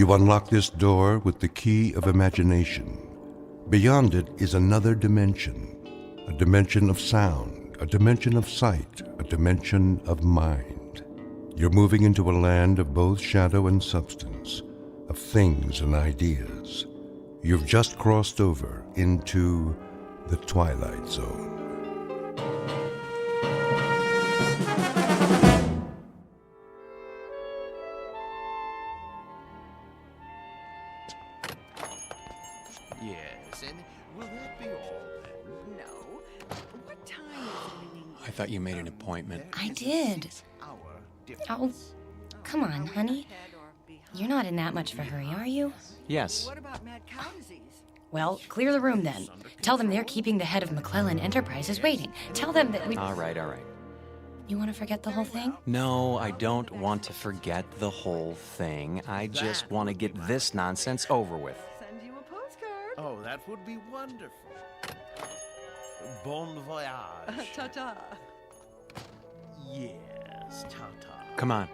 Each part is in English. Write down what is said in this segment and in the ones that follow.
You unlock this door with the key of imagination. Beyond it is another dimension, a dimension of sound, a dimension of sight, a dimension of mind. You're moving into a land of both shadow and substance, of things and ideas. You've just crossed over into the Twilight Zone. Yes, and will that be all then? No. What time is it? I thought you made an appointment. I did. Oh, come on, honey. You're not in that much of a hurry, are you? Yes. What about mad cow disease? Well, clear the room then. Tell them they're keeping the head of McClellan Enterprises waiting. Tell them that we... All right. You want to forget the whole thing? No, I don't want to forget the whole thing. I just want to get this nonsense over with. Send you a postcard. Oh, that would be wonderful. Bon voyage. Ta-ta. Yes, ta-ta. Come on.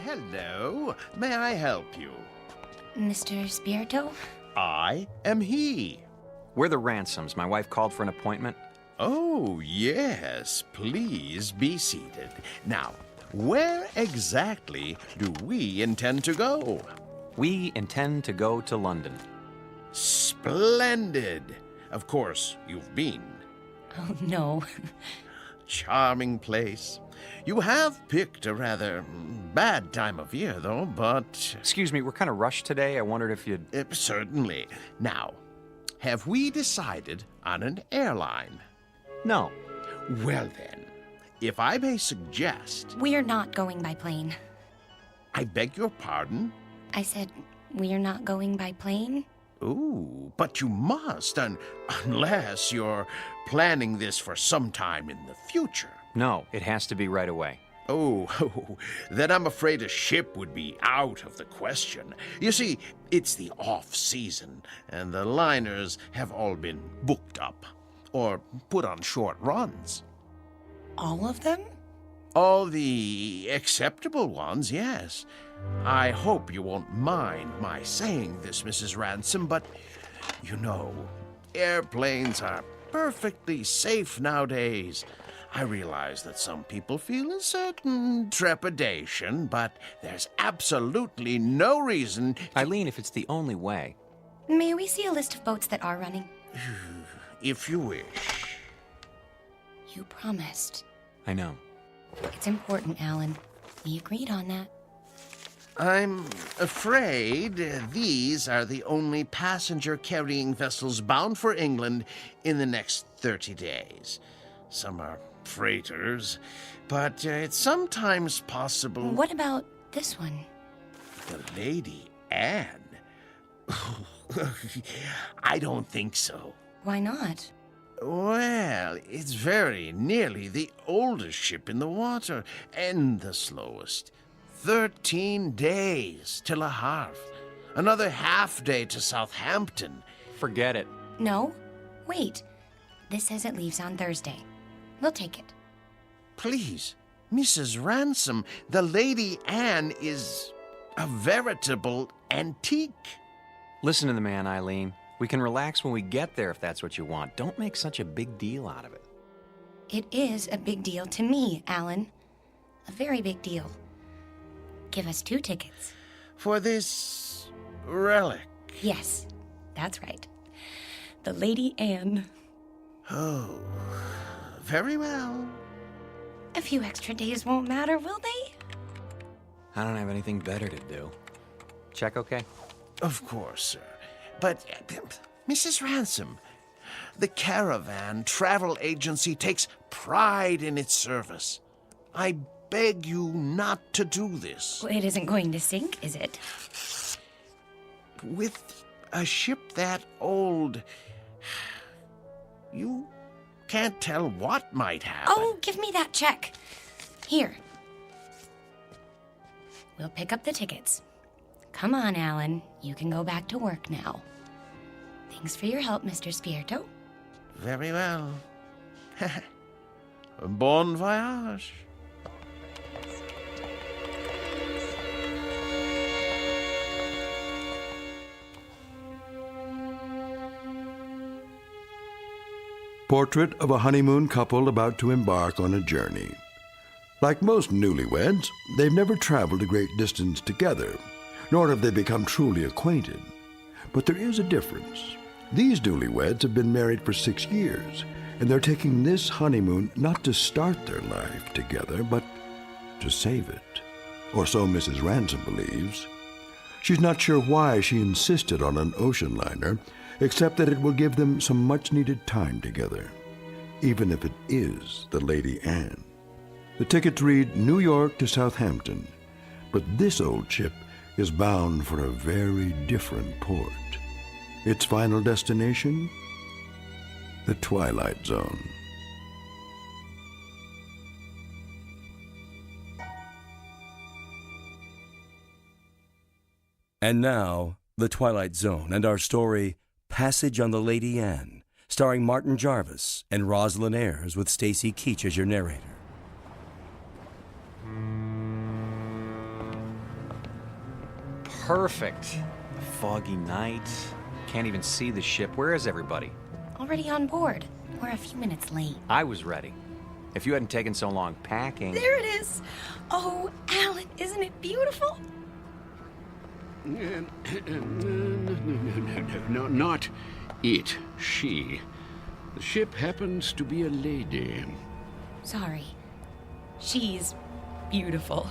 Hello. May I help you? Mr. Spirito? I am he. We're the Ransoms. My wife called for an appointment. Oh, yes. Please be seated. Now, where exactly do we intend to go? We intend to go to London. Splendid. Of course, you've been. Oh, no. Charming place. You have picked a rather bad time of year, though, but... Excuse me, we're kind of rushed today. I wondered if you'd... Certainly. Now, have we decided on an airline? No. Well then, if I may suggest... We're not going by plane. I beg your pardon? I said, we're not going by plane? Ooh, but you must, unless you're planning this for some time in the future. No, it has to be right away. Oh, then I'm afraid a ship would be out of the question. You see, it's the off-season, and the liners have all been booked up, or put on short runs. All of them? All the acceptable ones, yes. I hope you won't mind my saying this, Mrs. Ransom, but, you know, airplanes are perfectly safe nowadays. I realize that some people feel a certain trepidation, but there's absolutely no reason... Eileen, if it's the only way. May we see a list of boats that are running? If you wish. You promised. I know. It's important, Alan. We agreed on that. I'm afraid these are the only passenger-carrying vessels bound for England in the next 30 days. Some are freighters, but it's sometimes possible... What about this one? The Lady Anne? I don't think so. Why not? Well, it's very nearly the oldest ship in the water, and the slowest. 13 days till Le Havre. Another half day to Southampton. Forget it. No. Wait. This says it leaves on Thursday. We'll take it. Please, Mrs. Ransom, the Lady Anne is a veritable antique. Listen to the man, Eileen. We can relax when we get there if that's what you want. Don't make such a big deal out of it. It is a big deal to me, Alan. A very big deal. Give us 2 tickets. For this relic? Yes, that's right. The Lady Anne. Oh, very well. A few extra days won't matter, will they? I don't have anything better to do. Check okay? Of course, sir. But, Mrs. Ransom, the Caravan Travel Agency takes pride in its service. I beg you not to do this. Well, it isn't going to sink, is it? With a ship that old, you can't tell what might happen. Oh, give me that check. Here. We'll pick up the tickets. Come on, Alan. You can go back to work now. Thanks for your help, Mr. Spirito. Very well. Bon voyage. Portrait of a honeymoon couple about to embark on a journey. Like most newlyweds, they've never traveled a great distance together, nor have they become truly acquainted. But there is a difference. These newlyweds have been married for 6 years, and they're taking this honeymoon not to start their life together, but to save it. Or so Mrs. Ransom believes. She's not sure why she insisted on an ocean liner, except that it will give them some much-needed time together, even if it is the Lady Anne. The tickets read New York to Southampton, but this old ship is bound for a very different port. Its final destination? The Twilight Zone. And now, The Twilight Zone and our story, Passage on the Lady Anne, starring Martin Jarvis and Rosalind Ayres with Stacy Keach as your narrator. Perfect. A foggy night. Can't even see the ship. Where is everybody? Already on board. We're a few minutes late. I was ready. If you hadn't taken so long packing... There it is! Oh, Alan, isn't it beautiful? No, not it. She. The ship happens to be a lady. Sorry. She's beautiful.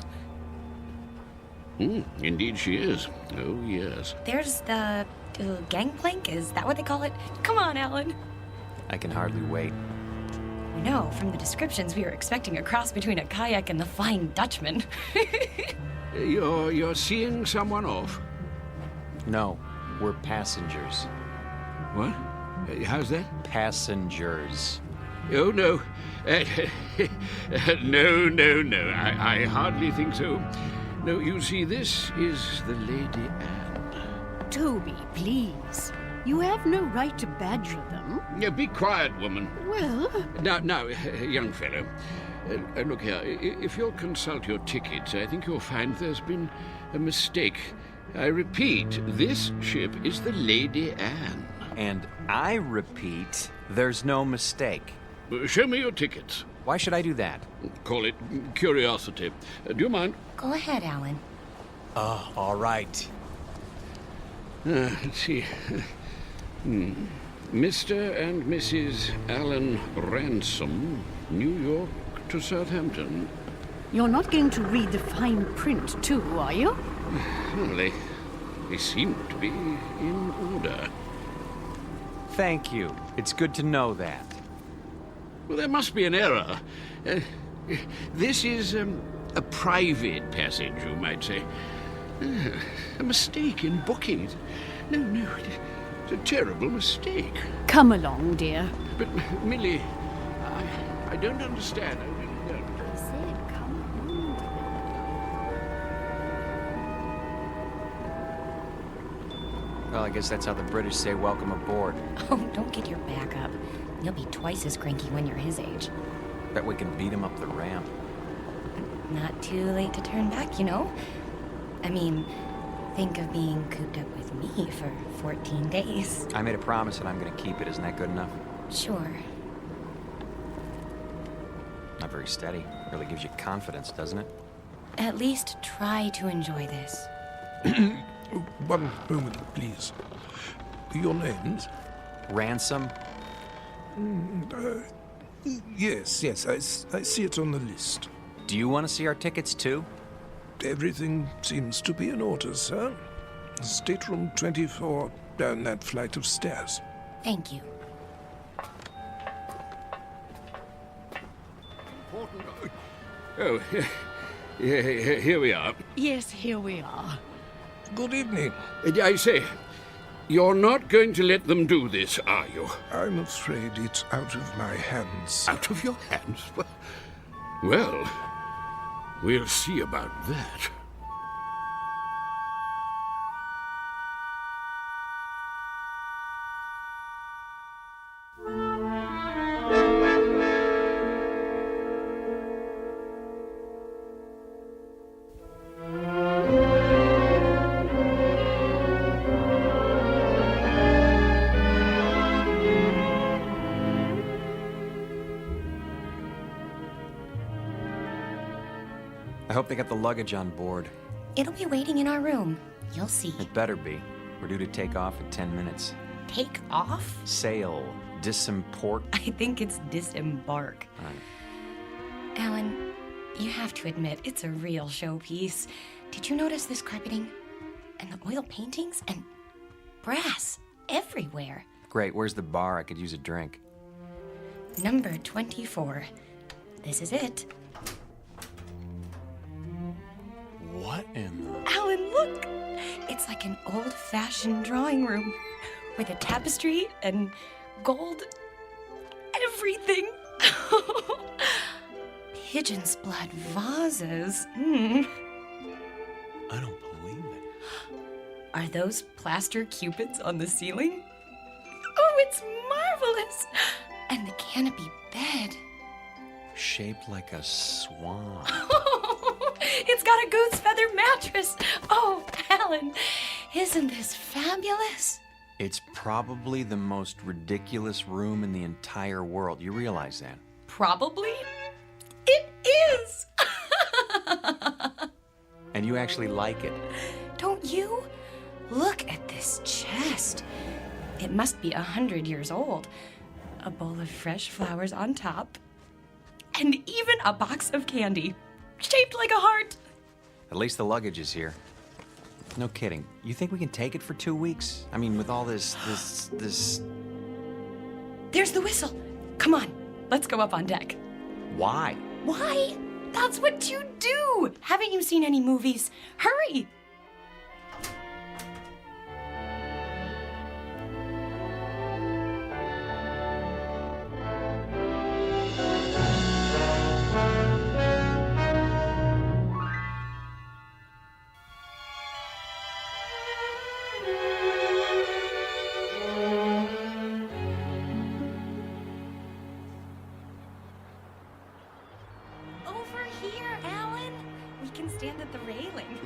Indeed she is. Oh, yes. There's the gangplank, is that what they call it? Come on, Alan. I can hardly wait. No, from the descriptions, we were expecting a cross between a kayak and the Flying Dutchman. You're seeing someone off? No, we're passengers. What? How's that? Passengers. Oh, no. No. I hardly think so. No, you see, this is the Lady Anne. Toby, please. You have no right to badger them. Yeah, be quiet, woman. Well... Now, young fellow, look here. If you'll consult your tickets, I think you'll find there's been a mistake. I repeat, this ship is the Lady Anne. And I repeat, there's no mistake. Show me your tickets. Why should I do that? Call it curiosity. Do you mind? Go ahead, Alan. All right. Let's see. Mr. and Mrs. Alan Ransom, New York to Southampton. You're not going to read the fine print, too, are you? Well, they seem to be in order. Thank you. It's good to know that. Well, there must be an error. This is a private passage, you might say. A mistake in booking it. No, it's a terrible mistake. Come along, dear. But, Millie, I don't understand. I really don't. I said come along. Well, I guess that's how the British say welcome aboard. Oh, don't get your back up. You'll be twice as cranky when you're his age. Bet we can beat him up the ramp. Not too late to turn back, you know? I mean, think of being cooped up with me for 14 days. I made a promise and I'm going to keep it. Isn't that good enough? Sure. Not very steady. Really gives you confidence, doesn't it? At least try to enjoy this. One moment, please. Your names? Ransom? Yes, I see it on the list. Do you want to see our tickets, too? Everything seems to be in order, sir. Stateroom 24, down that flight of stairs. Thank you. Oh, here we are. Yes, here we are. Good evening. I say, you're not going to let them do this, are you? I'm afraid it's out of my hands. Out of your hands? Well, we'll see about that. hope they got the luggage on board. It'll be waiting in our room. You'll see. It better be. We're due to take off in 10 minutes. Take off? Sail. Disimport. I think it's disembark. Right. Alan, you have to admit, it's a real showpiece. Did you notice this carpeting? And the oil paintings? And brass everywhere. Great, where's the bar? I could use a drink. Number 24. This is it. What in the... Alan, look! It's like an old-fashioned drawing room with a tapestry and gold everything. Pigeon's blood vases. I don't believe it. Are those plaster cupids on the ceiling? Oh, it's marvelous! And the canopy bed. Shaped like a swan. It's got a goose feather mattress. Oh, Alan, isn't this fabulous? It's probably the most ridiculous room in the entire world. You realize that? Probably. It is. And you actually like it. Don't you? Look at this chest. It must be 100 years old. A bowl of fresh flowers on top. And even a box of candy, shaped like a heart. At least the luggage is here. No kidding. You think we can take it for 2 weeks? I mean, with all this... There's the whistle. Come on, let's go up on deck. Why? Why? That's what you do. Haven't you seen any movies? Hurry.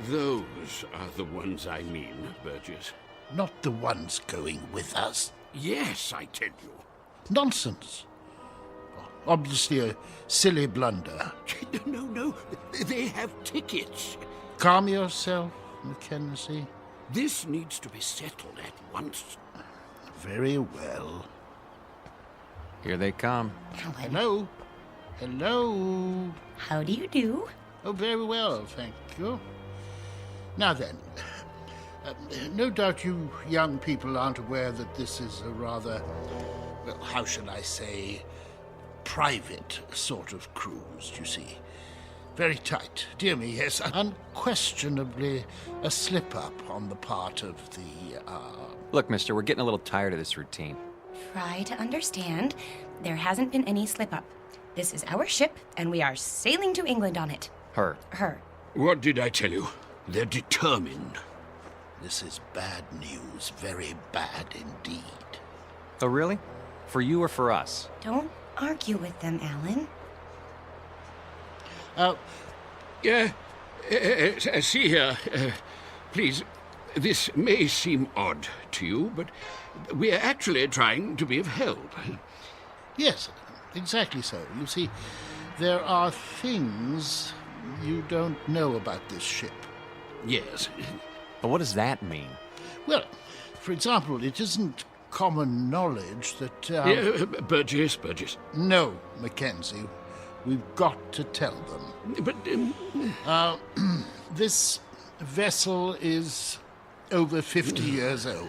Those are the ones I mean, Burgess. Not the ones going with us. Yes, I tell you. Nonsense. Obviously a silly blunder. No. They have tickets. Calm yourself, Mackenzie. This needs to be settled at once. Very well. Here they come. Hello. Hello. How do you do? Oh, very well, thank you. Now then, no doubt you young people aren't aware that this is a rather, well, how shall I say, private sort of cruise, you see. Very tight. Dear me, yes, unquestionably a slip-up on the part of the, Look, mister, we're getting a little tired of this routine. Try to understand. There hasn't been any slip-up. This is our ship, and we are sailing to England on it. Her. What did I tell you? They're determined. This is bad news, very bad indeed. Oh, really? For you or for us? Don't argue with them, Alan. See here, please, this may seem odd to you, but we are actually trying to be of help. Yes, exactly so. You see, there are things you don't know about this ship. Yes. But what does that mean? Well, for example, it isn't common knowledge that... Burgess. No, Mackenzie. We've got to tell them. But... This vessel is over 50 years old.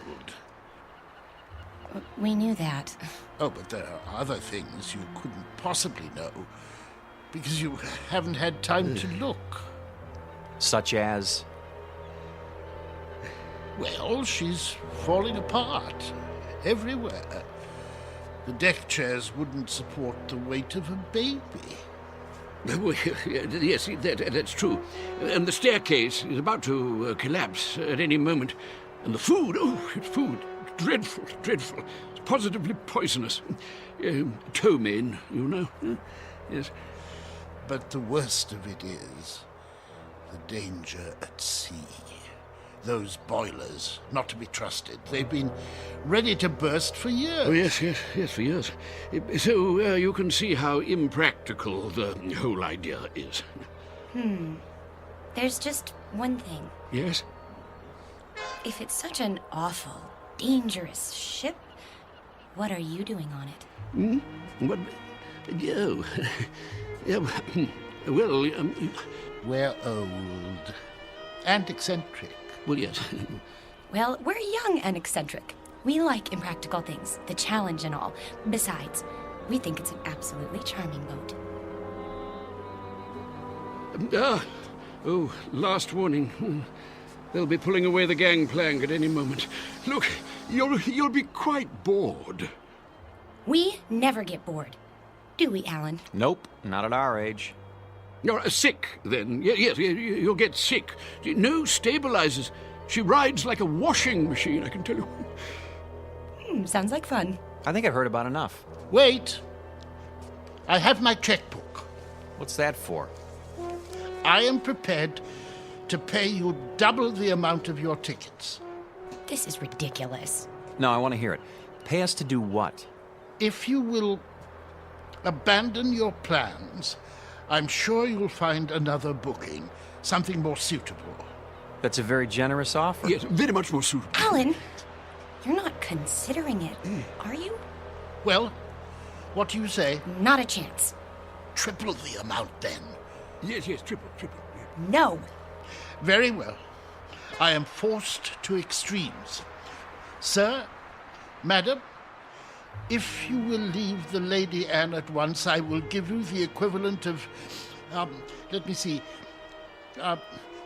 We knew that. Oh, but there are other things you couldn't possibly know, because you haven't had time to look. Such as? Well, she's falling apart everywhere. The deck chairs wouldn't support the weight of a baby. Yes, that's true. And the staircase is about to collapse at any moment. And the food, it's food. Dreadful. It's positively poisonous. Ptomaine, you know. Yes. But the worst of it is the danger at sea. Those boilers, not to be trusted. They've been ready to burst for years. Oh, yes, for years. So you can see how impractical the whole idea is. There's just one thing. Yes? If it's such an awful, dangerous ship, what are you doing on it? What? Oh. Yeah, well, We're old and eccentric. well, yes. Well, we're young and eccentric. We like impractical things, the challenge and all. Besides, we think it's an absolutely charming boat. Last warning. They'll be pulling away the gangplank at any moment. Look, you'll be quite bored. We never get bored. Do we, Alan? Nope, not at our age. You're sick, then. Yes, you'll get sick. No stabilizers. She rides like a washing machine, I can tell you. Sounds like fun. I think I've heard about enough. Wait. I have my checkbook. What's that for? I am prepared to pay you double the amount of your tickets. This is ridiculous. No, I want to hear it. Pay us to do what? If you will abandon your plans, I'm sure you'll find another booking, something more suitable. That's a very generous offer. Yes, very much more suitable. Alan, you're not considering it, are you? Well, what do you say? Not a chance. Triple the amount, then. Yes, triple. No. Very well. I am forced to extremes. Sir, madam, if you will leave the Lady Anne at once, I will give you the equivalent of, let me see,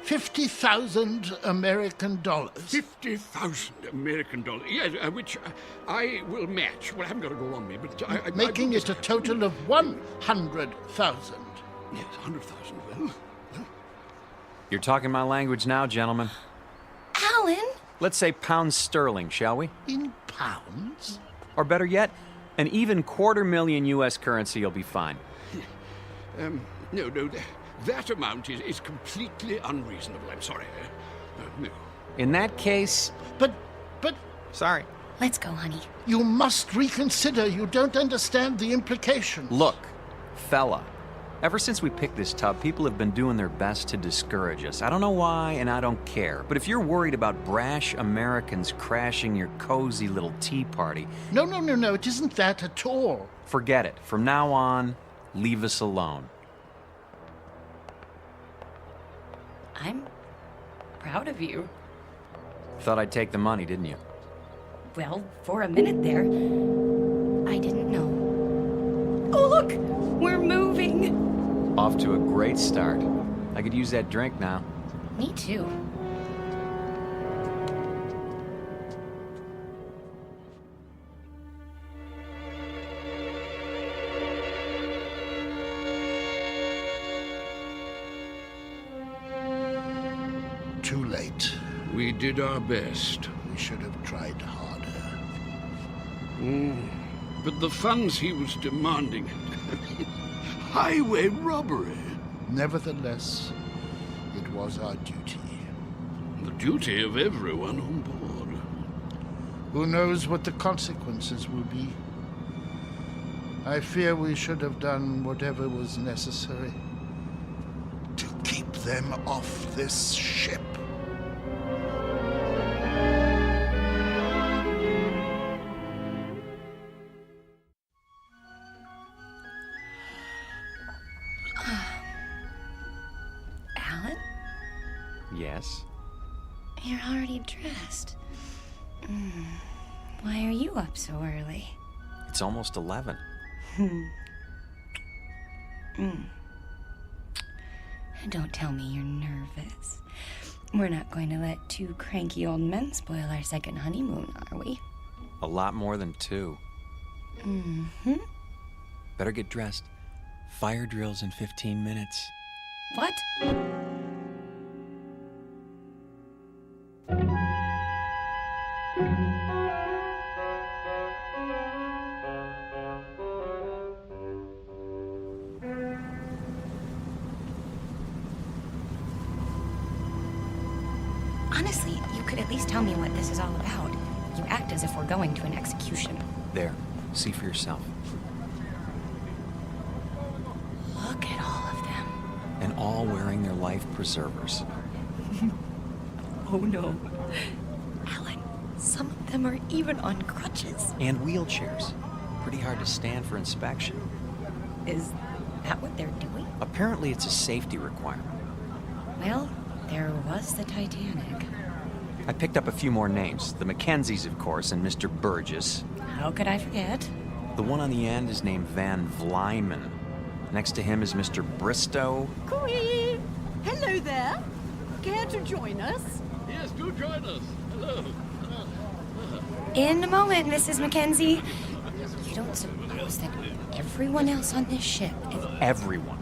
50,000 American dollars. 50,000 American dollars. Yes, which I will match. Well, I haven't got it all on me, but Making it a total of 100,000. Yes, 100,000. Well. You're talking my language now, gentlemen. Alan? Let's say pounds sterling, shall we? In pounds? Or better yet, an even $250,000 U.S. currency will be fine. No, that amount is completely unreasonable. I'm sorry. No. In that case... But... Sorry. Let's go, honey. You must reconsider. You don't understand the implications. Look, fella. Ever since we picked this tub, people have been doing their best to discourage us. I don't know why, and I don't care. But if you're worried about brash Americans crashing your cozy little tea party... No. It isn't that at all. Forget it. From now on, leave us alone. I'm proud of you. Thought I'd take the money, didn't you? Well, for a minute there, I didn't know. Oh, look! We're moving! Off to a great start. I could use that drink now. Me too. Too late. We did our best. We should have tried harder. But the funds he was demanding... highway robbery. Nevertheless, it was our duty. The duty of everyone on board. Who knows what the consequences will be? I fear we should have done whatever was necessary to keep them off this ship. Alan? Yes? You're already dressed. Why are you up so early? It's almost 11. Don't tell me you're nervous. We're not going to let two cranky old men spoil our second honeymoon, are we? A lot more than 2. Better get dressed. Fire drill's in 15 minutes. What? Honestly, you could at least tell me what this is all about. You act as if we're going to an execution. There. See for yourself. Look at all of them. And all wearing their life preservers. Oh no. Alan, some of them are even on crutches. And wheelchairs. Pretty hard to stand for inspection. Is that what they're doing? Apparently it's a safety requirement. Well, there was the Titanic. I picked up a few more names. The Mackenzies, of course, and Mr. Burgess. How could I forget? The one on the end is named Van Vlyman. Next to him is Mr. Bristow. Cooey! Hello there. Care to join us? Yes, do join us. Hello. In a moment, Mrs. Mackenzie. You don't suppose that everyone else on this ship is... Everyone.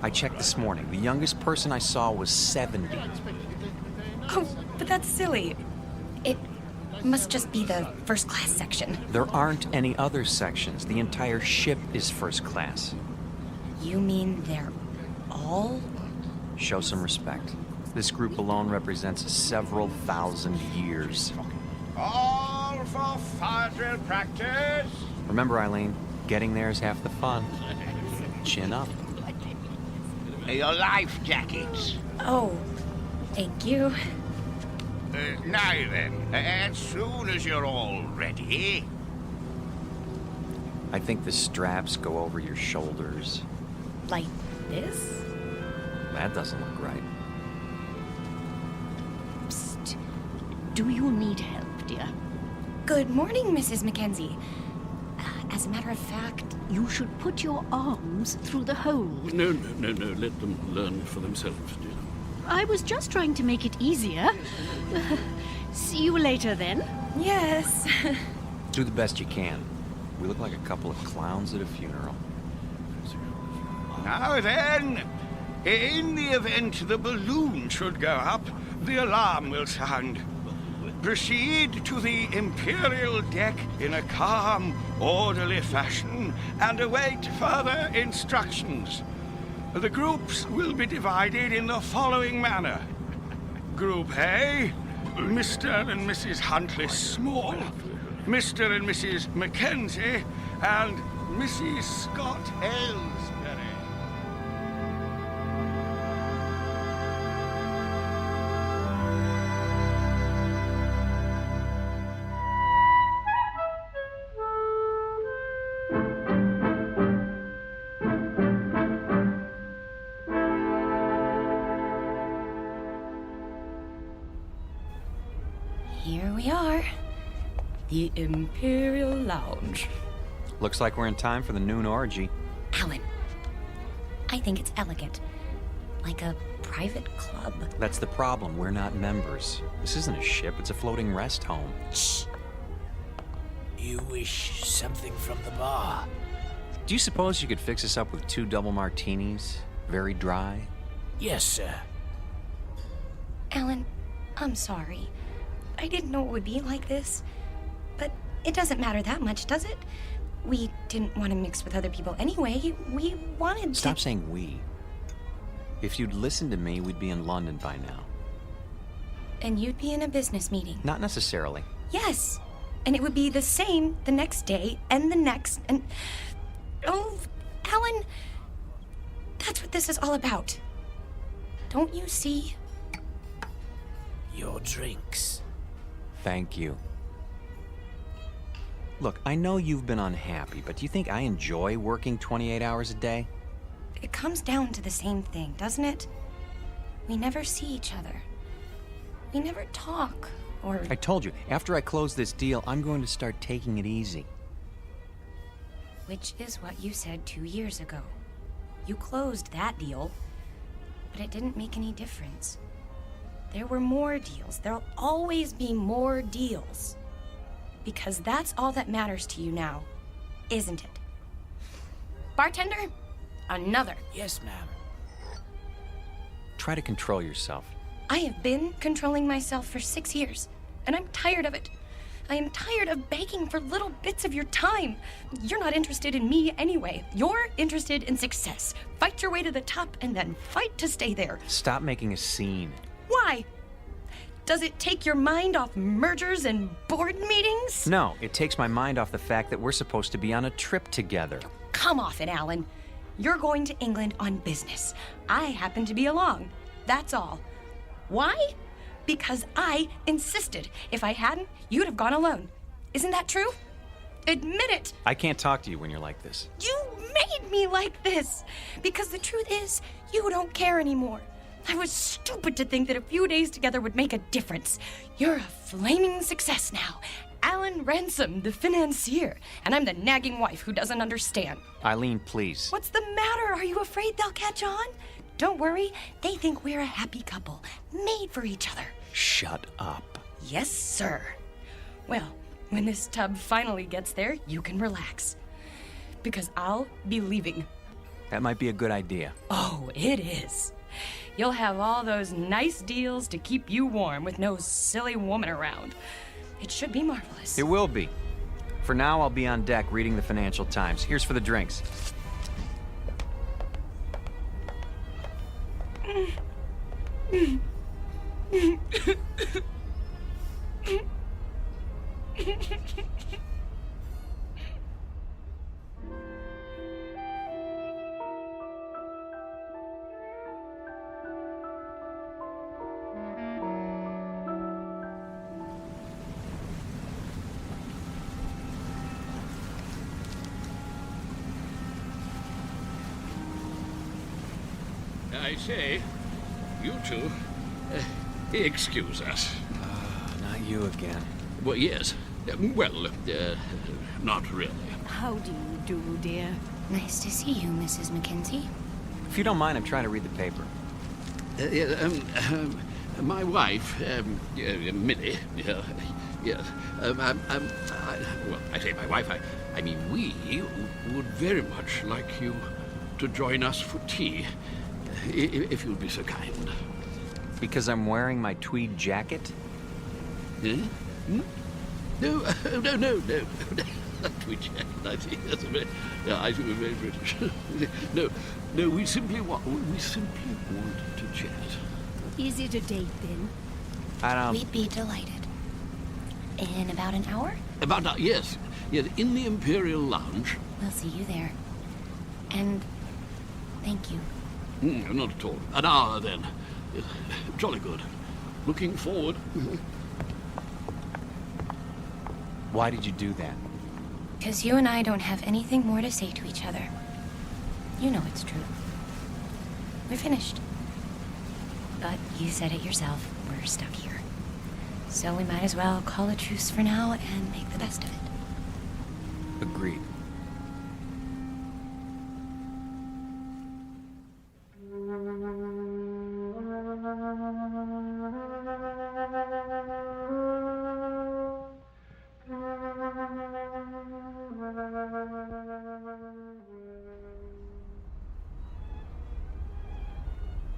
I checked this morning. The youngest person I saw was 70. Oh, but that's silly. It must just be the first class section. There aren't any other sections. The entire ship is first class. You mean they're all... Show some respect. This group alone represents several thousand years. All for fire drill practice. Remember, Eileen, getting there is half the fun. Chin up. Your life jackets. Oh, thank you. Now then, as soon as you're all ready... I think the straps go over your shoulders. Like this? That doesn't look right. Psst. Do you need help, dear? Good morning, Mrs. Mackenzie. As a matter of fact... You should put your arms through the hole. No. Let them learn for themselves, dear. I was just trying to make it easier. See you later, then. Yes. Do the best you can. We look like a couple of clowns at a funeral. Now then, in the event the balloon should go up, the alarm will sound. Proceed to the Imperial deck in a calm, orderly fashion and await further instructions. The groups will be divided in the following manner. Group A, Mr. and Mrs. Huntley Small, Mr. and Mrs. Mackenzie, and Mrs. Scott Aylesbury. Here we are. The Imperial Lounge. Looks like we're in time for the noon orgy. Alan, I think it's elegant. Like a private club. That's the problem. We're not members. This isn't a ship. It's a floating rest home. Shh. You wish something from the bar? Do you suppose you could fix us up with 2 double martinis? Very dry? Yes, sir. Alan, I'm sorry. I didn't know it would be like this. But it doesn't matter that much, does it? We didn't want to mix with other people anyway. We wanted to... Stop saying we. If you'd listened to me, we'd be in London by now. And you'd be in a business meeting. Not necessarily. Yes. And it would be the same the next day and the next and... Oh, Alan, that's what this is all about. Don't you see? Your drinks. Thank you. Look, I know you've been unhappy, but do you think I enjoy working 28 hours a day? It comes down to the same thing, doesn't it? We never see each other. We never talk, or... I told you, after I close this deal, I'm going to start taking it easy. Which is what you said 2 years ago. You closed that deal, but it didn't make any difference. There were more deals. There'll always be more deals. Because that's all that matters to you now, isn't it? Bartender, another. Yes, ma'am. Try to control yourself. I have been controlling myself for 6 years, and I'm tired of it. I am tired of begging for little bits of your time. You're not interested in me anyway. You're interested in success. Fight your way to the top and then fight to stay there. Stop making a scene. Why? Does it take your mind off mergers and board meetings? No, it takes my mind off the fact that we're supposed to be on a trip together. Come off it, Alan. You're going to England on business. I happen to be along. That's all. Why? Because I insisted. If I hadn't, you'd have gone alone. Isn't that true? Admit it. I can't talk to you when you're like this. You made me like this. Because the truth is, you don't care anymore. I was stupid to think that a few days together would make a difference. You're a flaming success now. Alan Ransom, the financier. And I'm the nagging wife who doesn't understand. Eileen, please. What's the matter? Are you afraid they'll catch on? Don't worry. They think we're a happy couple, made for each other. Shut up. Yes, sir. Well, when this tub finally gets there, you can relax. Because I'll be leaving. That might be a good idea. Oh, it is. You'll have all those nice deals to keep you warm with no silly woman around. It should be marvelous. It will be. For now, I'll be on deck reading the Financial Times. Here's for the drinks. I say, you two, excuse us. Not you again. Well, yes. Not really. How do you do, dear? Nice to see you, Mrs. Mackenzie. If you don't mind, I'm trying to read the paper. My wife, Millie, yes. I say my wife, I mean we would very much like you to join us for tea, if you'd be so kind. Because I'm wearing my tweed jacket? Hmm? No. Tweed jacket, I see. That's a very, I think we're very British. No, we simply want to chat. Is it a date, then? I don't... We'd be delighted. In about an hour? Yes, in the Imperial Lounge. We'll see you there. And thank you. Not at all. An hour, then. Jolly good. Looking forward. Why did you do that? Because you and I don't have anything more to say to each other. You know it's true. We're finished. But you said it yourself. We're stuck here. So we might as well call a truce for now and make the best of it. Agreed.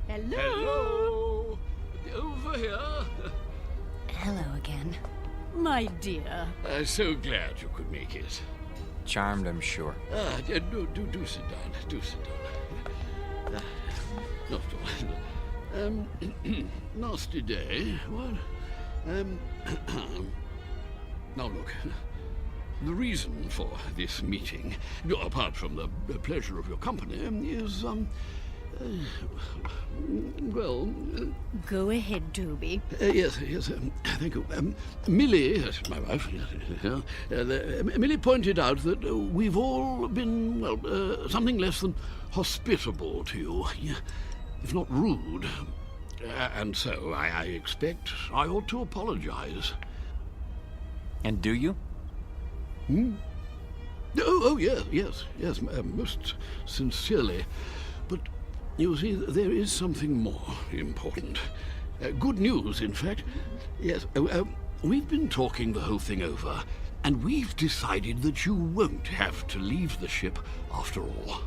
Hello. Over here. Hello again. My dear. So glad you could make it. Charmed, I'm sure. Do sit down. Do sit down. Not at all. Nasty day. What? Now look. The reason for this meeting, apart from the pleasure of your company, is Go ahead, Toby. Yes, thank you. Millie, my wife, Millie pointed out that we've all been, something less than hospitable to you, if not rude. And so I expect I ought to apologize. And do you? Oh, yes, most sincerely. But you see, there is something more important. Good news, in fact. Yes, we've been talking the whole thing over, and we've decided that you won't have to leave the ship after all.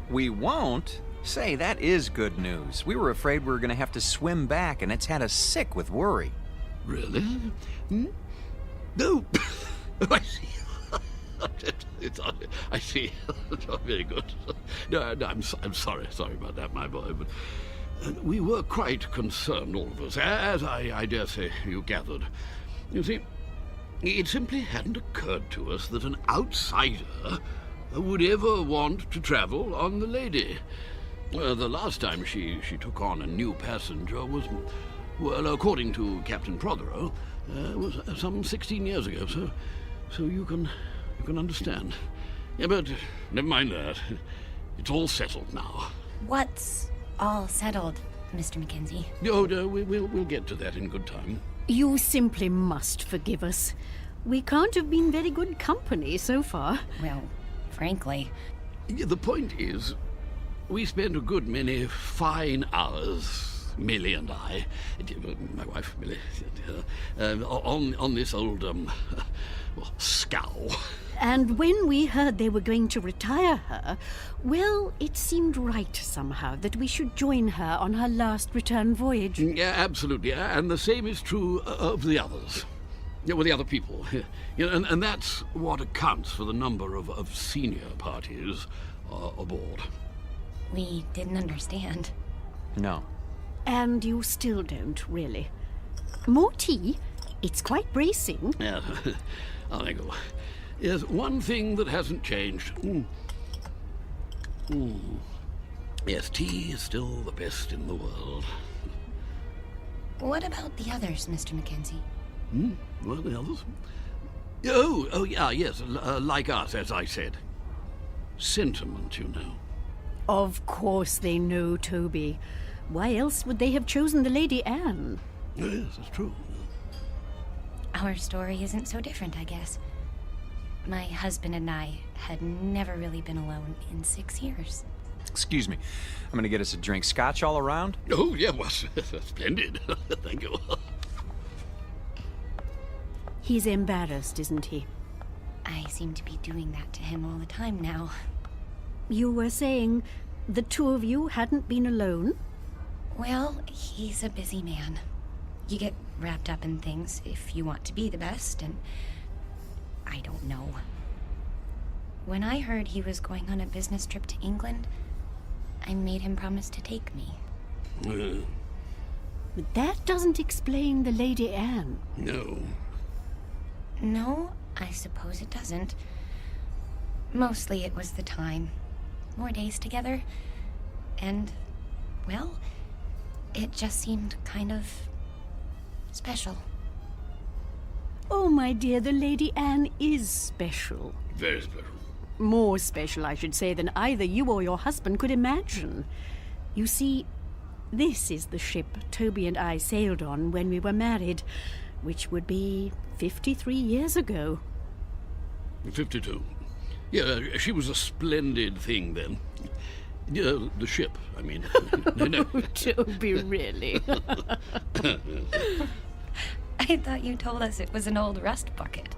We won't? Say, that is good news. We were afraid we were going to have to swim back, and it's had us sick with worry. Really? No. I see. I see. Very good. No, I'm sorry about that, my boy. But we were quite concerned, all of us, as I dare say you gathered. You see, it simply hadn't occurred to us that an outsider would ever want to travel on the Lady. The last time she took on a new passenger was, well, according to Captain Prothero, was some 16 years ago, so you can understand. Yeah, but never mind that. It's all settled now. What's all settled, Mr. Mackenzie? Oh, no, we'll get to that in good time. You simply must forgive us. We can't have been very good company so far. Well, frankly. Yeah, the point is, we spent a good many fine hours, Millie and I, my wife Millie, on this old, scow. And when we heard they were going to retire her, well, it seemed right somehow that we should join her on her last return voyage. Yeah, absolutely. And the same is true of the others. Yeah, well, the other people. Yeah, and that's what accounts for the number of senior parties aboard. We didn't understand. No. And you still don't, really. More tea? It's quite bracing. Yeah, thank you. Yes, one thing that hasn't changed. Yes, tea is still the best in the world. What about the others, Mr. Mackenzie? What are the others? Oh, yeah, yes, like us, as I said. Sentiment, you know. Of course they know, Toby. Why else would they have chosen the Lady Anne? Yes, that's true. Our story isn't so different, I guess. My husband and I had never really been alone in 6 years. Excuse me. I'm going to get us a drink. Scotch all around? Oh, yeah, well, splendid. Thank you. He's embarrassed, isn't he? I seem to be doing that to him all the time now. You were saying the two of you hadn't been alone? Well, he's a busy man. You get wrapped up in things if you want to be the best, and I don't know. When I heard he was going on a business trip to England, I made him promise to take me. But that doesn't explain the Lady Anne. No. No, I suppose it doesn't. Mostly it was the time. More days together. And, well, it just seemed kind of special. Oh, my dear, the Lady Anne is special. Very special. More special, I should say, than either you or your husband could imagine. You see, this is the ship Toby and I sailed on when we were married, which would be 53 years ago. 52. Yeah, she was a splendid thing then. Yeah, the ship, I mean. No. Oh, Toby, really? I thought you told us it was an old rust bucket.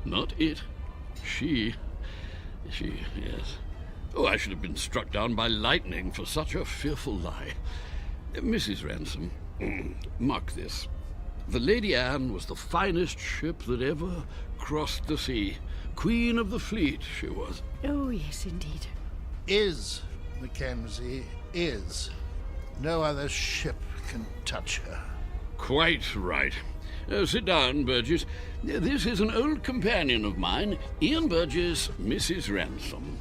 Not it. She, yes. Oh, I should have been struck down by lightning for such a fearful lie. Mrs. Ransom, mark this. The Lady Anne was the finest ship that ever crossed the sea. Queen of the fleet, she was. Oh, yes, indeed. Is, Mackenzie, is. No other ship can touch her. Quite right. Sit down, Burgess. This is an old companion of mine, Ian Burgess, Mrs. Ransom.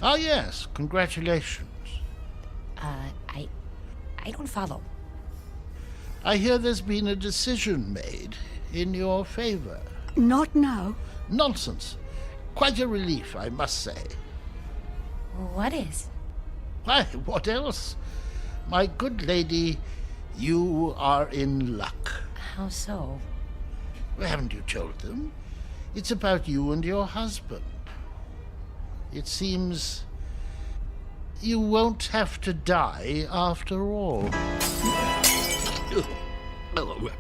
Ah, yes, congratulations. I don't follow. I hear there's been a decision made in your favor. Not now. Nonsense. Quite a relief, I must say. What is? Why, what else? My good lady, you are in luck. How so? Well, haven't you told them? It's about you and your husband. It seems you won't have to die after all. Oh,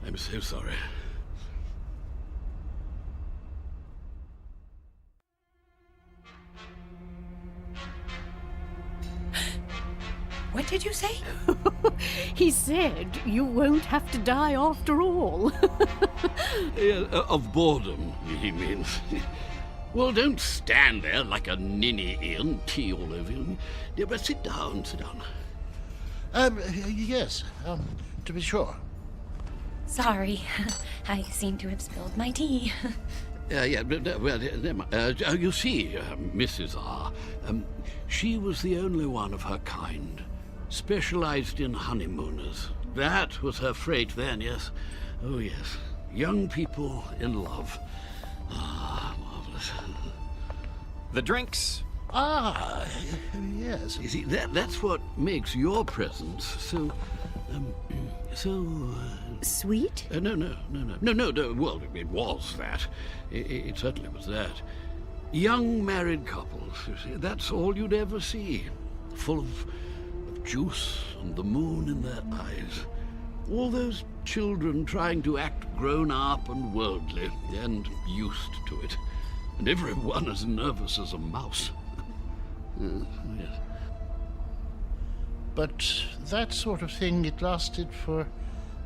I'm so sorry. What did you say? He said you won't have to die after all. Of boredom, he means. Well, don't stand there like a ninny, Ian, tea all over you. Yeah, but sit down, sit down. Yes, to be sure. Sorry. I seem to have spilled my tea. Yeah, well, you see, Mrs. R., she was the only one of her kind, specialized in honeymooners. That was her freight then, yes. Oh, yes. Young people in love. Ah, marvelous. The drinks. Ah, yes. You see, that's what makes your presence so... Sweet? No. Well, it was that. It certainly was that. Young married couples, you see, that's all you'd ever see. Full of juice and the moon in their eyes. All those children trying to act grown up and worldly and used to it. And everyone as nervous as a mouse. Yes. But that sort of thing, it lasted for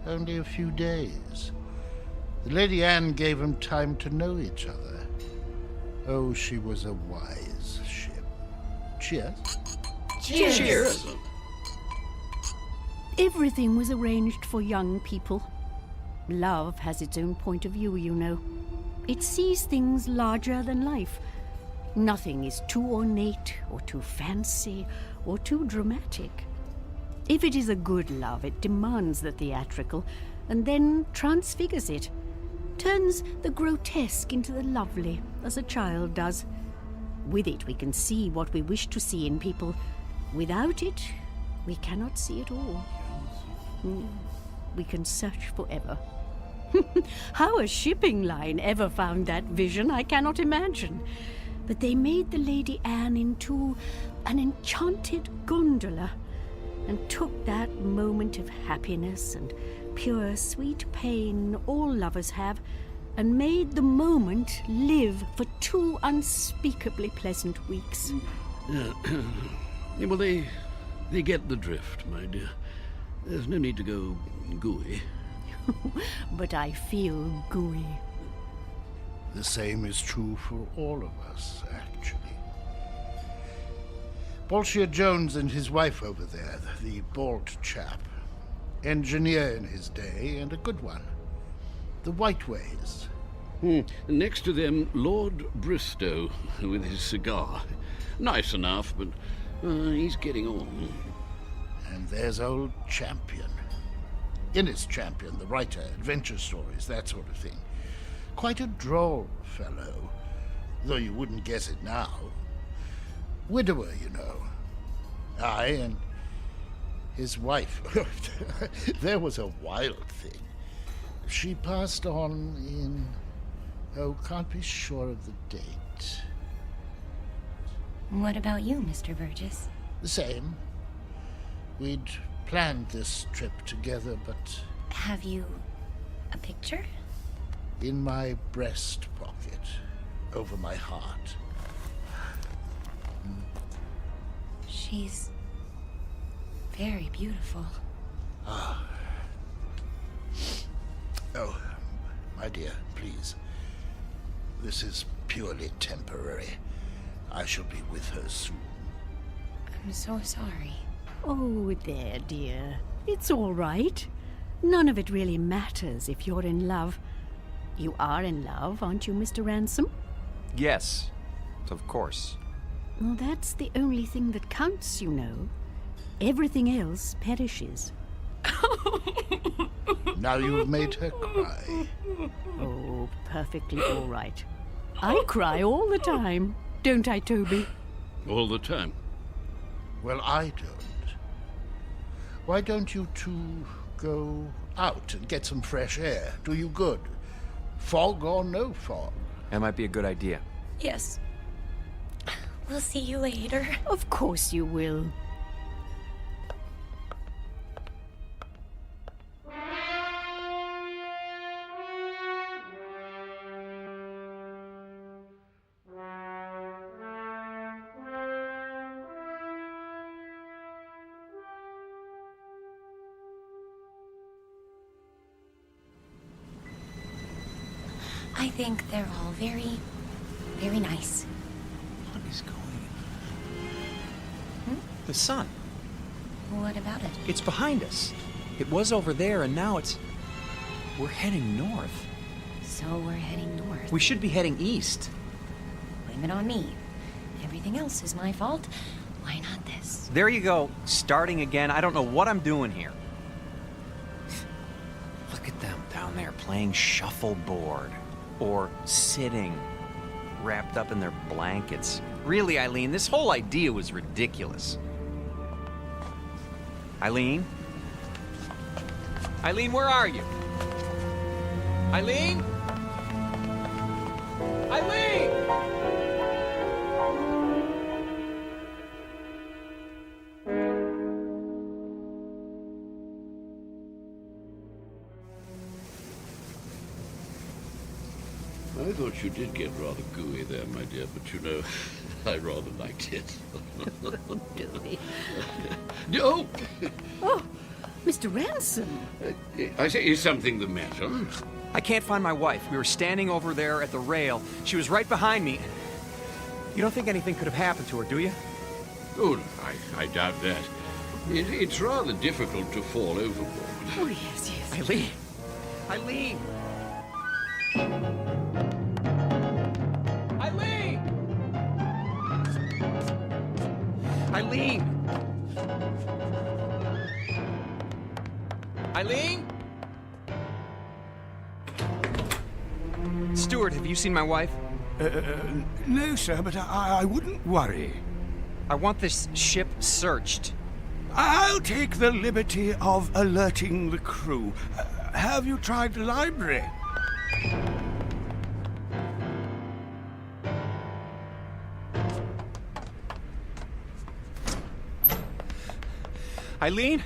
only a few days. The Lady Anne gave them time to know each other. Oh, she was a wise ship. Cheers. Cheers. Cheers. Everything was arranged for young people. Love has its own point of view, you know. It sees things larger than life. Nothing is too ornate or too fancy or too dramatic. If it is a good love, it demands the theatrical and then transfigures it, turns the grotesque into the lovely, as a child does. With it, we can see what we wish to see in people. Without it, we cannot see at all. We can search forever. How a shipping line ever found that vision, I cannot imagine. But they made the Lady Anne into an enchanted gondola and took that moment of happiness and pure sweet pain all lovers have and made the moment live for 2 unspeakably pleasant weeks. Well, they get the drift, my dear. There's no need to go gooey. But I feel gooey. The same is true for all of us, actually. Bolshia Jones and his wife over there, the bald chap, engineer in his day, and a good one. The Whiteways. Next to them, Lord Bristow, with his cigar. Nice enough, but he's getting on. And there's old Champion. Innes Champion, the writer, adventure stories, that sort of thing. Quite a droll fellow, though you wouldn't guess it now. Widower, you know. Aye, and his wife. There was a wild thing. She passed on in... Oh, can't be sure of the date. What about you, Mr. Burgess? The same. We'd planned this trip together, but... Have you a picture? In my breast pocket, over my heart. She's very beautiful. Ah. Oh, my dear, please. This is purely temporary. I shall be with her soon. I'm so sorry. Oh, there, dear. It's all right. None of it really matters if you're in love. You are in love, aren't you, Mr. Ransom? Yes, of course. Well, that's the only thing that counts, you know. Everything else perishes. Now you've made her cry. Oh, perfectly all right. I cry all the time, don't I, Toby? All the time. Well, I don't. Why don't you two go out and get some fresh air? Do you good. Fog or no fog. That might be a good idea. Yes. We'll see you later. Of course you will. I think they're all very, very nice. What is going on? The sun. What about it? It's behind us. It was over there, and now it's... We're heading north. So we're heading north. We should be heading east. Blame it on me. Everything else is my fault. Why not this? There you go, starting again. I don't know what I'm doing here. Look at them down there playing shuffleboard. Or sitting, wrapped up in their blankets. Really, Eileen, this whole idea was ridiculous. Eileen? Eileen, where are you? Eileen? Eileen! I thought you did get rather gooey there, my dear, but you know, I rather liked it. Dooley. No! Oh, Mr. Ransom. I say, is something the matter? I can't find my wife. We were standing over there at the rail. She was right behind me. You don't think anything could have happened to her, do you? Oh, I doubt that. It's rather difficult to fall overboard. Oh, yes, yes. Eileen! Eileen! Eileen! Eileen! Eileen? Stuart, have you seen my wife? No, sir, but I wouldn't worry. I want this ship searched. I'll take the liberty of alerting the crew. Have you tried the library? Eileen?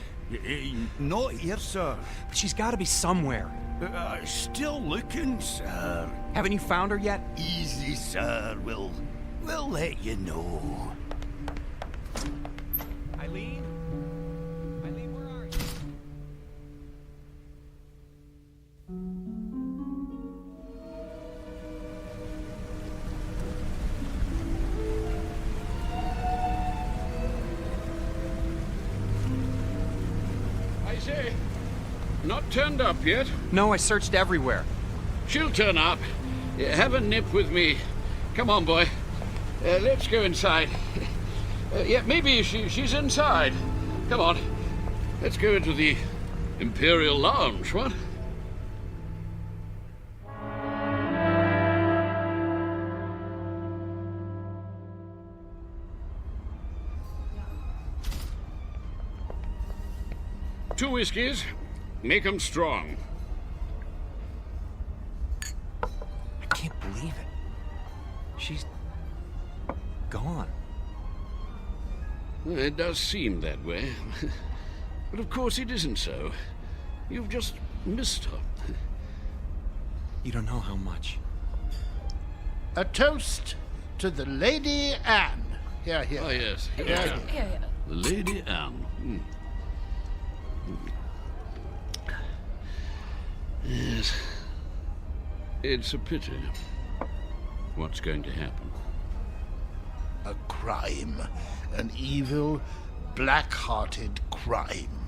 Not here, sir. She's got to be somewhere. Still looking, sir. Haven't you found her yet? Easy, sir. We'll let you know. Eileen? Eileen, where are you? I say, not turned up yet? No, I searched everywhere. She'll turn up. Have a nip with me. Come on, boy. Let's go inside. Yeah, maybe she's inside. Come on. Let's go into the Imperial Lounge, what? Two whiskeys. Make 'em strong. I can't believe it. She's gone. It does seem that way. But of course it isn't so. You've just missed her. You don't know how much. A toast to the Lady Anne. Here, here. Oh, yes. Here, Yeah, here. yeah. The Lady Anne. Yes. It's a pity. What's going to happen? A crime. An evil, black-hearted crime.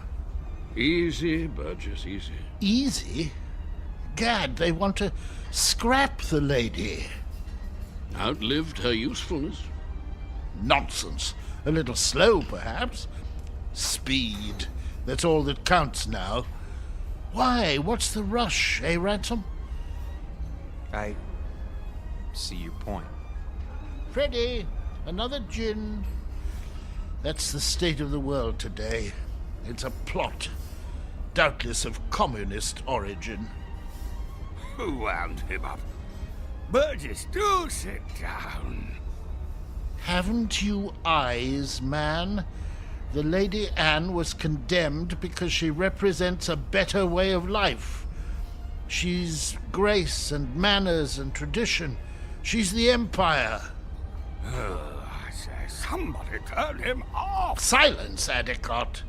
Easy, Burgess, easy. Easy? Gad, they want to scrap the lady. Outlived her usefulness. Nonsense. A little slow, perhaps. Speed. That's all that counts now. Why? What's the rush, eh, Ransom? I see your point. Freddie, another gin. That's the state of the world today. It's a plot, doubtless of communist origin. Who wound him up? Burgess, do sit down. Haven't you eyes, man? The Lady Anne was condemned because she represents a better way of life. She's grace and manners and tradition. She's the Empire. I say, somebody turn him off. Silence, Adicott.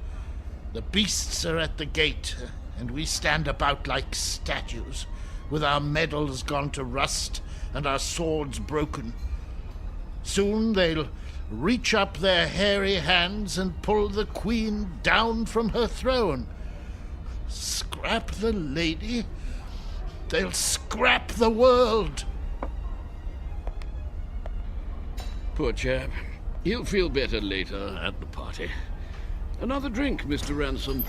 The beasts are at the gate, and we stand about like statues, with our medals gone to rust and our swords broken. Soon they'll reach up their hairy hands and pull the Queen down from her throne. Scrap the lady? They'll scrap the world. Poor chap. He'll feel better later at the party. Another drink, Mr. Ransom.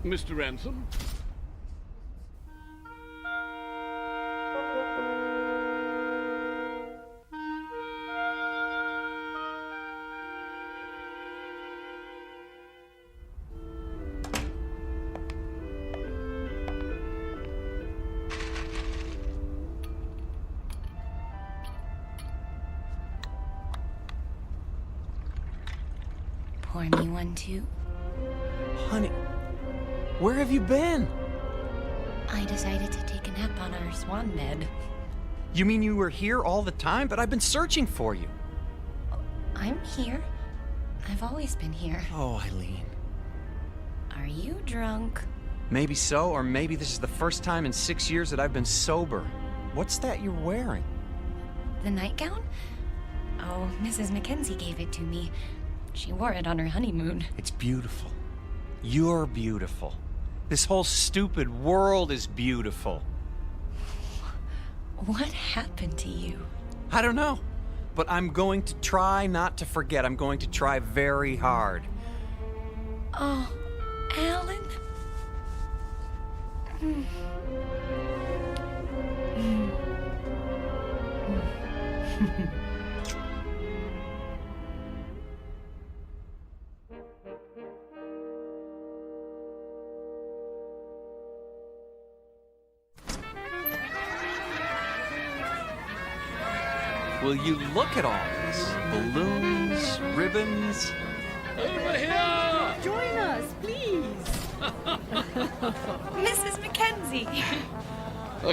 Mr. Ransom? Pour me one, too. Honey, where have you been? I decided to take a nap on our swan bed. You mean you were here all the time? But I've been searching for you. I'm here. I've always been here. Oh, Eileen. Are you drunk? Maybe so, or maybe this is the first time in 6 years that I've been sober. What's that you're wearing? The nightgown? Oh, Mrs. Mackenzie gave it to me. She wore it on her honeymoon. It's beautiful. You're beautiful. This whole stupid world is beautiful. What happened to you? I don't know. But I'm going to try not to forget. I'm going to try very hard. Oh, Alan? Will you look at all this? Balloons, ribbons. Over here! Join us, please. Mrs. Mackenzie!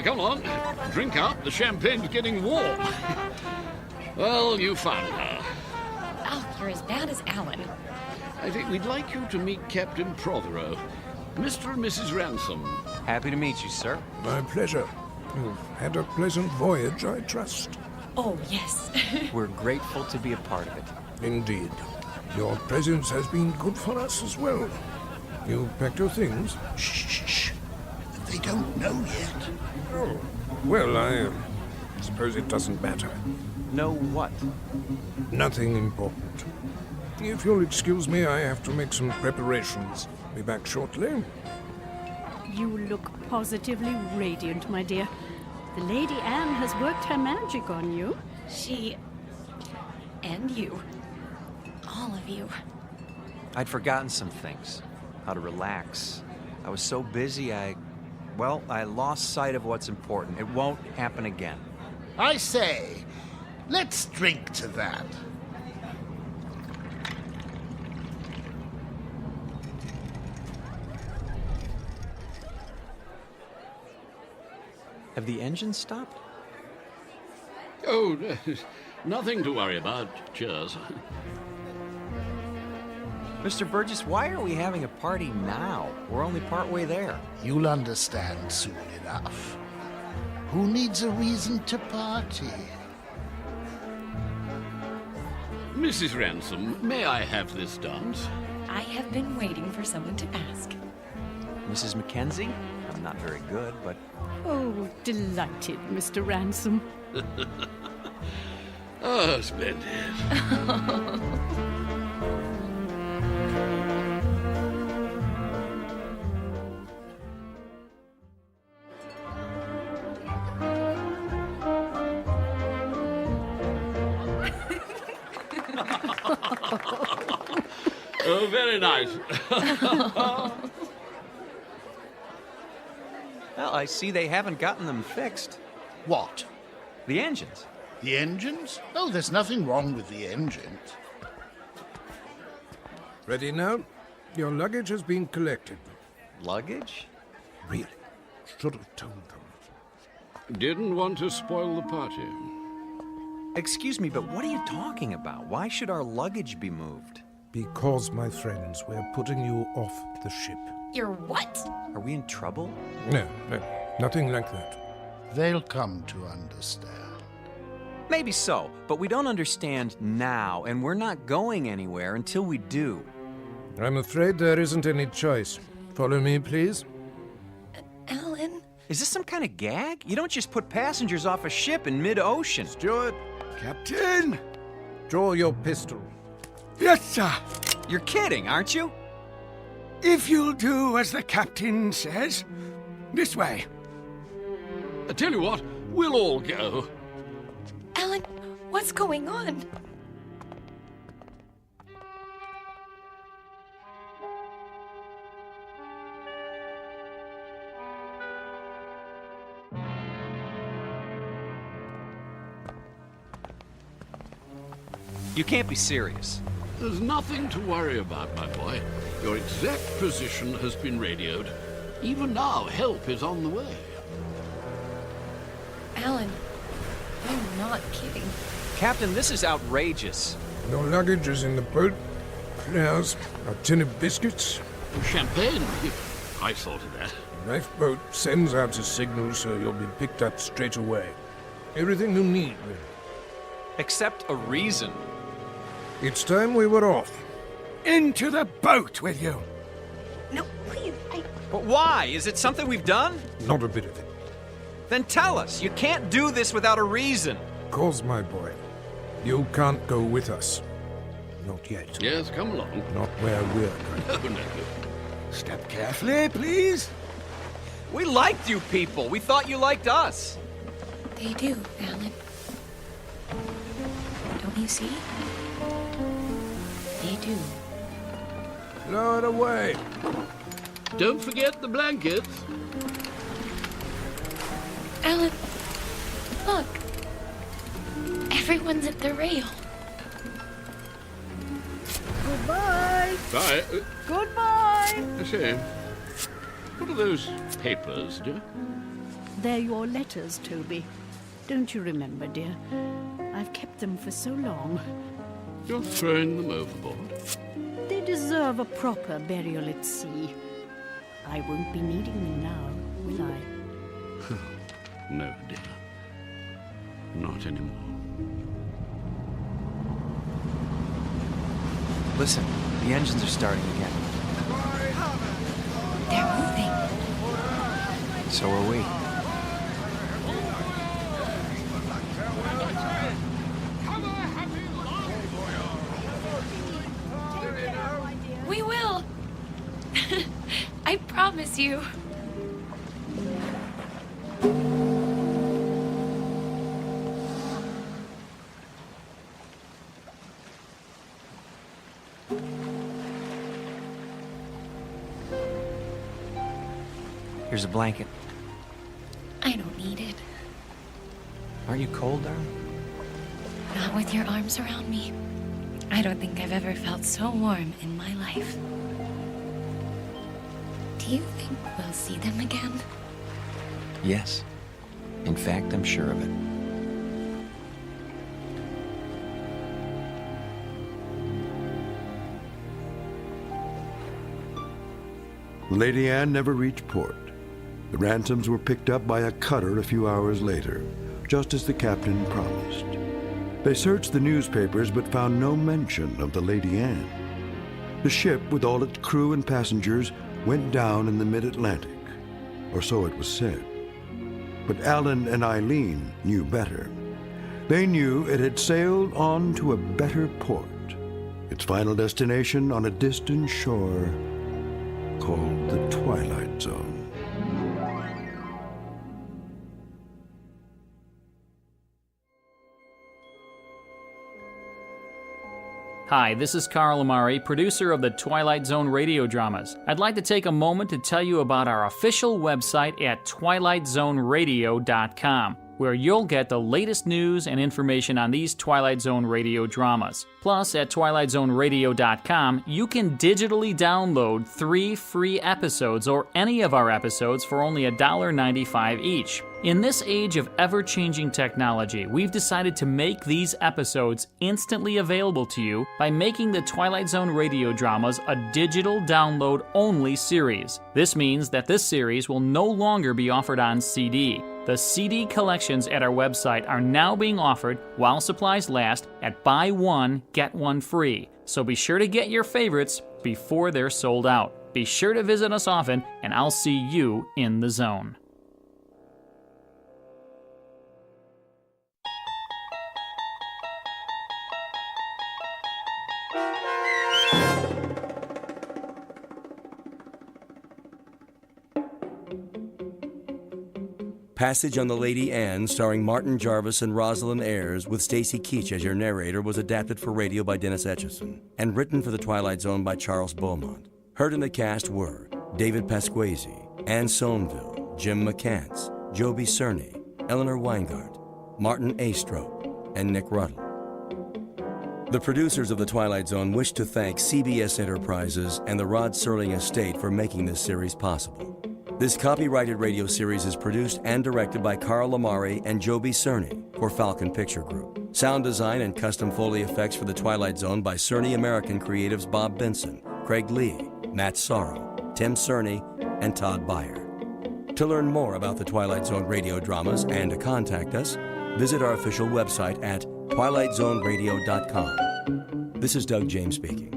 Come on, drink up. The champagne's getting warm. Well, you found her. Oh, you're as bad as Alan. I think we'd like you to meet Captain Prothero, Mr. and Mrs. Ransom. Happy to meet you, sir. My pleasure. You've had a pleasant voyage, I trust. Oh, yes. We're grateful to be a part of it. Indeed. Your presence has been good for us as well. You packed your things? Shh. They don't know yet. Oh, well, I suppose it doesn't matter. Know what? Nothing important. If you'll excuse me, I have to make some preparations. Be back shortly. You look positively radiant, my dear. The Lady Anne has worked her magic on you. She... and you. All of you. I'd forgotten some things. How to relax. I was so busy, I lost sight of what's important. It won't happen again. I say, let's drink to that. Have the engines stopped? Oh, nothing to worry about. Cheers. Mr. Burgess, why are we having a party now? We're only partway there. You'll understand soon enough. Who needs a reason to party? Mrs. Ransom, may I have this dance? I have been waiting for someone to ask. Mrs. Mackenzie? I'm not very good, but... Oh, delighted, Mr. Ransom. Oh, splendid. Oh, very nice. Well, I see they haven't gotten them fixed. What? The engines. The engines? Oh, there's nothing wrong with the engines. Ready now? Your luggage has been collected. Luggage? Really? Should have told them. Didn't want to spoil the party. Excuse me, but what are you talking about? Why should our luggage be moved? Because, my friends, we're putting you off the ship. You're what? Are we in trouble? No, nothing like that. They'll come to understand. Maybe so, but we don't understand now, and we're not going anywhere until we do. I'm afraid there isn't any choice. Follow me, please. Alan? Is this some kind of gag? You don't just put passengers off a ship in mid-ocean. Steward! Captain! Draw your pistol. Yes, sir. You're kidding, aren't you? If you'll do as the captain says. This way. I tell you what, we'll all go. Alan, what's going on? You can't be serious. There's nothing to worry about, my boy. Your exact position has been radioed. Even now, help is on the way. Alan, you're not kidding. Captain, this is outrageous. Your luggage is in the boat. There's a tin of biscuits. Champagne? I thought of that. The lifeboat sends out a signal so you'll be picked up straight away. Everything you need, really. Except a reason. It's time we were off. Into the boat with you. No, please, But why? Is it something we've done? Not a bit of it. Then tell us. You can't do this without a reason. Cause, my boy, you can't go with us. Not yet. Yes, come along. Not where we're going. No. Step carefully, please. We liked you people. We thought you liked us. They do, Alan. Don't you see? They do. Lower away. Don't forget the blankets. Alan, look. Everyone's at the rail. Goodbye. Bye. Goodbye. I say, what are those papers, dear? They're your letters, Toby. Don't you remember, dear? I've kept them for so long. You're throwing them overboard. They deserve a proper burial at sea. I won't be needing them now, will I? No, dear. Not anymore. Listen, the engines are starting again. They're moving. So are we. We will. I promise you. Here's a blanket. I don't need it. Aren't you cold, darling? Not with your arms around me. I don't think I've ever felt so warm in my life. Do you think we'll see them again? Yes. In fact, I'm sure of it. Lady Anne never reached port. The ransoms were picked up by a cutter a few hours later, just as the captain promised. They searched the newspapers but found no mention of the Lady Anne. The ship, with all its crew and passengers, went down in the mid-Atlantic, or so it was said. But Alan and Eileen knew better. They knew it had sailed on to a better port, its final destination on a distant shore called the Twilight Zone. Hi, this is Carl Amari, producer of the Twilight Zone Radio Dramas. I'd like to take a moment to tell you about our official website at twilightzoneradio.com, where you'll get the latest news and information on these Twilight Zone radio dramas. Plus, at twilightzoneradio.com, you can digitally download 3 free episodes or any of our episodes for only $1.95 each. In this age of ever-changing technology, we've decided to make these episodes instantly available to you by making the Twilight Zone radio dramas a digital download-only series. This means that this series will no longer be offered on CD. The CD collections at our website are now being offered while supplies last at buy one, get one free. So be sure to get your favorites before they're sold out. Be sure to visit us often, and I'll see you in the zone. Passage on the Lady Anne, starring Martin Jarvis and Rosalind Ayres, with Stacy Keach as your narrator, was adapted for radio by Dennis Etchison and written for The Twilight Zone by Charles Beaumont. Heard in the cast were David Pasquesi, Anne Somerville, Jim McCants, Joby Cerny, Eleanor Weingart, Martin Astrop, and Nick Ruddle. The producers of The Twilight Zone wish to thank CBS Enterprises and the Rod Serling Estate for making this series possible. This copyrighted radio series is produced and directed by Carl Lamari and Joby Cerny for Falcon Picture Group. Sound design and custom Foley effects for The Twilight Zone by Cerny American Creatives Bob Benson, Craig Lee, Matt Sorrow, Tim Cerny, and Todd Beyer. To learn more about The Twilight Zone radio dramas and to contact us, visit our official website at twilightzoneradio.com. This is Doug James speaking.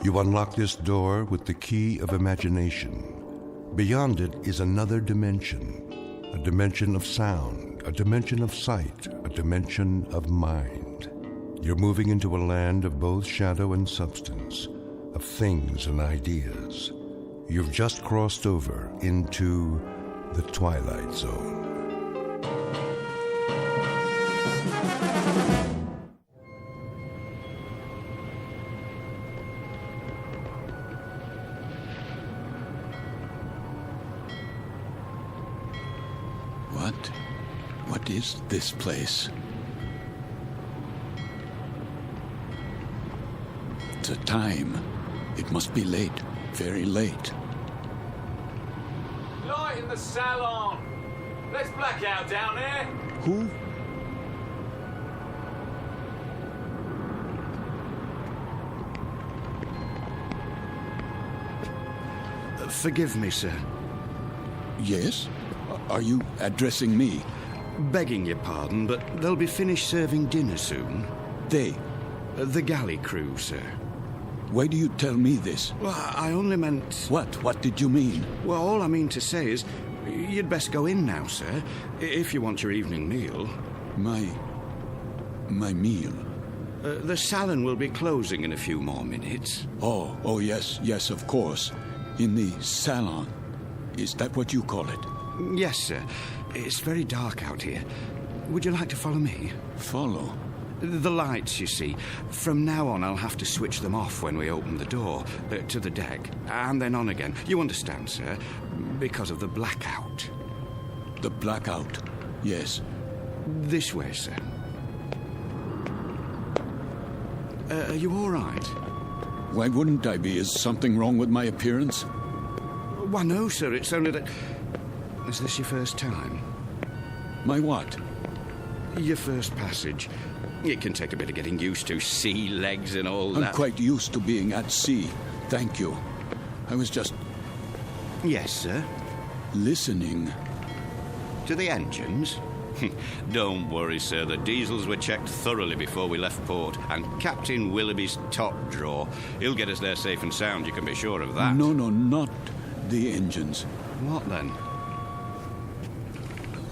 You unlock this door with the key of imagination. Beyond it is another dimension, a dimension of sound, a dimension of sight, a dimension of mind. You're moving into a land of both shadow and substance, of things and ideas. You've just crossed over into the Twilight Zone. What is this place? The time. It must be late. Very late. Light in the salon. Let's black out down there. Who? Forgive me, sir. Yes? Are you addressing me? Begging your pardon, but they'll be finished serving dinner soon. They? The galley crew, sir. Why do you tell me this? Well, I only meant... What? What did you mean? Well, all I mean to say is, you'd best go in now, sir, if you want your evening meal. My meal? The salon will be closing in a few more minutes. Oh, yes, of course. In the salon. Is that what you call it? Yes, sir. It's very dark out here. Would you like to follow me? Follow? The lights, you see. From now on, I'll have to switch them off when we open the door to the deck, and then on again. You understand, sir? Because of the blackout. The blackout? Yes. This way, sir. Are you all right? Why wouldn't I be? Is something wrong with my appearance? Why, no, sir. It's only that... Is this your first time? My what? Your first passage. It can take a bit of getting used to. Sea legs and all that. I'm quite used to being at sea. Thank you. I was just... Yes, sir? Listening. To the engines? Don't worry, sir. The diesels were checked thoroughly before we left port. And Captain Willoughby's top drawer. He'll get us there safe and sound, you can be sure of that. No, not the engines. What then?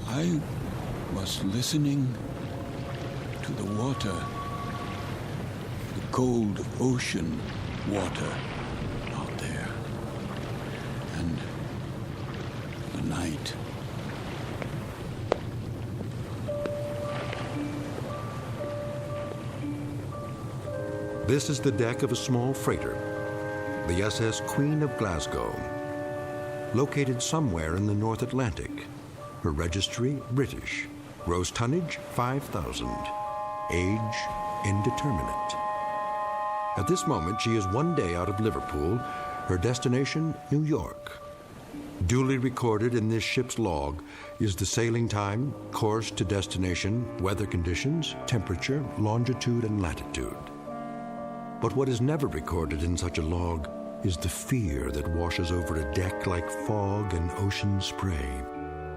I was listening to the water. The cold ocean water out there. And the night. This is the deck of a small freighter, the SS Queen of Glasgow, located somewhere in the North Atlantic. Her registry, British. Gross tonnage, 5,000. Age, indeterminate. At this moment, she is 1 day out of Liverpool. Her destination, New York. Duly recorded in this ship's log is the sailing time, course to destination, weather conditions, temperature, longitude, and latitude. But what is never recorded in such a log is the fear that washes over a deck like fog and ocean spray.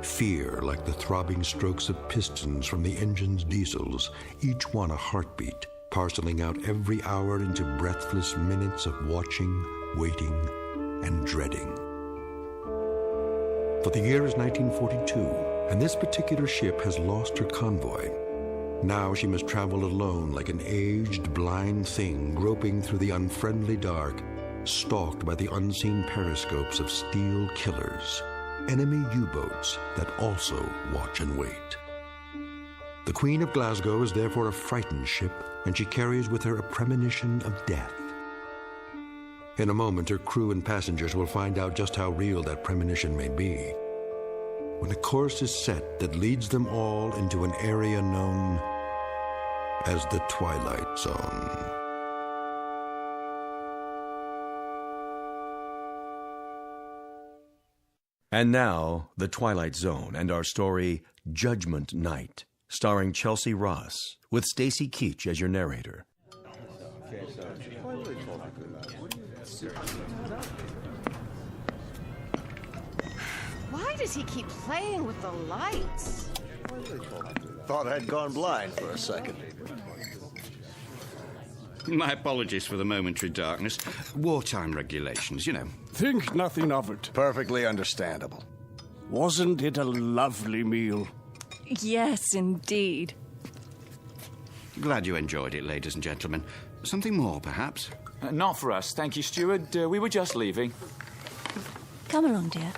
Fear like the throbbing strokes of pistons from the engine's diesels, each one a heartbeat, parceling out every hour into breathless minutes of watching, waiting, and dreading. For the year is 1942, and this particular ship has lost her convoy. Now she must travel alone like an aged, blind thing groping through the unfriendly dark, stalked by the unseen periscopes of steel killers, enemy U-boats that also watch and wait. The Queen of Glasgow is therefore a frightened ship, and she carries with her a premonition of death. In a moment, her crew and passengers will find out just how real that premonition may be, when a course is set that leads them all into an area known as the Twilight Zone. And now, The Twilight Zone and our story, Judgment Night, starring Chelsea Ross, with Stacy Keach as your narrator. Why does he keep playing with the lights? Thought I'd gone blind for a second. My apologies for the momentary darkness. Wartime regulations, you know. Think nothing of it. Perfectly understandable. Wasn't it a lovely meal? Yes, indeed. Glad you enjoyed it, ladies and gentlemen. Something more, perhaps? Not for us, thank you, steward. We were just leaving. Come along, dear.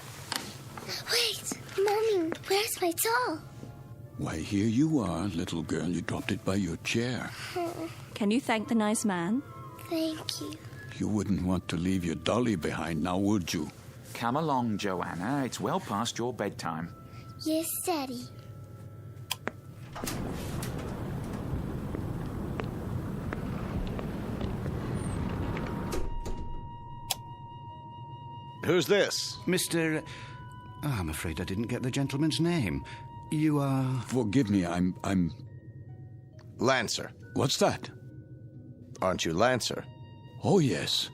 Wait, Mommy, where's my doll? Why, here you are, little girl. You dropped it by your chair. Can you thank the nice man? Thank you. You wouldn't want to leave your dolly behind now, would you? Come along, Joanna. It's well past your bedtime. Yes, Daddy. Who's this? Mr. Oh, I'm afraid I didn't get the gentleman's name. You are... Forgive me, I'm... Lancer. What's that? Aren't you Lancer? Oh, yes.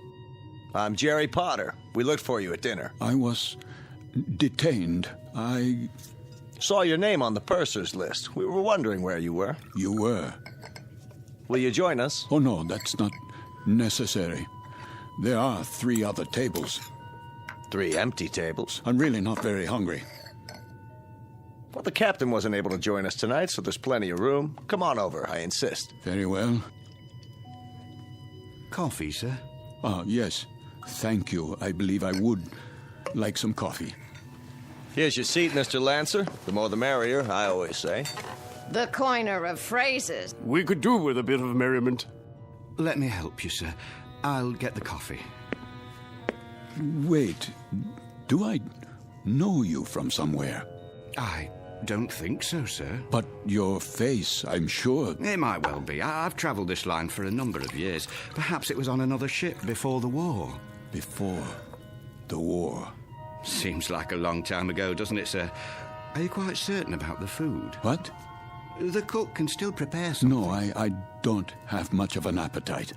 I'm Jerry Potter. We looked for you at dinner. I was detained. I... Saw your name on the purser's list. We were wondering where you were. You were? Will you join us? Oh, no, that's not necessary. There are 3 other tables. 3 empty tables? I'm really not very hungry. Well, the captain wasn't able to join us tonight, so there's plenty of room. Come on over, I insist. Very well. Coffee, sir? Yes. Thank you. I believe I would like some coffee. Here's your seat, Mr. Lancer. The more the merrier, I always say. The coiner of phrases. We could do with a bit of merriment. Let me help you, sir. I'll get the coffee. Wait. Do I know you from somewhere? I don't think so, sir. But your face, I'm sure. It might well be. I've travelled this line for a number of years. Perhaps it was on another ship before the war. Before the war? Seems like a long time ago, doesn't it, sir? Are you quite certain about the food? What? The cook can still prepare something. No, I don't have much of an appetite.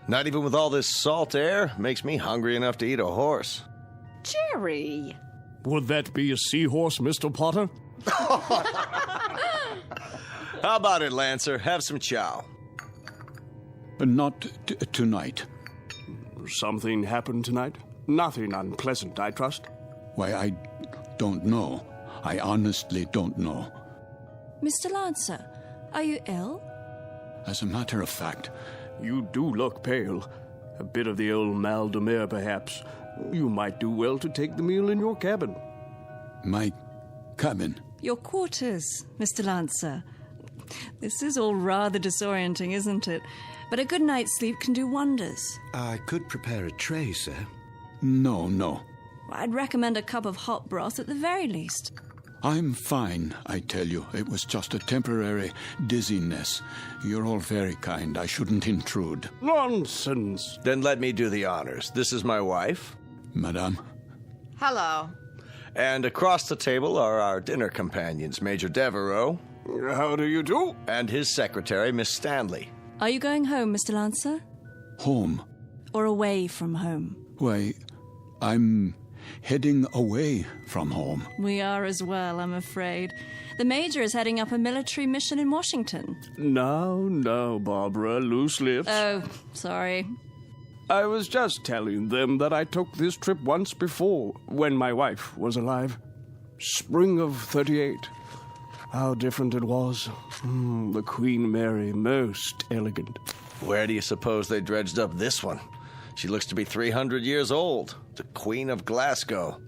Not even with all this salt air? Makes me hungry enough to eat a horse. Jerry! Would that be a seahorse, Mr. Potter? How about it, Lancer? Have some chow. Not tonight. Something happened tonight? Nothing unpleasant, I trust? Why, I don't know. I honestly don't know. Mr. Lancer, are you ill? As a matter of fact... You do look pale. A bit of the old mal de mer, perhaps. You might do well to take the meal in your cabin. My cabin? Your quarters, Mr. Lancer. This is all rather disorienting, isn't it? But a good night's sleep can do wonders. I could prepare a tray, sir. No. I'd recommend a cup of hot broth at the very least. I'm fine, I tell you. It was just a temporary dizziness. You're all very kind. I shouldn't intrude. Nonsense. Then let me do the honors. This is my wife. Madame. Hello. And across the table are our dinner companions, Major Devereaux. How do you do? And his secretary, Miss Stanley. Are you going home, Mr. Lancer? Home? Or away from home? Why, I'm heading away from home. We are as well, I'm afraid. The Major is heading up a military mission in Washington. Now, Barbara, loose lips. Oh, sorry. I was just telling them that I took this trip once before, when my wife was alive. Spring of 38. How different it was. The Queen Mary, most elegant. Where do you suppose they dredged up this one? She looks to be 300 years old. The Queen of Glasgow.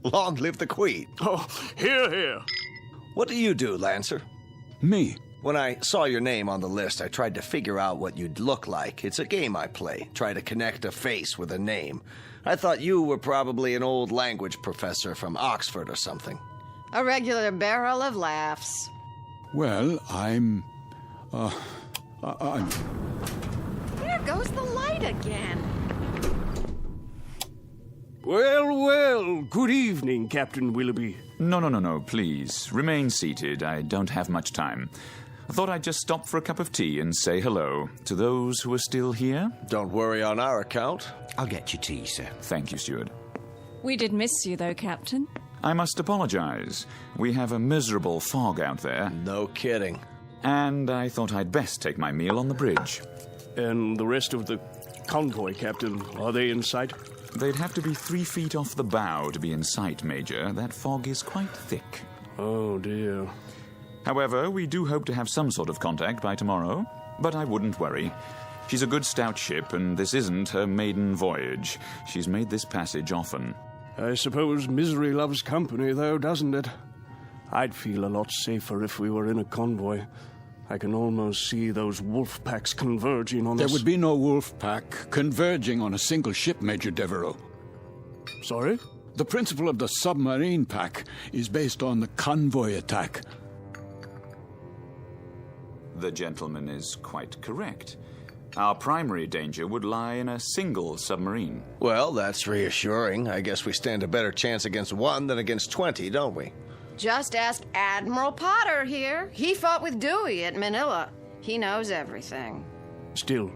Long live the Queen. Oh, hear, hear. What do you do, Lancer? Me? When I saw your name on the list, I tried to figure out what you'd look like. It's a game I play. Try to connect a face with a name. I thought you were probably an old language professor from Oxford or something. A regular barrel of laughs. Well, I'm... There goes the light again. Well, good evening, Captain Willoughby. No, please. Remain seated. I don't have much time. I thought I'd just stop for a cup of tea and say hello to those who are still here. Don't worry on our account. I'll get you tea, sir. Thank you, steward. We did miss you, though, Captain. I must apologize. We have a miserable fog out there. No kidding. And I thought I'd best take my meal on the bridge. And the rest of the convoy, Captain, are they in sight? They'd have to be 3 feet off the bow to be in sight, Major. That fog is quite thick. Oh, dear. However, we do hope to have some sort of contact by tomorrow. But I wouldn't worry. She's a good stout ship, and this isn't her maiden voyage. She's made this passage often. I suppose misery loves company, though, doesn't it? I'd feel a lot safer if we were in a convoy. I can almost see those wolf packs converging on us. There would be no wolf pack converging on a single ship, Major Devereaux. Sorry? The principle of the submarine pack is based on the convoy attack. The gentleman is quite correct. Our primary danger would lie in a single submarine. Well, that's reassuring. I guess we stand a better chance against one than against 20, don't we? Just ask Admiral Potter here. He fought with Dewey at Manila. He knows everything. Still,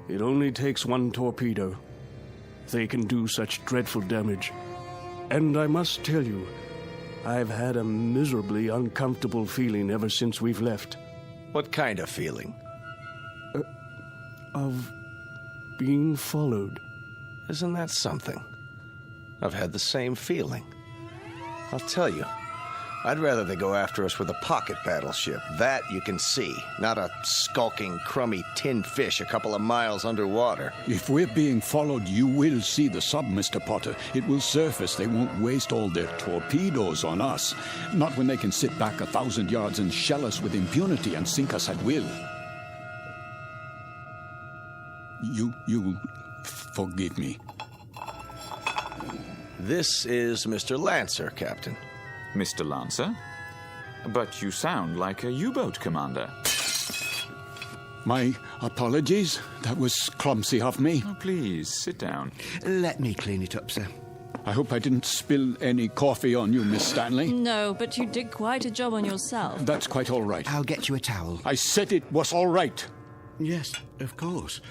it only takes one torpedo. They can do such dreadful damage. And I must tell you, I've had a miserably uncomfortable feeling ever since we've left. What kind of feeling? Of being followed. Isn't that something? I've had the same feeling. I'll tell you, I'd rather they go after us with a pocket battleship. That you can see, not a skulking, crummy tin fish a couple of miles underwater. If we're being followed, you will see the sub, Mr. Potter. It will surface. They won't waste all their torpedoes on us. Not when they can sit back 1,000 yards and shell us with impunity and sink us at will. You forgive me. This is Mr. Lancer, Captain. Mr. Lancer? But you sound like a U-boat commander. My apologies. That was clumsy of me. Oh, please, sit down. Let me clean it up, sir. I hope I didn't spill any coffee on you, Miss Stanley. No, but you did quite a job on yourself. That's quite all right. I'll get you a towel. I said it was all right. Yes, of course.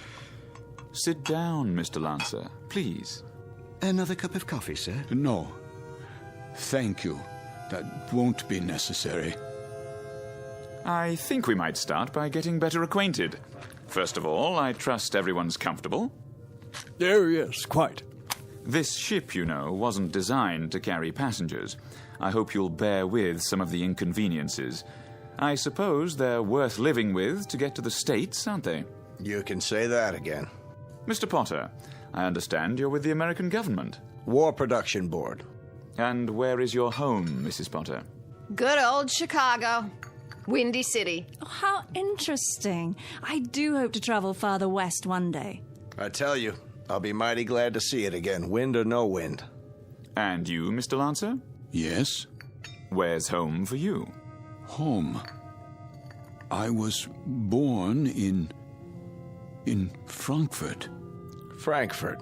Sit down, Mr. Lancer, please. Another cup of coffee, sir? No. Thank you. That won't be necessary. I think we might start by getting better acquainted. First of all, I trust everyone's comfortable. Yes, quite. This ship, you know, wasn't designed to carry passengers. I hope you'll bear with some of the inconveniences. I suppose they're worth living with to get to the States, aren't they? You can say that again. Mr. Potter, I understand you're with the American government. War Production Board. And where is your home, Mrs. Potter? Good old Chicago. Windy City. Oh, how interesting. I do hope to travel farther west one day. I tell you, I'll be mighty glad to see it again, wind or no wind. And you, Mr. Lancer? Yes? Where's home for you? Home? I was born in Frankfurt. Frankfurt?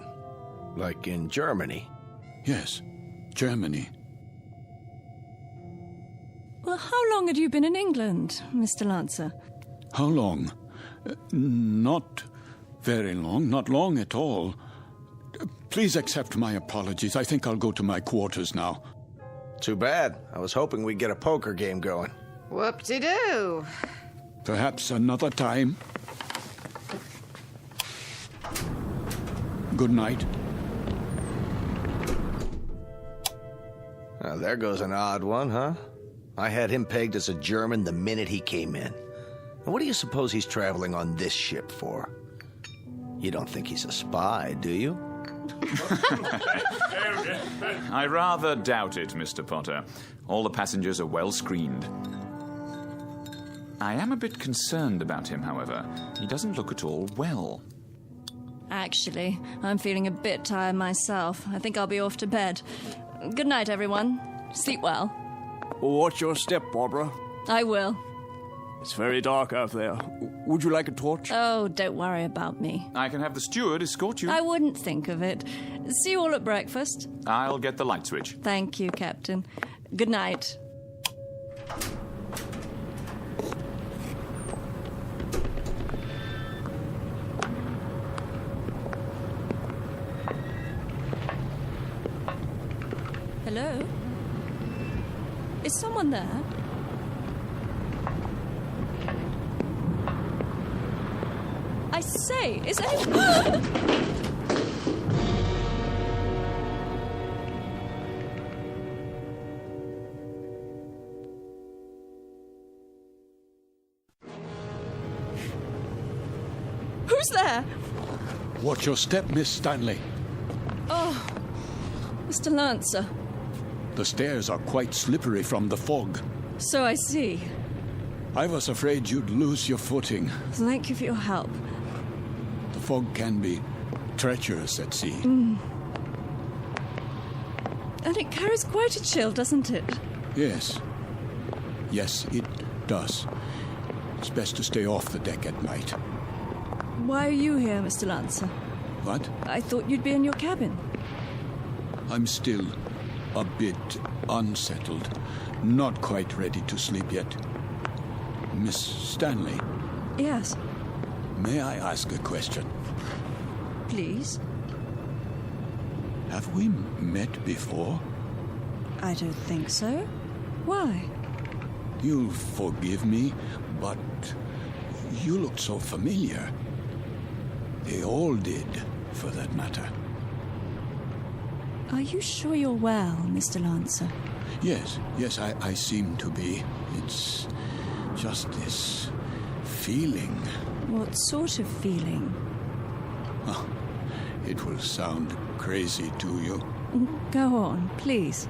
Like in Germany? Yes, Germany. Well, how long had you been in England, Mr. Lancer? How long? Not very long, not long at all. Please accept my apologies. I think I'll go to my quarters now. Too bad. I was hoping we'd get a poker game going. Whoop-de-doo. Perhaps another time. good night. There goes an odd one, huh? I had him pegged as a German the minute he came in. And what do you suppose he's traveling on this ship for? You don't think he's a spy, do you? I rather doubt it, Mr. Potter. All the passengers are well screened. I am a bit concerned about him, however. He doesn't look at all well. Actually, I'm feeling a bit tired myself. I think I'll be off to bed. Good night, everyone. Sleep well. Watch your step, Barbara. I will. It's very dark out there. Would you like a torch? Oh, don't worry about me. I can have the steward escort you. I wouldn't think of it. See you all at breakfast. I'll get the light switch. Thank you, Captain. Good night. Hello? Is someone there? I say, is anyone... Who's there? Watch your step, Miss Stanley. Oh, Mr. Lancer. The stairs are quite slippery from the fog. So I see. I was afraid you'd lose your footing. Thank you for your help. The fog can be treacherous at sea. And it carries quite a chill, doesn't it? Yes. Yes, it does. It's best to stay off the deck at night. Why are you here, Mr. Lancer? What? I thought you'd be in your cabin. I'm still a bit unsettled. Not quite ready to sleep yet. Miss Stanley? Yes. May I ask a question? Please? Have we met before? I don't think so. Why? You'll forgive me, but you looked so familiar. They all did, for that matter. Are you sure you're well, Mr. Lancer? Yes, I seem to be. It's just this feeling. What sort of feeling? Oh, it will sound crazy to you. Go on, please.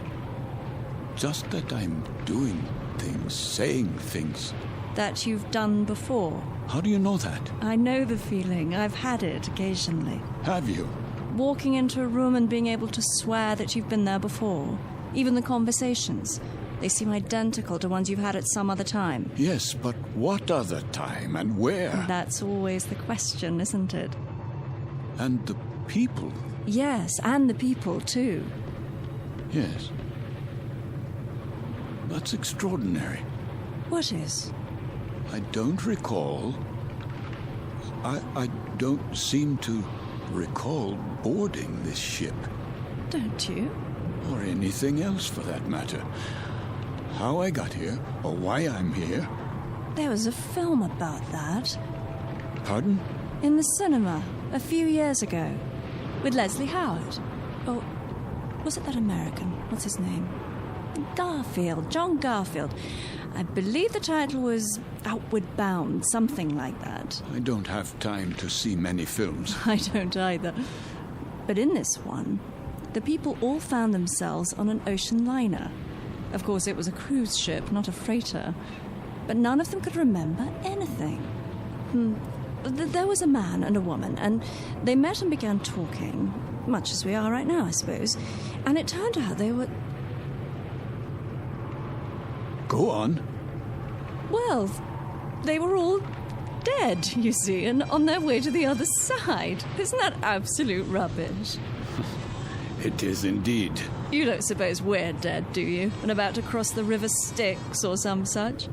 Just that I'm doing things, saying things. That you've done before. How do you know that? I know the feeling. I've had it occasionally. Have you? Walking into a room and being able to swear that you've been there before. Even the conversations. They seem identical to ones you've had at some other time. Yes, but what other time and where? That's always the question, isn't it? And the people? Yes, and the people, too. Yes. That's extraordinary. What is? I don't recall. I don't seem to recall boarding this ship. Don't you? Or anything else, for that matter. How I got here, or why I'm here. There was a film about that. Pardon? In the cinema, a few years ago. With Leslie Howard. Oh, was it that American? What's his name? Garfield, John Garfield. I believe the title was Outward Bound, something like that. I don't have time to see many films. I don't either. But in this one, the people all found themselves on an ocean liner. Of course, it was a cruise ship, not a freighter. But none of them could remember anything. There was a man and a woman, and they met and began talking, much as we are right now, I suppose. And it turned out they were... Go on. Well, they were all dead, you see, and on their way to the other side. Isn't that absolute rubbish? It is indeed. You don't suppose we're dead, do you? And about to cross the River Styx or some such?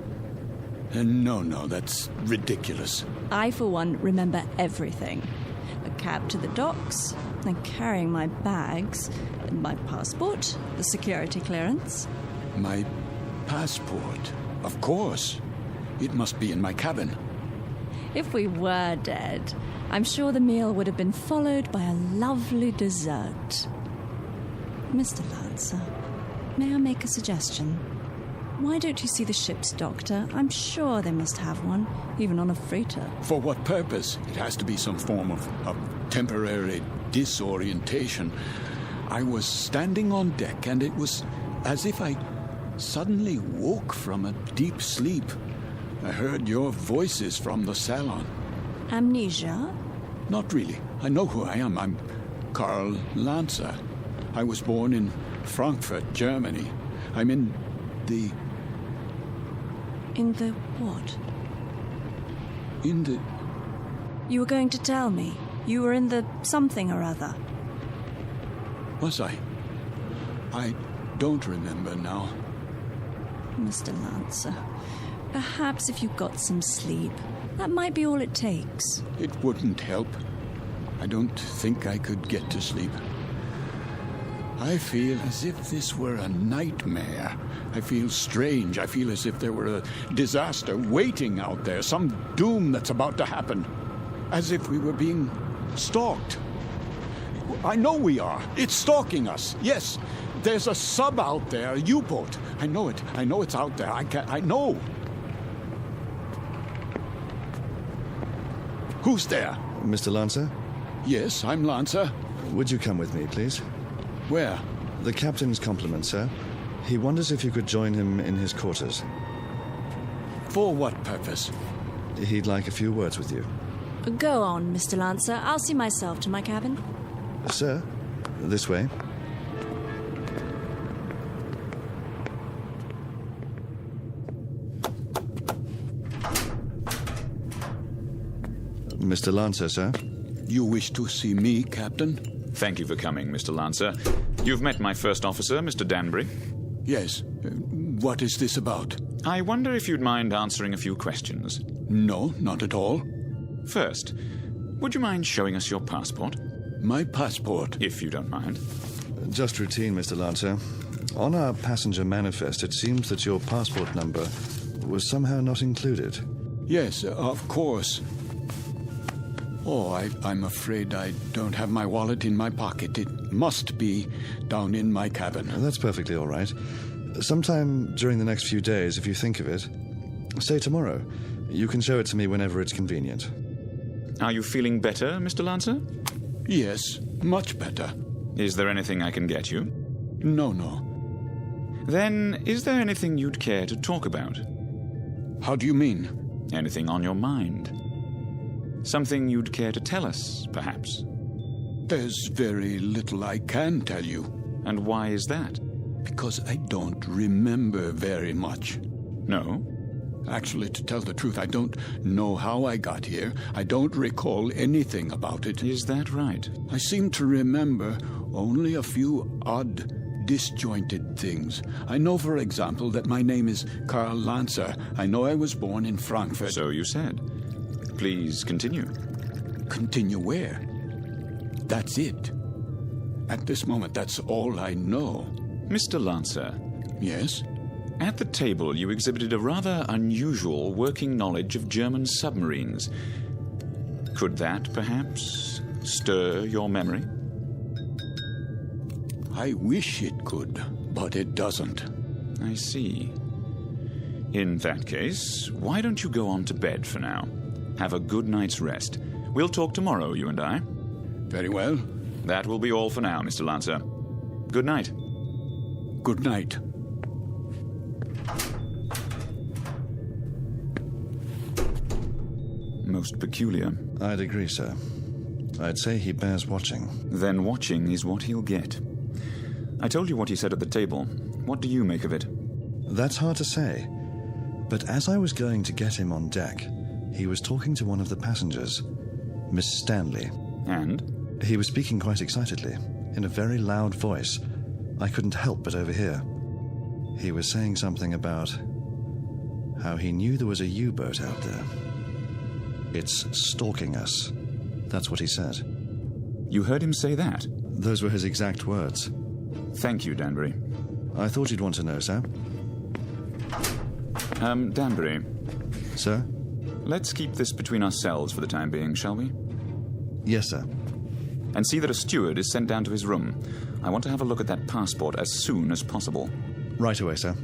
No, that's ridiculous. I, for one, remember everything. A cab to the docks, and carrying my bags, my passport, the security clearance. My passport? Of course. It must be in my cabin. If we were dead, I'm sure the meal would have been followed by a lovely dessert. Mr. Lancer, may I make a suggestion? Why don't you see the ship's doctor? I'm sure they must have one, even on a freighter. For what purpose? It has to be some form of temporary disorientation. I was standing on deck, and it was as if I suddenly woke from a deep sleep. I heard your voices from the salon. Amnesia? Not really. I know who I am. I'm Karl Lancer. I was born in Frankfurt, Germany. I'm in the... In the what? In the... You were going to tell me. You were in the something or other. Was I? I don't remember now. Mr. Lancer, perhaps if you got some sleep, that might be all it takes. It wouldn't help. I don't think I could get to sleep. I feel as if this were a nightmare. I feel strange. I feel as if there were a disaster waiting out there, some doom that's about to happen. As if we were being stalked. I know we are. It's stalking us. Yes, there's a sub out there, a U-boat. I know it. I know it's out there. I know. Who's there? Mr. Lancer? Yes, I'm Lancer. Would you come with me, please? Where? The captain's compliments, sir. He wonders if you could join him in his quarters. For what purpose? He'd like a few words with you. Go on, Mr. Lancer. I'll see myself to my cabin. Sir, this way. Mr. Lancer, sir. You wish to see me, Captain? Thank you for coming, Mr. Lancer. You've met my first officer, Mr. Danbury. Yes. What is this about? I wonder if you'd mind answering a few questions. No, not at all. First, would you mind showing us your passport? My passport? If you don't mind. Just routine, Mr. Lancer. On our passenger manifest, it seems that your passport number was somehow not included. Yes, of course. Oh, I'm afraid I don't have my wallet in my pocket. It must be down in my cabin. That's perfectly all right. Sometime during the next few days, if you think of it, say tomorrow. You can show it to me whenever it's convenient. Are you feeling better, Mr. Lancer? Yes, much better. Is there anything I can get you? No. Then, is there anything you'd care to talk about? How do you mean? Anything on your mind? Something you'd care to tell us, perhaps? There's very little I can tell you. And why is that? Because I don't remember very much. No? Actually, to tell the truth, I don't know how I got here. I don't recall anything about it. Is that right? I seem to remember only a few odd, disjointed things. I know, for example, that my name is Karl Lancer. I know I was born in Frankfurt. So you said. Please continue. Continue where? That's it. At this moment, that's all I know. Mr. Lancer. Yes? At the table, you exhibited a rather unusual working knowledge of German submarines. Could that, perhaps, stir your memory? I wish it could, but it doesn't. I see. In that case, why don't you go on to bed for now? Have a good night's rest. We'll talk tomorrow, you and I. Very well. That will be all for now, Mr. Lancer. Good night. Good night. Most peculiar. I'd agree, sir. I'd say he bears watching. Then watching is what he'll get. I told you what he said at the table. What do you make of it? That's hard to say. But as I was going to get him on deck, he was talking to one of the passengers, Miss Stanley. And? He was speaking quite excitedly, in a very loud voice. I couldn't help but overhear. He was saying something about how he knew there was a U-boat out there. It's stalking us. That's what he said. You heard him say that? Those were his exact words. Thank you, Danbury. I thought you'd want to know, sir. Danbury. Sir? Let's keep this between ourselves for the time being, shall we? Yes, sir. And see that a steward is sent down to his room. I want to have a look at that passport as soon as possible. Right away, sir.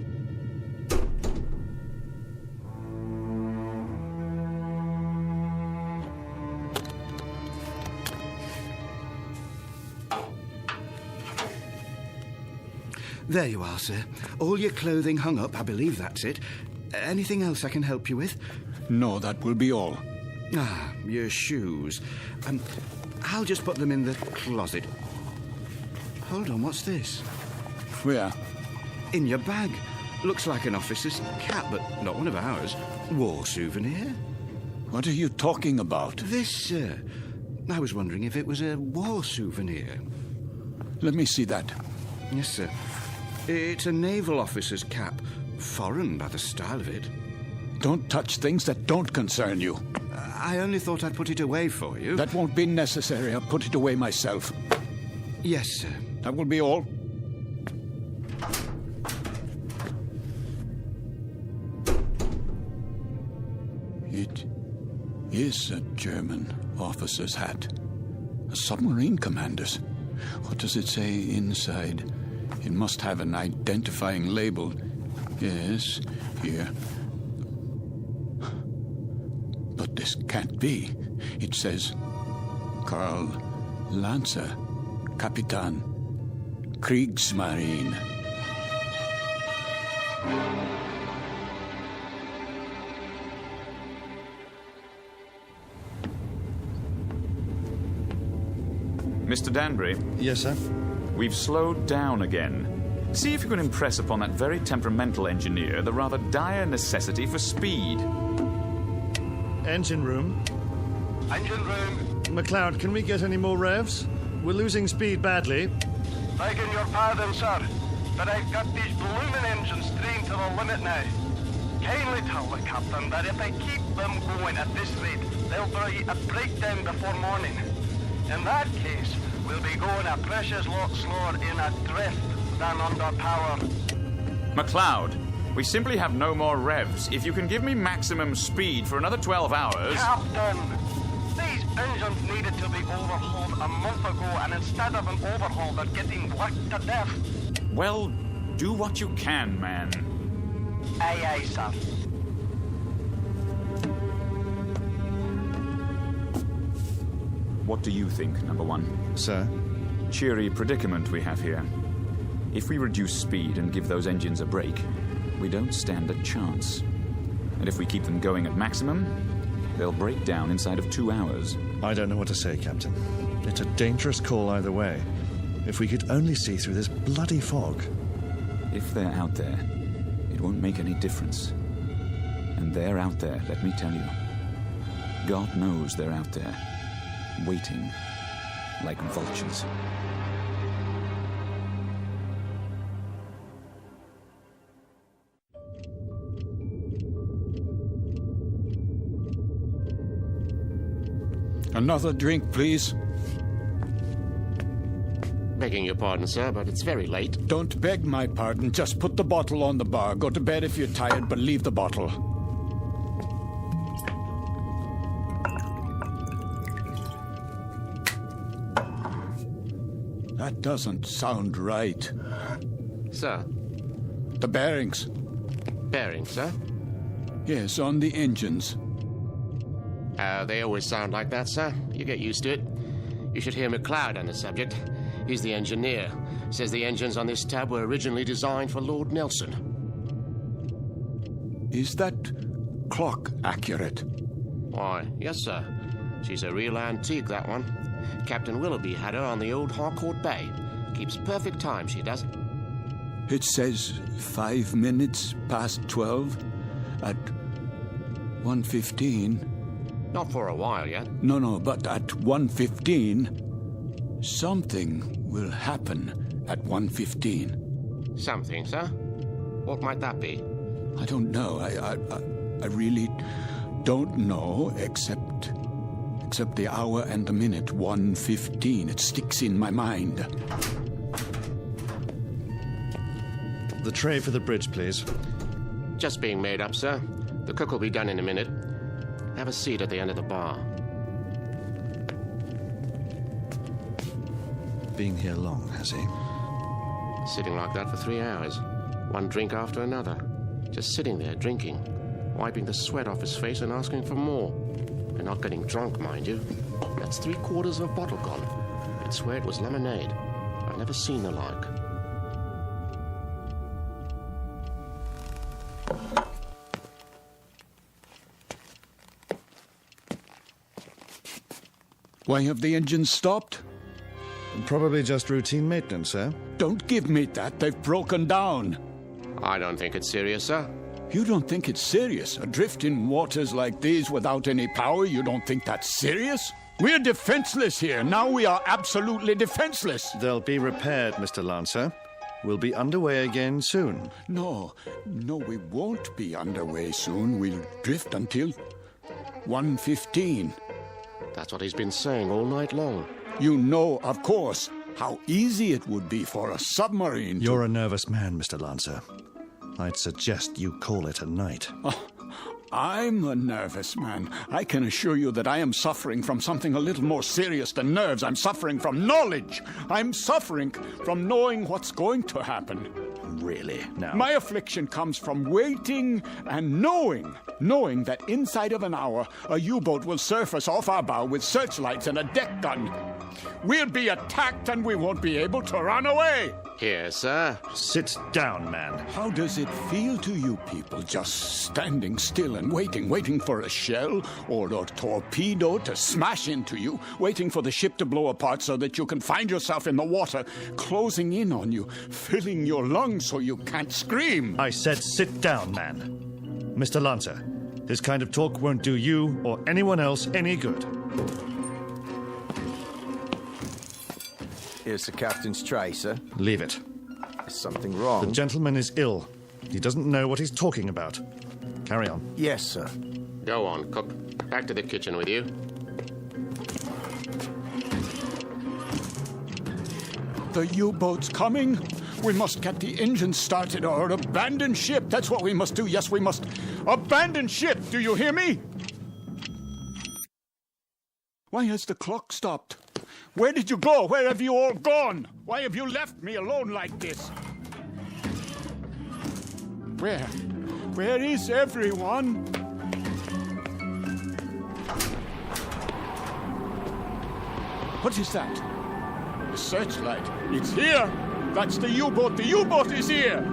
There you are, sir. All your clothing hung up, I believe that's it. Anything else I can help you with? No, that will be all. Ah, your shoes. I'll just put them in the closet. Hold on, what's this? Where? In your bag. Looks like an officer's cap, but not one of ours. War souvenir. What are you talking about? This, sir. I was wondering if it was a war souvenir. Let me see that. Yes, sir. It's a naval officer's cap. Foreign by the style of it. Don't touch things that don't concern you. I only thought I'd put it away for you. That won't be necessary. I'll put it away myself. Yes, sir. That will be all. It is a German officer's hat. A submarine commander's. What does it say inside? It must have an identifying label. Yes, here. But this can't be. It says, Karl Lancer, Kapitan, Kriegsmarine. Mr. Danbury? Yes, sir? We've slowed down again. See if you can impress upon that very temperamental engineer the rather dire necessity for speed. Engine room. Engine room. McLeod, can we get any more revs? We're losing speed badly. Begging your pardon, sir, but I've got these blooming engines trained to the limit now. Kindly tell the captain that if I keep them going at this rate, they'll be a breakdown before morning. In that case, we'll be going a precious lot slower in a drift than under power. McLeod, we simply have no more revs. If you can give me maximum speed for another 12 hours... Captain! These engines needed to be overhauled a month ago, and instead of an overhaul, they're getting worked to death. Well, do what you can, man. Aye, aye, sir. What do you think, number one? Sir? Cheery predicament we have here. If we reduce speed and give those engines a break, we don't stand a chance. And if we keep them going at maximum, they'll break down inside of 2 hours. I don't know what to say, Captain. It's a dangerous call either way. If we could only see through this bloody fog. If they're out there, it won't make any difference. And they're out there, let me tell you. God knows they're out there, waiting like vultures. Another drink, please. Begging your pardon, sir, but it's very late. Don't beg my pardon. Just put the bottle on the bar. Go to bed if you're tired, but leave the bottle. That doesn't sound right. Sir? The bearings. Bearings, sir? Yes, on the engines. They always sound like that, sir. You get used to it. You should hear McLeod on the subject. He's the engineer. Says the engines on this tab were originally designed for Lord Nelson. Is that clock accurate? Why, yes, sir. She's a real antique, that one. Captain Willoughby had her on the old Harcourt Bay. Keeps perfect time, she does. It says 5 minutes past 12 at 1:15. Not for a while yet. No, but at 1:15, something will happen at 1:15. Something, sir? What might that be? I don't know. I really don't know, except the hour and the minute, 1:15. It sticks in my mind. The tray for the bridge, please. Just being made up, sir. The cook will be done in a minute. Have a seat at the end of the bar. Been here long, has he? Sitting like that for 3 hours. One drink after another. Just sitting there drinking, wiping the sweat off his face and asking for more. And not getting drunk, mind you. That's 3/4 of a bottle gone. I'd swear it was lemonade. I've never seen the like. Why have the engines stopped? Probably just routine maintenance, sir. Don't give me that. They've broken down. I don't think it's serious, sir. You don't think it's serious? Adrift in waters like these without any power, you don't think that's serious? We're defenseless here. Now we are absolutely defenseless. They'll be repaired, Mr. Lancer. We'll be underway again soon. No, we won't be underway soon. We'll drift until 1:15. That's what he's been saying all night long. You know, of course, how easy it would be for a submarine to... You're a nervous man, Mr. Lancer. I'd suggest you call it a night. I'm a nervous man. I can assure you that I am suffering from something a little more serious than nerves. I'm suffering from knowledge. I'm suffering from knowing what's going to happen. Really? Now? My affliction comes from waiting and knowing that inside of an hour, a U-boat will surface off our bow with searchlights and a deck gun. We'll be attacked and we won't be able to run away. Here, sir. Sit down, man. How does it feel to you people just standing still and waiting for a shell or a torpedo to smash into you, waiting for the ship to blow apart so that you can find yourself in the water, closing in on you, filling your lungs so you can't scream? I said sit down, man. Mr. Lancer, this kind of talk won't do you or anyone else any good. Here's the captain's tray, sir. Leave it. Is something wrong? The gentleman is ill. He doesn't know what he's talking about. Carry on. Yes, sir. Go on, cook. Back to the kitchen with you. The U-boat's coming. We must get the engines started or abandon ship. That's what we must do. Yes, we must abandon ship. Do you hear me? Why has the clock stopped? Where did you go? Where have you all gone? Why have you left me alone like this? Where is everyone? What is that? The searchlight. It's here. That's the U-boat. The U-boat is here.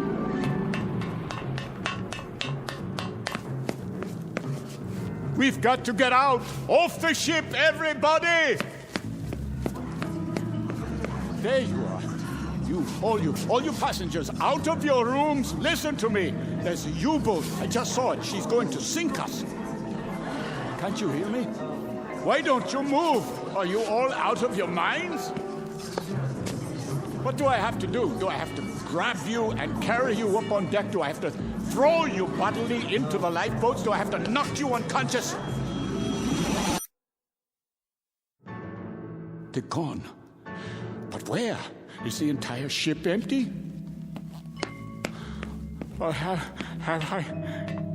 We've got to get out. Off the ship, everybody. There you are. All you passengers, out of your rooms. Listen to me. There's a U-boat. I just saw it. She's going to sink us. Can't you hear me? Why don't you move? Are you all out of your minds? What do I have to do? Do I have to grab you and carry you up on deck? Do I have to throw you bodily into the lifeboats? Do I have to knock you unconscious? They're gone. But where? Is the entire ship empty? Or have I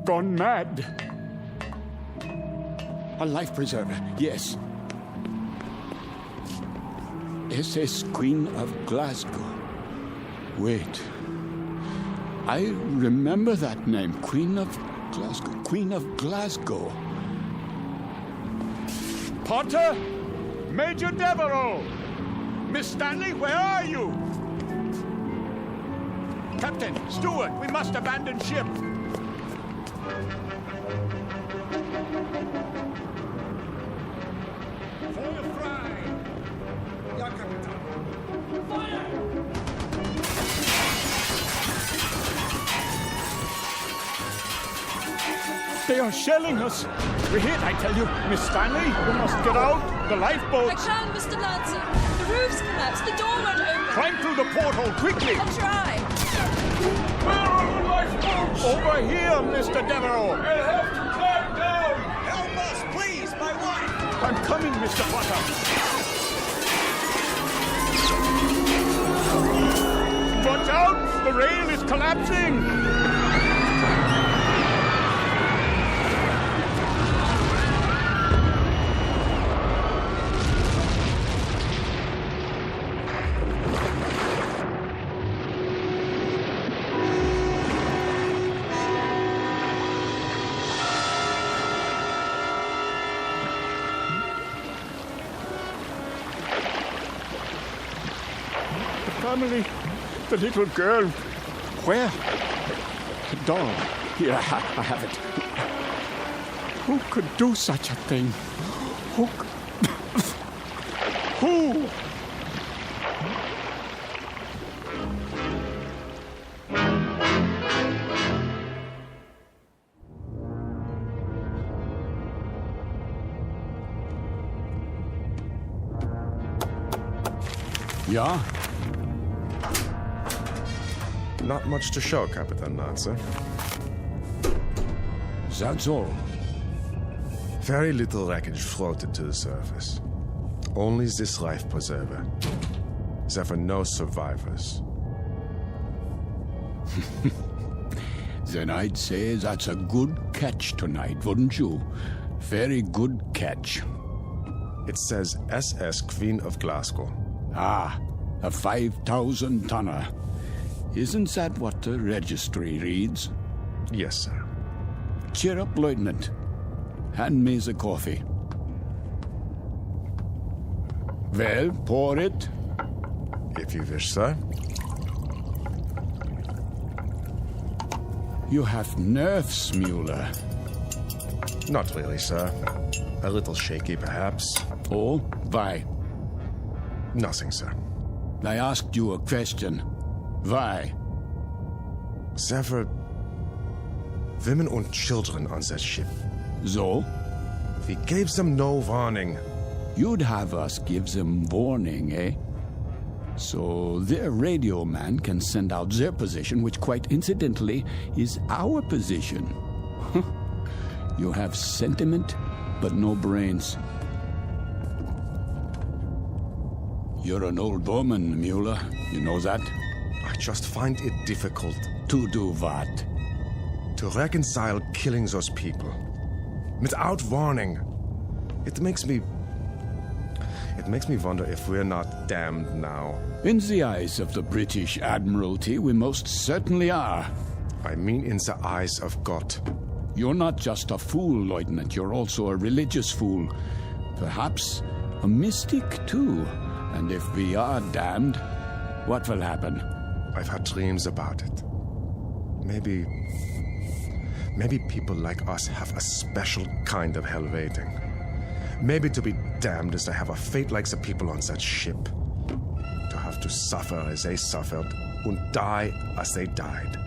gone mad? A life preserver, yes. SS Queen of Glasgow. Wait. I remember that name. Queen of Glasgow. Queen of Glasgow. Potter? Major Devereaux! Miss Stanley, where are you? Captain, steward, we must abandon ship. Fire fry! Ja, Captain. Fire! They are shelling us. We're hit, I tell you. Miss Stanley, we must get out. The lifeboats. I can't, Mr. Lancer. The roof's collapsed. The door won't open. Climb through the porthole, quickly. I'll try. Where are the lifeboats? Over here, Mr. Devereaux. We'll have to climb down. Help us, please, my wife. I'm coming, Mr. Potter. Watch out! The rail is collapsing! family. The little girl. Where? The doll. Here, I have it. Who could do such a thing? Who? Who? Ja? Not much to show, Capitan Nazi. That's all. Very little wreckage floated to the surface. Only this life preserver. There were no survivors. Then I'd say that's a good catch tonight, wouldn't you? Very good catch. It says SS Queen of Glasgow. Ah, a 5,000-tonner. Isn't that what the registry reads? Yes, sir. Cheer up, Lieutenant. Hand me the coffee. Well, pour it. If you wish, sir. You have nerves, Mueller. Not really, sir. A little shaky, perhaps. Oh, why? Nothing, sir. I asked you a question. Why? There were women and children on that ship. So? We gave them no warning. You'd have us give them warning, eh? So their radio man can send out their position, which quite incidentally is our position. You have sentiment, but no brains. You're an old woman, Mueller. You know that? I just find it difficult. To do what? To reconcile killing those people. Without warning. It makes me wonder if we're not damned now. In the eyes of the British Admiralty, we most certainly are. I mean in the eyes of God. You're not just a fool, Lieutenant. You're also a religious fool. Perhaps a mystic, too. And if we are damned, what will happen? I've had dreams about it. Maybe people like us have a special kind of hell waiting. Maybe to be damned is to have a fate like the people on that ship. To have to suffer as they suffered and die as they died.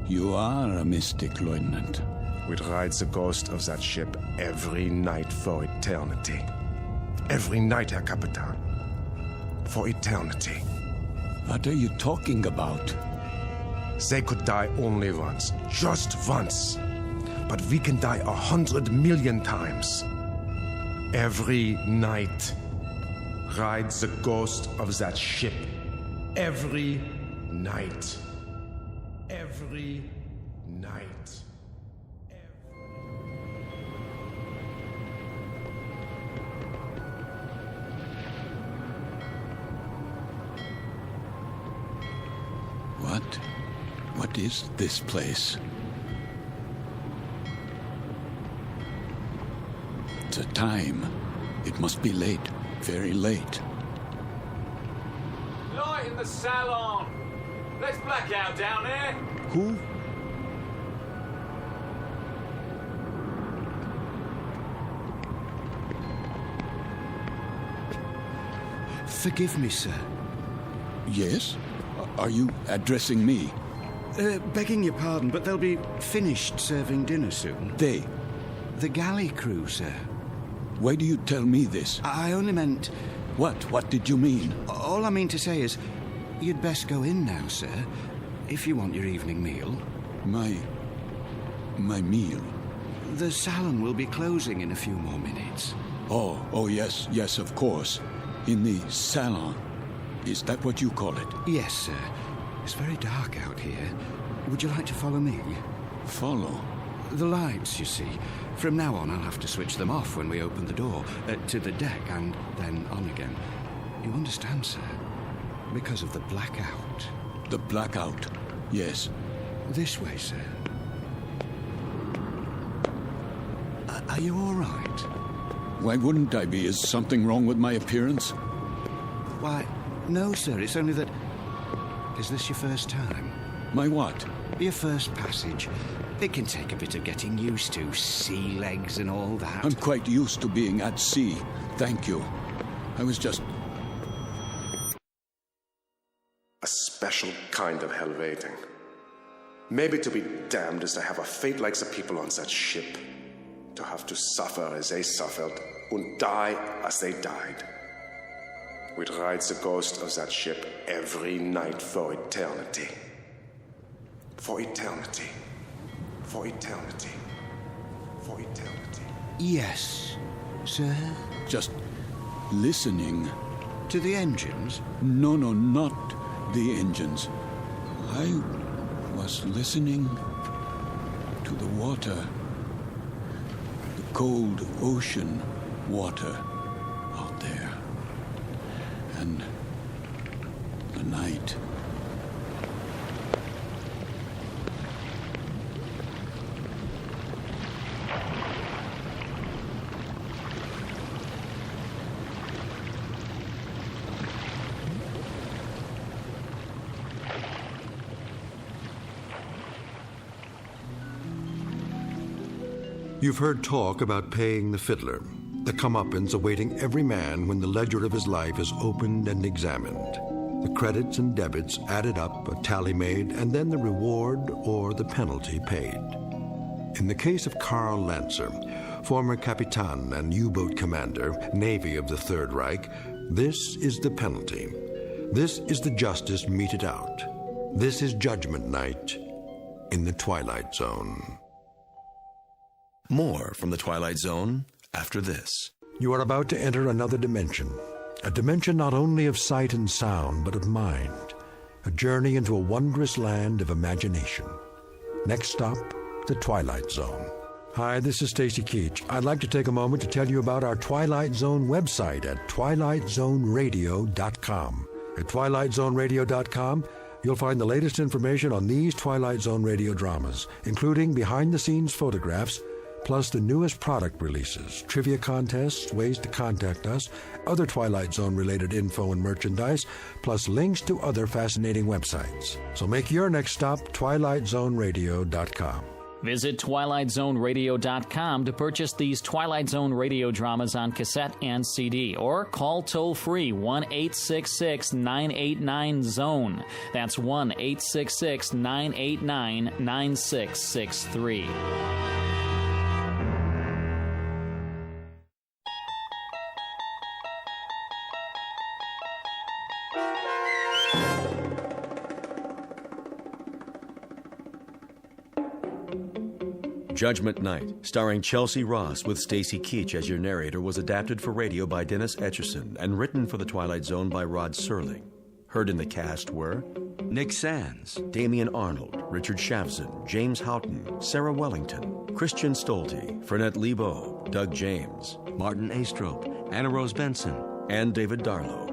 You are a mystic, Lieutenant. We'd ride the ghost of that ship every night for eternity. Every night, Herr Capitan. For eternity. What are you talking about? They could die only once. Just once. But we can die 100 million times. Every night. Ride the ghost of that ship. Every night. Every night. What is this place? The time. It must be late. Very late. Light in the salon. Let's black out down there. Who? Forgive me, sir. Yes? Are you addressing me? Begging your pardon, but they'll be finished serving dinner soon. They? The galley crew, sir. Why do you tell me this? I only meant... What? What did you mean? All I mean to say is, you'd best go in now, sir, if you want your evening meal. My meal? The salon will be closing in a few more minutes. Oh, yes, of course. In the salon. Is that what you call it? Yes, sir. It's very dark out here. Would you like to follow me? Follow? The lights, you see. From now on, I'll have to switch them off when we open the door to the deck and then on again. You understand, sir? Because of the blackout. The blackout? Yes. This way, sir. Are you all right? Why wouldn't I be? Is something wrong with my appearance? Why, no, sir. It's only that Is this your first time? My what? Your first passage. It can take a bit of getting used to. Sea legs and all that. I'm quite used to being at sea. Thank you. I was just... A special kind of helveting. Maybe to be damned is to have a fate like the people on that ship. To have to suffer as they suffered and die as they died. We'd ride the ghost of that ship every night for eternity. For eternity. For eternity. For eternity. Yes, sir? Just listening. To the engines? No, not the engines. I was listening to the water. The cold ocean water out there. And the night. You've heard talk about paying the fiddler, the comeuppance awaiting every man when the ledger of his life is opened and examined. The credits and debits added up, a tally made, and then the reward or the penalty paid. In the case of Karl Lancer, former Capitan and U-boat commander, Navy of the Third Reich, this is the penalty. This is the justice meted out. This is Judgment Night in the Twilight Zone. More from the Twilight Zone after this. You are about to enter another dimension. A dimension not only of sight and sound, but of mind. A journey into a wondrous land of imagination. Next stop, the Twilight Zone. Hi, this is Stacy Keach. I'd like to take a moment to tell you about our Twilight Zone website at twilightzoneradio.com. At twilightzoneradio.com, you'll find the latest information on these Twilight Zone radio dramas, including behind-the-scenes photographs, plus the newest product releases, trivia contests, ways to contact us, other Twilight Zone-related info and merchandise, plus links to other fascinating websites. So make your next stop twilightzoneradio.com. Visit twilightzoneradio.com to purchase these Twilight Zone radio dramas on cassette and CD, or call toll-free 1-866-989-ZONE. That's 1-866-989-9663. Judgment Night, starring Chelsea Ross with Stacy Keach as your narrator, was adapted for radio by Dennis Etchison and written for the Twilight Zone by Rod Serling. Heard in the cast were Nick Sands, Damian Arnold, Richard Shavson, James Houghton, Sarah Wellington, Christian Stolte, Fernette Lebo, Doug James, Martin Astrop, Anna Rose Benson, and David Darlow.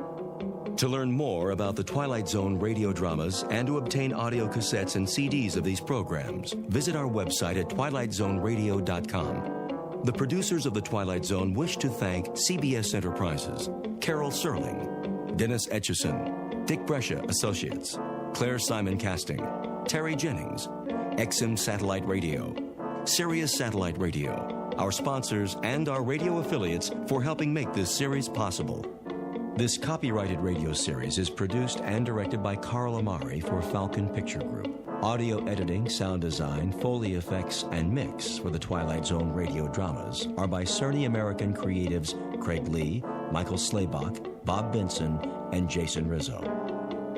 To learn more about the Twilight Zone radio dramas and to obtain audio cassettes and CDs of these programs, visit our website at twilightzoneradio.com. The producers of The Twilight Zone wish to thank CBS Enterprises, Carol Serling, Dennis Etchison, Dick Brescia Associates, Claire Simon Casting, Terry Jennings, XM Satellite Radio, Sirius Satellite Radio, our sponsors and our radio affiliates for helping make this series possible. This copyrighted radio series is produced and directed by Carl Amari for Falcon Picture Group. Audio editing, sound design, Foley effects, and mix for the Twilight Zone radio dramas are by Cerny American creatives Craig Lee, Michael Slaybach, Bob Benson, and Jason Rizzo.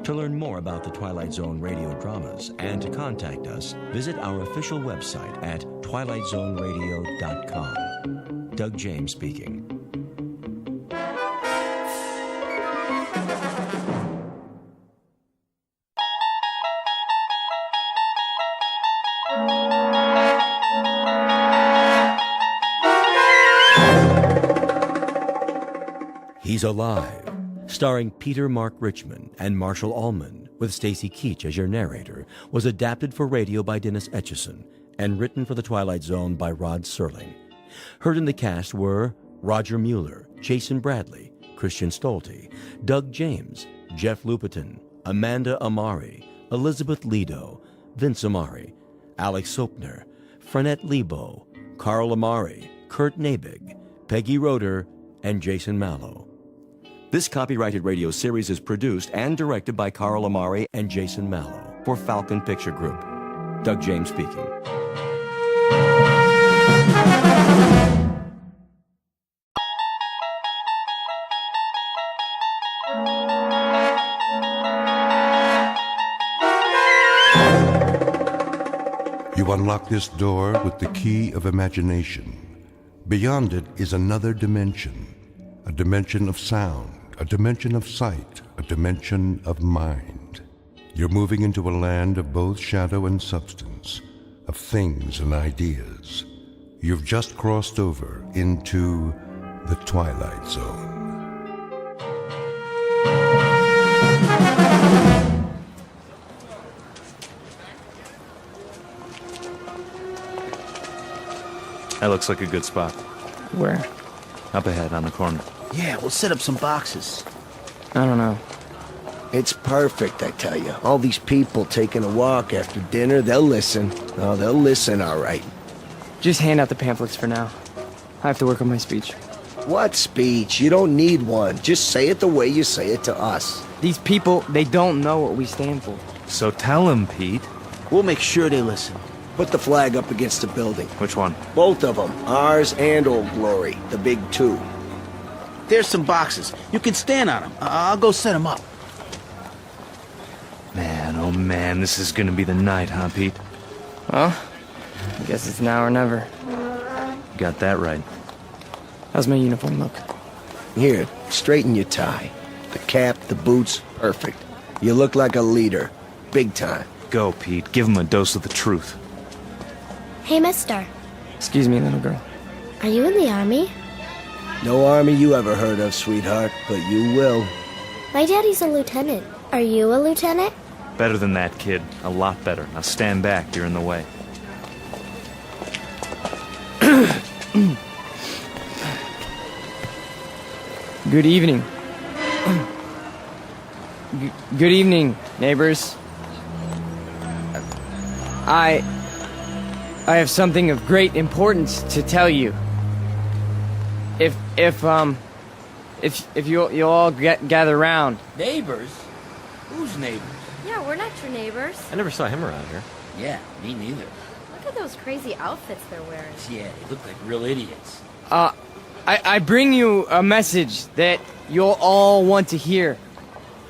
To learn more about the Twilight Zone radio dramas and to contact us, visit our official website at twilightzoneradio.com. Doug James speaking. He's Alive, starring Peter Mark Richmond and Marshall Allman, with Stacy Keach as your narrator, was adapted for radio by Dennis Etchison and written for the Twilight Zone by Rod Serling. Heard in the cast were Roger Mueller, Jason Bradley, Christian Stolte, Doug James, Jeff Lupetin, Amanda Amari, Elizabeth Lido, Vince Amari, Alex Sopner, Frenette Lebo, Carl Amari, Kurt Nabig, Peggy Roeder, and Jason Mallow. This copyrighted radio series is produced and directed by Carl Amari and Jason Mallow for Falcon Picture Group. Doug James speaking. You unlock this door with the key of imagination. Beyond it is another dimension, a dimension of sound, a dimension of sight, a dimension of mind. You're moving into a land of both shadow and substance, of things and ideas. You've just crossed over into the Twilight Zone. That looks like a good spot. Where? Up ahead on the corner. Yeah, we'll set up some boxes. I don't know. It's perfect, I tell you. All these people taking a walk after dinner, they'll listen. Oh, they'll listen, all right. Just hand out the pamphlets for now. I have to work on my speech. What speech? You don't need one. Just say it the way you say it to us. These people, they don't know what we stand for. So tell them, Pete. We'll make sure they listen. Put the flag up against the building. Which one? Both of them. Ours and Old Glory. The big two. There's some boxes. You can stand on them. I'll go set them up. Man, oh man, this is gonna be the night, huh, Pete? Well, I guess it's now or never. Got that right. How's my uniform look? Here, straighten your tie. The cap, the boots, perfect. You look like a leader. Big time. Go, Pete. Give him a dose of the truth. Hey, mister. Excuse me, little girl. Are you in the army? No army you ever heard of, sweetheart, but you will. My daddy's a lieutenant. Are you a lieutenant? Better than that, kid. A lot better. Now stand back. You're in the way. Good evening. Good evening, neighbors. I have something of great importance to tell you. If you'll all gather round. Neighbors? Who's neighbors? Yeah, we're not your neighbors. I never saw him around here. Yeah, me neither. Look at those crazy outfits they're wearing. Yeah, they look like real idiots. I bring you a message that you'll all want to hear.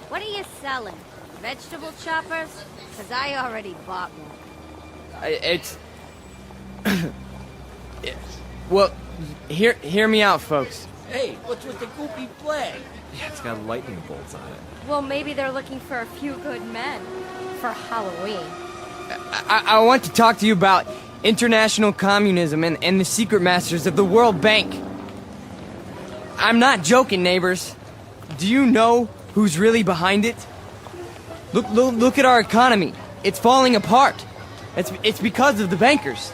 What are you selling? Vegetable choppers? Because I already bought one. Well, hear me out, folks. Hey, what's with the goopy flag? Yeah, it's got lightning bolts on it. Well, maybe they're looking for a few good men for Halloween. I want to talk to you about international communism and the secret masters of the World Bank. I'm not joking, neighbors. Do you know who's really behind it? Look at our economy. It's falling apart. It's because of the bankers.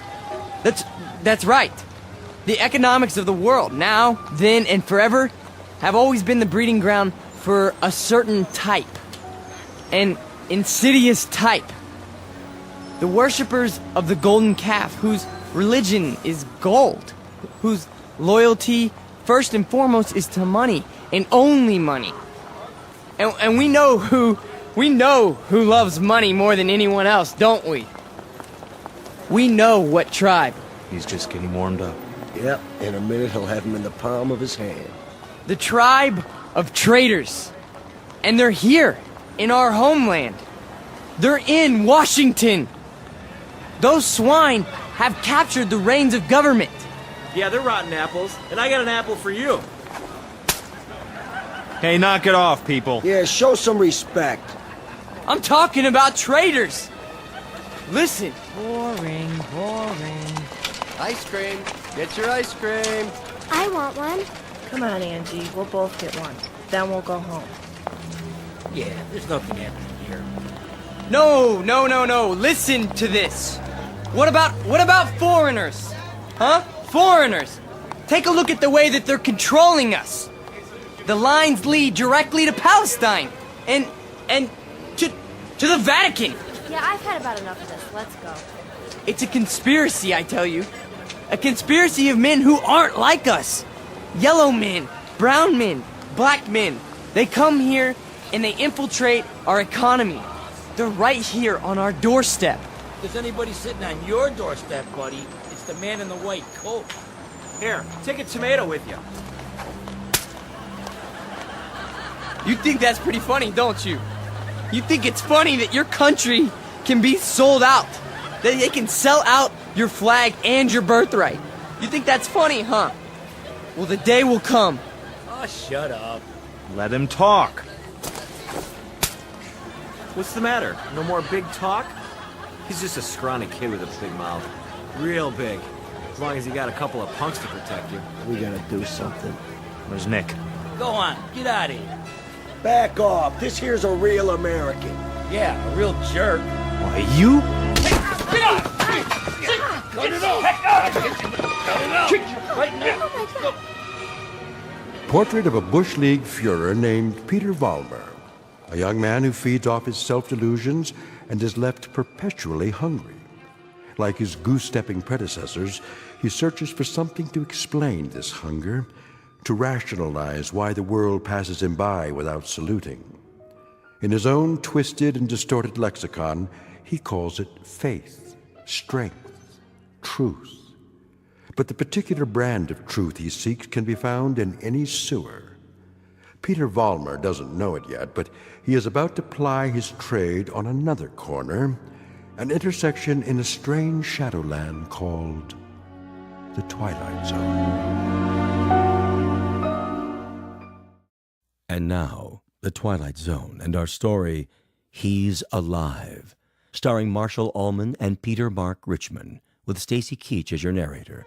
That's right. The economics of the world, now, then, and forever, have always been the breeding ground for a certain type. An insidious type. The worshippers of the golden calf, whose religion is gold, whose loyalty, first and foremost, is to money, and only money. And we know who loves money more than anyone else, don't we? We know what tribe. He's just getting warmed up. Yep, in a minute he'll have him in the palm of his hand. The tribe of traitors. And they're here, in our homeland. They're in Washington. Those swine have captured the reins of government. Yeah, they're rotten apples, and I got an apple for you. Hey, knock it off, people. Yeah, show some respect. I'm talking about traitors. Listen. Boring. Ice cream. Get your ice cream. I want one. Come on, Angie. We'll both get one. Then we'll go home. Yeah, there's nothing happening here. No. Listen to this. What about foreigners? Huh? Foreigners. Take a look at the way that they're controlling us. The lines lead directly to Palestine. And To the Vatican! Yeah, I've had about enough of this. Let's go. It's a conspiracy, I tell you. A conspiracy of men who aren't like us. Yellow men, brown men, black men. They come here and they infiltrate our economy. They're right here on our doorstep. If there's anybody sitting on your doorstep, buddy, it's the man in the white coat. Here, take a tomato with you. You think that's pretty funny, don't you? You think it's funny that your country can be sold out? That they can sell out your flag and your birthright? You think that's funny, huh? Well, the day will come. Oh, shut up. Let him talk. What's the matter? No more big talk? He's just a scrawny kid with a big mouth. Real big. As long as he got a couple of punks to protect you. We gotta do something. Where's Nick? Go on, get out of here. Back off. This here's a real American. Yeah, a real jerk. Why, you? Get out! Cut it off! Cut it out! Right now! Portrait of a Bush League Führer named Peter Vollmer, a young man who feeds off his self-delusions and is left perpetually hungry. Like his goose-stepping predecessors, he searches for something to explain this hunger, to rationalize why the world passes him by without saluting. In his own twisted and distorted lexicon, he calls it faith, strength, truth. But the particular brand of truth he seeks can be found in any sewer. Peter Vollmer doesn't know it yet, but he is about to ply his trade on another corner, an intersection in a strange shadowland called the Twilight Zone. And now, the Twilight Zone and our story, He's Alive, starring Marshall Allman and Peter Mark Richmond, with Stacy Keach as your narrator.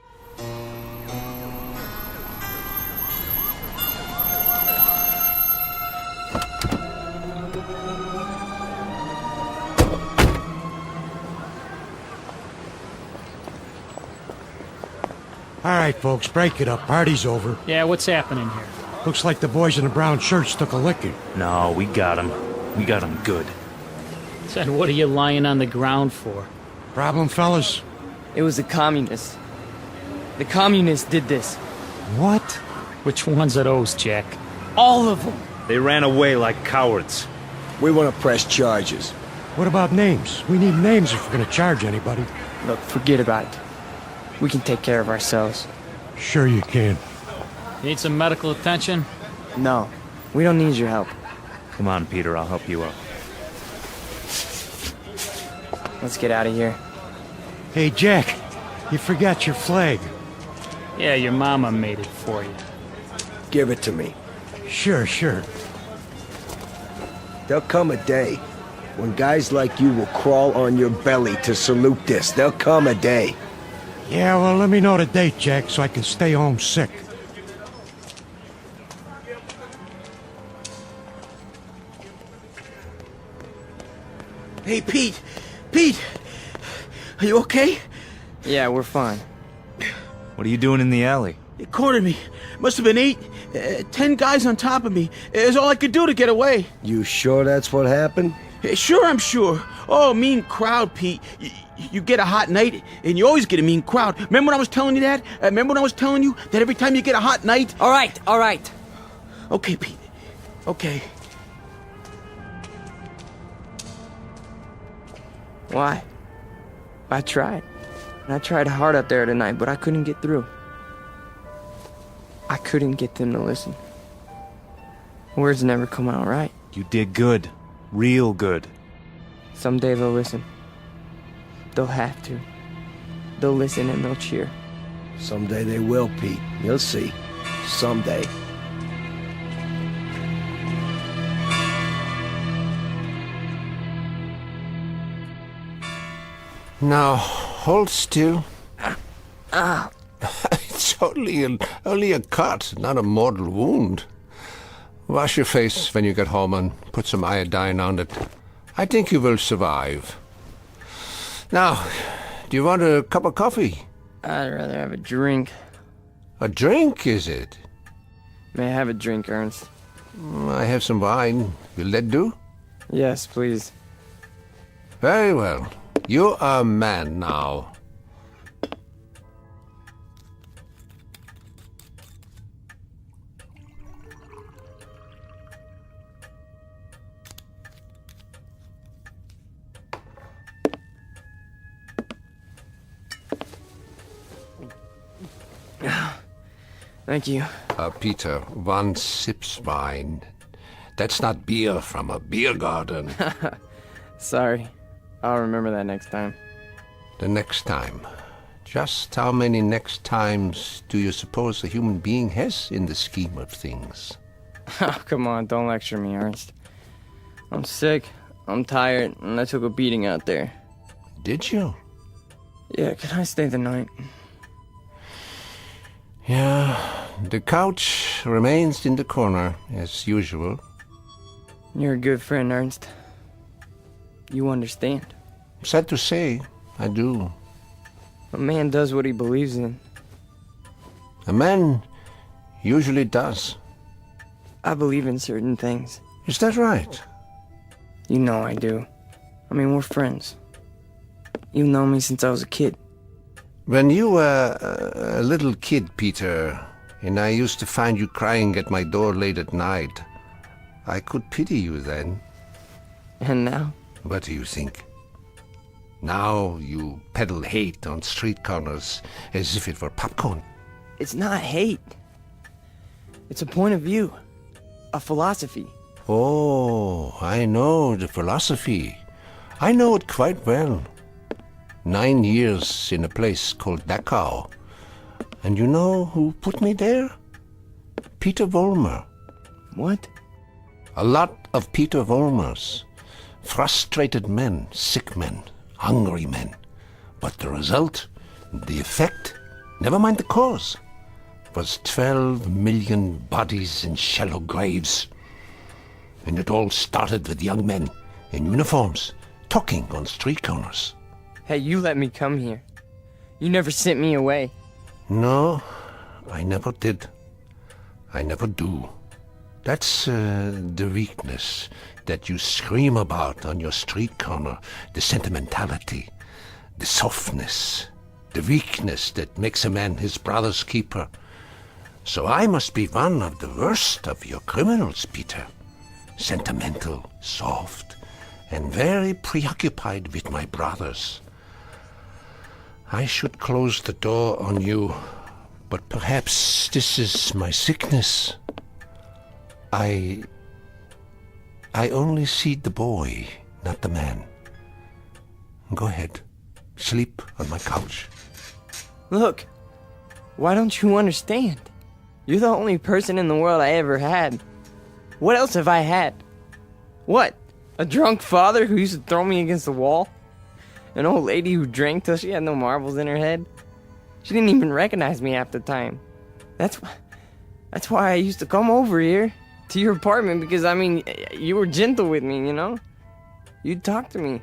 All right, folks, break it up. Party's over. Yeah, what's happening here? Looks like the boys in the brown shirts took a licking. No, we got him. We got him good. Said, what are you lying on the ground for? Problem, fellas? It was the communists. The communists did this. What? Which ones are those, Jack? All of them. They ran away like cowards. We want to press charges. What about names? We need names if we're going to charge anybody. Look, forget about it. We can take care of ourselves. Sure you can. Need some medical attention? No, we don't need your help. Come on, Peter, I'll help you out. Let's get out of here. Hey, Jack, you forgot your flag. Yeah, your mama made it for you. Give it to me. Sure. There'll come a day when guys like you will crawl on your belly to salute this. There'll come a day. Yeah, well, let me know the date, Jack, so I can stay home sick. Hey, Pete! Pete! Are you okay? Yeah, we're fine. What are you doing in the alley? They cornered me. Must have been 10 guys on top of me. It was all I could do to get away. You sure that's what happened? Sure, I'm sure. Oh, mean crowd, Pete. You get a hot night, and you always get a mean crowd. Remember when I was telling you that? Remember when I was telling you that every time you get a hot night... All right. Okay, Pete. Okay. Why? I tried. I tried hard out there tonight, but I couldn't get through. I couldn't get them to listen. Words never come out right. You did good. Real good. Someday they'll listen. They'll have to. They'll listen and they'll cheer. Someday they will, Pete. You'll see. Someday. Now, hold still. It's only a cut, not a mortal wound. Wash your face when you get home and put some iodine on it. I think you will survive. Now, do you want a cup of coffee? I'd rather have a drink. A drink, is it? May I have a drink, Ernst? I have some wine. Will that do? Yes, please. Very well. You are a man now. Thank you. Peter, one sips wine. That's not beer from a beer garden. Sorry. I'll remember that next time. The next time. Just how many next times do you suppose a human being has in the scheme of things? Oh, come on, don't lecture me, Ernst. I'm sick, I'm tired, and I took a beating out there. Did you? Yeah, can I stay the night? Yeah, the couch remains in the corner, as usual. You're a good friend, Ernst. You understand. Sad to say, I do. A man does what he believes in. A man usually does. I believe in certain things. Is that right? You know I do. I mean, we're friends. You've known me since I was a kid. When you were a little kid, Peter, and I used to find you crying at my door late at night, I could pity you then. And now? What do you think? Now you peddle hate on street corners as if it were popcorn. It's not hate. It's a point of view. A philosophy. Oh, I know the philosophy. I know it quite well. 9 years in a place called Dachau. And you know who put me there? Peter Vollmer. What? A lot of Peter Vollmers. Frustrated men, sick men, hungry men. But the result, the effect, never mind the cause, was 12 million bodies in shallow graves. And it all started with young men in uniforms, talking on street corners. Hey, you let me come here. You never sent me away. No, I never did. I never do. That's the weakness that you scream about on your street corner, the sentimentality, the softness, the weakness that makes a man his brother's keeper. So I must be one of the worst of your criminals, Peter. Sentimental, soft, and very preoccupied with my brothers. I should close the door on you, but perhaps this is my sickness. I only see the boy, not the man. Go ahead. Sleep on my couch. Look, why don't you understand? You're the only person in the world I ever had. What else have I had? What? A drunk father who used to throw me against the wall? An old lady who drank till she had no marbles in her head? She didn't even recognize me half the time. That's why I used to come over here to your apartment, because, I mean, you were gentle with me, you know? You'd talk to me.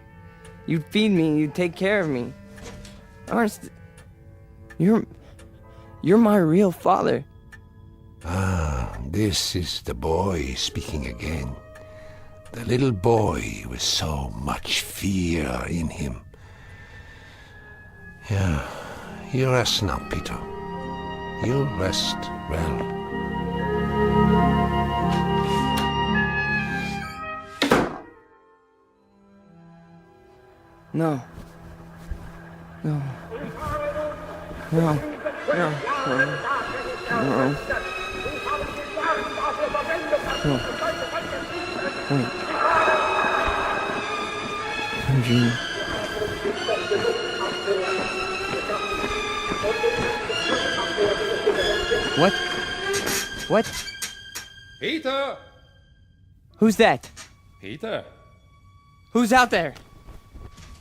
You'd feed me. You'd take care of me. Ernst, you're my real father. Ah, this is the boy speaking again. The little boy with so much fear in him. Yeah, you rest now, Peter. You rest well. No. No. No. No. No. No. Wait. Eugene. What? What? Peter! Who's that? Peter? Who's out there?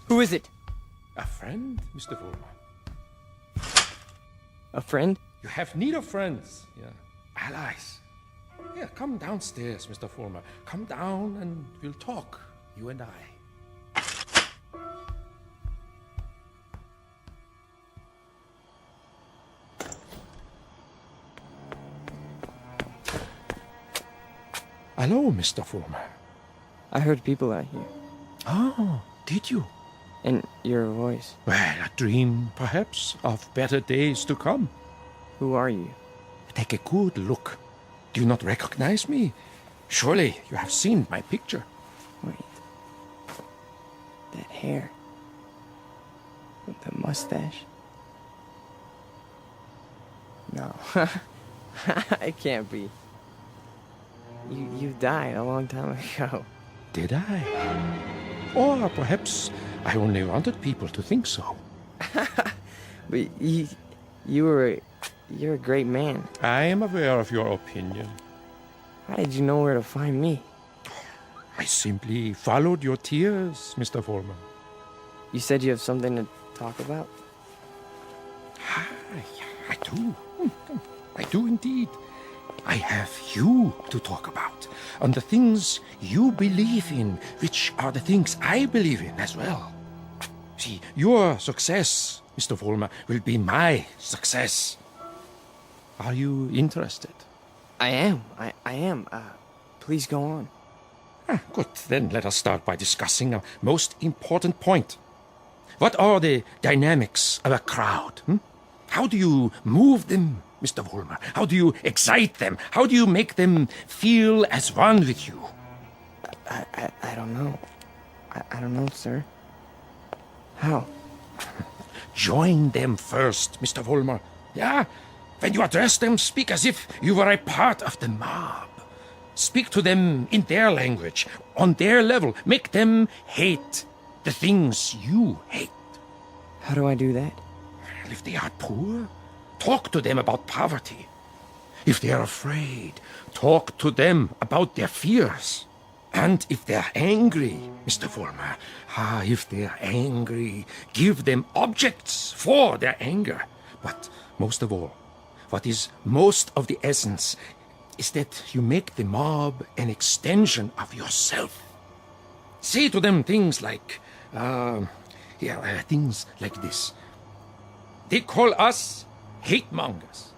Who is it? A friend, Mr. Vollmer. A friend? You have need of friends, yeah. Allies. Yeah, come downstairs, Mr. Vollmer. Come down and we'll talk, you and I. Hello, Mr. Vollmer. I heard people out here. Oh, Did you? And your voice. Well, a dream, perhaps, of better days to come. Who are you? Take a good look. Do you not recognize me? Surely you have seen my picture. Wait. That hair. With the mustache. No. It can't be. You died a long time ago. Did I? Or perhaps I only wanted people to think so. But you're a great man. I am aware of your opinion. How did you know where to find me? I simply followed your tears, Mr. Foreman. You said you have something to talk about? I do. I do indeed. I have you to talk about, and the things you believe in, which are the things I believe in as well. See, your success, Mr. Vollmer, will be my success. Are you interested? I am. I am. Please go on. Good. Then let us start by discussing a most important point. What are the dynamics of a crowd? How do you move them, Mr. Vollmer? How do you excite them? How do you make them feel as one with you? I don't know. I don't know, sir. How? Join them first, Mr. Vollmer. Yeah? When you address them, speak as if you were a part of the mob. Speak to them in their language, on their level. Make them hate the things you hate. How do I do that? If they are poor, talk to them about poverty. If they are afraid, talk to them about their fears. And if they're angry, Mr. Vollmer, if they're angry, give them objects for their anger. But most of all, what is most of the essence is that you make the mob an extension of yourself. Say to them things like, things like this. They call us hate mongers.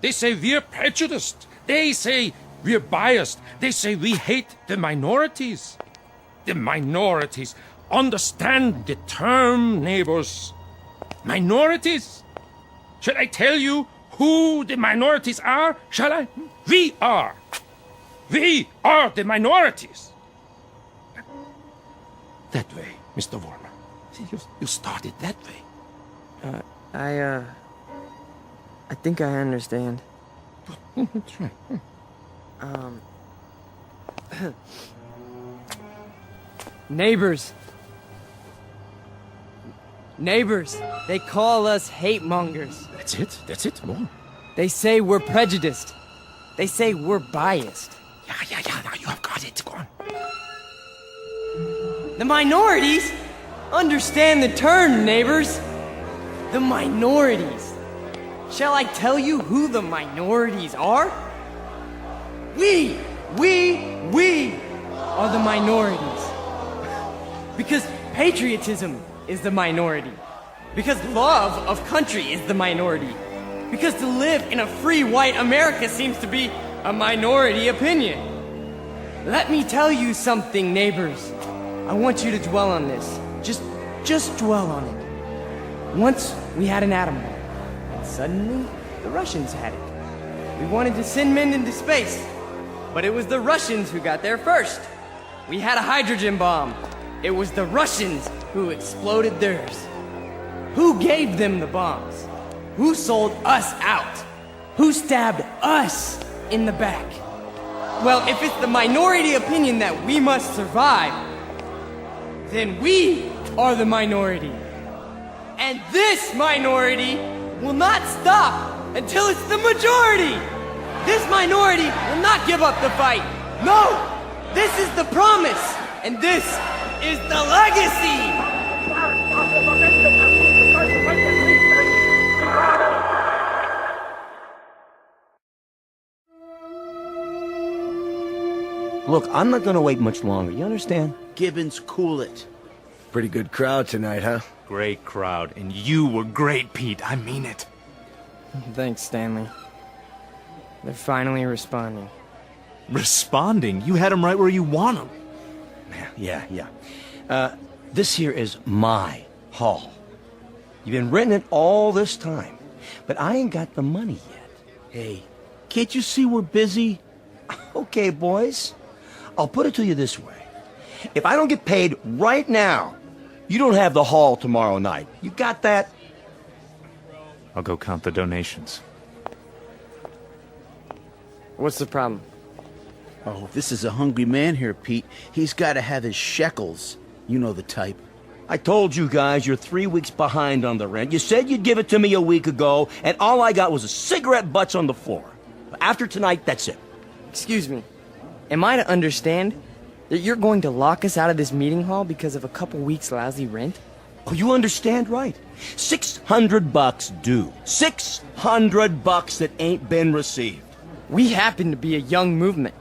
They say we're prejudiced. They say we're biased. They say we hate the minorities. The minorities. Understand the term, neighbors. Minorities. Shall I tell you who the minorities are? Shall I? We are. We are the minorities. That way, Mr. Vollmer. See, you started that way. I think I understand. That's right. Neighbors. Neighbors. They call us hate mongers. That's it. More. They say we're prejudiced. They say we're biased. Yeah, now you have got it. Go on. The minorities? Understand the term, neighbors. The minorities. Shall I tell you who the minorities are? We are the minorities. Because patriotism is the minority. Because love of country is the minority. Because to live in a free white America seems to be a minority opinion. Let me tell you something, neighbors. I want you to dwell on this. Just dwell on it. Once we had an atom bomb, and suddenly the Russians had it. We wanted to send men into space, but it was the Russians who got there first. We had a hydrogen bomb. It was the Russians who exploded theirs. Who gave them the bombs? Who sold us out? Who stabbed us in the back? Well, if it's the minority opinion that we must survive, then we are the minority. And this minority will not stop until it's the majority. This minority will not give up the fight. No, this is the promise, and this is the legacy. Look, I'm not gonna wait much longer, you understand? Gibbons, cool it. Pretty good crowd tonight, huh? Great crowd, and you were great, Pete. I mean it. Thanks, Stanley. They're finally responding. Responding? You had them right where you want them. Yeah. This here is my hall. You've been renting it all this time, but I ain't got the money yet. Hey, can't you see we're busy? Okay, boys. I'll put it to you this way. If I don't get paid right now, you don't have the hall tomorrow night. You got that? I'll go count the donations. What's the problem? Oh, this is a hungry man here, Pete. He's got to have his shekels. You know the type. I told you guys you're 3 weeks behind on the rent. You said you'd give it to me a week ago, and all I got was a cigarette butts on the floor. After tonight, that's it. Excuse me. Am I to understand that you're going to lock us out of this meeting hall because of a couple weeks' lousy rent? Oh, you understand right. $600 due. $600 that ain't been received. We happen to be a young movement.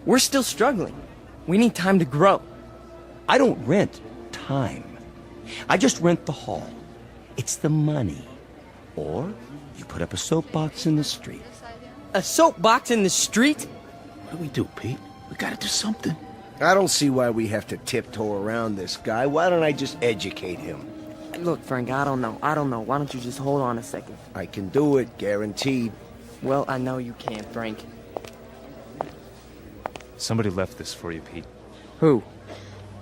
We're still struggling. We need time to grow. I don't rent time. I just rent the hall. It's the money. Or you put up a soapbox in the street. A soapbox in the street? What do we do, Pete? We gotta do something. I don't see why we have to tiptoe around this guy. Why don't I just educate him? Look, Frank, I don't know. Why don't you just hold on a second? I can do it, guaranteed. Well, I know you can, Frank. Somebody left this for you, Pete. Who?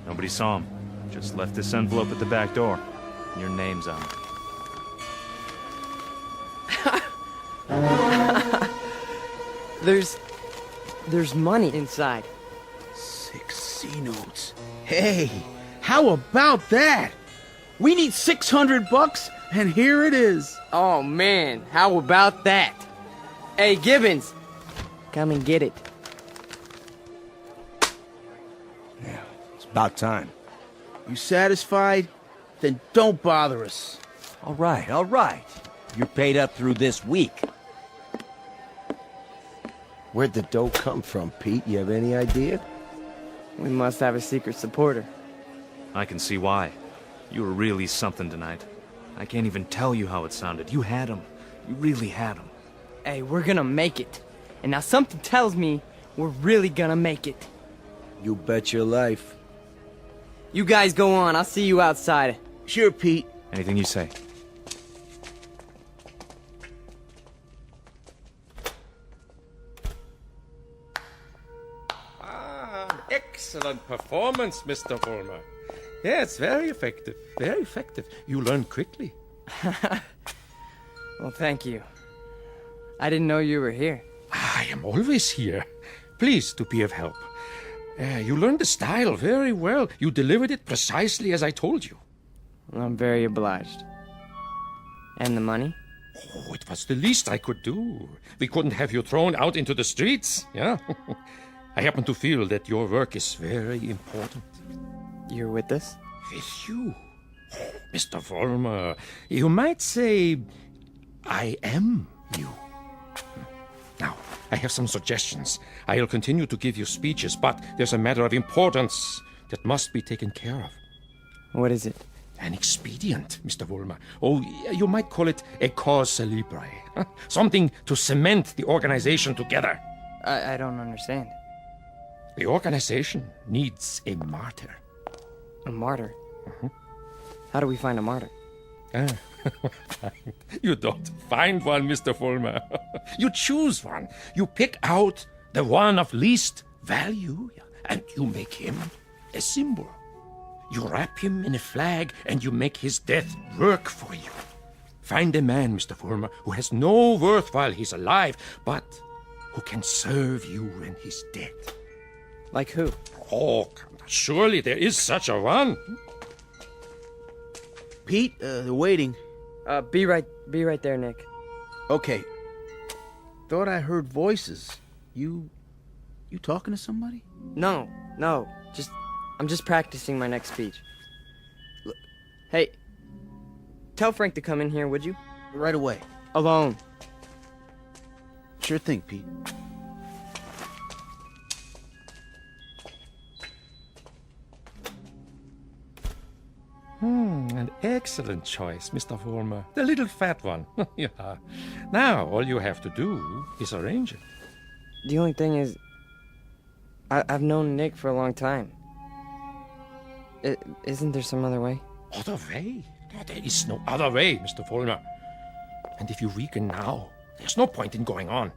Nobody saw him. Just left this envelope at the back door. Your name's on it. There's money inside. 6 C-notes. Hey, how about that? We need $600, and here it is. Oh, man, how about that? Hey, Gibbons, come and get it. Yeah, it's about time. You satisfied? Then don't bother us. All right. You're paid up through this week. Where'd the dough come from, Pete? You have any idea? We must have a secret supporter. I can see why. You were really something tonight. I can't even tell you how it sounded. You had him. You really had him. Hey, we're gonna make it. And now something tells me we're really gonna make it. You bet your life. You guys go on. I'll see you outside. Sure, Pete. Anything you say. Excellent performance, Mr. Vollmer. Yes, very effective. Very effective. You learn quickly. Well, thank you. I didn't know you were here. I am always here. Pleased to be of help. You learned the style very well. You delivered it precisely as I told you. I'm very obliged. And the money? Oh, it was the least I could do. We couldn't have you thrown out into the streets, yeah? I happen to feel that your work is very important. You're with us? With you? Mr. Vollmer, you might say I am you. Now, I have some suggestions. I'll continue to give you speeches, but there's a matter of importance that must be taken care of. What is it? An expedient, Mr. Vollmer. Oh, you might call it a cause célèbre. Something to cement the organization together. I don't understand. The organization needs a martyr. A martyr? How do we find a martyr? You don't find one, Mr. Vollmer. You choose one. You pick out the one of least value, and you make him a symbol. You wrap him in a flag, and you make his death work for you. Find a man, Mr. Vollmer, who has no worth while he's alive, but who can serve you when he's dead. Like who? Oh, surely there is such a one. Pete, they're waiting. Be right there, Nick. Okay. Thought I heard voices. You talking to somebody? No. I'm just practicing my next speech. Look, hey, tell Frank to come in here, would you? Right away. Alone. Sure thing, Pete. An excellent choice, Mr. Vollmer. The little fat one. Yeah. Now, all you have to do is arrange it. The only thing is, I've known Nick for a long time. Isn't there some other way? Other way? No, there is no other way, Mr. Fulmer. And if you weaken now, there's no point in going on.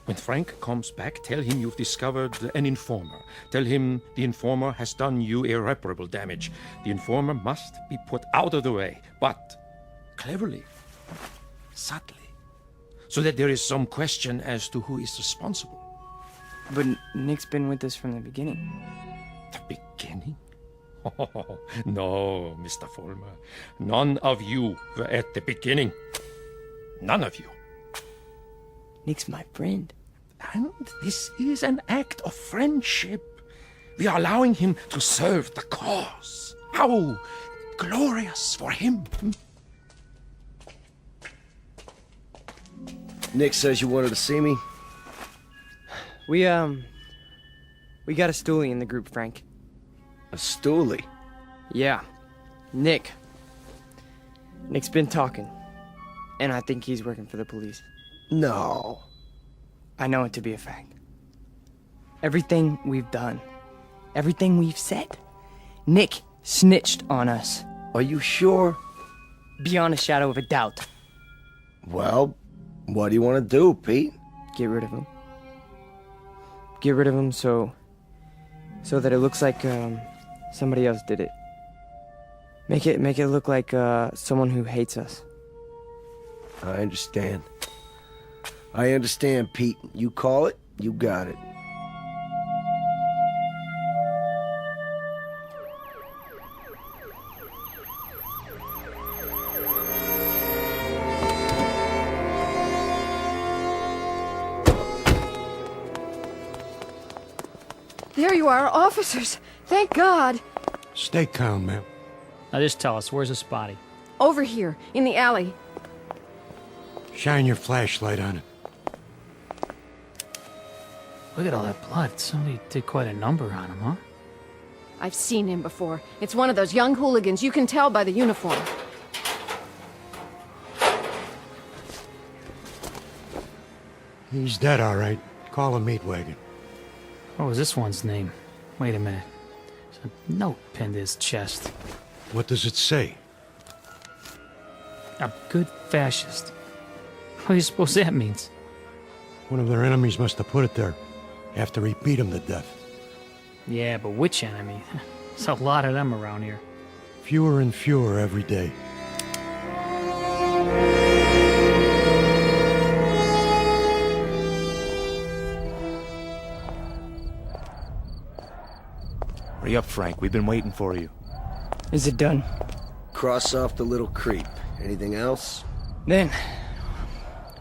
When Frank comes back, tell him you've discovered an informer. Tell him the informer has done you irreparable damage. The informer must be put out of the way, but cleverly, subtly, so that there is some question as to who is responsible. But Nick's been with us from the beginning. The beginning? Oh, no, Mr. Fulmer. None of you were at the beginning. None of you. Nick's my friend. And this is an act of friendship. We are allowing him to serve the cause. How glorious for him. Nick says you wanted to see me. We got a stoolie in the group, Frank. A stoolie? Yeah. Nick. Nick's been talking. And I think he's working for the police. No. I know it to be a fact. Everything we've done, everything we've said, Nick snitched on us. Are you sure? Beyond a shadow of a doubt. Well, what do you want to do, Pete? Get rid of him. Get rid of him so that it looks like somebody else did it. Make it look like someone who hates us. I understand. I understand, Pete. You call it, you got it. There you are, officers. Thank God. Stay calm, ma'am. Now just tell us, where's this body? Over here, in the alley. Shine your flashlight on it. Look at all that blood. Somebody did quite a number on him, huh? I've seen him before. It's one of those young hooligans. You can tell by the uniform. He's dead, all right. Call a meat wagon. What was this one's name? Wait a minute. There's a note pinned to his chest. What does it say? A good fascist. What do you suppose that means? One of their enemies must have put it there after he beat him to death. Yeah, but which enemy? There's a lot of them around here. Fewer and fewer every day. Hurry up, Frank. We've been waiting for you. Is it done? Cross off the little creep. Anything else? Then,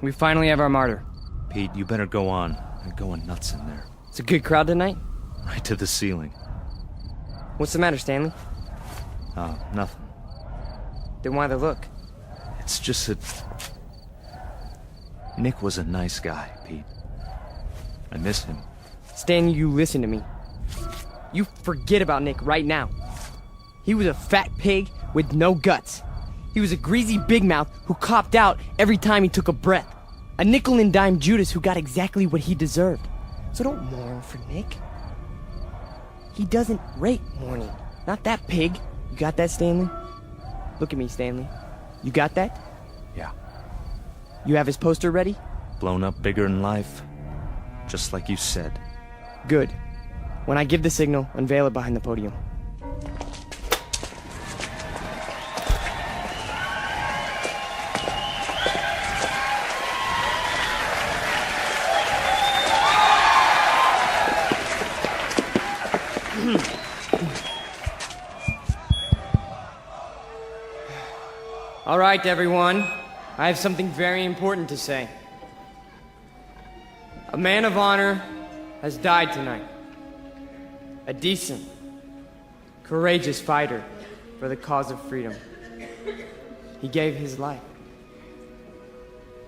we finally have our martyr. Pete, you better go on. They're going nuts in there. It's a good crowd tonight? Right to the ceiling. What's the matter, Stanley? Oh, nothing. Then why the look? It's just that... Nick was a nice guy, Pete. I miss him. Stan, you listen to me. You forget about Nick right now. He was a fat pig with no guts. He was a greasy big mouth who copped out every time he took a breath. A nickel and dime Judas who got exactly what he deserved. So don't mourn for Nick. He doesn't rate mourning. Not that pig. You got that, Stanley? Look at me, Stanley. You got that? Yeah. You have his poster ready? Blown up bigger than life. Just like you said. Good. When I give the signal, unveil it behind the podium. All right, everyone. I have something very important to say. A man of honor has died tonight. A decent, courageous fighter for the cause of freedom. He gave his life.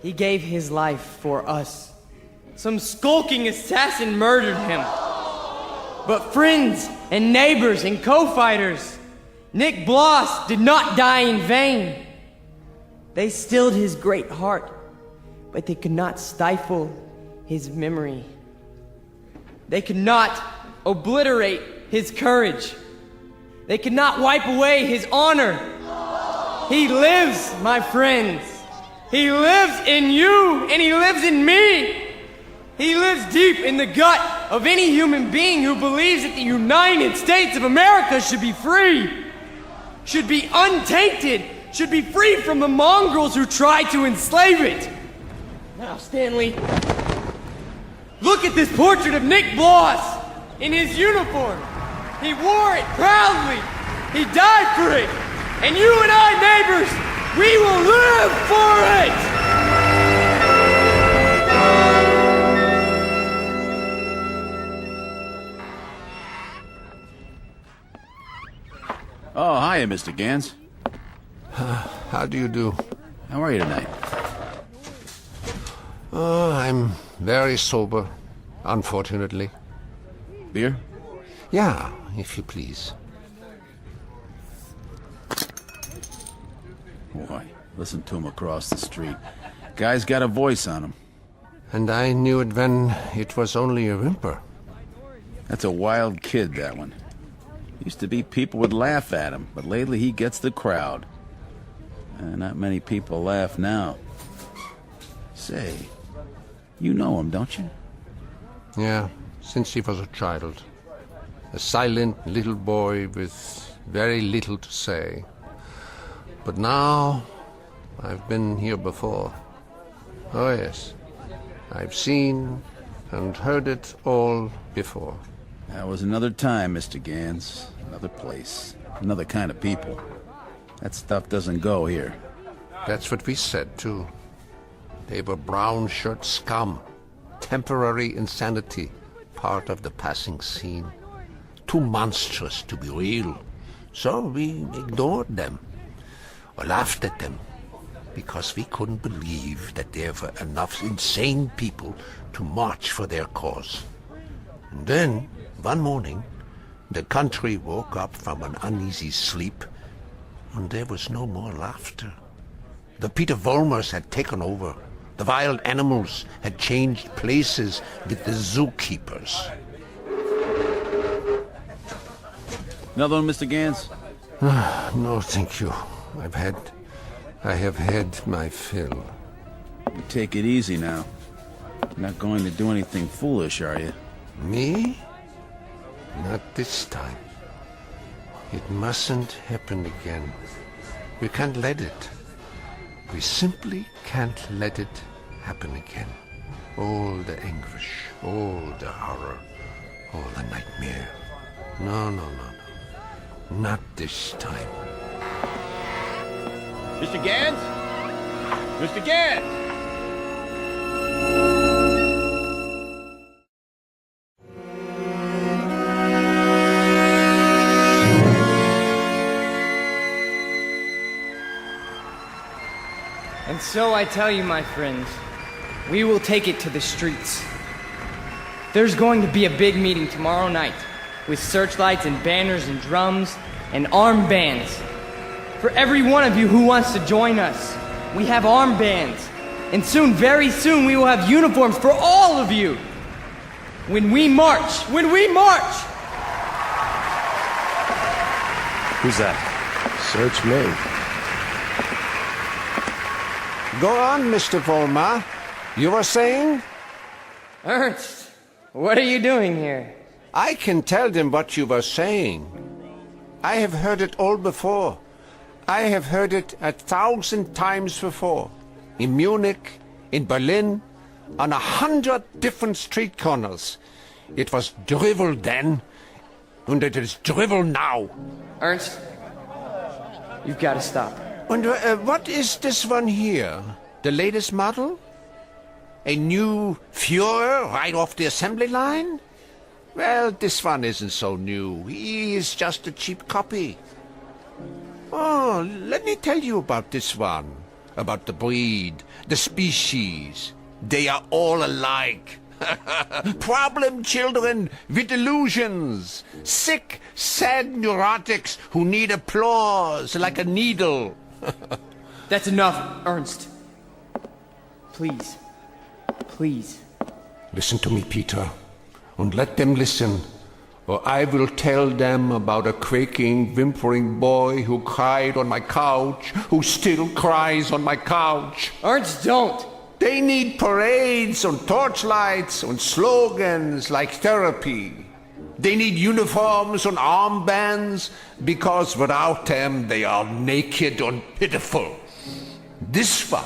He gave his life for us. Some skulking assassin murdered him. But friends and neighbors and co-fighters, Nick Bloss did not die in vain. They stilled his great heart, but they could not stifle his memory. They could not obliterate his courage. They cannot wipe away his honor. He lives, my friends. He lives in you, and he lives in me. He lives deep in the gut of any human being who believes that the United States of America should be free, should be untainted, should be free from the mongrels who try to enslave it. Now, Stanley, look at this portrait of Nick Bloss in his uniform. He wore it proudly. He died for it. And you and I, neighbors, we will live for it! Oh, hiya, Mr. Gans. How do you do? How are you tonight? Oh, I'm very sober, unfortunately. Beer? Yeah, if you please. Boy, listen to him across the street. Guy's got a voice on him. And I knew it when it was only a whimper. That's a wild kid, that one. Used to be people would laugh at him, but lately he gets the crowd. Not many people laugh now. Say, you know him, don't you? Yeah, since he was a child. A silent little boy with very little to say. But now, I've been here before. Oh yes, I've seen and heard it all before. That was another time, Mr. Gans. Another place. Another kind of people. That stuff doesn't go here. That's what we said, too. They were brown shirt scum. Temporary insanity. Part of the passing scene. Too monstrous to be real. So we ignored them. Or laughed at them. Because we couldn't believe that there were enough insane people to march for their cause. And then, one morning, the country woke up from an uneasy sleep, and there was no more laughter. The Peter Volmers had taken over. The wild animals had changed places with the zookeepers. Another one, Mr. Gans? No, thank you. I have had my fill. You take it easy now. You're not going to do anything foolish, are you? Me? Not this time. It mustn't happen again. We can't let it. We simply can't let it happen again. All the anguish, all the horror, all the nightmare. No. Not this time. Mr. Gans? Mr. Gans! And so I tell you, my friends, we will take it to the streets. There's going to be a big meeting tomorrow night with searchlights and banners and drums and armbands. For every one of you who wants to join us, we have armbands. And soon, very soon, we will have uniforms for all of you. When we march! Who's that? Search me. Go on, Mr. Volmar. You were saying? Ernst, what are you doing here? I can tell them what you were saying. I have heard it all before. I have heard it 1,000 times before. In Munich, in Berlin, on 100 different street corners. It was drivel then, and it is drivel now. Ernst, you've got to stop. And what is this one here? The latest model? A new Führer right off the assembly line? Well, this one isn't so new. He is just a cheap copy. Oh, let me tell you about this one. About the breed, the species. They are all alike. Problem children with delusions. Sick, sad neurotics who need applause like a needle. That's enough, Ernst. Please. Please. Listen to me, Peter. And let them listen. or I will tell them about a quaking, whimpering boy who cried on my couch, who still cries on my couch. Ernst, don't! They need parades and torchlights and slogans like therapy. They need uniforms and armbands because without them they are naked and pitiful. This one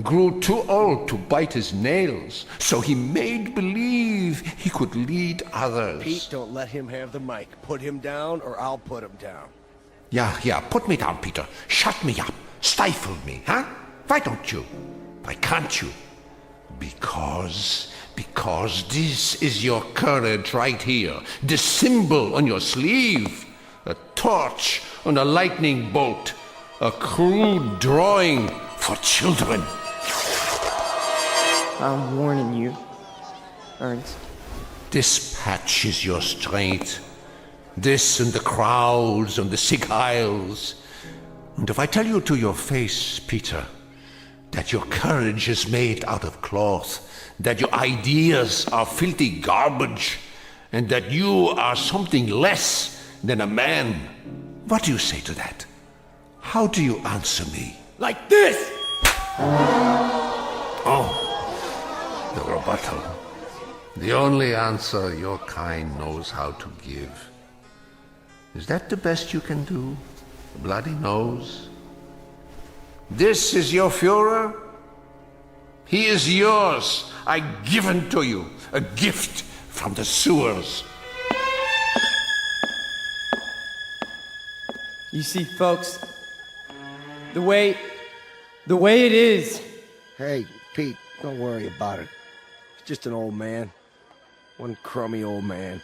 grew too old to bite his nails, so he made believe he could lead others. Pete, don't let him have the mic. Put him down or I'll put him down. Yeah, put me down, Peter. Shut me up. Stifle me, huh? Why don't you? Why can't you? Because this is your courage right here. The symbol on your sleeve. A torch and a lightning bolt. A crude drawing for children. I'm warning you, Ernst. This patch is your strength. This and the crowds and the sick isles. And if I tell you to your face, Peter, that your courage is made out of cloth, that your ideas are filthy garbage, and that you are something less than a man, what do you say to that? How do you answer me? Like this! Oh, the rebuttal. The only answer your kind knows how to give. Is that the best you can do? A bloody nose? This is your Führer? He is yours. I give him to you. A gift from the sewers. You see, folks, the way it is. Hey, Pete, don't worry about it. He's just an old man. One crummy old man.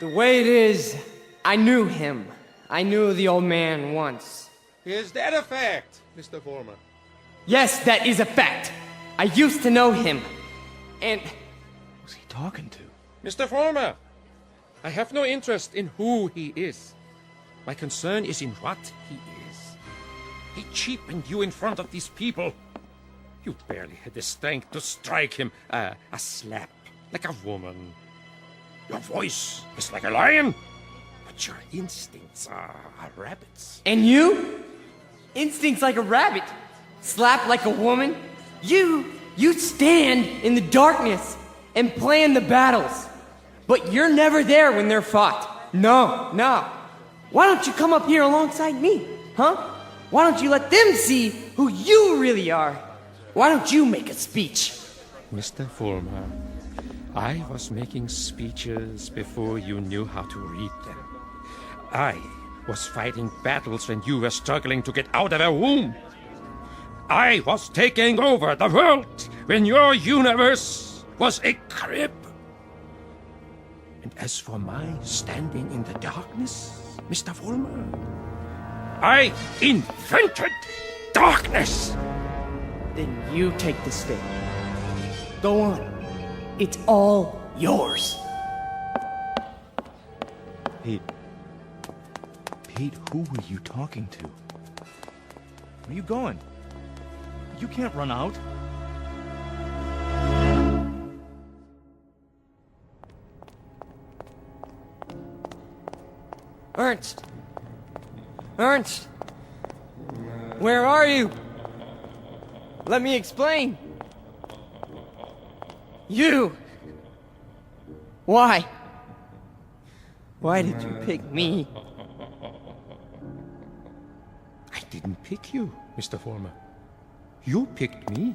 The way it is, I knew him. I knew the old man once. Is that a fact, Mr. Foreman? Yes, that is a fact. I used to know him. And... Who's he talking to? Mr. Foreman, I have no interest in who he is. My concern is in what he is. He cheapened you in front of these people. You barely had the strength to strike him a slap, like a woman. Your voice is like a lion, but your instincts are rabbits. And you? Instincts like a rabbit. Slap like a woman. You stand in the darkness and plan the battles. But you're never there when they're fought. No. Why don't you come up here alongside me, huh? Why don't you let them see who you really are? Why don't you make a speech? Mr. Foreman, I was making speeches before you knew how to read them. I was fighting battles when you were struggling to get out of a womb. I was taking over the world when your universe was a crib. And as for my standing in the darkness, Mr. Foreman, I invented darkness. Then you take the stage. Go on. It's all yours. Pete, who were you talking to? Where are you going? You can't run out. Ernst! Where are you? Let me explain. You! Why? Why did you pick me? I didn't pick you, Mr. Foreman. You picked me.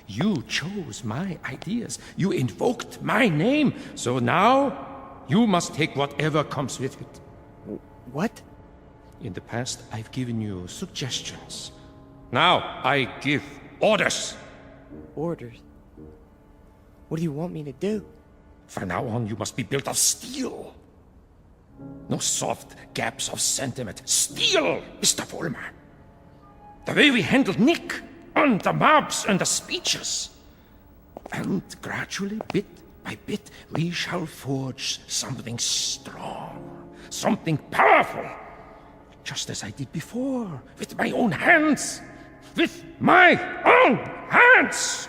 You chose my ideas. You invoked my name. So now, you must take whatever comes with it. What? In the past, I've given you suggestions. Now, I give orders. Orders? What do you want me to do? From now on, you must be built of steel. No soft gaps of sentiment. Steel, Mr. Foreman. The way we handled Nick, and the mobs, and the speeches. And gradually, bit by bit, we shall forge something strong, something powerful. Just as I did before, with my own hands. With my own hands!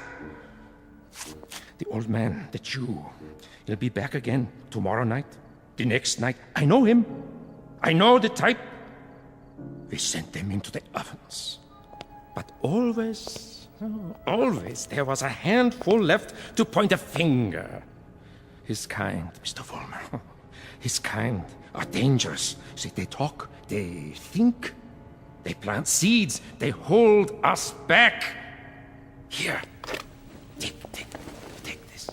The old man, the Jew, he'll be back again tomorrow night. The next night, I know him. I know the type. We sent them into the ovens. But always, there was a handful left to point a finger. His kind, Mr. Vollmer, his kind are dangerous. See, they talk, they think, they plant seeds, they hold us back. Here, take this.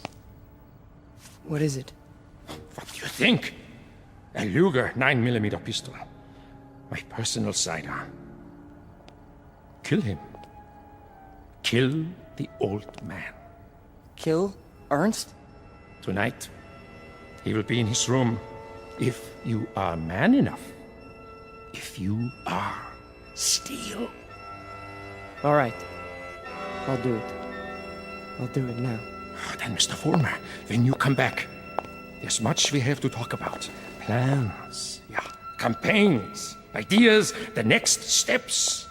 What is it? What do you think? A Luger 9mm pistol. My personal sidearm. Kill him. Kill the old man. Kill Ernst? Tonight, he will be in his room. If you are man enough. If you are steel. All right. I'll do it. I'll do it now. Then, Mr. Vollmer, when you come back, there's much we have to talk about. Plans, campaigns, ideas, the next steps.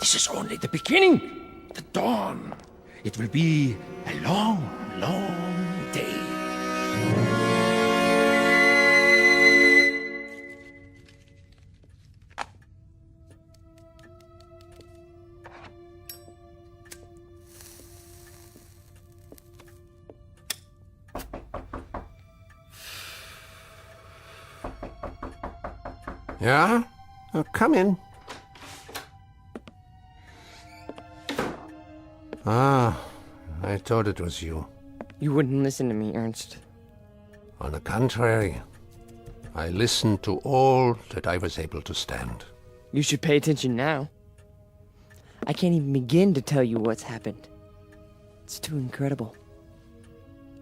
This is only the beginning, the dawn. It will be a long, long day. Yeah? Come in. Ah, I thought it was you. You wouldn't listen to me, Ernst. On the contrary, I listened to all that I was able to stand. You should pay attention now. I can't even begin to tell you what's happened. It's too incredible.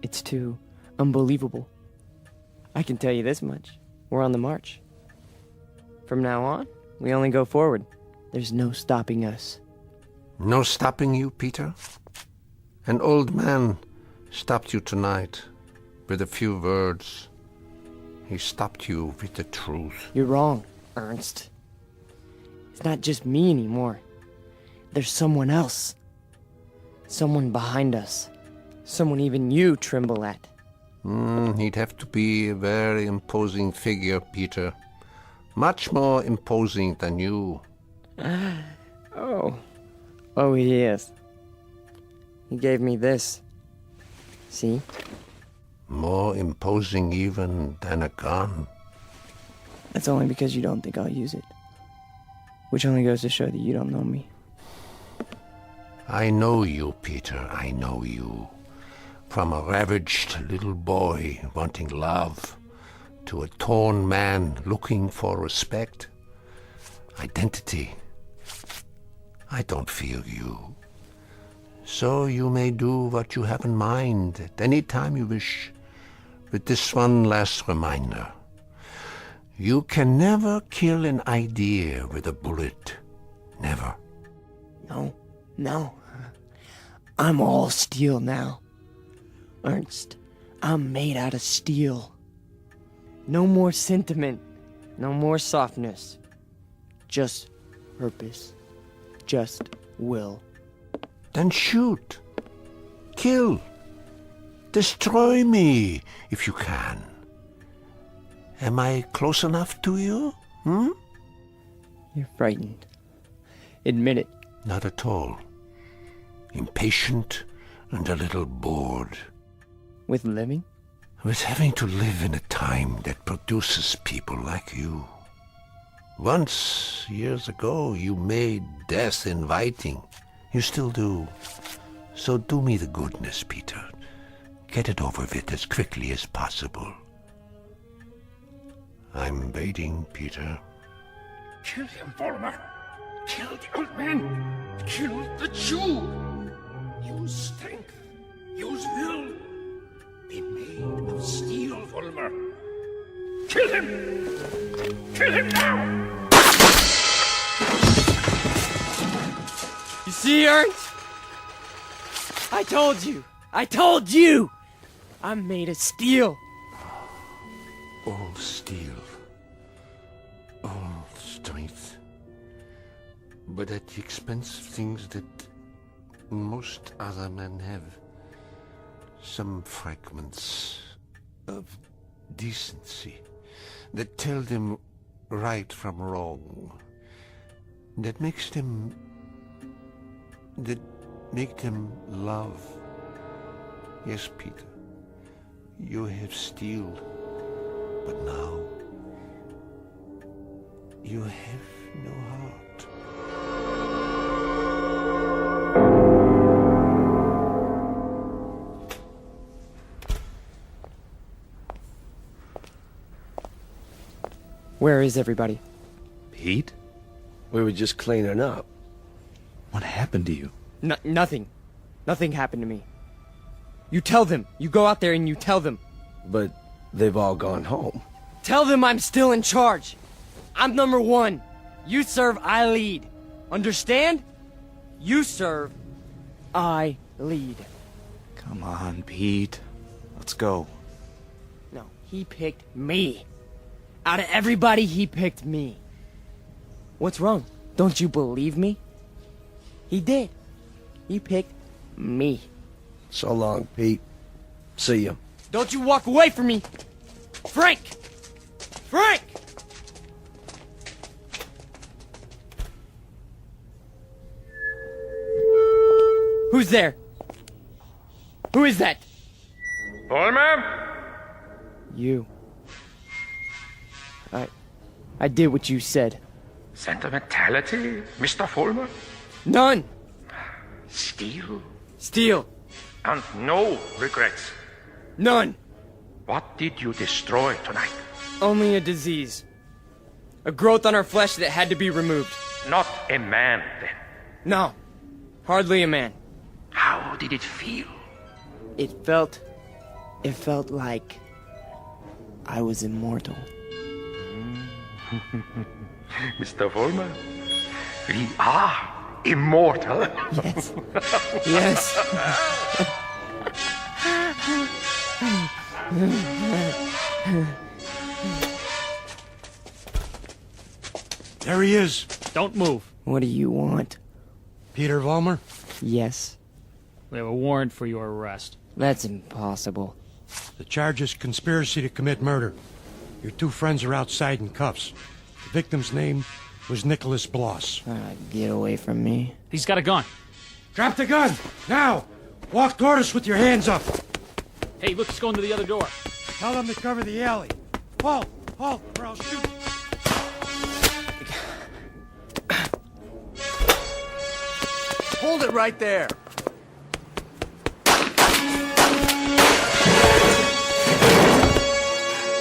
It's too unbelievable. I can tell you this much. We're on the march. From now on, we only go forward. There's no stopping us. No stopping you, Peter? An old man stopped you tonight with a few words. He stopped you with the truth. You're wrong, Ernst. It's not just me anymore. There's someone else. Someone behind us. Someone even you tremble at. He'd have to be a very imposing figure, Peter. Much more imposing than you. Oh, he is. He gave me this. See? More imposing even than a gun. That's only because you don't think I'll use it. Which only goes to show that you don't know me. I know you, Peter, I know you. From a ravaged little boy wanting love to a torn man looking for respect, identity. I don't fear you. So you may do what you have in mind at any time you wish. With this one last reminder. You can never kill an idea with a bullet. Never. No. I'm all steel now. Ernst, I'm made out of steel. No more sentiment. No more softness. Just purpose. Just will. Then shoot. Kill. Destroy me, if you can. Am I close enough to you? You're frightened. Admit it. Not at all. Impatient and a little bored. With living? With having to live in a time that produces people like you. Once, years ago, you made death inviting. You still do. So do me the goodness, Peter. Get it over with as quickly as possible. I'm waiting, Peter. Kill him, Vollmer. Kill the old man. Kill the Jew. Use strength. Use will. Be made of steel, Vollmer. Kill him! Kill him now! You see, Ernst? I told you! I'm made of steel. All steel. All strength. But at the expense of things that most other men have. Some fragments of decency, that tell them right from wrong, that make them love. Yes, Peter, you have steel, but now you have no heart. Where is everybody? Pete? We were just cleaning up. What happened to you? Nothing. Nothing happened to me. You tell them. You go out there and you tell them. But they've all gone home. Tell them I'm still in charge. I'm number one. You serve, I lead. Understand? You serve, I lead. Come on, Pete. Let's go. No, he picked me. Out of everybody, he picked me. What's wrong? Don't you believe me? He did. He picked me. So long, Pete. See ya. Don't you walk away from me! Frank! Frank! Who's there? Who is that? Pullman? You. I did what you said. Sentimentality, Mr. Fulmer? None! Steel? Steel. And no regrets? None! What did you destroy tonight? Only a disease. A growth on our flesh that had to be removed. Not a man, then? No. Hardly a man. How did it feel? It felt like I was immortal. Mr. Fulmer, we are immortal. Yes. Yes. There he is. Don't move. What do you want? Peter Vollmer? Yes. We have a warrant for your arrest. That's impossible. The charge is conspiracy to commit murder. Your two friends are outside in cuffs. The victim's name was Nicholas Bloss. Get away from me. He's got a gun. Drop the gun! Now! Walk toward us with your hands up! Hey, look, he's going to the other door. Tell them to cover the alley. Halt! Halt, or I'll shoot! Hold it right there.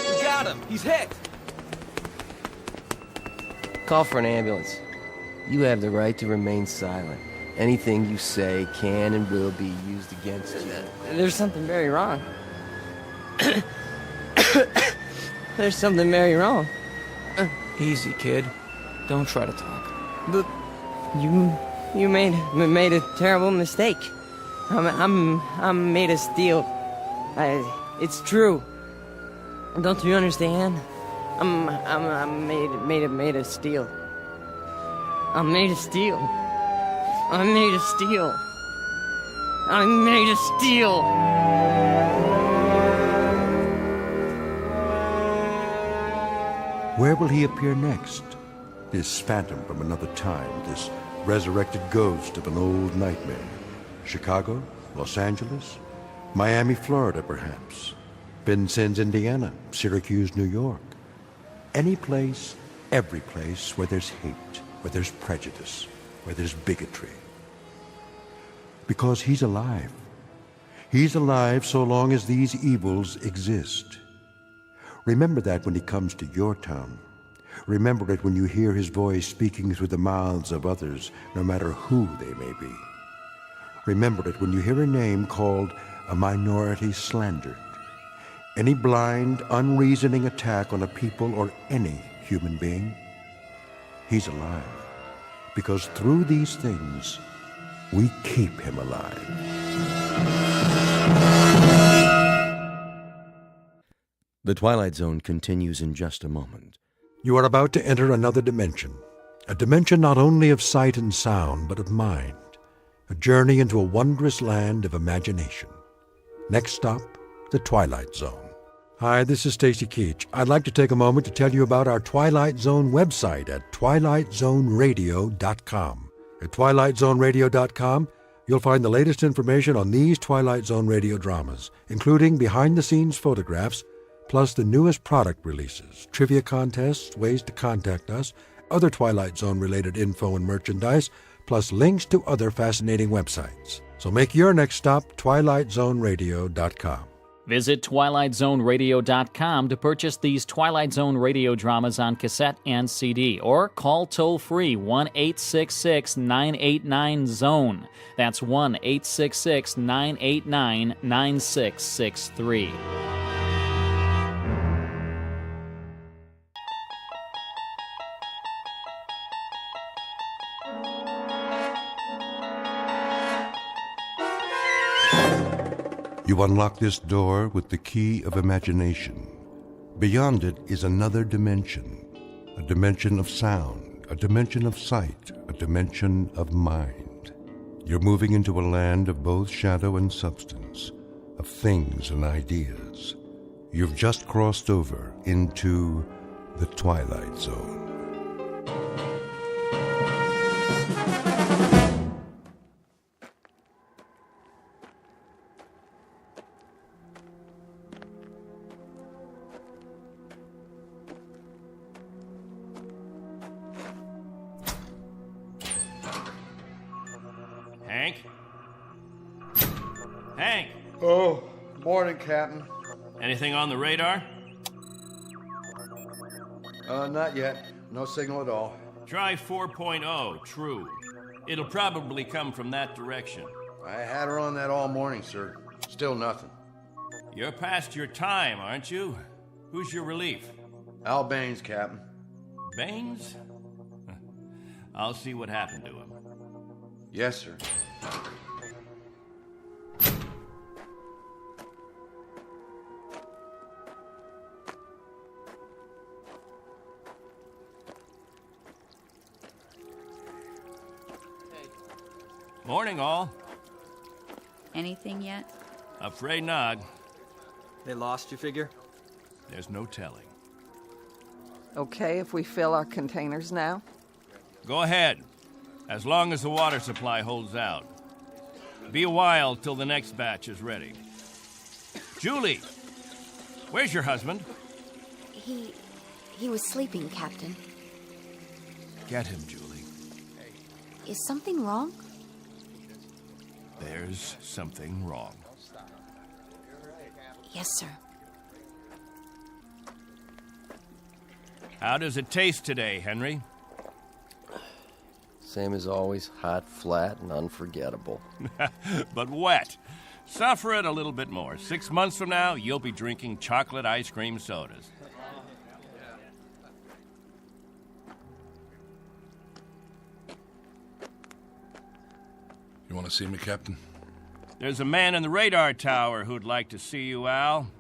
We got him. He's hit. Call for an ambulance. You have the right to remain silent. Anything you say can and will be used against you. There's something very wrong. There's something very wrong. Easy, kid. Don't try to talk. But you made a terrible mistake. I'm made of steel. It's true. Don't you understand? I'm made of steel. I'm made of steel. I'm made of steel. I'm made of steel. Where will he appear next? This phantom from another time, this resurrected ghost of an old nightmare. Chicago? Los Angeles? Miami, Florida, perhaps. Vincennes, Indiana. Syracuse, New York. Any place, every place where there's hate, where there's prejudice, where there's bigotry. Because he's alive. He's alive so long as these evils exist. Remember that when he comes to your town. Remember it when you hear his voice speaking through the mouths of others, no matter who they may be. Remember it when you hear a name called a minority slandered. Any blind, unreasoning attack on a people or any human being. He's alive. Because through these things, we keep him alive. The Twilight Zone continues in just a moment. You are about to enter another dimension. A dimension not only of sight and sound, but of mind. A journey into a wondrous land of imagination. Next stop, the Twilight Zone. Hi, this is Stacy Keach. I'd like to take a moment to tell you about our Twilight Zone website at twilightzoneradio.com. At twilightzoneradio.com, you'll find the latest information on these Twilight Zone radio dramas, including behind-the-scenes photographs, plus the newest product releases, trivia contests, ways to contact us, other Twilight Zone-related info and merchandise, plus links to other fascinating websites. So make your next stop twilightzoneradio.com. Visit twilightzoneradio.com to purchase these Twilight Zone radio dramas on cassette and CD, or call toll-free 1-866-989-ZONE. That's 1-866-989-9663. You unlock this door with the key of imagination. Beyond it is another dimension, a dimension of sound, a dimension of sight, a dimension of mind. You're moving into a land of both shadow and substance, of things and ideas. You've just crossed over into the Twilight Zone. Hank! Oh, morning, Captain. Anything on the radar? Not yet. No signal at all. Try 4.0, true. It'll probably come from that direction. I had her on that all morning, sir. Still nothing. You're past your time, aren't you? Who's your relief? Al Baines, Captain. Baines? I'll see what happened to him. Yes, sir. Morning, all. Anything yet? Afraid not. They lost, you figure? There's no telling. Okay if we fill our containers now? Go ahead, as long as the water supply holds out. Be a while till the next batch is ready. Julie, where's your husband? He was sleeping, Captain. Get him, Julie. Is something wrong? There's something wrong. Yes, sir. How does it taste today, Henry? Same as always, hot, flat, and unforgettable. But wet. Suffer it a little bit more. 6 months from now, you'll be drinking chocolate ice cream sodas. You want to see me, Captain? There's a man in the radar tower who'd like to see you, Al.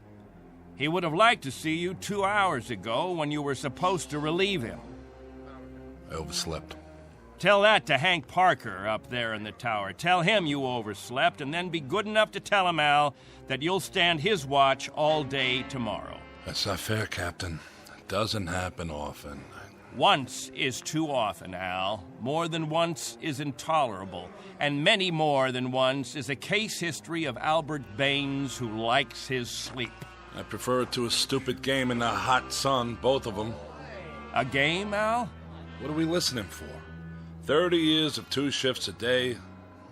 He would have liked to see you 2 hours ago when you were supposed to relieve him. I overslept. Tell that to Hank Parker up there in the tower. Tell him you overslept, and then be good enough to tell him, Al, that you'll stand his watch all day tomorrow. That's not fair, Captain. It doesn't happen often. Once is too often, Al. More than once is intolerable. And many more than once is a case history of Albert Baines who likes his sleep. I prefer it to a stupid game in the hot sun, both of them. A game, Al? What are we listening for? 30 years of 2 shifts a day.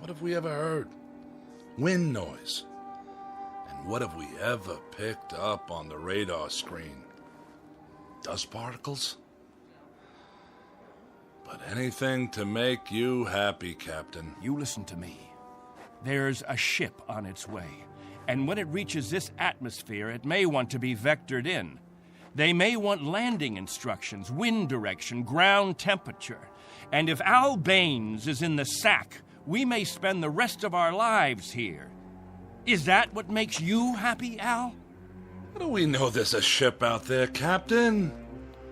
What have we ever heard? Wind noise. And what have we ever picked up on the radar screen? Dust particles? But anything to make you happy, Captain. You listen to me. There's a ship on its way, and when it reaches this atmosphere, it may want to be vectored in. They may want landing instructions, wind direction, ground temperature. And if Al Baines is in the sack, we may spend the rest of our lives here. Is that what makes you happy, Al? How do we know there's a ship out there, Captain?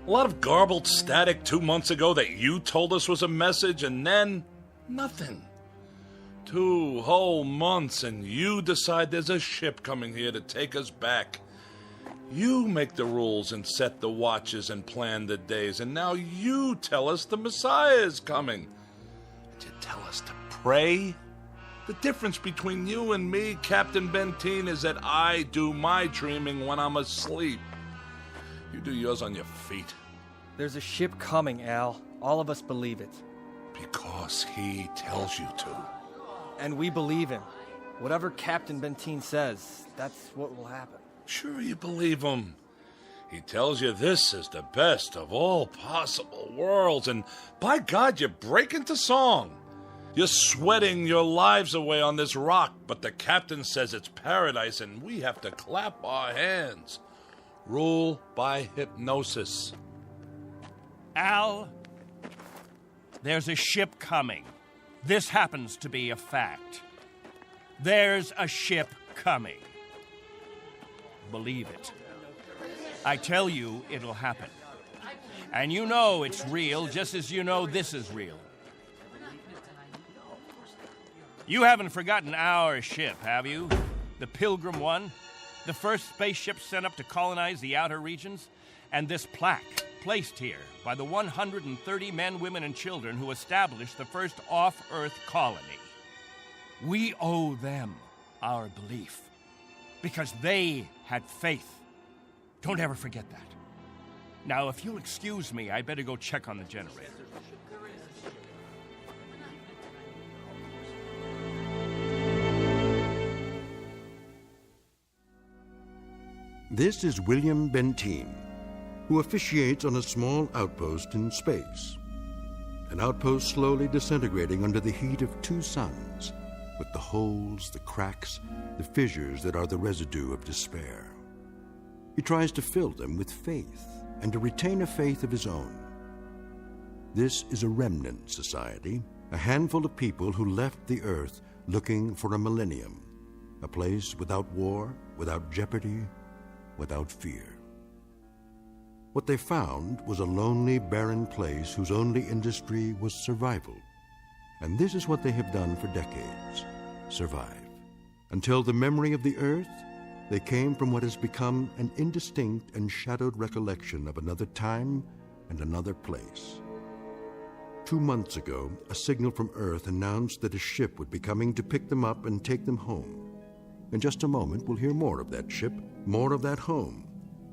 A lot of garbled static 2 months ago that you told us was a message, and then nothing. 2 whole months, and you decide there's a ship coming here to take us back. You make the rules and set the watches and plan the days, and now you tell us the Messiah is coming. And you tell us to pray? The difference between you and me, Captain Benteen, is that I do my dreaming when I'm asleep. You do yours on your feet. There's a ship coming, Al. All of us believe it. Because he tells you to. And we believe him. Whatever Captain Benteen says, that's what will happen. Sure you believe him. He tells you this is the best of all possible worlds, and by God, you break into song. You're sweating your lives away on this rock, but the captain says it's paradise, and we have to clap our hands. Rule by hypnosis. Al, there's a ship coming. This happens to be a fact. There's a ship coming. Believe it. I tell you, it'll happen. And you know it's real, just as you know this is real. You haven't forgotten our ship, have you? The Pilgrim One? The first spaceship sent up to colonize the outer regions? And this plaque, placed here by the 130 men, women, and children who established the first off-Earth colony. We owe them our belief, because they had faith. Don't ever forget that. Now, if you'll excuse me, I better go check on the generator. This is William Benteen, who officiates on a small outpost in space. An outpost slowly disintegrating under the heat of two suns, with the holes, the cracks, the fissures that are the residue of despair. He tries to fill them with faith and to retain a faith of his own. This is a remnant society, a handful of people who left the earth looking for a millennium, a place without war, without jeopardy, without fear. What they found was a lonely, barren place whose only industry was survival. And this is what they have done for decades, survive. Until the memory of the earth, they came from what has become an indistinct and shadowed recollection of another time and another place. 2 months ago, a signal from Earth announced that a ship would be coming to pick them up and take them home. In just a moment, we'll hear more of that ship, more of that home,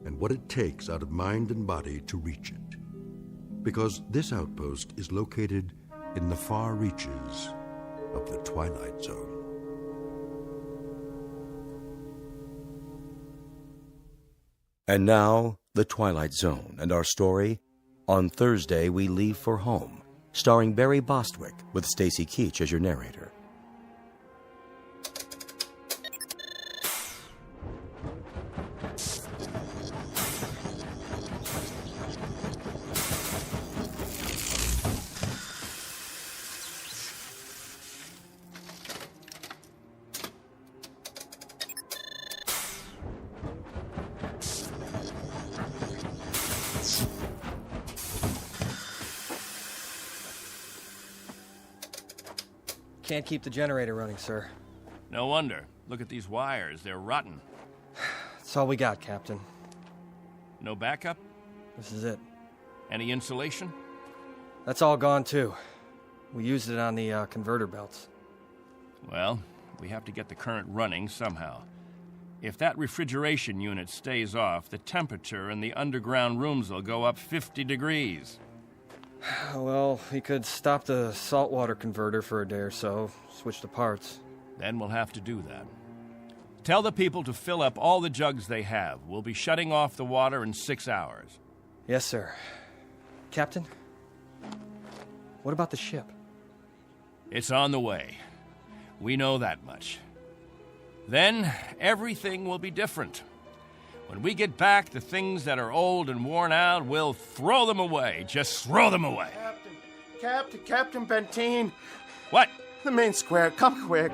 and what it takes out of mind and body to reach it. Because this outpost is located in the far reaches of the Twilight Zone. And now, The Twilight Zone, and our story, On Thursday We Leave for Home, starring Barry Bostwick with Stacy Keach as your narrator. Can't keep the generator running, sir. No wonder. Look at these wires. They're rotten. That's all we got, Captain. No backup? This is it. Any insulation? That's all gone, too. We used it on the converter belts. Well, we have to get the current running somehow. If that refrigeration unit stays off, the temperature in the underground rooms will go up 50 degrees. Well, we could stop the saltwater converter for a day or so, switch the parts. Then we'll have to do that. Tell the people to fill up all the jugs they have. We'll be shutting off the water in 6 hours. Yes, sir. Captain, what about the ship? It's on the way. We know that much. Then everything will be different. When we get back, the things that are old and worn out, we'll throw them away. Just throw them away. Captain Benteen. What? The main square. Come quick.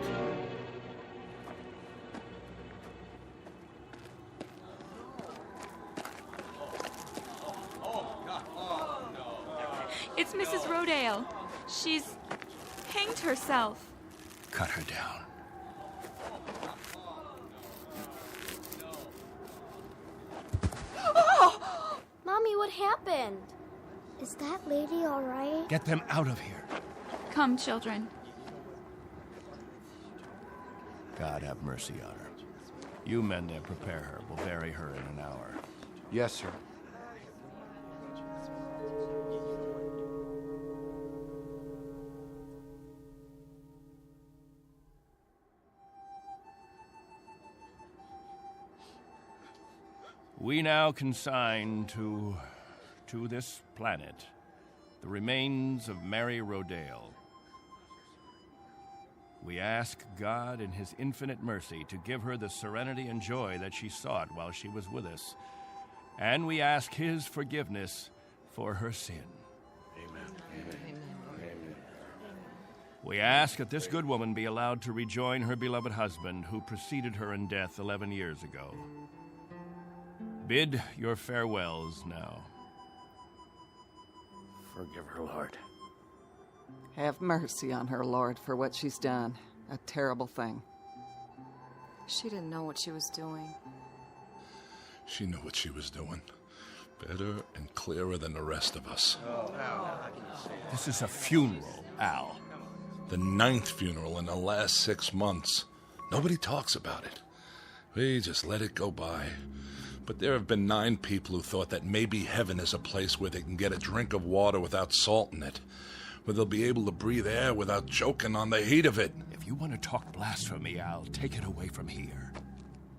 It's Mrs. Rodale. She's hanged herself. Cut her down. happened? Is that lady all right? Get them out of here. Come, children. God have mercy on her. You men there prepare her. We'll bury her in an hour. Yes, sir. We now consign to this planet the remains of Mary Rodale. We ask God in His infinite mercy to give her the serenity and joy that she sought while she was with us. And we ask His forgiveness for her sin. Amen. We ask that this good woman be allowed to rejoin her beloved husband who preceded her in death 11 years ago. Bid your farewells now. Forgive her, Lord. Have mercy on her, Lord, for what she's done. A terrible thing. She didn't know what she was doing. She knew what she was doing. Better and clearer than the rest of us. This is a funeral, Al. The 9th funeral in the last 6 months. Nobody talks about it. We just let it go by. But there have been 9 people who thought that maybe heaven is a place where they can get a drink of water without salt in it, where they'll be able to breathe air without choking on the heat of it. If you want to talk blasphemy, Al, take it away from here.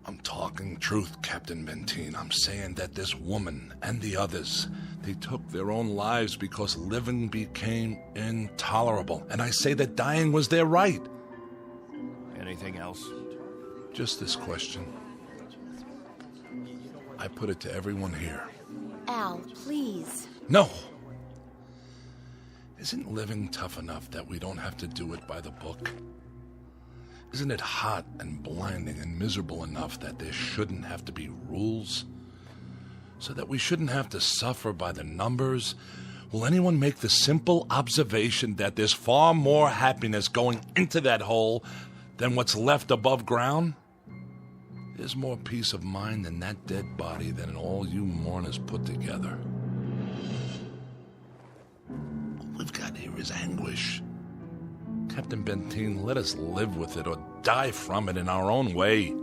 I'm talking truth, Captain Benteen. I'm saying that this woman and the others, they took their own lives because living became intolerable. And I say that dying was their right. Anything else? Just this question. I put it to everyone here. Al, please. No! Isn't living tough enough that we don't have to do it by the book? Isn't it hot and blinding and miserable enough that there shouldn't have to be rules? So that we shouldn't have to suffer by the numbers? Will anyone make the simple observation that there's far more happiness going into that hole than what's left above ground? There's more peace of mind in that dead body than in all you mourners put together. All we've got here is anguish. Captain Benteen, let us live with it or die from it in our own way.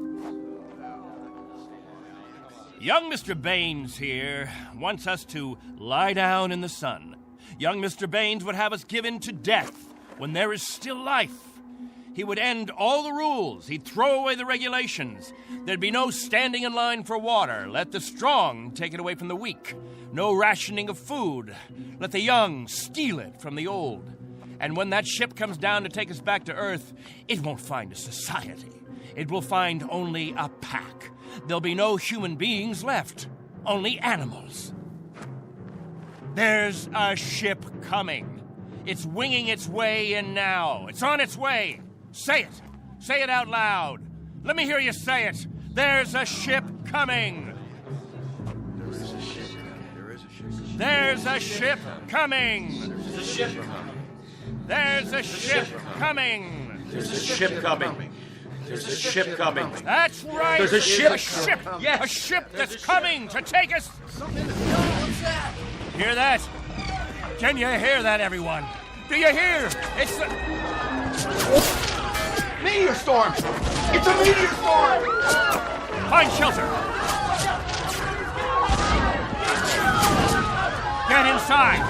Young Mr. Baines here wants us to lie down in the sun. Young Mr. Baines would have us given to death when there is still life. He would end all the rules. He'd throw away the regulations. There'd be no standing in line for water. Let the strong take it away from the weak. No rationing of food. Let the young steal it from the old. And when that ship comes down to take us back to Earth, it won't find a society. It will find only a pack. There'll be no human beings left. Only animals. There's a ship coming. It's winging its way in now. It's on its way. Say it. Say it out loud. Let me hear you say it. There's a ship coming. There's a ship coming. There's a ship coming. There's a ship coming. There's a ship coming. There's a ship coming. There's a ship coming. That's right. There's a ship. A ship. Yes. A ship that's coming to take us. What's that? Hear that? Can you hear that, everyone? Do you hear? It's the... Meteor storm! It's a meteor storm! Find shelter. Get inside.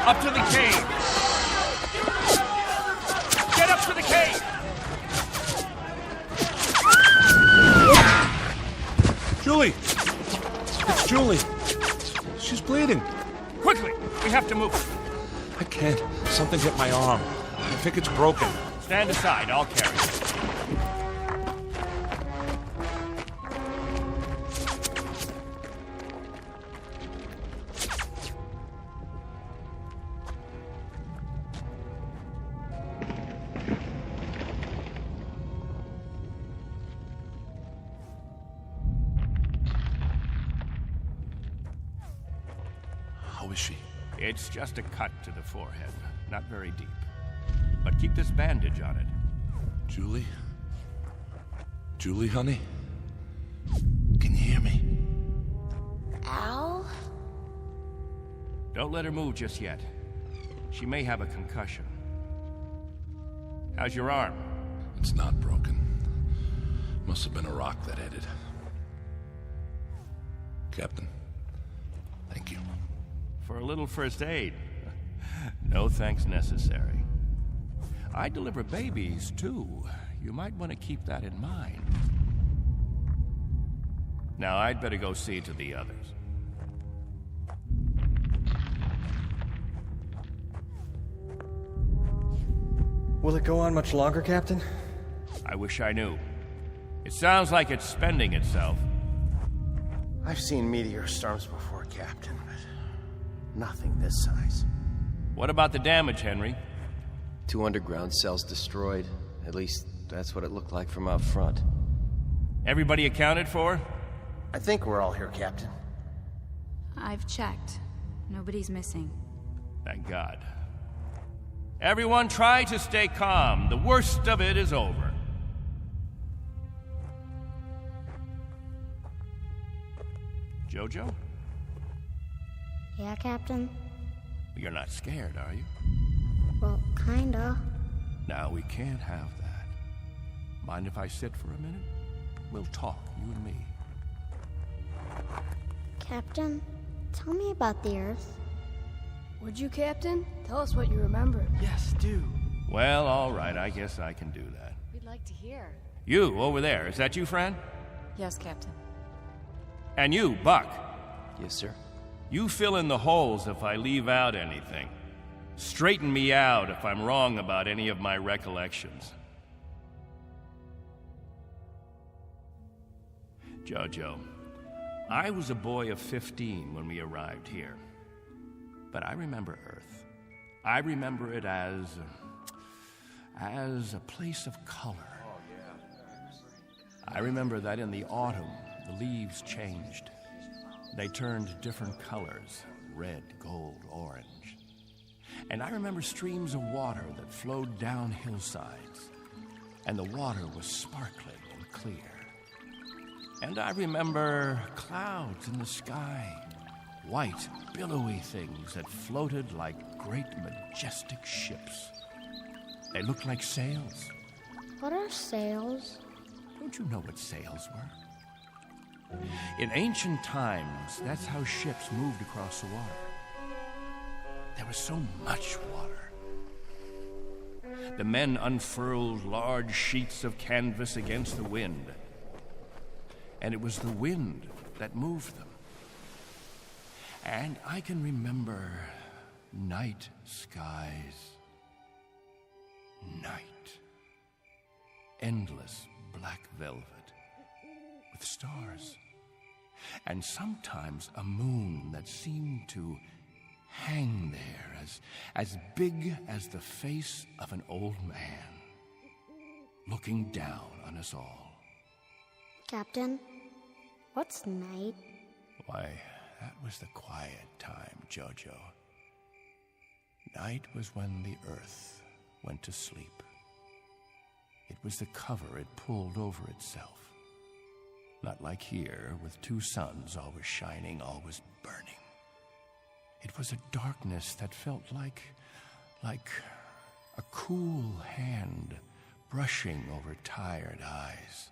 Up to the cave. Get up to the cave. Julie! It's Julie. She's bleeding. Quickly, we have to move. I can't. Something hit my arm. I think it's broken. Stand aside, I'll carry it. How is she? It's just a cut to the forehead, not very deep. But keep this bandage on it. Julie? Julie, honey? Can you hear me? Al? Don't let her move just yet. She may have a concussion. How's your arm? It's not broken. Must have been a rock that hit it. Captain, thank you. For a little first aid. No thanks necessary. I deliver babies, too. You might want to keep that in mind. Now, I'd better go see to the others. Will it go on much longer, Captain? I wish I knew. It sounds like it's spending itself. I've seen meteor storms before, Captain, but nothing this size. What about the damage, Henry? 2 underground cells destroyed. At least, that's what it looked like from out front. Everybody accounted for? I think we're all here, Captain. I've checked. Nobody's missing. Thank God. Everyone try to stay calm. The worst of it is over. Jojo? Yeah, Captain? You're not scared, are you? Well, kinda. Now, we can't have that. Mind if I sit for a minute? We'll talk, you and me. Captain, tell me about the Earth. Would you, Captain? Tell us what you remember. Yes, do. Well, all right, I guess I can do that. We'd like to hear. You, over there, is that you, Fran? Yes, Captain. And you, Buck. Yes, sir. You fill in the holes if I leave out anything. Straighten me out if I'm wrong about any of my recollections. Jojo, I was a boy of 15 when we arrived here. But I remember Earth. I remember it as a place of color. I remember that in the autumn, the leaves changed. They turned different colors, red, gold, orange. And I remember streams of water that flowed down hillsides, and the water was sparkling and clear. And I remember clouds in the sky, white, billowy things that floated like great, majestic ships. They looked like sails. What are sails? Don't you know what sails were? In ancient times, that's how ships moved across the water. There was so much water. The men unfurled large sheets of canvas against the wind, and it was the wind that moved them. And I can remember night skies. Night. Endless black velvet with stars. And sometimes a moon that seemed to hang there as big as the face of an old man, looking down on us all. Captain, what's night? Why, that was the quiet time, Jojo. Night was when the earth went to sleep. It was the cover it pulled over itself. Not like here, with 2 suns always shining, always burning. It was a darkness that felt like a cool hand brushing over tired eyes.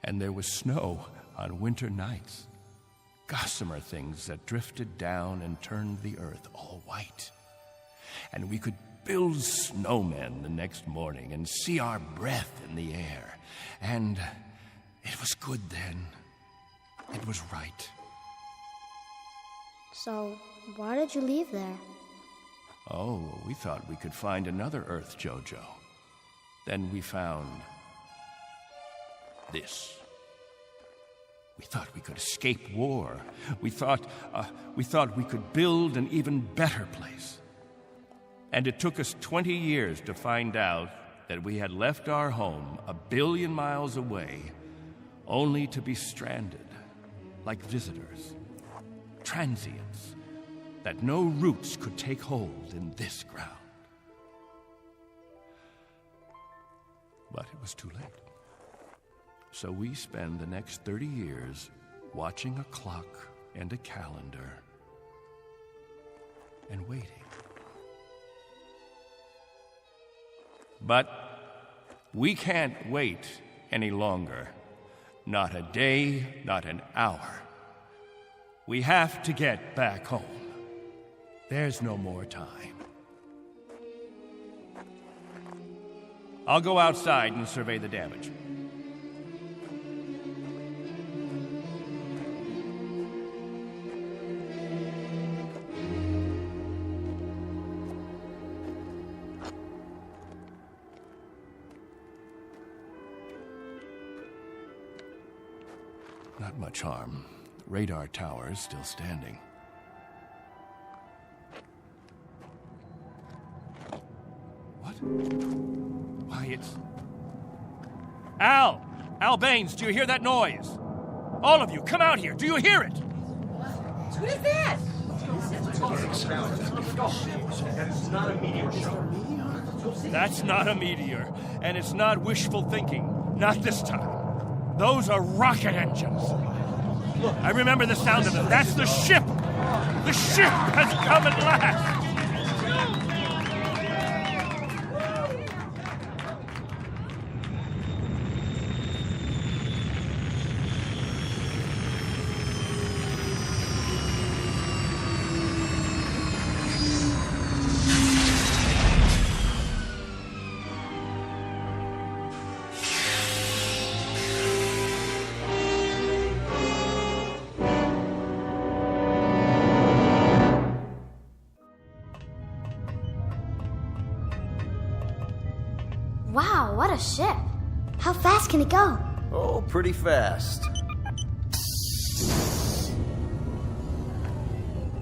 And there was snow on winter nights. Gossamer things that drifted down and turned the earth all white. And we could build snowmen the next morning and see our breath in the air. And it was good then. It was right. So, why did you leave there? Oh, we thought we could find another Earth, Jojo. Then we found this. We thought we could escape war. We thought we could build an even better place. And it took us 20 years to find out that we had left our home 1 billion miles away, only to be stranded, like visitors, transients, that no roots could take hold in this ground. But it was too late. So we spend the next 30 years watching a clock and a calendar and waiting. But we can't wait any longer. Not a day, not an hour. We have to get back home. There's no more time. I'll go outside and survey the damage. Not much harm. Radar tower's still standing. What? Why, it's... Al! Al Baines, do you hear that noise? All of you, come out here. Do you hear it? What is that? That's not a meteor, and it's not wishful thinking. Not this time. Those are rocket engines. I remember the sound of it. That's the ship. The ship has come at last. Wow, what a ship. How fast can it go? Oh, pretty fast.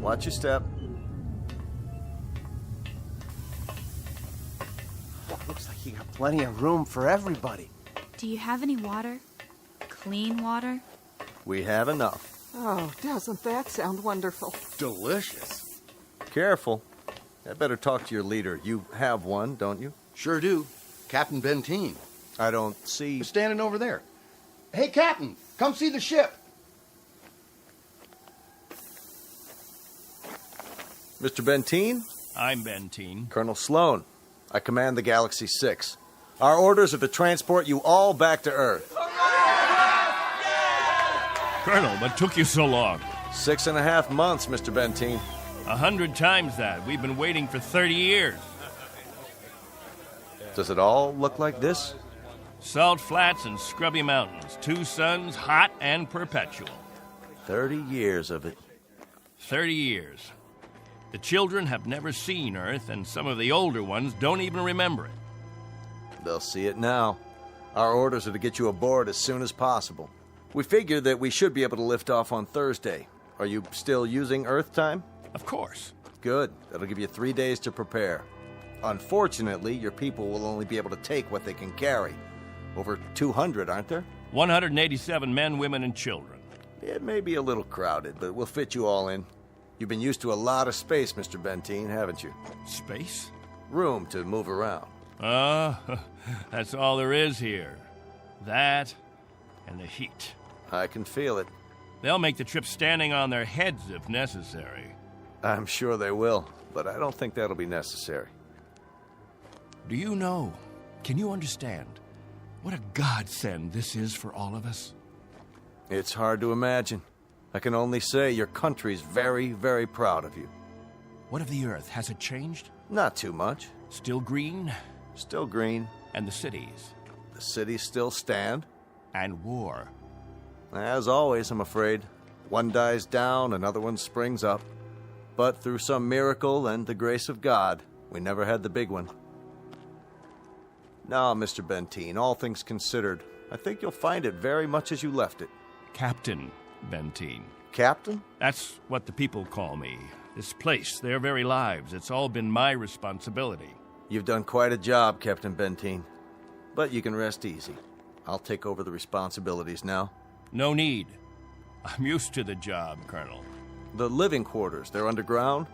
Watch your step. Looks like you got plenty of room for everybody. Do you have any water? Clean water? We have enough. Oh, doesn't that sound wonderful? Delicious. Careful. I better talk to your leader. You have one, don't you? Sure do. Captain Benteen. I don't see... Standing over there. Hey, Captain, come see the ship. Mr. Benteen? I'm Benteen. Colonel Sloan. I command the Galaxy 6. Our orders are to transport you all back to Earth. Colonel, what took you so long? 6.5 months, Mr. Benteen. 100 times that. We've been waiting for 30 years. Does it all look like this? Salt flats and scrubby mountains. 2 suns, hot and perpetual. 30 years of it. 30 years. The children have never seen Earth, and some of the older ones don't even remember it. They'll see it now. Our orders are to get you aboard as soon as possible. We figured that we should be able to lift off on Thursday. Are you still using Earth time? Of course. Good. That'll give you 3 days to prepare. Unfortunately, your people will only be able to take what they can carry. Over 200, aren't there? 187 men, women, and children. It may be a little crowded, but we'll fit you all in. You've been used to a lot of space, Mr. Benteen, haven't you? Space? Room to move around. That's all there is here. That and the heat. I can feel it. They'll make the trip standing on their heads if necessary. I'm sure they will, but I don't think that'll be necessary. Do you know, can you understand what a godsend this is for all of us? It's hard to imagine. I can only say your country's very, very proud of you. What of the Earth? Has it changed? Not too much. Still green? Still green. And the cities? The cities still stand. And war? As always, I'm afraid. One dies down, another one springs up. But through some miracle and the grace of God, we never had the big one. Now, Mr. Benteen, all things considered, I think you'll find it very much as you left it. Captain Benteen. Captain? That's what the people call me. This place, their very lives, it's all been my responsibility. You've done quite a job, Captain Benteen. But you can rest easy. I'll take over the responsibilities now. No need. I'm used to the job, Colonel. The living quarters, they're underground?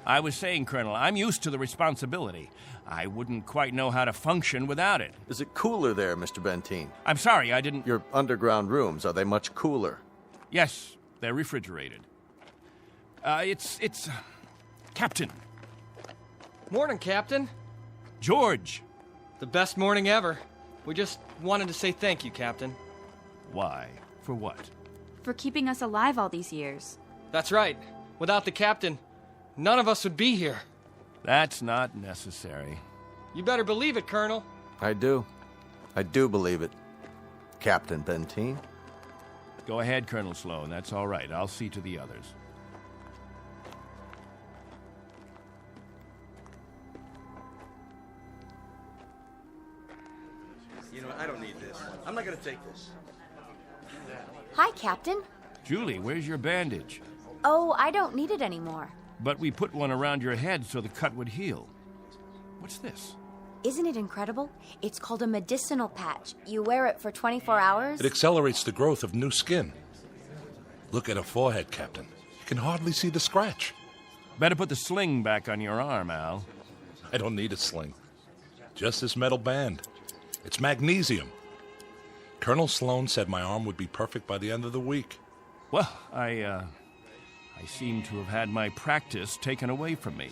I was saying, Colonel, I'm used to the responsibility. I wouldn't quite know how to function without it. Is it cooler there, Mr. Benteen? I'm sorry, I didn't... Your underground rooms, are they much cooler? Yes, they're refrigerated. It's... Captain. Morning, Captain. George. The best morning ever. We just wanted to say thank you, Captain. Why? For what? For keeping us alive all these years. That's right. Without the Captain, none of us would be here. That's not necessary. You better believe it, Colonel. I do. I do believe it. Captain Benteen. Go ahead, Colonel Sloan. That's all right. I'll see to the others. You know, I don't need this. I'm not going to take this. Hi, Captain. Julie, where's your bandage? Oh, I don't need it anymore. But we put one around your head so the cut would heal. What's this? Isn't it incredible? It's called a medicinal patch. You wear it for 24 hours. It accelerates the growth of new skin. Look at her forehead, Captain. You can hardly see the scratch. Better put the sling back on your arm, Al. I don't need a sling. Just this metal band. It's magnesium. Colonel Sloan said my arm would be perfect by the end of the week. Well, I seem to have had my practice taken away from me.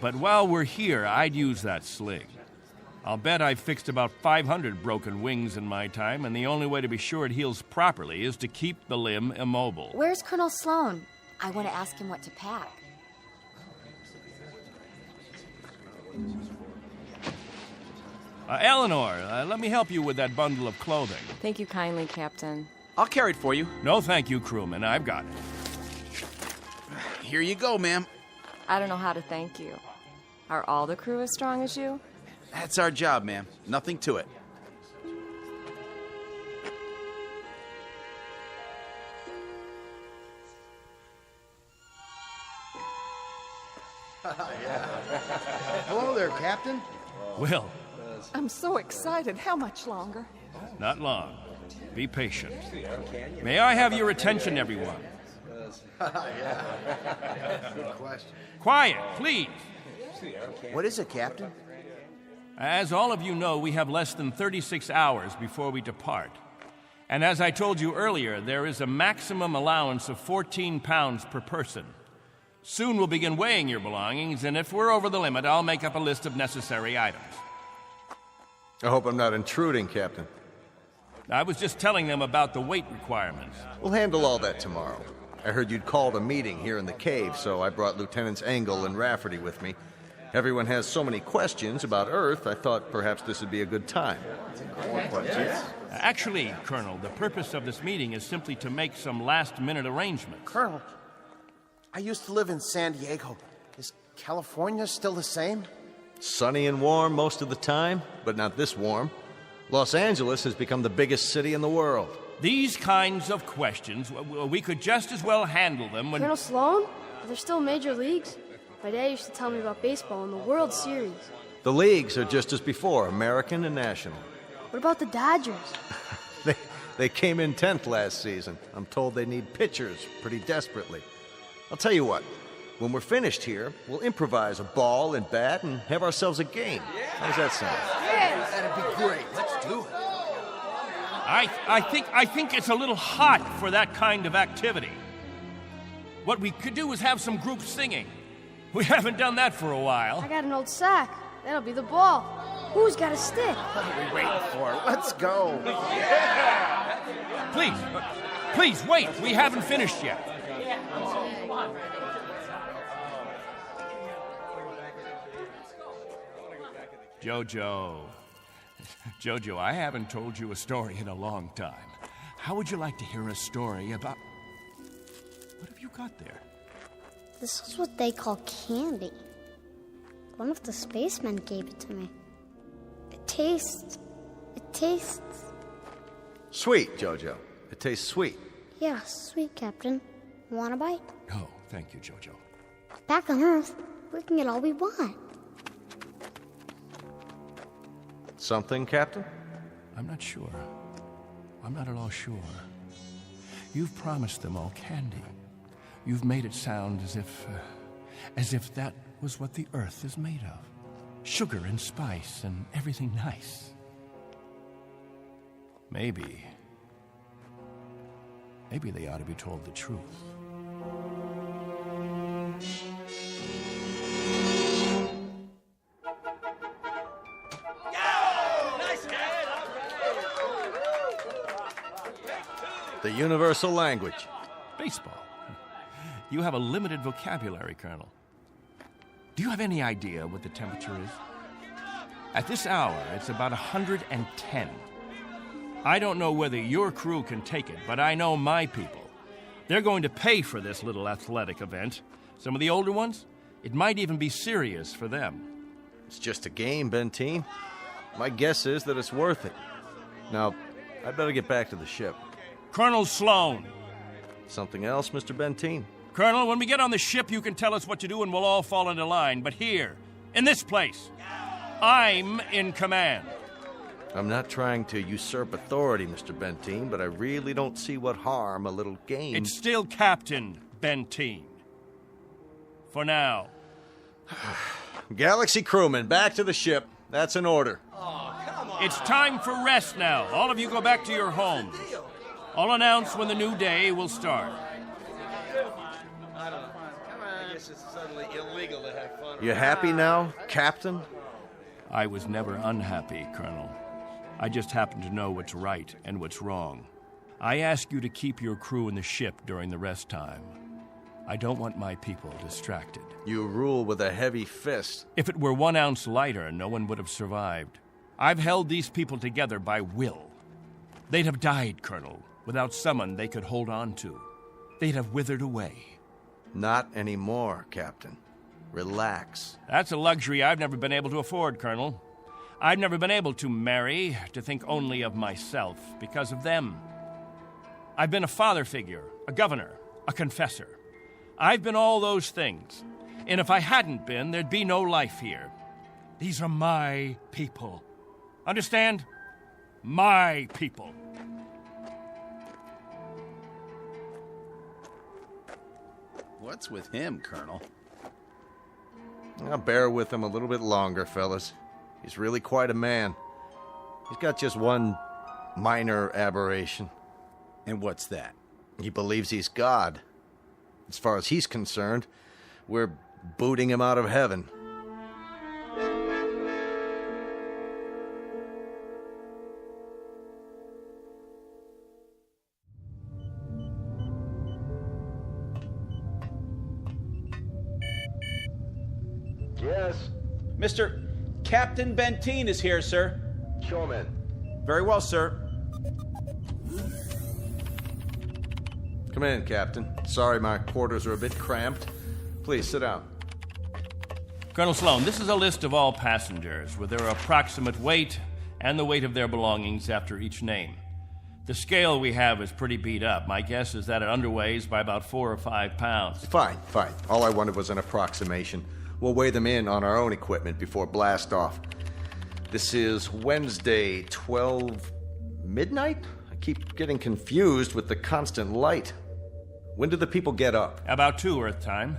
But while we're here, I'd use that sling. I'll bet I've fixed about 500 broken wings in my time, and the only way to be sure it heals properly is to keep the limb immobile. Where's Colonel Sloan? I want to ask him what to pack. Eleanor, let me help you with that bundle of clothing. Thank you kindly, Captain. I'll carry it for you. No, thank you, crewman. I've got it. Here you go, ma'am. I don't know how to thank you. Are all the crew as strong as you? That's our job, ma'am. Nothing to it. Hello there, Captain. Will. I'm so excited. How much longer? Not long. Be patient. May I have your attention, everyone? Good question. Quiet, please. What is it, Captain? As all of you know, we have less than 36 hours before we depart. And as I told you earlier, there is a maximum allowance of 14 pounds per person. Soon we'll begin weighing your belongings, and if we're over the limit, I'll make up a list of necessary items. I hope I'm not intruding, Captain. I was just telling them about the weight requirements. We'll handle all that tomorrow. I heard you'd called a meeting here in the cave, so I brought Lieutenants Engel and Rafferty with me. Everyone has so many questions about Earth, I thought perhaps this would be a good time. Actually, Colonel, the purpose of this meeting is simply to make some last-minute arrangements. Colonel, I used to live in San Diego. Is California still the same? Sunny and warm most of the time, but not this warm. Los Angeles has become the biggest city in the world. These kinds of questions, we could just as well handle them when... Colonel Sloan? Are there still major leagues? My dad used to tell me about baseball and the World Series. The leagues are just as before, American and national. What about the Dodgers? They came in 10th last season. I'm told they need pitchers pretty desperately. I'll tell you what, when we're finished here, we'll improvise a ball and bat and have ourselves a game. How's that sound? Yeah, that'd be great. Let's do it. I think it's a little hot for that kind of activity. What we could do is have some group singing. We haven't done that for a while. I got an old sack. That'll be the ball. Who's got a stick? What are we waiting for? Let's go. Please, wait. We haven't finished yet. Jojo, I haven't told you a story in a long time. How would you like to hear a story about... What have you got there? This is what they call candy. One of the spacemen gave it to me. It tastes... Sweet, Jojo. It tastes sweet. Yeah, sweet, Captain. Want a bite? No, thank you, Jojo. Back on Earth, we can get all we want. Something, Captain? I'm not sure. I'm not at all sure. You've promised them all candy. You've made it sound as if as if that was what the earth is made of. Sugar and spice and everything nice. Maybe they ought to be told the truth. The universal language. Baseball. You have a limited vocabulary, Colonel. Do you have any idea what the temperature is? At this hour, it's about 110. I don't know whether your crew can take it, but I know my people. They're going to pay for this little athletic event. Some of the older ones, it might even be serious for them. It's just a game, Benteen. My guess is that it's worth it. Now, I'd better get back to the ship. Colonel Sloan. Something else, Mr. Benteen? Colonel, when we get on the ship, you can tell us what to do and we'll all fall into line. But here, in this place, I'm in command. I'm not trying to usurp authority, Mr. Benteen, but I really don't see what harm a little game... It's still Captain Benteen. For now. Galaxy crewmen, back to the ship. That's an order. It's time for rest now. All of you go back to your homes. I'll announce when the new day will start. I don't know. I guess it's suddenly illegal to have fun. You happy now, Captain? I was never unhappy, Colonel. I just happen to know what's right and what's wrong. I ask you to keep your crew in the ship during the rest time. I don't want my people distracted. You rule with a heavy fist. If it were 1 ounce lighter, no one would have survived. I've held these people together by will. They'd have died, Colonel, without someone they could hold on to. They'd have withered away. Not anymore, Captain. Relax. That's a luxury I've never been able to afford, Colonel. I've never been able to marry, to think only of myself, because of them. I've been a father figure, a governor, a confessor. I've been all those things. And if I hadn't been, there'd be no life here. These are my people. Understand? My people. What's with him, Colonel? I'll bear with him a little bit longer, fellas. He's really quite a man. He's got just one minor aberration. And what's that? He believes he's God. As far as he's concerned, we're booting him out of heaven. Yes? Mr. Captain Benteen is here, sir. Show him in. Very well, sir. Come in, Captain. Sorry my quarters are a bit cramped. Please, sit down. Colonel Sloan, this is a list of all passengers with their approximate weight and the weight of their belongings after each name. The scale we have is pretty beat up. My guess is that it underweighs by about 4 or 5 pounds. Fine. All I wanted was an approximation. We'll weigh them in on our own equipment before blast off. This is Wednesday, 12 midnight? I keep getting confused with the constant light. When do the people get up? About 2 Earth time.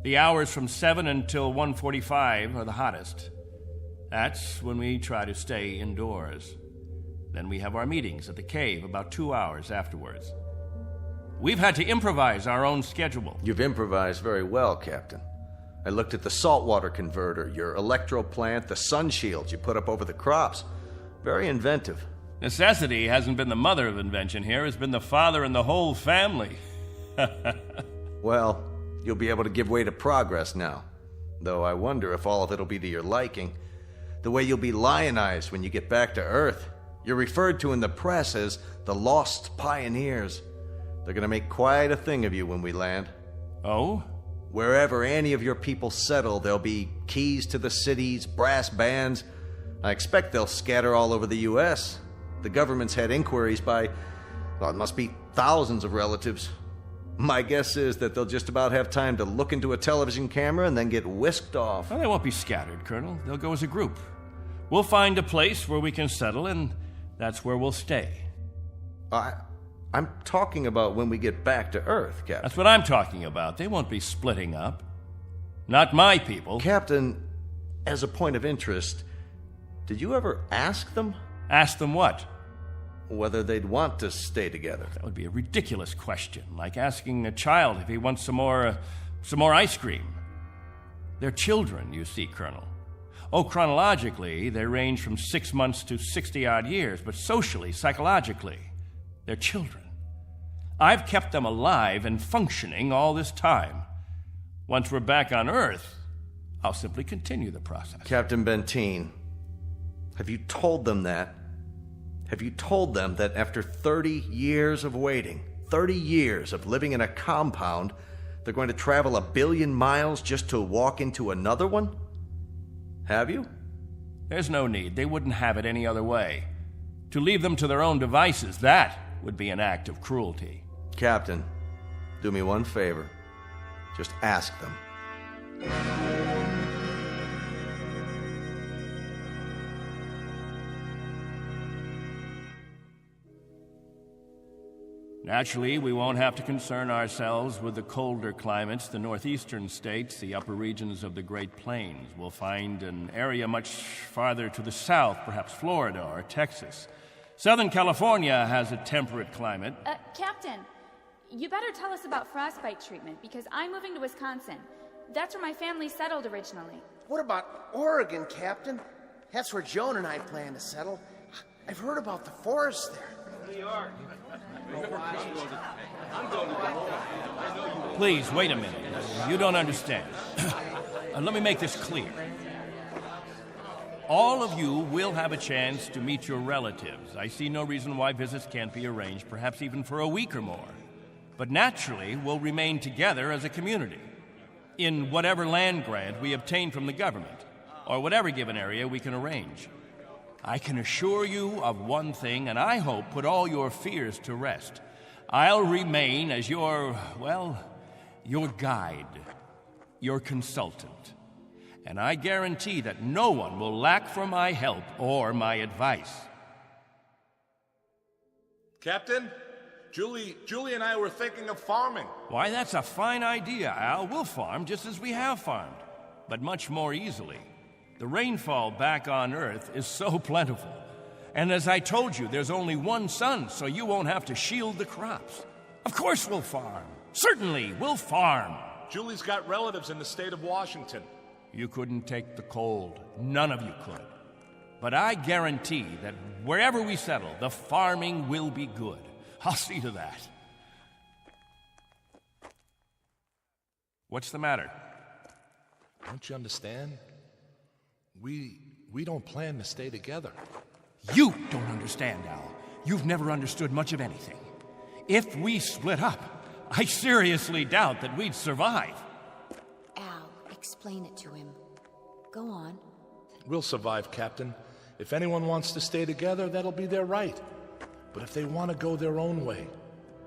The hours from 7 until 1:45 are the hottest. That's when we try to stay indoors. Then we have our meetings at the cave about 2 hours afterwards. We've had to improvise our own schedule. You've improvised very well, Captain. I looked at the saltwater converter, your electro plant, the sun shields you put up over the crops. Very inventive. Necessity hasn't been the mother of invention here. It's been the father and the whole family. Well, you'll be able to give way to progress now. Though I wonder if all of it'll be to your liking. The way you'll be lionized when you get back to Earth. You're referred to in the press as the Lost Pioneers. They're gonna make quite a thing of you when we land. Oh? Wherever any of your people settle, there'll be keys to the cities, brass bands. I expect they'll scatter all over the U.S. The government's had inquiries by, well, it must be thousands of relatives. My guess is that they'll just about have time to look into a television camera and then get whisked off. Well, they won't be scattered, Colonel. They'll go as a group. We'll find a place where we can settle, and that's where we'll stay. I'm talking about when we get back to Earth, Captain. That's what I'm talking about. They won't be splitting up. Not my people. Captain, as a point of interest, did you ever ask them? Ask them what? Whether they'd want to stay together. That would be a ridiculous question, like asking a child if he wants some more ice cream. They're children, you see, Colonel. Oh, chronologically, they range from 6 months to 60-odd years, but socially, psychologically, they're children. I've kept them alive and functioning all this time. Once we're back on Earth, I'll simply continue the process. Captain Benteen, have you told them that? Have you told them that after 30 years of waiting, 30 years of living in a compound, they're going to travel 1 billion miles just to walk into another one? Have you? There's no need. They wouldn't have it any other way. To leave them to their own devices, that would be an act of cruelty. Captain, do me one favor. Just ask them. Naturally, we won't have to concern ourselves with the colder climates. The northeastern states, the upper regions of the Great Plains. We'll find an area much farther to the south, perhaps Florida or Texas. Southern California has a temperate climate. Captain, you better tell us about frostbite treatment, because I'm moving to Wisconsin. That's where my family settled originally. What about Oregon, Captain? That's where Joan and I plan to settle. I've heard about the forest there. New York. Please, wait a minute. You don't understand. Let me make this clear. All of you will have a chance to meet your relatives. I see no reason why visits can't be arranged, perhaps even for a week or more. But naturally, we'll remain together as a community in whatever land grant we obtain from the government, or whatever given area we can arrange. I can assure you of one thing, and I hope put all your fears to rest. I'll remain as your guide, your consultant. And I guarantee that no one will lack for my help or my advice. Captain, Julie and I were thinking of farming. Why, that's a fine idea, Al. We'll farm just as we have farmed, but much more easily. The rainfall back on Earth is so plentiful. And as I told you, there's only one sun, so you won't have to shield the crops. Of course we'll farm. Certainly, we'll farm. Julie's got relatives in the state of Washington. You couldn't take the cold. None of you could. But I guarantee that wherever we settle, the farming will be good. I'll see to that. What's the matter? Don't you understand? We don't plan to stay together. You don't understand, Al. You've never understood much of anything. If we split up, I seriously doubt that we'd survive. Al, explain it to him. Go on. We'll survive, Captain. If anyone wants to stay together, that'll be their right. But if they want to go their own way,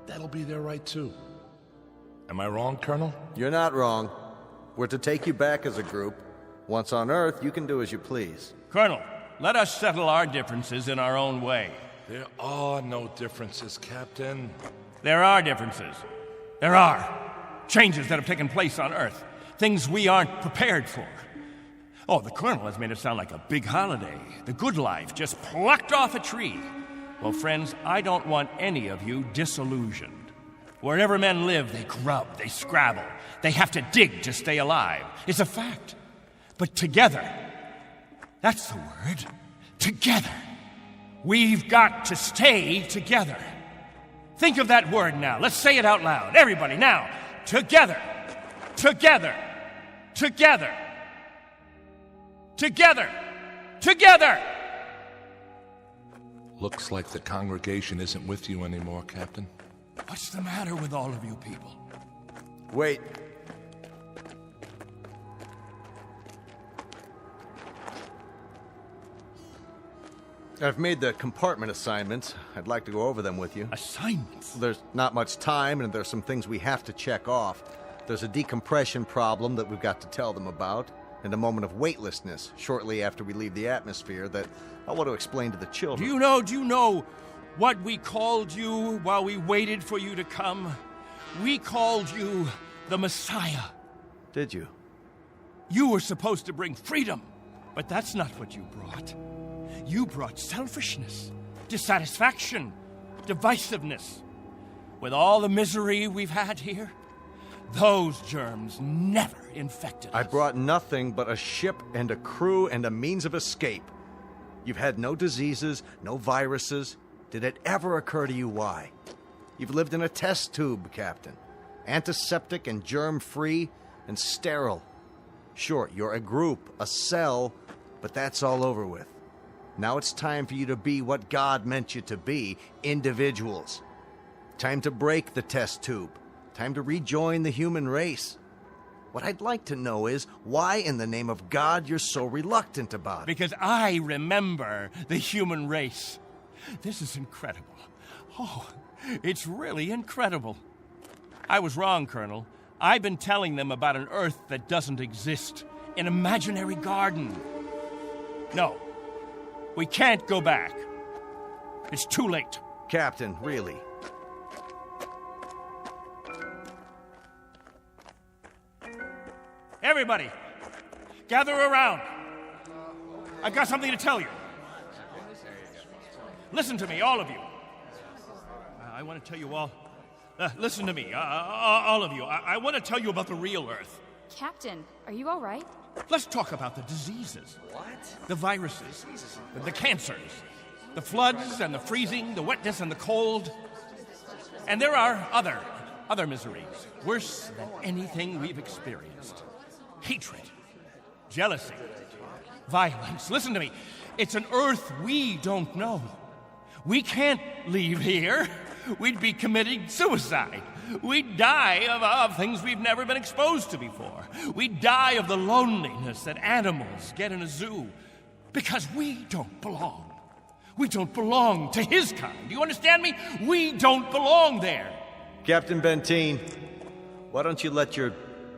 that'll be their right too. Am I wrong, Colonel? You're not wrong. We're to take you back as a group. Once on Earth, you can do as you please. Colonel, let us settle our differences in our own way. There are no differences, Captain. There are differences. There are. Changes that have taken place on Earth. Things we aren't prepared for. Oh, the Colonel has made it sound like a big holiday. The good life just plucked off a tree. Well, friends, I don't want any of you disillusioned. Wherever men live, they grub, they scrabble. They have to dig to stay alive. It's a fact. But together, that's the word, together. We've got to stay together. Think of that word now. Let's say it out loud. Everybody, now. Together. Together. Together. Together. Together. Looks like the congregation isn't with you anymore, Captain. What's the matter with all of you people? Wait. I've made the compartment assignments. I'd like to go over them with you. Assignments? There's not much time, and there's some things we have to check off. There's a decompression problem that we've got to tell them about, and a moment of weightlessness shortly after we leave the atmosphere that I want to explain to the children. Do you know what we called you while we waited for you to come? We called you the Messiah. Did you? You were supposed to bring freedom, but that's not what you brought. You brought selfishness, dissatisfaction, divisiveness. With all the misery we've had here, those germs never infected us. I brought nothing but a ship and a crew and a means of escape. You've had no diseases, no viruses. Did it ever occur to you why? You've lived in a test tube, Captain. Antiseptic and germ-free and sterile. Sure, you're a group, a cell, but that's all over with. Now it's time for you to be what God meant you to be, individuals. Time to break the test tube. Time to rejoin the human race. What I'd like to know is why in the name of God you're so reluctant about it. Because I remember the human race. This is incredible. Oh, it's really incredible. I was wrong, Colonel. I've been telling them about an Earth that doesn't exist, an imaginary garden. No, we can't go back. It's too late. Captain, really? Everybody, gather around. I've got something to tell you. Listen to me, all of you. I want to tell you all. Listen to me, all of you. I want to tell you about the real Earth. Captain, are you all right? Let's talk about the diseases. What? The viruses, the cancers, the floods and the freezing, the wetness and the cold. And there are other miseries, worse than anything we've experienced. Hatred, jealousy, violence. Listen to me. It's an Earth we don't know. We can't leave here. We'd be committing suicide. We'd die of things we've never been exposed to before. We'd die of the loneliness that animals get in a zoo. Because we don't belong. We don't belong to his kind. Do you understand me? We don't belong there. Captain Benteen, why don't you let your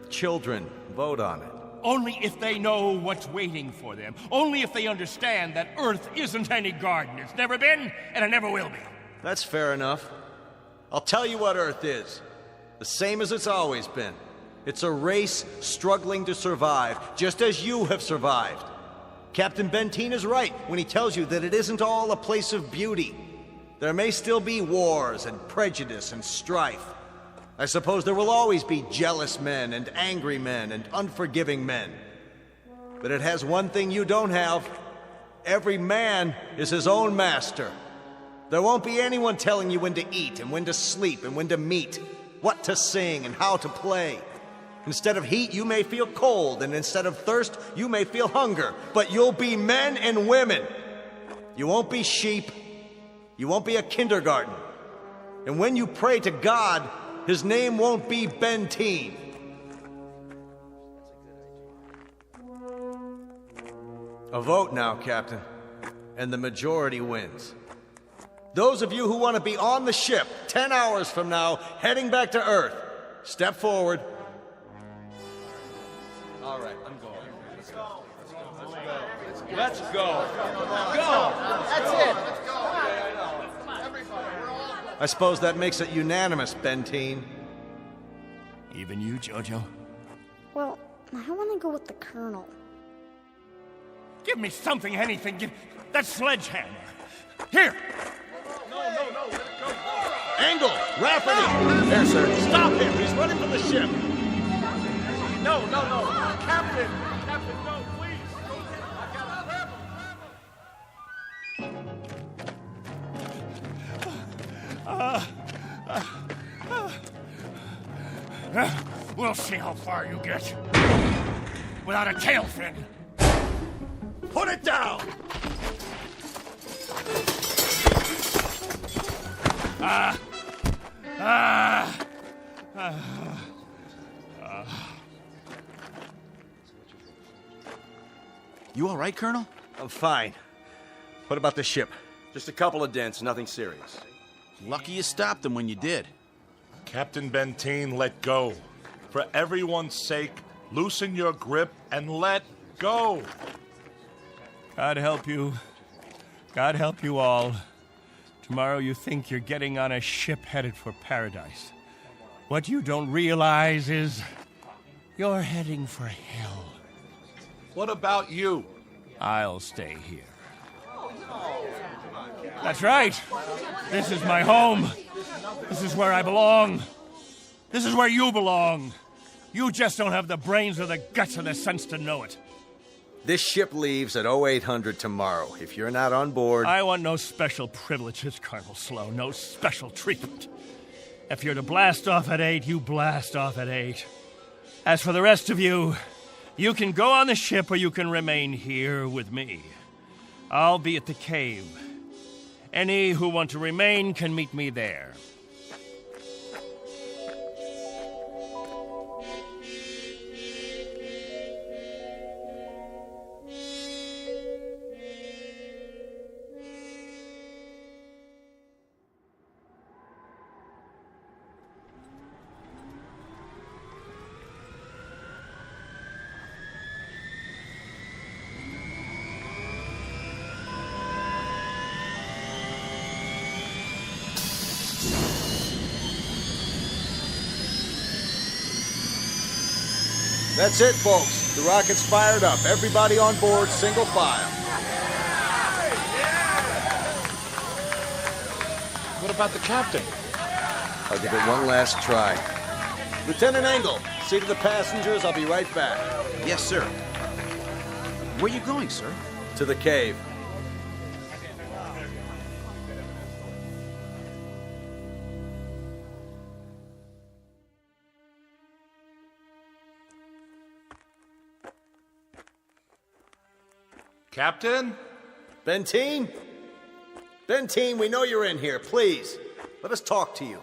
children vote on it? Only if they know what's waiting for them. Only if they understand that Earth isn't any garden. It's never been, and it never will be. That's fair enough. I'll tell you what Earth is. The same as it's always been. It's a race struggling to survive, just as you have survived. Captain Benteen is right when he tells you that it isn't all a place of beauty. There may still be wars and prejudice and strife. I suppose there will always be jealous men and angry men and unforgiving men. But it has one thing you don't have. Every man is his own master. There won't be anyone telling you when to eat and when to sleep and when to meet, what to sing and how to play. Instead of heat, you may feel cold, and instead of thirst, you may feel hunger. But you'll be men and women. You won't be sheep. You won't be a kindergarten. And when you pray to God, his name won't be Benteen. A vote now, Captain, and the majority wins. Those of you who want to be on the ship 10 hours from now, heading back to Earth, step forward. All right, I'm going. Let's go. Let's go. Go. That's it. Let's go. I suppose that makes it unanimous, Benteen. Even you, Jojo? Well, I want to go with the Colonel. Give me something, anything. Give that sledgehammer. Here. No, let it go. Angle! Rafferty! There, sir. Stop him! He's running from the ship! No. Captain, no, please! We'll see how far you get. Without a tail fin. Put it down! You all right, Colonel? I'm fine. What about the ship? Just a couple of dents, nothing serious. Lucky you stopped them when you did. Captain Benteen, let go. For everyone's sake, loosen your grip and let go. God help you. God help you all. Tomorrow you think you're getting on a ship headed for paradise. What you don't realize is you're heading for hell. What about you? I'll stay here. That's right. This is my home. This is where I belong. This is where you belong. You just don't have the brains or the guts or the sense to know it. This ship leaves at 0800 tomorrow. If you're not on board... I want no special privileges, Colonel Slow. No special treatment. If you're to blast off at 8, you blast off at 8. As for the rest of you, you can go on the ship or you can remain here with me. I'll be at the cave. Any who want to remain can meet me there. That's it, folks. The rocket's fired up. Everybody on board, single file. What about the captain? I'll give it one last try. Lieutenant Engel, see to the passengers. I'll be right back. Yes, sir. Where are you going, sir? To the cave. Captain? Benteen? Benteen, we know you're in here. Please, let us talk to you.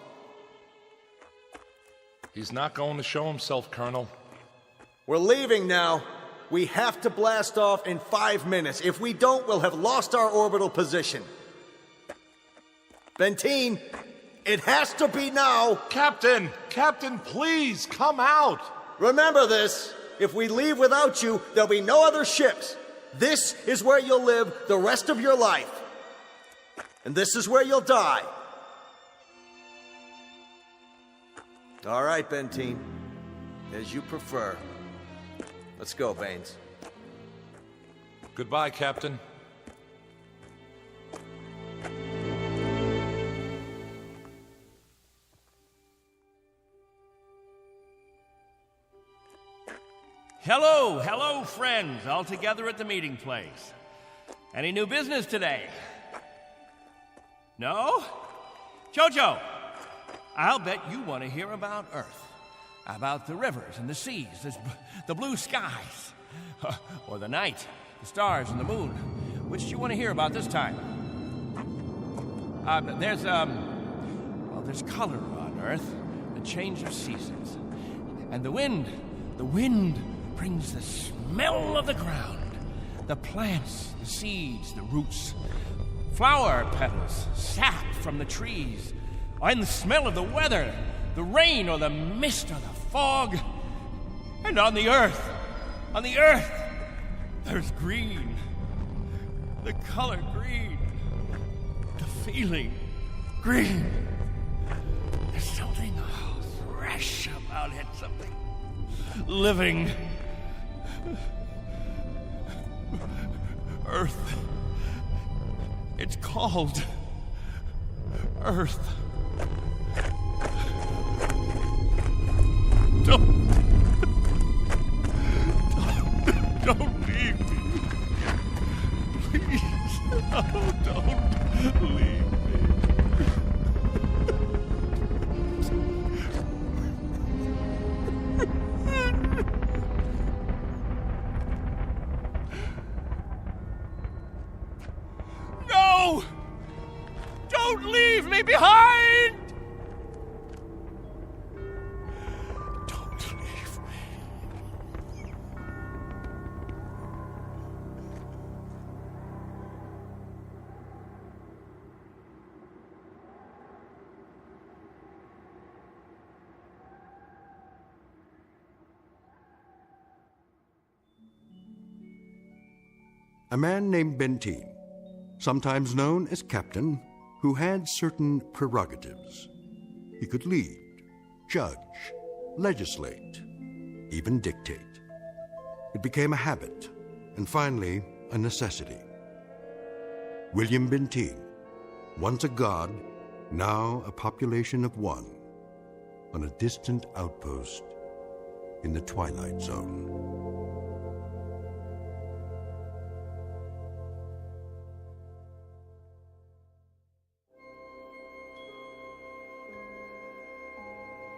He's not going to show himself, Colonel. We're leaving now. We have to blast off in 5 minutes. If we don't, we'll have lost our orbital position. Benteen, it has to be now. Captain! Captain, please, come out! Remember this. If we leave without you, there'll be no other ships. This is where you'll live the rest of your life. And this is where you'll die. All right, Benteen. As you prefer. Let's go, Baines. Goodbye, Captain. Hello, friends, all together at the meeting place. Any new business today? No? Jojo, I'll bet you want to hear about Earth. About the rivers and the seas, the blue skies, or the night, the stars and the moon. Which do you want to hear about this time? There's color on Earth, the change of seasons. And the wind brings the smell of the ground, the plants, the seeds, the roots, flower petals, sap from the trees, and the smell of the weather, the rain or the mist or the fog. And on the earth, there's green, the color green, the feeling green. There's something fresh about it, something living. Earth. It's called Earth. Don't leave me. Please. Oh, don't leave me. No! Don't leave me behind! Don't leave me. A man named Benteen, sometimes known as Captain, who had certain prerogatives. He could lead, judge, legislate, even dictate. It became a habit, and finally, a necessity. William Benteen, once a god, now a population of one, on a distant outpost in the Twilight Zone.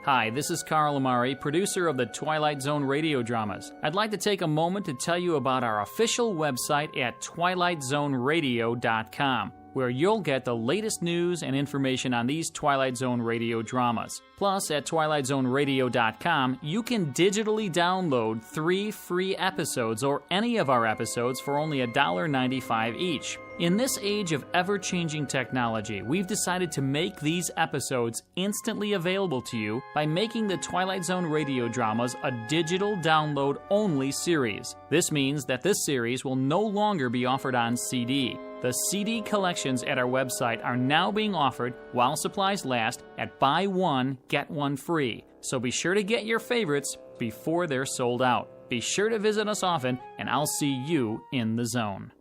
Hi, this is Carl Amari, producer of the Twilight Zone Radio Dramas. I'd like to take a moment to tell you about our official website at twilightzoneradio.com, where you'll get the latest news and information on these Twilight Zone radio dramas. Plus, at twilightzoneradio.com, you can digitally download 3 free episodes or any of our episodes for only $1.95 each. In this age of ever-changing technology, we've decided to make these episodes instantly available to you by making the Twilight Zone radio dramas a digital download-only series. This means that this series will no longer be offered on CD. The CD collections at our website are now being offered while supplies last at buy one, get one free. So be sure to get your favorites before they're sold out. Be sure to visit us often, and I'll see you in the zone.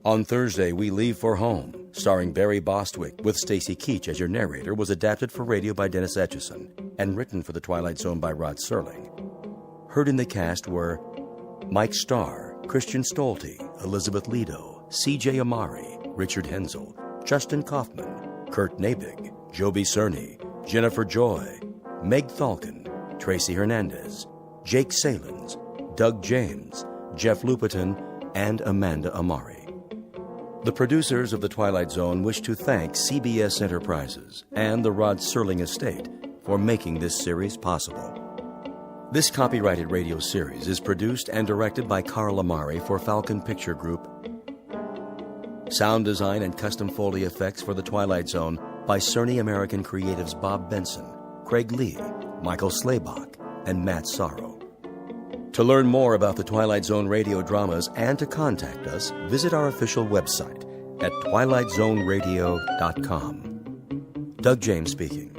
On Thursday, We Leave for Home, starring Barry Bostwick with Stacy Keach as your narrator, was adapted for radio by Dennis Etchison and written for The Twilight Zone by Rod Serling. Heard in the cast were Mike Starr, Christian Stolte, Elizabeth Lido, C.J. Amari, Richard Hensel, Justin Kaufman, Kurt Nabig, Joby Cerny, Jennifer Joy, Meg Thalken, Tracy Hernandez, Jake Salins, Doug James, Jeff Lupetin, and Amanda Amari. The producers of The Twilight Zone wish to thank CBS Enterprises and the Rod Serling Estate for making this series possible. This copyrighted radio series is produced and directed by Carl Amari for Falcon Picture Group. Sound design and custom Foley effects for The Twilight Zone by Cerny American Creatives Bob Benson, Craig Lee, Michael Slaybach, and Matt Sorrow. To learn more about the Twilight Zone radio dramas and to contact us, visit our official website at twilightzoneradio.com. Doug James speaking.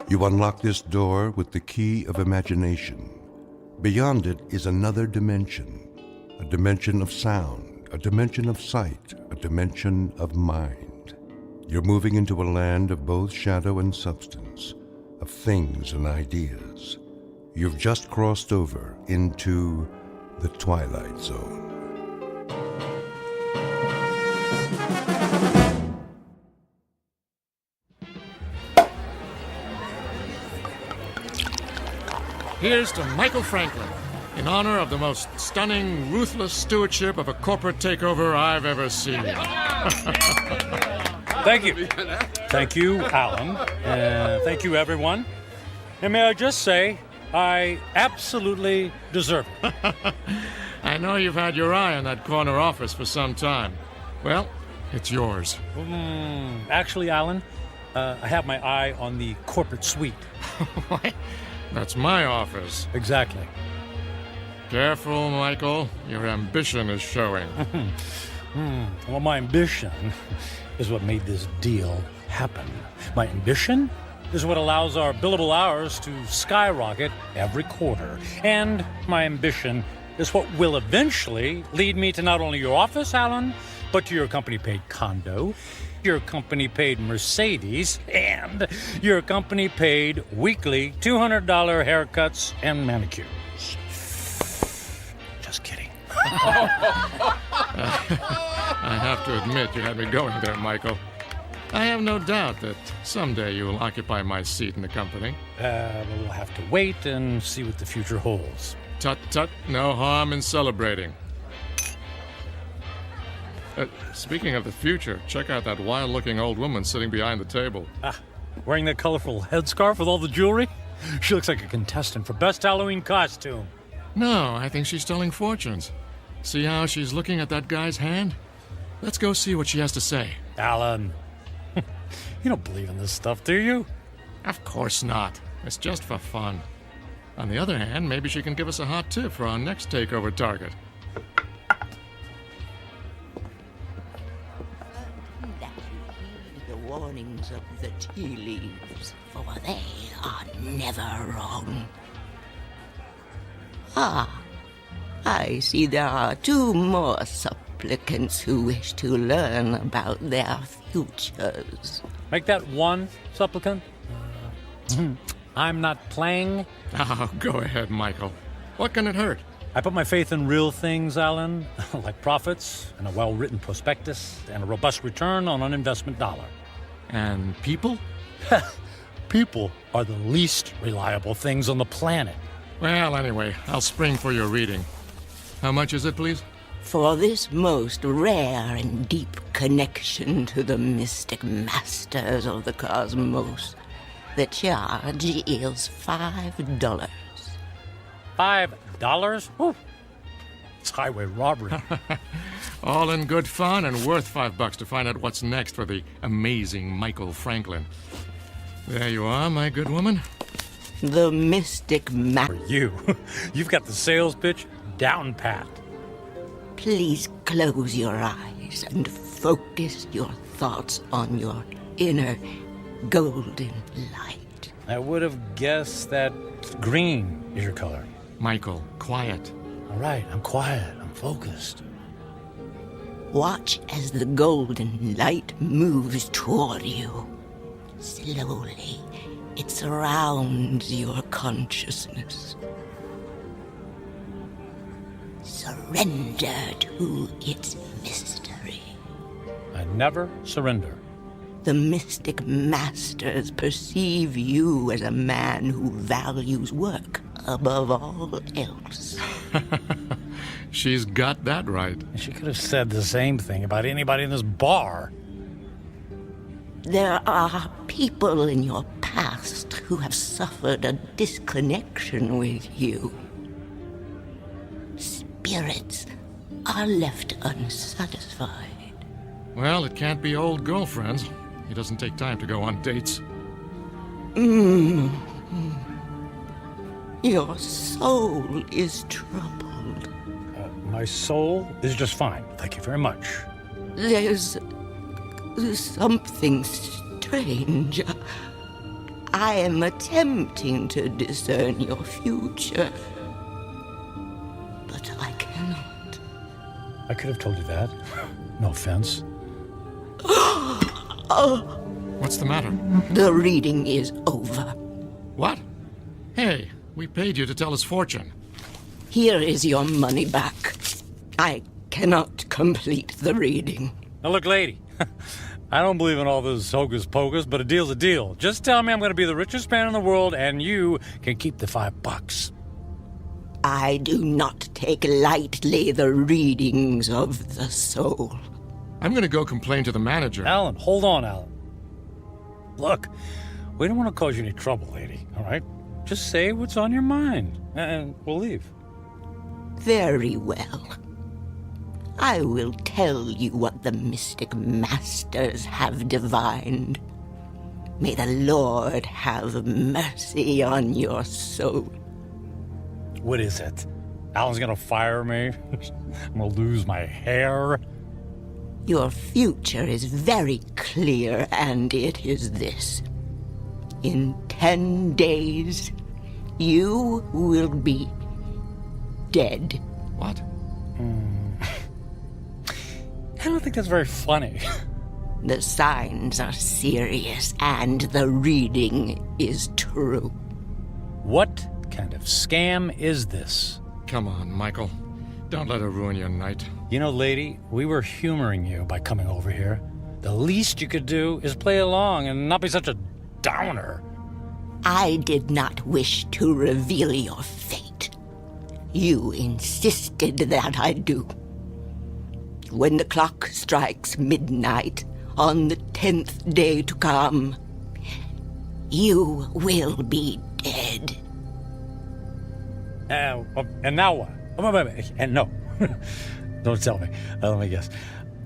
You unlock this door with the key of imagination. Beyond it is another dimension, a dimension of sound, a dimension of sight, a dimension of mind. You're moving into a land of both shadow and substance, of things and ideas. You've just crossed over into the Twilight Zone. Here's to Michael Franklin, in honor of the most stunning, ruthless stewardship of a corporate takeover I've ever seen. Thank you. Thank you, Alan. Thank you, everyone. And may I just say, I absolutely deserve it. I know you've had your eye on that corner office for some time. Well, it's yours. Actually, Alan, I have my eye on the corporate suite. What? That's my office. Exactly. Careful, Michael. Your ambition is showing. Well, my ambition is what made this deal happen. My ambition is what allows our billable hours to skyrocket every quarter. And my ambition is what will eventually lead me to not only your office, Alan, but to your company-paid condo, your company-paid Mercedes, and your company-paid weekly $200 haircuts and manicures. Just kidding. I have to admit you had me going there, Michael. I have no doubt that someday you will occupy my seat in the company. We'll have to wait and see what the future holds. Tut, tut, no harm in celebrating. Speaking of the future, check out that wild-looking old woman sitting behind the table. Wearing that colorful headscarf with all the jewelry? She looks like a contestant for Best Halloween Costume. No, I think she's telling fortunes. See how she's looking at that guy's hand? Let's go see what she has to say. Alan, you don't believe in this stuff, do you? Of course not. It's just for fun. On the other hand, maybe she can give us a hot tip for our next takeover target. The warnings of the tea leaves, for they are never wrong. Ah, I see there are 2 more supplicants who wish to learn about their futures. Make that 1 supplicant. I'm not playing. Oh, go ahead, Michael. What can it hurt? I put my faith in real things, Alan, like profits and a well-written prospectus and a robust return on an investment dollar. And people? People are the least reliable things on the planet. Well, anyway, I'll spring for your reading. How much is it, please? For this most rare and deep connection to the mystic masters of the cosmos, the charge is $5. $5? Ooh. It's highway robbery. All in good fun and worth $5 to find out what's next for the amazing Michael Franklin. There you are, my good woman. The mystic You've got the sales pitch down pat. Please close your eyes and focus your thoughts on your inner golden light. I would have guessed that green is your color. Michael, quiet. All right, I'm quiet. I'm focused. Watch as the golden light moves toward you. Slowly, it surrounds your consciousness. Surrender to its mystery. I never surrender. The mystic masters perceive you as a man who values work above all else. She's got that right. She could have said the same thing about anybody in this bar. There are people in your past who have suffered a disconnection with you. Spirits are left unsatisfied. Well, it can't be old girlfriends. It doesn't take time to go on dates. Your soul is troubled. My soul is just fine. Thank you very much. There's something strange. I am attempting to discern your future, but I cannot. I could have told you that. No offense. What's the matter? The reading is over. What? Hey, we paid you to tell us fortune. Here is your money back. I cannot complete the reading. Now look, lady, I don't believe in all this hocus pocus, but a deal's a deal. Just tell me I'm going to be the richest man in the world, and you can keep the $5. I do not take lightly the readings of the soul. I'm going to go complain to the manager. Alan, hold on, Alan. Look, we don't want to cause you any trouble, lady, all right? Just say what's on your mind, and we'll leave. Very well. I will tell you what the mystic masters have divined. May the Lord have mercy on your soul. What is it? Alan's gonna fire me? I'm gonna lose my hair? Your future is very clear, and it is this. In 10 days, you will be dead. What? I don't think that's very funny. The signs are serious, and the reading is true. What kind of scam is this? Come on, Michael. Don't let her ruin your night. You know, lady, we were humoring you by coming over here. The least you could do is play along and not be such a downer. I did not wish to reveal your fate. You insisted that I do. When the clock strikes midnight on the 10th day to come, you will be dead. And now what? And no. Don't tell me. Let me guess.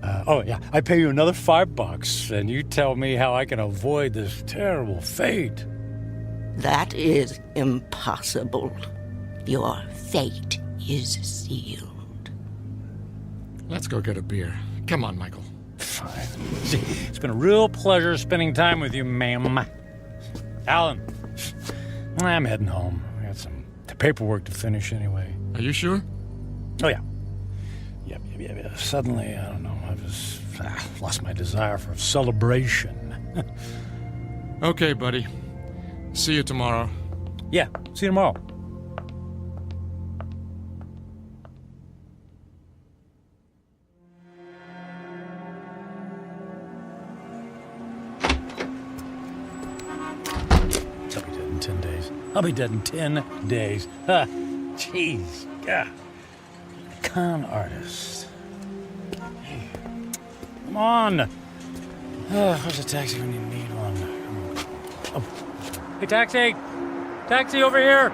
I pay you another $5, and you tell me how I can avoid this terrible fate. That is impossible. Your fate is sealed. Let's go get a beer. Come on, Michael. Fine. It's been a real pleasure spending time with you, ma'am. Alan, I'm heading home. I got some paperwork to finish anyway. Are you sure? Oh, yeah. Yeah. Suddenly, I don't know, I just lost my desire for celebration. Okay, buddy. See you tomorrow. Yeah, see you tomorrow. I'll be dead in 10 days. Jeez. God. Con artist. Hey. Come on. Where's a taxi when you need one? Oh. Hey, taxi! Taxi over here!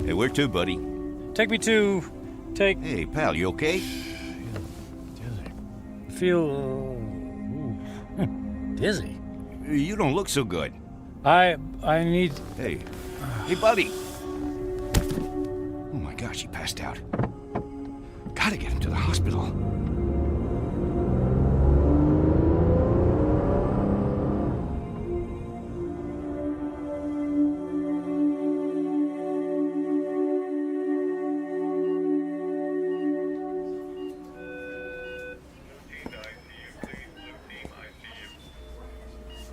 Hey, where to, buddy? Take me to... Hey, pal, you okay? I feel... dizzy. You don't look so good. I need... Hey, buddy. Oh my gosh, he passed out. Gotta get him to the hospital.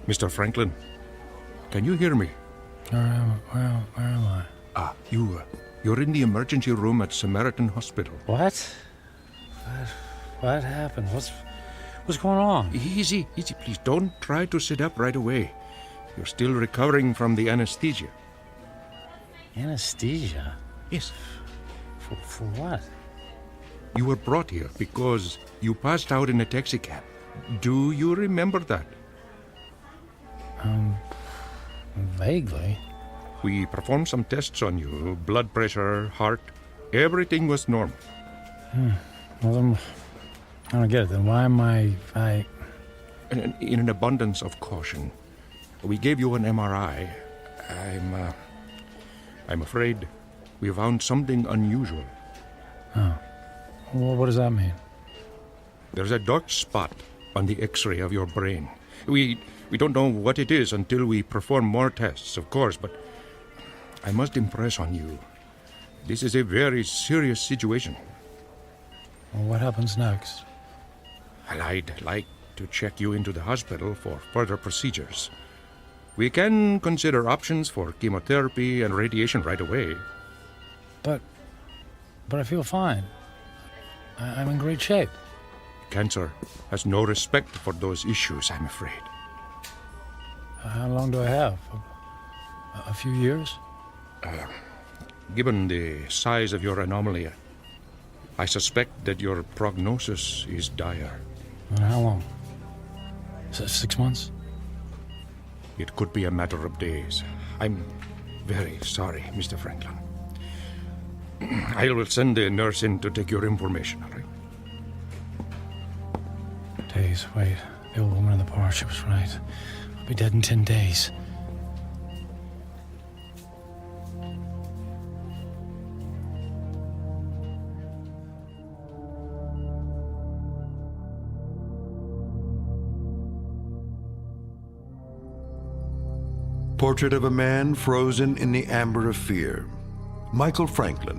Mr. Franklin, can you hear me? Where am I? You're in the emergency room at Samaritan Hospital. What? What happened? What's going on? Easy, please. Don't try to sit up right away. You're still recovering from the anesthesia. Anesthesia? Yes. For what? You were brought here because you passed out in a taxicab. Do you remember that? Vaguely. We performed some tests on you. Blood pressure, heart. Everything was normal. Well, then, I don't get it. Then why am I... In an abundance of caution, we gave you an MRI. I'm afraid we found something unusual. Oh. Well, what does that mean? There's a dark spot on the X-ray of your brain. We don't know what it is until we perform more tests, of course, but I must impress on you. This is a very serious situation. Well, what happens next? Well, I'd like to check you into the hospital for further procedures. We can consider options for chemotherapy and radiation right away. But I feel fine. I'm in great shape. Cancer has no respect for those issues, I'm afraid. How long do I have? A few years? Given the size of your anomaly, I suspect that your prognosis is dire. How long? 6 months? It could be a matter of days. I'm very sorry, Mr. Franklin. I will send the nurse in to take your information, all right? Days, wait. The old woman in the bar, she was right. I'll be dead in 10 days. Portrait of a man frozen in the amber of fear. Michael Franklin,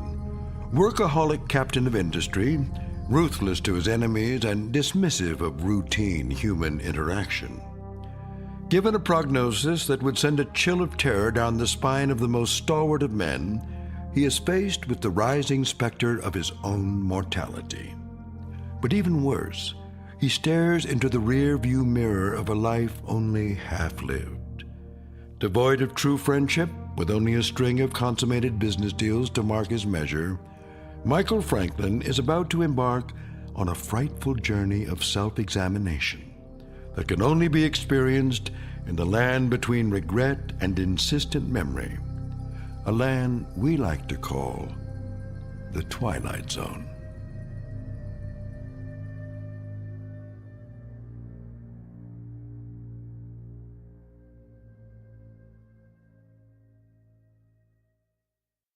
workaholic captain of industry, ruthless to his enemies and dismissive of routine human interaction. Given a prognosis that would send a chill of terror down the spine of the most stalwart of men, he is faced with the rising specter of his own mortality. But even worse, he stares into the rear-view mirror of a life only half-lived. Devoid of true friendship, with only a string of consummated business deals to mark his measure, Michael Franklin is about to embark on a frightful journey of self-examination that can only be experienced in the land between regret and insistent memory, a land we like to call the Twilight Zone.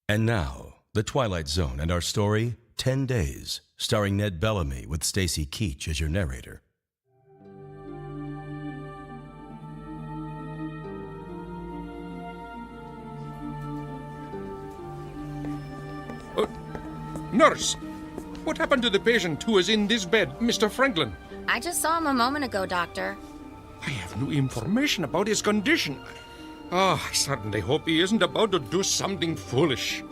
And now, The Twilight Zone and our story, 10 Days, starring Ned Bellamy with Stacy Keach as your narrator. Nurse, what happened to the patient who is in this bed, Mr. Franklin? I just saw him a moment ago, Doctor. I have no information about his condition. Oh, I certainly hope he isn't about to do something foolish.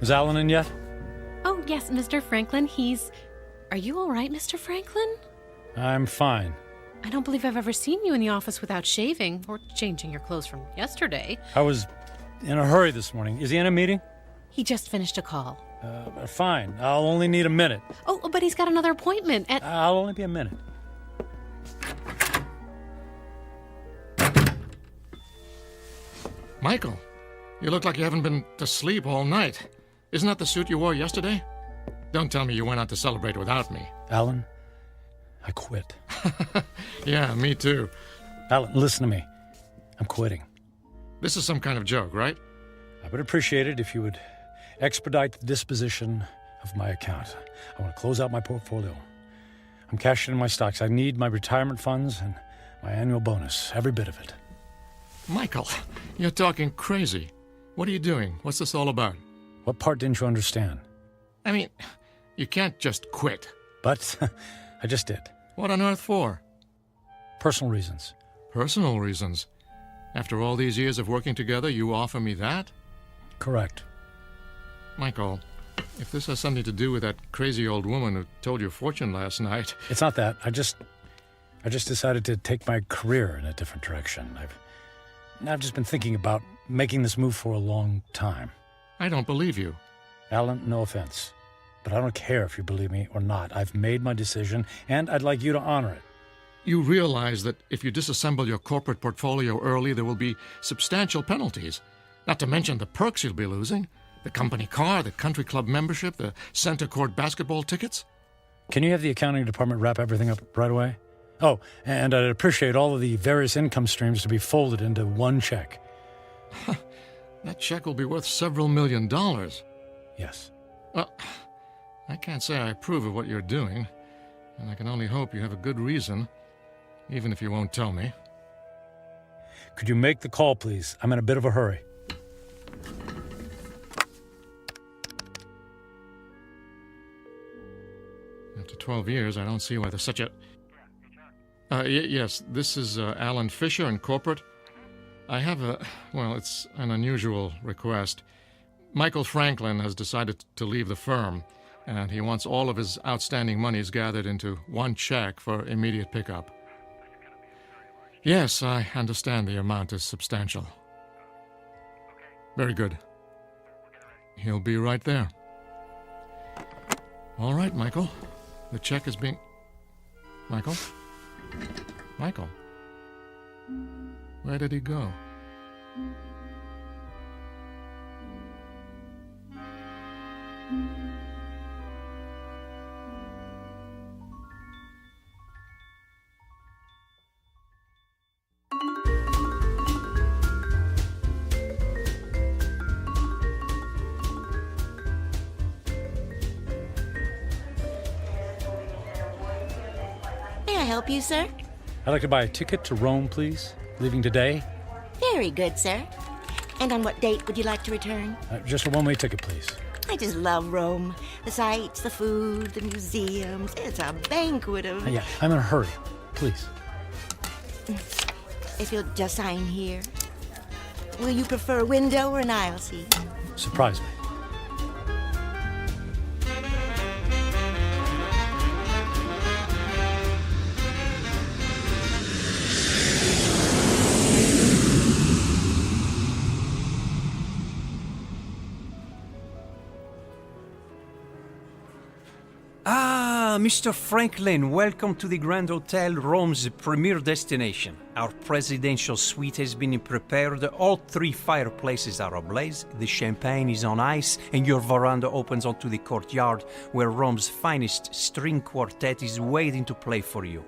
Is Alan in yet? Oh, yes, Mr. Franklin. Are you all right, Mr. Franklin? I'm fine. I don't believe I've ever seen you in the office without shaving or changing your clothes from yesterday. I was in a hurry this morning. Is he in a meeting? He just finished a call. Fine. I'll only need a minute. Oh, but he's got another appointment at... I'll only be a minute. Michael, you look like you haven't been to sleep all night. Isn't that the suit you wore yesterday? Don't tell me you went out to celebrate without me. Alan, I quit. Yeah, me too. Alan, listen to me. I'm quitting. This is some kind of joke, right? I would appreciate it if you would expedite the disposition of my account. I want to close out my portfolio. I'm cashing in my stocks. I need my retirement funds and my annual bonus, every bit of it. Michael, you're talking crazy. What are you doing? What's this all about? What part didn't you understand? I mean, you can't just quit. But I just did. What on earth for? Personal reasons. Personal reasons? After all these years of working together, you offer me that? Correct. Michael, if this has something to do with that crazy old woman who told your fortune last night... It's not that. I just decided to take my career in a different direction. I've just been thinking about making this move for a long time. I don't believe you. Alan, no offense, but I don't care if you believe me or not. I've made my decision, and I'd like you to honor it. You realize that if you disassemble your corporate portfolio early, there will be substantial penalties. Not to mention the perks you'll be losing. The company car, the country club membership, the center court basketball tickets. Can you have the accounting department wrap everything up right away? Oh, and I'd appreciate all of the various income streams to be folded into one check. That check will be worth several $1 million. Yes. Well, I can't say I approve of what you're doing, and I can only hope you have a good reason, even if you won't tell me. Could you make the call, please? I'm in a bit of a hurry. After 12 years, I don't see why there's such a... yes, this is Alan Fisher in corporate. I have it's an unusual request. Michael Franklin has decided to leave the firm, and he wants all of his outstanding monies gathered into one check for immediate pickup. Yes, I understand the amount is substantial. Very good. He'll be right there. All right, Michael. The check is being... Michael? Michael? Where did he go? May I help you, sir? I'd like to buy a ticket to Rome, please. Leaving today? Very good, sir. And on what date would you like to return? Just a one-way ticket, please. I just love Rome. The sights, the food, the museums. It's a banquet of... Yeah, I'm in a hurry. Please. If you'll just sign here. Will you prefer a window or an aisle seat? Surprise me. Mr. Franklin, welcome to the Grand Hotel, Rome's premier destination. Our presidential suite has been prepared. All 3 fireplaces are ablaze, the champagne is on ice, and your veranda opens onto the courtyard where Rome's finest string quartet is waiting to play for you.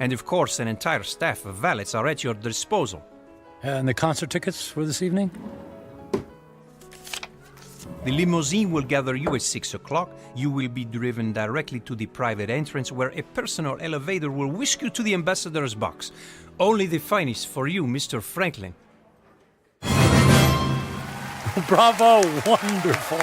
And of course, an entire staff of valets are at your disposal. And the concert tickets for this evening? The limousine will gather you at 6 o'clock. You will be driven directly to the private entrance where a personal elevator will whisk you to the ambassador's box. Only the finest for you, Mr. Franklin. Bravo! Wonderful!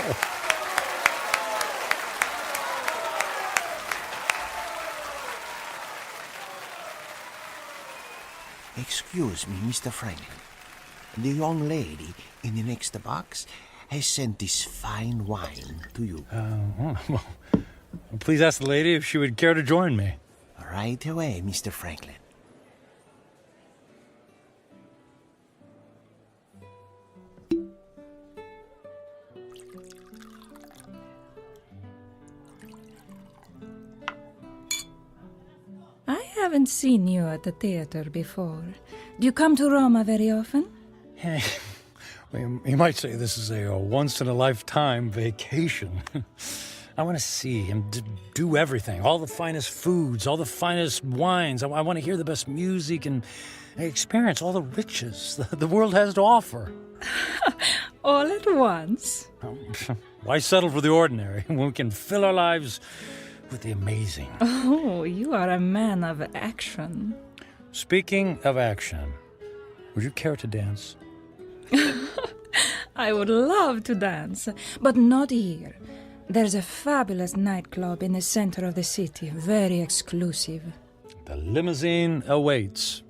Excuse me, Mr. Franklin. The young lady in the next box has sent this fine wine to you. Well, please ask the lady if she would care to join me. Right away, Mr. Franklin. I haven't seen you at the theater before. Do you come to Roma very often? You might say this is a once-in-a-lifetime vacation. I want to see and do everything. All the finest foods, all the finest wines. I want to hear the best music and experience all the riches the world has to offer. All at once? Why settle for the ordinary when we can fill our lives with the amazing? Oh, you are a man of action. Speaking of action, would you care to dance? I would love to dance, but not here. There's a fabulous nightclub in the center of the city, very exclusive. The limousine awaits.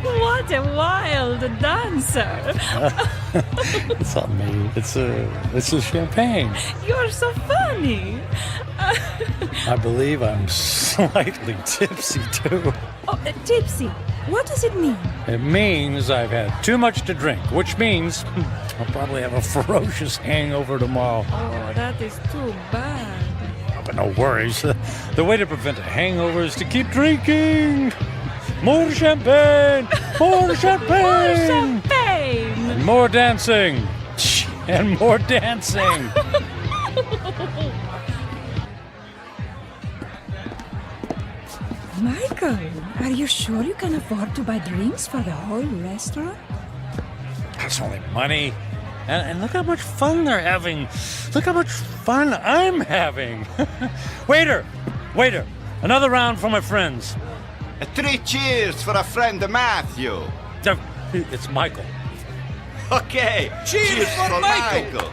What a wild dancer! It's not me. It's a champagne. You're so funny. I believe I'm slightly tipsy too. Oh, tipsy. What does it mean? It means I've had too much to drink, which means I'll probably have a ferocious hangover tomorrow. Oh, that is too bad. But no worries. The way to prevent a hangover is to keep drinking. More champagne! More champagne! More champagne! And more dancing! And more dancing! Michael, are you sure you can afford to buy drinks for the whole restaurant? That's only money. And look how much fun they're having. Look how much fun I'm having. Waiter! Another round for my friends. 3 cheers for a friend Matthew. It's Michael. Okay, cheers for Michael.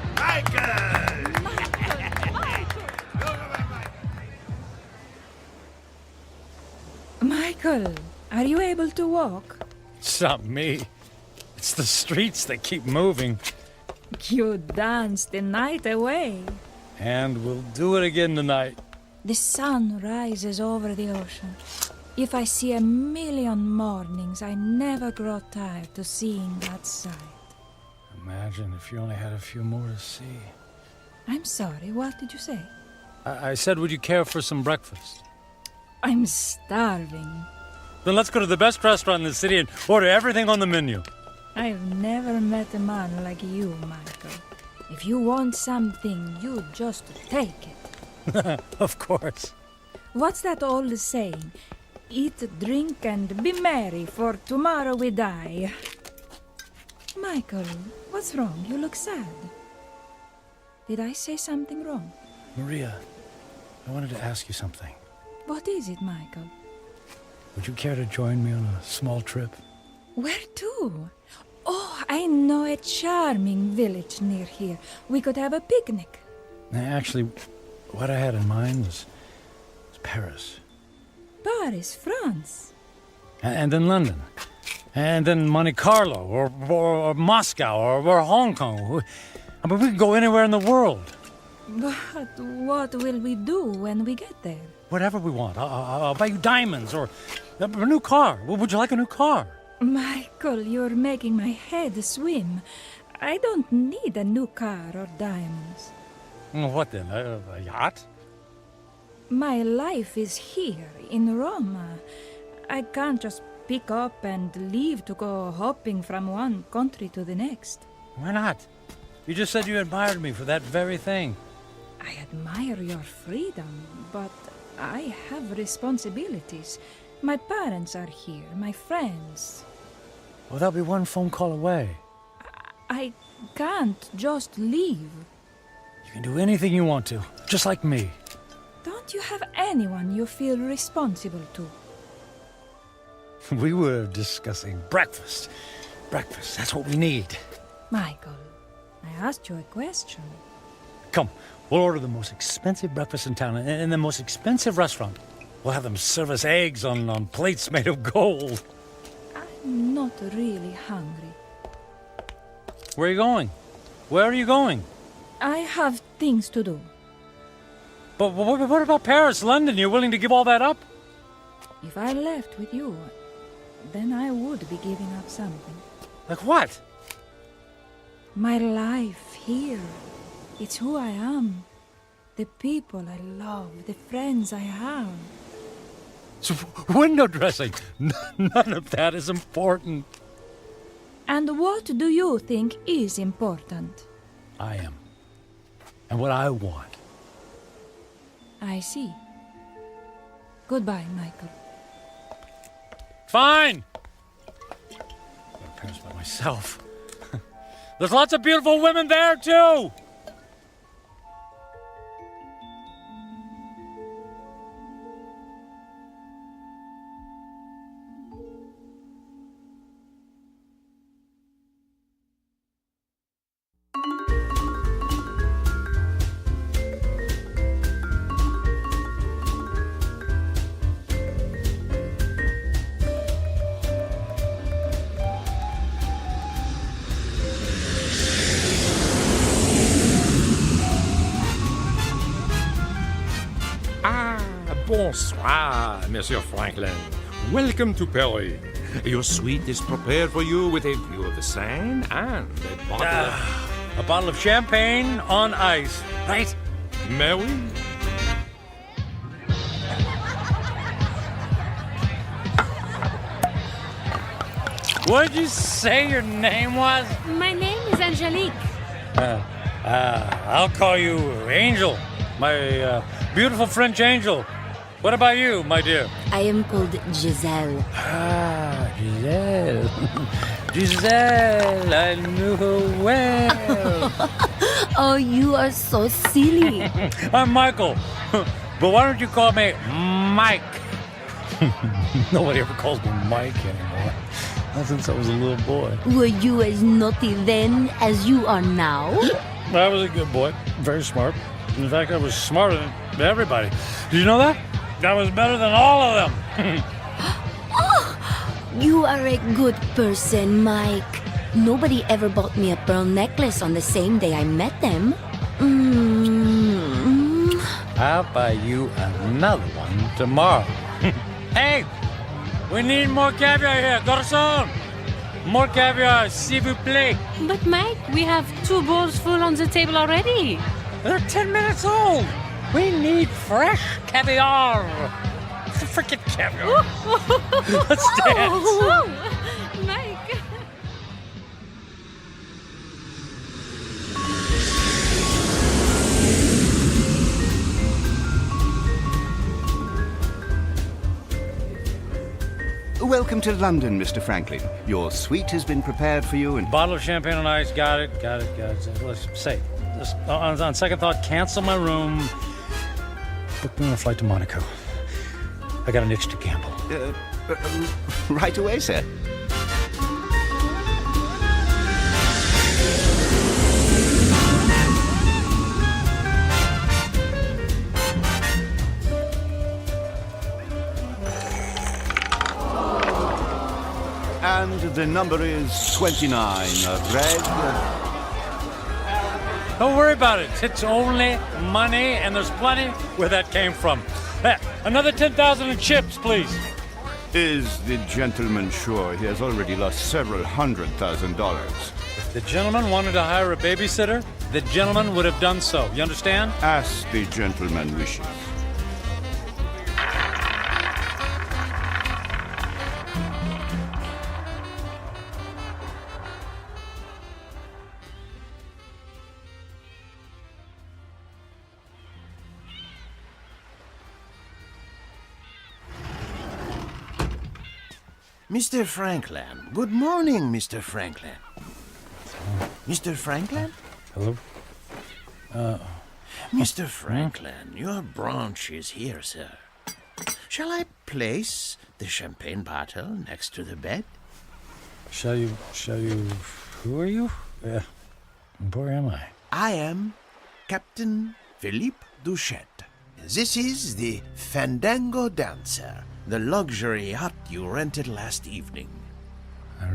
Michael, are you able to walk? It's not me. It's the streets that keep moving. You danced the night away. And we'll do it again tonight. The sun rises over the ocean. If I see 1,000,000 mornings, I never grow tired to seeing that sight. Imagine if you only had a few more to see. I'm sorry, what did you say? I said, would you care for some breakfast? I'm starving. Then let's go to the best restaurant in the city and order everything on the menu. I've never met a man like you, Michael. If you want something, you just take it. Of course. What's that old saying? Eat, drink, and be merry, for tomorrow we die. Michael, what's wrong? You look sad. Did I say something wrong? Maria, I wanted to ask you something. What is it, Michael? Would you care to join me on a small trip? Where to? Oh, I know a charming village near here. We could have a picnic. Actually, what I had in mind was Paris. Paris, France. And then London. And then Monte Carlo, or Moscow, or Hong Kong. I mean, we can go anywhere in the world. But what will we do when we get there? Whatever we want. I'll buy you diamonds or a new car. Would you like a new car? Michael, you're making my head swim. I don't need a new car or diamonds. What then? A yacht? My life is here in Roma. I can't just pick up and leave to go hopping from one country to the next. Why not? You just said you admired me for that very thing. I admire your freedom, but I have responsibilities. My parents are here, my friends. Well, they'll be one phone call away. I can't just leave. You can do anything you want to, just like me. Don't you have anyone you feel responsible to? We were discussing breakfast. Breakfast, that's what we need. Michael, I asked you a question. Come, we'll order the most expensive breakfast in town in the most expensive restaurant. We'll have them serve us eggs on plates made of gold. I'm not really hungry. Where are you going? Where are you going? I have things to do. But what about Paris, London? You're willing to give all that up? If I left with you, then I would be giving up something. Like what? My life here. It's who I am. The people I love, the friends I have. So window dressing. None of that is important. And what do you think is important? I am. And what I want. I see. Goodbye, Michael. Fine. I'll go to Paris by myself. There's lots of beautiful women there, too. Bonsoir, Monsieur Franklin. Welcome to Paris. Your suite is prepared for you with a view of the Seine and a bottle of champagne on ice, right? Mais oui. What did you say your name was? My name is Angelique. I'll call you Angel, my beautiful French angel. What about you, my dear? I am called Giselle. Ah, Giselle. Giselle, I knew her well. Oh, you are so silly. I'm Michael. But why don't you call me Mike? Nobody ever calls me Mike anymore. Not since I was a little boy. Were you as naughty then as you are now? I was a good boy. Very smart. In fact, I was smarter than everybody. Did you know that? I was better than all of them. Oh, you are a good person, Mike. Nobody ever bought me a pearl necklace on the same day I met them. I'll buy you another one tomorrow. Hey, we need more caviar here, garçon. More caviar, s'il vous plaît. But Mike, we have 2 bowls full on the table already. They're 10 minutes old. We need fresh caviar. The frickin' caviar. Let's dance. Mike. Welcome to London, Mr. Franklin. Your suite has been prepared for you and... Bottle of champagne on ice. Got it. Let's say, on second thought, cancel my room. Book me on a flight to Monaco. I got an itch to gamble. Right away, sir. And the number is 29, red. Don't worry about it. It's only money, and there's plenty where that came from. Another 10,000 in chips, please. Is the gentleman sure he has already lost several $100,000? If the gentleman wanted to hire a babysitter, the gentleman would have done so. You understand? As the gentleman wishes. Mr. Franklin. Good morning, Mr. Franklin. Mr. Franklin? Hello? Mr. Franklin, your branch is here, sir. Shall I place the champagne bottle next to the bed? Shall you... Who are you? Where am I? I am Captain Philippe Duchette. This is the Fandango Dancer, the luxury yacht you rented last evening. I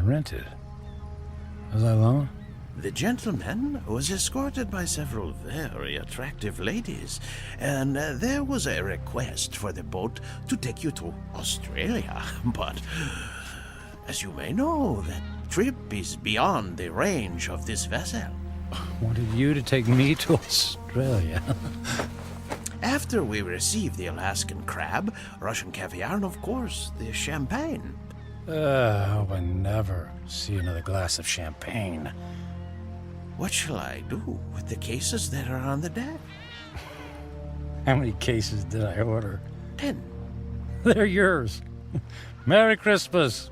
rented? Was I alone? The gentleman was escorted by several very attractive ladies, and there was a request for the boat to take you to Australia. But, as you may know, that trip is beyond the range of this vessel. Wanted you to take me to Australia. After we received the Alaskan crab, Russian caviar, and of course, the champagne. I hope I never see another glass of champagne. What shall I do with the cases that are on the deck? How many cases did I order? 10. They're yours. Merry Christmas.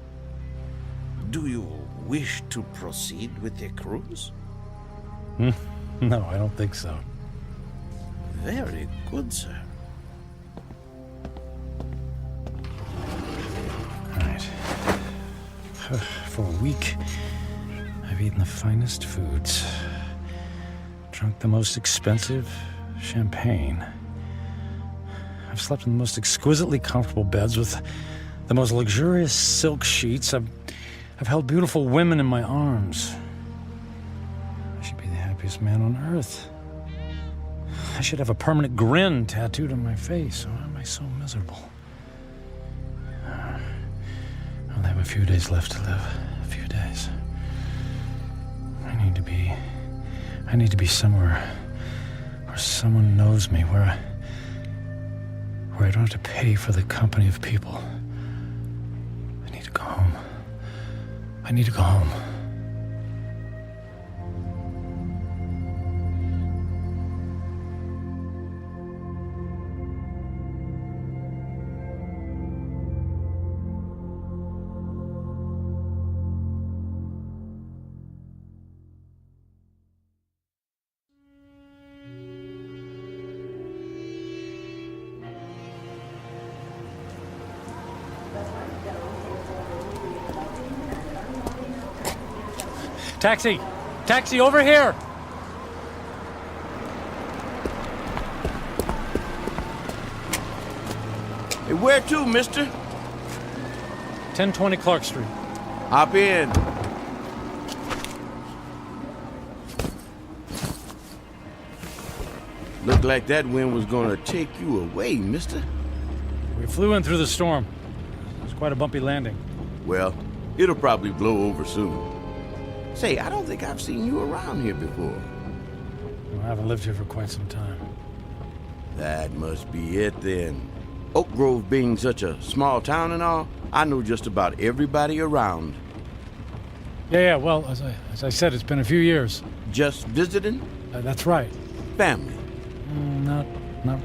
Do you wish to proceed with the cruise? No, I don't think so. Very good, sir. All right. For a week, I've eaten the finest foods, drunk the most expensive champagne. I've slept in the most exquisitely comfortable beds with the most luxurious silk sheets. I've held beautiful women in my arms. I should be the happiest man on earth. I should have a permanent grin tattooed on my face. Why am I so miserable? I'll have a few days left to live. A few days. I need to be somewhere where someone knows me, where I don't have to pay for the company of people. I need to go home. I need to go home. Taxi! Taxi, over here! Hey, where to, mister? 1020 Clark Street. Hop in. Looked like that wind was gonna take you away, mister. We flew in through the storm. It was quite a bumpy landing. Well, it'll probably blow over soon. Say, I don't think I've seen you around here before. Well, I haven't lived here for quite some time. That must be it then. Oak Grove being such a small town and all, I know just about everybody around. Yeah, well, as I said, it's been a few years. Just visiting? That's right. Family? Not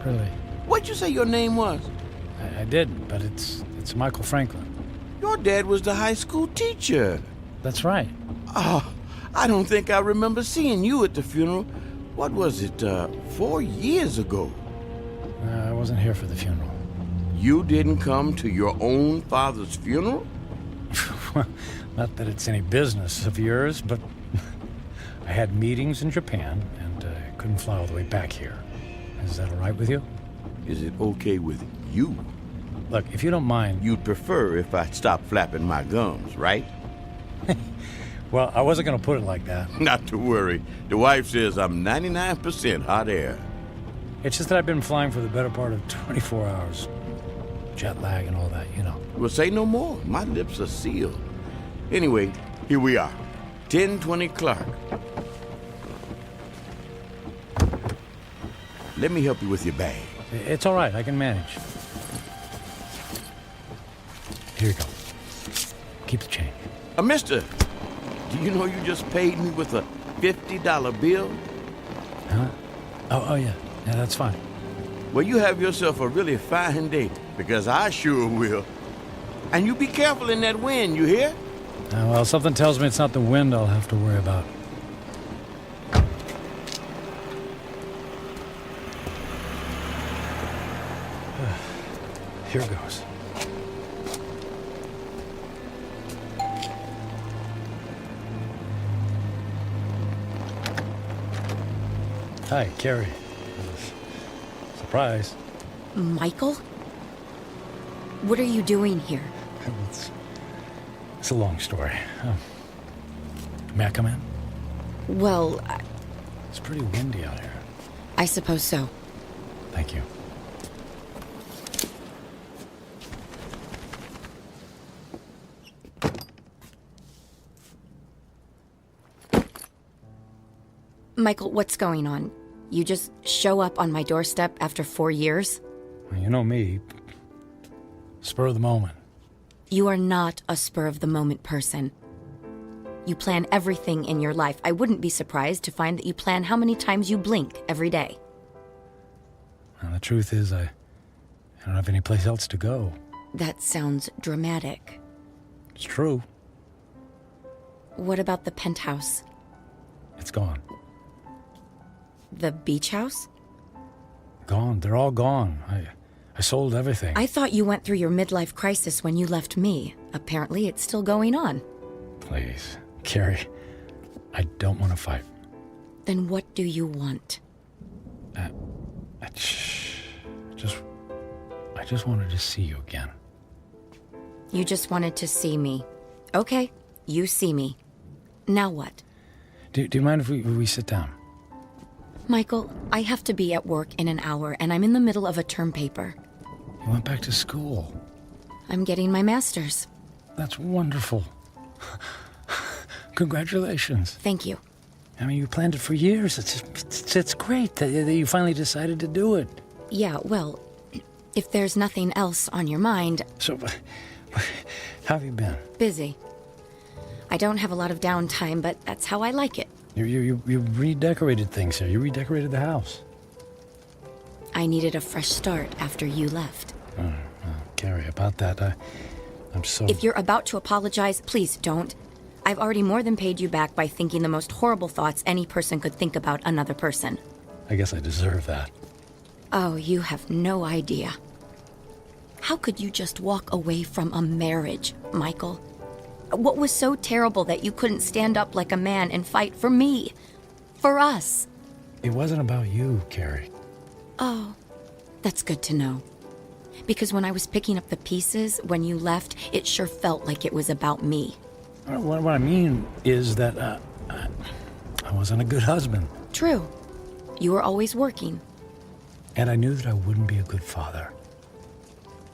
really. What'd you say your name was? I didn't, but it's Michael Franklin. Your dad was the high school teacher. That's right. Oh, I don't think I remember seeing you at the funeral. What was it, 4 years ago? I wasn't here for the funeral. You didn't come to your own father's funeral? Not that it's any business of yours, but I had meetings in Japan and couldn't fly all the way back here. Is that all right with you? Is it okay with you? Look, if you don't mind... You'd prefer if I stopped flapping my gums, right? Well, I wasn't going to put it like that. Not to worry. The wife says I'm 99% hot air. It's just that I've been flying for the better part of 24 hours. Jet lag and all that, you know. Well, say no more. My lips are sealed. Anyway, here we are. 1020 Clark. Let me help you with your bag. It's all right. I can manage. Here you go. Keep the change. Mister, do you know you just paid me with a $50 bill? Huh? Oh, yeah. Yeah, that's fine. Well, you have yourself a really fine day, because I sure will. And you be careful in that wind, you hear? Well, something tells me it's not the wind I'll have to worry about. Here goes. Hi, Carrie. Surprise. Michael? What are you doing here? It's a long story. May I come in? Well, It's pretty windy out here. I suppose so. Thank you. Michael, what's going on? You just show up on my doorstep after 4 years? Well, you know me. Spur of the moment. You are not a spur-of-the-moment person. You plan everything in your life. I wouldn't be surprised to find that you plan how many times you blink every day. Well, the truth is, I don't have any place else to go. That sounds dramatic. It's true. What about the penthouse? It's gone. The beach house? Gone. They're all gone. I sold everything. I thought you went through your midlife crisis when you left me. Apparently, it's still going on. Please, Carrie, I don't want to fight. Then what do you want? I just wanted to see you again. You just wanted to see me. Okay, you see me. Now what? Do you mind if we sit down? Michael, I have to be at work in an hour, and I'm in the middle of a term paper. You went back to school. I'm getting my master's. That's wonderful. Congratulations. Thank you. I mean, you planned it for years. It's great that you finally decided to do it. Yeah, well, if there's nothing else on your mind... So, how have you been? Busy. I don't have a lot of downtime, but that's how I like it. You redecorated things here. You redecorated the house. I needed a fresh start after you left. Oh, Carrie, about that, I'm so... If you're about to apologize, please don't. I've already more than paid you back by thinking the most horrible thoughts any person could think about another person. I guess I deserve that. Oh, you have no idea. How could you just walk away from a marriage, Michael? What was so terrible that you couldn't stand up like a man and fight for me? For us? It wasn't about you, Carrie. Oh, that's good to know. Because when I was picking up the pieces, when you left, it sure felt like it was about me. What I mean is that I wasn't a good husband. True. You were always working. And I knew that I wouldn't be a good father.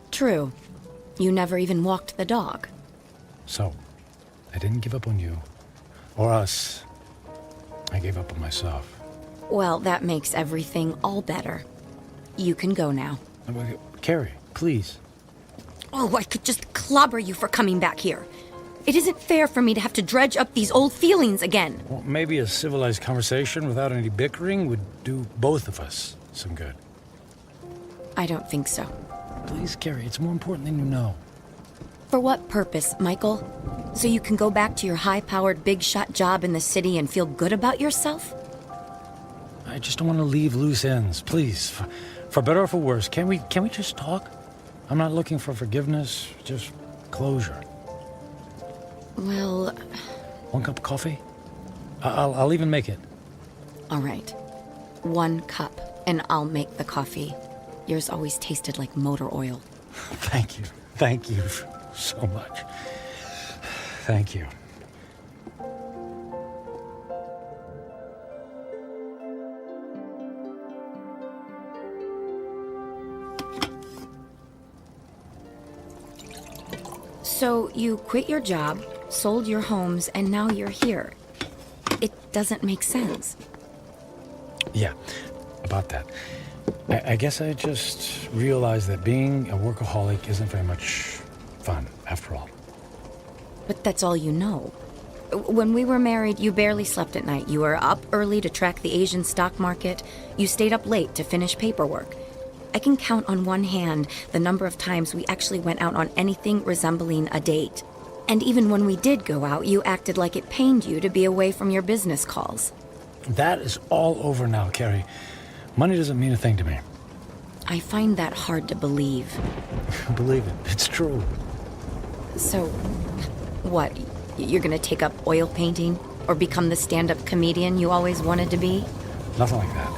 True. You never even walked the dog. So, I didn't give up on you. Or us. I gave up on myself. Well, that makes everything all better. You can go now. Carrie, please. Oh, I could just clobber you for coming back here. It isn't fair for me to have to dredge up these old feelings again. Well, maybe a civilized conversation without any bickering would do both of us some good. I don't think so. Please, Carrie, it's more important than you know. For what purpose, Michael? So you can go back to your high-powered, big-shot job in the city and feel good about yourself? I just don't want to leave loose ends, please. For better or for worse, can we just talk? I'm not looking for forgiveness, just closure. Well... One cup of coffee? I'll even make it. All right. 1 cup, and I'll make the coffee. Yours always tasted like motor oil. Thank you. Thank you so much. Thank you. So you quit your job, sold your homes, and now you're here. It doesn't make sense. Yeah, about that. I guess I just realized that being a workaholic isn't very much fun, after all. But that's all you know. When we were married, you barely slept at night. You were up early to track the Asian stock market. You stayed up late to finish paperwork. I can count on one hand the number of times we actually went out on anything resembling a date. And even when we did go out, you acted like it pained you to be away from your business calls. That is all over now, Carrie. Money doesn't mean a thing to me. I find that hard to believe. Believe it. It's true. So, what? You're gonna take up oil painting? Or become the stand-up comedian you always wanted to be? Nothing like that.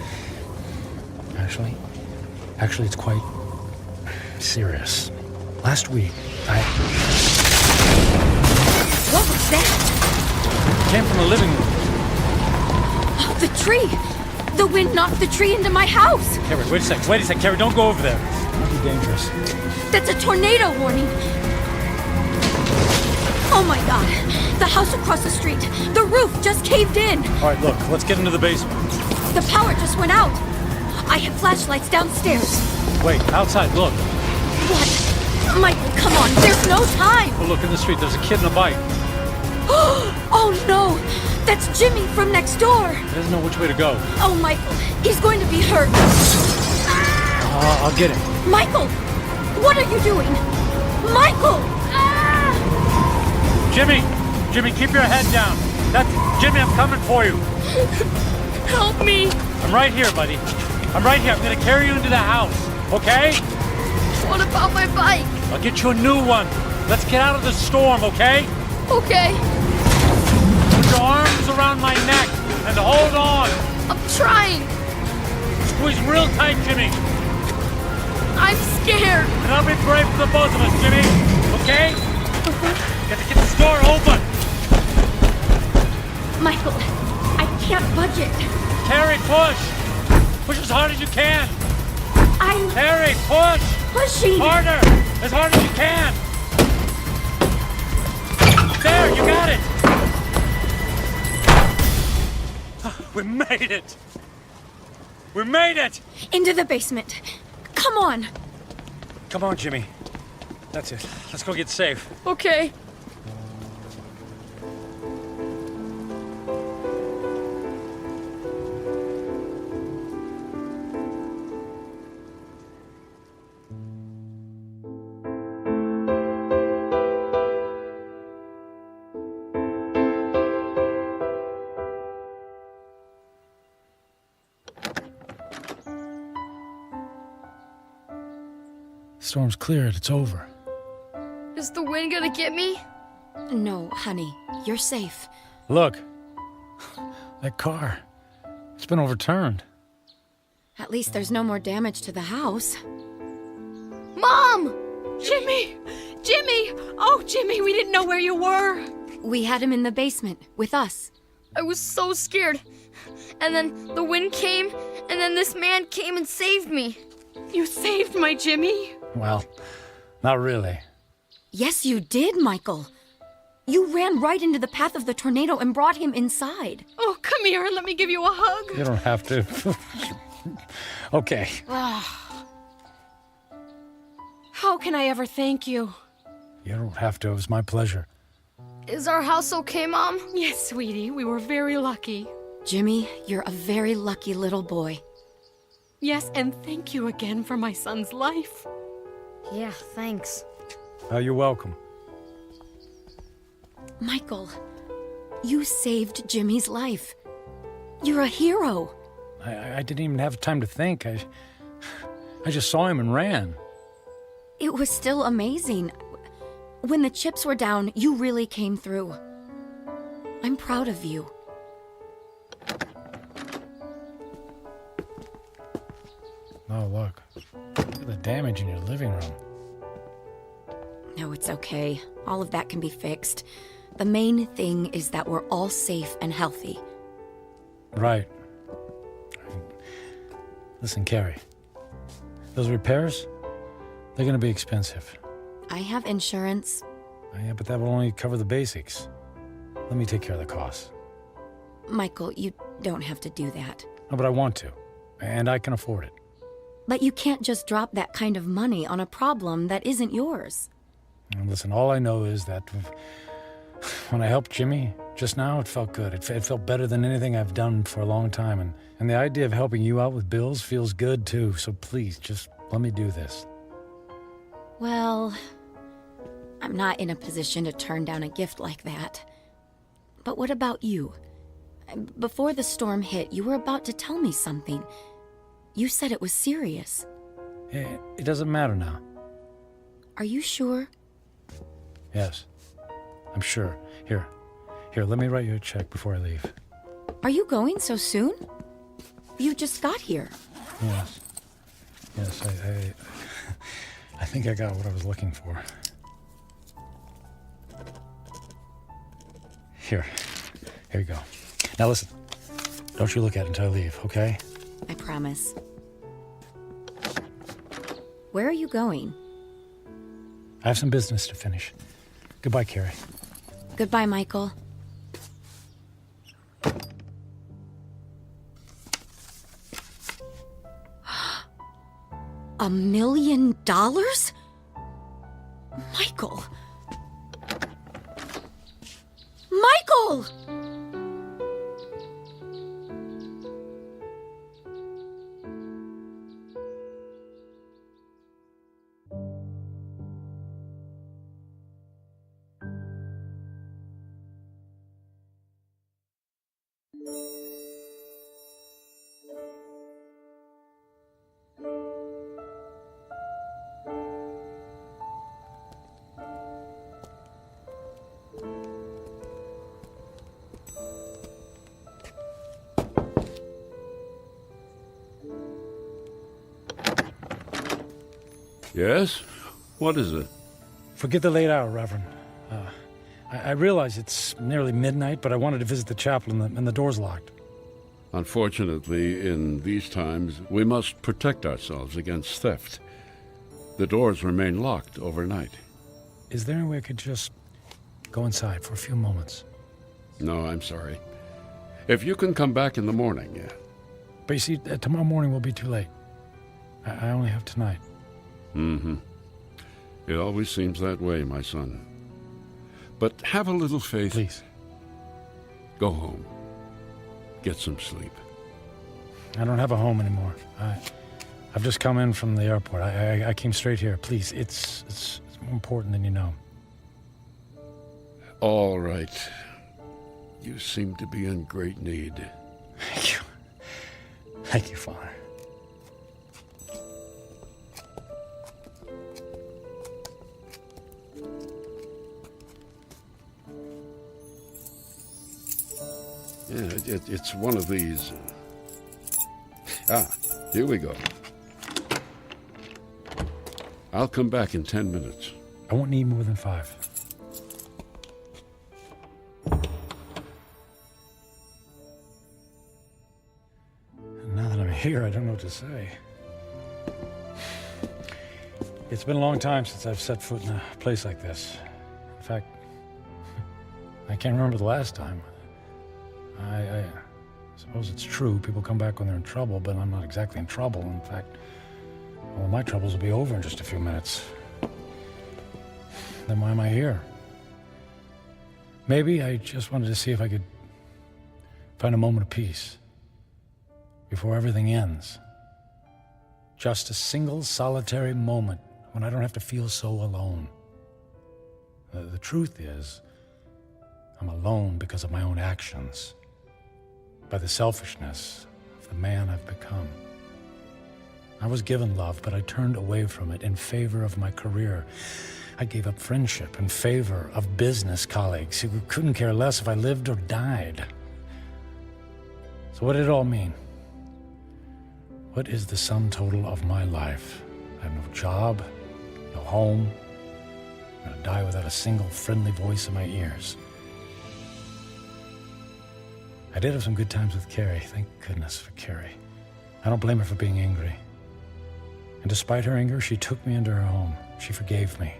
Actually, it's quite serious. Last week, What was that? It came from the living room. Oh, the tree! The wind knocked the tree into my house! Carrie, wait a sec, Carrie, don't go over there. It might be dangerous. That's a tornado warning! Oh my god! The house across the street! The roof just caved in! All right, look, let's get into the basement. The power just went out! I have flashlights downstairs. Wait, outside, look. What? Michael, come on, there's no time! Oh, look, in the street, there's a kid in a bike. Oh no! That's Jimmy from next door! He doesn't know which way to go. Oh, Michael, he's going to be hurt. I'll get him. Michael! What are you doing? Michael! Jimmy! Jimmy, keep your head down. Jimmy, I'm coming for you. Help me! I'm right here, buddy. I'm right here. I'm gonna carry you into the house, okay? What about my bike? I'll get you a new one. Let's get out of the storm, okay? Okay. Put your arms around my neck and hold on. I'm trying. Squeeze real tight, Jimmy. I'm scared. And I'll be brave for the both of us, Jimmy. Okay? Got to get the door open. Michael, I can't budge it. Carrie, push. Push as hard as you can. I'm... Carrie, push. Pushing. Harder. As hard as you can. There, you got it. We made it. We made it. Into the basement. Come on. Come on, Jimmy. That's it. Let's go get safe. Okay. Storm's cleared. It's over. Is the wind gonna get me? No, honey. You're safe. Look. That car. It's been overturned. At least there's no more damage to the house. Mom! Jimmy! Jimmy! Oh, Jimmy, we didn't know where you were. We had him in the basement with us. I was so scared. And then the wind came, and then this man came and saved me. You saved my Jimmy? Well, not really. Yes, you did, Michael. You ran right into the path of the tornado and brought him inside. Oh, come here and let me give you a hug. You don't have to. Okay. How can I ever thank you? You don't have to. It was my pleasure. Is our house okay, Mom? Yes, sweetie. We were very lucky. Jimmy, you're a very lucky little boy. Yes, and thank you again for my son's life. Yeah, thanks. You're welcome. Michael, you saved Jimmy's life. You're a hero. I didn't even have time to think. I just saw him and ran. It was still amazing. When the chips were down, you really came through. I'm proud of you. Oh, look. Look at the damage in your living room. No, it's okay. All of that can be fixed. The main thing is that we're all safe and healthy. Right. Listen, Carrie. Those repairs, they're gonna be expensive. I have insurance. Yeah, but that will only cover the basics. Let me take care of the costs. Michael, you don't have to do that. No, but I want to. And I can afford it. But you can't just drop that kind of money on a problem that isn't yours. And listen, all I know is that when I helped Jimmy just now, it felt good. It felt better than anything I've done for a long time. And the idea of helping you out with bills feels good, too. So please, just let me do this. Well, I'm not in a position to turn down a gift like that. But what about you? Before the storm hit, you were about to tell me something. You said it was serious. It doesn't matter now. Are you sure? Yes, I'm sure. Here, let me write you a check before I leave. Are you going so soon? You just got here. Yes, I think I got what I was looking for. Here you go. Now listen, don't you look at it until I leave, okay? I promise. Where are you going? I have some business to finish. Goodbye, Carrie. Goodbye, Michael. $1 million? Michael! Michael! Yes? What is it? Forget the late hour, Reverend. I realize it's nearly midnight, but I wanted to visit the chapel and the door's locked. Unfortunately, in these times, we must protect ourselves against theft. The doors remain locked overnight. Is there any way I could just go inside for a few moments? No, I'm sorry. If you can come back in the morning, yeah. But you see, tomorrow morning will be too late. I only have tonight. Mm-hmm. It always seems that way, my son. But have a little faith. Please. Go home. Get some sleep. I don't have a home anymore. I've just come in from the airport. I came straight here. Please, it's more important than you know. All right. You seem to be in great need. Thank you. Thank you, Father. Yeah, it's one of these. Here we go. I'll come back in 10 minutes. I won't need more than 5. And now that I'm here, I don't know what to say. It's been a long time since I've set foot in a place like this. In fact, I can't remember the last time. I suppose it's true. People come back when they're in trouble, but I'm not exactly in trouble. In fact, all my troubles will be over in just a few minutes. Then why am I here? Maybe I just wanted to see if I could find a moment of peace before everything ends. Just a single solitary moment when I don't have to feel so alone. The truth is, I'm alone because of my own actions, by the selfishness of the man I've become. I was given love, but I turned away from it in favor of my career. I gave up friendship in favor of business colleagues who couldn't care less if I lived or died. So what did it all mean? What is the sum total of my life? I have no job, no home. I'm gonna die without a single friendly voice in my ears. I did have some good times with Carrie. Thank goodness for Carrie. I don't blame her for being angry. And despite her anger, she took me into her home. She forgave me.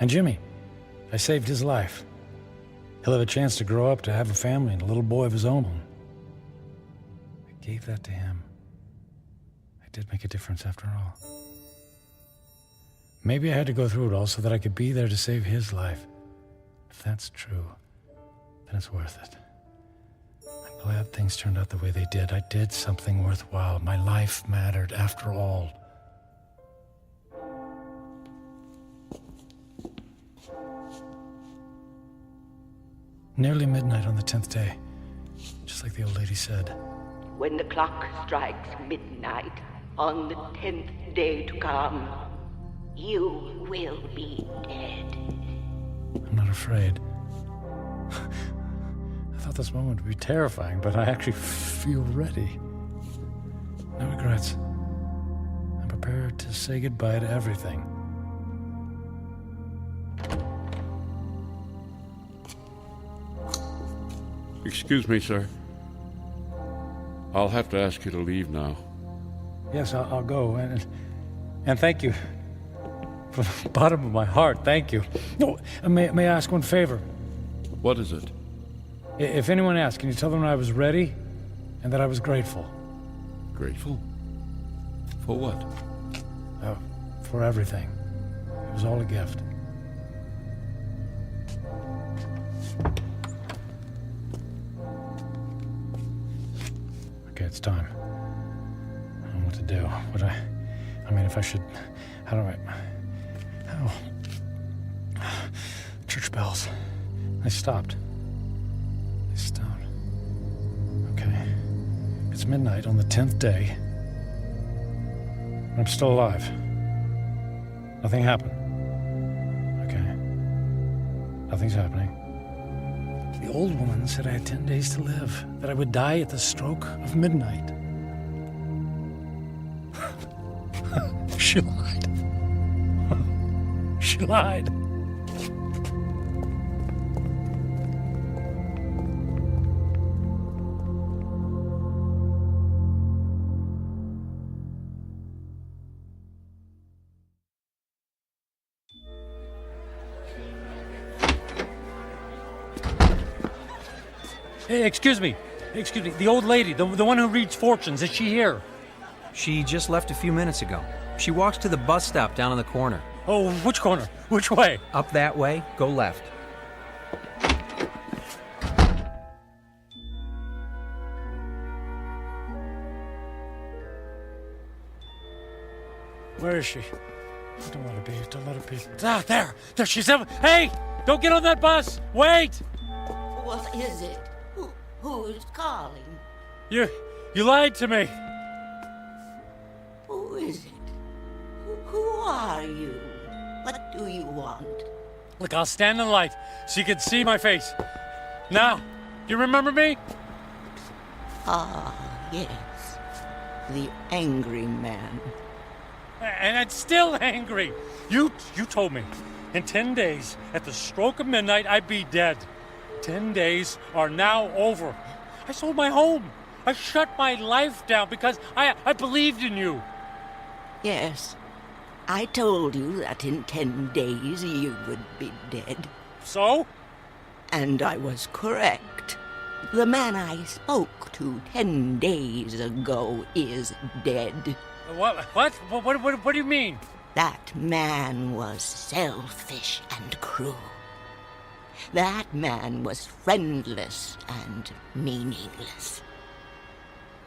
And Jimmy, I saved his life. He'll have a chance to grow up to have a family and a little boy of his own. I gave that to him. I did make a difference after all. Maybe I had to go through it all so that I could be there to save his life. If that's true, then it's worth it. I'm glad things turned out the way they did. I did something worthwhile. My life mattered after all. Nearly midnight on the 10th day, just like the old lady said. When the clock strikes midnight on the 10th day to come, you will be dead. I'm not afraid. I thought this moment would be terrifying, but I actually feel ready. No regrets. I'm prepared to say goodbye to everything. Excuse me, sir. I'll have to ask you to leave now. Yes, I'll go, and thank you. From the bottom of my heart, thank you. No, may I ask one favor? What is it? If anyone asks, can you tell them I was ready and that I was grateful? Grateful? For what? For everything. It was all a gift. Okay, it's time. I don't know what to do. I mean, if I should... How do I... Church bells. They stopped. Okay. It's midnight on the 10th day. I'm still alive. Nothing happened. Okay. Nothing's happening. The old woman said I had 10 days to live, that I would die at the stroke of midnight. She lied. She lied. Hey, excuse me. The old lady, the one who reads fortunes, is she here? She just left a few minutes ago. She walks to the bus stop down in the corner. Oh, which corner? Which way? Up that way, go left. Where is she? Don't let her be. Ah, there she's. Hey, don't get on that bus. Wait. What is it? Who is calling? You lied to me. Who is it? Who are you? What do you want? Look, I'll stand in the light so you can see my face. Now, do you remember me? Ah, yes. The angry man. And I'm still angry. You told me in 10 days, at the stroke of midnight, I'd be dead. 10 days are now over. I sold my home. I shut my life down because I believed in you. Yes. I told you that in 10 days you would be dead. So? And I was correct. The man I spoke to 10 days ago is dead. What do you mean? That man was selfish and cruel. That man was friendless and meaningless.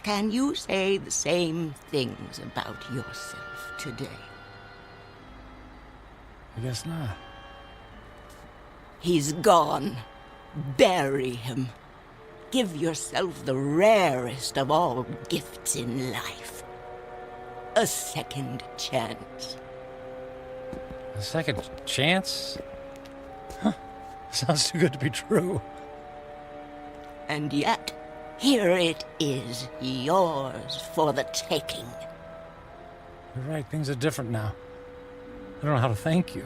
Can you say the same things about yourself today? I guess not. He's gone. Bury him. Give yourself the rarest of all gifts in life. A second chance. A second chance? Huh. Sounds too good to be true. And yet, here it is, yours for the taking. You're right, things are different now. I don't know how to thank you.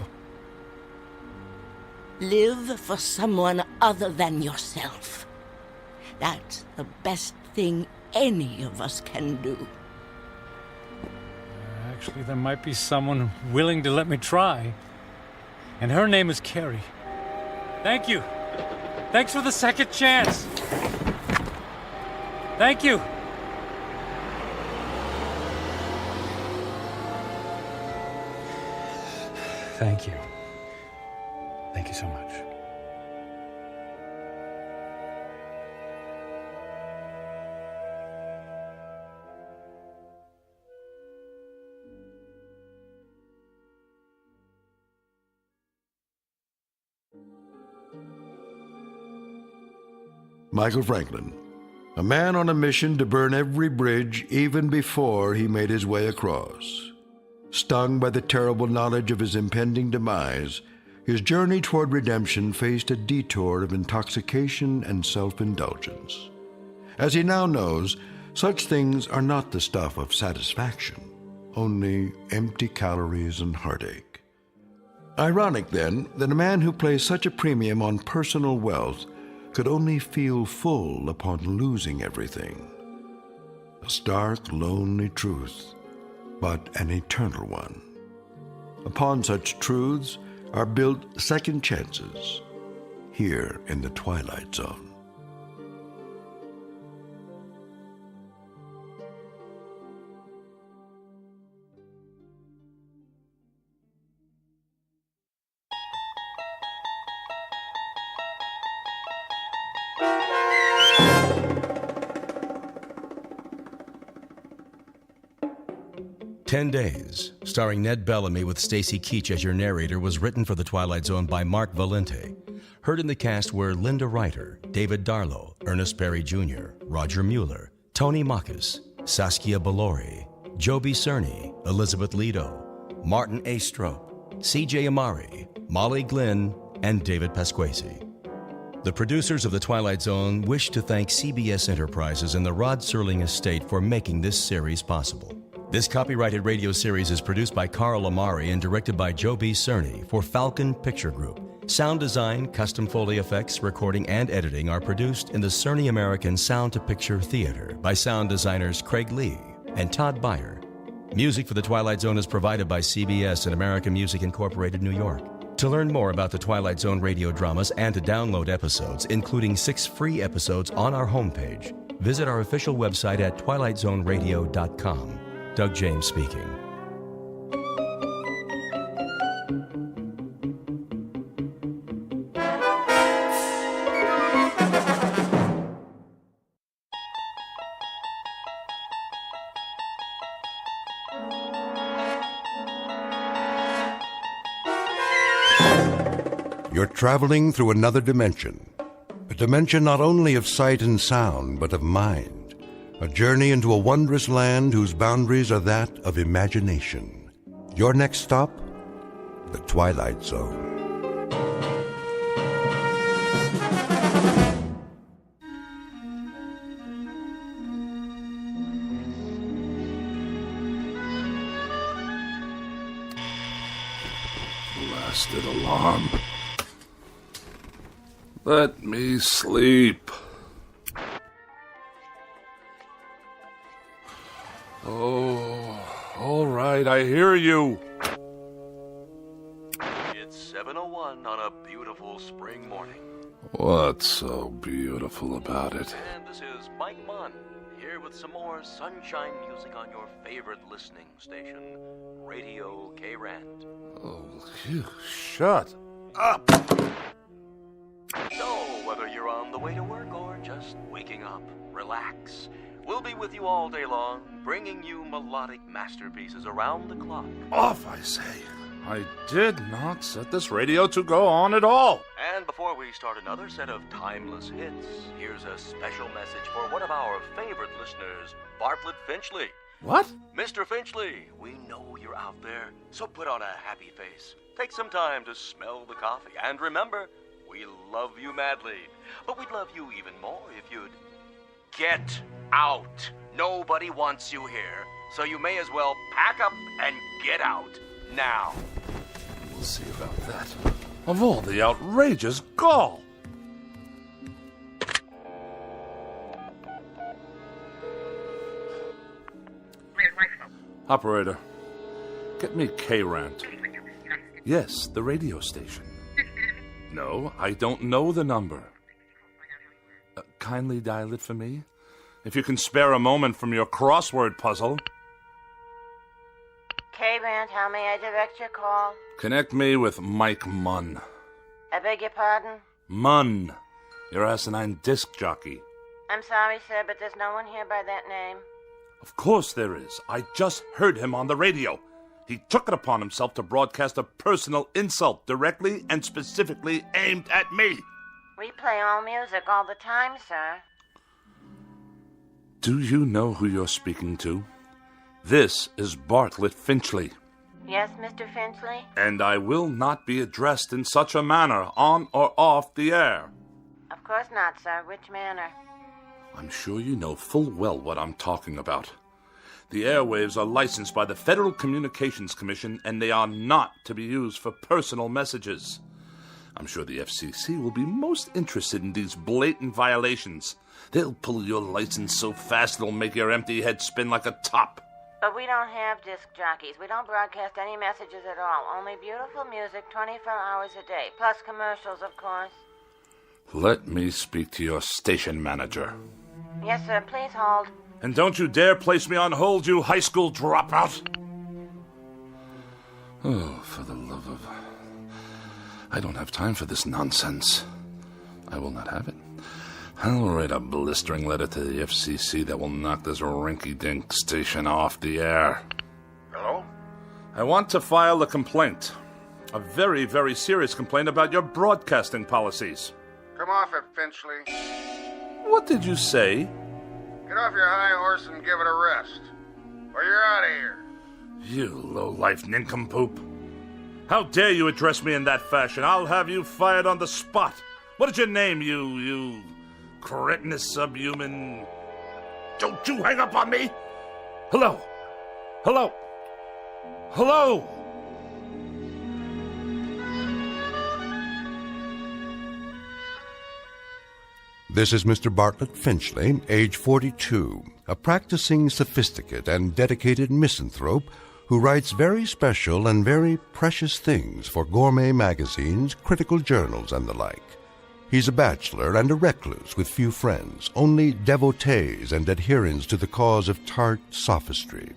Live for someone other than yourself. That's the best thing any of us can do. Actually, there might be someone willing to let me try. And her name is Carrie. Thank you. Thanks for the second chance. Thank you. Thank you. Thank you so much. Michael Franklin, a man on a mission to burn every bridge even before he made his way across. Stung by the terrible knowledge of his impending demise, his journey toward redemption faced a detour of intoxication and self-indulgence. As he now knows, such things are not the stuff of satisfaction, only empty calories and heartache. Ironic, then, that a man who placed such a premium on personal wealth could only feel full upon losing everything. A stark, lonely truth, but an eternal one. Upon such truths are built second chances, here in the Twilight Zone. "10 Days," starring Ned Bellamy with Stacy Keach as your narrator, was written for The Twilight Zone by Mark Valente. Heard in the cast were Linda Ryder, David Darlow, Ernest Berry Jr., Roger Mueller, Tony Makis, Saskia Bellori, Joby Cerny, Elizabeth Lido, Martin A. Strope, C.J. Amari, Molly Glynn, and David Pasquesi. The producers of The Twilight Zone wish to thank CBS Enterprises and the Rod Serling Estate for making this series possible. This copyrighted radio series is produced by Carl Amari and directed by Joby Cerny for Falcon Picture Group. Sound design, custom Foley effects, recording, and editing are produced in the Cerny American Sound to Picture Theater by sound designers Craig Lee and Todd Beyer. Music for The Twilight Zone is provided by CBS and American Music Incorporated, New York. To learn more about the Twilight Zone radio dramas and to download episodes, including 6 free episodes on our homepage, visit our official website at twilightzoneradio.com. Doug James speaking. You're traveling through another dimension. A dimension not only of sight and sound, but of mind. A journey into a wondrous land whose boundaries are that of imagination. Your next stop? The Twilight Zone. Blasted alarm. Let me sleep. Oh, all right, I hear you. It's 7:01 on a beautiful spring morning. What's so beautiful about it? And this is Mike Munn, here with some more sunshine music on your favorite listening station, Radio K-Rand. Oh, you shut up. So, whether you're on the way to work or just waking up, relax. We'll be with you all day long, bringing you melodic masterpieces around the clock. Off, I say. I did not set this radio to go on at all. And before we start another set of timeless hits, here's a special message for one of our favorite listeners, Bartlett Finchley. What? Mr. Finchley, we know you're out there, so put on a happy face. Take some time to smell the coffee, and remember, we love you madly, but we'd love you even more if you'd get out. Nobody wants you here, so you may as well pack up and get out now. We'll see about that. Of all the outrageous gall. Operator, get me K-Rant. Yes, the radio station. No, I don't know the number. Kindly dial it for me, if you can spare a moment from your crossword puzzle. K-Band, how may I direct your call? Connect me with Mike Munn. I beg your pardon? Munn, your asinine disc jockey. I'm sorry, sir, but there's no one here by that name. Of course there is. I just heard him on the radio. He took it upon himself to broadcast a personal insult directly and specifically aimed at me. We play all music all the time, sir. Do you know who you're speaking to? This is Bartlett Finchley. Yes, Mr. Finchley? And I will not be addressed in such a manner, on or off the air. Of course not, sir. Which manner? I'm sure you know full well what I'm talking about. The airwaves are licensed by the Federal Communications Commission, and they are not to be used for personal messages. I'm sure the FCC will be most interested in these blatant violations. They'll pull your license so fast it'll make your empty head spin like a top. But we don't have disc jockeys. We don't broadcast any messages at all. Only beautiful music 24 hours a day. Plus commercials, of course. Let me speak to your station manager. Yes, sir. Please hold. And don't you dare place me on hold, you high school dropout. Oh, for the love of... I don't have time for this nonsense. I will not have it. I'll write a blistering letter to the FCC that will knock this rinky-dink station off the air. Hello? I want to file a complaint. A very, very serious complaint about your broadcasting policies. Come off it, Finchley. What did you say? Get off your high horse and give it a rest. Or you're out of here. You low-life nincompoop. How dare you address me in that fashion? I'll have you fired on the spot. What is your name, you cretinous subhuman? Don't you hang up on me! Hello? Hello? Hello? This is Mr. Bartlett Finchley, age 42, a practicing sophisticate and dedicated misanthrope who writes very special and very precious things for gourmet magazines, critical journals, and the like. He's a bachelor and a recluse with few friends, only devotees and adherents to the cause of tart sophistry.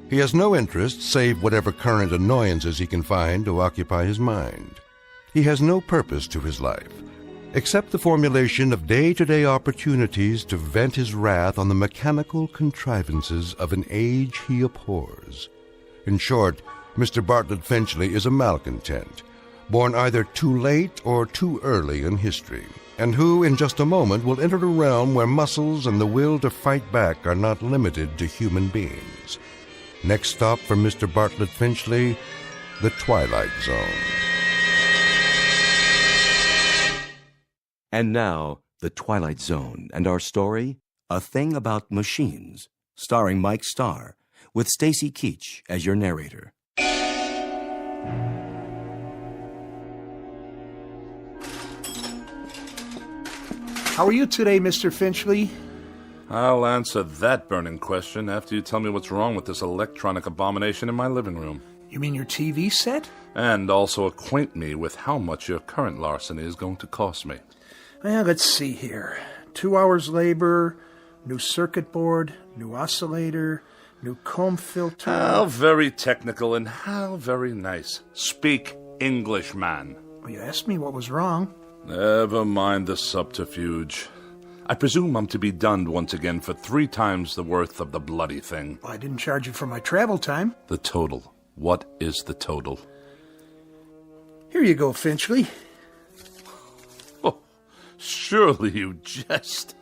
He has no interest save whatever current annoyances he can find to occupy his mind. He has no purpose to his life, except the formulation of day-to-day opportunities to vent his wrath on the mechanical contrivances of an age he abhors. In short, Mr. Bartlett Finchley is a malcontent, born either too late or too early in history, and who in just a moment will enter a realm where muscles and the will to fight back are not limited to human beings. Next stop for Mr. Bartlett Finchley, the Twilight Zone. And now, The Twilight Zone, and our story, A Thing About Machines, starring Mike Starr, with Stacy Keach as your narrator. How are you today, Mr. Finchley? I'll answer that burning question after you tell me what's wrong with this electronic abomination in my living room. You mean your TV set? And also acquaint me with how much your current larceny is going to cost me. Well, let's see here. 2 hours labor, new circuit board, new oscillator, new comb filter. How very technical and how very nice. Speak English, man. Well, you asked me what was wrong. Never mind the subterfuge. I presume I'm to be dunned once again for 3 times the worth of the bloody thing. Well, I didn't charge you for my travel time. The total. What is the total? Here you go, Finchley. Oh, surely you jest.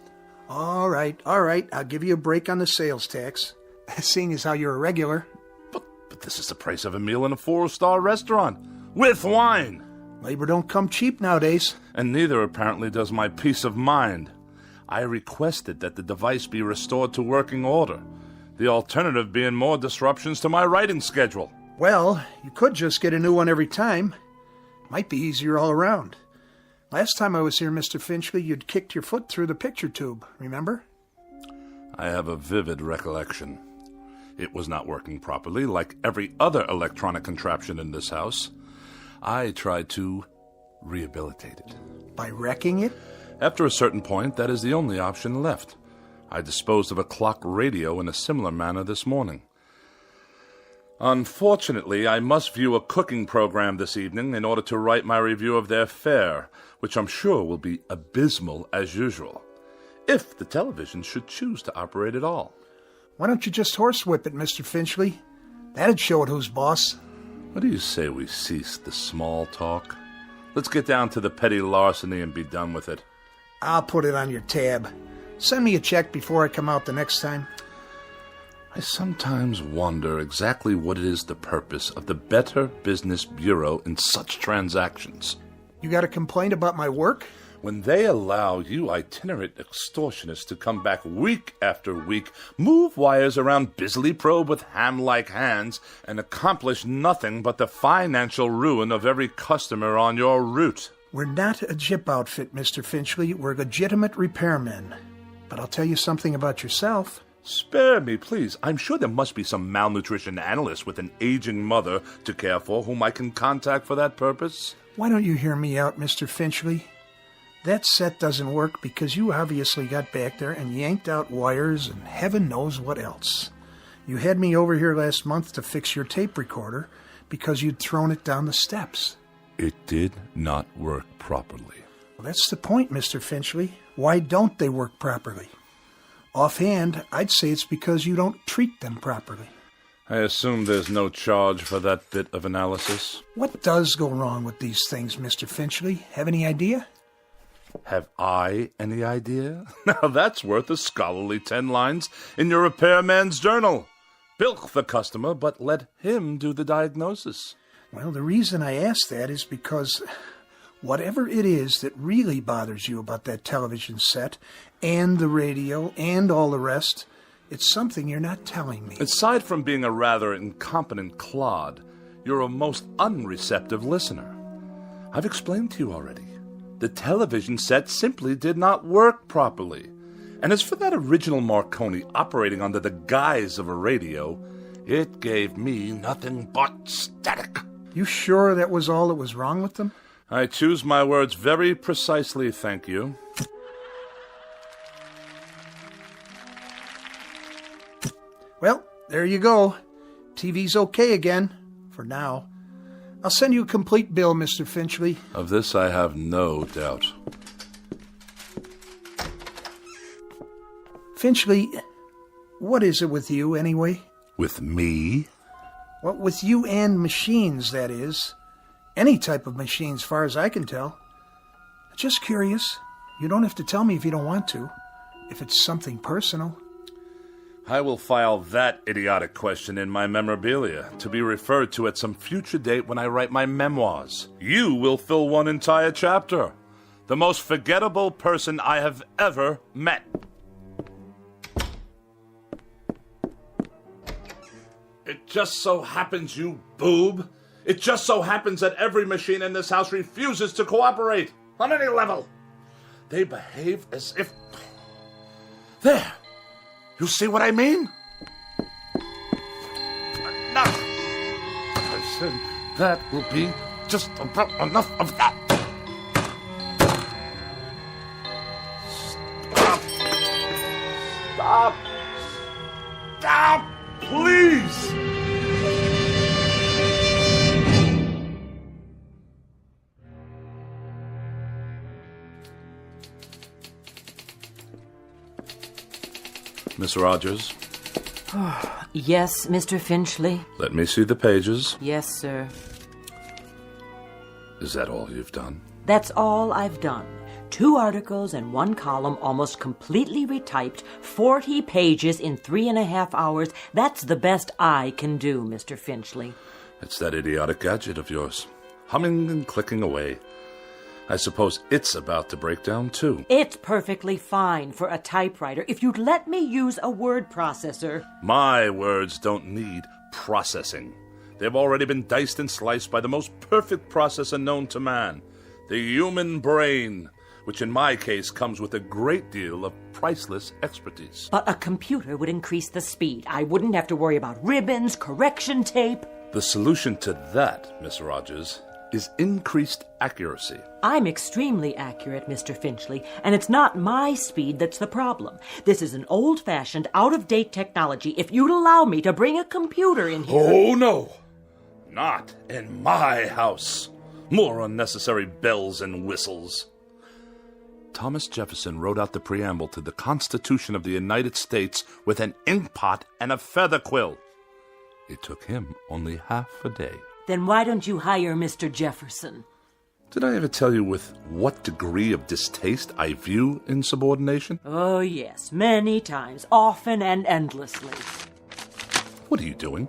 All right. I'll give you a break on the sales tax, seeing as how you're a regular. But this is the price of a meal in a 4-star restaurant, with wine. Labor don't come cheap nowadays. And neither, apparently, does my peace of mind. I requested that the device be restored to working order, the alternative being more disruptions to my writing schedule. Well, you could just get a new one every time. Might be easier all around. Last time I was here, Mr. Finchley, you'd kicked your foot through the picture tube, remember? I have a vivid recollection. It was not working properly, like every other electronic contraption in this house. I tried to rehabilitate it. By wrecking it? After a certain point, that is the only option left. I disposed of a clock radio in a similar manner this morning. Unfortunately, I must view a cooking program this evening in order to write my review of their fare, which I'm sure will be abysmal as usual, if the television should choose to operate at all. Why don't you just horsewhip it, Mr. Finchley? That'd show it who's boss. What do you say we cease the small talk? Let's get down to the petty larceny and be done with it. I'll put it on your tab. Send me a check before I come out the next time. I sometimes wonder exactly what it is the purpose of the Better Business Bureau in such transactions. You got a complaint about my work? When they allow you itinerant extortionists to come back week after week, move wires around, busily probe with ham-like hands, and accomplish nothing but the financial ruin of every customer on your route. We're not a jip outfit, Mr. Finchley. We're legitimate repairmen. But I'll tell you something about yourself. Spare me, please. I'm sure there must be some malnutrition analyst with an aging mother to care for whom I can contact for that purpose. Why don't you hear me out, Mr. Finchley? That set doesn't work because you obviously got back there and yanked out wires and heaven knows what else. You had me over here last month to fix your tape recorder because you'd thrown it down the steps. It did not work properly. Well, that's the point, Mr. Finchley. Why don't they work properly? Offhand, I'd say it's because you don't treat them properly. I assume there's no charge for that bit of analysis. What does go wrong with these things, Mr. Finchley? Have any idea? Have I any idea? Now that's worth a scholarly 10 lines in your repairman's journal. Bilk the customer, but let him do the diagnosis. Well, the reason I ask that is because whatever it is that really bothers you about that television set and the radio and all the rest, it's something you're not telling me. Aside from being a rather incompetent clod, you're a most unreceptive listener. I've explained to you already. The television set simply did not work properly. And as for that original Marconi operating under the guise of a radio, it gave me nothing but static. You sure that was all that was wrong with them? I choose my words very precisely, thank you. Well, there you go. TV's okay again, for now. I'll send you a complete bill, Mr. Finchley. Of this I have no doubt. Finchley, what is it with you, anyway? With me? Well, with you and machines, that is. Any type of machine, as far as I can tell. Just curious. You don't have to tell me if you don't want to. If it's something personal. I will file that idiotic question in my memorabilia, to be referred to at some future date when I write my memoirs. You will fill one entire chapter. The most forgettable person I have ever met. It just so happens, you boob. It just so happens that every machine in this house refuses to cooperate on any level. They behave as if... There! You see what I mean? Enough! I said that will be just about enough of that. Stop! Stop! Stop! Please! Miss Rogers? Yes, Mr. Finchley? Let me see the pages. Yes, sir. Is that all you've done? That's all I've done. 2 articles and 1 column, almost completely retyped, 40 pages in 3.5 hours. That's the best I can do, Mr. Finchley. It's that idiotic gadget of yours, humming and clicking away. I suppose it's about to break down, too. It's perfectly fine for a typewriter if you'd let me use a word processor. My words don't need processing. They've already been diced and sliced by the most perfect processor known to man, the human brain, which in my case comes with a great deal of priceless expertise. But a computer would increase the speed. I wouldn't have to worry about ribbons, correction tape. The solution to that, Miss Rogers, is increased accuracy. I'm extremely accurate, Mr. Finchley, and it's not my speed that's the problem. This is an old-fashioned, out-of-date technology. If you'd allow me to bring a computer in here... Oh, no. Not in my house. More unnecessary bells and whistles. Thomas Jefferson wrote out the preamble to the Constitution of the United States with an inkpot and a feather quill. It took him only half a day. Then why don't you hire Mr. Jefferson? Did I ever tell you with what degree of distaste I view insubordination? Oh, yes, many times, often and endlessly. What are you doing?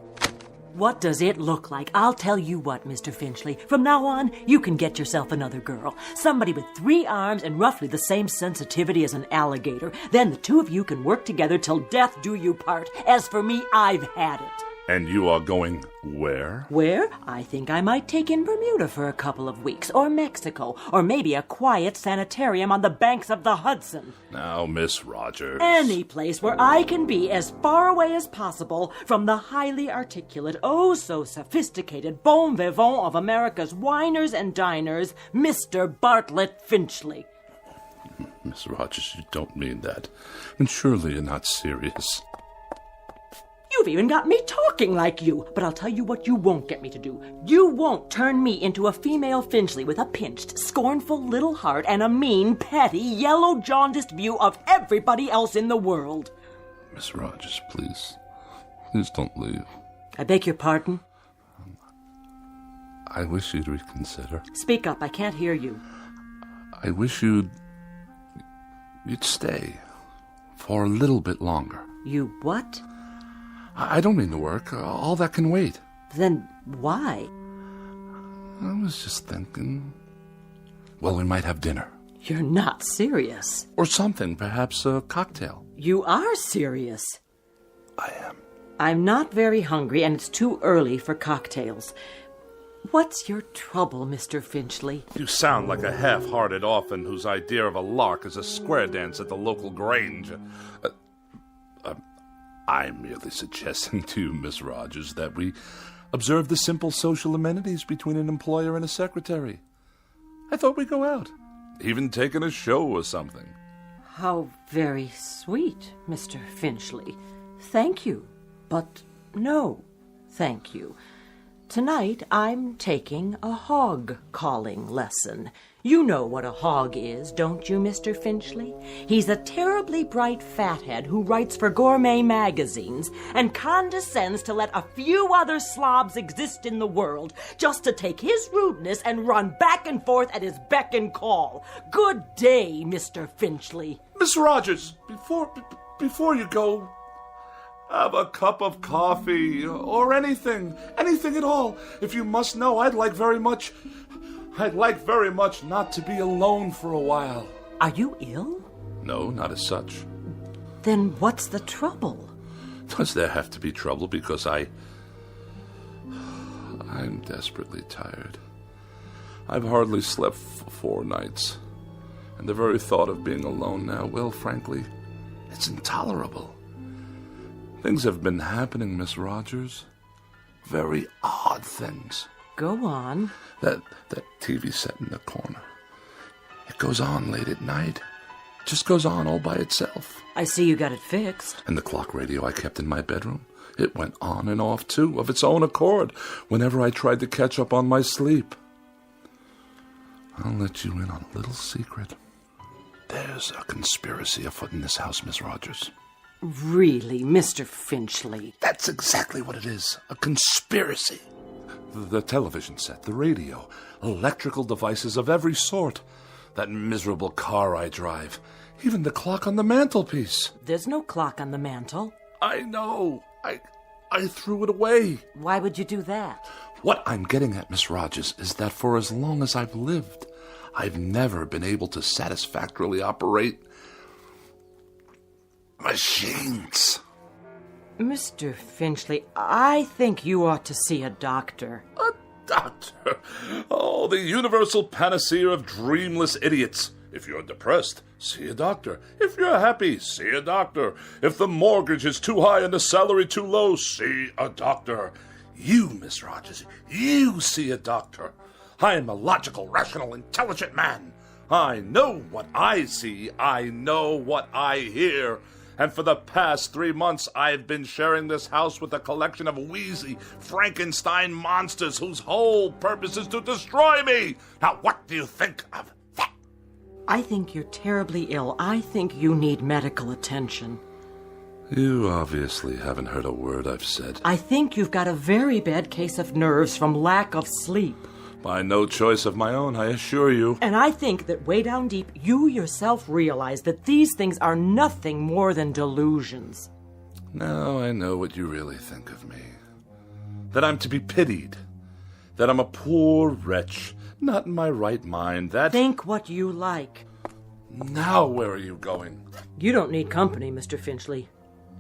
What does it look like? I'll tell you what, Mr. Finchley. From now on, you can get yourself another girl. Somebody with 3 arms and roughly the same sensitivity as an alligator. Then the two of you can work together till death do you part. As for me, I've had it. And you are going where? Where? I think I might take in Bermuda for a couple of weeks, or Mexico, or maybe a quiet sanitarium on the banks of the Hudson. Now, Miss Rogers. Any place where I can be as far away as possible from the highly articulate, oh so sophisticated bon vivant of America's winers and diners, Mr. Bartlett Finchley. Miss Rogers, you don't mean that. And surely you're not serious. You've even got me talking like you. But I'll tell you what you won't get me to do. You won't turn me into a female Finchley with a pinched, scornful little heart and a mean, petty, yellow-jaundiced view of everybody else in the world. Miss Rogers, please. Please don't leave. I beg your pardon? I wish you'd reconsider. Speak up. I can't hear you. I wish you'd stay for a little bit longer. You what? I don't mean to work. All that can wait. Then why? I was just thinking... Well, we might have dinner. You're not serious. Or something, perhaps a cocktail. You are serious. I am. I'm not very hungry, and it's too early for cocktails. What's your trouble, Mr. Finchley? You sound like a half-hearted orphan whose idea of a lark is a square dance at the local grange. I'm merely suggesting to you, Miss Rogers, that we observe the simple social amenities between an employer and a secretary. I thought we'd go out, even take in a show or something. How very sweet, Mr. Finchley. Thank you, but no, thank you. Tonight I'm taking a hog-calling lesson. You know what a hog is, don't you, Mr. Finchley? He's a terribly bright fathead who writes for gourmet magazines and condescends to let a few other slobs exist in the world just to take his rudeness and run back and forth at his beck and call. Good day, Mr. Finchley. Miss Rogers, before you go, have a cup of coffee or anything at all. If you must know, I'd like very much not to be alone for a while. Are you ill? No, not as such. Then what's the trouble? Does there have to be trouble because I'm desperately tired. I've hardly slept for 4 nights. And the very thought of being alone now, well, frankly, it's intolerable. Things have been happening, Miss Rogers. Very odd things. Go on. That TV set in the corner. It goes on late at night. It just goes on all by itself. I see you got it fixed. And the clock radio I kept in my bedroom, it went on and off, too, of its own accord, whenever I tried to catch up on my sleep. I'll let you in on a little secret. There's a conspiracy afoot in this house, Miss Rogers. Really, Mr. Finchley? That's exactly what it is. A conspiracy. The television set, the radio, electrical devices of every sort. That miserable car I drive. Even the clock on the mantelpiece. There's no clock on the mantel. I know. I threw it away. Why would you do that? What I'm getting at, Miss Rogers, is that for as long as I've lived, I've never been able to satisfactorily operate machines. Mr. Finchley, I think you ought to see a doctor. A doctor? Oh, the universal panacea of dreamless idiots. If you're depressed, see a doctor. If you're happy, see a doctor. If the mortgage is too high and the salary too low, see a doctor. You, Miss Rogers, you see a doctor. I am a logical, rational, intelligent man. I know what I see. I know what I hear. And for the past 3 months, I've been sharing this house with a collection of wheezy Frankenstein monsters whose whole purpose is to destroy me. Now, what do you think of that? I think you're terribly ill. I think you need medical attention. You obviously haven't heard a word I've said. I think you've got a very bad case of nerves from lack of sleep. By no choice of my own, I assure you. And I think that way down deep, you yourself realize that these things are nothing more than delusions. Now I know what you really think of me. That I'm to be pitied. That I'm a poor wretch, not in my right mind. That... Think what you like. Now where are you going? You don't need company, Mr. Finchley.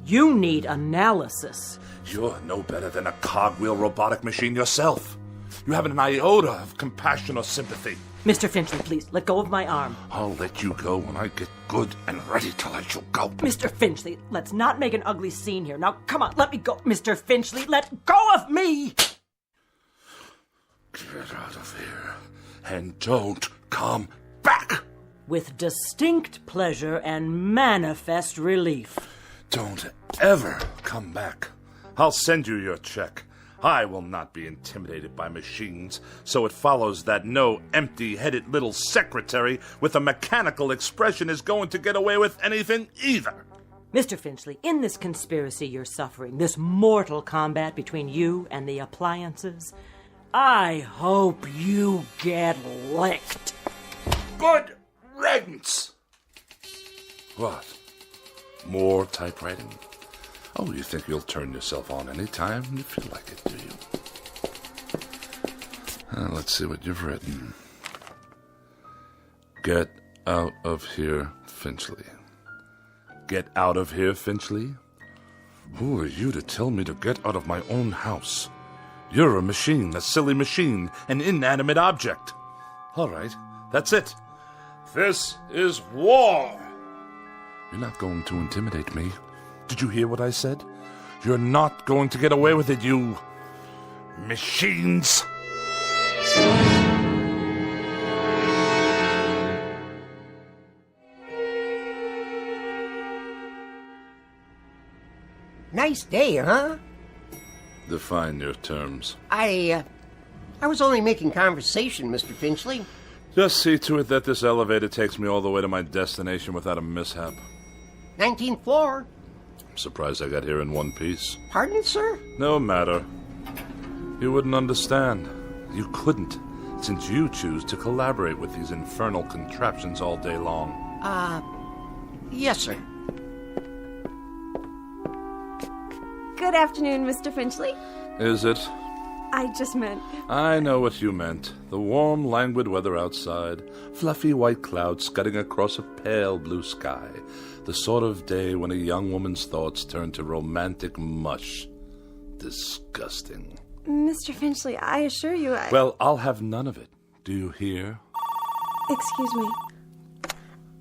You need analysis. You're no better than a cogwheel robotic machine yourself. You haven't an iota of compassion or sympathy. Mr. Finchley, please, let go of my arm. I'll let you go when I get good and ready to let you go. Mr. Finchley, let's not make an ugly scene here. Now, come on, let me go. Mr. Finchley, let go of me! Get out of here and don't come back! With distinct pleasure and manifest relief. Don't ever come back. I'll send you your check. I will not be intimidated by machines, so it follows that no empty-headed little secretary with a mechanical expression is going to get away with anything either. Mr. Finchley, in this conspiracy you're suffering, this mortal combat between you and the appliances, I hope you get licked. Good riddance! What? More typewriting? Oh, you think you'll turn yourself on any time you feel like it, do you? Let's see what you've written. Get out of here, Finchley. Get out of here, Finchley? Who are you to tell me to get out of my own house? You're a machine, a silly machine, an inanimate object. All right, that's it. This is war. You're not going to intimidate me. Did you hear what I said? You're not going to get away with it, you machines! Nice day, huh? Define your terms. I was only making conversation, Mr. Finchley. Just see to it that this elevator takes me all the way to my destination without a mishap. 19th floor. I'm surprised I got here in one piece. Pardon, sir? No matter. You wouldn't understand. You couldn't, since you choose to collaborate with these infernal contraptions all day long. Yes, sir. Good afternoon, Mr. Finchley. Is it? I just meant... I know what you meant. The warm, languid weather outside, fluffy white clouds scudding across a pale blue sky. The sort of day when a young woman's thoughts turn to romantic mush. Disgusting. Mr. Finchley, I assure you Well, I'll have none of it. Do you hear? Excuse me.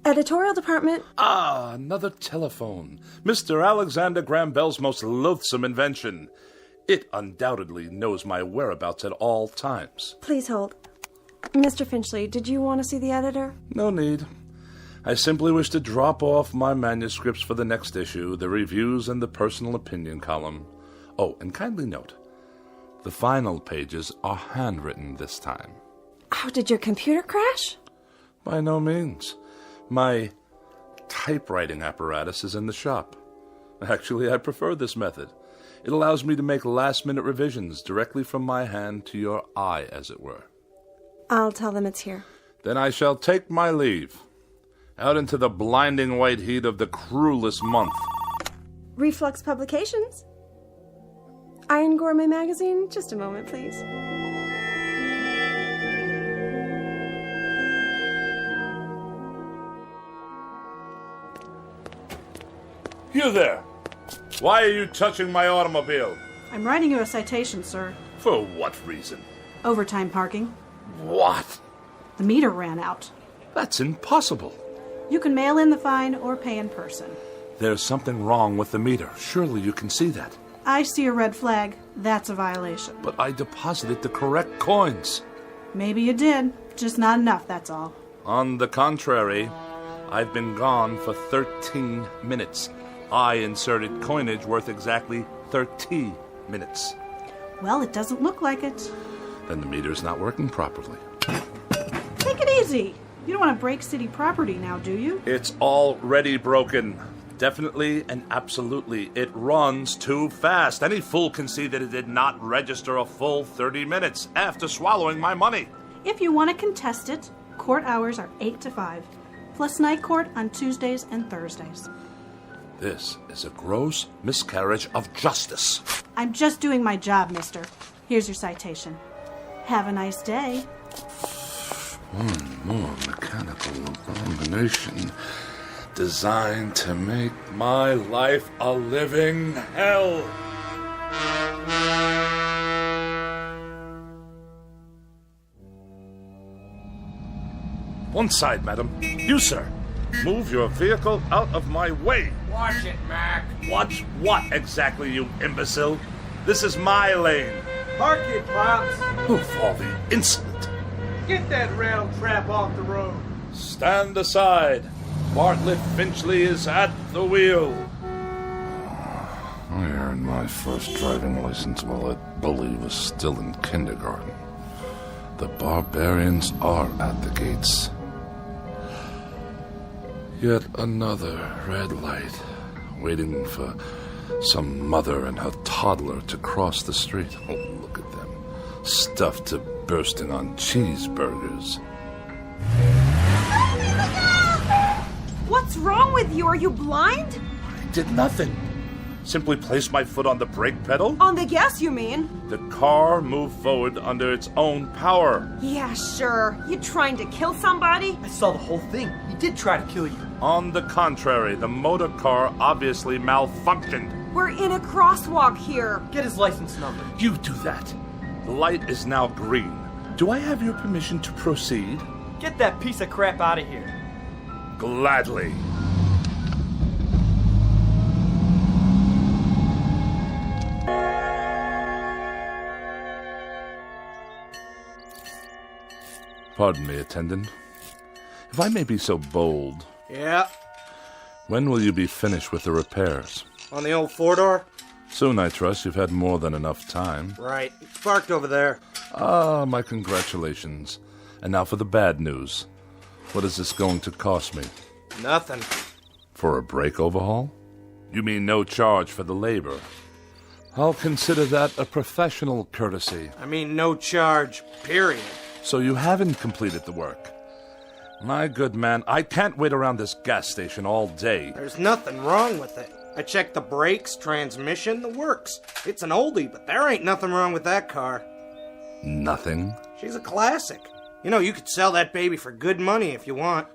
Editorial department... Ah, another telephone. Mr. Alexander Graham Bell's most loathsome invention. It undoubtedly knows my whereabouts at all times. Please hold. Mr. Finchley, did you want to see the editor? No need. I simply wish to drop off my manuscripts for the next issue, the reviews and the personal opinion column. Oh, and kindly note, the final pages are handwritten this time. Oh, did your computer crash? By no means. My typewriting apparatus is in the shop. Actually, I prefer this method. It allows me to make last-minute revisions directly from my hand to your eye, as it were. I'll tell them it's here. Then I shall take my leave. Out into the blinding white heat of the cruelest month. Reflux Publications? Iron Gourmet Magazine? Just a moment, please. You there! Why are you touching my automobile? I'm writing you a citation, sir. For what reason? Overtime parking. What? The meter ran out. That's impossible. You can mail in the fine or pay in person. There's something wrong with the meter. Surely you can see that. I see a red flag. That's a violation. But I deposited the correct coins. Maybe you did. Just not enough, that's all. On the contrary, I've been gone for 13 minutes. I inserted coinage worth exactly 30 minutes. Well, it doesn't look like it. Then the meter's not working properly. Take it easy. You don't want to break city property now, do you? It's already broken. Definitely and absolutely. It runs too fast. Any fool can see that it did not register a full 30 minutes after swallowing my money. If you want to contest it, court hours are 8 to 5, plus night court on Tuesdays and Thursdays. This is a gross miscarriage of justice. I'm just doing my job, mister. Here's your citation. Have a nice day. One more mechanical abomination designed to make my life a living hell. One side, madam. You, sir. Move your vehicle out of my way. Watch it, Mac. Watch what exactly, you imbecile? This is my lane. Park it, Pops. Of all the insolent. Get that rattle trap off the road. Stand aside. Bartlett Finchley is at the wheel. I earned my first driving license while that bully was still in kindergarten. The barbarians are at the gates. Yet another red light, waiting for some mother and her toddler to cross the street. Oh, look at them, stuffed to bursting on cheeseburgers. What's wrong with you? Are you blind? I did nothing. Simply placed my foot on the brake pedal. On the gas, you mean? The car moved forward under its own power. Yeah, sure. You trying to kill somebody? I saw the whole thing. He did try to kill you. On the contrary, the motor car obviously malfunctioned. We're in a crosswalk here. Get his license number. You do that. The light is now green. Do I have your permission to proceed? Get that piece of crap out of here. Gladly. Pardon me, attendant. If I may be so bold. Yeah. When will you be finished with the repairs? On the old four-door? Soon, I trust. You've had more than enough time. Right. It's parked over there. Ah, my congratulations. And now for the bad news. What is this going to cost me? Nothing. For a brake overhaul? You mean no charge for the labor? I'll consider that a professional courtesy. I mean no charge, period. So you haven't completed the work. My good man, I can't wait around this gas station all day. There's nothing wrong with it. I checked the brakes, transmission, the works. It's an oldie, but there ain't nothing wrong with that car. Nothing? She's a classic. You know, you could sell that baby for good money if you want.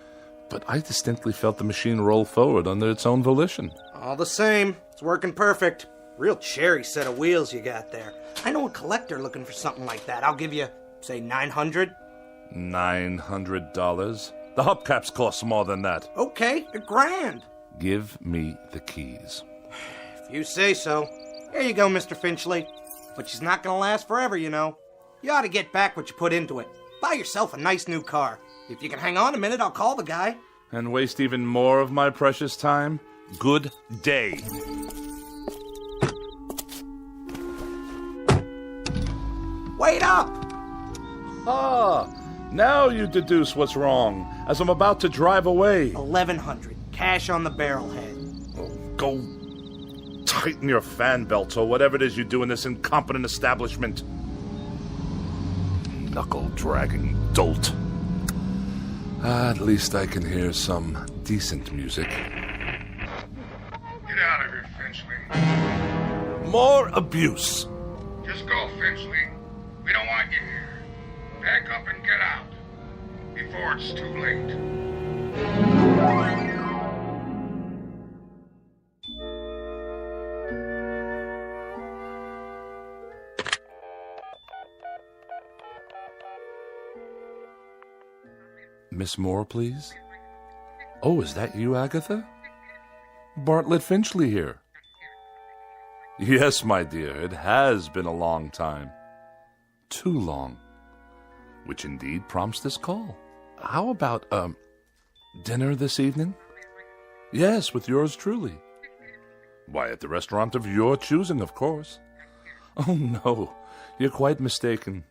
But I distinctly felt the machine roll forward under its own volition. All the same, it's working perfect. Real cherry set of wheels you got there. I know a collector looking for something like that. I'll give you, say, $900. $900? The hubcaps cost more than that. Okay, $1,000. Give me the keys. If you say so. Here you go, Mr. Finchley. But she's not gonna last forever, you know. You ought to get back what you put into it. Buy yourself a nice new car. If you can hang on a minute, I'll call the guy. And waste even more of my precious time? Good day. Wait up! Ah, now you deduce what's wrong, as I'm about to drive away. $1,100, cash on the barrelhead. Oh, go tighten your fan belts or whatever it is you do in this incompetent establishment. Knuckle-dragging dolt. At least I can hear some decent music. Get out of here, Finchley. More abuse. Just go, Finchley. We don't want you here. Pack up and get out. Before it's too late. Miss Moore, please? Oh, is that you, Agatha? Bartlett Finchley here. Yes, my dear, it has been a long time. Too long. which indeed prompts this call. How about, dinner this evening? Yes, with yours truly. Why, at the restaurant of your choosing, of course. Oh, no, you're quite mistaken.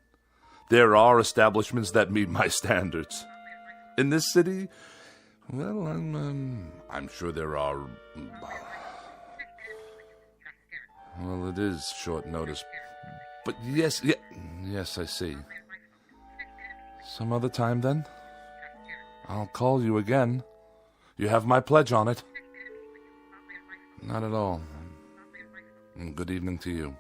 There are establishments that meet my standards. In this city, well, I'm sure there are. Well, it is short notice. But yes, I see. Some other time, then? I'll call you again. You have my pledge on it. Not at all. And good evening to you.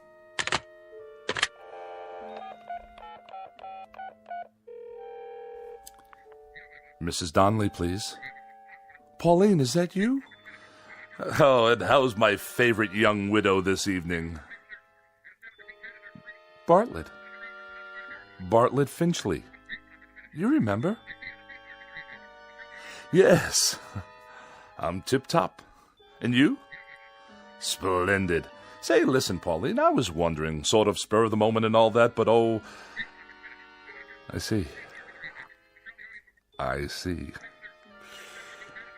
Mrs. Donnelly, please. Pauline, is that you? Oh, and how's my favorite young widow this evening? Bartlett. Bartlett Finchley. You remember? Yes. I'm tip-top. And you? Splendid. Say, listen, Pauline, I was wondering, sort of spur of the moment and all that, but oh... I see.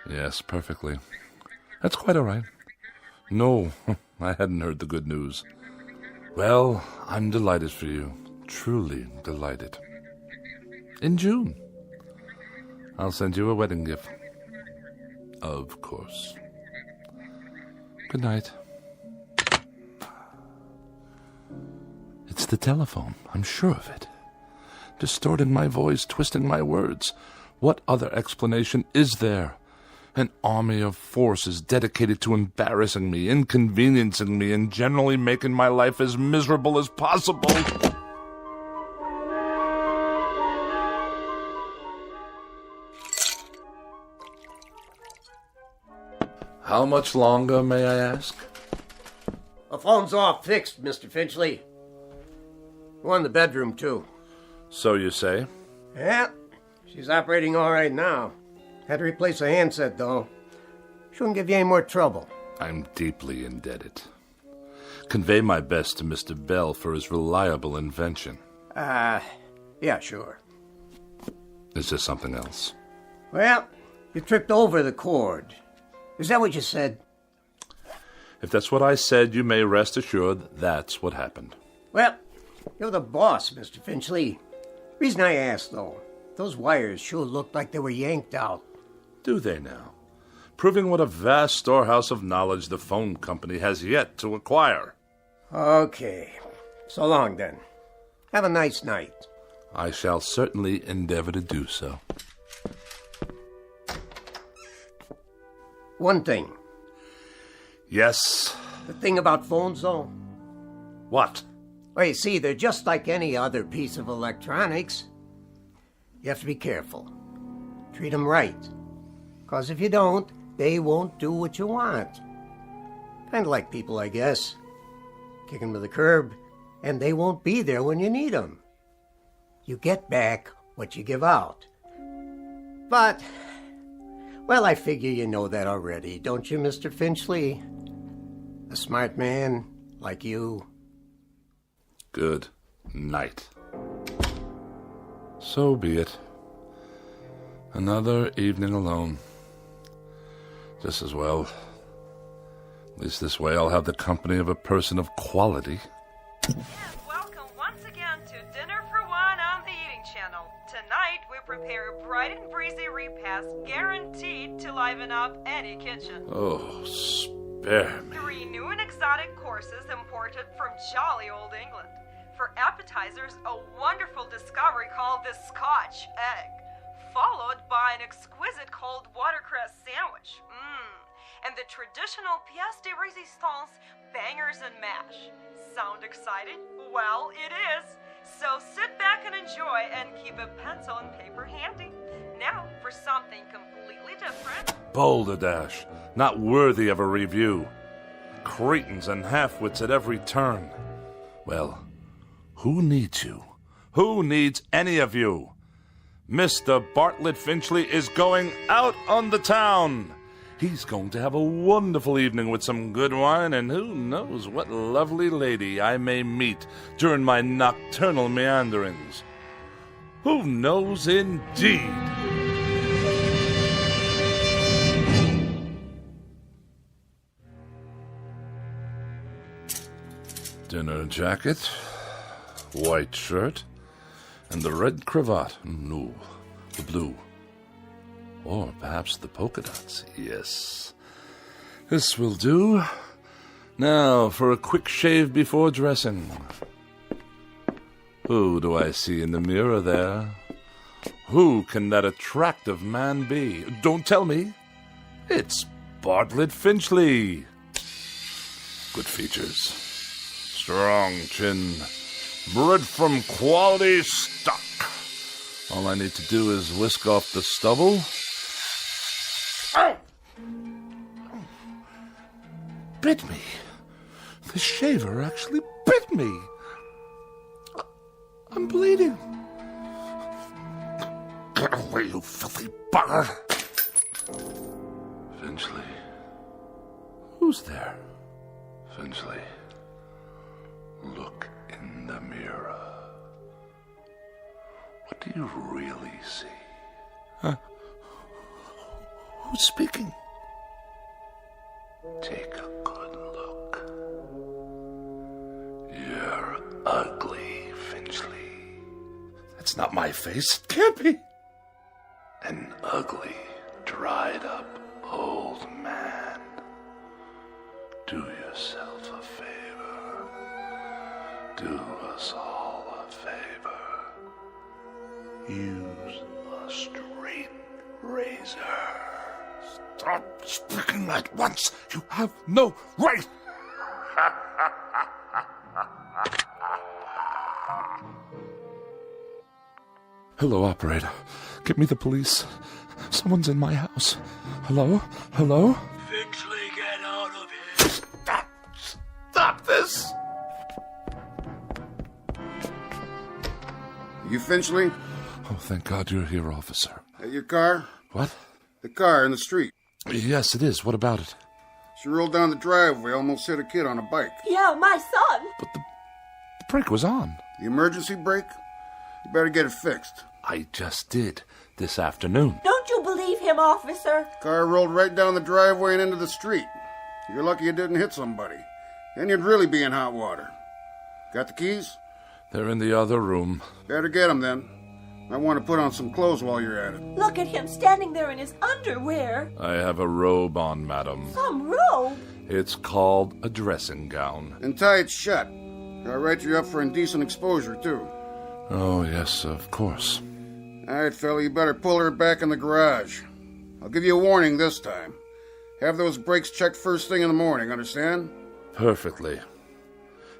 Yes, perfectly. That's quite all right. No, I hadn't heard the good news. Well, I'm delighted for you. Truly delighted. In June. I'll send you a wedding gift. Of course. Good night. It's the telephone. I'm sure of it. Distorting my voice, twisting my words. What other explanation is there? An army of forces dedicated to embarrassing me, inconveniencing me, and generally making my life as miserable as possible. How much longer, may I ask? The phone's all fixed, Mr. Finchley. One in the bedroom, too. So you say? Yeah, she's operating all right now. Had to replace a handset, though. Shouldn't give you any more trouble. I'm deeply indebted. Convey my best to Mr. Bell for his reliable invention. Yeah, sure. Is there something else? Well, you tripped over the cord. Is that what you said? If that's what I said, you may rest assured that's what happened. Well, you're the boss, Mr. Finchley. Reason I asked, though, those wires sure looked like they were yanked out. Do they now? Proving what a vast storehouse of knowledge the phone company has yet to acquire. Okay. So long, then. Have a nice night. I shall certainly endeavor to do so. One thing. Yes? The thing about phones, though? What? Well, you see, they're just like any other piece of electronics. You have to be careful. Treat them right. Because if you don't, they won't do what you want. Kind of like people, I guess. Kick them to the curb, and they won't be there when you need them. You get back what you give out. But, well, I figure you know that already, don't you, Mr. Finchley? A smart man like you. Good night. So be it. Another evening alone. Just as well. At least this way I'll have the company of a person of quality. And welcome once again to Dinner for One on the Eating Channel. Tonight we prepare a bright and breezy repast guaranteed to liven up any kitchen. Oh, spare me. 3 new and exotic courses imported from jolly old England. For appetizers, a wonderful discovery called the Scotch egg, followed by an exquisite cold watercress sandwich. And the traditional pièce de résistance, bangers and mash. Sound excited? Well, it is. So sit back and enjoy and keep a pencil and paper handy. Now for something completely different. Balderdash, not worthy of a review. Cretins and half-wits at every turn. Well, who needs you? Who needs any of you? Mr. Bartlett Finchley is going out on the town. He's going to have a wonderful evening with some good wine, and who knows what lovely lady I may meet during my nocturnal meanderings. Who knows indeed? Dinner jacket, white shirt, and the red cravat. No, the blue. Or perhaps the polka dots. Yes. This will do. Now, for a quick shave before dressing. Who do I see in the mirror there? Who can that attractive man be? Don't tell me. It's Bartlett Finchley. Good features. Strong chin. Bred from quality stock. All I need to do is whisk off the stubble. Ow! Bit me. The shaver actually bit me. I'm bleeding. Get away, you filthy bugger. Finchley. Who's there? Finchley. Look in the mirror. What do you really see? Huh? Who's speaking? Take a good look. You're ugly, Finchley. That's not my face. It can't be. An ugly, dried-up old man. Do yourself a favor. Do us all a favor. Use a straight razor. Stop speaking at once. You have no right. Hello, operator. Get me the police. Someone's in my house. Hello? Hello? Finchley, get out of here. Stop this! You Finchley? Oh, thank God you're here, officer. At your car? What? The car in the street. Yes, it is. What about it? She rolled down the driveway, almost hit a kid on a bike. Yeah, my son. But the brake was on. The emergency brake? You better get it fixed. I just did this afternoon. Don't you believe him, officer? Car rolled right down the driveway and into the street. You're lucky it didn't hit somebody. Then you'd really be in hot water. Got the keys? They're in the other room. Better get them then. Might want to put on some clothes while you're at it. Look at him standing there in his underwear. I have a robe on, madam. Some robe? It's called a dressing gown. And tie it shut. I'll write you up for indecent exposure, too. Oh, yes, of course. All right, fella, you better pull her back in the garage. I'll give you a warning this time. Have those brakes checked first thing in the morning, understand? Perfectly.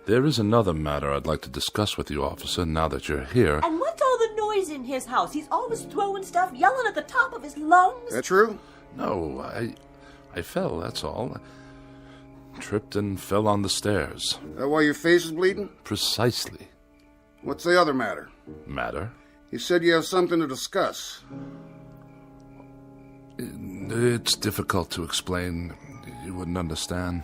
There is another matter I'd like to discuss with you, officer, now that you're here. And what's all the noise in his house? He's always throwing stuff, yelling at the top of his lungs. That true? No, I fell, that's all. Tripped and fell on the stairs. That why your face is bleeding? Precisely. What's the other matter? Matter? You said you have something to discuss. It's difficult to explain. You wouldn't understand.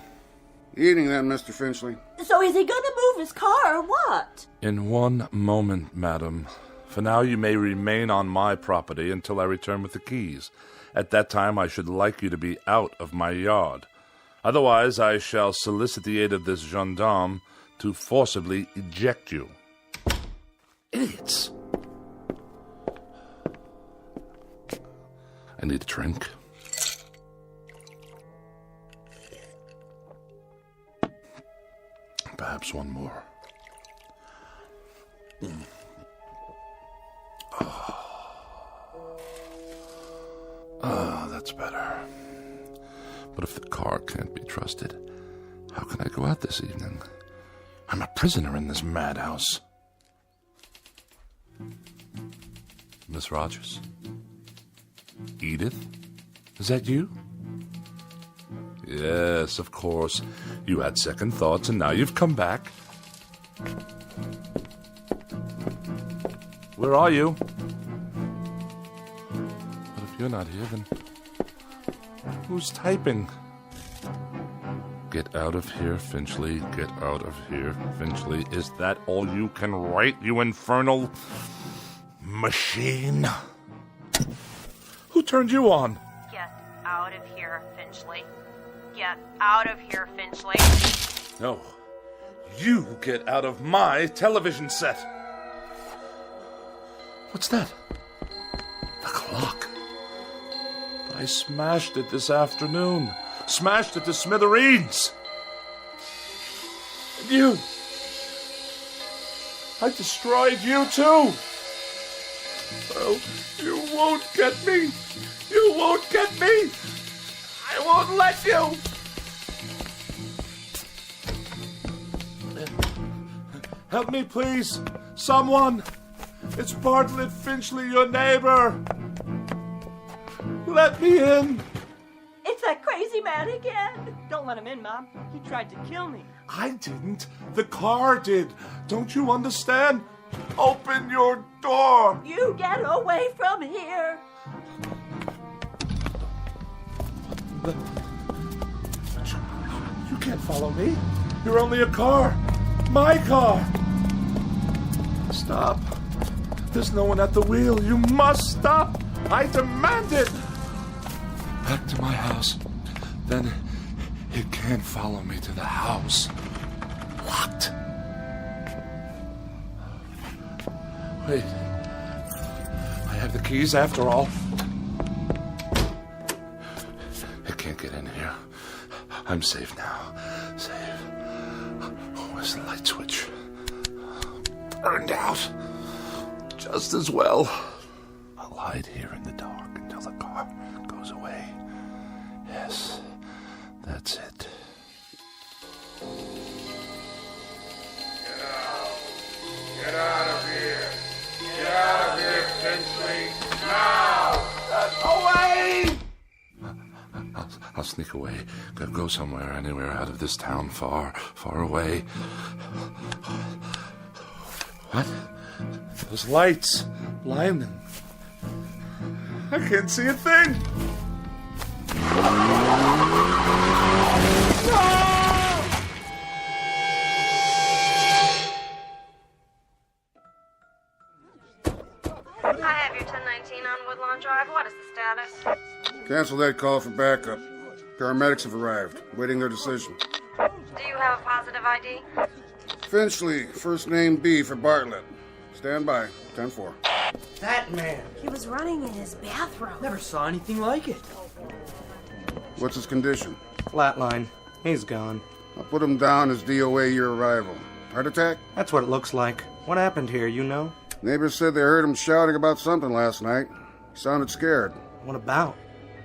Eating then, Mr. Finchley. So is he going to move his car or what? In one moment, madam. For now, you may remain on my property until I return with the keys. At that time, I should like you to be out of my yard. Otherwise, I shall solicit the aid of this gendarme to forcibly eject you. Idiots! I need a drink. Perhaps one more. That's better. But if the car can't be trusted, how can I go out this evening? I'm a prisoner in this madhouse. Miss Rogers? Edith? Is that you? Yes, of course. You had second thoughts, and now you've come back. Where are you? But if you're not here, then who's typing? Get out of here, Finchley. Get out of here, Finchley. Is that all you can write, you infernal machine. Who turned you on? Get out of here, Finchley. Get out of here, Finchley. No. You get out of my television set. What's that? The clock. I smashed it this afternoon. Smashed it to smithereens. And you. I destroyed you too. Oh, you won't get me. You won't get me. I won't let you. Help me, please. Someone. It's Bartlett Finchley, your neighbor. Let me in. It's that crazy man again. Don't let him in, Mom. He tried to kill me. I didn't. The car did. Don't you understand? Open your door. You get away from here. You can't follow me. You're only a car. My car. Stop. There's no one at the wheel. You must stop. I demand it. Back to my house. Then it can't follow me to the house. Locked. Wait. I have the keys after all. It can't get in here. I'm safe now. Safe. Where's the light switch? Burned out. Just as well. I'll hide here in the dark until the car goes away. Yes, that's it. Get out of here. Get out of here, Finchley. Now! Away! I'll sneak away. Go somewhere, anywhere out of this town, far, far away. What? Those lights. Blinding. I can't see a thing. I have your 1019 on Woodlawn Drive. What is the status? Cancel that call for backup. Paramedics have arrived, waiting their decision. Do you have a positive ID? Finchley, first name B for Bartlett. Stand by, 10-4. That man. He was running in his bathroom. Never saw anything like it. What's his condition? Flatline. He's gone. I'll put him down as DOA your arrival. Heart attack? That's what it looks like. What happened here, you know? Neighbors said they heard him shouting about something last night. He sounded scared. What about?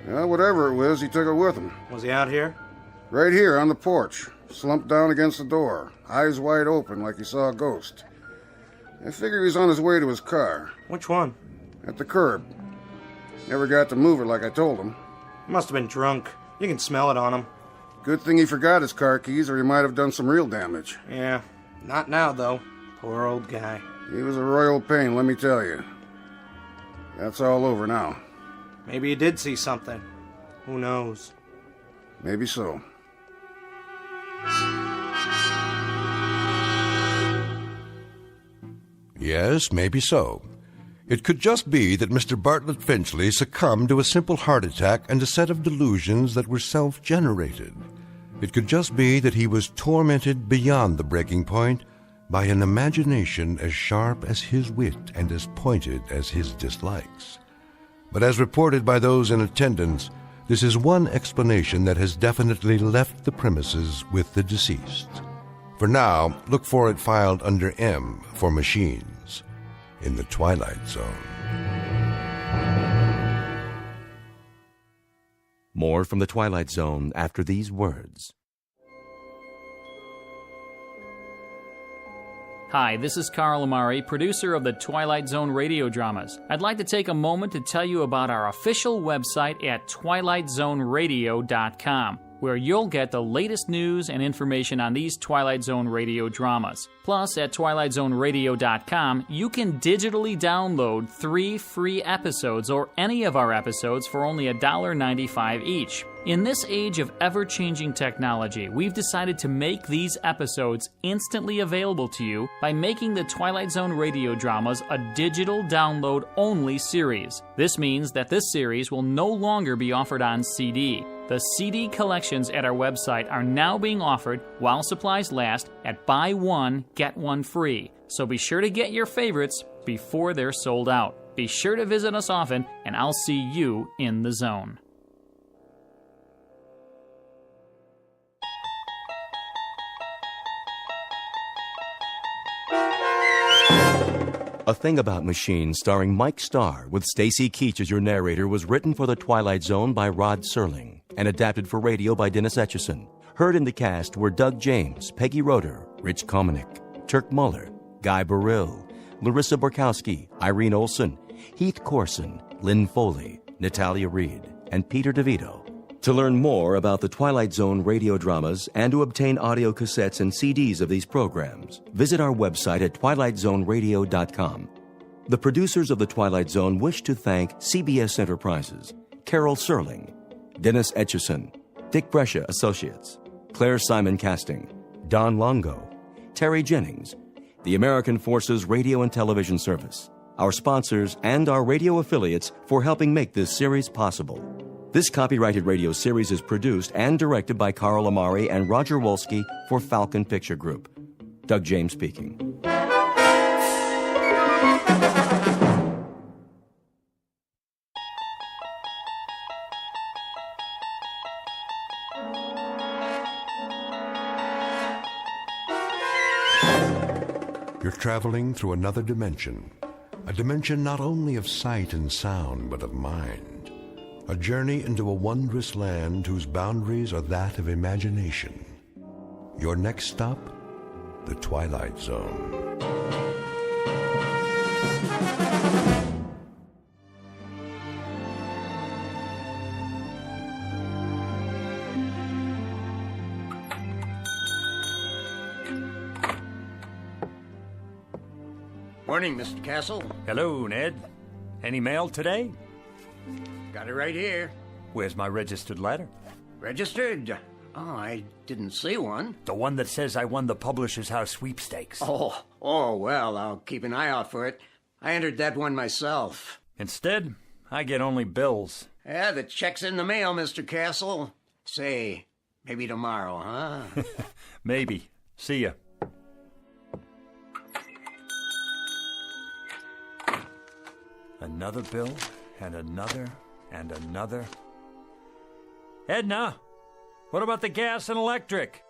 Yeah, whatever it was, he took it with him. Was he out here? Right here on the porch, slumped down against the door, eyes wide open like he saw a ghost. I figured he was on his way to his car. Which one? At the curb. Never got to move it like I told him. Must have been drunk. You can smell it on him. Good thing he forgot his car keys or he might have done some real damage. Yeah, not now, though. Poor old guy. He was a royal pain, let me tell you. That's all over now. Maybe he did see something. Who knows? Maybe so. Yes, maybe so. It could just be that Mr. Bartlett Finchley succumbed to a simple heart attack and a set of delusions that were self-generated. It could just be that he was tormented beyond the breaking point by an imagination as sharp as his wit and as pointed as his dislikes. But as reported by those in attendance, this is one explanation that has definitely left the premises with the deceased. For now, look for it filed under M for machines in the Twilight Zone. More from the Twilight Zone after these words. Hi, this is Carl Amari, producer of the Twilight Zone Radio Dramas. I'd like to take a moment to tell you about our official website at twilightzoneradio.com. where you'll get the latest news and information on these Twilight Zone radio dramas. Plus, at twilightzoneradio.com, you can digitally download 3 free episodes or any of our episodes for only $1.95 each. In this age of ever-changing technology, we've decided to make these episodes instantly available to you by making the Twilight Zone radio dramas a digital download-only series. This means that this series will no longer be offered on CD. The CD collections at our website are now being offered while supplies last at buy one, get one free. So be sure to get your favorites before they're sold out. Be sure to visit us often, and I'll see you in the zone. A Thing About Machines, starring Mike Starr, with Stacy Keach as your narrator, was written for The Twilight Zone by Rod Serling and adapted for radio by Dennis Etchison. Heard in the cast were Doug James, Peggy Roeder, Rich Kominick, Turk Muller, Guy Burrill, Larissa Borkowski, Irene Olson, Heath Corson, Lynn Foley, Natalia Reed, and Peter DeVito. To learn more about the Twilight Zone radio dramas and to obtain audio cassettes and CDs of these programs, visit our website at twilightzoneradio.com. The producers of The Twilight Zone wish to thank CBS Enterprises, Carol Serling, Dennis Etchison, Dick Brescia Associates, Claire Simon Casting, Don Longo, Terry Jennings, the American Forces Radio and Television Service, our sponsors, and our radio affiliates for helping make this series possible. This copyrighted radio series is produced and directed by Carl Amari and Roger Wolski for Falcon Picture Group. Doug James speaking. You're traveling through another dimension, a dimension not only of sight and sound, but of mind. A journey into a wondrous land whose boundaries are that of imagination. Your next stop, the Twilight Zone. Morning, Mr. Castle. Hello, Ned. Any mail today? Got it right here. Where's my registered letter? Registered? Oh, I didn't see one. The one that says I won the Publishers House sweepstakes. Oh, well, I'll keep an eye out for it. I entered that one myself. Instead, I get only bills. Yeah, the check's in the mail, Mr. Castle. Say, maybe tomorrow, huh? Maybe. See ya. Another bill, and another, and another. Edna, what about the gas and electric?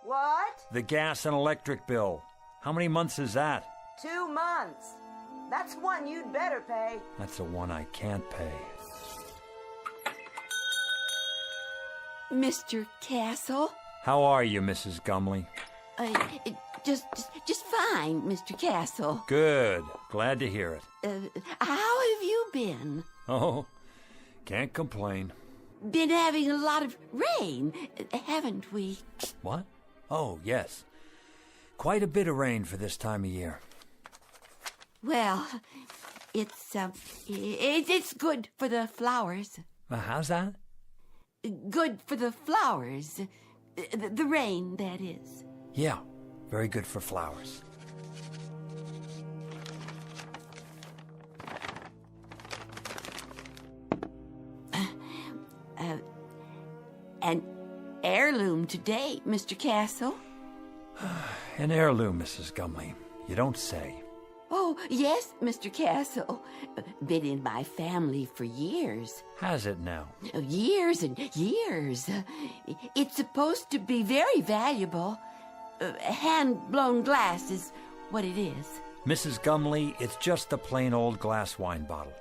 What? The gas and electric bill. How many months is that? 2 months. That's one you'd better pay. That's the one I can't pay. Mr. Castle? How are you, Mrs. Gumley? Just fine, Mr. Castle. Good. Glad to hear it. How have you been? Oh, can't complain. Been having a lot of rain, haven't we? What? Oh, yes. Quite a bit of rain for this time of year. Well, it's good for the flowers. How's that? Good for the flowers. The rain, that is. Yeah, very good for flowers. An heirloom today, Mr. Castle. An heirloom, Mrs. Gumley. You don't say. Oh, yes, Mr. Castle. Been in my family for years. Has it now? Years and years. It's supposed to be very valuable. Hand-blown glass is what it is. Mrs. Gumley, it's just a plain old glass wine bottle.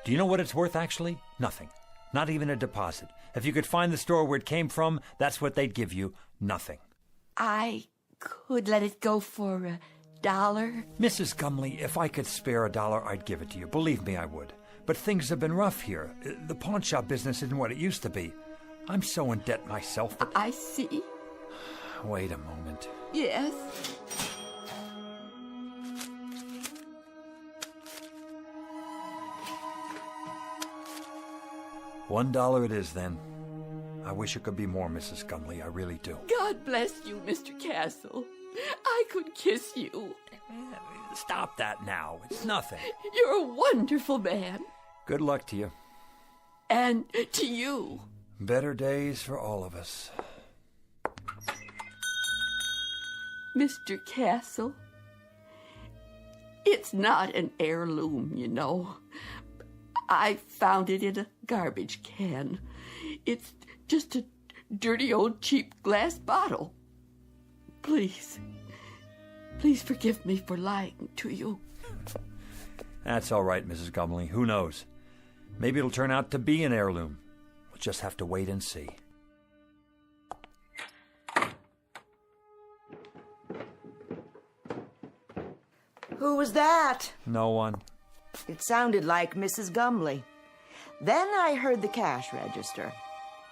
Do you know what it's worth, actually? Nothing. Not even a deposit. If you could find the store where it came from, that's what they'd give you. Nothing. I could let it go for $1. Mrs. Gumley, if I could spare $1, I'd give it to you. Believe me, I would. But things have been rough here. The pawn shop business isn't what it used to be. I'm so in debt myself that... I see. Wait a moment. Yes. $1 it is, then. I wish it could be more, Mrs. Gumley. I really do. God bless you, Mr. Castle. I could kiss you. Stop that now. It's nothing. You're a wonderful man. Good luck to you. And to you. Better days for all of us. Mr. Castle, it's not an heirloom, you know. I found it in a garbage can. It's just a dirty old cheap glass bottle. Please forgive me for lying to you. That's all right, Mrs. Gumley. Who knows? Maybe it'll turn out to be an heirloom. We'll just have to wait and see. Who was that? No one. It sounded like Mrs. Gumley. Then I heard the cash register.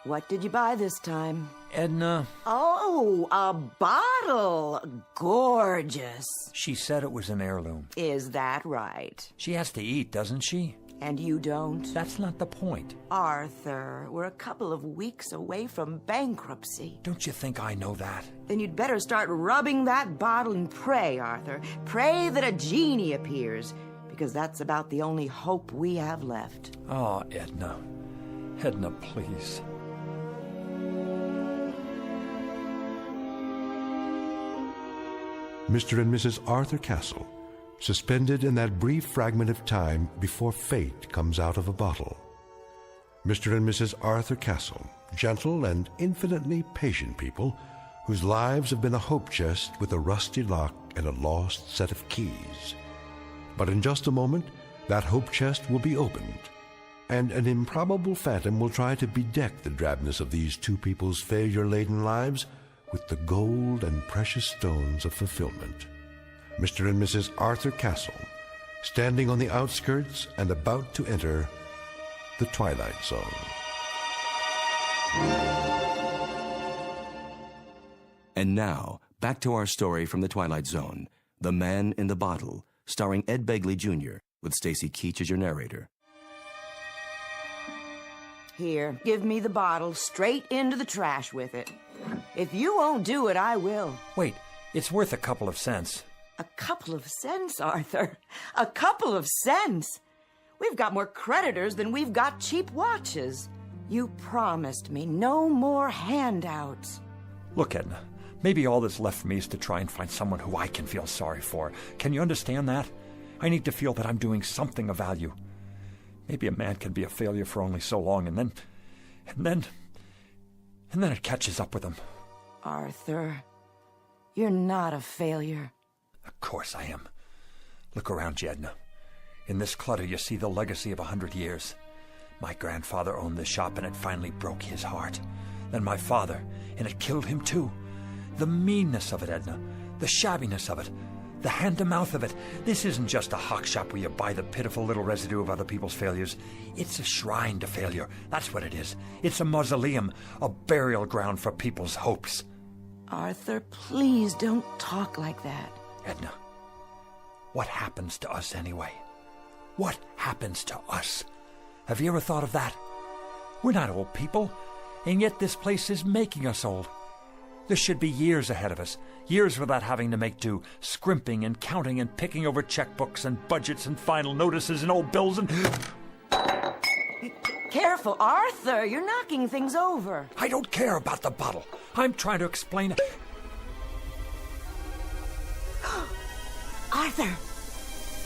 What did you buy this time? Edna. Oh, a bottle. Gorgeous. She said it was an heirloom. Is that right? She has to eat, doesn't she? And you don't? That's not the point. Arthur, we're a couple of weeks away from bankruptcy. Don't you think I know that? Then you'd better start rubbing that bottle and pray, Arthur. Pray that a genie appears, because that's about the only hope we have left. Oh, Edna. Edna, please. Mr. and Mrs. Arthur Castle, suspended in that brief fragment of time before fate comes out of a bottle. Mr. and Mrs. Arthur Castle, gentle and infinitely patient people whose lives have been a hope chest with a rusty lock and a lost set of keys. But in just a moment, that hope chest will be opened, and an improbable phantom will try to bedeck the drabness of these two people's failure-laden lives with the gold and precious stones of fulfillment. Mr. and Mrs. Arthur Castle, standing on the outskirts and about to enter the Twilight Zone. And now, back to our story from the Twilight Zone, The Man in the Bottle, starring Ed Begley Jr., with Stacy Keach as your narrator. Here, give me the bottle straight into the trash with it. If you won't do it, I will. Wait, it's worth a couple of cents. A couple of cents, Arthur. A couple of cents. We've got more creditors than we've got cheap watches. You promised me no more handouts. Look, Edna, maybe all that's left for me is to try and find someone who I can feel sorry for. Can you understand that? I need to feel that I'm doing something of value. Maybe a man can be a failure for only so long, and then it catches up with him. Arthur, you're not a failure. Of course I am. Look around you, Edna. In this clutter, you see the legacy of 100 years. My grandfather owned this shop, and it finally broke his heart. Then my father, and it killed him too. The meanness of it, Edna. The shabbiness of it. The hand-to-mouth of it. This isn't just a hock shop where you buy the pitiful little residue of other people's failures. It's a shrine to failure. That's what it is. It's a mausoleum, a burial ground for people's hopes. Arthur, please don't talk like that. Edna, what happens to us anyway? What happens to us? Have you ever thought of that? We're not old people, and yet this place is making us old. There should be years ahead of us, years without having to make do, scrimping and counting and picking over checkbooks and budgets and final notices and old bills and... Careful, Arthur, you're knocking things over. I don't care about the bottle. I'm trying to explain... Arthur,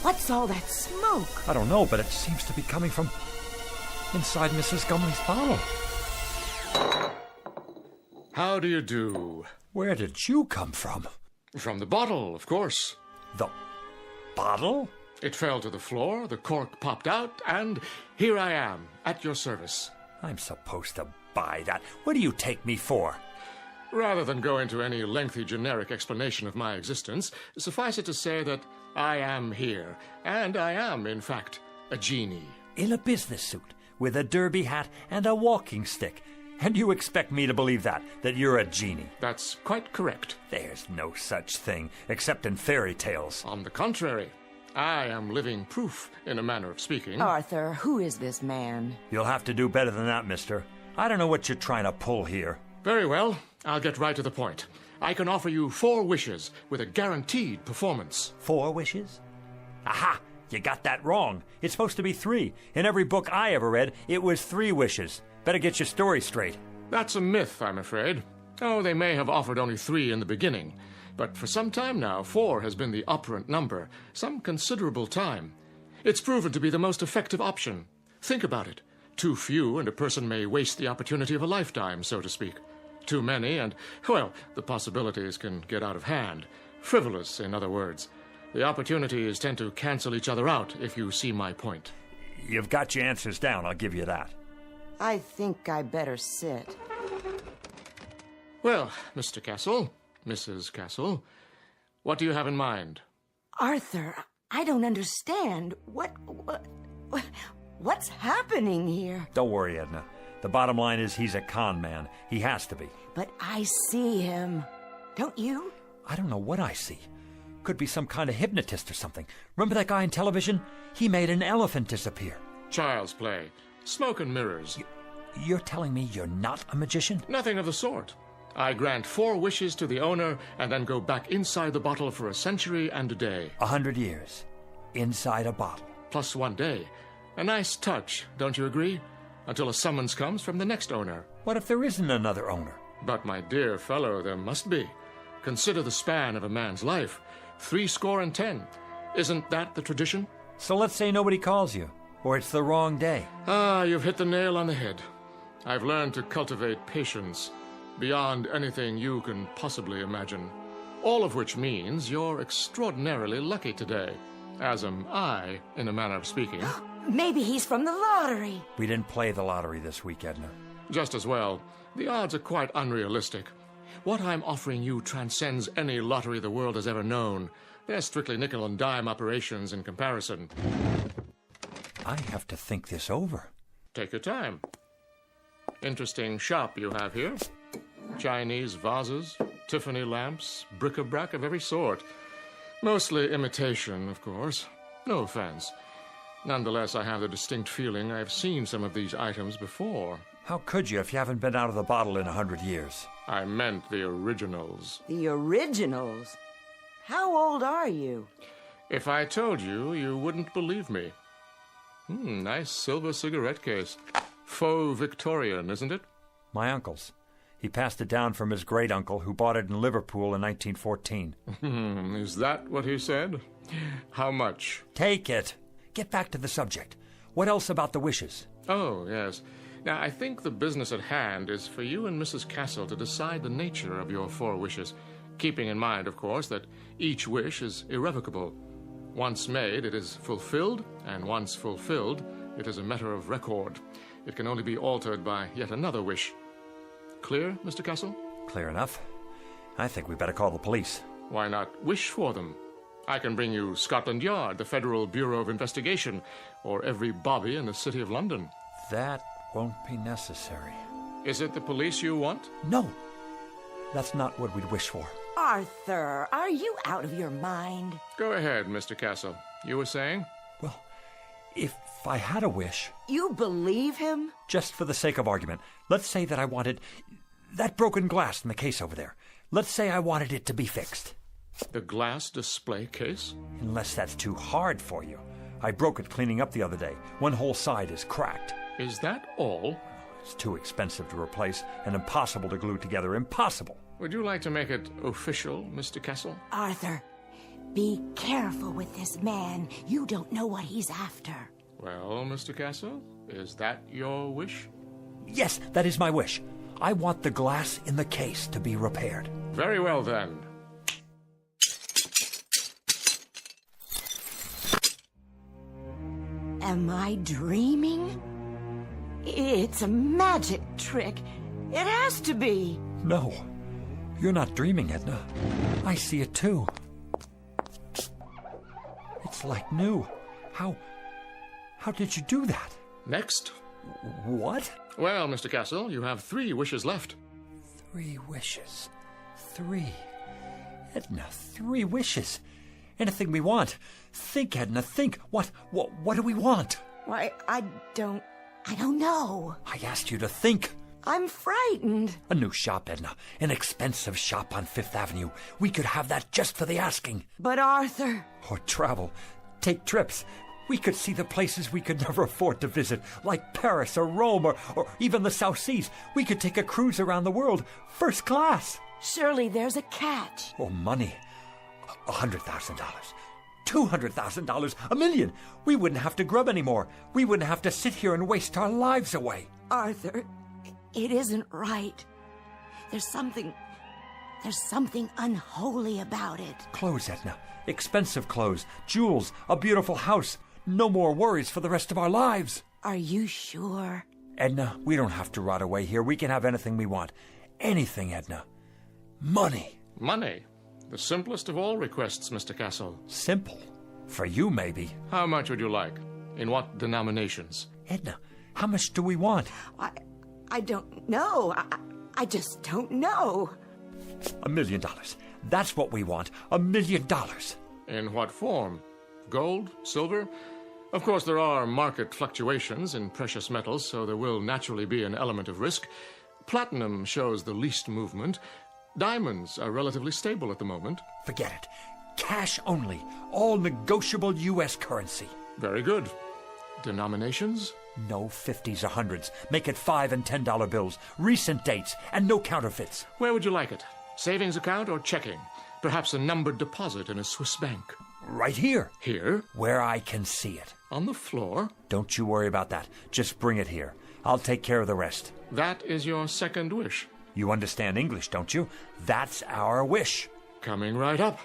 what's all that smoke? I don't know, but it seems to be coming from inside Mrs. Gumley's bottle. How do you do? Where did you come from? From the bottle, of course. The bottle? It fell to the floor, the cork popped out, and here I am, at your service. I'm supposed to buy that. What do you take me for? Rather than go into any lengthy generic explanation of my existence, suffice it to say that I am here, and I am, in fact, a genie. In a business suit, with a derby hat and a walking stick. And you expect me to believe that you're a genie? That's quite correct. There's no such thing, except in fairy tales. On the contrary, I am living proof, in a manner of speaking. Arthur, who is this man? You'll have to do better than that, mister. I don't know what you're trying to pull here. Very well, I'll get right to the point. I can offer you 4 wishes with a guaranteed performance. 4 wishes? Aha! You got that wrong. It's supposed to be 3. In every book I ever read, it was 3 wishes. Better get your story straight. That's a myth, I'm afraid. Oh, they may have offered only 3 in the beginning. But for some time now, 4 has been the operant number. Some considerable time. It's proven to be the most effective option. Think about it. Too few, and a person may waste the opportunity of a lifetime, so to speak. Too many, and, well, the possibilities can get out of hand. Frivolous, in other words. The opportunities tend to cancel each other out, if you see my point. You've got your answers down, I'll give you that. I think I better sit. Well, Mr. Castle, Mrs. Castle, what do you have in mind? Arthur, I don't understand. What's happening here? Don't worry, Edna. The bottom line is he's a con man. He has to be. But I see him. Don't you? I don't know what I see. Could be some kind of hypnotist or something. Remember that guy on television? He made an elephant disappear. Child's play. Smoke and mirrors. You're telling me you're not a magician? Nothing of the sort. I grant 4 wishes to the owner and then go back inside the bottle for a century and a day. 100 years. Inside a bottle. Plus 1 day. A nice touch, don't you agree? Until a summons comes from the next owner. What if there isn't another owner? But, my dear fellow, there must be. Consider the span of a man's life. 70. Isn't that the tradition? So let's say nobody calls you, or it's the wrong day. Ah, you've hit the nail on the head. I've learned to cultivate patience beyond anything you can possibly imagine. All of which means you're extraordinarily lucky today, as am I, in a manner of speaking. Maybe he's from the lottery. We didn't play the lottery this week, Edna. Just as well. The odds are quite unrealistic. What I'm offering you transcends any lottery the world has ever known. They're strictly nickel and dime operations in comparison. I have to think this over. Take your time. Interesting shop you have here. Chinese vases, Tiffany lamps, bric-a-brac of every sort. Mostly imitation, of course. No offense. Nonetheless, I have the distinct feeling I've seen some of these items before. How could you if you haven't been out of the bottle in 100 years? I meant the originals. The originals? How old are you? If I told you, you wouldn't believe me. Nice silver cigarette case. Faux Victorian, isn't it? My uncle's. He passed it down from his great-uncle, who bought it in Liverpool in 1914. Is that what he said? How much? Take it. Get back to the subject. What else about the wishes? Oh, yes. Now, I think the business at hand is for you and Mrs. Castle to decide the nature of your 4 wishes, keeping in mind, of course, that each wish is irrevocable. Once made, it is fulfilled, and once fulfilled, it is a matter of record. It can only be altered by yet another wish. Clear, Mr. Castle? Clear enough. I think we better call the police. Why not wish for them? I can bring you Scotland Yard, the Federal Bureau of Investigation, or every bobby in the City of London. That won't be necessary. Is it the police you want? No. That's not what we'd wish for. Arthur, are you out of your mind? Go ahead, Mr. Castle. You were saying? Well, if I had a wish... You believe him? Just for the sake of argument, let's say that I wanted that broken glass in the case over there. Let's say I wanted it to be fixed. The glass display case? Unless that's too hard for you. I broke it cleaning up the other day. One whole side is cracked. Is that all? It's too expensive to replace and impossible to glue together. Impossible. Would you like to make it official, Mr. Castle? Arthur, be careful with this man. You don't know what he's after. Well, Mr. Castle, is that your wish? Yes, that is my wish. I want the glass in the case to be repaired. Very well, then. Am I dreaming? It's a magic trick. It has to be. No, you're not dreaming, Edna. I see it too. It's like new. How did you do that? Next. What? Well, Mr. Castle, you have 3 wishes left. 3 wishes. 3. Edna, 3 wishes. Anything we want. Think, Edna, think. What do we want? Why, I don't know. I asked you to think. I'm frightened. A new shop, Edna. An expensive shop on 5th Avenue. We could have that just for the asking. But Arthur... Or travel. Take trips. We could see the places we could never afford to visit, like Paris or Rome or even the South Seas. We could take a cruise around the world, first class. Surely there's a catch. Oh, money. $100,000. $200,000. $1 million. We wouldn't have to grub anymore. We wouldn't have to sit here and waste our lives away. Arthur, it isn't right. There's something unholy about it. Clothes, Edna. Expensive clothes, jewels, a beautiful house. No more worries for the rest of our lives. Are you sure? Edna, we don't have to rot away here. We can have anything we want. Anything, Edna. Money. Money. The simplest of all requests, Mr. Castle. Simple. For you, maybe. How much would you like? In what denominations? Edna, how much do we want? I don't know. I just don't know. $1 million. That's what we want. $1 million. In what form? Gold? Silver? Of course, there are market fluctuations in precious metals, so there will naturally be an element of risk. Platinum shows the least movement. Diamonds are relatively stable at the moment. Forget it. Cash only. All negotiable U.S. currency. Very good. Denominations? No 50s or 100s. Make it $5 and $10 bills. Recent dates and no counterfeits. Where would you like it? Savings account or checking? Perhaps a numbered deposit in a Swiss bank. Right here. Here? Where I can see it. On the floor? Don't you worry about that. Just bring it here. I'll take care of the rest. That is your second wish. You understand English, don't you? That's our wish. Coming right up.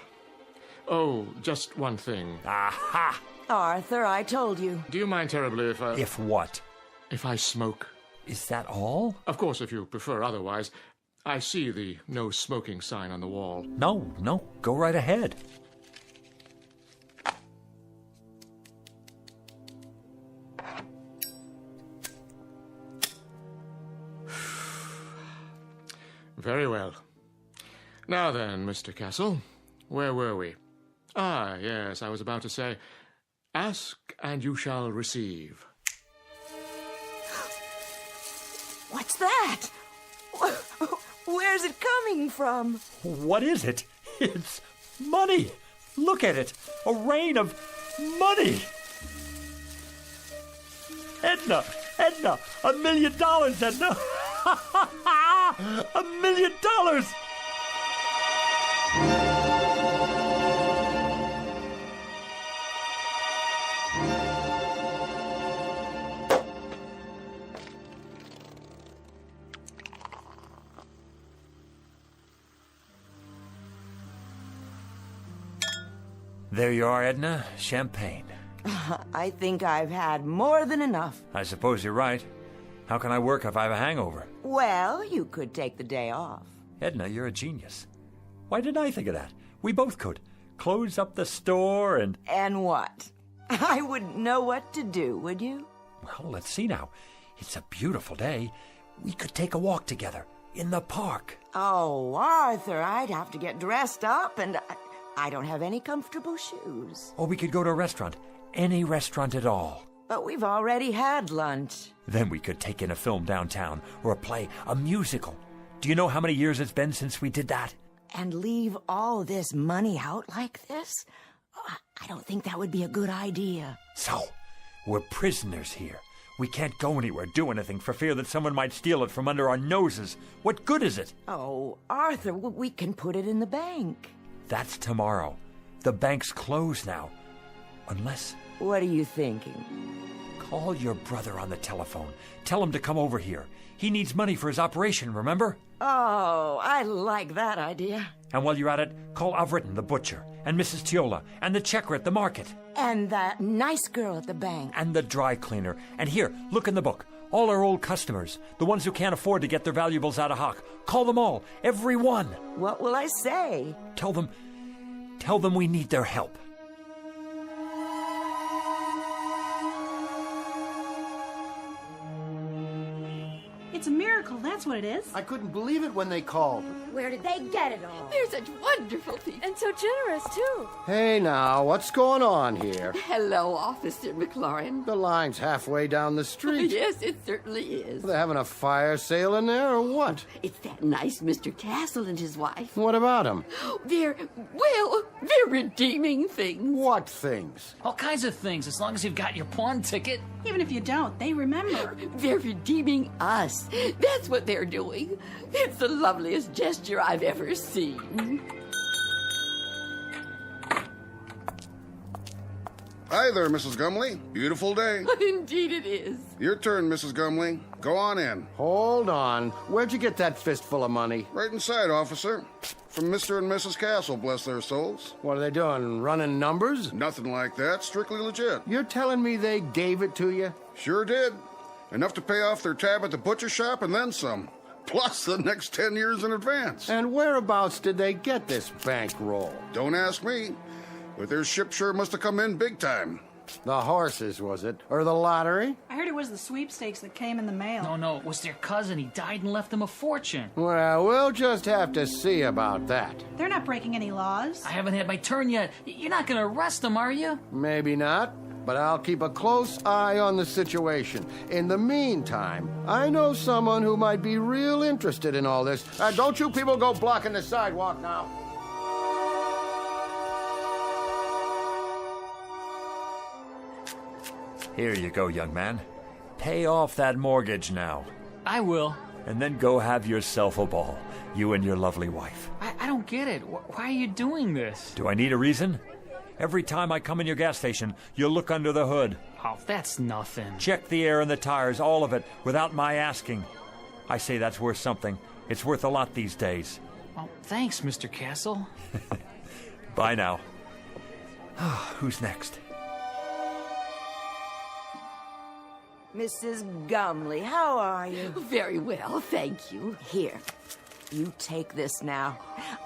Oh, just one thing. Aha! Arthur, I told you. Do you mind terribly if I... If what? If I smoke. Is that all? Of course, if you prefer otherwise. I see the no smoking sign on the wall. No. Go right ahead. Very well. Now then, Mr. Castle, where were we? Ah, yes, I was about to say, ask and you shall receive. What's that? Where's it coming from? What is it? It's money. Look at it. A rain of money. Edna, $1 million, Edna. $1 million. There you are, Edna. Champagne. I think I've had more than enough. I suppose you're right. How can I work if I have a hangover? Well, you could take the day off. Edna, you're a genius. Why didn't I think of that? We both could. Close up the store and... And what? I wouldn't know what to do, would you? Well, let's see now. It's a beautiful day. We could take a walk together in the park. Oh, Arthur, I'd have to get dressed up, and I don't have any comfortable shoes. Or we could go to a restaurant. Any restaurant at all. But we've already had lunch. Then we could take in a film downtown, or a play, a musical. Do you know how many years it's been since we did that? And leave all this money out like this? I don't think that would be a good idea. So, we're prisoners here. We can't go anywhere, do anything, for fear that someone might steal it from under our noses. What good is it? Oh, Arthur, we can put it in the bank. That's tomorrow. The bank's closed now. Unless... What are you thinking? Call your brother on the telephone. Tell him to come over here. He needs money for his operation, remember? Oh, I like that idea. And while you're at it, call Avritton, the butcher, and Mrs. Tiola, and the checker at the market. And that nice girl at the bank. And the dry cleaner. And here, look in the book. All our old customers, the ones who can't afford to get their valuables out of hock. Call them all, every one. What will I say? Tell them we need their help. miracle, that's what it is. I couldn't believe it when they called. Where did they get it all? They're such wonderful people. And so generous, too. Hey now, what's going on here? Hello, Officer McLaurin. The line's halfway down the street. Yes, it certainly is. Are they having a fire sale in there or what? It's that nice Mr. Castle and his wife. What about them? They're redeeming things. What things? All kinds of things, as long as you've got your pawn ticket. Even if you don't, they remember. They're redeeming us. That's what they're doing. It's the loveliest gesture I've ever seen. Hi there, Mrs. Gumley. Beautiful day. Indeed it is. Your turn, Mrs. Gumley. Go on in. Hold on. Where'd you get that fistful of money? Right inside, officer. From Mr. and Mrs. Castle, bless their souls. What are they doing, running numbers? Nothing like that. Strictly legit. You're telling me they gave it to you? Sure did. Enough to pay off their tab at the butcher shop and then some. Plus the next 10 years in advance. And whereabouts did they get this bankroll? Don't ask me. But their ship sure must have come in big time. The horses, was it? Or the lottery? I heard it was the sweepstakes that came in the mail. No, it was their cousin. He died and left them a fortune. Well, we'll just have to see about that. They're not breaking any laws. I haven't had my turn yet. You're not going to arrest them, are you? Maybe not, but I'll keep a close eye on the situation. In the meantime, I know someone who might be real interested in all this. Don't you people go blocking the sidewalk now. Here you go, young man. Pay off that mortgage now. I will. And then go have yourself a ball, you and your lovely wife. I don't get it. Why are you doing this? Do I need a reason? Every time I come in your gas station, you look under the hood. Oh, that's nothing. Check the air and the tires, all of it, without my asking. I say that's worth something. It's worth a lot these days. Well, thanks, Mr. Castle. Bye now. Who's next? Mrs. Gumley, how are you? Very well, thank you. Here, you take this now.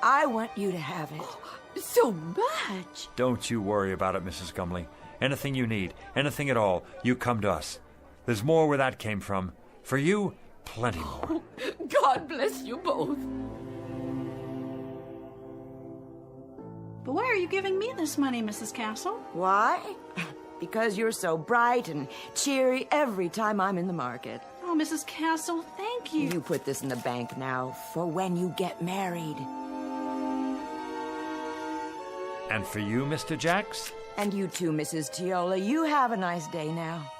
I want you to have it. So much. Don't you worry about it, Mrs. Gumley. Anything you need, anything at all, you come to us. There's more where that came from. For you, plenty more. God bless you both. But why are you giving me this money, Mrs. Castle? Why? Because you're so bright and cheery every time I'm in the market. Oh, Mrs. Castle, thank you. You put this in the bank now for when you get married. And for you, Mr. Jacks? And you too, Mrs. Tiola. You have a nice day now.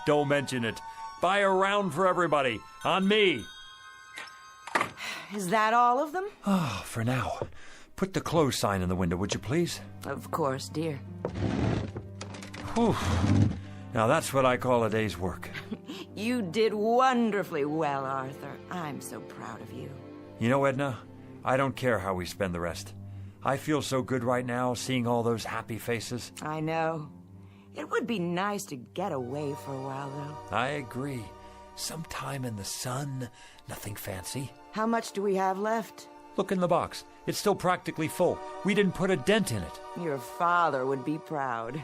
Don't mention it. Buy a round for everybody. On me. Is that all of them? Oh, for now. Put the close sign in the window, would you please? Of course, dear. Whew. Now that's what I call a day's work. You did wonderfully well, Arthur. I'm so proud of you. You know, Edna, I don't care how we spend the rest. I feel so good right now, seeing all those happy faces. I know. It would be nice to get away for a while, though. I agree. Some time in the sun, nothing fancy. How much do we have left? Look in the box. It's still practically full. We didn't put a dent in it. Your father would be proud.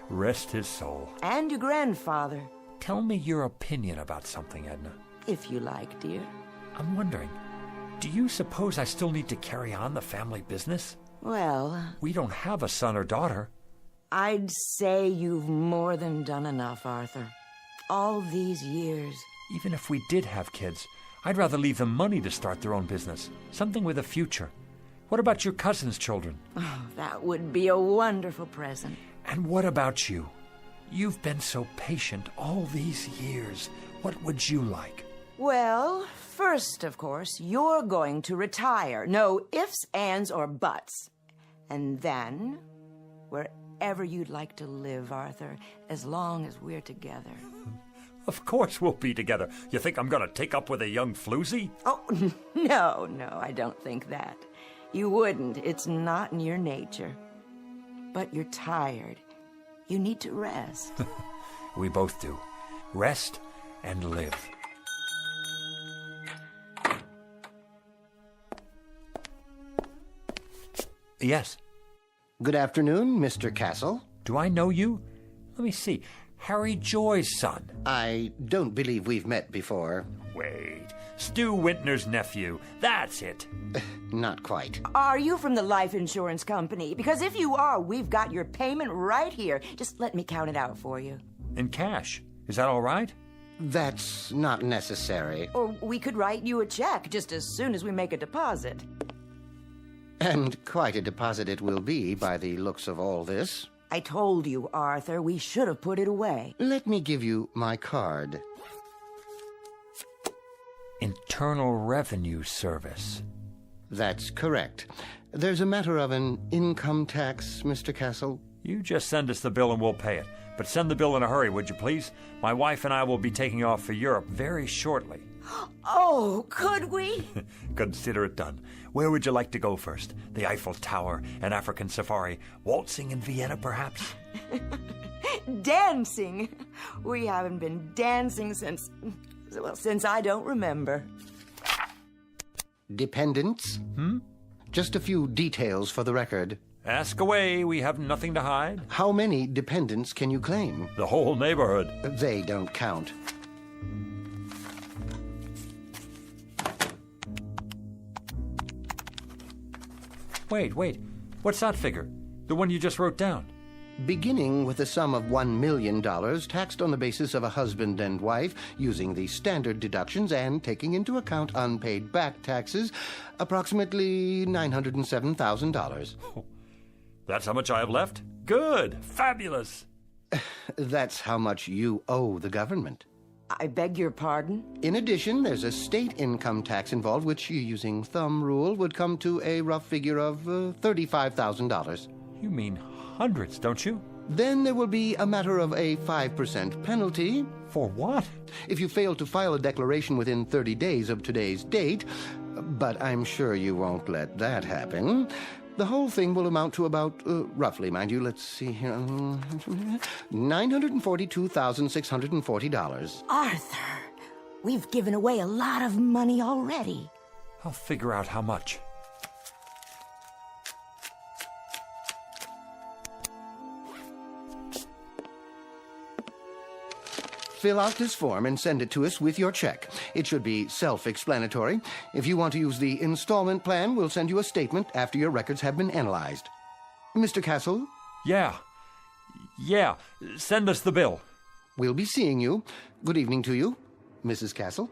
Rest his soul. And your grandfather. Tell me your opinion about something, Edna. If you like, dear. I'm wondering, do you suppose I still need to carry on the family business? Well... We don't have a son or daughter. I'd say you've more than done enough, Arthur. All these years. Even if we did have kids, I'd rather leave them money to start their own business. Something with a future. What about your cousin's children? Oh, that would be a wonderful present. And what about you? You've been so patient all these years. What would you like? Well, first, of course, you're going to retire. No ifs, ands, or buts. And then, wherever you'd like to live, Arthur, as long as we're together. Of course we'll be together. You think I'm going to take up with a young floozy? Oh, no, I don't think that. You wouldn't. It's not in your nature. But you're tired. You need to rest. We both do. Rest and live. Yes. Good afternoon, Mr. Castle. Do I know you? Let me see. Harry Joy's son. I don't believe we've met before. Wait. Stu Wintner's nephew. That's it. Not quite. Are you from the life insurance company? Because if you are, we've got your payment right here. Just let me count it out for you. In cash. Is that all right? That's not necessary. Or we could write you a check just as soon as we make a deposit. And quite a deposit it will be by the looks of all this. I told you, Arthur, we should have put it away. Let me give you my card. Internal Revenue Service. That's correct. There's a matter of an income tax, Mr. Castle. You just send us the bill and we'll pay it. But send the bill in a hurry, would you please? My wife and I will be taking off for Europe very shortly. Oh, could we? Consider it done. Where would you like to go first? The Eiffel Tower, an African safari, waltzing in Vienna, perhaps? Dancing. We haven't been dancing since I don't remember. Dependents? Just a few details for the record. Ask away, we have nothing to hide. How many dependents can you claim? The whole neighborhood. They don't count. Wait. What's that figure? The one you just wrote down? Beginning with a sum of $1 million taxed on the basis of a husband and wife, using the standard deductions and taking into account unpaid back taxes, approximately $907,000. Oh, that's how much I have left? Good. Fabulous. That's how much you owe the government. I beg your pardon? In addition, there's a state income tax involved, which, using thumb rule, would come to a rough figure of $35,000. You mean hundreds, don't you? Then there will be a matter of a 5% penalty. For what? If you fail to file a declaration within 30 days of today's date, but I'm sure you won't let that happen. The whole thing will amount to about, roughly, mind you, let's see here, $942,640. Arthur, we've given away a lot of money already. I'll figure out how much. Fill out this form and send it to us with your check. It should be self-explanatory. If you want to use the installment plan, we'll send you a statement after your records have been analyzed. Mr. Castle? Yeah. Send us the bill. We'll be seeing you. Good evening to you, Mrs. Castle.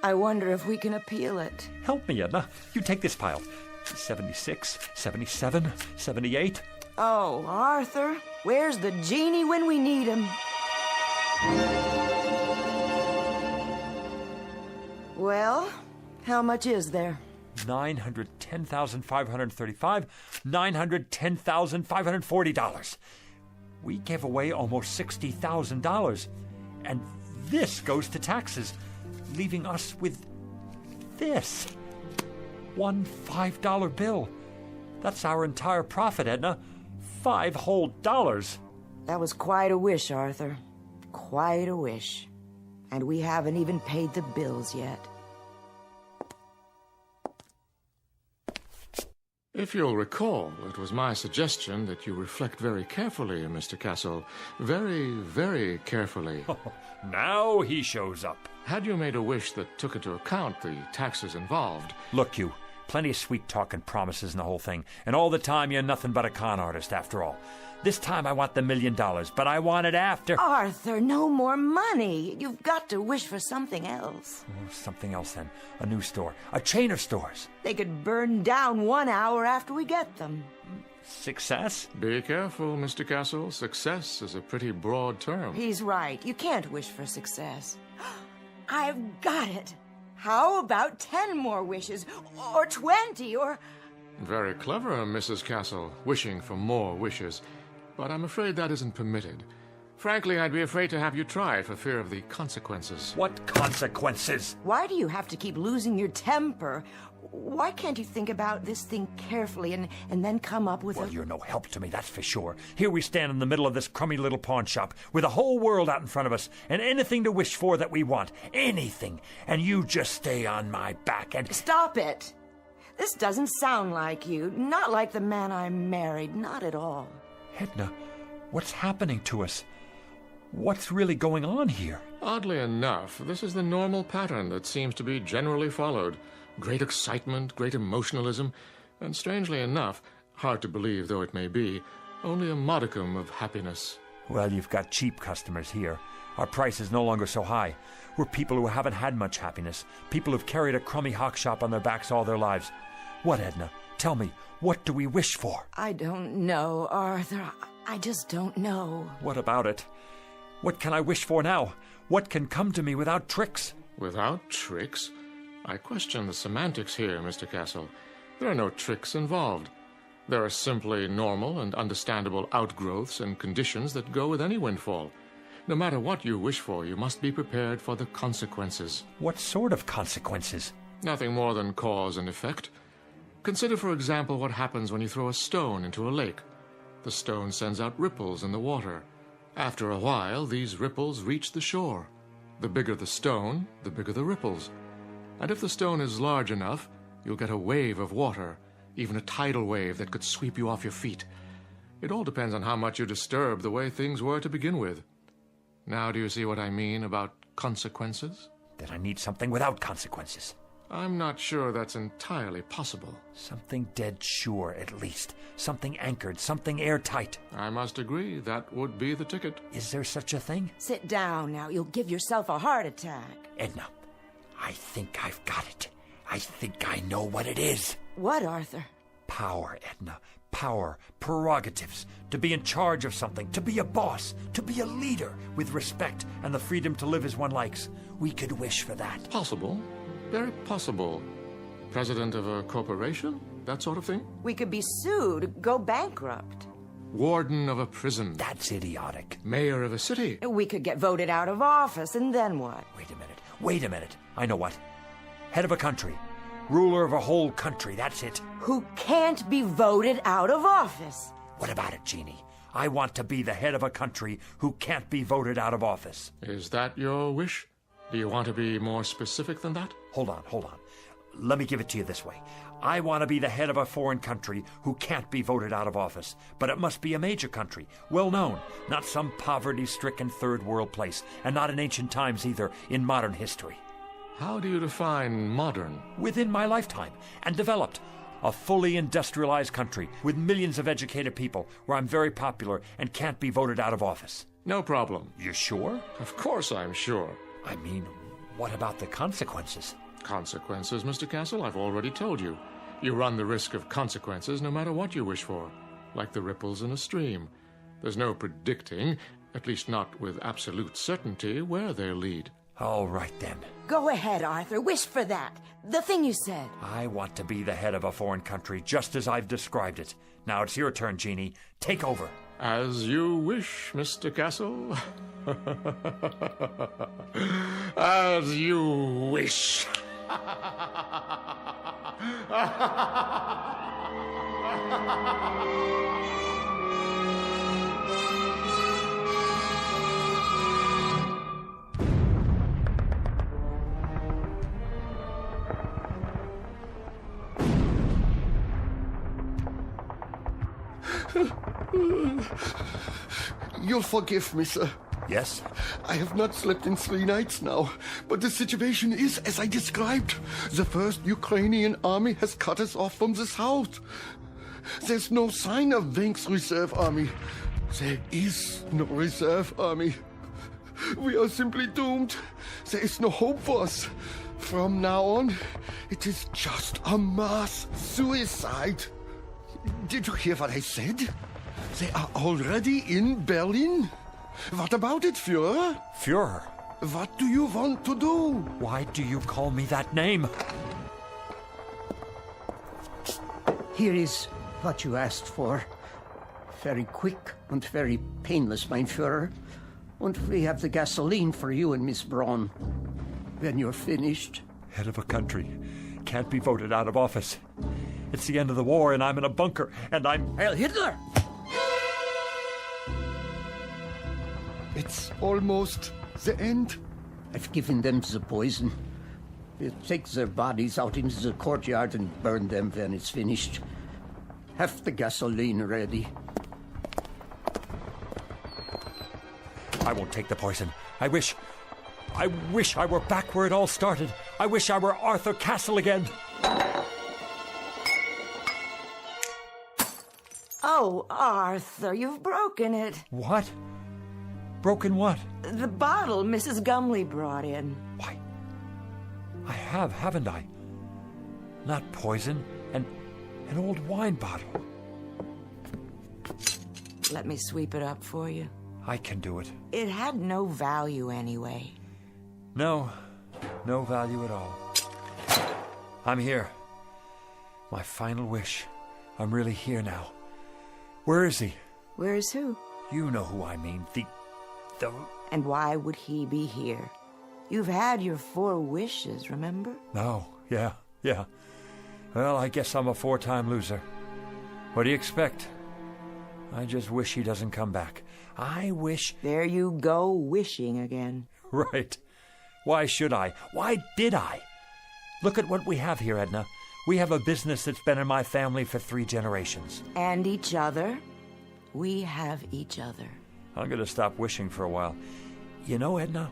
I wonder if we can appeal it. Help me, Edna. You take this pile. 76, 77, 78... Oh, Arthur, where's the genie when we need him? Well, how much is there? $910,535, $910,540. We gave away almost $60,000, and this goes to taxes, leaving us with this. One $5 bill. That's our entire profit, Edna. $5 whole. That was quite a wish, Arthur. Quite a wish. And we haven't even paid the bills yet. If you'll recall, it was my suggestion that you reflect very carefully, Mr. Castle. Very, very carefully. Now he shows up. Had you made a wish that took into account the taxes involved... Look, you. Plenty of sweet talk and promises and the whole thing. And all the time, you're nothing but a con artist, after all. This time I want the $1 million, but I want it after... Arthur, no more money. You've got to wish for something else. Oh, something else, then. A new store. A chain of stores. They could burn down 1 hour after we get them. Success? Be careful, Mr. Castle. Success is a pretty broad term. He's right. You can't wish for success. I've got it. How about 10 more wishes? Or 20, or... Very clever, Mrs. Castle, wishing for more wishes. But I'm afraid that isn't permitted. Frankly, I'd be afraid to have you try it for fear of the consequences. What consequences? Why do you have to keep losing your temper? Why can't you think about this thing carefully and then come up with Well, you're no help to me, that's for sure. Here we stand in the middle of this crummy little pawn shop with the whole world out in front of us and anything to wish for that we want. Anything. And you just stay on my back and... Stop it! This doesn't sound like you. Not like the man I married. Not at all. Edna, what's happening to us? What's really going on here? Oddly enough, this is the normal pattern that seems to be generally followed. Great excitement, great emotionalism, and strangely enough, hard to believe though it may be, only a modicum of happiness. Well, you've got cheap customers here. Our price is no longer so high. We're people who haven't had much happiness. People who've carried a crummy hawk shop on their backs all their lives. What, Edna? Tell me, what do we wish for? I don't know, Arthur. I just don't know. What about it? What can I wish for now? What can come to me without tricks? Without tricks? I question the semantics here, Mr. Castle. There are no tricks involved. There are simply normal and understandable outgrowths and conditions that go with any windfall. No matter what you wish for, you must be prepared for the consequences. What sort of consequences? Nothing more than cause and effect. Consider, for example, what happens when you throw a stone into a lake. The stone sends out ripples in the water. After a while, these ripples reach the shore. The bigger the stone, the bigger the ripples. And if the stone is large enough, you'll get a wave of water, even a tidal wave that could sweep you off your feet. It all depends on how much you disturb the way things were to begin with. Now do you see what I mean about consequences? That I need something without consequences. I'm not sure that's entirely possible. Something dead sure, at least. Something anchored, something airtight. I must agree, that would be the ticket. Is there such a thing? Sit down now. You'll give yourself a heart attack. Edna, I think I've got it. I think I know what it is. What, Arthur? Power, Edna. Power, prerogatives, to be in charge of something, to be a boss, to be a leader, with respect and the freedom to live as one likes. We could wish for that. Possible. Very possible. President of a corporation? That sort of thing? We could be sued, go bankrupt. Warden of a prison? That's idiotic. Mayor of a city? We could get voted out of office, and then what? Wait a minute. I know what. Head of a country. Ruler of a whole country, that's it. Who can't be voted out of office. What about it, Jeannie? I want to be the head of a country who can't be voted out of office. Is that your wish? Do you want to be more specific than that? Hold on. Let me give it to you this way. I want to be the head of a foreign country who can't be voted out of office. But it must be a major country, well known, not some poverty-stricken third world place, and not in ancient times either, in modern history. How do you define modern? Within my lifetime, and developed. A fully industrialized country with millions of educated people where I'm very popular and can't be voted out of office. No problem. You sure? Of course I'm sure. I mean, what about the consequences? Consequences, Mr. Castle, I've already told you. You run the risk of consequences no matter what you wish for, like the ripples in a stream. There's no predicting, at least not with absolute certainty, where they'll lead. All right, then. Go ahead, Arthur. Wish for that. The thing you said. I want to be the head of a foreign country, just as I've described it. Now it's your turn, Jeannie. Take over. As you wish, Mr. Castle. As you wish. You'll forgive me, sir. Yes? I have not slept in 3 nights now, but the situation is as I described. The first Ukrainian army has cut us off from the south. There's no sign of Wenk's reserve army. There is no reserve army. We are simply doomed. There is no hope for us. From now on, it is just a mass suicide. Did you hear what I said? They are already in Berlin. What about it, Führer? Führer? What do you want to do? Why do you call me that name? Here is what you asked for. Very quick and very painless, mein Führer. And we have the gasoline for you and Miss Braun. When you're finished. Head of a country. Can't be voted out of office. It's the end of the war and I'm in a bunker and I'm... Heil Hitler! It's almost the end. I've given them the poison. We'll take their bodies out into the courtyard and burn them when it's finished. Have the gasoline ready. I won't take the poison. I wish I were back where it all started. I wish I were Arthur Castle again. Oh, Arthur, you've broken it. What? Broken what? The bottle Mrs. Gumley brought in. Why, I have, haven't I? Not poison, an old wine bottle. Let me sweep it up for you. I can do it. It had no value anyway. No value at all. I'm here. My final wish. I'm really here now. Where is he? Where is who? You know who I mean. The... And why would he be here? You've had your 4 wishes, remember? No, yeah. Well, I guess I'm a 4-time loser. What do you expect? I just wish he doesn't come back. I wish... There you go, wishing again. Right. Why should I? Why did I? Look at what we have here, Edna. We have a business that's been in my family for 3 generations. And each other. We have each other. I'm going to stop wishing for a while. You know, Edna,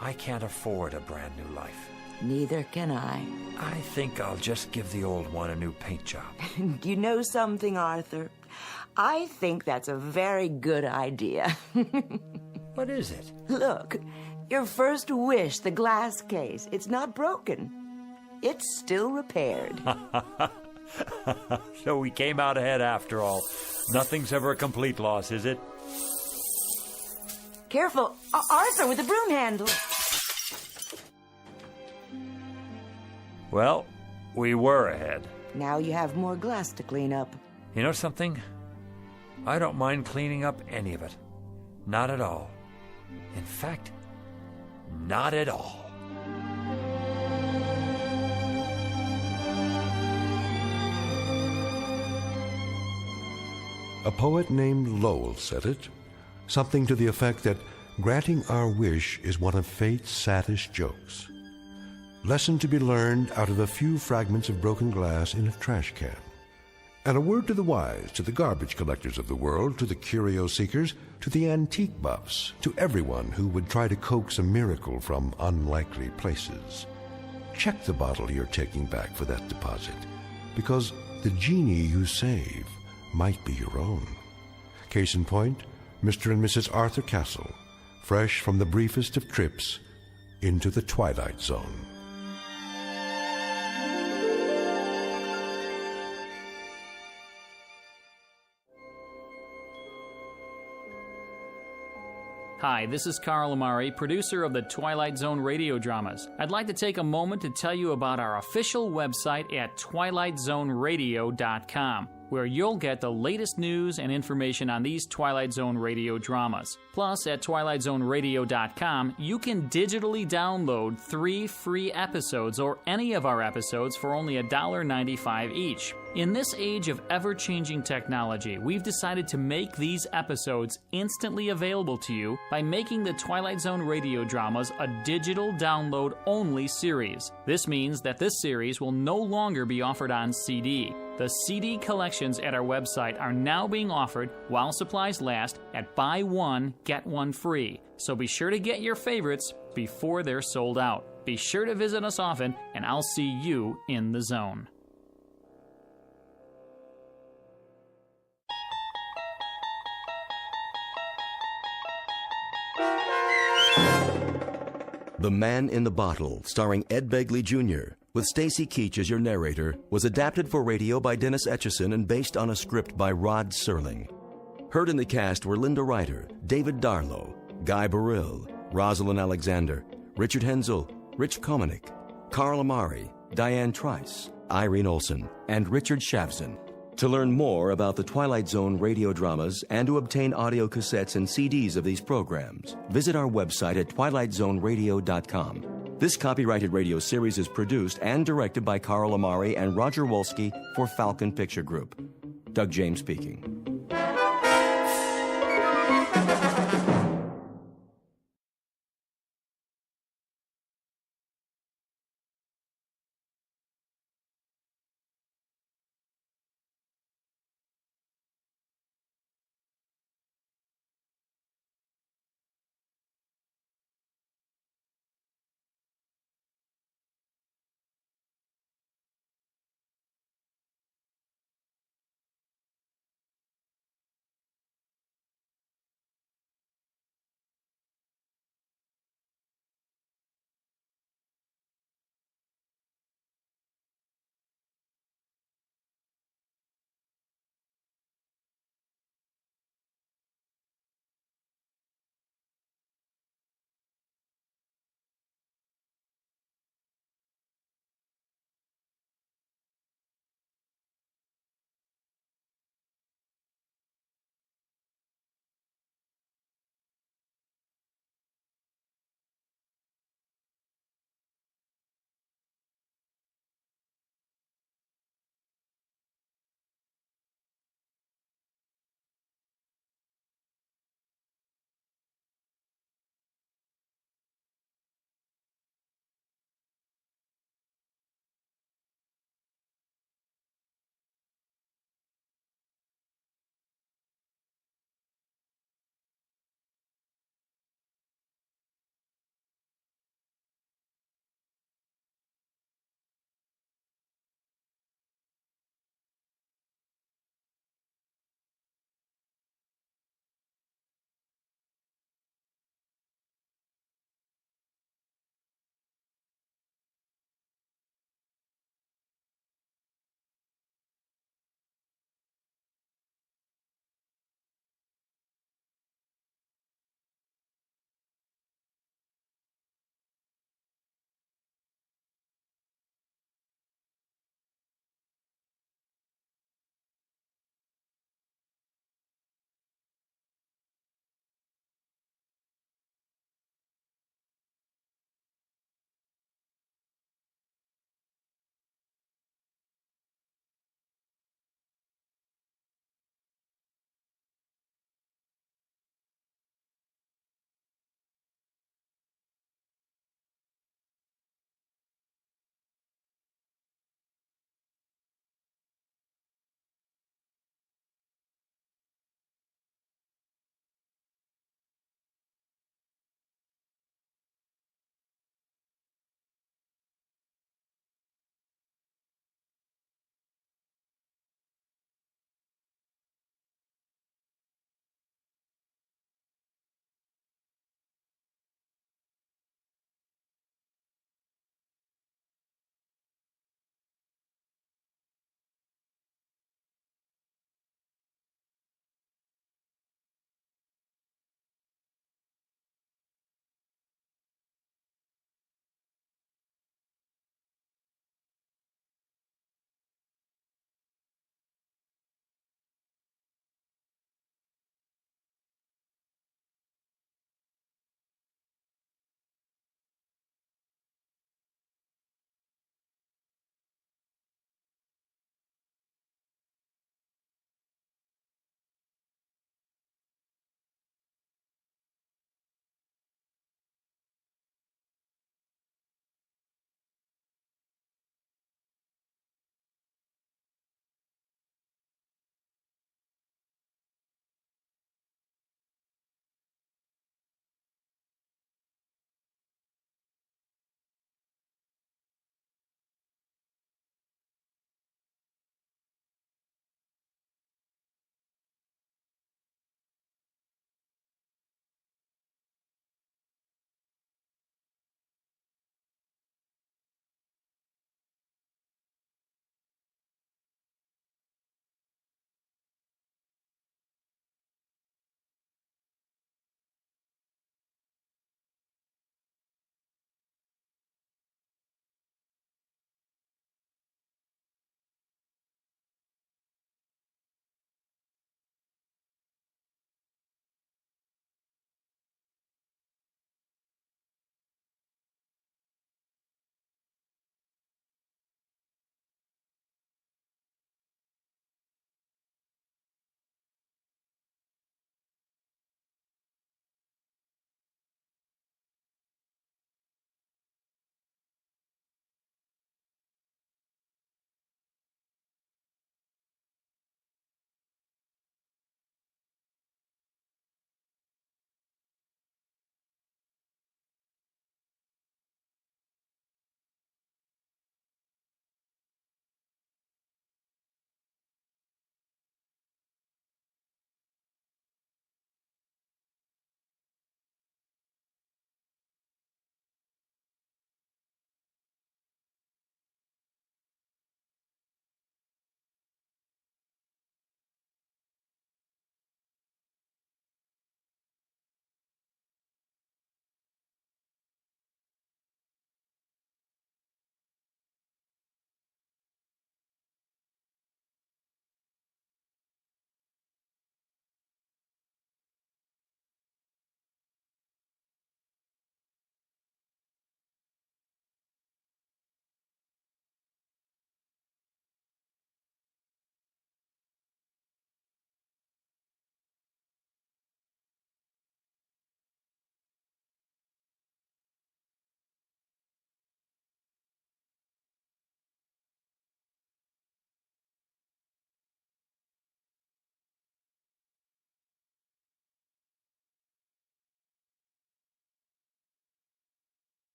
I can't afford a brand new life. Neither can I. I think I'll just give the old one a new paint job. You know something, Arthur? I think that's a very good idea. What is it? Look, your first wish, the glass case, it's not broken. It's still repaired. So we came out ahead after all. Nothing's ever a complete loss, is it? Careful, Arthur, with the broom handle. Well, we were ahead. Now you have more glass to clean up. You know something? I don't mind cleaning up any of it. Not at all. In fact, not at all. A poet named Lowell said it, something to the effect that granting our wish is one of fate's saddest jokes. Lesson to be learned out of a few fragments of broken glass in a trash can. And a word to the wise, to the garbage collectors of the world, to the curio seekers, to the antique buffs, to everyone who would try to coax a miracle from unlikely places. Check the bottle you're taking back for that deposit, because the genie you save might be your own. Case in point, Mr. and Mrs. Arthur Castle, fresh from the briefest of trips into the Twilight Zone. Hi, this is Carl Amari, producer of the Twilight Zone Radio Dramas. I'd like to take a moment to tell you about our official website at twilightzoneradio.com, where you'll get the latest news and information on these Twilight Zone radio dramas. Plus, at twilightzoneradio.com, you can digitally download 3 free episodes or any of our episodes for only $1.95 each. In this age of ever-changing technology, we've decided to make these episodes instantly available to you by making the Twilight Zone radio dramas a digital download-only series. This means that this series will no longer be offered on CD. The CD collections at our website are now being offered, while supplies last, at buy one, get one free. So be sure to get your favorites before they're sold out. Be sure to visit us often, and I'll see you in the zone. The Man in the Bottle, starring Ed Begley Jr., with Stacy Keach as your narrator, was adapted for radio by Dennis Etchison and based on a script by Rod Serling. Heard in the cast were Linda Ryder, David Darlow, Guy Burrill, Rosalind Alexander, Richard Hensel, Rich Komanek, Carl Amari, Diane Trice, Irene Olson, and Richard Shavson. To learn more about the Twilight Zone radio dramas and to obtain audio cassettes and CDs of these programs, visit our website at twilightzoneradio.com. This copyrighted radio series is produced and directed by Carl Amari and Roger Wolski for Falcon Picture Group. Doug James speaking.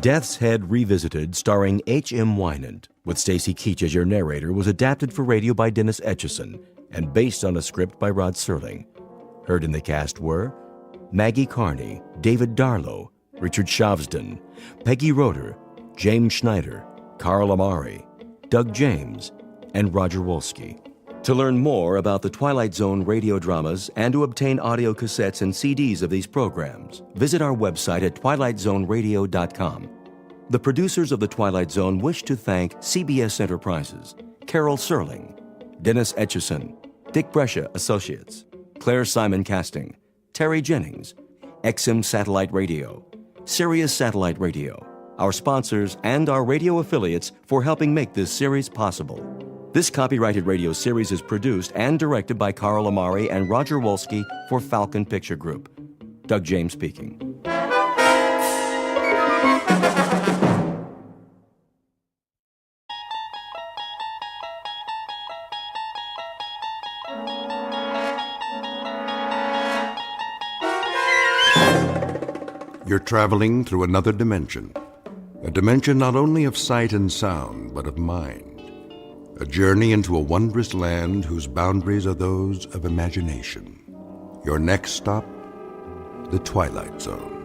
Death's Head Revisited, starring H.M. Wynant, with Stacy Keach as your narrator, was adapted for radio by Dennis Etchison and based on a script by Rod Serling. Heard in the cast were Maggie Carney, David Darlow, Richard Shavsden, Peggy Roeder, James Schneider, Carl Amari, Doug James, and Roger Wolski. To learn more about the Twilight Zone radio dramas and to obtain audio cassettes and CDs of these programs, visit our website at twilightzoneradio.com. The producers of The Twilight Zone wish to thank CBS Enterprises, Carol Serling, Dennis Etchison, Dick Brescia Associates, Claire Simon Casting, Terry Jennings, XM Satellite Radio, Sirius Satellite Radio, our sponsors, and our radio affiliates for helping make this series possible. This copyrighted radio series is produced and directed by Carl Amari and Roger Wolski for Falcon Picture Group. Doug James speaking. You're traveling through another dimension. A dimension not only of sight and sound, but of mind. A journey into a wondrous land whose boundaries are those of imagination. Your next stop, the Twilight Zone.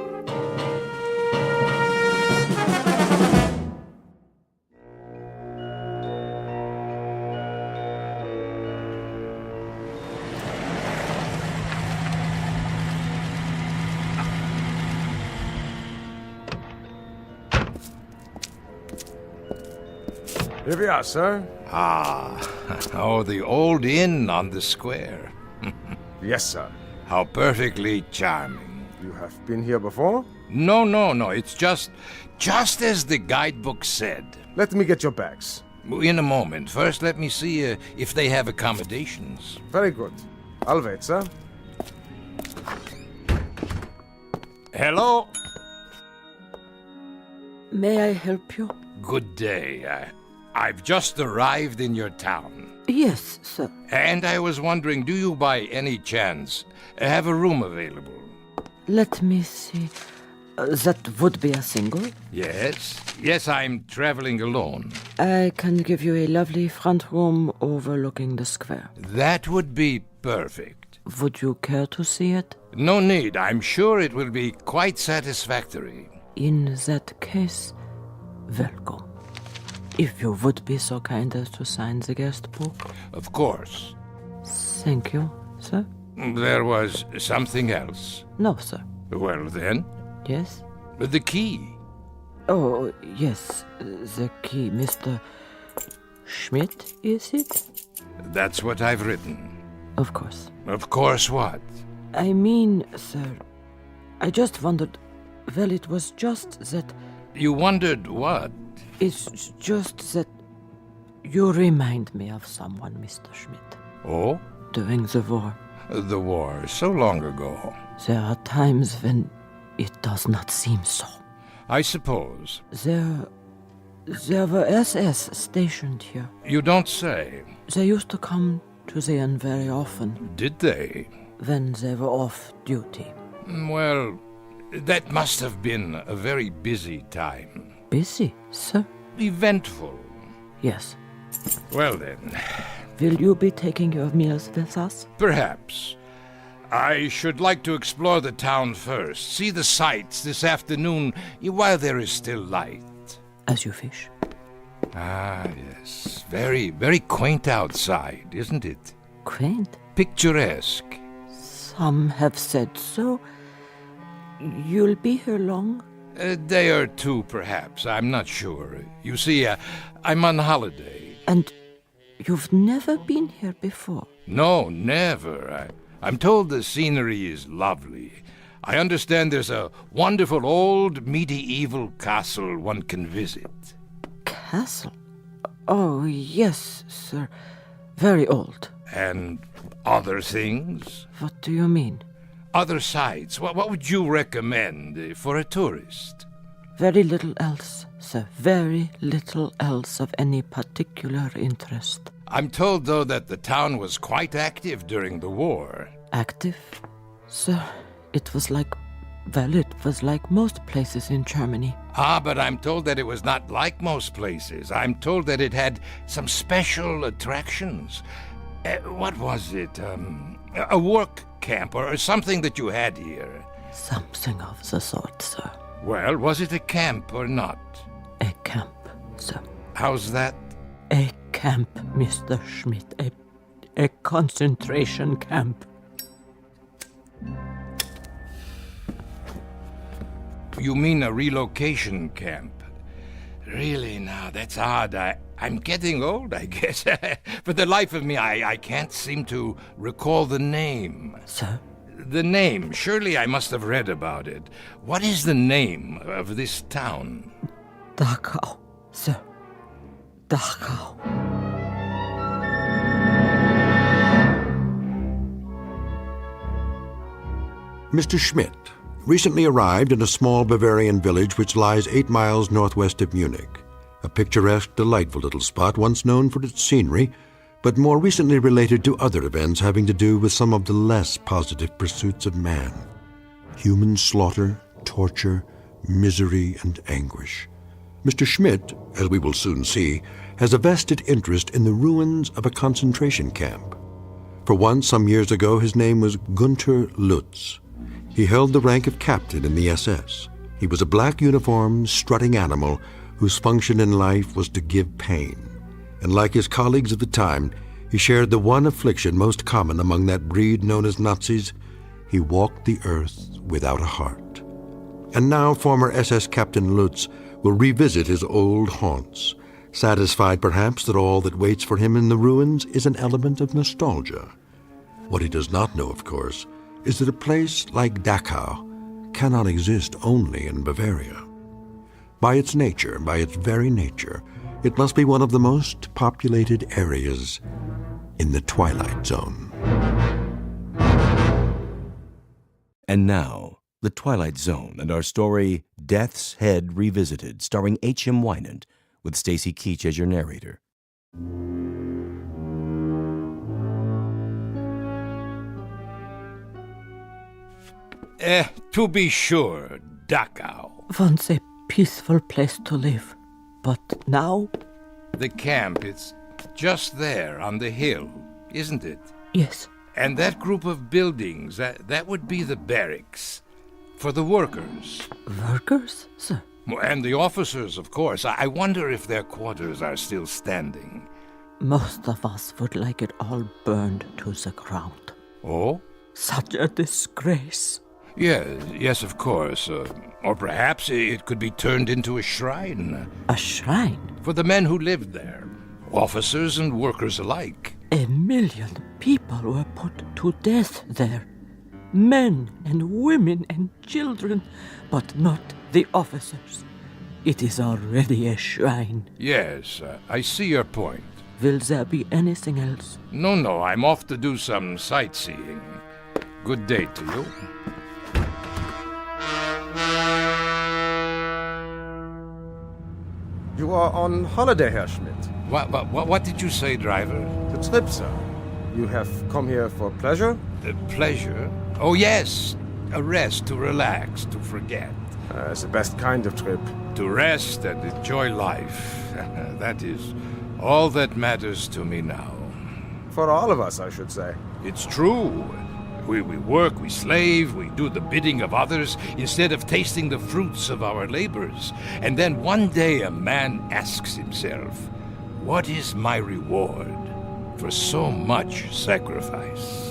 Here we are, sir. Oh, the old inn on the square. Yes, sir. How perfectly charming. You have been here before? No. It's just as the guidebook said. Let me get your bags. In a moment. First, let me see if they have accommodations. Very good. I'll wait, sir. Hello? May I help you? Good day. I've just arrived in your town. Yes, sir. And I was wondering, do you by any chance have a room available? Let me see. That would be a single? Yes, I'm traveling alone. I can give you a lovely front room overlooking the square. That would be perfect. Would you care to see it? No need. I'm sure it will be quite satisfactory. In that case, welcome. If you would be so kind as to sign the guest book. Of course. Thank you, sir. There was something else. No, sir. Well, then? Yes? The key. Oh, yes, the key. Mr. Schmidt, is it? That's what I've written. Of course. Of course what? I mean, sir, I just wondered... Well, it was just that... You wondered what? It's just that you remind me of someone, Mr. Schmidt. Oh? During the war. The war, so long ago. There are times when it does not seem so. I suppose. There were SS stationed here. You don't say. They used to come to the inn very often. Did they? When they were off duty. Well, that must have been a very busy time. Busy, sir? Eventful. Yes. Well then. Will you be taking your meals with us? Perhaps. I should like to explore the town first, see the sights this afternoon while there is still light. As you wish. Ah, yes. Very, very quaint outside, isn't it? Quaint? Picturesque. Some have said so. You'll be here long? A day or two, perhaps. I'm not sure. You see, I'm on holiday. And you've never been here before? No, never. I'm told the scenery is lovely. I understand there's a wonderful old medieval castle one can visit. Castle? Oh, yes, sir. Very old. And other things? What do you mean? Other sights. What would you recommend for a tourist? Very little else, sir. Very little else of any particular interest. I'm told, though, that the town was quite active during the war. Active? Sir, it was like... Well, it was like most places in Germany. Ah, but I'm told that it was not like most places. I'm told that it had some special attractions. What was it? A work camp or something that you had here? Something of the sort, sir. Well, was it a camp or not? A camp, sir. How's that? A camp, Mr. Schmidt. A concentration camp. You mean a relocation camp? Really, now, that's odd. I'm getting old, I guess. For the life of me, I can't seem to recall the name. Sir? The name. Surely I must have read about it. What is the name of this town? Dachau, sir. Dachau. Mr. Schmidt recently arrived in a small Bavarian village which lies 8 miles northwest of Munich. A picturesque, delightful little spot once known for its scenery, but more recently related to other events having to do with some of the less positive pursuits of man. Human slaughter, torture, misery, and anguish. Mr. Schmidt, as we will soon see, has a vested interest in the ruins of a concentration camp. For once, some years ago, his name was Gunther Lutz. He held the rank of captain in the SS. He was a black-uniformed, strutting animal whose function in life was to give pain. And like his colleagues of the time, he shared the one affliction most common among that breed known as Nazis. He walked the earth without a heart. And now former SS Captain Lutz will revisit his old haunts, satisfied perhaps that all that waits for him in the ruins is an element of nostalgia. What he does not know, of course, is that a place like Dachau cannot exist only in Bavaria. By its nature, by its very nature, it must be one of the most populated areas in the Twilight Zone. And now, The Twilight Zone and our story, Death's Head Revisited, starring H.M. Wynant, with Stacy Keach as your narrator. To be sure, Dachau. Once a peaceful place to live, but now? The camp, it's just there on the hill, isn't it? Yes. And that group of buildings, that would be the barracks. For the workers. Workers, sir? And the officers, of course. I wonder if their quarters are still standing. Most of us would like it all burned to the ground. Oh? Such a disgrace. Yes, of course. Or perhaps it could be turned into a shrine. A shrine? For the men who lived there. Officers and workers alike. 1 million people were put to death there. Men and women and children, but not the officers. It is already a shrine. Yes, I see your point. Will there be anything else? No, I'm off to do some sightseeing. Good day to you. You are on holiday, Herr Schmidt. What did you say, driver? The trip, sir. You have come here for pleasure? Pleasure? Oh, yes. A rest, to relax, to forget. It's the best kind of trip. To rest and enjoy life. That is all that matters to me now. For all of us, I should say. It's true. We work, we slave, we do the bidding of others instead of tasting the fruits of our labors. And then one day a man asks himself, what is my reward for so much sacrifice?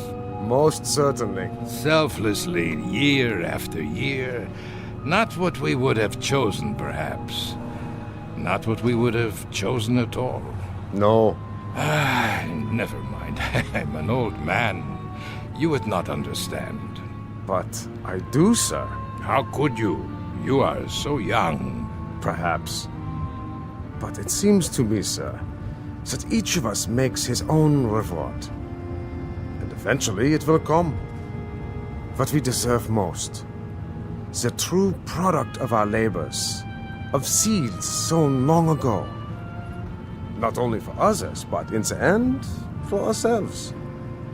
Most certainly. Selflessly, year after year. Not what we would have chosen, perhaps. Not what we would have chosen at all. No. Never mind. I'm an old man. You would not understand. But I do, sir. How could you? You are so young. Perhaps. But it seems to me, sir, that each of us makes his own reward. And eventually it will come. What we deserve most. The true product of our labors. Of seeds sown long ago. Not only for others, but in the end, for ourselves.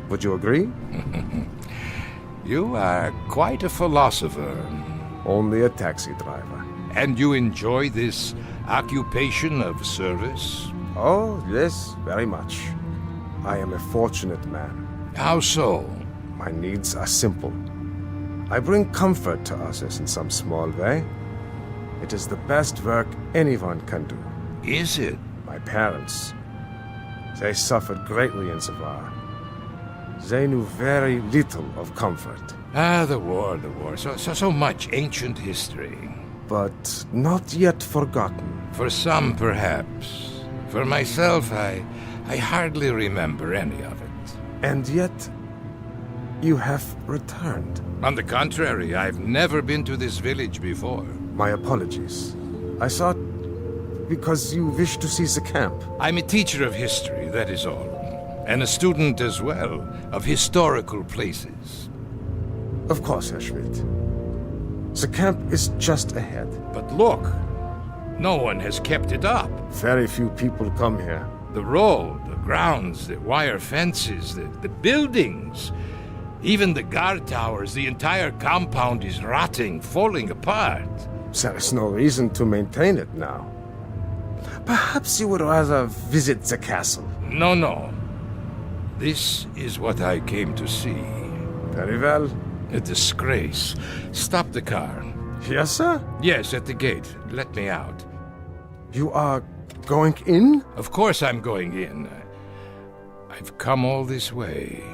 Would you agree? You are quite a philosopher. Only a taxi driver. And you enjoy this occupation of service? Oh, yes, very much. I am a fortunate man. How so? My needs are simple. I bring comfort to others in some small way. It is the best work anyone can do. Is it? My parents. They suffered greatly in the war. They knew very little of comfort. Ah, the war. So much ancient history. But not yet forgotten. For some, perhaps. For myself, I hardly remember any of it. And yet, you have returned. On the contrary, I've never been to this village before. My apologies. I thought because you wish to see the camp. I'm a teacher of history, that is all. And a student as well of historical places. Of course, Herr Schmidt. The camp is just ahead. But look, no one has kept it up. Very few people come here. The road, the grounds, the wire fences, the buildings, even the guard towers, the entire compound is rotting, falling apart. There is no reason to maintain it now. Perhaps you would rather visit the castle. No. This is what I came to see. Very well. A disgrace. Stop the car. Yes, sir? Yes, at the gate. Let me out. You are going in? Of course I'm going in. I've come all this way.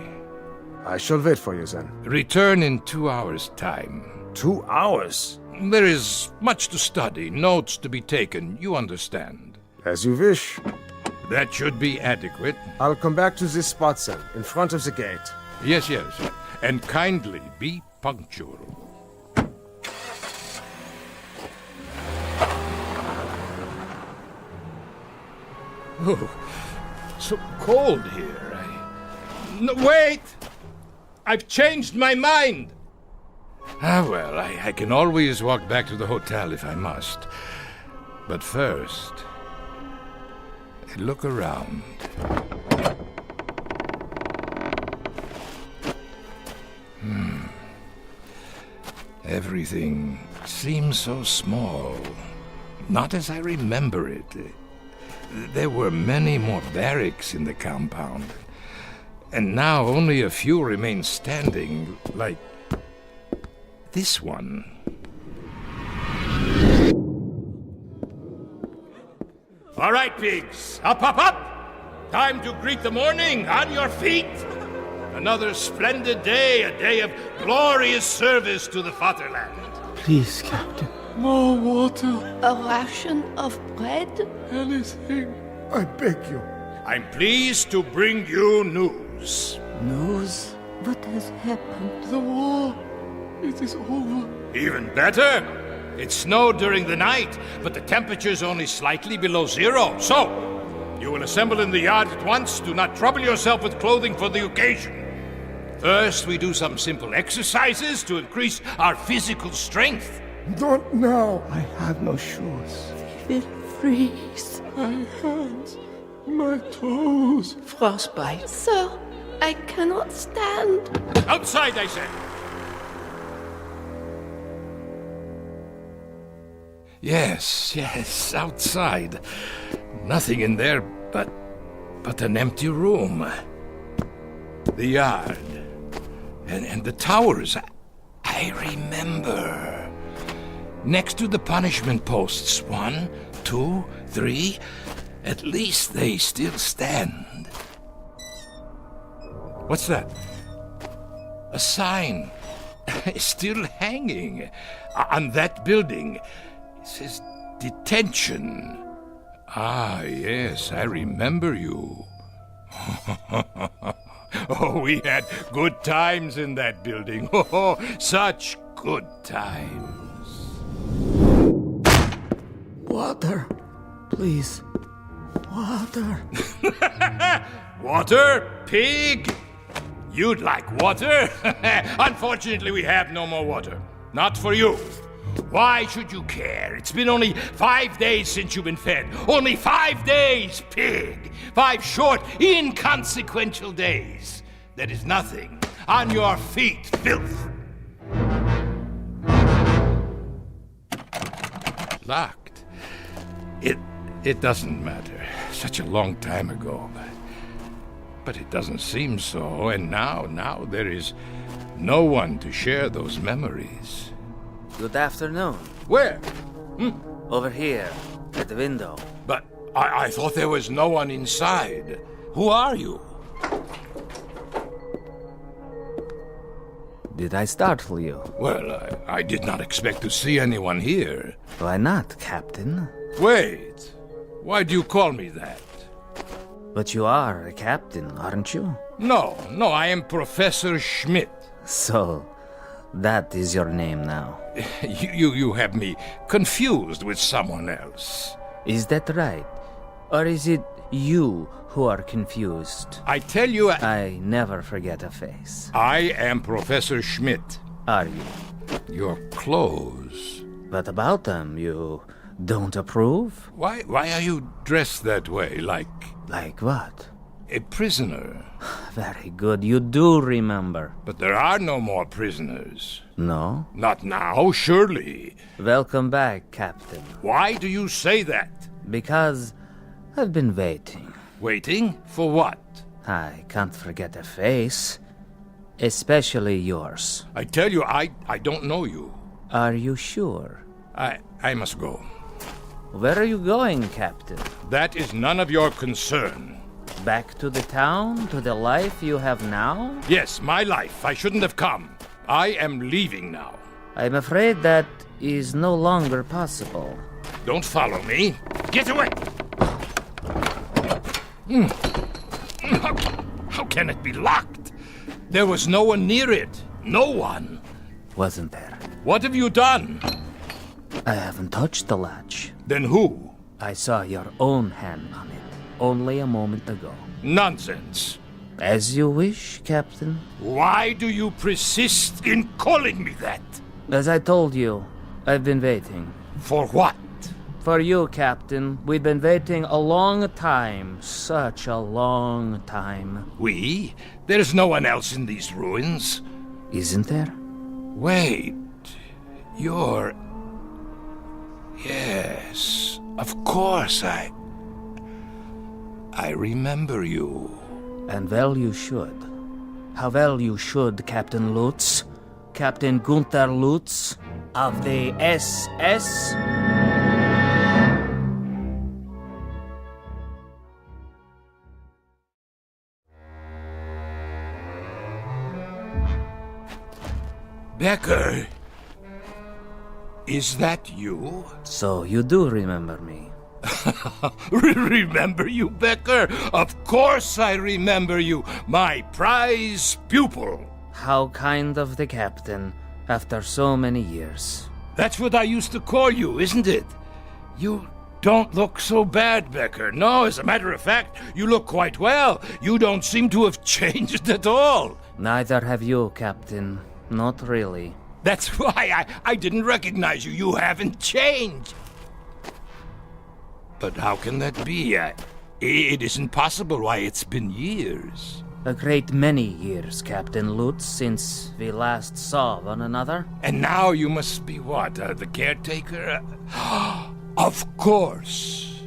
I shall wait for you then. Return in 2 hours' time. 2 hours? There is much to study, notes to be taken, you understand. As you wish. That should be adequate. I'll come back to this spot then, in front of the gate. Yes. And kindly be punctual. Oh, so cold here. No, wait! I've changed my mind! Well, I can always walk back to the hotel if I must. But first, look around. Everything seems so small. Not as I remember it. There were many more barracks in the compound. And now only a few remain standing, like this one. All right, pigs. Up! Time to greet the morning. On your feet. Another splendid day, a day of glorious service to the fatherland. Please, Captain. More water. A ration of bread? Anything. I beg you. I'm pleased to bring you news. News? What has happened? The war. It is over. Even better. It snowed during the night, but the temperature's only slightly below zero. So, you will assemble in the yard at once. Do not trouble yourself with clothing for the occasion. First, we do some simple exercises to increase our physical strength. Not now. I have no shoes. We will freeze. My hands, my toes. Frostbite. Sir, I cannot stand. Outside, I said. Yes, outside. Nothing in there but an empty room. The yard. And the towers. I remember. Next to the punishment posts. 1, 2, 3. At least they still stand. What's that? A sign. Still hanging. On that building. It says detention. Ah, yes, I remember you. Oh, we had good times in that building. Oh, such good times. Water. Please. Water. Water, pig? You'd like water? Unfortunately, we have no more water. Not for you. Why should you care? It's been only 5 days since you've been fed. Only 5 days, pig. 5 short, inconsequential days. That is nothing. On your feet, filth. Locked? It doesn't matter. Such a long time ago. But it doesn't seem so, and now there is no one to share those memories. Good afternoon. Where? Over here, at the window. But I thought there was no one inside. Who are you? Did I startle you? Well, I did not expect to see anyone here. Why not, Captain? Wait. Why do you call me that? But you are a captain, aren't you? No, I am Professor Schmidt. So, that is your name now. You have me confused with someone else. Is that right? Or is it you who are confused? I tell you... I never forget a face. I am Professor Schmidt. Are you? Your clothes. But about them, you don't approve? Why are you dressed that way, like... Like what? A prisoner. Very good, you do remember. But there are no more prisoners. No? Not now, surely. Welcome back, Captain. Why do you say that? Because I've been waiting. Waiting? For what? I can't forget a face. Especially yours. I tell you, I don't know you. Are you sure? I must go. Where are you going, Captain? That is none of your concern. Back to the town? To the life you have now? Yes, my life. I shouldn't have come. I am leaving now. I'm afraid that is no longer possible. Don't follow me. Get away! How can it be locked? There was no one near it. No one. Wasn't there? What have you done? I haven't touched the latch. Then who? I saw your own hand on it only a moment ago. Nonsense. As you wish, Captain. Why do you persist in calling me that? As I told you, I've been waiting. For what? For you, Captain. We've been waiting a long time. Such a long time. We? There's no one else in these ruins. Isn't there? Wait. You're... Yes, of course, I remember you. And well you should. How well you should, Captain Lutz. Captain Gunther Lutz of the SS. Becker! Is that you? So you do remember me. Remember you, Becker? Of course I remember you, my prize pupil. How kind of the captain, after so many years. That's what I used to call you, isn't it? You don't look so bad, Becker. No, as a matter of fact, you look quite well. You don't seem to have changed at all. Neither have you, Captain. Not really. That's why I didn't recognize you. You haven't changed. But how can that be? It isn't possible. Why, it's been years. A great many years, Captain Lutz, since we last saw one another. And now you must be what, the caretaker? Of course.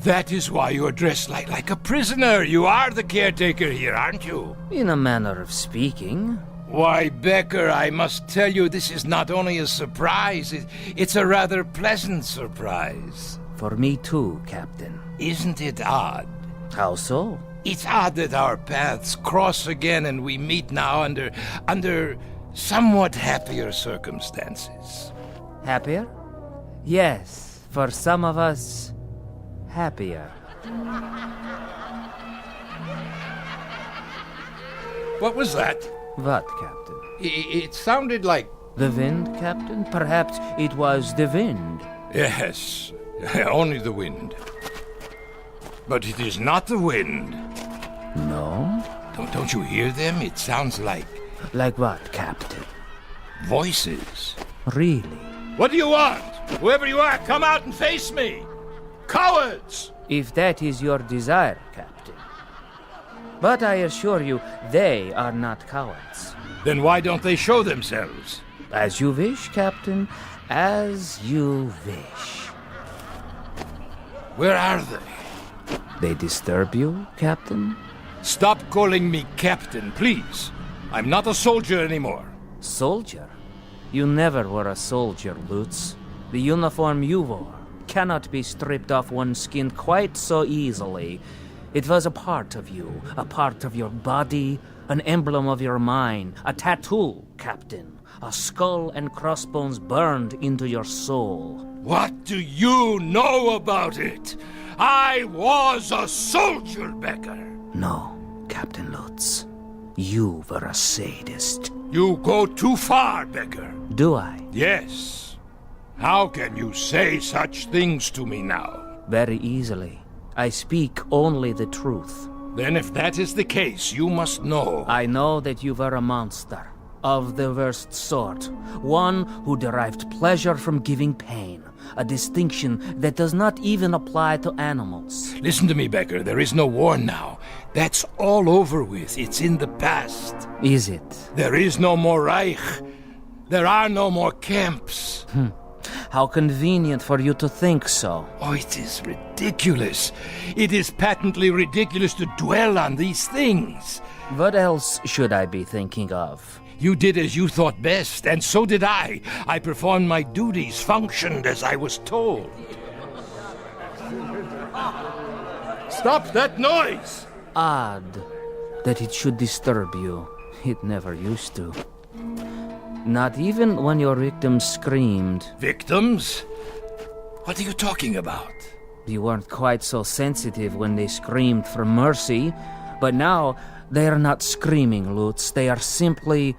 That is why you're dressed like a prisoner. You are the caretaker here, aren't you? In a manner of speaking. Why, Becker, I must tell you, this is not only a surprise, it's a rather pleasant surprise. For me too, Captain. Isn't it odd? How so? It's odd that our paths cross again and we meet now under somewhat happier circumstances. Happier? Yes, for some of us, happier. What was that? What, Captain? It sounded like... The wind, Captain? Perhaps it was the wind. Yes, only the wind. But it is not the wind. No? Don't you hear them? It sounds like... Like what, Captain? Voices. Really? What do you want? Whoever you are, come out and face me! Cowards! If that is your desire, Captain. But I assure you, they are not cowards. Then why don't they show themselves? As you wish, Captain. As you wish. Where are they? They disturb you, Captain? Stop calling me Captain, please. I'm not a soldier anymore. Soldier? You never were a soldier, Lutz. The uniform you wore cannot be stripped off one's skin quite so easily. It was a part of you, a part of your body, an emblem of your mind, a tattoo, Captain. A skull and crossbones burned into your soul. What do you know about it? I was a soldier, Becker. No, Captain Lutz. You were a sadist. You go too far, Becker. Do I? Yes. How can you say such things to me now? Very easily. I speak only the truth. Then if that is the case, you must know. I know that you were a monster. Of the worst sort. One who derived pleasure from giving pain. A distinction that does not even apply to animals. Listen to me, Becker. There is no war now. That's all over with. It's in the past. Is it? There is no more Reich. There are no more camps. How convenient for you to think so. Oh, it is ridiculous. It is patently ridiculous to dwell on these things. What else should I be thinking of? You did as you thought best, and so did I. I performed my duties, functioned as I was told. Stop that noise! Odd that it should disturb you. It never used to. Not even when your victims screamed. Victims? What are you talking about? You weren't quite so sensitive when they screamed for mercy, but now they are not screaming, Lutz. They are simply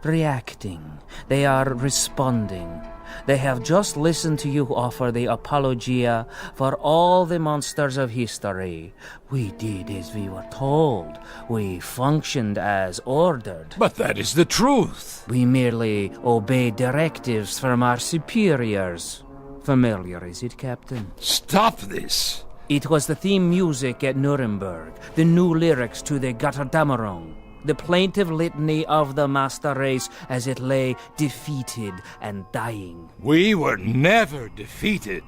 reacting. They are responding. They have just listened to you offer the apologia for all the monsters of history. We did as we were told. We functioned as ordered. But that is the truth. We merely obeyed directives from our superiors. Familiar, is it, Captain? Stop this. It was the theme music at Nuremberg, the new lyrics to the Götterdämmerung, the plaintive litany of the master race as it lay defeated and dying. We were never defeated.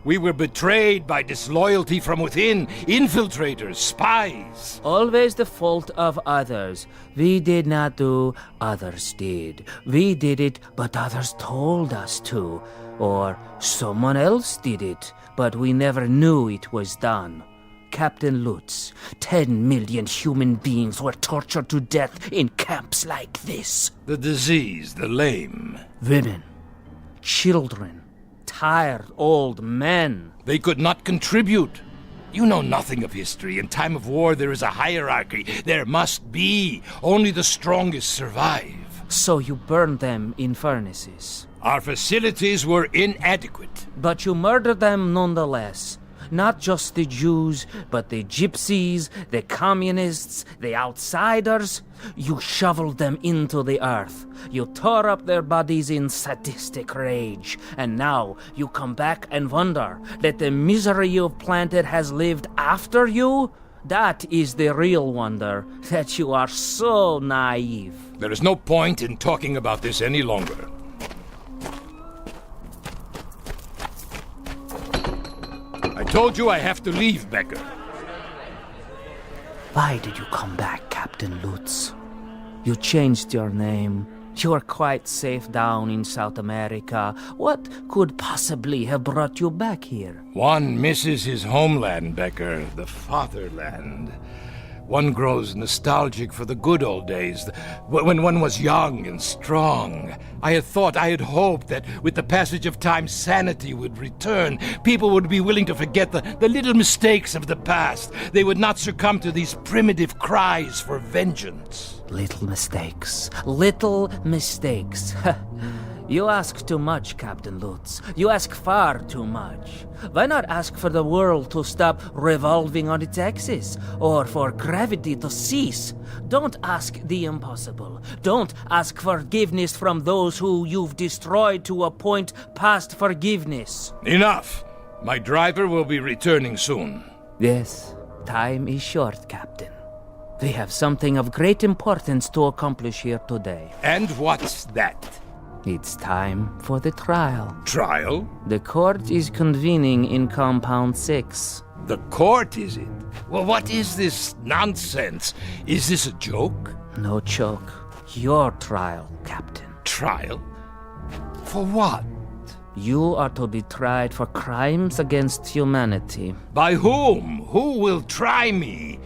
We were betrayed by disloyalty from within, infiltrators, spies. Always the fault of others. We did not do, others did. We did it, but others told us to. Or someone else did it, but we never knew it was done. Captain Lutz, 10 million human beings were tortured to death in camps like this. The diseased, the lame. Women, children, tired old men. They could not contribute. You know nothing of history. In time of war, there is a hierarchy. There must be. Only the strongest survive. So you burned them in furnaces. Our facilities were inadequate. But you murdered them nonetheless. Not just the Jews, but the gypsies, the communists, the outsiders. You shoveled them into the earth. You tore up their bodies in sadistic rage. And now you come back and wonder that the misery you've planted has lived after you? That is the real wonder, that you are so naive. There is no point in talking about this any longer. I told you I have to leave, Becker. Why did you come back, Captain Lutz? You changed your name. You are quite safe down in South America. What could possibly have brought you back here? One misses his homeland, Becker, the fatherland. One grows nostalgic for the good old days, when one was young and strong. I had hoped that with the passage of time, sanity would return. People would be willing to forget the little mistakes of the past. They would not succumb to these primitive cries for vengeance. Little mistakes. Little mistakes. You ask too much, Captain Lutz. You ask far too much. Why not ask for the world to stop revolving on its axis, or for gravity to cease? Don't ask the impossible. Don't ask forgiveness from those who you've destroyed to a point past forgiveness. Enough! My driver will be returning soon. Yes, time is short, Captain. We have something of great importance to accomplish here today. And what's that? It's time for the trial. Trial? The court is convening in Compound 6. The court, is it? Well, what is this nonsense? Is this a joke? No joke. Your trial, Captain. Trial? For what? You are to be tried for crimes against humanity. By whom? Who will try me?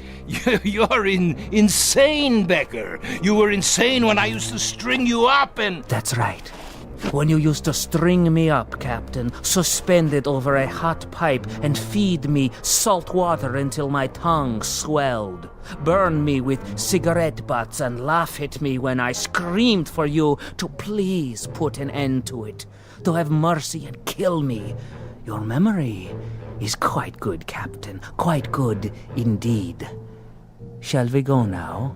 You're insane, Becker. You were insane when I used to string you up and... That's right. When you used to string me up, Captain, suspended over a hot pipe and feed me salt water until my tongue swelled, burn me with cigarette butts and laugh at me when I screamed for you to please put an end to it, to have mercy and kill me. Your memory is quite good, Captain, quite good indeed. Shall we go now?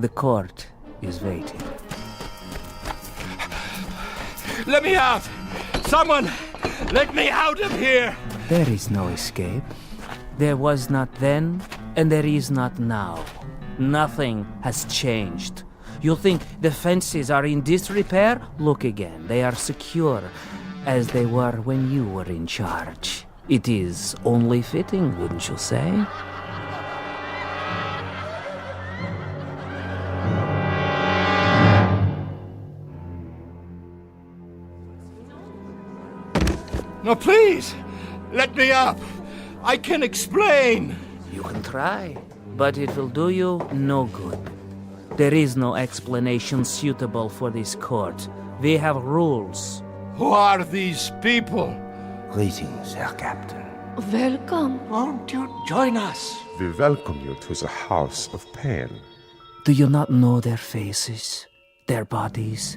The court is waiting. Let me out! Someone, let me out of here! There is no escape. There was not then, and there is not now. Nothing has changed. You think the fences are in disrepair? Look again. They are secure, as they were when you were in charge. It is only fitting, wouldn't you say? No, please! Let me up! I can explain! You can try, but it will do you no good. There is no explanation suitable for this court. We have rules. Who are these people? Greetings, Herr Captain. Welcome. Won't you join us? We welcome you to the house of pain. Do you not know their faces, their bodies?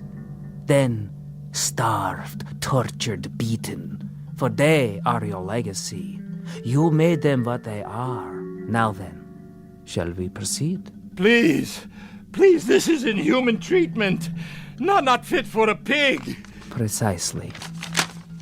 Then, starved, tortured, beaten. For they are your legacy. You made them what they are. Now then, shall we proceed? Please, please, this is inhuman treatment. Not fit for a pig. Precisely.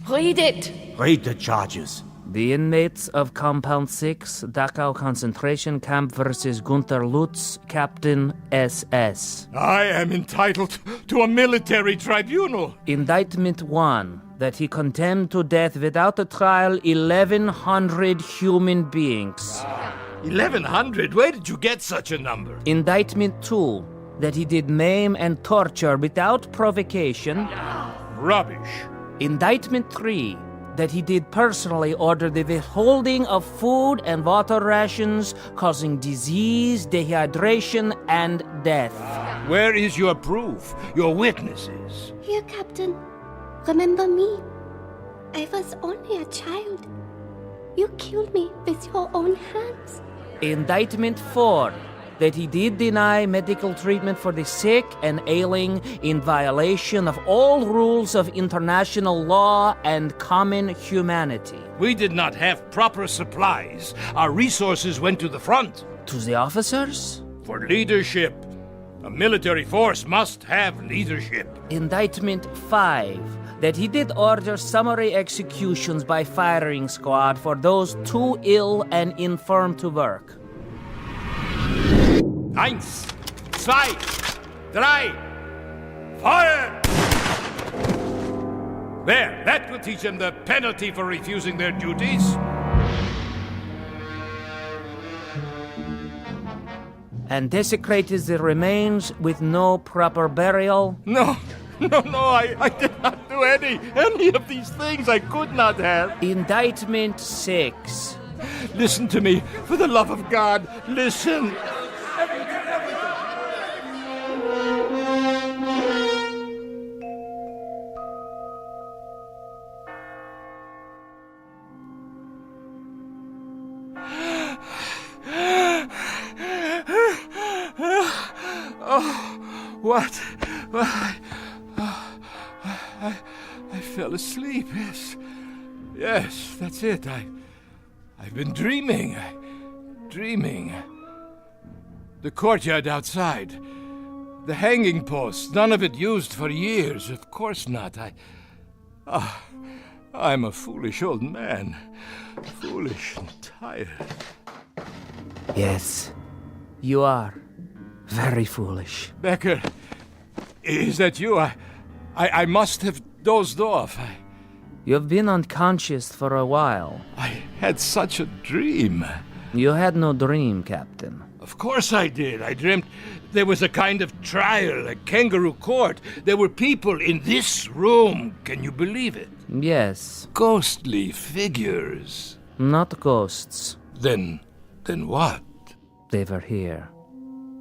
Read it. Read the charges. The inmates of Compound 6, Dachau Concentration Camp versus Gunther Lutz, Captain SS. I am entitled to a military tribunal. Indictment 1, that he condemned to death without a trial 1,100 human beings. 1,100? Where did you get such a number? Indictment 2, that he did maim and torture without provocation. Rubbish. Indictment 3, that he did personally order the withholding of food and water rations, causing disease, dehydration, and death. Where is your proof, your witnesses? Here, Captain. Remember me. I was only a child. You killed me with your own hands. Indictment 4, that he did deny medical treatment for the sick and ailing in violation of all rules of international law and common humanity. We did not have proper supplies. Our resources went to the front. To the officers? For leadership. A military force must have leadership. Indictment 5, that he did order summary executions by firing squad for those too ill and infirm to work. 1, 2, 3, fire! There, that will teach them the penalty for refusing their duties. And desecrated the remains with no proper burial? No, I did not do any of these things. I could not have. Indictment 6. Listen to me, for the love of God, listen. What? I fell asleep, Yes, that's it. I've been dreaming. The courtyard outside. The hanging post, none of it used for years. Of course not. I'm a foolish old man. Foolish and tired. Yes, you are. Very foolish. Becker, is that you? I must have dozed off. You've been unconscious for a while. I had such a dream. You had no dream, Captain. Of course I did. I dreamt there was a kind of trial, a kangaroo court. There were people in this room. Can you believe it? Yes. Ghostly figures. Not ghosts. Then what? They were here.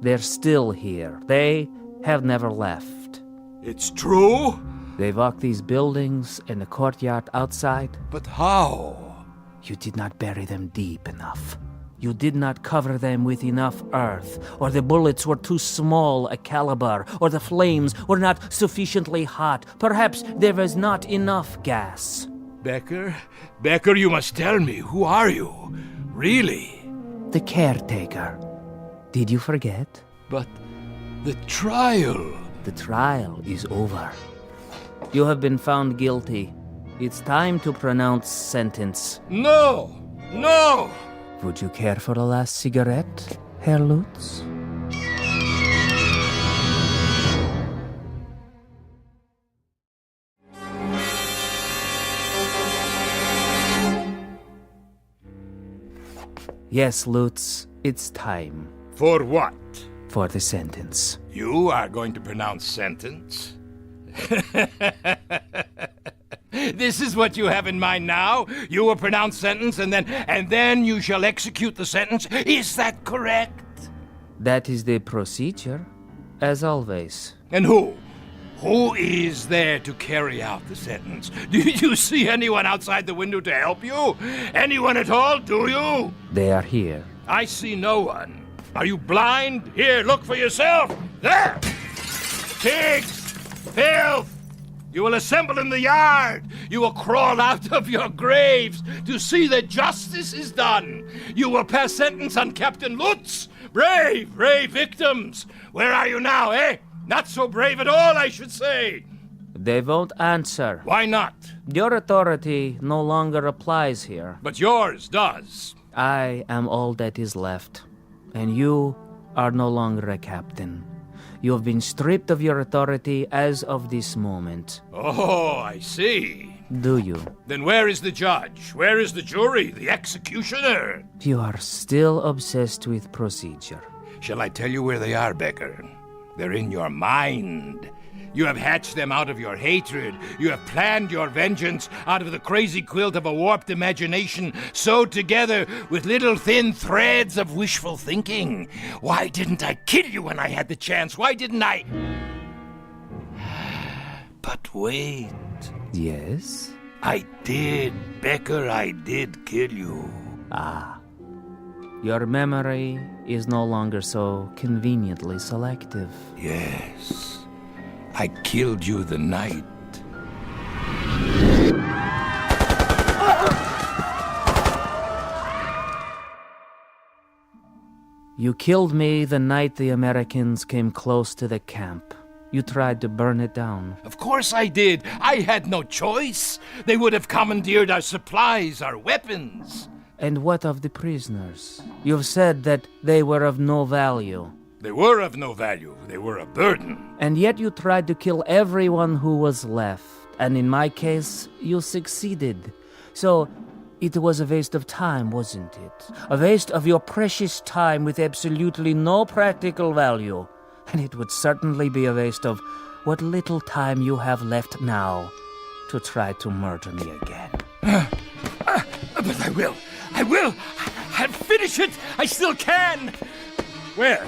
They're still here. They have never left. It's true? They walk these buildings and the courtyard outside. But how? You did not bury them deep enough. You did not cover them with enough earth, or the bullets were too small a caliber, or the flames were not sufficiently hot. Perhaps there was not enough gas. Becker? Becker, you must tell me. Who are you? Really? The caretaker. Did you forget? But the trial... The trial is over. You have been found guilty. It's time to pronounce sentence. No! No! Would you care for a last cigarette, Herr Lutz? Yes, Lutz, it's time. For what? For the sentence. You are going to pronounce sentence? This is what you have in mind now? You will pronounce sentence and then you shall execute the sentence? Is that correct? That is the procedure, as always. And who? Who is there to carry out the sentence? Do you see anyone outside the window to help you? Anyone at all, do you? They are here. I see no one. Are you blind? Here, look for yourself. There! Pigs! Filth! You will assemble in the yard. You will crawl out of your graves to see that justice is done. You will pass sentence on Captain Lutz. Brave, brave victims. Where are you now, eh? Not so brave at all, I should say. They won't answer. Why not? Your authority no longer applies here. But yours does. I am all that is left, and you are no longer a captain. You have been stripped of your authority as of this moment. Oh, I see. Do you? Then where is the judge? Where is the jury? The executioner? You are still obsessed with procedure. Shall I tell you where they are, Becker? They're in your mind. You have hatched them out of your hatred. You have planned your vengeance out of the crazy quilt of a warped imagination sewed together with little thin threads of wishful thinking. Why didn't I kill you when I had the chance? Why didn't I? But wait. Yes? I did, Becker, I did kill you. Ah. Your memory is no longer so conveniently selective. Yes. I killed you the night. You killed me the night the Americans came close to the camp. You tried to burn it down. Of course I did. I had no choice. They would have commandeered our supplies, our weapons. And what of the prisoners? You've said that they were of no value. They were of no value. They were a burden. And yet you tried to kill everyone who was left. And in my case, you succeeded. So, it was a waste of time, wasn't it? A waste of your precious time with absolutely no practical value. And it would certainly be a waste of what little time you have left now to try to murder me again. But I will. I'll finish it. I still can. Where?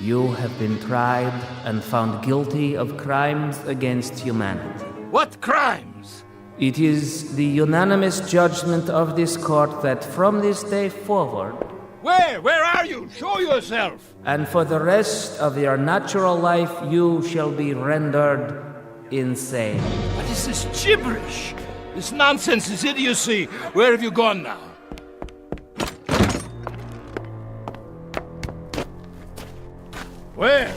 You have been tried and found guilty of crimes against humanity. What crimes? It is the unanimous judgment of this court that from this day forward... Where are you? Show yourself! And for the rest of your natural life, you shall be rendered insane. What is this gibberish? This nonsense, this idiocy. Where have you gone now? Where?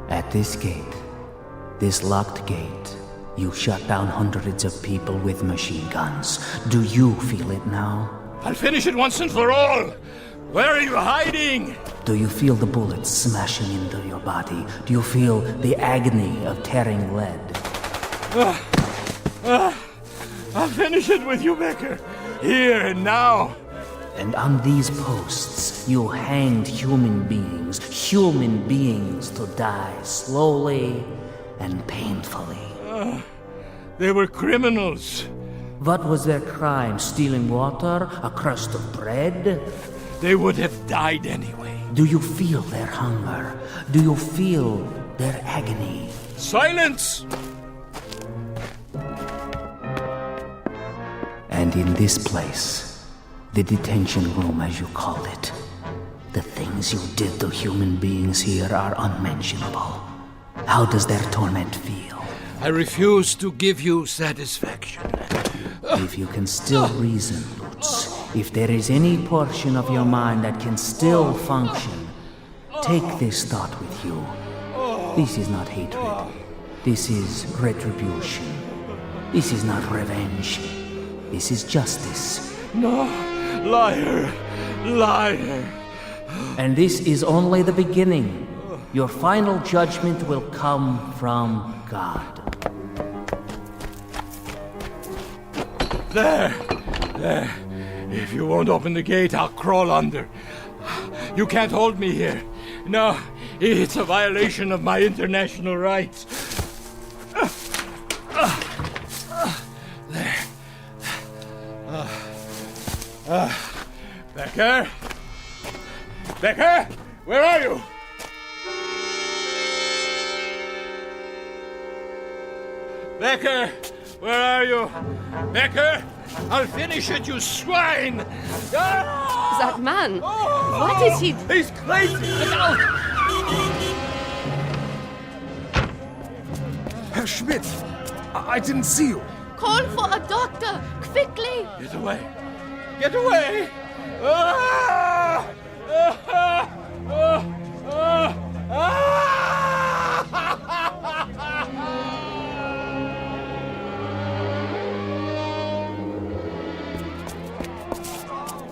At this gate, this locked gate, you shut down hundreds of people with machine guns. Do you feel it now? I'll finish it once and for all. Where are you hiding? Do you feel the bullets smashing into your body? Do you feel the agony of tearing lead? I'll finish it with you, Becker. Here and now. And on these posts, you hanged human beings to die slowly and painfully. They were criminals. What was their crime? Stealing water? A crust of bread? They would have died anyway. Do you feel their hunger? Do you feel their agony? Silence! And in this place, the detention room as you call it, the things you did to human beings here are unmentionable. How does their torment feel? I refuse to give you satisfaction. If you can still reason, Lutz, if there is any portion of your mind that can still function, take this thought with you. This is not hatred. This is retribution. This is not revenge. This is justice. No, liar, liar. And this is only the beginning. Your final judgment will come from God. There. If you won't open the gate, I'll crawl under. You can't hold me here. No, it's a violation of my international rights. There. Becker? Becker? Where are you? Becker? Where are you? Becker? I'll finish it, you swine! Ah! That man, what is he? He's crazy! Look out! Herr Schmidt, I didn't see you. Call for a doctor, quickly! Get away! Get away! Ah! Ah! Ah! Ah! Ah!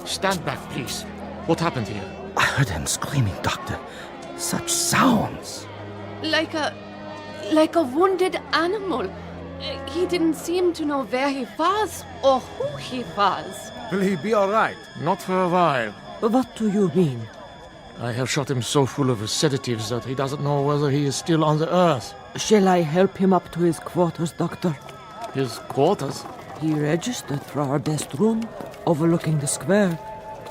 Stand back, please. What happened here? I heard him screaming, Doctor. Such sounds. Like a wounded animal. He didn't seem to know where he was or who he was. Will he be all right? Not for a while. What do you mean? I have shot him so full of sedatives that he doesn't know whether he is still on the earth. Shall I help him up to his quarters, Doctor? His quarters? He registered for our best room, overlooking the square.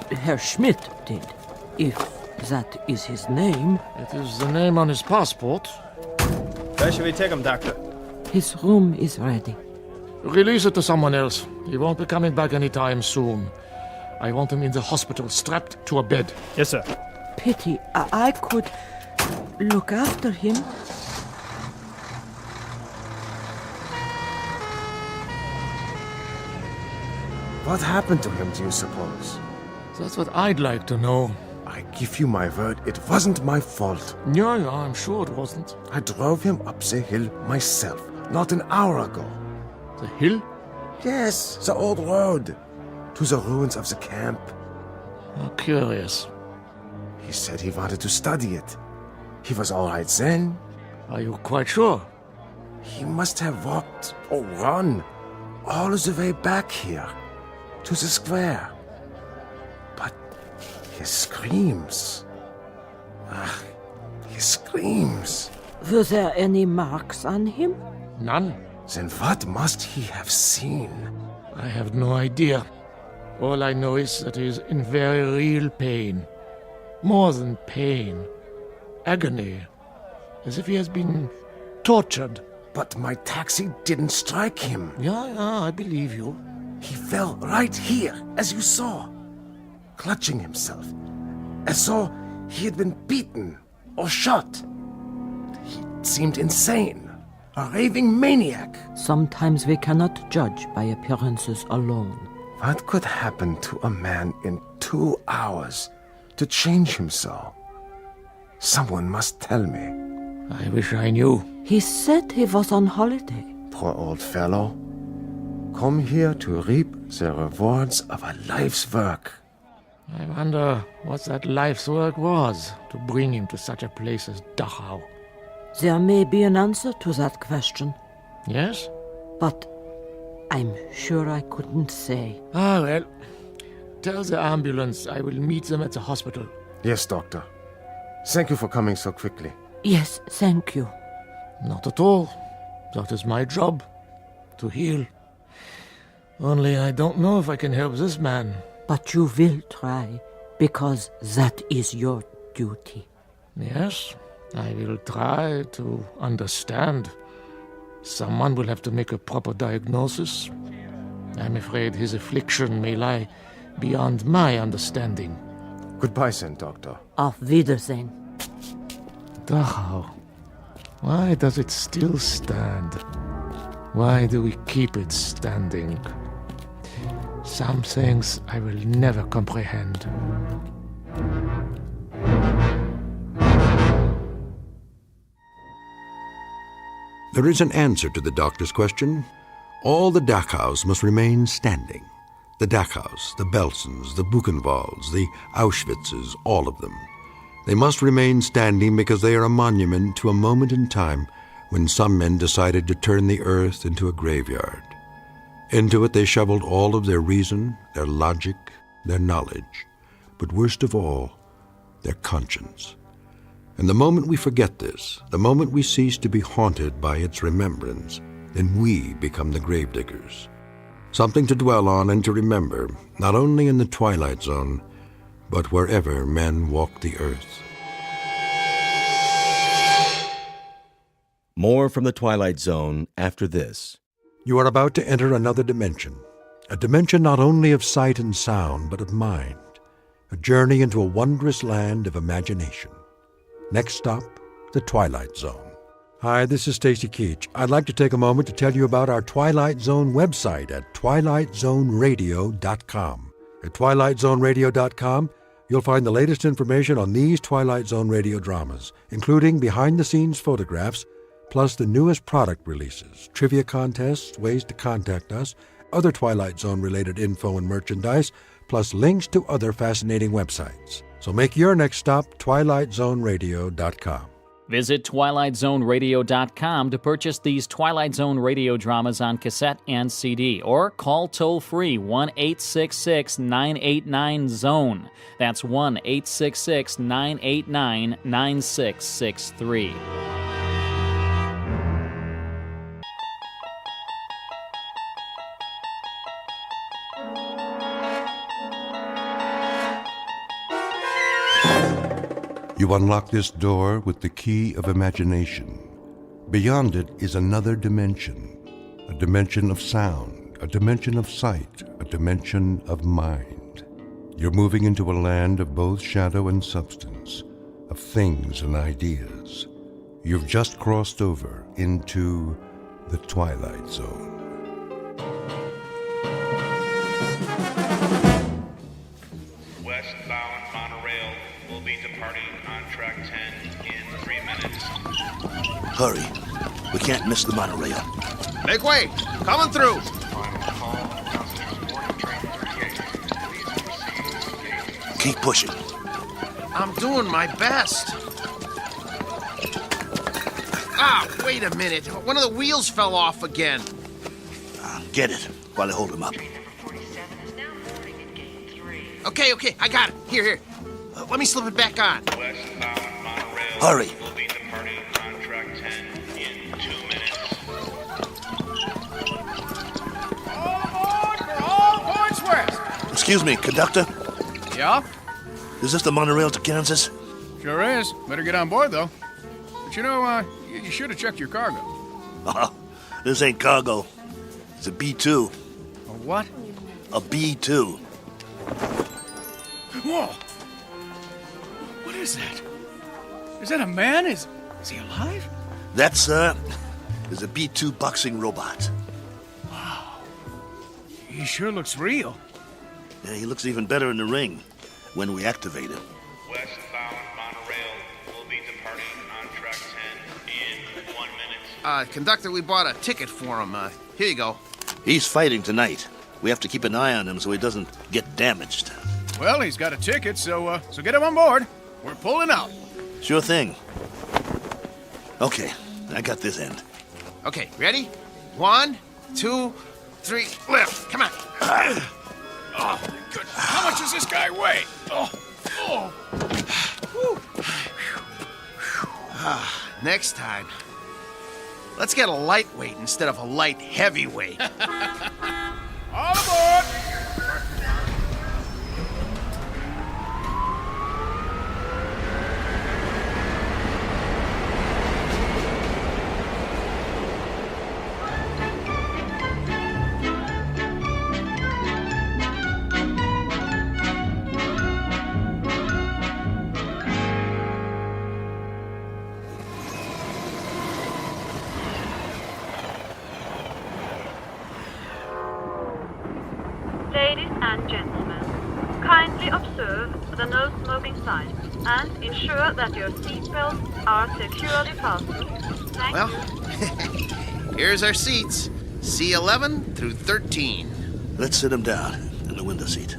Herr Schmidt did, if that is his name. It is the name on his passport. Where shall we take him, Doctor? His room is ready. Release it to someone else. He won't be coming back anytime soon. I want him in the hospital, strapped to a bed. Yes, sir. Pity, I could look after him. What happened to him, do you suppose? That's what I'd like to know. I give you my word, it wasn't my fault. Yeah, I'm sure it wasn't. I drove him up the hill myself, not an hour ago. The hill? Yes, the old road. To the ruins of the camp. Oh, curious. He said he wanted to study it. He was all right then. Are you quite sure? He must have walked or run all the way back here to the square. But his screams. His screams. Were there any marks on him? None. Then what must he have seen? I have no idea. All I know is that he is in very real pain. More than pain. Agony. As if he has been tortured. But my taxi didn't strike him. Yeah, I believe you. He fell right here, as you saw, clutching himself, as though he had been beaten or shot. He seemed insane, a raving maniac. Sometimes we cannot judge by appearances alone. What could happen to a man in 2 hours to change him so? Someone must tell me. I wish I knew. He said he was on holiday. Poor old fellow. Come here to reap the rewards of a life's work. I wonder what that life's work was to bring him to such a place as Dachau. There may be an answer to that question. Yes? But I'm sure I couldn't say. Ah, well, tell the ambulance I will meet them at the hospital. Yes, Doctor. Thank you for coming so quickly. Yes, thank you. Not at all. That is my job, to heal. Only I don't know if I can help this man. But you will try, because that is your duty. Yes, I will try to understand. Someone will have to make a proper diagnosis. I'm afraid his affliction may lie beyond my understanding. Goodbye, then, Doctor. Auf Wiedersehen. Dachau. Why does it still stand? Why do we keep it standing? Some things I will never comprehend. There is an answer to the doctor's question. All the Dachaus must remain standing. The Dachaus, the Belsens, the Buchenwalds, the Auschwitzes, all of them. They must remain standing because they are a monument to a moment in time when some men decided to turn the earth into a graveyard. Into it they shoveled all of their reason, their logic, their knowledge, but worst of all, their conscience. And the moment we forget this, the moment we cease to be haunted by its remembrance, then we become the gravediggers. Something to dwell on and to remember, not only in the Twilight Zone, but wherever men walk the earth. More from the Twilight Zone after this. You are about to enter another dimension, a dimension not only of sight and sound, but of mind, a journey into a wondrous land of imagination. Next stop, the Twilight Zone. Hi, this is Stacy Keach. I'd like to take a moment to tell you about our Twilight Zone website at twilightzoneradio.com. At twilightzoneradio.com, you'll find the latest information on these Twilight Zone radio dramas, including behind-the-scenes photographs, plus the newest product releases, trivia contests, ways to contact us, other Twilight Zone-related info and merchandise, plus links to other fascinating websites. So make your next stop twilightzoneradio.com. Visit twilightzoneradio.com to purchase these Twilight Zone radio dramas on cassette and CD, or call toll-free 1-866-989-ZONE. That's 1-866-989-9663. You unlock this door with the key of imagination. Beyond it is another dimension, a dimension of sound, a dimension of sight, a dimension of mind. You're moving into a land of both shadow and substance, of things and ideas. You've just crossed over into the Twilight Zone. Westbound monorail will be departing on track 10 in 3 minutes. Hurry. We can't miss the monorail. Make way! Coming through! Keep pushing. I'm doing my best. Ah, wait a minute. One of the wheels fell off again. Get it while I hold him up. Okay, I got it. Here. Let me slip it back on. Hurry. Will be departing on track 10 in 2 minutes. All aboard for all points west. Excuse me, conductor. Yeah? Is this the monorail to Kansas? Sure is. Better get on board, though. But you know, you should have checked your cargo. This ain't cargo. It's a B-2. A what? A B-2. Whoa! What is that? Is that a man? Is he alive? That, sir, is a B-2 boxing robot. Wow. He sure looks real. Yeah, he looks even better in the ring when we activate him. Westbound monorail will be departing on track 10 in 1 minute. Conductor, we bought a ticket for him. Here you go. He's fighting tonight. We have to keep an eye on him so he doesn't get damaged. Well, he's got a ticket, so get him on board. We're pulling out. Sure thing. Okay, I got this end. Okay, ready? 1, 2, 3, lift. Come on. Oh, good. How much does this guy weigh? Next time, let's get a lightweight instead of a light heavyweight. All aboard! Ladies and gentlemen, kindly observe the no smoking sign and ensure that your seatbelts are securely fastened. Thank Well, you. here's our seats. C11 through 13. Let's sit him down in the window seat.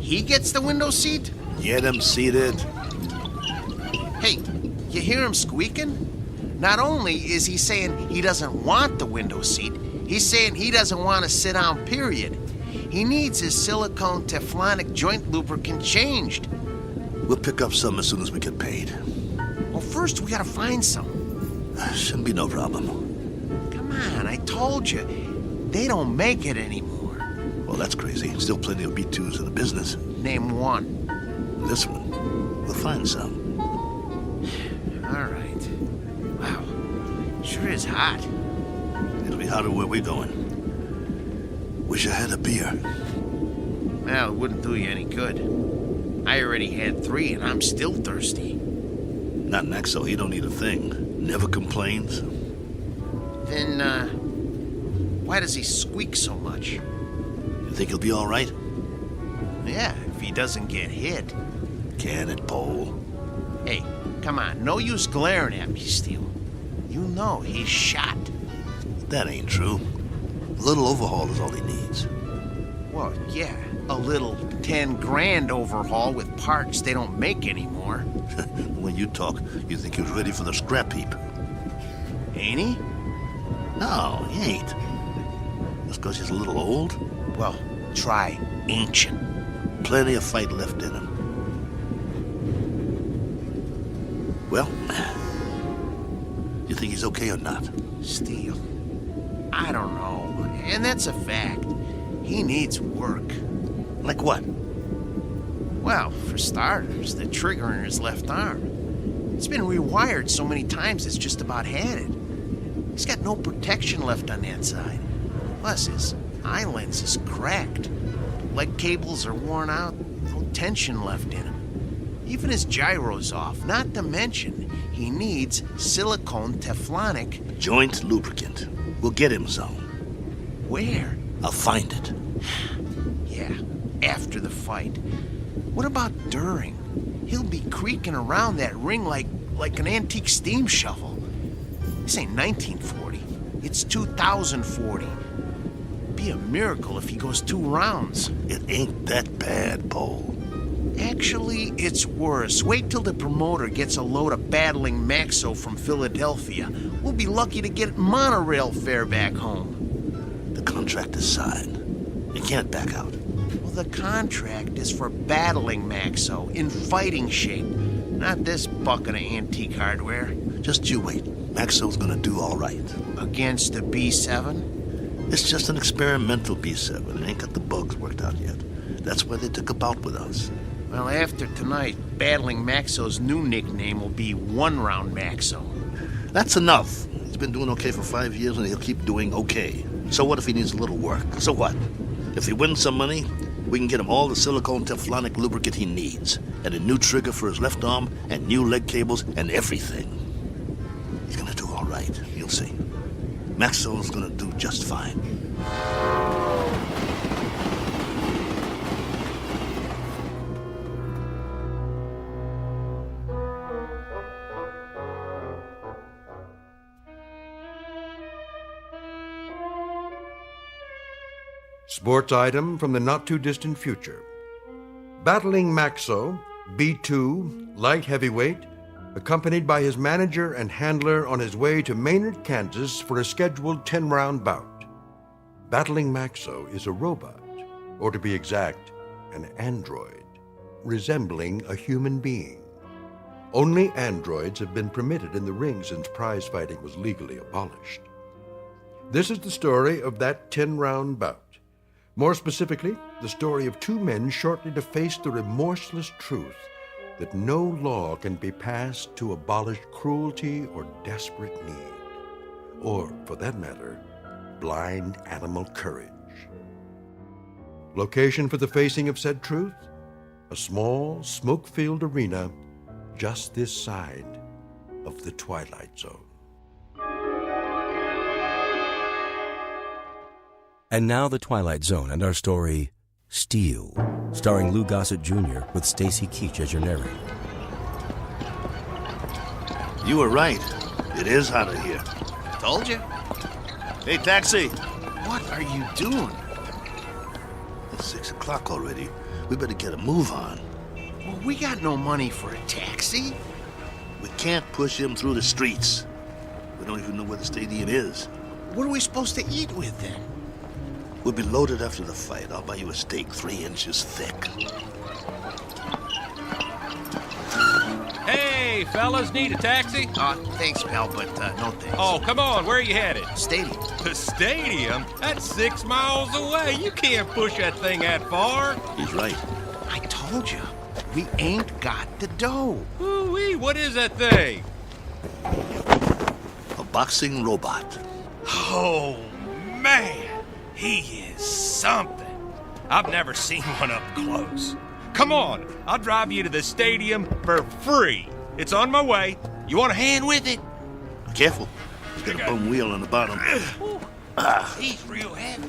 He gets the window seat? Get him seated. Hey, you hear him squeaking? Not only is he saying he doesn't want the window seat, he's saying he doesn't want to sit down, period. He needs his silicone Teflonic joint lubricant changed. We'll pick up some as soon as we get paid. Well, first we gotta find some. Shouldn't be no problem. Come on, I told you. They don't make it anymore. Well, that's crazy. Still plenty of B2s in the business. Name one. This one. We'll find some. All right. Wow. Sure is hot. It'll be hotter where we're going. Wish I had a beer. Well, it wouldn't do you any good. I already had 3 and I'm still thirsty. Not Maxo, he don't need a thing. Never complains. Then, why does he squeak so much? You think he'll be all right? Yeah, if he doesn't get hit. Can it, Pole? Hey, come on, no use glaring at me, Steele. You know he's shot. That ain't true. A little overhaul is all he needs. Well, yeah, a little 10 grand overhaul with parts they don't make anymore. When you talk, you think he was ready for the scrap heap. Ain't he? No, he ain't. Just because he's a little old? Well, try ancient. Plenty of fight left in him. Well, you think he's okay or not? Steele, I don't know. And that's a fact. He needs work. Like what? Well, for starters, the trigger in his left arm. It's been rewired so many times it's just about had it. He's got no protection left on that side. Plus, his eye lens is cracked. Leg cables are worn out, no tension left in him. Even his gyro's off, not to mention he needs silicone Teflonic joint lubricant. We'll get him some. Where? I'll find it. Yeah, after the fight. What about during? He'll be creaking around that ring like an antique steam shovel. This ain't 1940. It's 2040. Be a miracle if he goes 2 rounds. It ain't that bad, Pole. Actually, it's worse. Wait till the promoter gets a load of battling Maxo from Philadelphia. We'll be lucky to get monorail fare back home. The contract is signed. You can't back out. Well, the contract is for battling Maxo in fighting shape, not this bucket of antique hardware. Just you wait. Maxo's gonna do all right. Against the B7? It's just an experimental B7. It ain't got the bugs worked out yet. That's why they took a bout with us. Well, after tonight, battling Maxo's new nickname will be One Round Maxo. That's enough. He's been doing okay for 5 years, and he'll keep doing okay. So what if he needs a little work? So what? If he wins some money, we can get him all the silicone Teflonic lubricant he needs, and a new trigger for his left arm, and new leg cables, and everything. He's gonna do all right. You'll see. Maxwell's gonna do just fine. Sports item from the not-too-distant future. Battling Maxo, B2, light heavyweight, accompanied by his manager and handler on his way to Maynard, Kansas for a scheduled 10-round bout. Battling Maxo is a robot, or to be exact, an android, resembling a human being. Only androids have been permitted in the ring since prize fighting was legally abolished. This is the story of that 10-round bout. More specifically, the story of two men shortly to face the remorseless truth that no law can be passed to abolish cruelty or desperate need, or, for that matter, blind animal courage. Location for the facing of said truth? A small, smoke-filled arena just this side of the Twilight Zone. And now the Twilight Zone and our story, Steel, starring Lou Gossett Jr. with Stacy Keach as your narrator. You were right. It is hotter here. Told you. Hey, taxi! What are you doing? It's 6 o'clock already. We better get a move on. Well, we got no money for a taxi. We can't push him through the streets. We don't even know where the stadium is. What are we supposed to eat with then? We'll be loaded after the fight. I'll buy you a steak 3 inches thick. Hey, fellas, need a taxi? Thanks, pal, but no thanks. Oh, come on, where are you headed? Stadium. The stadium? That's 6 miles away. You can't push that thing that far. He's right. I told you, we ain't got the dough. Ooh-wee, what is that thing? A boxing robot. Oh, man. He is something. I've never seen one up close. Come on, I'll drive you to the stadium for free. It's on my way. You want a hand with it? Careful. He's got a bum wheel on the bottom. He's real heavy.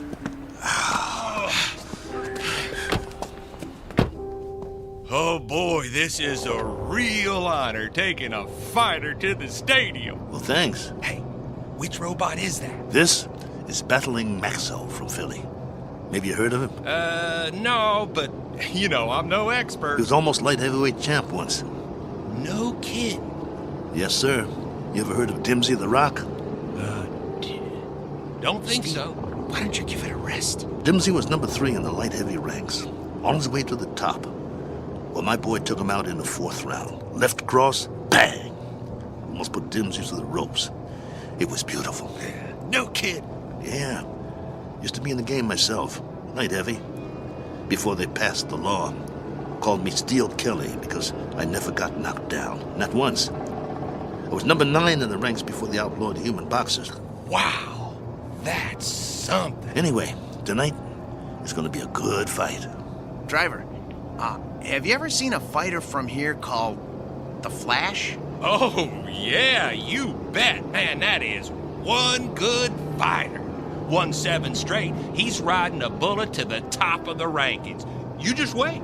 Oh boy, this is a real honor taking a fighter to the stadium. Well, thanks. Hey, which robot is that? This is Battling Maxo from Philly. Maybe you heard of him? No, but, you know, I'm no expert. He was almost light heavyweight champ once. No kid. Yes, sir. You ever heard of Dimsy the Rock? Don't think so. Why don't you give it a rest? Dimsy was number 3 in the light heavy ranks, on his way to the top. Well, my boy took him out in the 4th round. Left cross, bang! Almost put Dimsy to the ropes. It was beautiful. No kid. Yeah. Used to be in the game myself. Light heavy. Before they passed the law. Called me Steel Kelly because I never got knocked down. Not once. I was number 9 in the ranks before they outlawed human boxers. Wow. That's something. Anyway, tonight is going to be a good fight. Driver, have you ever seen a fighter from here called The Flash? Oh, yeah, you bet. Man, that is one good fighter. Won 7 straight. He's riding a bullet to the top of the rankings. You just wait.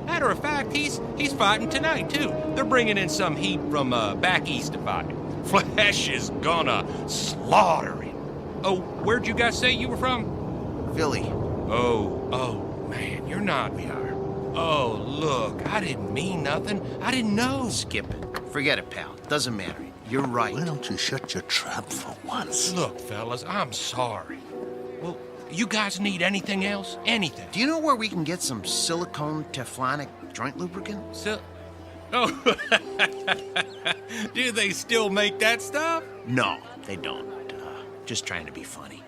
Matter of fact, he's fighting tonight, too. They're bringing in some heat from back east to fight. Flash is gonna slaughter him. Oh, where'd you guys say you were from? Philly. Oh, man, you're not. We are. Oh, look, I didn't mean nothing. I didn't know. Skip it. Forget it, pal. Doesn't matter. You're right. Why don't you shut your trap for once? Look, fellas, I'm sorry. Well, you guys need anything else? Anything? Do you know where we can get some silicone Teflonic joint lubricant? Oh, do they still make that stuff? No, they don't. Just trying to be funny.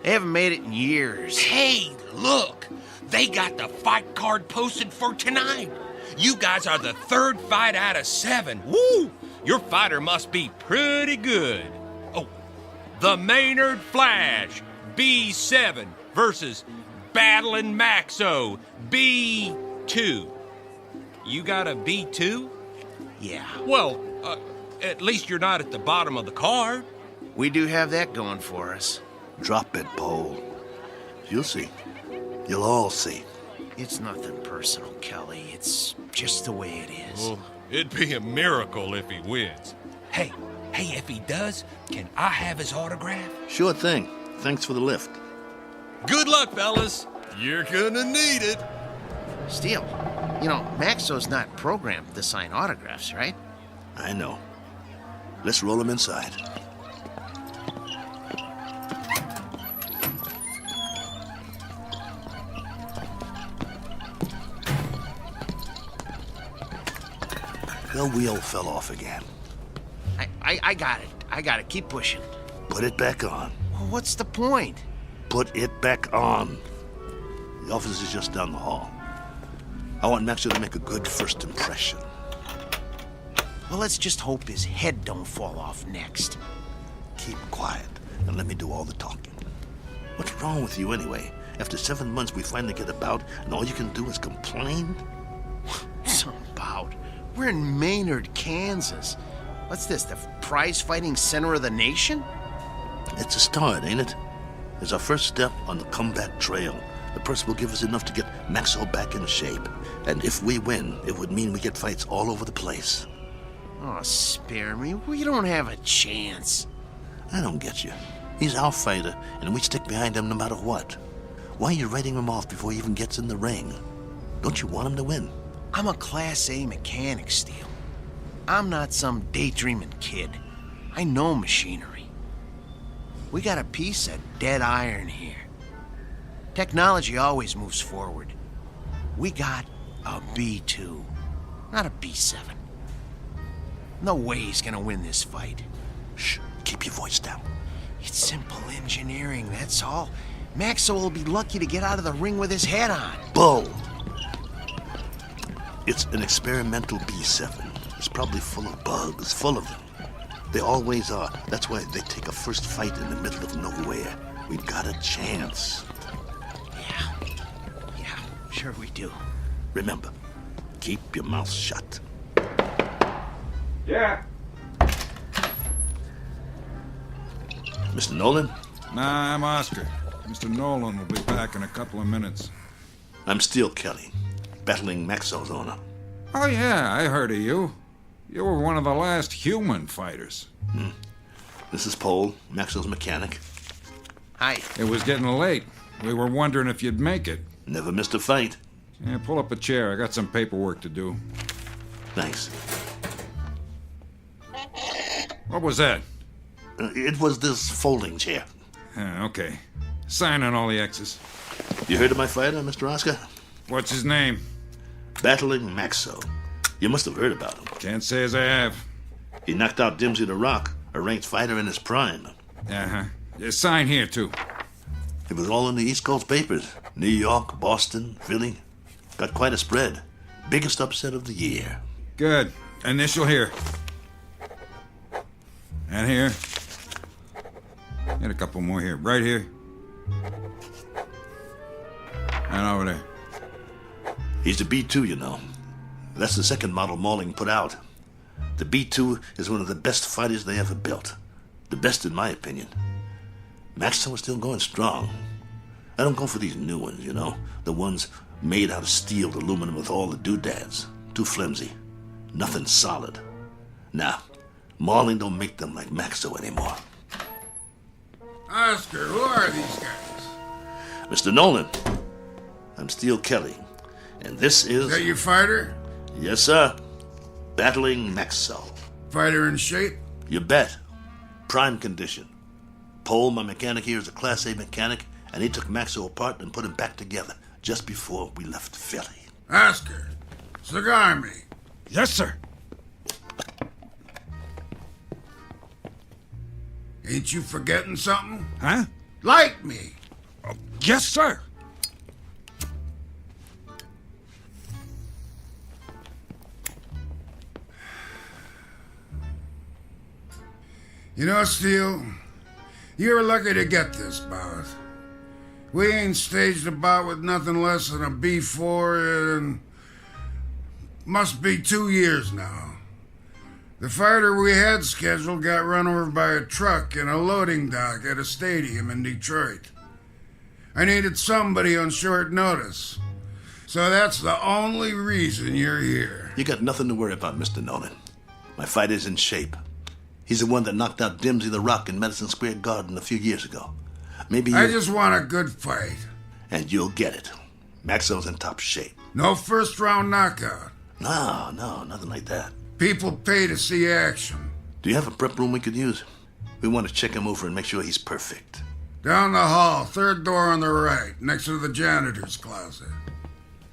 They haven't made it in years. Hey, look! They got the fight card posted for tonight. You guys are the 3rd fight out of 7. Woo! Your fighter must be pretty good. Oh, the Maynard Flash, B7 versus Battling Maxo, B2. You got a B2? Yeah. Well, at least you're not at the bottom of the card. We do have that going for us. Drop it, Paul. You'll see. You'll all see. It's nothing personal, Kelly. It's just the way it is. Well, it'd be a miracle if he wins. Hey, if he does, can I have his autograph? Sure thing. Thanks for the lift. Good luck, fellas. You're gonna need it. Steele, you know, Maxo's not programmed to sign autographs, right? I know. Let's roll him inside. The wheel fell off again. I got it. I got it. Keep pushing. Put it back on. Well, what's the point? Put it back on. The office is just down the hall. I want Maxo to make a good first impression. Well, let's just hope his head don't fall off next. Keep quiet and let me do all the talking. What's wrong with you anyway? After 7 months, we finally get about, and all you can do is complain? Some bout. We're in Maynard, Kansas. What's this, the prize-fighting center of the nation? It's a start, ain't it? It's our first step on the comeback trail. The purse will give us enough to get Maxo back in shape. And if we win, it would mean we get fights all over the place. Oh, spare me. We don't have a chance. I don't get you. He's our fighter, and we stick behind him no matter what. Why are you writing him off before he even gets in the ring? Don't you want him to win? I'm a Class A mechanic, Steele. I'm not some daydreaming kid. I know machinery. We got a piece of dead iron here. Technology always moves forward. We got a B2, not a B7. No way he's gonna win this fight. Shh, keep your voice down. It's simple engineering, that's all. Maxo will be lucky to get out of the ring with his head on. Bull! It's an experimental B7. It's probably full of bugs, full of them. They always are. That's why they take a first fight in the middle of nowhere. We've got a chance. Yeah, sure we do. Remember, keep your mouth shut. Yeah? Mr. Nolan? Nah, I'm Oscar. Mr. Nolan will be back in a couple of minutes. I'm Steele Kelly, battling Maxo's owner. Oh, yeah, I heard of you. You were one of the last human fighters. This is Paul, Maxo's mechanic. Hi. It was getting late. We were wondering if you'd make it. Never missed a fight. Yeah, pull up a chair. I got some paperwork to do. Thanks. What was that? It was this folding chair. Okay. Sign on all the X's. You heard of my fighter, Mr. Oscar? What's his name? Battling Maxo. You must have heard about him. Can't say as I have. He knocked out Dimsey the Rock, a ranked fighter in his prime. Uh-huh. Sign here, too. It was all in the East Coast papers. New York, Boston, Philly. Got quite a spread. Biggest upset of the year. Good. Initial here. And here. And a couple more here. Right here. And over there. He's the B2, you know. That's the second model Malling put out. The B2 is one of the best fighters they ever built. The best in my opinion. Maxo is still going strong. I don't go for these new ones, you know. The ones made out of steel, aluminum with all the doodads. Too flimsy. Nothing solid. Nah, Malling don't make them like Maxo anymore. Oscar, who are these guys? Mr. Nolan, I'm Steele Kelly, and this is... Is that your fighter? Yes, sir. Battling Maxo. Fighter in shape? You bet. Prime condition. Paul, my mechanic here, is a Class A mechanic, and he took Maxo apart and put him back together just before we left Philly. Oscar, cigar me. Yes, sir. Ain't you forgetting something? Huh? Light me. Yes, sir. You know, Steele, you were lucky to get this bout. We ain't staged a bout with nothing less than a B4 in must be 2 years now. The fighter we had scheduled got run over by a truck in a loading dock at a stadium in Detroit. I needed somebody on short notice. So that's the only reason you're here. You got nothing to worry about, Mr. Nolan. My fighter's in shape. He's the one that knocked out Dimsey the Rock in Madison Square Garden a few years ago. Maybe you... I just want a good fight. And you'll get it. Maxo's in top shape. No first-round knockout. No, nothing like that. People pay to see action. Do you have a prep room we could use? We want to check him over and make sure he's perfect. Down the hall, third door on the right, next to the janitor's closet.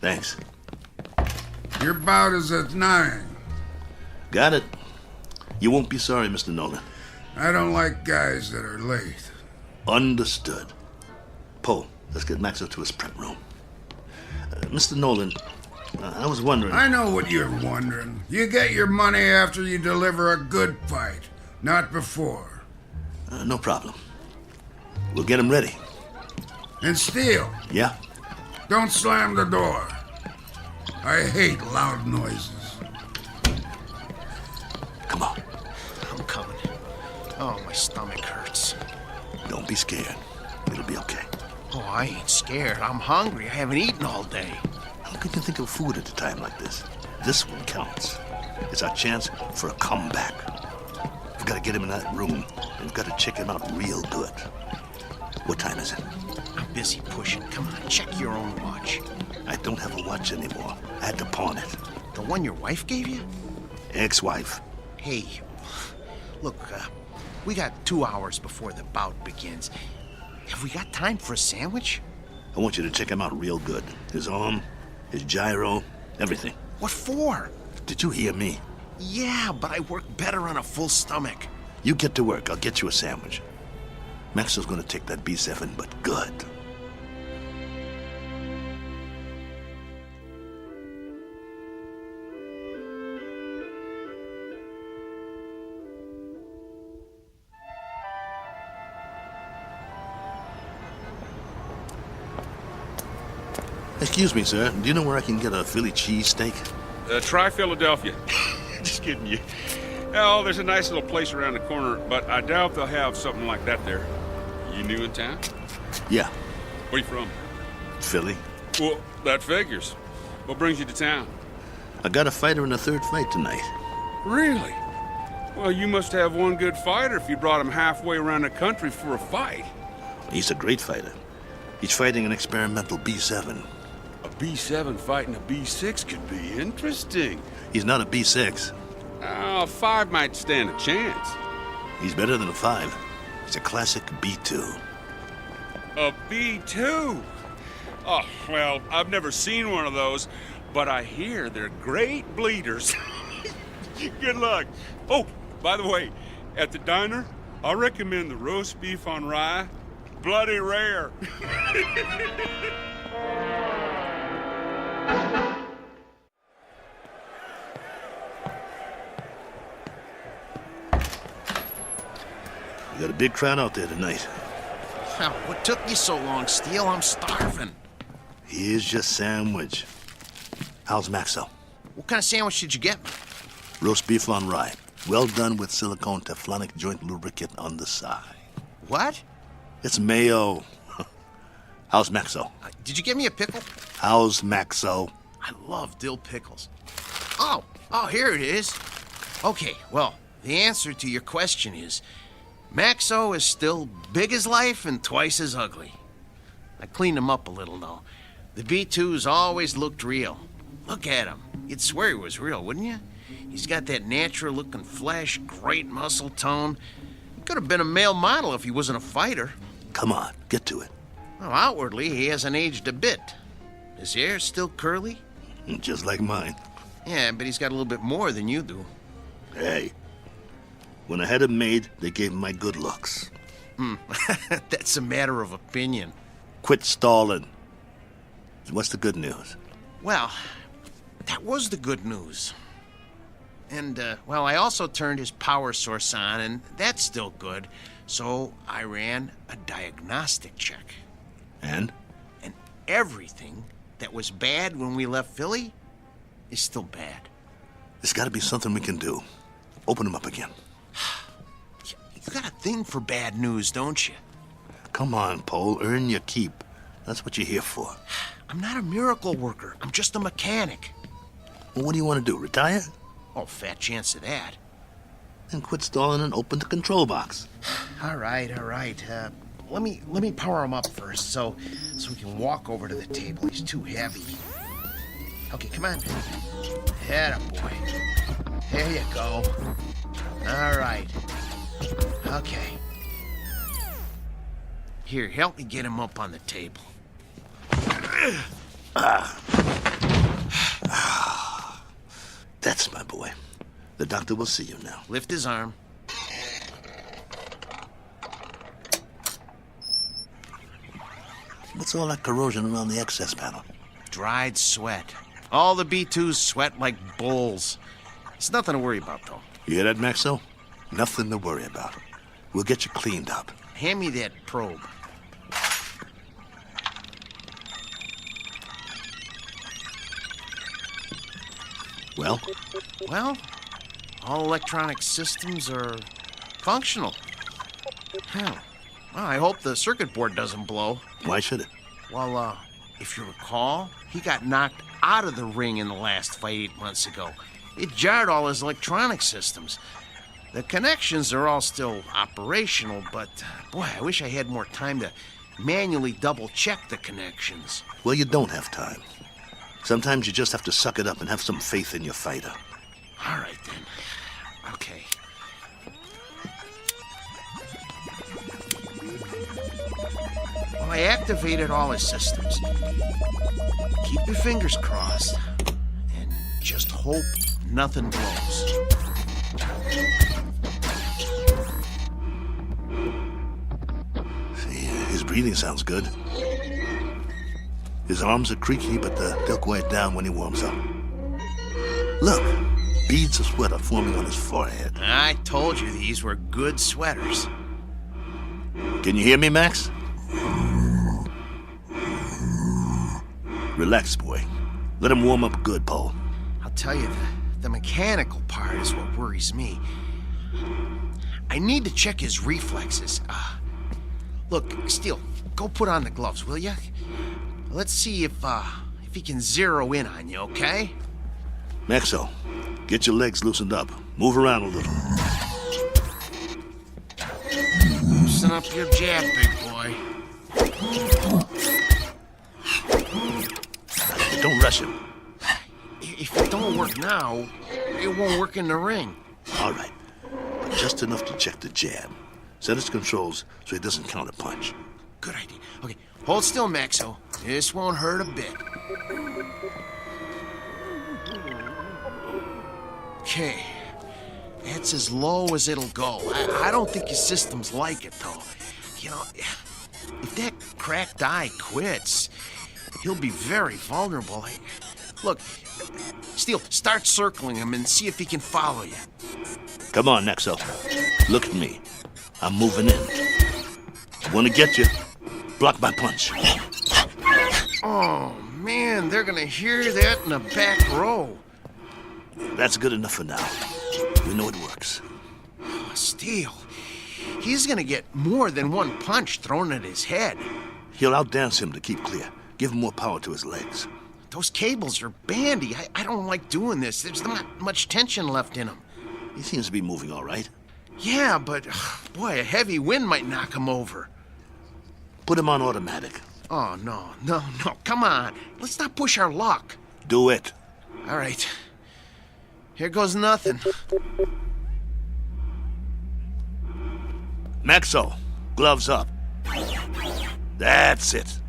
Thanks. Your bout is at 9. Got it. You won't be sorry, Mr. Nolan. I don't like guys that are late. Understood. Poe, let's get Max up to his prep room. Mr. Nolan, I was wondering... I know what you're wondering. You get your money after you deliver a good fight, not before. No problem. We'll get him ready. And Steele. Yeah? Don't slam the door. I hate loud noises. Come on. I'm coming. Oh, my stomach hurts. Don't be scared. It'll be okay. Oh, I ain't scared. I'm hungry. I haven't eaten all day. How could you think of food at a time like this? This one counts. It's our chance for a comeback. We've got to get him in that room, and we've got to check him out real good. What time is it? I'm busy pushing. Come on, check your own watch. I don't have a watch anymore. I had to pawn it. The one your wife gave you? Ex-wife. Hey, look, we got 2 hours before the bout begins. Have we got time for a sandwich? I want you to check him out real good. His arm, his gyro, everything. What for? Did you hear me? Yeah, but I work better on a full stomach. You get to work. I'll get you a sandwich. Maxwell's gonna take that B7, but good. Excuse me, sir. Do you know where I can get a Philly cheesesteak? Try Philadelphia. Just kidding you. Oh, there's a nice little place around the corner, but I doubt they'll have something like that there. You new in town? Yeah. Where you from? Philly. Well, that figures. What brings you to town? I got a fighter in a third fight tonight. Really? Well, you must have one good fighter if you brought him halfway around the country for a fight. He's a great fighter. He's fighting an experimental B7. A B7 fighting a B6 could be interesting. He's not a B6. A 5 might stand a chance. He's better than a 5. He's a classic B2. A B2? Oh, well, I've never seen one of those, but I hear they're great bleeders. Good luck. Oh, by the way, at the diner, I recommend the roast beef on rye. Bloody rare. We got a big crowd out there tonight. What took you so long, Steele? I'm starving. Here's your sandwich. How's Maxo? What kind of sandwich did you get me? Roast beef on rye. Well done with silicone Teflonic joint lubricant on the side. What? It's mayo. How's Maxo? Did you give me a pickle? How's Maxo? I love dill pickles. Oh, here it is. Okay, well, the answer to your question is Maxo is still big as life and twice as ugly. I cleaned him up a little, though. The B2's always looked real. Look at him. You'd swear he was real, wouldn't you? He's got that natural-looking flesh, great muscle tone. He could have been a male model if he wasn't a fighter. Come on, get to it. Well, outwardly, he hasn't aged a bit. His hair's still curly? Just like mine. Yeah, but he's got a little bit more than you do. Hey, when I had him made, they gave him my good looks. That's a matter of opinion. Quit stalling. What's the good news? Well, that was the good news. And, well, I also turned his power source on, and that's still good. So I ran a diagnostic check. And? And everything that was bad when we left Philly is still bad. There's got to be something we can do. Open him up again. You got a thing for bad news, don't you? Come on, Paul. Earn your keep. That's what you're here for. I'm not a miracle worker. I'm just a mechanic. Well, what do you want to do, retire? Oh, fat chance of that. Then quit stalling and open the control box. All right. Let me power him up first so we can walk over to the table. He's too heavy. Okay, come on. Atta boy. There you go. All right. Okay. Here, help me get him up on the table. That's my boy. The doctor will see you now. Lift his arm. What's all that corrosion around the access panel? Dried sweat. All the B2s sweat like bulls. It's nothing to worry about, though. You hear that, Maxo? Nothing to worry about. We'll get you cleaned up. Hand me that probe. Well? Well, all electronic systems are functional. Well, I hope the circuit board doesn't blow. Why should it? Well, if you recall, he got knocked out of the ring in the last fight 8 months ago. It jarred all his electronic systems. The connections are all still operational, but, boy, I wish I had more time to manually double-check the connections. Well, you don't have time. Sometimes you just have to suck it up and have some faith in your fighter. All right, then. Okay. Well, I activated all his systems. Keep your fingers crossed and just hope nothing blows. See, his breathing sounds good. His arms are creaky, but they'll quiet down when he warms up. Look, beads of sweat are forming on his forehead. I told you these were good sweaters. Can you hear me, Max? Relax, boy. Let him warm up good, Paul. I'll tell you, the mechanical part is what worries me. I need to check his reflexes. Look, Steele, go put on the gloves, will you? Let's see if he can zero in on you, okay? Maxo, get your legs loosened up. Move around a little. Loosen up your jab, big boy. Don't rush him. If it don't work now, it won't work in the ring. All right, but just enough to check the jab. Set his controls so he doesn't counter punch. Good idea. Okay, hold still, Maxo. This won't hurt a bit. Okay, that's as low as it'll go. I don't think his systems like it, though. You know, if that cracked eye quits, he'll be very vulnerable. Look, Steele, start circling him and see if he can follow you. Come on, Nexo. Look at me. I'm moving in. Want to get you? Block my punch. Oh, man, they're gonna hear that in the back row. That's good enough for now. We know it works. Oh, Steele, he's gonna get more than one punch thrown at his head. He'll outdance him to keep clear. Give him more power to his legs. Those cables are bandy. I don't like doing this. There's not much tension left in him. He seems to be moving all right. Yeah, but, boy, a heavy wind might knock him over. Put him on automatic. Oh, no. Come on. Let's not push our luck. Do it. All right. Here goes nothing. Maxo, gloves up. That's it.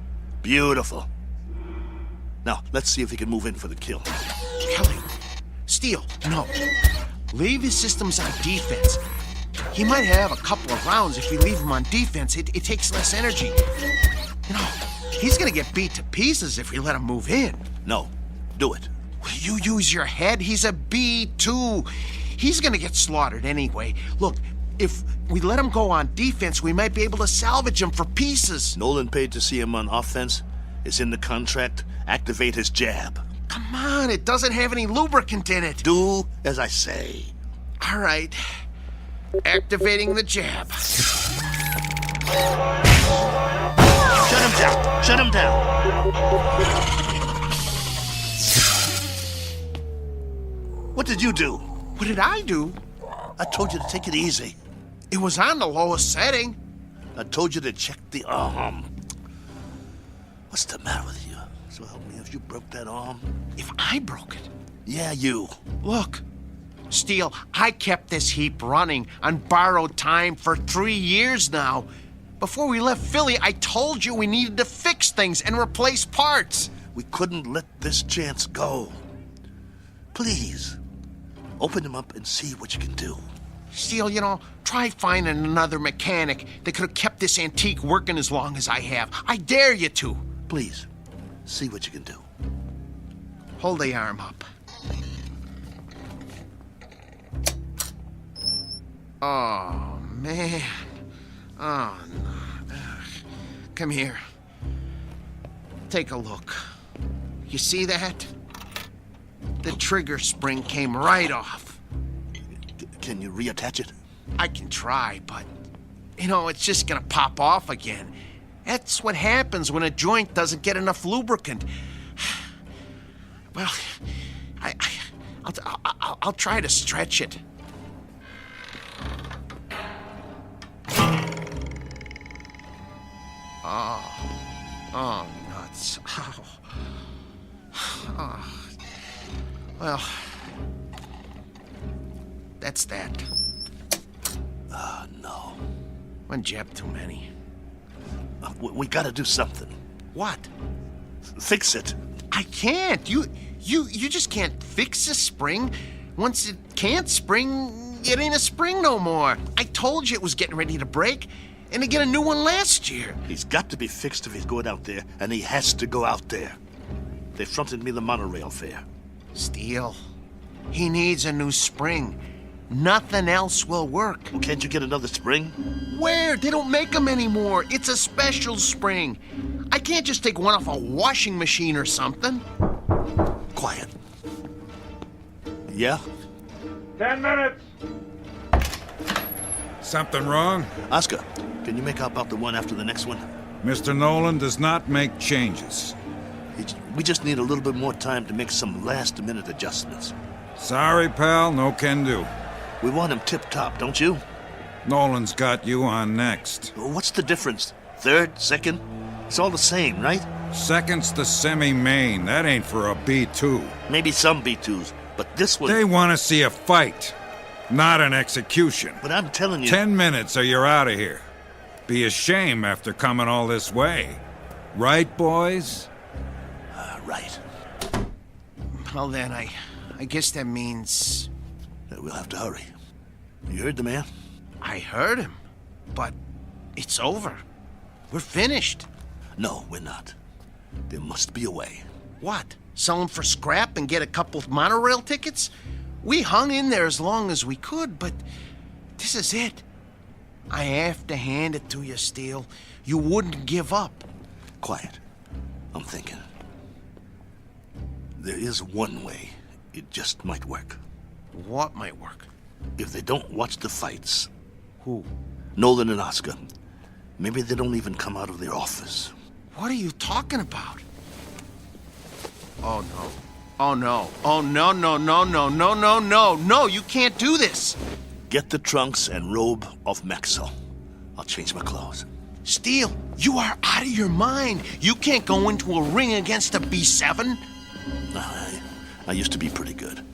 Beautiful. Now, let's see if he can move in for the kill. Kelly, Steele, no. Leave his systems on defense. He might have a couple of rounds if we leave him on defense. It takes less energy. You know, he's gonna get beat to pieces if we let him move in. No, do it. Will you use your head? He's a B2. He's gonna get slaughtered anyway. Look, if we let him go on defense, we might be able to salvage him for pieces. Nolan paid to see him on offense. It's in the contract. Activate his jab. Come on, it doesn't have any lubricant in it. Do as I say. All right. Activating the jab. Shut him down. Shut him down. What did you do? What did I do? I told you to take it easy. It was on the lowest setting. I told you to check the arm. What's the matter with you? So help me if you broke that arm. If I broke it? Yeah, you. Look, Steele, I kept this heap running on borrowed time for 3 years now. Before we left Philly, I told you we needed to fix things and replace parts. We couldn't let this chance go. Please, open them up and see what you can do. Steele, try finding another mechanic that could have kept this antique working as long as I have. I dare you to. Please, see what you can do. Hold the arm up. Oh, man. Oh, no. Ugh. Come here. Take a look. You see that? The trigger spring came right off. Can you reattach it? I can try, but, it's just gonna pop off again. That's what happens when a joint doesn't get enough lubricant. Well, I'll try to stretch it. Oh, nuts. Oh. Well, that's that. No. One jab too many. We gotta do something. What? Fix it. I can't. You just can't fix a spring. Once it can't spring, it ain't a spring no more. I told you it was getting ready to break, and to get a new one last year. He's got to be fixed if he's going out there, and he has to go out there. They fronted me the monorail fare. Steele, he needs a new spring. Nothing else will work. Well, can't you get another spring? Where? They don't make them anymore. It's a special spring. I can't just take one off a washing machine or something. Quiet. Yeah? 10 minutes. Something wrong? Oscar, can you make out about the one after the next one? Mr. Nolan does not make changes. We just need a little bit more time to make some last-minute adjustments. Sorry, pal, no can do. We want him tip-top, don't you? Nolan's got you on next. What's the difference? Third? Second? It's all the same, right? Second's the semi-main. That ain't for a B2. Maybe some B2s, but this one... They want to see a fight, not an execution. But I'm telling you... 10 minutes or you're out of here. Be a shame after coming all this way. Right, boys? Right. Well then, I guess that means... We'll have to hurry. You heard the man? I heard him, but it's over. We're finished. No, we're not. There must be a way. What? Sell them for scrap and get a couple of monorail tickets? We hung in there as long as we could, but this is it. I have to hand it to you, Steele. You wouldn't give up. Quiet. I'm thinking. There is one way. It just might work. What might work? If they don't watch the fights. Who? Nolan and Oscar. Maybe they don't even come out of their office. What are you talking about? Oh, no. Oh, no. Oh, no, no, no, no, no, no, no. No, you can't do this. Get the trunks and robe off Maxwell. I'll change my clothes. Steele, you are out of your mind. You can't go into a ring against a B7. I used to be pretty good.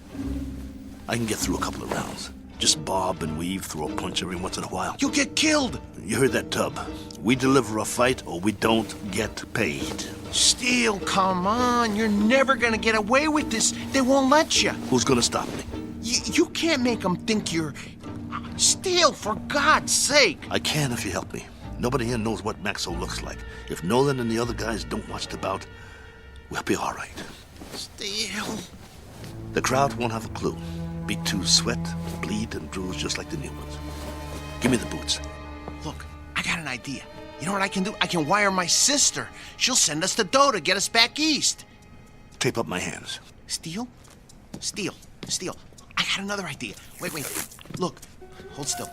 I can get through a couple of rounds. Just bob and weave, throw a punch every once in a while. You'll get killed. You heard that, Tub. We deliver a fight or we don't get paid. Steele, come on. You're never gonna get away with this. They won't let you. Who's gonna stop me? You can't make them think you're... Steele, for God's sake. I can if you help me. Nobody here knows what Maxwell looks like. If Nolan and the other guys don't watch the bout, we'll be all right. Steele. The crowd won't have a clue. B2 sweat, bleed, and bruise just like the new ones. Give me the boots. Look, I got an idea. You know what I can do? I can wire my sister. She'll send us the dough to get us back east. Tape up my hands. Steele? Steele. I got another idea. Wait. Look, hold still.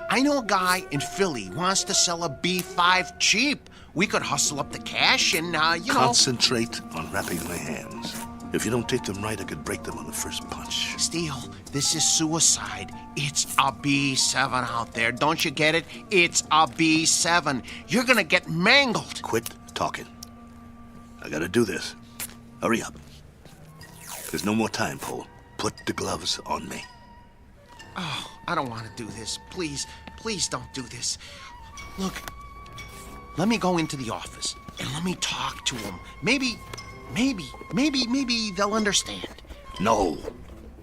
I know a guy in Philly wants to sell a B5 cheap. We could hustle up the cash and, Concentrate on wrapping my hands. If you don't tape them right, I could break them on the first punch. Steele, this is suicide. It's a B7 out there. Don't you get it? It's a B7. You're gonna get mangled. Quit talking. I gotta do this. Hurry up. There's no more time, Paul. Put the gloves on me. Oh, I don't want to do this. Please, please don't do this. Look, let me go into the office and let me talk to them. Maybe they'll understand. No,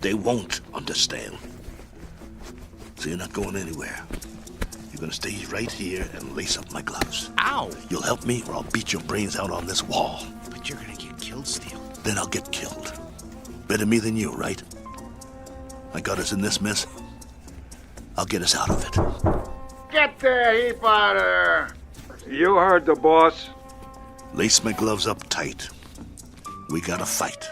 they won't understand. So you're not going anywhere. You're gonna stay right here and lace up my gloves. Ow! You'll help me or I'll beat your brains out on this wall. But you're gonna get killed, Steele. Then I'll get killed. Better me than you, right? I got us in this mess. I'll get us out of it. Get the heap out of there! You heard the boss. Lace my gloves up tight. We gotta fight.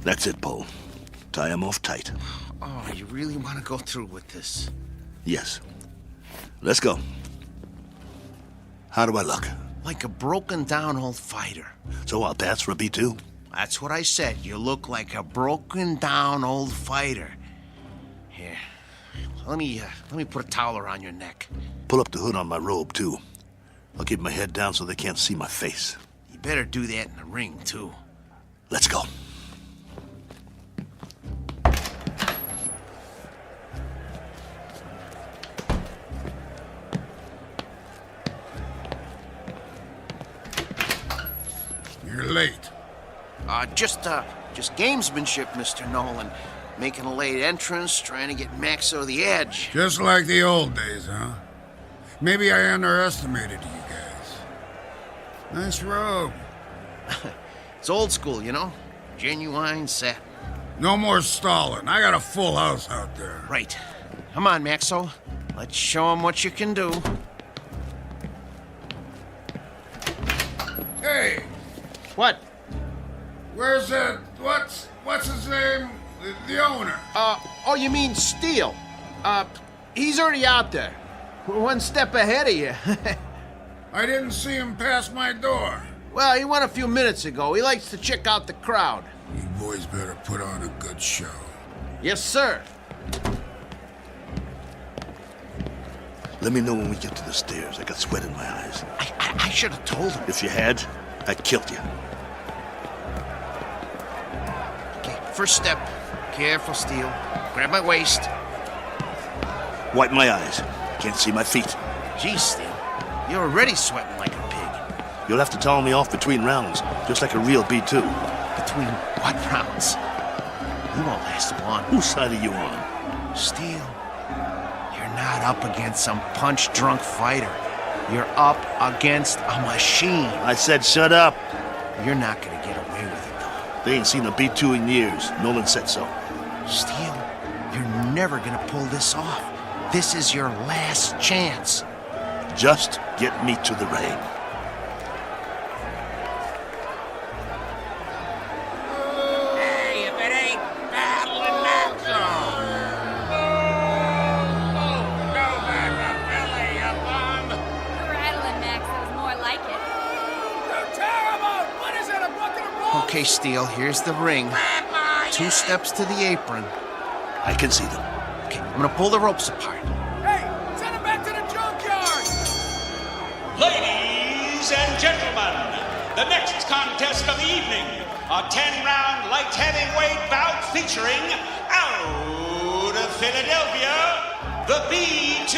That's it, Paul. Tie him off tight. Oh, you really want to go through with this? Yes. Let's go. How do I look? Like a broken down old fighter. So I'll pass for a B2? That's what I said. You look like a broken down old fighter. Here, let me put a towel around your neck. Pull up the hood on my robe, too. I'll keep my head down so they can't see my face. You better do that in the ring, too. Let's go. You're late. Just gamesmanship, Mr. Nolan. Making a late entrance, trying to get Max over the edge. Just like the old days, huh? Maybe I underestimated you guys. Nice robe. It's old school, you know? Genuine satin. No more stalling. I got a full house out there. Right. Come on, Maxo. Let's show him what you can do. Hey! What? Where's that... What's his name? The owner. Oh, you mean Steele? He's already out there. We're one step ahead of you. I didn't see him pass my door. Well, he went a few minutes ago. He likes to check out the crowd. You boys better put on a good show. Yes, sir. Let me know when we get to the stairs. I got sweat in my eyes. I should have told him. If you had, I'd killed you. Okay, first step. Careful, Steele. Grab my waist. Wipe my eyes. Can't see my feet. Gee, Steele. You're already sweating like a pig. You'll have to towel me off between rounds, just like a real B2. Between what rounds? You won't last long. Whose side are you on? Steele, you're not up against some punch-drunk fighter. You're up against a machine. I said shut up. You're not gonna get away with it, though. They ain't seen a B2 in years. Nolan said so. Steele, you're never gonna pull this off. This is your last chance. Just get me to the ring. Hey, if it ain't battling Maxo! Go back to Philly, you bum! Rattling Maxo's more like it. You're terrible! What is it, a bucket of rolls? Okay, Steele, here's the ring. 2 steps to the apron. I can see them. Okay, I'm gonna pull the ropes apart. Hey, send him back to the junkyard! Ladies and gentlemen, the next contest of the evening, a 10-round light heavyweight bout featuring out of Philadelphia, the B2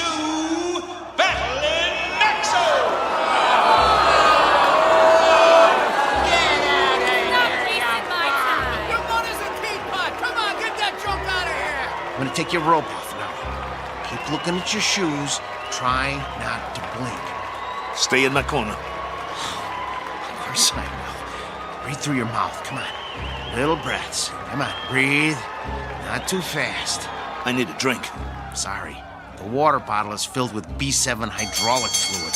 Battling Maxo! I'm gonna take your rope off now. Keep looking at your shoes. Try not to blink. Stay in my corner. Of course I will. Breathe through your mouth. Come on. Little breaths. Come on. Breathe. Not too fast. I need a drink. Sorry. The water bottle is filled with B7 hydraulic fluid.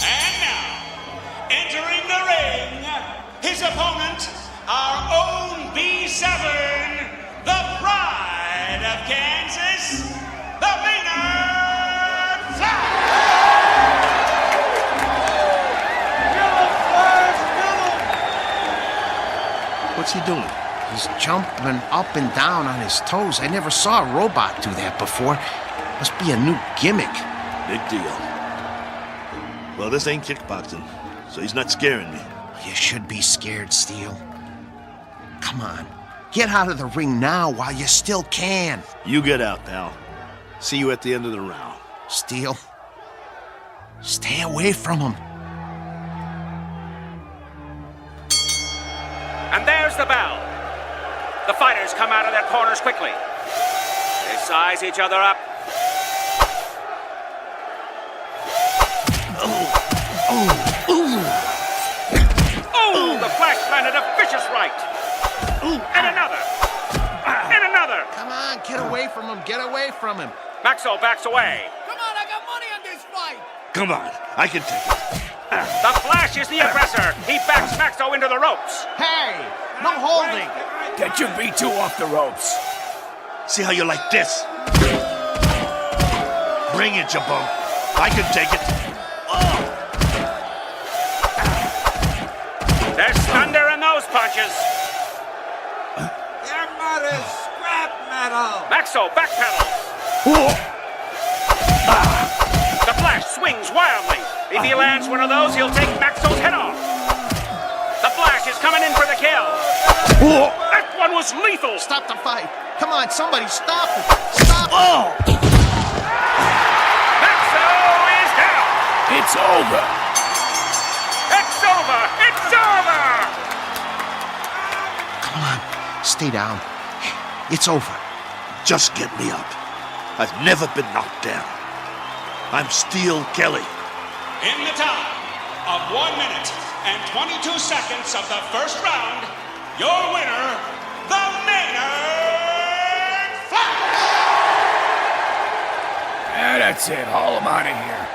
And now, entering the ring, his opponent, our own B7, the pride of Kansas, the Maynard Flash! What's he doing? He's jumping up and down on his toes. I never saw a robot do that before. Must be a new gimmick. Big deal. Well, this ain't kickboxing, so he's not scaring me. You should be scared, Steele. Come on. Get out of the ring now while you still can. You get out, pal. See you at the end of the round. Steele, stay away from him. And there's the bell. The fighters come out of their corners quickly. They size each other up. Oh, the flash landed a vicious right. And another. And another. Come on, get away from him. Get away from him. Maxo backs away. Come on, I got money on this fight. Come on, I can take it. The Flash is the aggressor. He backs Maxo into the ropes. Hey, no holding. Get your B2 off the ropes. See how you like this? Bring it, you bum. I can take it. There's thunder in those punches. Your mother's scrap metal. Maxo backpedals. The Flash swings wildly. If he lands one of those, he'll take Maxo's head off. The Flash is coming in for the kill. That one was lethal. Stop the fight. Come on, somebody stop it. Stop it. Maxo is down. It's over. It's over. It's over. Come on, stay down. It's over. Just get me up. I've never been knocked down. I'm Steele Kelly. In the time of 1 minute and 22 seconds of the first round, your winner, the Maynard Flash! Yeah, that's it. Haul him out of here.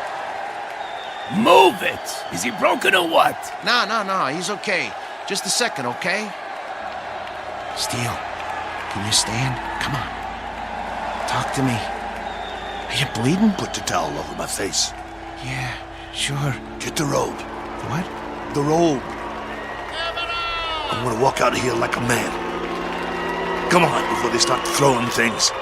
Move it. Is he broken or what? No, he's okay. Just a second, okay? Steele, can you stand? Come on. Talk to me. Are you bleeding? Put the towel over my face. Yeah, sure. Get the robe. What? The robe. I want to walk out of here like a man. Come on, before they start throwing things.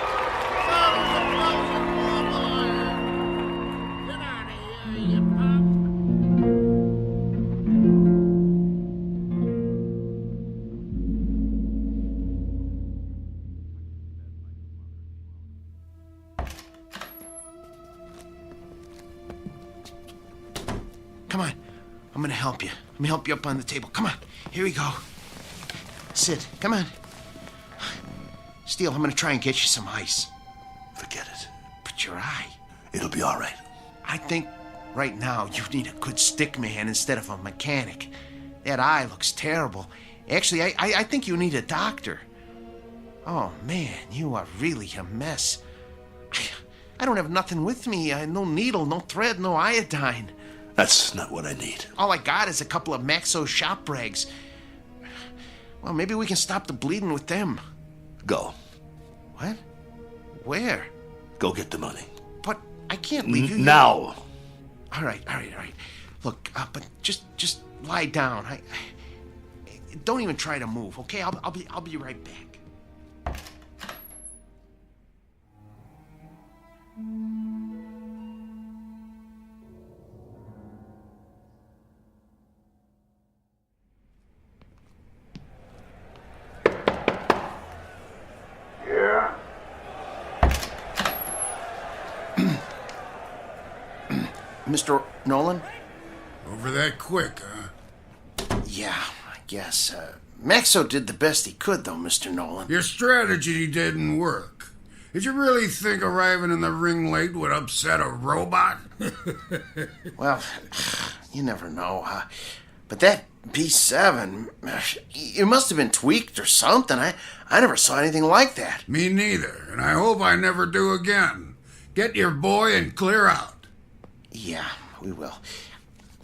Come on. I'm gonna help you. Let me help you up on the table. Come on. Here we go. Sit. Come on. Steele, I'm gonna try and get you some ice. Forget it. But your eye. It'll be all right. I think right now you need a good stick man instead of a mechanic. That eye looks terrible. Actually, I think you need a doctor. Oh, man, you are really a mess. I don't have nothing with me. No needle, no thread, no iodine. That's not what I need. All I got is a couple of Maxo shop rags. Well, maybe we can stop the bleeding with them. Go. What? Where? Go get the money. But I can't leave you now. All right. Look, but just lie down. I don't even try to move, okay? I'll be right back. Yeah? Mr. Nolan? Over that quick, huh? Yeah, I guess. Maxo did the best he could, though, Mr. Nolan. Your strategy didn't work. Did you really think arriving in the ring late would upset a robot? Well, you never know. But that B7, it must have been tweaked or something. I never saw anything like that. Me neither, and I hope I never do again. Get your boy and clear out. Yeah, we will.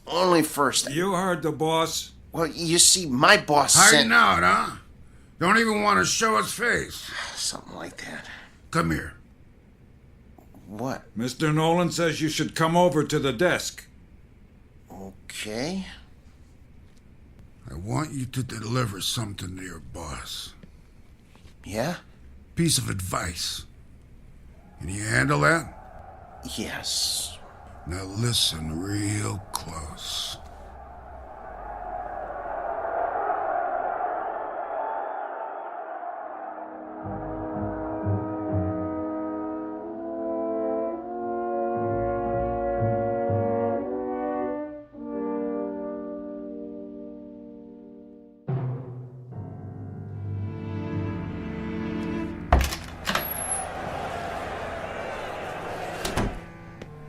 Only first... You heard the boss. Well, you see, my boss Hiding out, huh? Don't even want to show his face. Something like that. Come here. What? Mr. Nolan says you should come over to the desk. Okay. I want you to deliver something to your boss. Yeah? Piece of advice. Can you handle that? Yes. Now listen real close.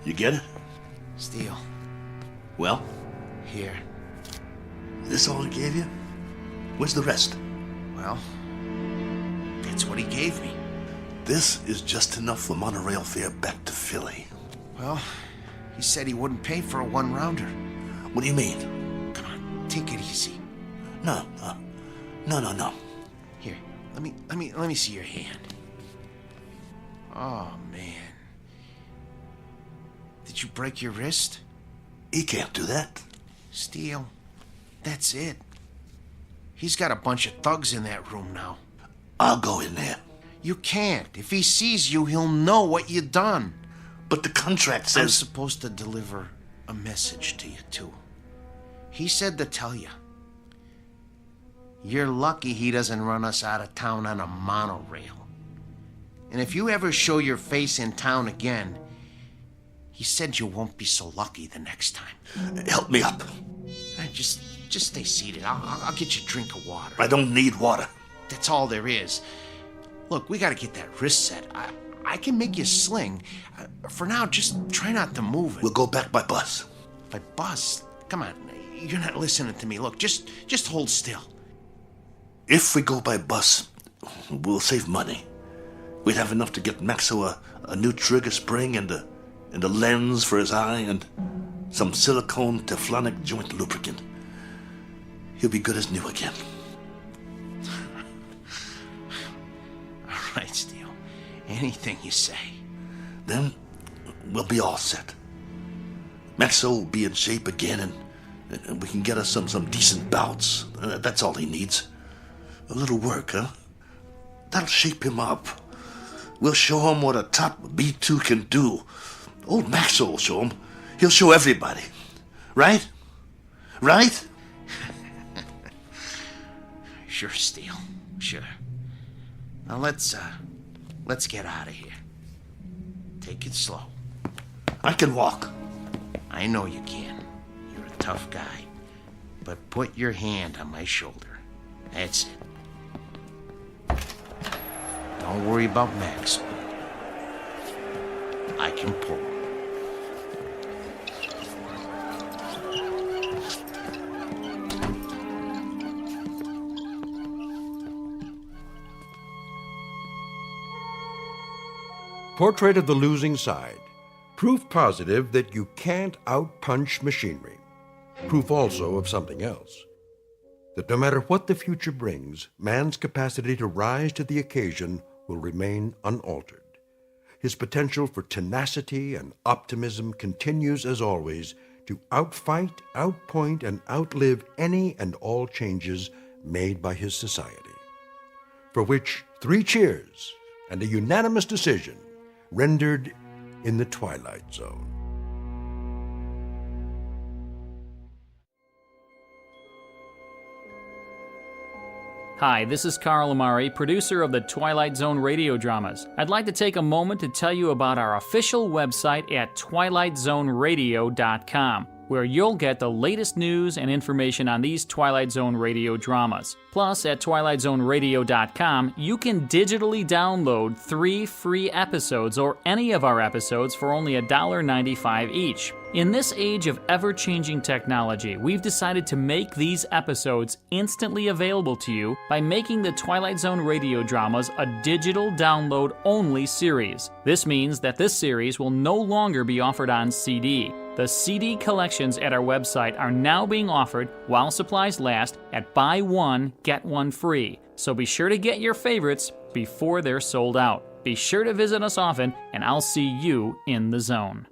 You get it? Steele. Well? Here. This all he gave you? Where's the rest? Well, that's what he gave me. This is just enough for monorail fare back to Philly. Well, he said he wouldn't pay for a one-rounder. What do you mean? Come on, take it easy. No. Here, let me see your hand. Oh, man. Did you break your wrist? He can't do that. Steele, that's it. He's got a bunch of thugs in that room now. I'll go in there. You can't. If he sees you, he'll know what you done. But the contract says... I'm supposed to deliver a message to you, too. He said to tell you. You're lucky he doesn't run us out of town on a monorail. And if you ever show your face in town again, he said you won't be so lucky the next time. Help me up. Just stay seated. I'll get you a drink of water. I don't need water. That's all there is. Look, we gotta get that wrist set. I can make you sling. For now, just try not to move it. We'll go back by bus. By bus? Come on, you're not listening to me. Look, just hold still. If we go by bus, we'll save money. We'd have enough to get Maxo a new trigger spring and a lens for his eye and some silicone Teflonic joint lubricant. He'll be good as new again. All right, Steele. Anything you say. Then we'll be all set. Maxo will be in shape again, and we can get us some decent bouts. That's all he needs. A little work, huh? That'll shape him up. We'll show him what a top B2 can do. Old Maxo will show him. He'll show everybody. Right? Right? Sure, Steele. Sure. Now let's get out of here. Take it slow. I can walk. I know you can. You're a tough guy. But put your hand on my shoulder. That's it. Don't worry about Max. I can pull. Portrait of the Losing Side. Proof positive that you can't outpunch machinery. Proof also of something else. That no matter what the future brings, man's capacity to rise to the occasion will remain unaltered. His potential for tenacity and optimism continues, as always, to outfight, outpoint, and outlive any and all changes made by his society. For which 3 cheers and a unanimous decision rendered in the Twilight Zone. Hi, this is Carl Amari, producer of the Twilight Zone Radio Dramas. I'd like to take a moment to tell you about our official website at twilightzoneradio.com, where you'll get the latest news and information on these Twilight Zone Radio dramas. Plus, at twilightzoneradio.com, you can digitally download 3 free episodes or any of our episodes for only $1.95 each. In this age of ever-changing technology, we've decided to make these episodes instantly available to you by making the Twilight Zone Radio Dramas a digital download-only series. This means that this series will no longer be offered on CD. The CD collections at our website are now being offered, while supplies last, at buy one, get one free. So be sure to get your favorites before they're sold out. Be sure to visit us often, and I'll see you in the zone.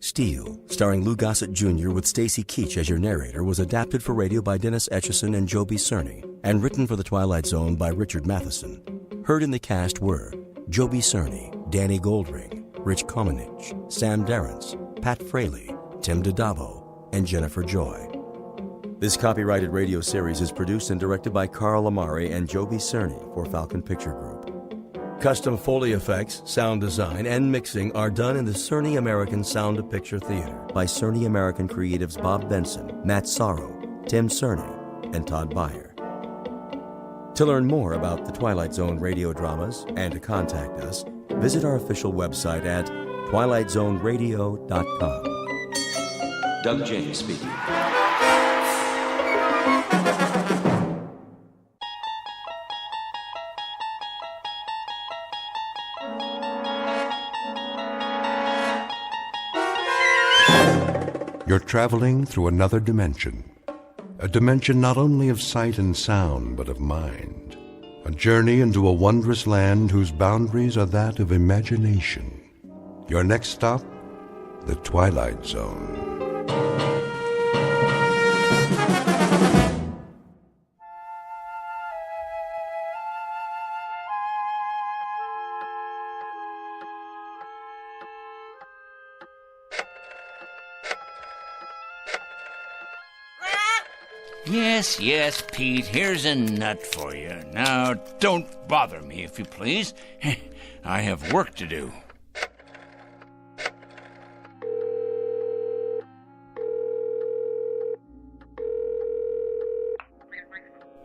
Steel, starring Lou Gossett Jr. with Stacy Keach as your narrator, was adapted for radio by Dennis Etchison and Joby Cerny, and written for The Twilight Zone by Richard Matheson. Heard in the cast were Joby Cerny, Danny Goldring, Rich Komenich, Sam Darrence, Pat Fraley, Tim DiDavo, and Jennifer Joy. This copyrighted radio series is produced and directed by Carl Amari and Joby Cerny for Falcon Picture Group. Custom Foley effects, sound design, and mixing are done in the Cerny American Sound of Picture Theater by Cerny American creatives Bob Benson, Matt Sorrow, Tim Cerny, and Todd Beyer. To learn more about the Twilight Zone radio dramas and to contact us, visit our official website at twilightzoneradio.com. Doug James speaking. You're traveling through another dimension. A dimension not only of sight and sound, but of mind. A journey into a wondrous land whose boundaries are that of imagination. Your next stop, the Twilight Zone. Yes, Pete, here's a nut for you. Now, don't bother me, if you please. I have work to do.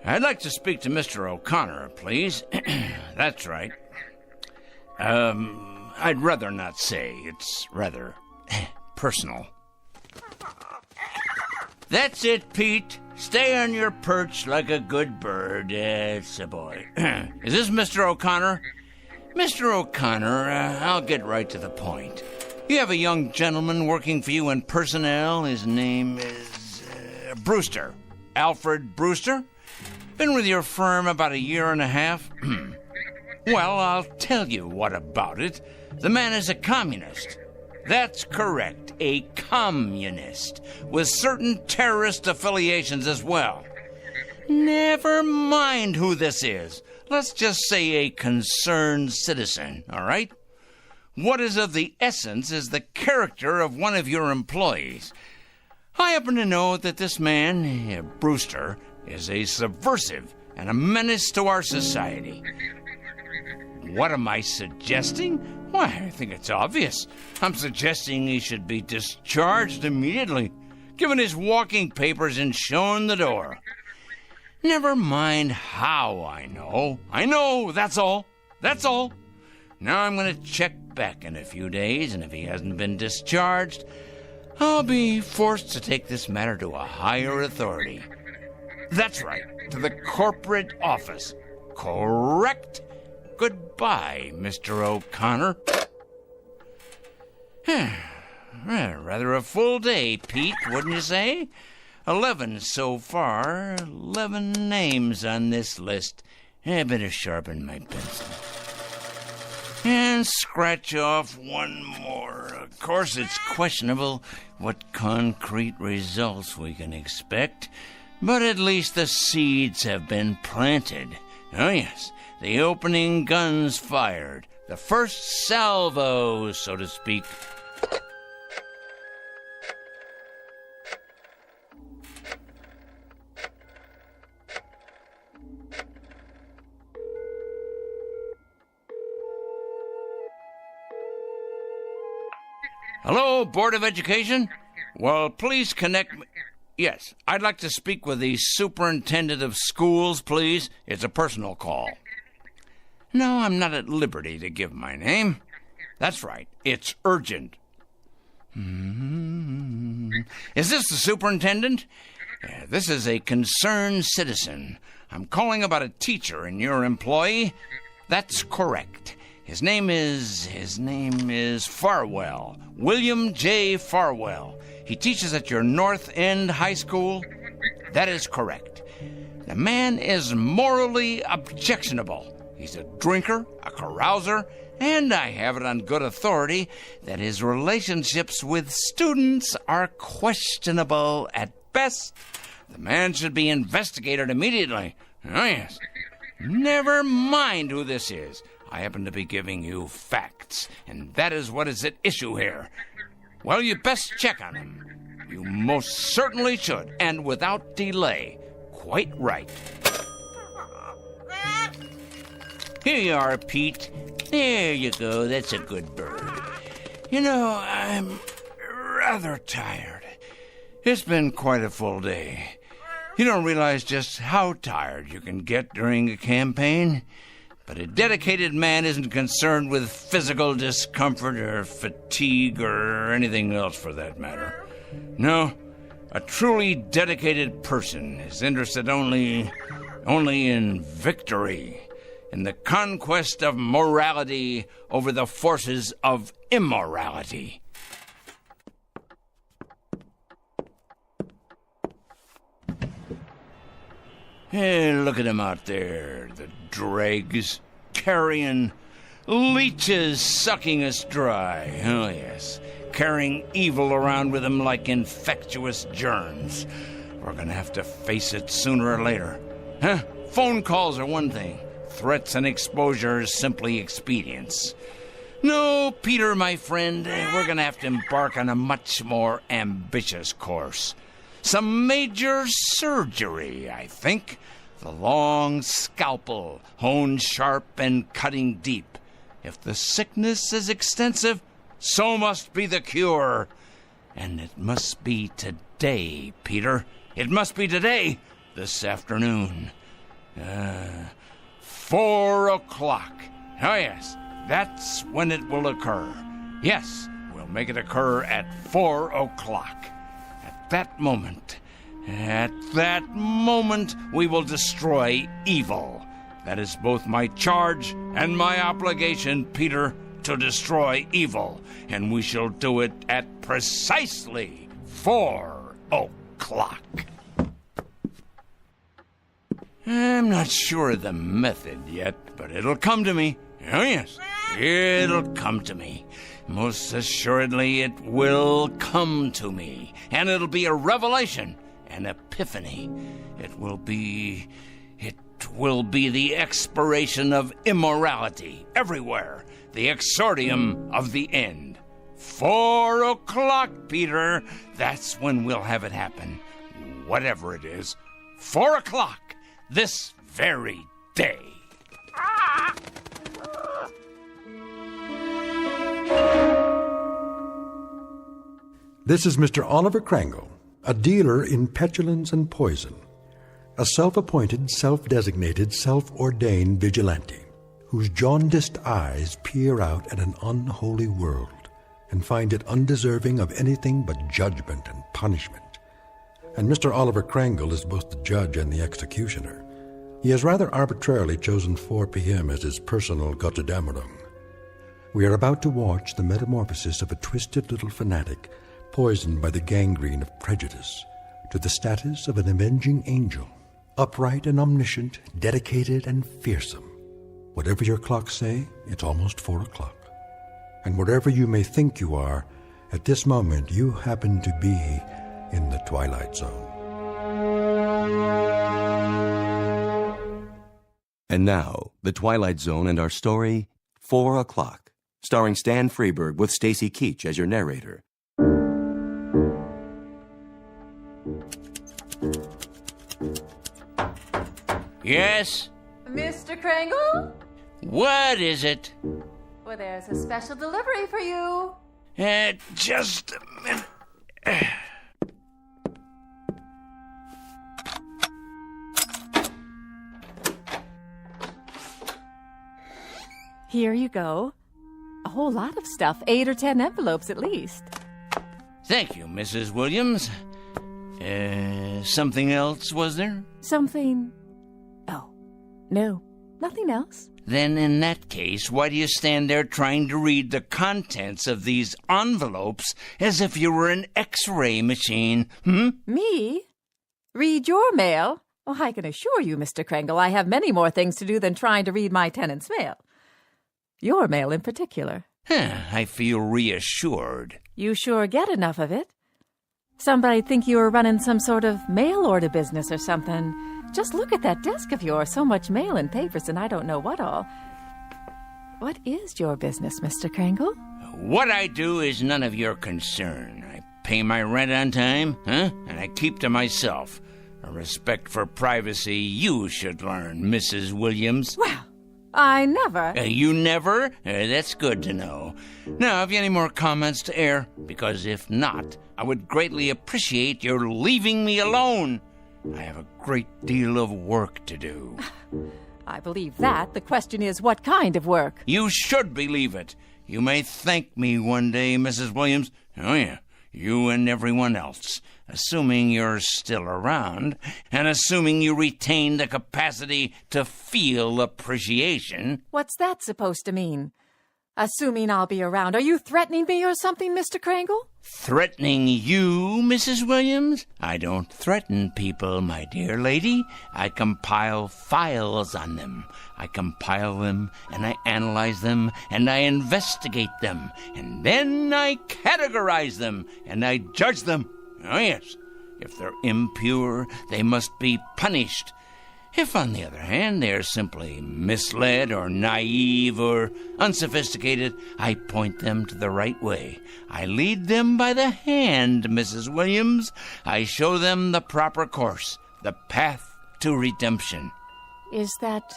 I'd like to speak to Mr. O'Connor, please. That's right. I'd rather not say. It's rather personal. That's it, Pete. Stay on your perch like a good bird. It's a boy. Is this Mr. O'Connor? Mr. O'Connor, I'll get right to the point. You have a young gentleman working for you in personnel. His name is Brewster. Alfred Brewster. Been with your firm about 1.5 years. Well, I'll tell you what about it. The man is a communist. That's correct, a communist, with certain terrorist affiliations as well. Never mind who this is. Let's just say a concerned citizen, all right? What is of the essence is the character of one of your employees. I happen to know that this man, Brewster, is a subversive and a menace to our society. What am I suggesting? Why, I think it's obvious. I'm suggesting he should be discharged immediately, given his walking papers and shown the door. Never mind how I know. I know, that's all. That's all. Now I'm going to check back in a few days, and if he hasn't been discharged, I'll be forced to take this matter to a higher authority. That's right, to the corporate office. Correct? Goodbye, Mr. O'Connor. Rather a full day, Pete, wouldn't you say? 11 so far. 11 names on this list. I better sharpen my pencil. And scratch off one more. Of course, it's questionable what concrete results we can expect, but at least the seeds have been planted. Oh, yes. The opening guns fired. The first salvo, so to speak. Hello, Board of Education? Well, please connect me. Yes, I'd like to speak with the superintendent of schools, please. It's a personal call. No, I'm not at liberty to give my name. That's right, it's urgent. Is this the superintendent? This is a concerned citizen. I'm calling about a teacher and your employee. That's correct. His name is Farwell. William J. Farwell. He teaches at your North End High School. That is correct. The man is morally objectionable. He's a drinker, a carouser, and I have it on good authority that his relationships with students are questionable at best. The man should be investigated immediately. Oh, yes. Never mind who this is. I happen to be giving you facts, and that is what is at issue here. Well, you best check on him. You most certainly should, and without delay. Quite right. Here you are, Pete. There you go. That's a good bird. You know, I'm rather tired. It's been quite a full day. You don't realize just how tired you can get during a campaign. But a dedicated man isn't concerned with physical discomfort or fatigue or anything else for that matter. No, a truly dedicated person is interested only in victory, in the conquest of morality over the forces of immorality. Hey, look at him out there, the dregs, carrion, leeches sucking us dry. Oh, yes, carrying evil around with them like infectious germs. We're gonna have to face it sooner or later. Huh? Phone calls are one thing. Threats and exposure is simply expedience. No, Peter, my friend, we're gonna have to embark on a much more ambitious course. Some major surgery, I think. The long scalpel, honed sharp and cutting deep. If the sickness is extensive, so must be the cure. And it must be today, Peter. It must be today, this afternoon. 4 o'clock. Oh, yes, that's when it will occur. Yes, we'll make it occur at 4 o'clock. At that moment, we will destroy evil. That is both my charge and my obligation, Peter, to destroy evil. And we shall do it at precisely 4 o'clock. I'm not sure of the method yet, but it'll come to me. Oh, yes, it'll come to me. Most assuredly, it will come to me. And it'll be a revelation, an epiphany. It will be the expiration of immorality everywhere, the exordium of the end. 4 o'clock, Peter. That's when we'll have it happen. Whatever it is. 4 o'clock, this very day. This is Mr. Oliver Krangle, a dealer in petulance and poison, a self-appointed, self-designated, self-ordained vigilante, whose jaundiced eyes peer out at an unholy world and find it undeserving of anything but judgment and punishment. And Mr. Oliver Krangle is both the judge and the executioner. He has rather arbitrarily chosen 4 p.m. as his personal Gotterdammerung. We are about to watch the metamorphosis of a twisted little fanatic poisoned by the gangrene of prejudice to the status of an avenging angel, upright and omniscient, dedicated and fearsome. Whatever your clocks say, it's almost 4 o'clock. And wherever you may think you are, at this moment you happen to be in the Twilight Zone. And now, The Twilight Zone and our story, 4 o'clock, starring Stan Freberg with Stacy Keach as your narrator. Yes? Mr. Krangle? What is it? Well, there's a special delivery for you. Just a minute. Here you go. A whole lot of stuff, 8 or 10 envelopes at least. Thank you, Mrs. Williams. Something else, was there? Something... Oh, no, nothing else. Then in that case, why do you stand there trying to read the contents of these envelopes as if you were an X-ray machine, Me? Read your mail? Oh, I can assure you, Mr. Kringle, I have many more things to do than trying to read my tenant's mail. Your mail in particular. I feel reassured. You sure get enough of it. Somebody'd think you were running some sort of mail order business or something. Just look at that desk of yours. So much mail and papers and I don't know what all. What is your business, Mr. Kringle? What I do is none of your concern. I pay my rent on time, and I keep to myself. A respect for privacy you should learn, Mrs. Williams. Well, I never... You never? That's good to know. Now, have you any more comments to air? Because if not, I would greatly appreciate your leaving me alone. I have a great deal of work to do. I believe that. The question is, what kind of work? You should believe it. You may thank me one day, Mrs. Williams. Oh, yeah, you and everyone else. Assuming you're still around, and assuming you retain the capacity to feel appreciation. What's that supposed to mean? Assuming I'll be around. Are you threatening me or something, Mr. Kringle? Threatening you, Mrs. Williams? I don't threaten people, my dear lady. I compile files on them. I compile them, and I analyze them, and I investigate them, and then I categorize them, and I judge them. Oh, yes. If they're impure, they must be punished. If, on the other hand, they are simply misled or naive or unsophisticated, I point them to the right way. I lead them by the hand, Mrs. Williams. I show them the proper course, the path to redemption. Is that...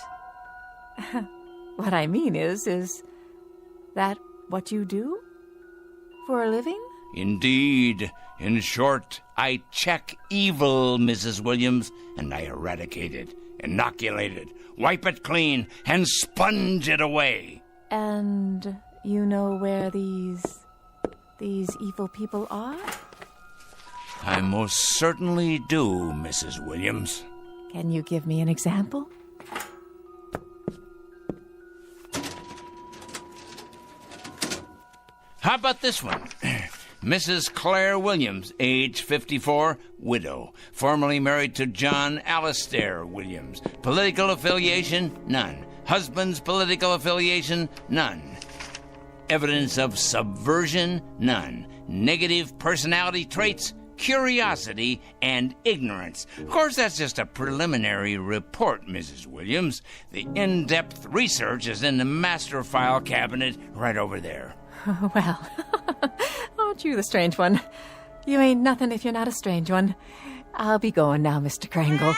what I mean is that what you do for a living? Indeed. In short, I check evil, Mrs. Williams, and I eradicate it, inoculate it, wipe it clean, and sponge it away. And you know where these evil people are? I most certainly do, Mrs. Williams. Can you give me an example? How about this one? Mrs. Claire Williams, age 54, widow, formerly married to John Alistair Williams. Political affiliation? None. Husband's political affiliation? None. Evidence of subversion? None. Negative personality traits? Curiosity and ignorance. Of course, that's just a preliminary report, Mrs. Williams. The in-depth research is in the master file cabinet right over there. Well, aren't you the strange one? You ain't nothing if you're not a strange one. I'll be going now, Mr. Kringle.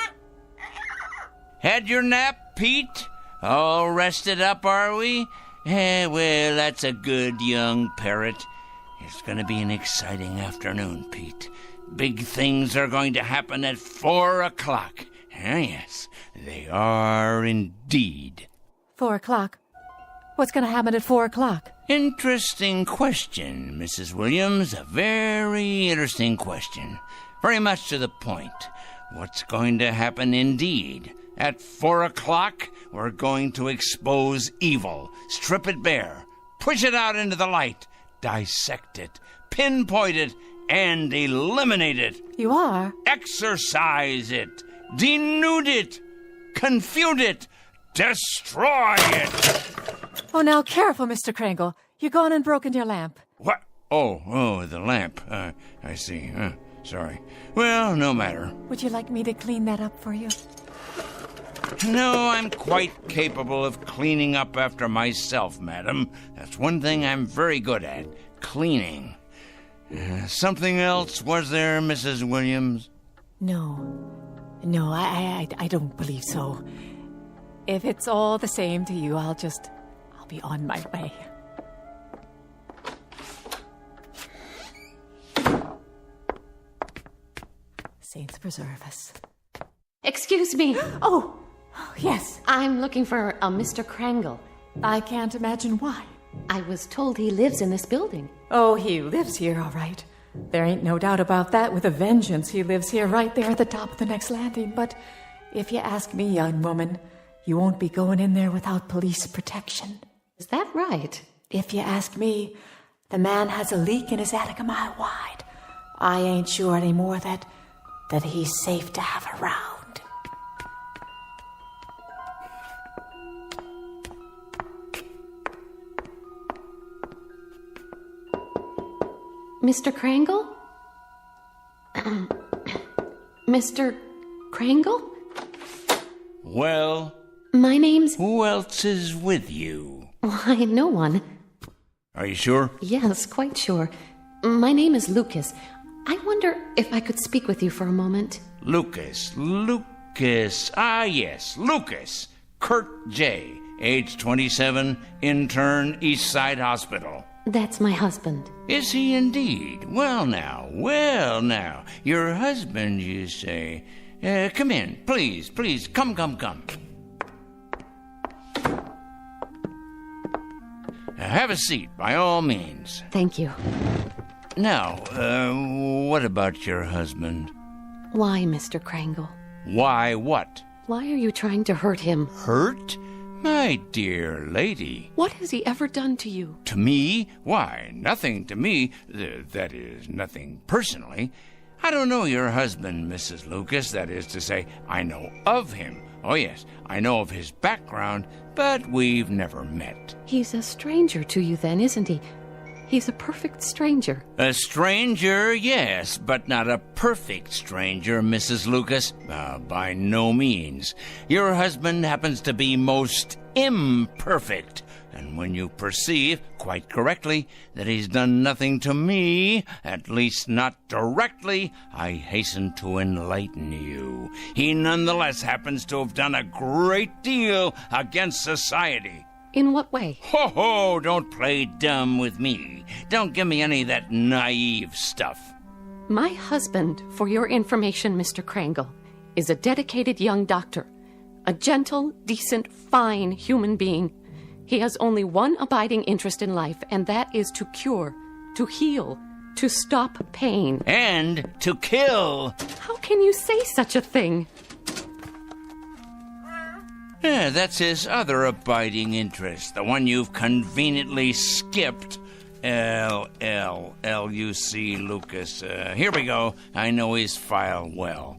Had your nap, Pete? All rested up, are we? Well, that's a good young parrot. It's going to be an exciting afternoon, Pete. Big things are going to happen at 4 o'clock. Yes, they are indeed. 4 o'clock? What's going to happen at 4 o'clock? Interesting question, Mrs. Williams. A very interesting question. Very much to the point. What's going to happen indeed? At 4 o'clock, we're going to expose evil, strip it bare, push it out into the light, dissect it, pinpoint it, and eliminate it. You are? Exorcise it, denude it, confute it, destroy it. Oh, now careful, Mr. Kringle. You're gone and broken your lamp. What? Oh, the lamp. I see. Sorry. Well, no matter. Would you like me to clean that up for you? No, I'm quite capable of cleaning up after myself, madam. That's one thing I'm very good at, cleaning. Something else, was there, Mrs. Williams? No, I don't believe so. If it's all the same to you, I'll be on my way. Saints preserve us. Excuse me. Oh, yes. I'm looking for a Mr. Kringle. I can't imagine why. I was told he lives in this building. Oh, he lives here, all right. There ain't no doubt about that. With a vengeance, he lives here right there at the top of the next landing. But if you ask me, young woman, you won't be going in there without police protection. Is that right? If you ask me, the man has a leak in his attic a mile wide. I ain't sure anymore that he's safe to have around. Mr. Krangle? Mr. Krangle? Well? My name's... Who else is with you? Why, no one. Are you sure? Yes, quite sure. My name is Lucas. I wonder if I could speak with you for a moment. Lucas. Ah, yes, Lucas. Kurt J., age 27, intern, East Side Hospital. That's my husband. Is he indeed? Well now. Your husband, you say. Come in, please. Come. Have a seat, by all means. Thank you. Now, what about your husband? Why, Mr. Krangle? Why what? Why are you trying to hurt him? Hurt? My dear lady. What has he ever done to you? To me? Why, nothing to me. That is, nothing personally. I don't know your husband, Mrs. Lucas. That is to say, I know of him. Oh, yes, I know of his background, but we've never met. He's a stranger to you then, isn't he? He's a perfect stranger. A stranger, yes, but not a perfect stranger, Mrs. Lucas. By no means. Your husband happens to be most imperfect. And when you perceive, quite correctly, that he's done nothing to me, at least not directly, I hasten to enlighten you. He nonetheless happens to have done a great deal against society. In what way? Ho, don't play dumb with me. Don't give me any of that naive stuff. My husband, for your information, Mr. Krangle, is a dedicated young doctor. A gentle, decent, fine human being. He has only one abiding interest in life, and that is to cure, to heal, to stop pain. And to kill. How can you say such a thing? Yeah, that's his other abiding interest, the one you've conveniently skipped. L-L-L-U-C Lucas. Here we go. I know his file well.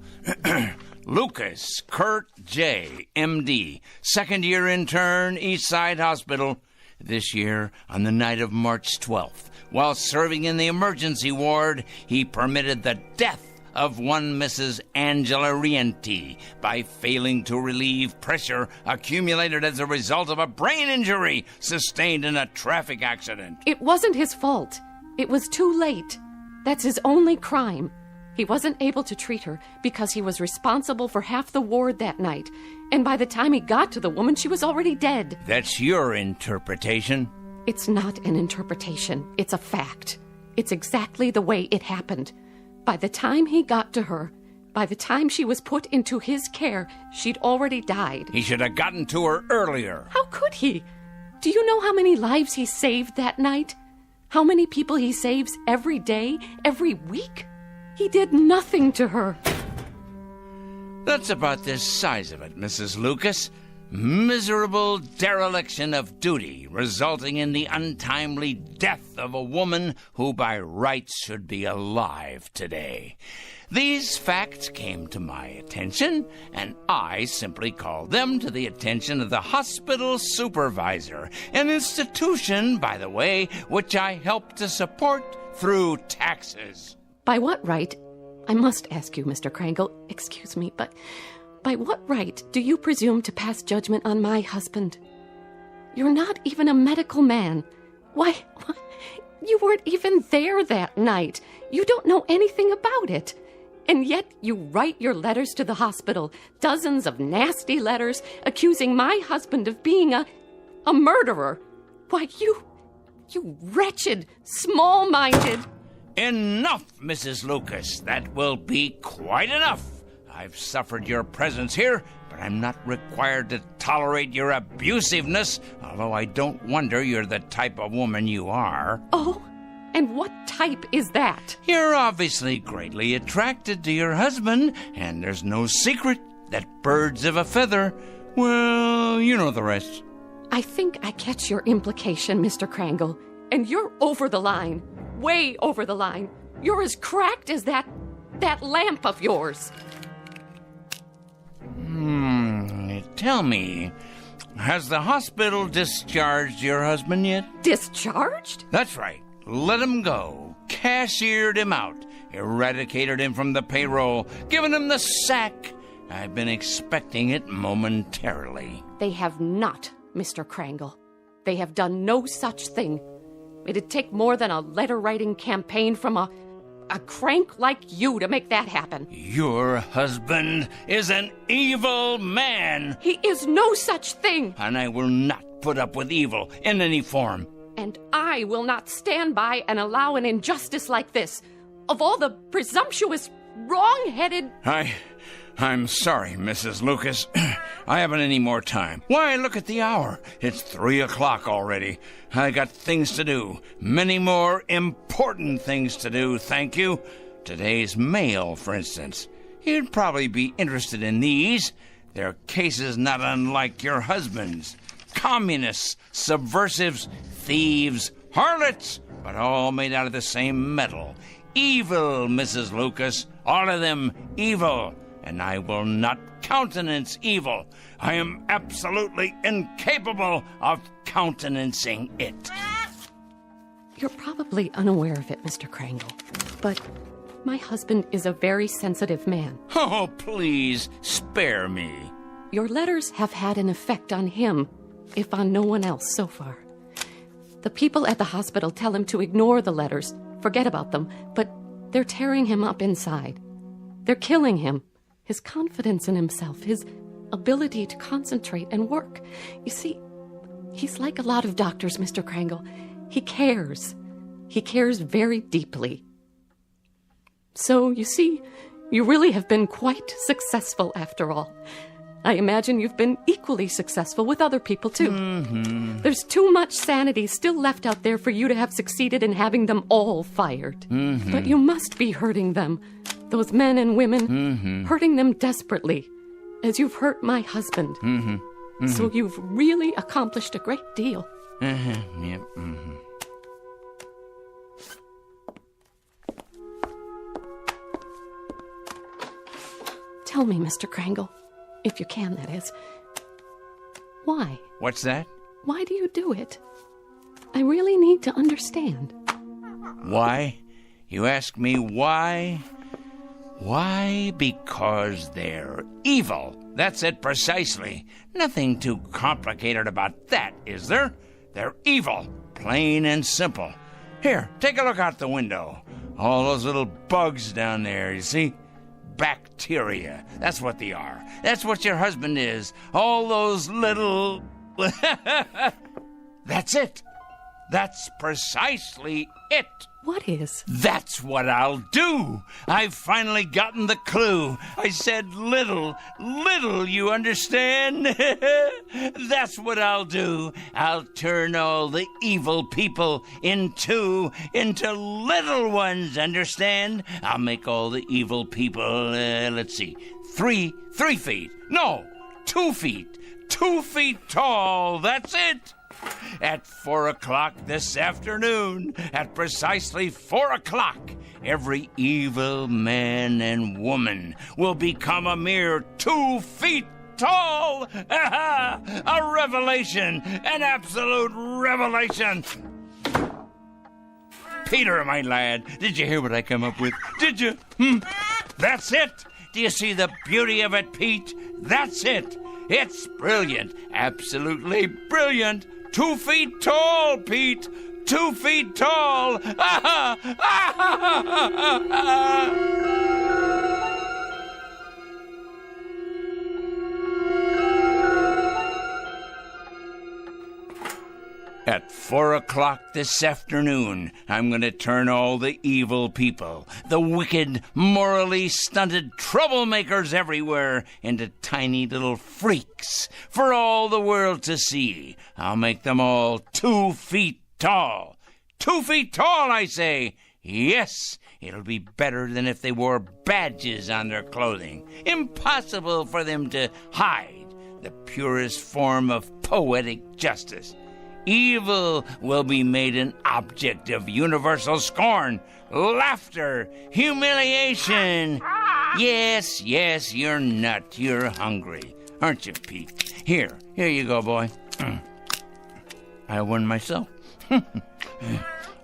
Lucas Kurt J., M.D., second-year intern, East Side Hospital. This year, on the night of March 12th, while serving in the emergency ward, he permitted the death of one Mrs. Angela Rienti by failing to relieve pressure accumulated as a result of a brain injury sustained in a traffic accident. It wasn't his fault. It was too late. That's his only crime. He wasn't able to treat her because he was responsible for half the ward that night. And by the time he got to the woman, she was already dead. That's your interpretation. It's not an interpretation. It's a fact. It's exactly the way it happened. By the time he got to her, by the time she was put into his care, she'd already died. He should have gotten to her earlier. How could he? Do you know how many lives he saved that night? How many people he saves every day, every week? He did nothing to her. That's about the size of it, Mrs. Lucas. Miserable dereliction of duty, resulting in the untimely death of a woman who by rights should be alive today. These facts came to my attention, and I simply called them to the attention of the hospital supervisor, an institution, by the way, which I help to support through taxes. By what right? I must ask you, Mr. Krangle, excuse me, but by what right do you presume to pass judgment on my husband? You're not even a medical man. Why, you weren't even there that night. You don't know anything about it. And yet you write your letters to the hospital, dozens of nasty letters accusing my husband of being a murderer. Why, you wretched, small-minded... Enough, Mrs. Lucas. That will be quite enough. I've suffered your presence here, but I'm not required to tolerate your abusiveness, although I don't wonder you're the type of woman you are. Oh, and what type is that? You're obviously greatly attracted to your husband, and there's no secret that birds of a feather, well, you know the rest. I think I catch your implication, Mr. Krangle, and you're over the line. Way over the line. You're as cracked as that lamp of yours. Tell me, has the hospital discharged your husband yet? Discharged? That's right. let him go, cashiered him out, eradicated him from the payroll, given him the sack. I've been expecting it momentarily. They have not, Mr. Krangle. They have done no such thing. It'd take more than a letter-writing campaign from a crank like you to make that happen. Your husband is an evil man. He is no such thing. And I will not put up with evil in any form. And I will not stand by and allow an injustice like this. Of all the presumptuous, wrong-headed... I'm sorry, Mrs. Lucas. I haven't any more time. Why, look at the hour. It's 3 o'clock already. I got things to do. Many more important things to do, thank you. Today's mail, for instance. You'd probably be interested in these. They're cases not unlike your husband's. Communists, subversives, thieves, harlots, but all made out of the same metal. Evil, Mrs. Lucas. All of them evil. And I will not countenance evil. I am absolutely incapable of countenancing it. You're probably unaware of it, Mr. Krangle, but my husband is a very sensitive man. Oh, please, spare me. Your letters have had an effect on him, if on no one else so far. The people at the hospital tell him to ignore the letters, forget about them, but they're tearing him up inside. They're killing him. His confidence in himself, his ability to concentrate and work. You see, he's like a lot of doctors, Mr. Krangle. He cares. He cares very deeply. So, you see, you really have been quite successful after all. I imagine you've been equally successful with other people, too. Mm-hmm. There's too much sanity still left out there for you to have succeeded in having them all fired. Mm-hmm. But you must be hurting them. Those men and women, hurting them desperately, as you've hurt my husband. So you've really accomplished a great deal. Yep. Tell me, Mr. Krangle, if you can, that is. Why? What's that? Why do you do it? I really need to understand. Why? You ask me why? Why? Because they're evil. That's it precisely. Nothing too complicated about that, is there? They're evil, plain and simple. Here, take a look out the window. All those little bugs down there, you see? Bacteria. That's what they are. That's what your husband is. All those little... That's it. That's precisely it. What is? That's what I'll do. I've finally gotten the clue. I said little, you understand? That's what I'll do. I'll turn all the evil people into little ones, understand? I'll make all the evil people, let's see, 3 feet. No, 2 feet. 2 feet tall. That's it. At 4 o'clock this afternoon, at precisely 4 o'clock, every evil man and woman will become a mere 2 feet tall. A revelation, an absolute revelation. Peter, my lad, did you hear what I come up with? Did you? That's it. Do you see the beauty of it, Pete? That's it. It's brilliant, absolutely brilliant. 2 feet tall, Pete. 2 feet tall. At 4 o'clock this afternoon, I'm going to turn all the evil people, the wicked, morally stunted troublemakers everywhere, into tiny little freaks for all the world to see. I'll make them all 2 feet tall. 2 feet tall, I say. Yes, it'll be better than if they wore badges on their clothing. Impossible for them to hide the purest form of poetic justice. Evil will be made an object of universal scorn, laughter, humiliation. Yes, you're not. You're hungry, aren't you, Pete? Here you go, boy. I won myself.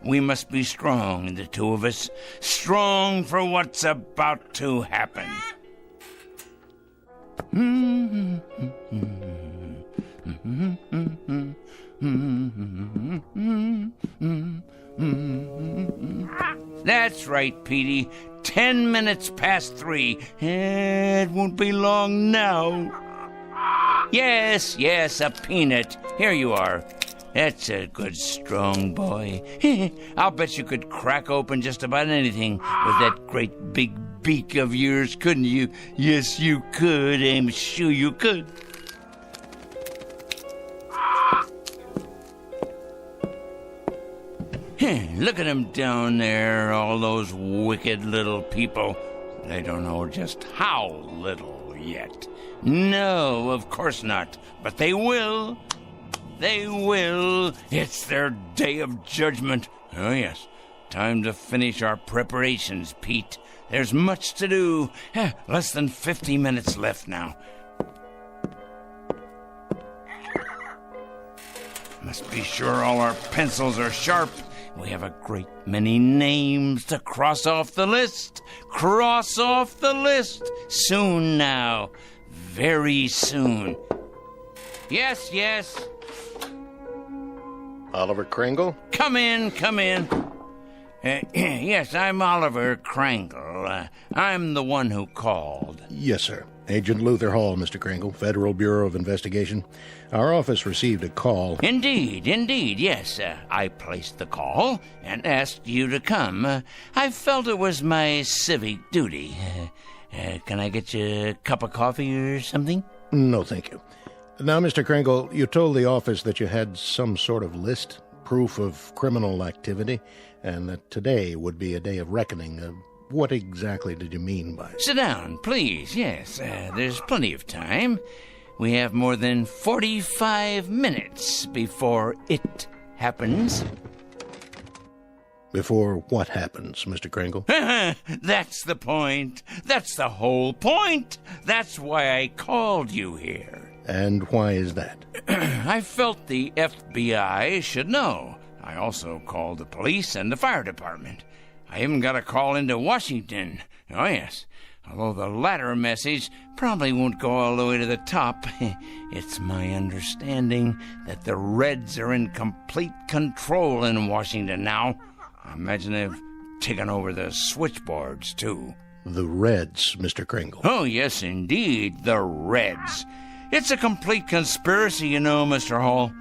We must be strong, the two of us. Strong for what's about to happen. That's right, Petey. 10 minutes past 3. It won't be long now. Yes, a peanut. Here you are. That's a good, strong boy. I'll bet you could crack open just about anything with that great big beak of yours, couldn't you? Yes, you could. I'm sure you could. Look at them down there, all those wicked little people. They don't know just how little yet. No, of course not. But they will. They will. It's their day of judgment. Oh, yes. Time to finish our preparations, Pete. There's much to do. Less than 50 minutes left now. Must be sure all our pencils are sharp. We have a great many names to cross off the list. Cross off the list. Soon now. Very soon. Yes. Oliver Kringle? Come in. Yes, I'm Oliver Kringle. I'm the one who called. Yes, sir. Agent Luther Hall, Mr. Kringle, Federal Bureau of Investigation. Our office received a call. Indeed, yes. I placed the call and asked you to come. I felt it was my civic duty. Can I get you a cup of coffee or something? No, thank you. Now, Mr. Kringle, you told the office that you had some sort of list, proof of criminal activity, and that today would be a day of reckoning. What exactly did you mean by it? Sit down, please. Yes, there's plenty of time. We have more than 45 minutes before it happens. Before what happens, Mr. Kringle? That's the point. That's the whole point. That's why I called you here. And why is that? I felt the FBI should know. I also called the police and the fire department. I even got a call into Washington. Oh, yes. Although the latter message probably won't go all the way to the top. It's my understanding that the Reds are in complete control in Washington now. I imagine they've taken over the switchboards, too. The Reds, Mr. Kringle? Oh, yes, indeed, the Reds. It's a complete conspiracy, you know, Mr. Hall.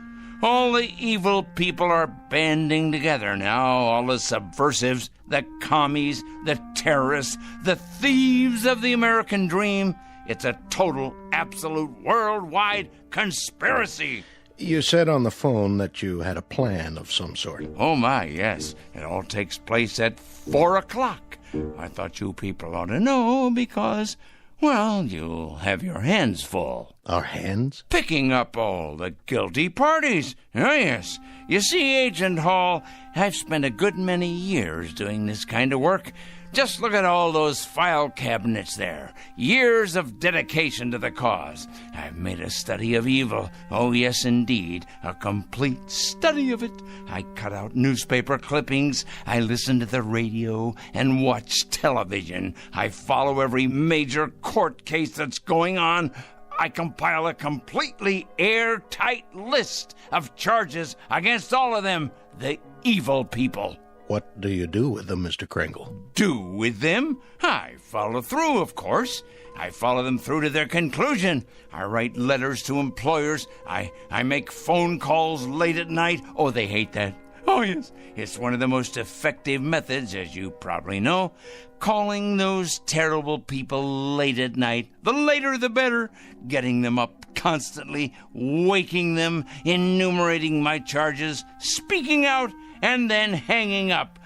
All the evil people are banding together now, all the subversives, the commies, the terrorists, the thieves of the American dream. It's a total, absolute, worldwide conspiracy. You said on the phone that you had a plan of some sort. Oh, my, yes. It all takes place at 4 o'clock. I thought you people ought to know because, well, you'll have your hands full. Our hands? Picking up all the guilty parties. Oh, yes. You see, Agent Hall, I've spent a good many years doing this kind of work. Just look at all those file cabinets there. Years of dedication to the cause. I've made a study of evil. Oh, yes, indeed. A complete study of it. I cut out newspaper clippings. I listen to the radio and watch television. I follow every major court case that's going on. I compile a completely airtight list of charges against all of them, the evil people. What do you do with them, Mr. Kringle? Do with them? I follow through, of course. I follow them through to their conclusion. I write letters to employers. I make phone calls late at night. Oh, they hate that. Oh, yes. It's one of the most effective methods, as you probably know. Calling those terrible people late at night. The later, the better. Getting them up constantly. Waking them. Enumerating my charges. Speaking out. And then hanging up.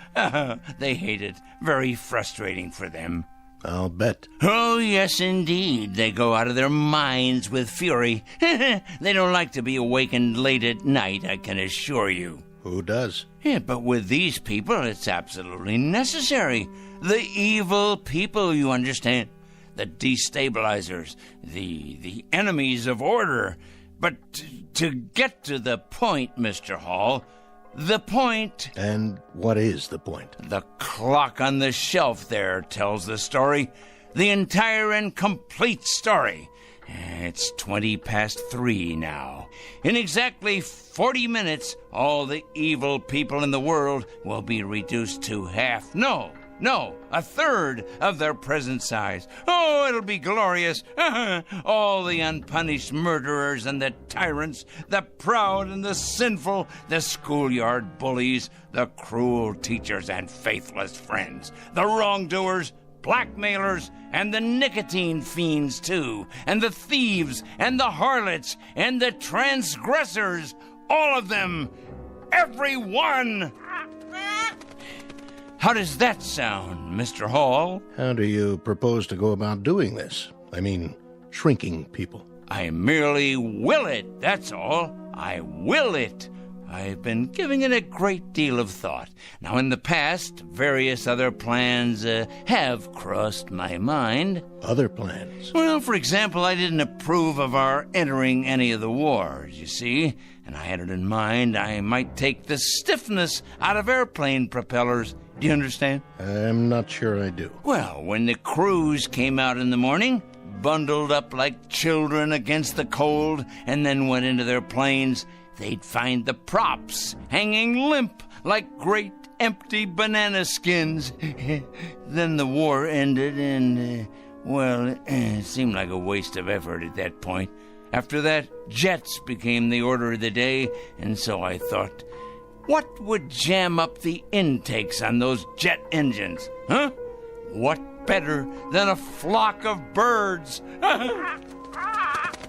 They hate it. Very frustrating for them. I'll bet. Oh, yes, indeed. They go out of their minds with fury. They don't like to be awakened late at night, I can assure you. Who does? Yeah, but with these people, it's absolutely necessary. The evil people, you understand. The destabilizers. The enemies of order. But to get to the point, Mr. Hall, The point... And what is the point? The clock on the shelf there tells the story. The entire and complete story. It's 3:20 now. In exactly 40 minutes, all the evil people in the world will be reduced to half. No, a third of their present size. Oh, it'll be glorious. All the unpunished murderers and the tyrants, the proud and the sinful, the schoolyard bullies, the cruel teachers and faithless friends, the wrongdoers, blackmailers, and the nicotine fiends, too, and the thieves, and the harlots, and the transgressors, all of them, every one. How does that sound, Mr. Hall? How do you propose to go about doing this? I mean, shrinking people. I merely will it, that's all. I will it. I've been giving it a great deal of thought. Now, in the past, various other plans have crossed my mind. Other plans? Well, for example, I didn't approve of our entering any of the wars, you see, and I had it in mind I might take the stiffness out of airplane propellers. Do you understand? I'm not sure I do. Well, when the crews came out in the morning, bundled up like children against the cold, and then went into their planes, they'd find the props hanging limp like great empty banana skins. Then the war ended and, it seemed like a waste of effort at that point. After that, jets became the order of the day, and so I thought, what would jam up the intakes on those jet engines? Huh? What better than a flock of birds?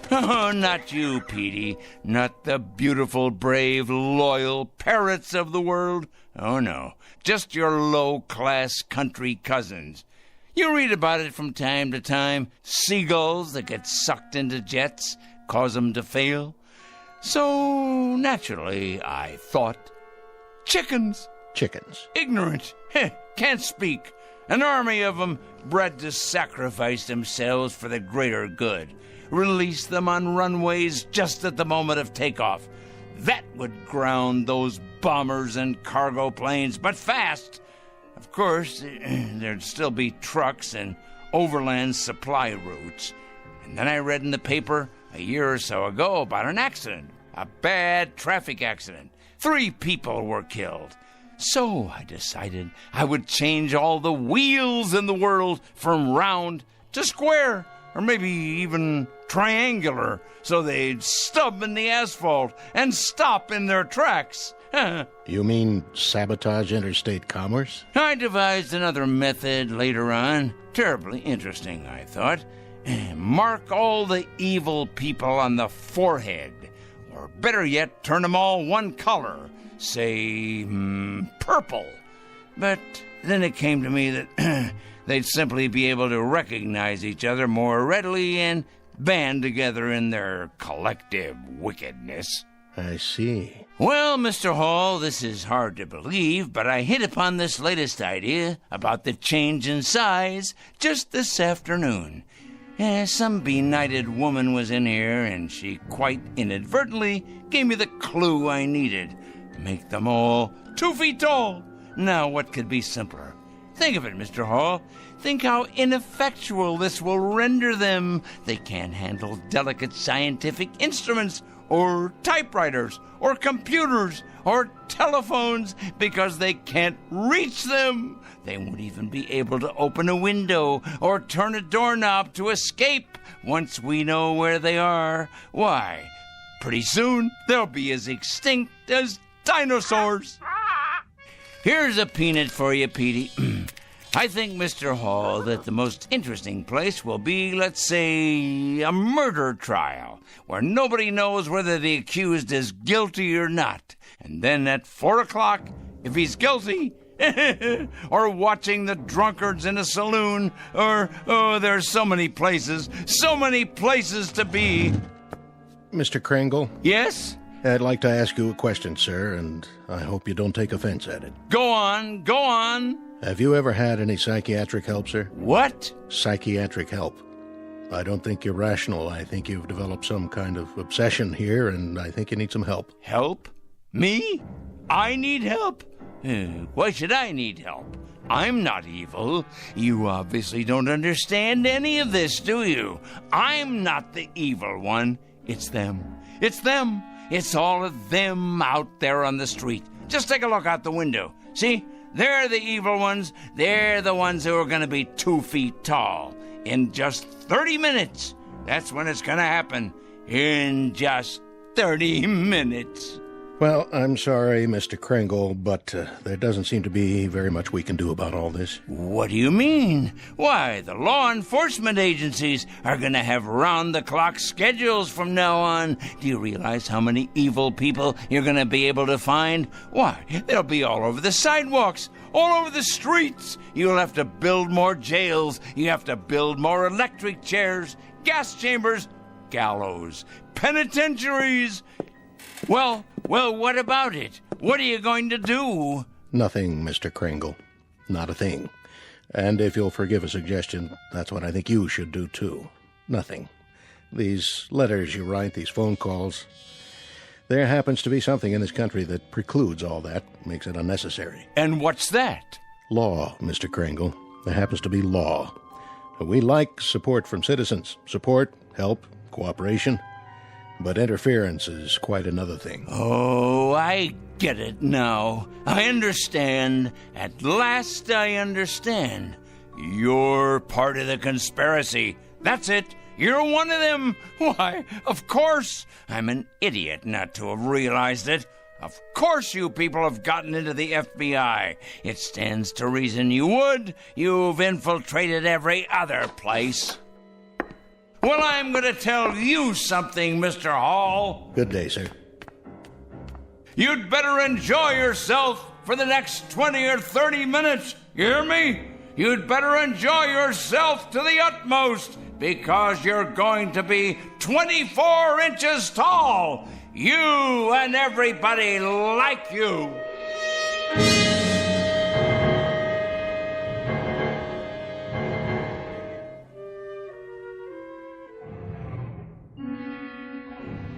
Oh, not you, Petey. Not the beautiful, brave, loyal parrots of the world. Oh, no. Just your low-class country cousins. You read about it from time to time. Seagulls that get sucked into jets, cause them to fail. So, naturally, I thought, chickens. Chickens. Ignorant. Can't speak. An army of them bred to sacrifice themselves for the greater good. Release them on runways just at the moment of takeoff. That would ground those bombers and cargo planes, but fast. Of course, there'd still be trucks and overland supply routes. And then I read in the paper a year or so ago about an accident, a bad traffic accident. 3 people were killed. So I decided I would change all the wheels in the world from round to square, or maybe even triangular, so they'd stub in the asphalt and stop in their tracks. You mean sabotage interstate commerce? I devised another method later on. Terribly interesting, I thought. Mark all the evil people on the forehead. Or better yet, turn them all one color. Say, purple. But then it came to me that they'd simply be able to recognize each other more readily and band together in their collective wickedness. I see. Well, Mr. Hall, this is hard to believe, but I hit upon this latest idea about the change in size just this afternoon. Some benighted woman was in here, and she quite inadvertently gave me the clue I needed. Make them all 2 feet tall. Now, what could be simpler? Think of it, Mr. Hall. Think how ineffectual this will render them. They can't handle delicate scientific instruments, or typewriters, or computers, or telephones, because they can't reach them. They won't even be able to open a window or turn a doorknob to escape once we know where they are. Why, pretty soon they'll be as extinct as dinosaurs. Here's a peanut for you, Petey. I think, Mr. Hall, that the most interesting place will be, let's say, a murder trial, where nobody knows whether the accused is guilty or not. And then at 4 o'clock, if he's guilty, or watching the drunkards in a saloon, or, there's so many places to be. Mr. Kringle? Yes? I'd like to ask you a question, sir, and I hope you don't take offense at it. Go on. Have you ever had any psychiatric help, sir? What? Psychiatric help. I don't think you're rational. I think you've developed some kind of obsession here, and I think you need some help. Help? Me? I need help? Why should I need help? I'm not evil. You obviously don't understand any of this, do you? I'm not the evil one. It's them. It's them. It's all of them out there on the street. Just take a look out the window. See? They're the evil ones. They're the ones who are going to be 2 feet tall. In just 30 minutes. That's when it's going to happen. In just 30 minutes. Well, I'm sorry, Mr. Kringle, but there doesn't seem to be very much we can do about all this. What do you mean? Why, the law enforcement agencies are going to have round-the-clock schedules from now on. Do you realize how many evil people you're going to be able to find? Why, they'll be all over the sidewalks, all over the streets. You'll have to build more jails. You have to build more electric chairs, gas chambers, gallows, penitentiaries. Well, what about it? What are you going to do? Nothing, Mr. Kringle. Not a thing. And if you'll forgive a suggestion, that's what I think you should do, too. Nothing. These letters you write, these phone calls, there happens to be something in this country that precludes all that, makes it unnecessary. And what's that? Law, Mr. Kringle. There happens to be law. We like support from citizens. Support, help, cooperation. But interference is quite another thing. Oh, I get it now. I understand. At last I understand. You're part of the conspiracy. That's it. You're one of them. Why, of course. I'm an idiot not to have realized it. Of course you people have gotten into the FBI. It stands to reason you would. You've infiltrated every other place. Well, I'm going to tell you something, Mr. Hall. Good day, sir. You'd better enjoy yourself for the next 20 or 30 minutes. You hear me? You'd better enjoy yourself to the utmost, because you're going to be 24 inches tall. You and everybody like you.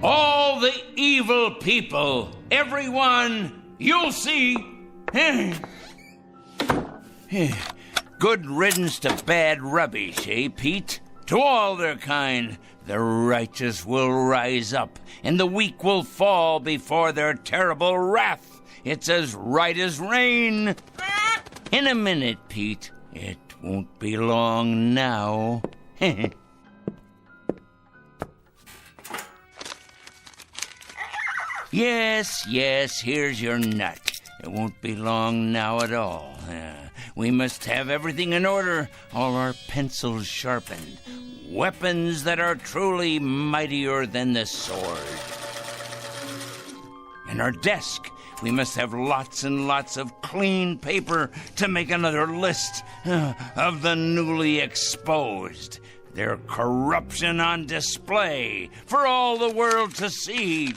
All the evil people, everyone, you'll see. Good riddance to bad rubbish, eh, Pete? To all their kind, the righteous will rise up, and the weak will fall before their terrible wrath. It's as right as rain. In a minute, Pete. It won't be long now. Yes, here's your nut. It won't be long now at all. We must have everything in order, all our pencils sharpened, weapons that are truly mightier than the sword. In our desk, we must have lots and lots of clean paper to make another list of the newly exposed. Their corruption on display for all the world to see.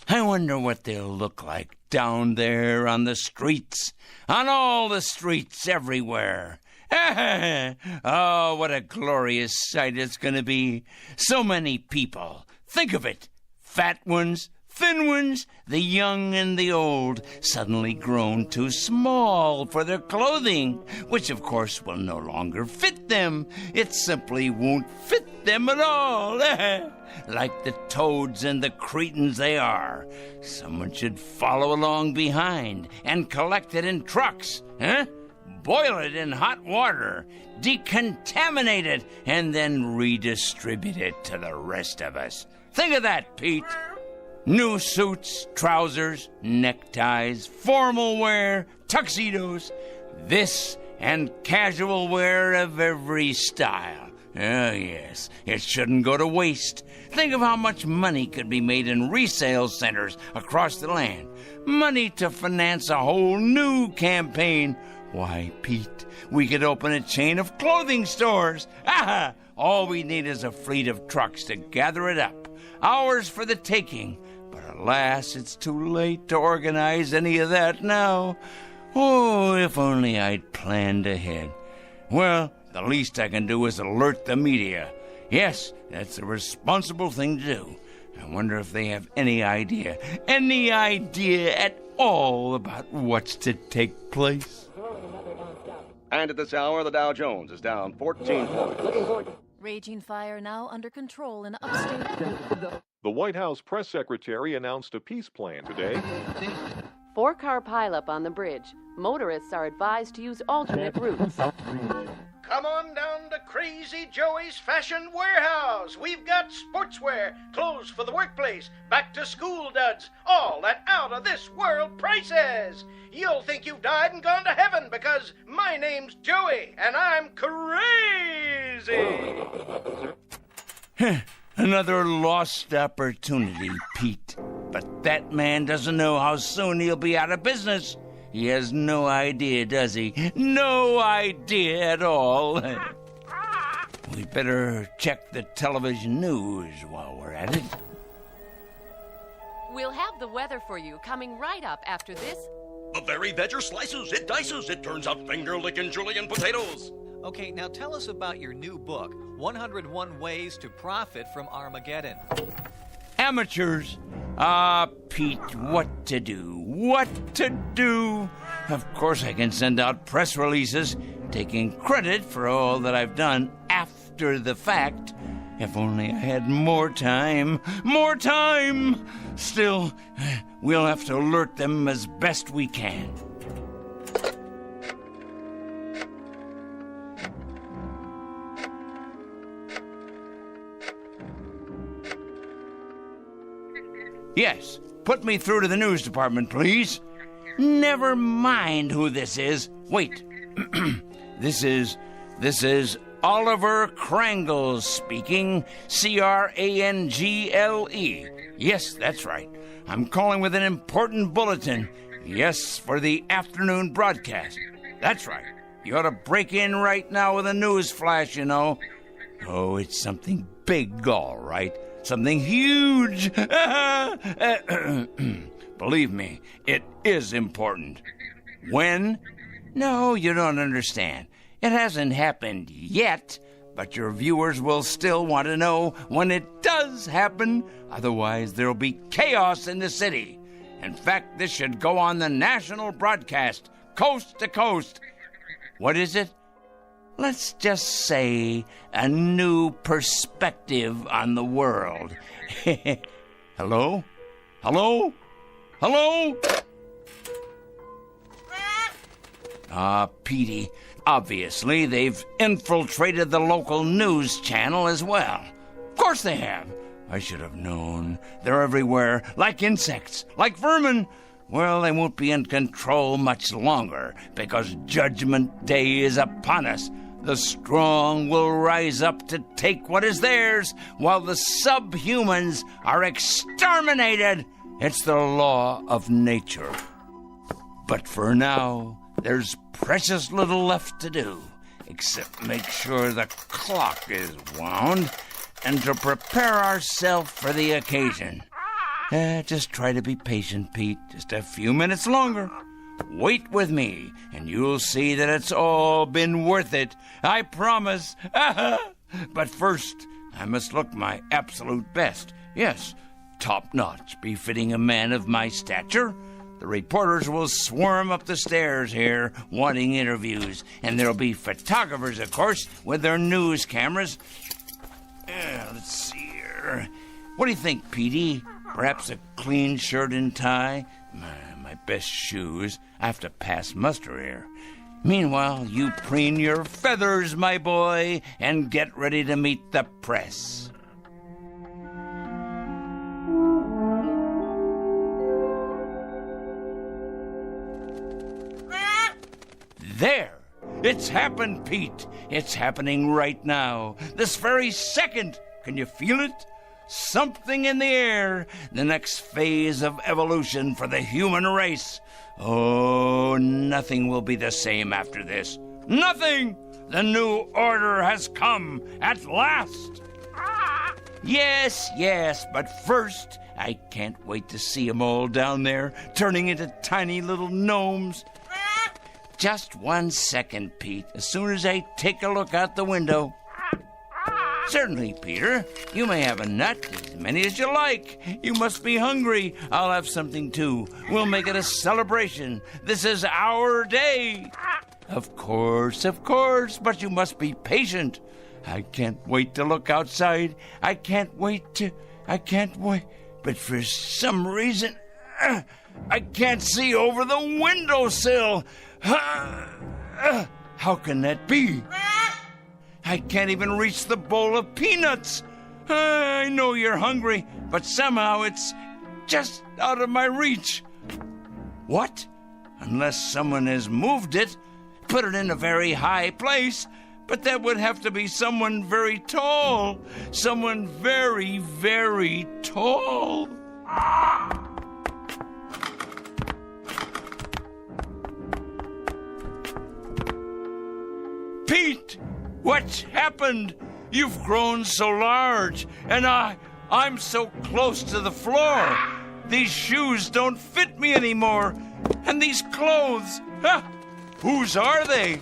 I wonder what they'll look like down there on the streets, on all the streets everywhere. Oh, what a glorious sight it's going to be. So many people. Think of it. Fat ones, thin ones, the young and the old, suddenly grown too small for their clothing, which of course will no longer fit them. It simply won't fit them at all. Like the toads and the cretins they are. Someone should follow along behind and collect it in trucks, boil it in hot water, decontaminate it, and then redistribute it to the rest of us. Think of that, Pete. New suits, trousers, neckties, formal wear, tuxedos, this and casual wear of every style. Oh, yes, it shouldn't go to waste. Think of how much money could be made in resale centers across the land. Money to finance a whole new campaign. Why, Pete, we could open a chain of clothing stores. All we need is a fleet of trucks to gather it up. Ours for the taking. But alas, it's too late to organize any of that now. Oh, if only I'd planned ahead. Well, the least I can do is alert the media. Yes, that's the responsible thing to do. I wonder if they have any idea at all about what's to take place. And at this hour, the Dow Jones is down 14 points. Raging fire now under control in upstate. The White House press secretary announced a peace plan today. 4-car pileup on the bridge. Motorists are advised to use alternate routes. Come on down to Crazy Joey's Fashion Warehouse. We've got sportswear, clothes for the workplace, back-to-school duds, all at out-of-this-world prices. You'll think you've died and gone to heaven because my name's Joey and I'm crazy. Another lost opportunity, Pete. But that man doesn't know how soon he'll be out of business. He has no idea, does he? No idea at all. We better check the television news while we're at it. We'll have the weather for you coming right up after this. The very veg slices, it dices, it turns out finger-licking julienne potatoes. Okay, now tell us about your new book, 101 Ways to Profit from Armageddon. Amateurs. Pete, what to do? What to do? Of course I can send out press releases taking credit for all that I've done after the fact. If only I had more time. More time! Still, we'll have to alert them as best we can. Yes, put me through to the news department, please. Never mind who this is. Wait. This is Oliver Krangle speaking. Crangle. Yes, that's right. I'm calling with an important bulletin. Yes, for the afternoon broadcast. That's right. You ought to break in right now with a news flash, you know. Oh, it's something big, all right. Something huge. Believe me, it is important. When? No, you don't understand. It hasn't happened yet, but your viewers will still want to know when it does happen. Otherwise, there'll be chaos in the city. In fact, this should go on the national broadcast, coast to coast. What is it? Let's just say a new perspective on the world. Hello? Hello? Hello? Petey, obviously they've infiltrated the local news channel as well. Of course they have. I should have known. They're everywhere, like insects, like vermin. Well, they won't be in control much longer, because Judgment Day is upon us. The strong will rise up to take what is theirs, while the subhumans are exterminated. It's the law of nature. But for now, there's precious little left to do, except make sure the clock is wound and to prepare ourselves for the occasion. Just try to be patient, Pete. Just a few minutes longer. Wait with me, and you'll see that it's all been worth it. I promise. But first, I must look my absolute best. Yes, top-notch, befitting a man of my stature. The reporters will swarm up the stairs here, wanting interviews. And there'll be photographers, of course, with their news cameras. Let's see here. What do you think, Petey? Perhaps a clean shirt and tie? My best shoes. I have to pass muster here. Meanwhile, you preen your feathers, my boy, and get ready to meet the press. There! It's happened, Pete. It's happening right now. This very second. Can you feel it? Something in the air. The next phase of evolution for the human race. Oh, nothing will be the same after this. Nothing! The new order has come at last. Yes, but first, I can't wait to see them all down there, turning into tiny little gnomes. Just 1 second, Pete. As soon as I take a look out the window. Certainly, Peter. You may have a nut, as many as you like. You must be hungry. I'll have something, too. We'll make it a celebration. This is our day. Of course, but you must be patient. I can't wait to look outside. I can't wait. But for some reason, I can't see over the windowsill. How can that be? I can't even reach the bowl of peanuts. I know you're hungry, but somehow it's just out of my reach. What? Unless someone has moved it, put it in a very high place. But that would have to be someone very tall. Someone very, very tall. Pete! What's happened? You've grown so large, and I'm so close to the floor. These shoes don't fit me anymore. And these clothes, whose are they?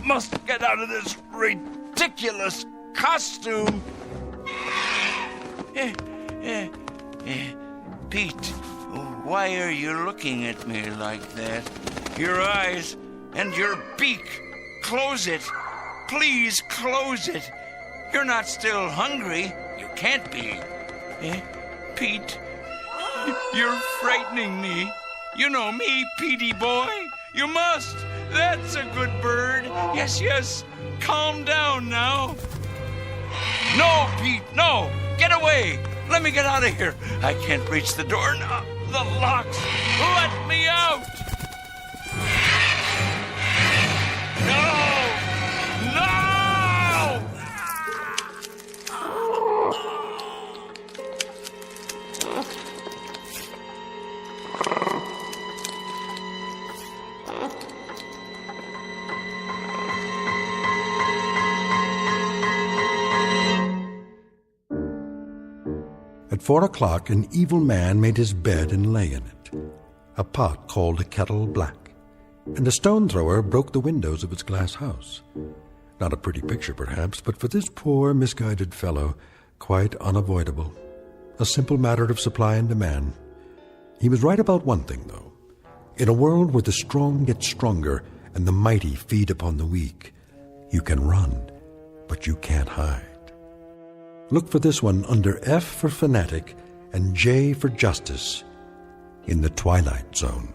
Must get out of this ridiculous costume. Pete, why are you looking at me like that? Your eyes and your beak. Close it. Please close it. You're not still hungry. You can't be. Pete, you're frightening me. You know me, Petey boy. You must. That's a good bird. Yes. Calm down now. No, Pete, no. Get away. Let me get out of here. I can't reach the door now. The locks. Let me out. No! At 4 o'clock, an evil man made his bed and lay in it. A pot called a kettle black, and a stone thrower broke the windows of its glass house. Not a pretty picture, perhaps, but for this poor, misguided fellow, quite unavoidable. A simple matter of supply and demand. He was right about one thing, though. In a world where the strong get stronger and the mighty feed upon the weak, you can run, but you can't hide. Look for this one under F for Fanatic and J for Justice in the Twilight Zone.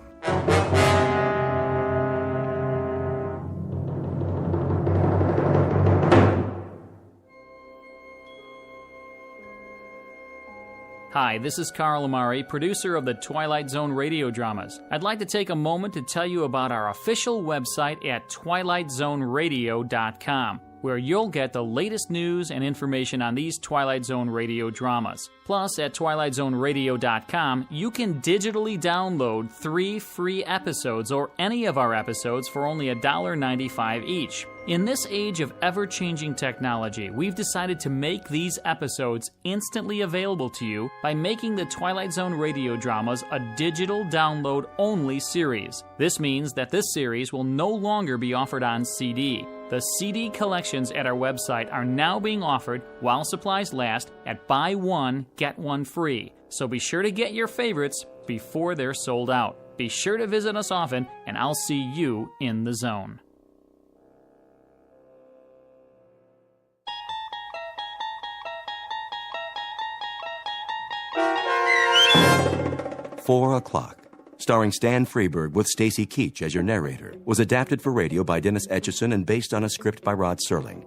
Hi, this is Carl Amari, producer of the Twilight Zone Radio Dramas. I'd like to take a moment to tell you about our official website at twilightzoneradio.com, where you'll get the latest news and information on these Twilight Zone Radio dramas. Plus, at twilightzoneradio.com, you can digitally download 3 free episodes or any of our episodes for only $1.95 each. In this age of ever-changing technology, we've decided to make these episodes instantly available to you by making the Twilight Zone Radio Dramas a digital download-only series. This means that this series will no longer be offered on CD. The CD collections at our website are now being offered, while supplies last, at buy one, get one free. So be sure to get your favorites before they're sold out. Be sure to visit us often, and I'll see you in the zone. "4 O'Clock," starring Stan Freberg with Stacy Keach as your narrator, was adapted for radio by Dennis Etchison and based on a script by Rod Serling.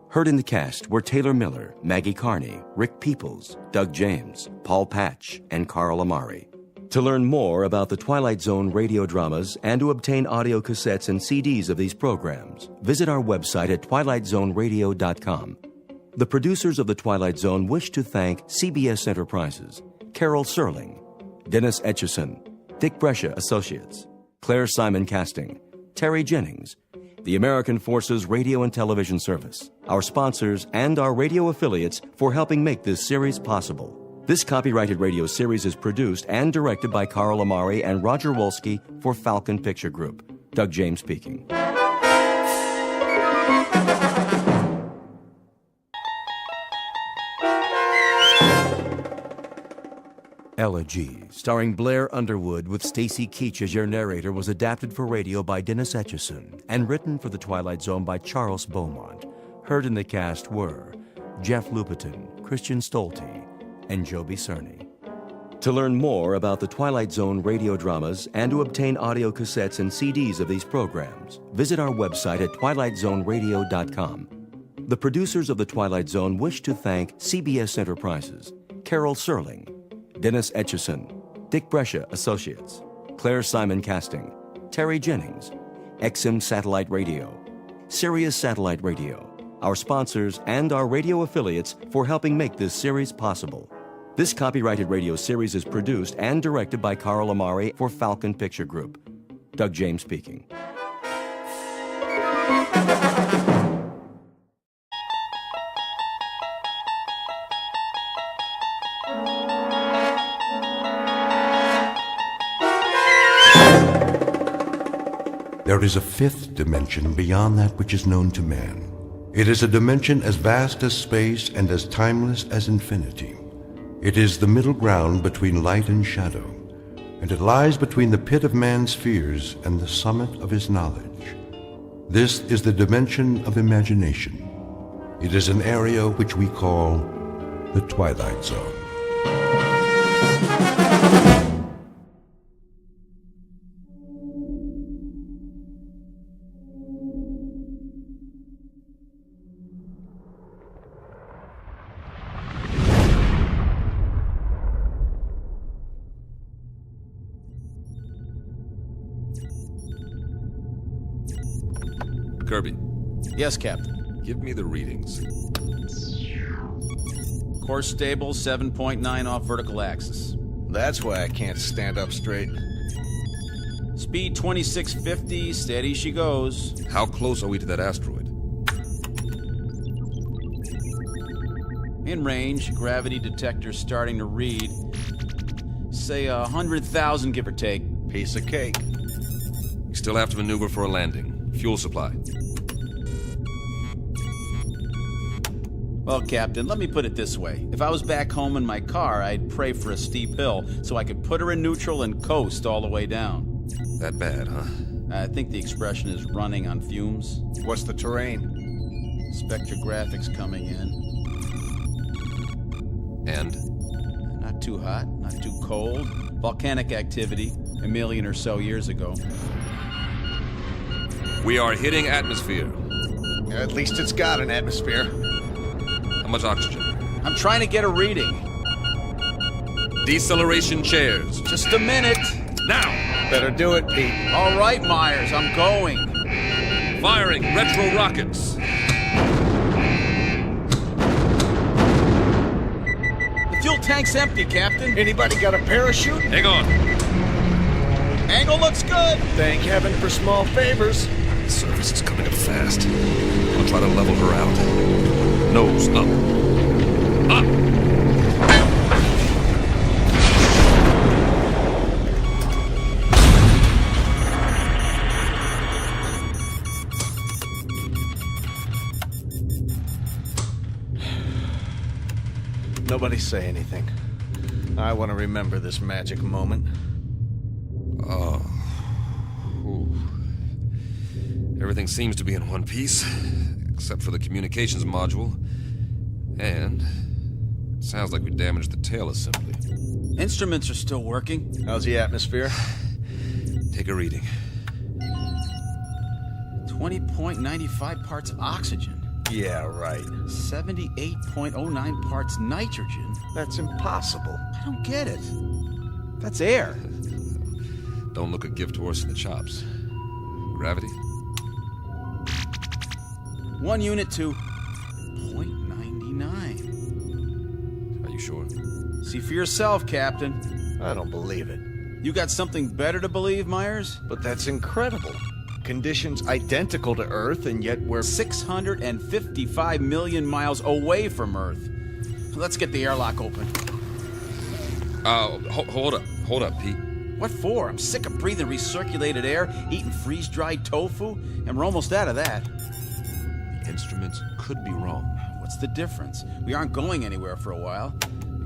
Heard in the cast were Taylor Miller, Maggie Carney, Rick Peoples, Doug James, Paul Patch, and Carl Amari. To learn more about the Twilight Zone radio dramas and to obtain audio cassettes and CDs of these programs, visit our website at twilightzoneradio.com. The producers of The Twilight Zone wish to thank CBS Enterprises, Carol Serling, Dennis Etchison, Dick Brescia Associates, Claire Simon Casting, Terry Jennings, the American Forces Radio and Television Service, our sponsors, and our radio affiliates for helping make this series possible. This copyrighted radio series is produced and directed by Carl Amari and Roger Wolski for Falcon Picture Group. Doug James speaking. Elegy, starring Blair Underwood with Stacy Keach as your narrator, was adapted for radio by Dennis Etchison and written for The Twilight Zone by Charles Beaumont. Heard in the cast were Jeff Lupetin, Christian Stolte, and Joby Cerny. To learn more about the Twilight Zone radio dramas and to obtain audio cassettes and CDs of these programs, visit our website at twilightzoneradio.com. The producers of The Twilight Zone wish to thank CBS Enterprises, Carol Serling, Dennis Etchison, Dick Brescia Associates, Claire Simon Casting, Terry Jennings, XM Satellite Radio, Sirius Satellite Radio, our sponsors, and our radio affiliates for helping make this series possible. This copyrighted radio series is produced and directed by Carl Amari for Falcon Picture Group. Doug James speaking. There is a fifth dimension beyond that which is known to man. It is a dimension as vast as space and as timeless as infinity. It is the middle ground between light and shadow, and it lies between the pit of man's fears and the summit of his knowledge. This is the dimension of imagination. It is an area which we call the Twilight Zone. Kirby. Yes, Captain. Give me the readings. Course stable, 7.9 off vertical axis. That's why I can't stand up straight. Speed 2650, steady she goes. How close are we to that asteroid? In range, gravity detector starting to read. Say 100,000, give or take. Piece of cake. We still have to maneuver for a landing. Fuel supply. Well, Captain, let me put it this way. If I was back home in my car, I'd pray for a steep hill so I could put her in neutral and coast all the way down. That bad, huh? I think the expression is running on fumes. What's the terrain? Spectrographics coming in. And? Not too hot, not too cold. Volcanic activity, 1 million or so years ago. We are hitting atmosphere. At least it's got an atmosphere. How much oxygen? I'm trying to get a reading. Deceleration chairs. Just a minute. Now! Better do it, Pete. All right, Myers, I'm going. Firing retro rockets. The fuel tank's empty, Captain. Anybody got a parachute? Hang on. Angle looks good. Thank heaven for small favors. The surface is coming up fast. I'll try to level her out. Nose up. Up! Nobody say anything. I want to remember this magic moment. Oh. Ooh. Everything seems to be in one piece, except for the communications module. And it sounds like we damaged the tail assembly. Instruments are still working. How's the atmosphere? Take a reading. 20.95 parts oxygen. Yeah, right. 78.09 parts nitrogen. That's impossible. I don't get it. That's air. Don't look a gift horse in the chops. Gravity? 1 unit to 0.99. Are you sure? See for yourself, Captain. I don't believe it. You got something better to believe, Myers? But that's incredible. Conditions identical to Earth, and yet we're 655 million miles away from Earth. Let's get the airlock open. Hold up, Pete. What for? I'm sick of breathing recirculated air, eating freeze-dried tofu, and we're almost out of that. The instruments could be wrong. What's the difference? We aren't going anywhere for a while.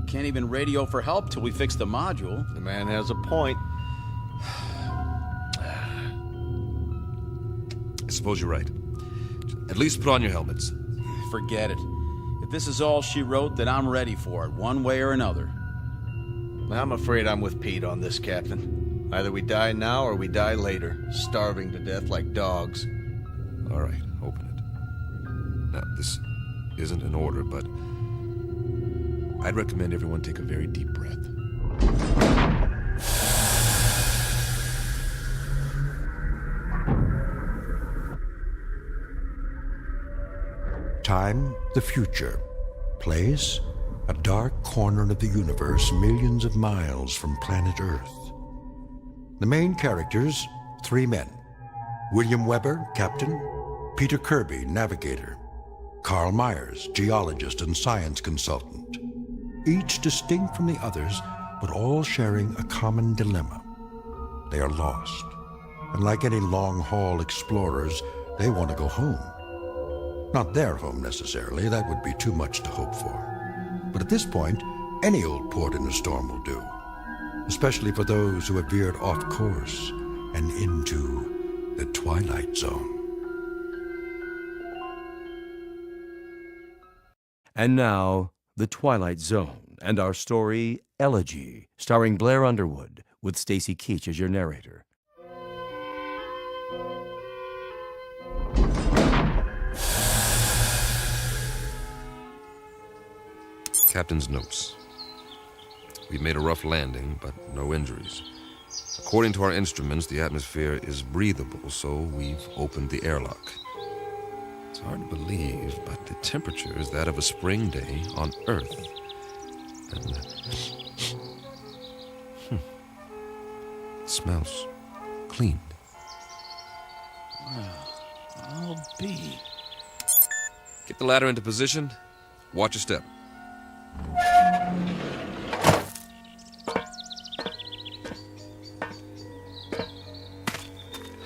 Can't even radio for help till we fix the module. The man has a point. I suppose you're right. At least put on your helmets. Forget it. If this is all she wrote, then I'm ready for it, one way or another. I'm afraid I'm with Pete on this, Captain. Either we die now or we die later, starving to death like dogs. All right, open it. Now, this isn't an order, but I'd recommend everyone take a very deep breath. Time, the future. Place, a dark corner of the universe millions of miles from planet Earth. The main characters, 3 men. William Weber, captain. Peter Kirby, navigator. Carl Myers, geologist and science consultant. Each distinct from the others, but all sharing a common dilemma. They are lost. And like any long-haul explorers, they want to go home. Not their home necessarily, that would be too much to hope for. But at this point, any old port in a storm will do. Especially for those who have veered off course and into the Twilight Zone. And now, The Twilight Zone, and our story, Elegy, starring Blair Underwood, with Stacy Keach as your narrator. Captain's notes. We've made a rough landing, but no injuries. According to our instruments, the atmosphere is breathable, so we've opened the airlock. It's hard to believe, but the temperature is that of a spring day on Earth. And it smells clean. Well, I'll be. Get the ladder into position. Watch your step.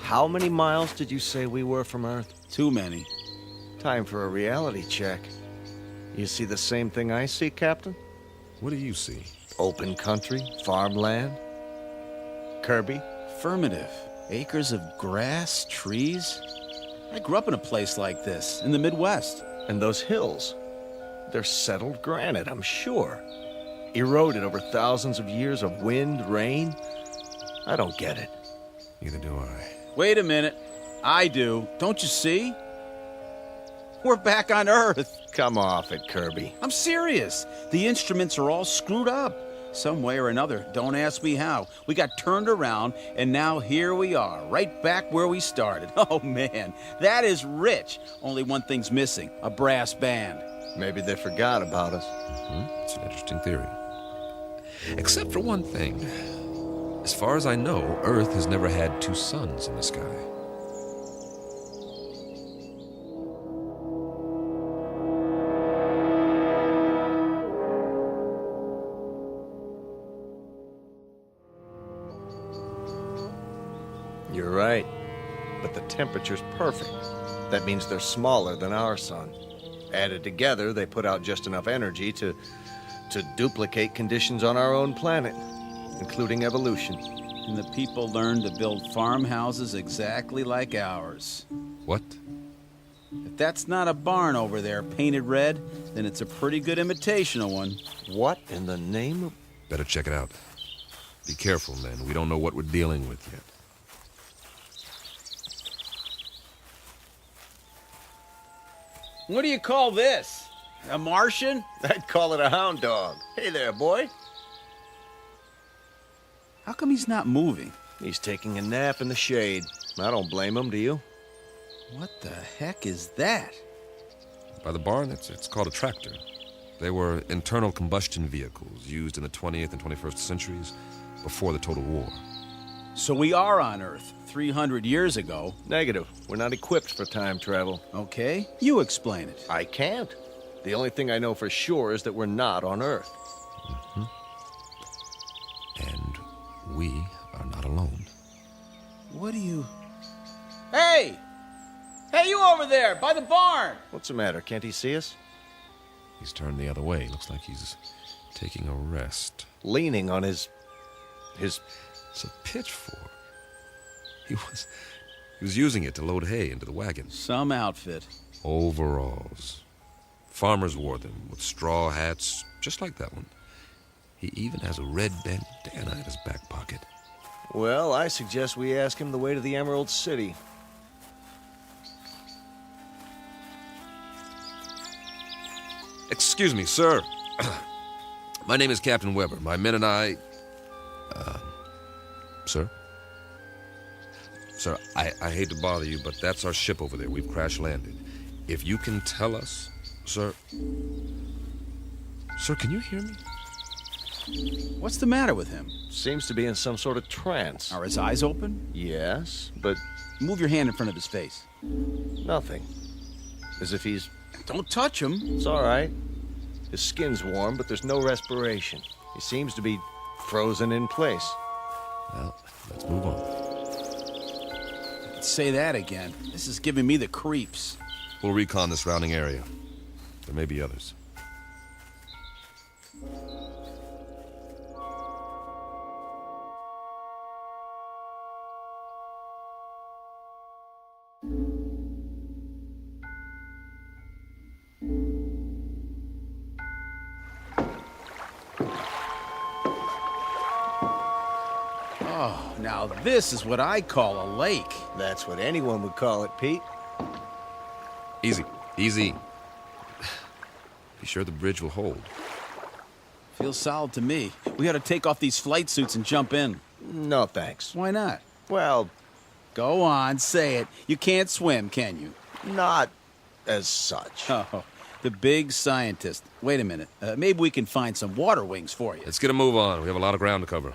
How many miles did you say we were from Earth? Too many. Time for a reality check. You see the same thing I see, Captain? What do you see? Open country, farmland. Kirby? Affirmative. Acres of grass, trees. I grew up in a place like this, in the Midwest. And those hills? They're settled granite, I'm sure. Eroded over thousands of years of wind, rain. I don't get it. Neither do I. Wait a minute. I do. Don't you see? We're back on Earth. Come off it, Kirby. I'm serious. The instruments are all screwed up. Some way or another. Don't ask me how. We got turned around, and now here we are, right back where we started. Oh, man. That is rich. Only one thing's missing. A brass band. Maybe they forgot about us. It's an interesting theory. Except for one thing. As far as I know, Earth has never had 2 suns in the sky. You're right. But the temperature's perfect. That means they're smaller than our sun. Added together, they put out just enough energy to duplicate conditions on our own planet, including evolution. And the people learned to build farmhouses exactly like ours. What? If that's not a barn over there painted red, then it's a pretty good imitation of one. What in the name of... Better check it out. Be careful, men. We don't know what we're dealing with yet. What do you call this? A Martian? I'd call it a hound dog. Hey there, boy. How come he's not moving? He's taking a nap in the shade. I don't blame him, do you? What the heck is that? By the barn, it's called a tractor. They were internal combustion vehicles used in the 20th and 21st centuries before the Total War. So we are on Earth 300 years ago. Negative. We're not equipped for time travel. Okay, you explain it. I can't. The only thing I know for sure is that we're not on Earth. And we are not alone. What do you... Hey! Hey, you over there, by the barn! What's the matter? Can't he see us? He's turned the other way. Looks like he's Taking a rest. Leaning on his... It's a pitchfork. He was using it to load hay into the wagon. Some outfit. Overalls. Farmers wore them with straw hats, just like that one. He even has a red bandana in his back pocket. Well, I suggest we ask him the way to the Emerald City. Excuse me, sir. My name is Captain Weber. My men and I... Sir? Sir, I hate to bother you, but that's our ship over there. We've crash-landed. If you can tell us... Sir... Sir, can you hear me? What's the matter with him? Seems to be in some sort of trance. Are his eyes open? Yes, but... Move your hand in front of his face. Nothing. As if he's... Don't touch him. It's all right. His skin's warm, but there's no respiration. He seems to be frozen in place. Well, let's move on. Say that again. This is giving me the creeps. We'll recon the surrounding area. There may be others. Oh, now this is what I call a lake. That's what anyone would call it, Pete. Easy, easy. Be sure the bridge will hold. Feels solid to me. We ought to take off these flight suits and jump in. No, thanks. Why not? Well... Go on, say it. You can't swim, can you? Not as such. Oh, the big scientist. Wait a minute. Maybe we can find some water wings for you. Let's get a move on. We have a lot of ground to cover.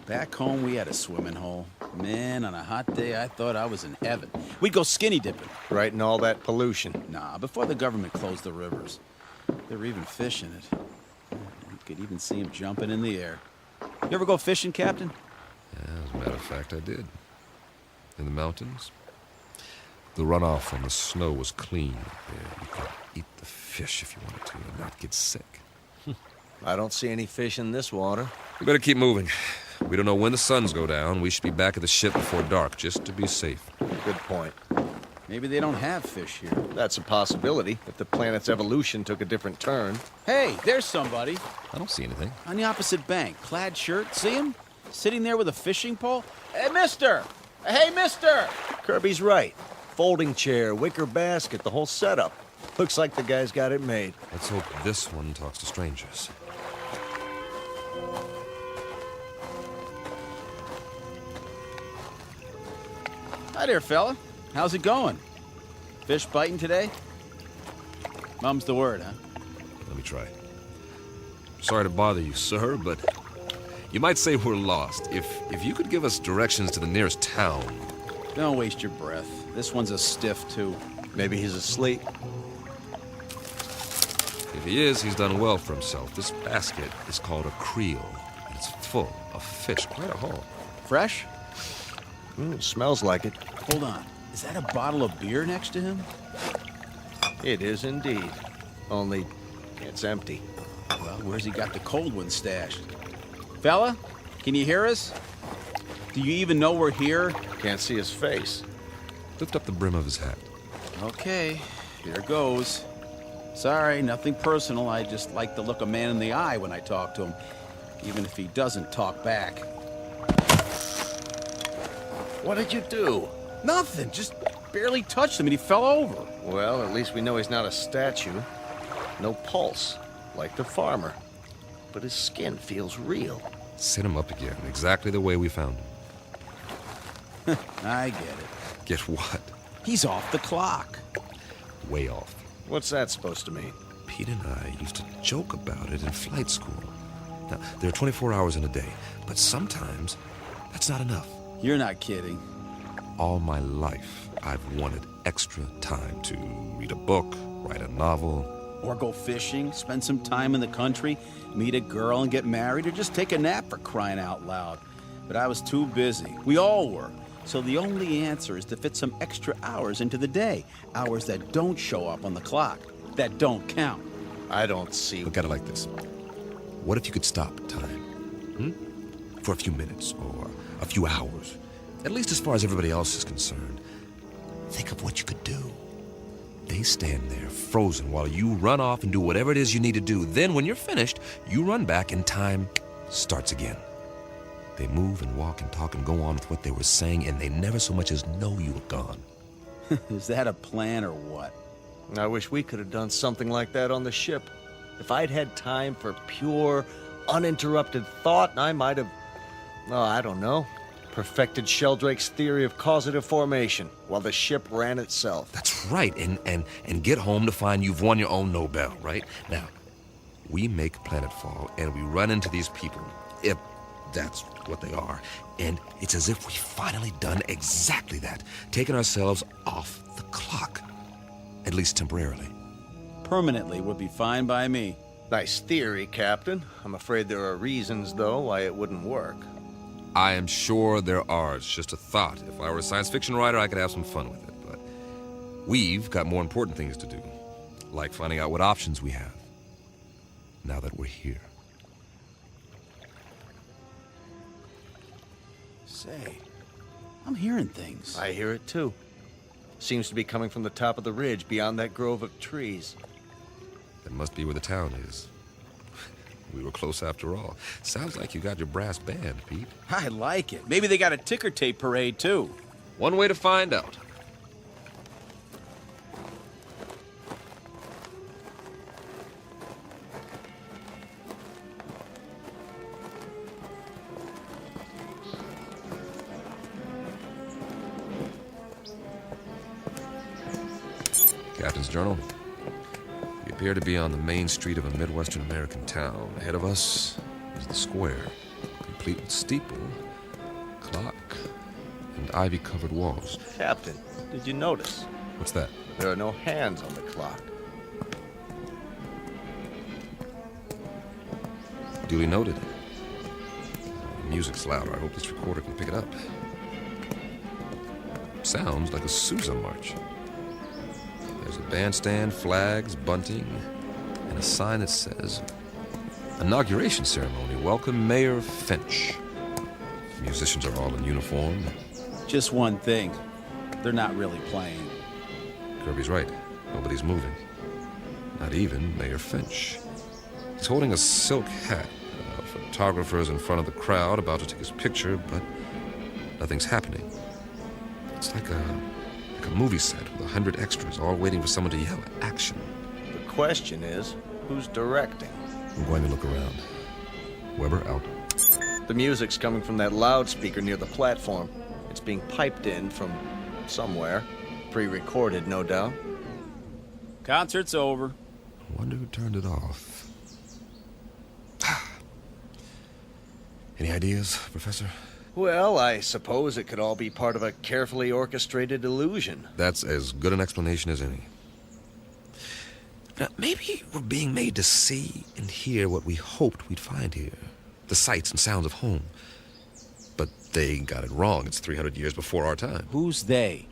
Back home, we had a swimming hole. Man, on a hot day, I thought I was in heaven. We'd go skinny dipping. Right in all that pollution. Nah, before the government closed the rivers. They were even fishing it. You could even see them jumping in the air. You ever go fishing, Captain? Yeah, as a matter of fact, I did. In the mountains. The runoff from the snow was clean. Yeah, you could eat the fish if you wanted to and not get sick. I don't see any fish in this water. We better keep moving. We don't know when the suns go down. We should be back at the ship before dark, just to be safe. Good point. Maybe they don't have fish here. That's a possibility, if the planet's evolution took a different turn. Hey, there's somebody. I don't see anything. On the opposite bank, clad shirt. See him? Sitting there with a fishing pole? Hey, mister! Hey, mister! Kirby's right. Folding chair, wicker basket, the whole setup. Looks like the guy's got it made. Let's hope this one talks to strangers. Hi there, fella. How's it going? Fish biting today? Mum's the word, huh? Let me try. Sorry to bother you, sir, but you might say we're lost. If you could give us directions to the nearest town. Don't waste your breath. This one's a stiff, too. Maybe he's asleep. If he is, he's done well for himself. This basket is called a creel, and it's full of fish. Quite a haul. Fresh? Smells like it. Hold on. Is that a bottle of beer next to him? It is indeed. Only, it's empty. Well, where's he got the cold one stashed? Fella, can you hear us? Do you even know we're here? Can't see his face. Lift up the brim of his hat. Okay, here goes. Sorry, nothing personal. I just like to look a man in the eye when I talk to him, even if he doesn't talk back. What did you do? Nothing, just barely touched him and he fell over. Well, at least we know he's not a statue. No pulse, like the farmer. But his skin feels real. Sit him up again, exactly the way we found him. I get it. Get what? He's off the clock. Way off. What's that supposed to mean? Pete and I used to joke about it in flight school. Now, there are 24 hours in a day, but sometimes that's not enough. You're not kidding. All my life, I've wanted extra time to read a book, write a novel. Or go fishing, spend some time in the country, meet a girl and get married, or just take a nap for crying out loud. But I was too busy. We all were. So the only answer is to fit some extra hours into the day. Hours that don't show up on the clock. That don't count. I don't see... Look at it like this. What if you could stop time? For a few minutes or a few hours? At least as far as everybody else is concerned. Think of what you could do. They stand there, frozen, while you run off and do whatever it is you need to do. Then, when you're finished, you run back and time starts again. They move and walk and talk and go on with what they were saying, and they never so much as know you were gone. Is that a plan or what? I wish we could have done something like that on the ship. If I'd had time for pure, uninterrupted thought, I might have, well, I don't know, perfected Sheldrake's theory of causative formation while the ship ran itself. That's right, and get home to find you've won your own Nobel, right? Now, we make planetfall, and we run into these people, if that's what they are, and it's as if we've finally done exactly that, taken ourselves off the clock, at least temporarily. Permanently would be fine by me. Nice theory, Captain. I'm afraid there are reasons, though, why it wouldn't work. I am sure there are. It's just a thought. If I were a science fiction writer, I could have some fun with it. But we've got more important things to do, like finding out what options we have, now that we're here. Say, I'm hearing things. I hear it, too. Seems to be coming from the top of the ridge beyond that grove of trees. That must be where the town is. We were close after all. Sounds like you got your brass band, Pete. I like it. Maybe they got a ticker tape parade, too. One way to find out. Captain's Journal. We appear to be on the main street of a Midwestern American town. Ahead of us is the square, complete with steeple, clock, and ivy-covered walls. Captain, did you notice? What's that? There are no hands on the clock. Duly noted. The music's louder. I hope this recorder can pick it up. Sounds like a Sousa march. There's a bandstand, flags, bunting, and a sign that says, Inauguration Ceremony, welcome Mayor Finch. The musicians are all in uniform. Just one thing. They're not really playing. Kirby's right. Nobody's moving. Not even Mayor Finch. He's holding a silk hat. Photographers in front of the crowd about to take his picture, but nothing's happening. It's like a movie set with 100 extras all waiting for someone to yell action. The question is, who's directing? I'm going to look around. Weber, out. The music's coming from that loudspeaker near the platform. It's being piped in from somewhere. Pre-recorded, no doubt. Concert's over. I wonder who turned it off. Any ideas, Professor? Well, I suppose it could all be part of a carefully orchestrated illusion. That's as good an explanation as any. Now, maybe we're being made to see and hear what we hoped we'd find here. The sights and sounds of home. But they got it wrong. It's 300 years before our time. Who's they?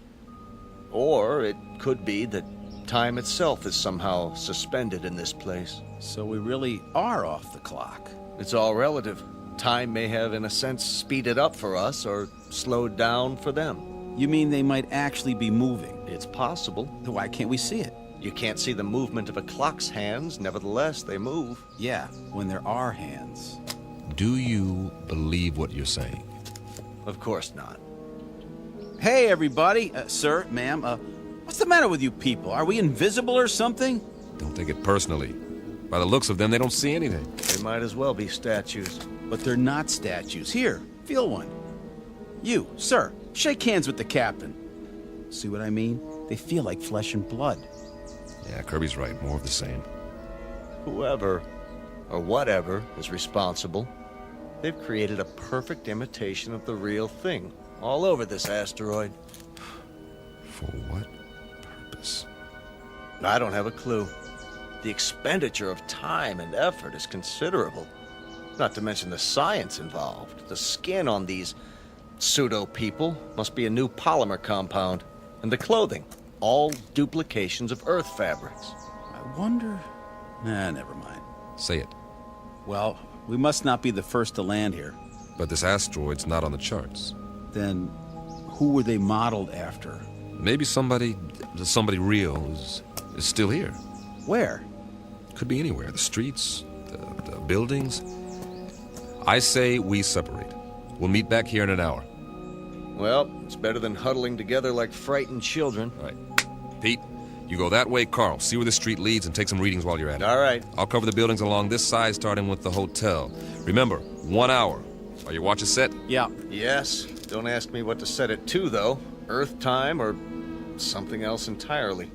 Or it could be that time itself is somehow suspended in this place. So we really are off the clock. It's all relative. Time may have, in a sense, speeded up for us or slowed down for them. You mean they might actually be moving? It's possible. Why can't we see it? You can't see the movement of a clock's hands. Nevertheless, they move. Yeah, when there are hands. Do you believe what you're saying? Of course not. Hey, everybody. Sir, ma'am, what's the matter with you people? Are we invisible or something? Don't take it personally. By the looks of them, they don't see anything. They might as well be statues. But they're not statues. Here, feel one. You, sir, shake hands with the captain. See what I mean? They feel like flesh and blood. Yeah, Kirby's right. More of the same. Whoever, or whatever, is responsible, they've created a perfect imitation of the real thing all over this asteroid. For what purpose? I don't have a clue. The expenditure of time and effort is considerable. Not to mention the science involved. The skin on these pseudo-people must be a new polymer compound. And the clothing, all duplications of Earth fabrics. I wonder Never mind. Say it. Well, we must not be the first to land here. But this asteroid's not on the charts. Then who were they modeled after? Maybe somebody real is still here. Where? Could be anywhere. The streets, the buildings. I say we separate. We'll meet back here in an hour. Well, it's better than huddling together like frightened children. All right. Pete, you go that way, Carl. See where the street leads and take some readings while you're at it. All right. I'll cover the buildings along this side, starting with the hotel. Remember, 1 hour. Are your watches set? Yeah. Yes. Don't ask me what to set it to, though. Earth time or something else entirely.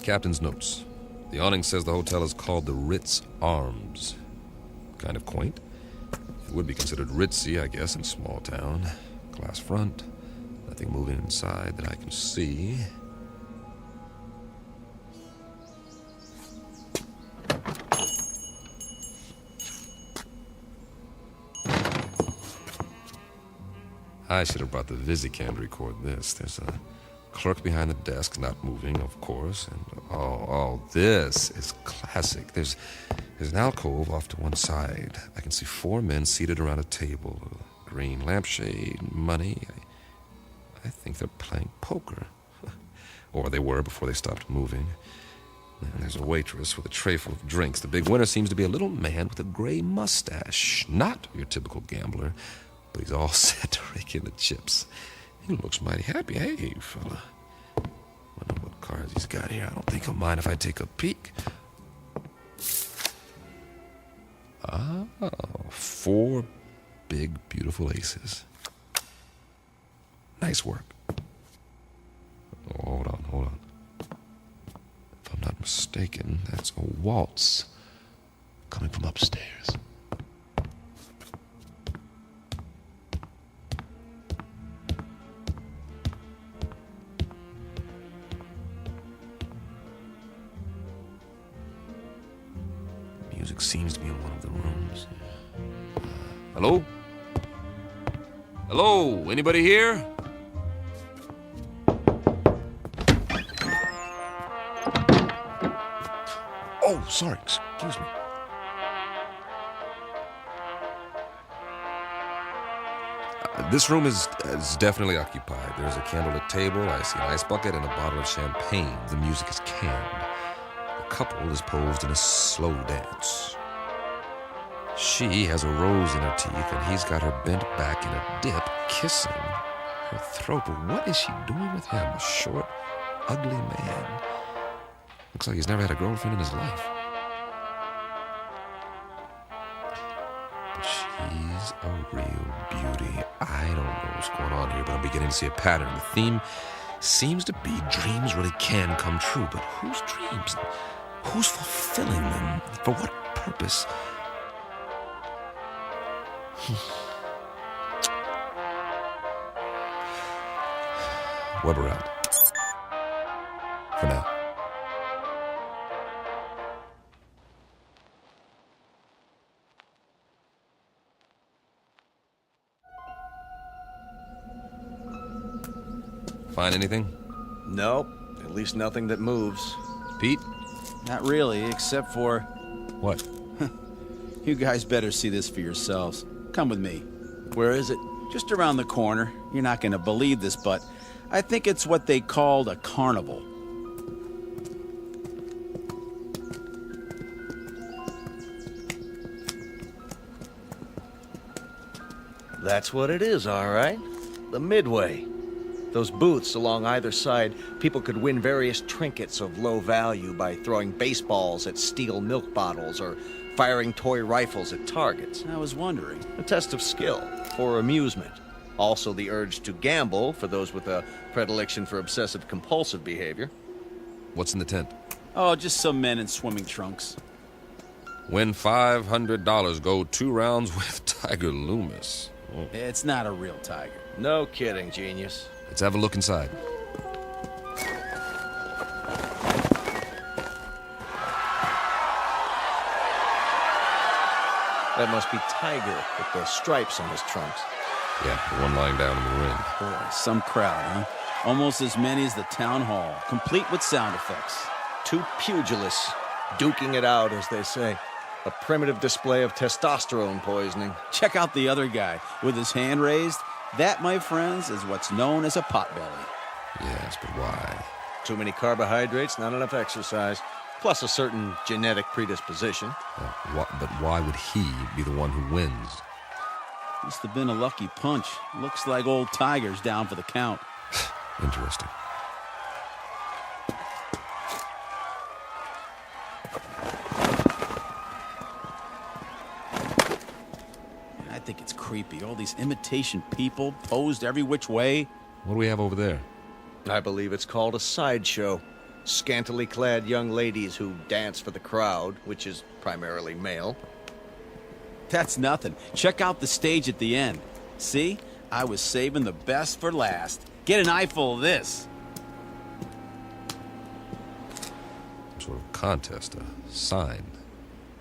Captain's notes. The awning says the hotel is called the Ritz Arms. Kind of quaint. It would be considered ritzy, I guess, in a small town. Glass front. Nothing moving inside that I can see. I should have brought the Visicam to record this. There's a clerk behind the desk, not moving, of course. And this is classic. There's an alcove off to one side. I can see 4 men seated around a table. A green lampshade, money. I think they're playing poker. Or they were before they stopped moving. And there's a waitress with a tray full of drinks. The big winner seems to be a little man with a gray mustache. Not your typical gambler, but he's all set to rake in the chips. He looks mighty happy. Hey, fella. Wonder what cards he's got here. I don't think he'll mind if I take a peek. 4 big, beautiful aces. Nice work. Oh, hold on. If I'm not mistaken, that's a waltz coming from upstairs. Music seems to be in one of the rooms. Hello? Hello? Anybody here? Oh, sorry. Excuse me. This room is definitely occupied. There's a candlelit table, I see an ice bucket, and a bottle of champagne. The music is canned. The couple is posed in a slow dance. She has a rose in her teeth, and he's got her bent back in a dip, kissing her throat. But what is she doing with him? A short, ugly man. Looks like he's never had a girlfriend in his life. But she's a real beauty. I don't know what's going on here, but I'm beginning to see a pattern. The theme seems to be dreams really can come true. But whose dreams? Who's fulfilling them? For what purpose? Web around. For now. Find anything? Nope. At least nothing that moves. Pete? Not really, except for... What? You guys better see this for yourselves. Come with me. Where is it? Just around the corner. You're not going to believe this, but I think it's what they called a carnival. That's what it is, all right. The Midway. Those booths along either side, people could win various trinkets of low value by throwing baseballs at steel milk bottles or firing toy rifles at targets. I was wondering. A test of skill for amusement. Also the urge to gamble for those with a predilection for obsessive-compulsive behavior. What's in the tent? Oh, just some men in swimming trunks. Win $500. Go 2 rounds with Tiger Loomis. Oh. It's not a real tiger. No kidding, genius. Let's have a look inside. That must be Tiger with the stripes on his trunks. Yeah, the one lying down in the ring. Boy, some crowd, huh? Almost as many as the town hall, complete with sound effects. 2 pugilists duking it out, as they say. A primitive display of testosterone poisoning. Check out the other guy with his hand raised. That, my friends, is what's known as a potbelly. Yes, but why? Too many carbohydrates, not enough exercise, plus a certain genetic predisposition. But why would he be the one who wins? Must have been a lucky punch. Looks like old Tiger's down for the count. Interesting. I think it's creepy. All these imitation people posed every which way. What do we have over there? I believe it's called a sideshow. Scantily clad young ladies who dance for the crowd, which is primarily male. That's nothing. Check out the stage at the end. See? I was saving the best for last. Get an eyeful of this. Some sort of contest, a sign.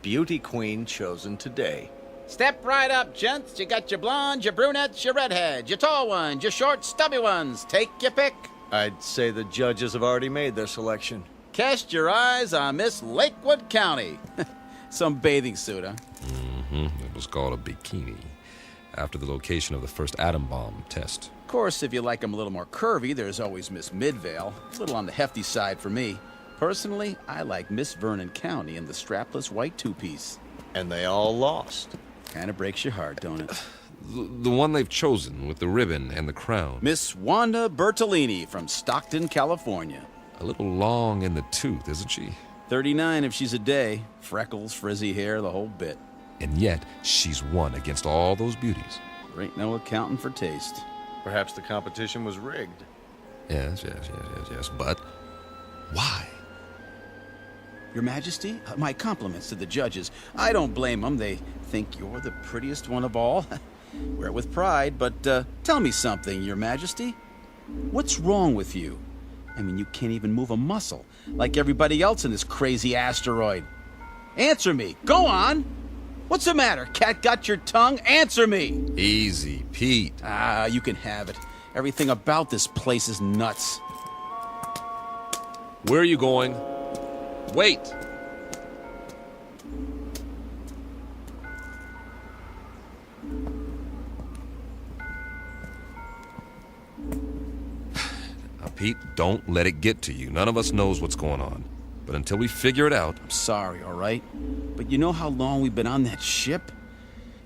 Beauty queen chosen today. Step right up, gents. You got your blondes, your brunettes, your redheads, your tall ones, your short, stubby ones. Take your pick. I'd say the judges have already made their selection. Cast your eyes on Miss Lakewood County. Some bathing suit, huh? It was called a bikini, after the location of the first atom bomb test. Of course, if you like them a little more curvy, there's always Miss Midvale. A little on the hefty side for me. Personally, I like Miss Vernon County in the strapless white two-piece. And they all lost. Kind of breaks your heart, don't it? The one they've chosen with the ribbon and the crown. Miss Wanda Bertolini from Stockton, California. A little long in the tooth, isn't she? 39 if she's a day. Freckles, frizzy hair, the whole bit. And yet, she's won against all those beauties. There ain't no accounting for taste. Perhaps the competition was rigged. Yes. But why? Your Majesty, my compliments to the judges. I don't blame them. They think you're the prettiest one of all. Wear it with pride, but tell me something, Your Majesty. What's wrong with you? I mean, you can't even move a muscle, like everybody else in this crazy asteroid. Answer me. Go on. What's the matter? Cat got your tongue? Answer me. Easy, Pete. Ah, you can have it. Everything about this place is nuts. Where are you going? Wait! Now, Pete, don't let it get to you. None of us knows what's going on. But until we figure it out... I'm sorry, all right? But you know how long we've been on that ship?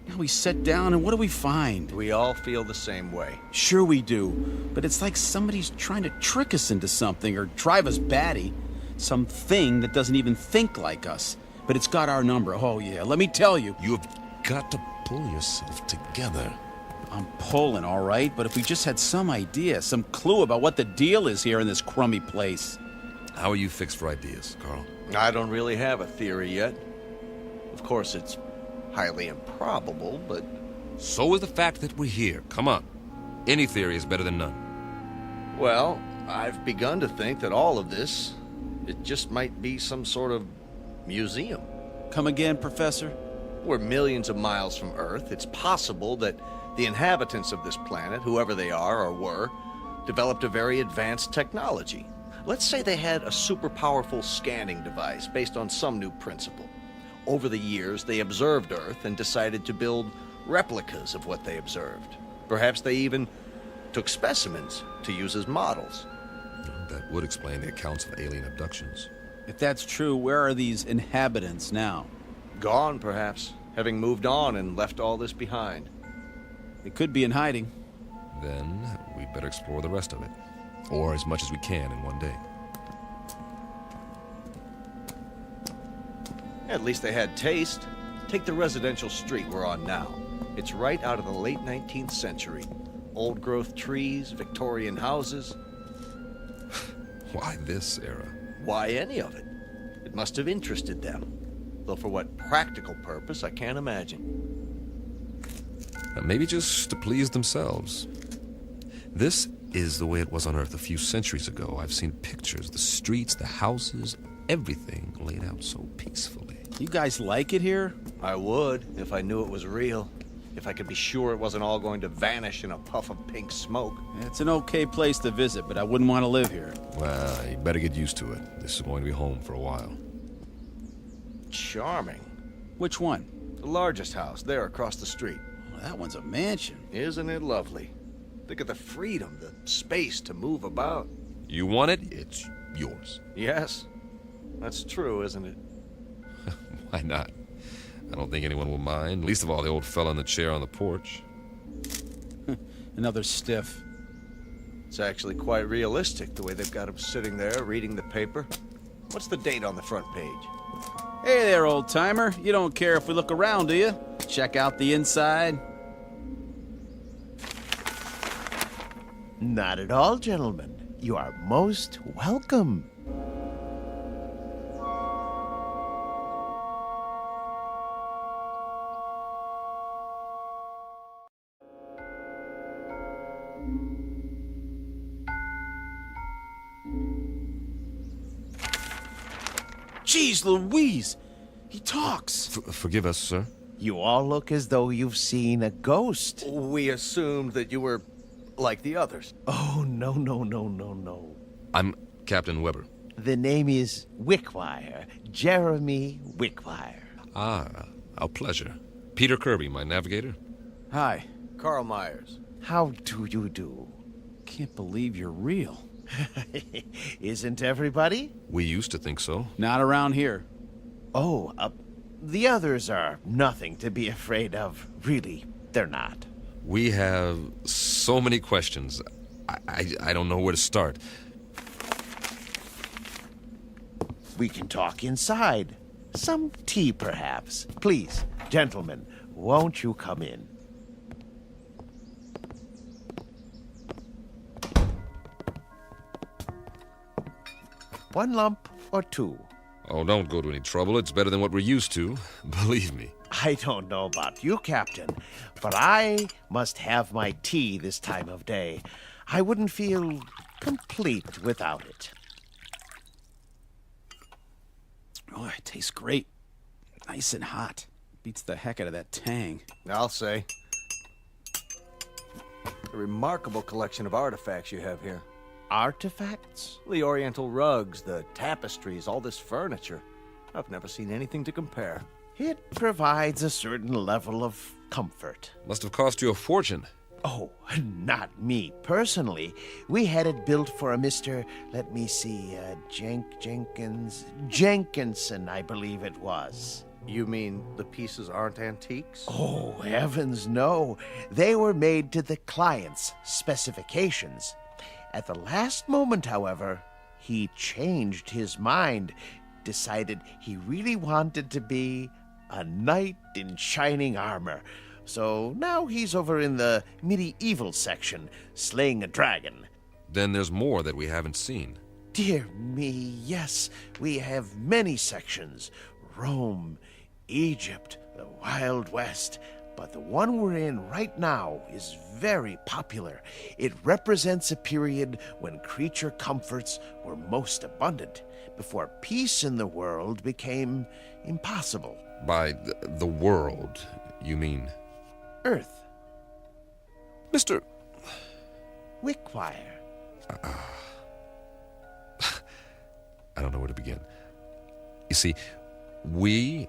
Now we sit down, and what do we find? We all feel the same way. Sure we do. But it's like somebody's trying to trick us into something or drive us batty. Something that doesn't even think like us. But it's got our number. Oh, yeah. Let me tell you. You've got to pull yourself together. I'm pulling, all right? But if we just had some idea, some clue about what the deal is here in this crummy place. How are you fixed for ideas, Carl? I don't really have a theory yet. Of course, it's highly improbable, but... So is the fact that we're here. Come on. Any theory is better than none. Well, I've begun to think that all of this, it just might be some sort of museum. Come again, Professor? We're millions of miles from Earth. It's possible that the inhabitants of this planet, whoever they are or were, developed a very advanced technology. Let's say they had a super powerful scanning device based on some new principle. Over the years, they observed Earth and decided to build replicas of what they observed. Perhaps they even took specimens to use as models. That would explain the accounts of alien abductions. If that's true, where are these inhabitants now? Gone, perhaps, having moved on and left all this behind. They could be in hiding. Then we'd better explore the rest of it. Or as much as we can in one day. At least they had taste. Take the residential street we're on now. It's right out of the late 19th century. Old-growth trees, Victorian houses. Why this era? Why any of it? It must have interested them. Though for what practical purpose, I can't imagine. Maybe just to please themselves. This is the way it was on Earth a few centuries ago. I've seen pictures, the streets, the houses, everything laid out so peacefully. You guys like it here? I would, if I knew it was real. If I could be sure it wasn't all going to vanish in a puff of pink smoke. It's an okay place to visit, but I wouldn't want to live here. Well, you better get used to it. This is going to be home for a while. Charming. Which one? The largest house, there across the street. Well, that one's a mansion. Isn't it lovely? Think of the freedom, the space to move about. You want it, it's yours. Yes, that's true, isn't it? Why not? I don't think anyone will mind, least of all the old fella in the chair on the porch. Another stiff. It's actually quite realistic, the way they've got him sitting there reading the paper. What's the date on the front page? Hey there, old-timer. You don't care if we look around, do you? Check out the inside. Not at all, gentlemen. You are most welcome. Jeez Louise! He talks! Forgive us, sir. You all look as though you've seen a ghost. We assumed that you were like the others. Oh, no. I'm Captain Weber. The name is Wickwire, Jeremy Wickwire. Ah, a pleasure. Peter Kirby, my navigator. Hi. Carl Myers. How do you do? Can't believe you're real. Isn't everybody? We used to think so. Not around here. Oh, the others are nothing to be afraid of. Really, they're not. We have so many questions. I don't know where to start. We can talk inside. Some tea, perhaps. Please, gentlemen, won't you come in? One lump or two? Oh, don't go to any trouble. It's better than what we're used to. Believe me. I don't know about you, Captain, but I must have my tea this time of day. I wouldn't feel complete without it. Oh, it tastes great. Nice and hot. Beats the heck out of that tang. I'll say. A remarkable collection of artifacts you have here. Artifacts? The oriental rugs, the tapestries, all this furniture. I've never seen anything to compare. It provides a certain level of comfort. Must have cost you a fortune. Oh, not me personally. We had it built for a Mr. Let me see, Jenkinson, I believe it was. You mean the pieces aren't antiques? Oh, heavens no. They were made to the client's specifications. At the last moment, however, he changed his mind, decided he really wanted to be a knight in shining armor. So now he's over in the medieval section, slaying a dragon. Then there's more that we haven't seen. Dear me, yes, we have many sections. Rome, Egypt, the Wild West. But the one we're in right now is very popular. It represents a period when creature comforts were most abundant, before peace in the world became impossible. By the world, you mean? Earth. Mr. Wickwire. I don't know where to begin. You see, we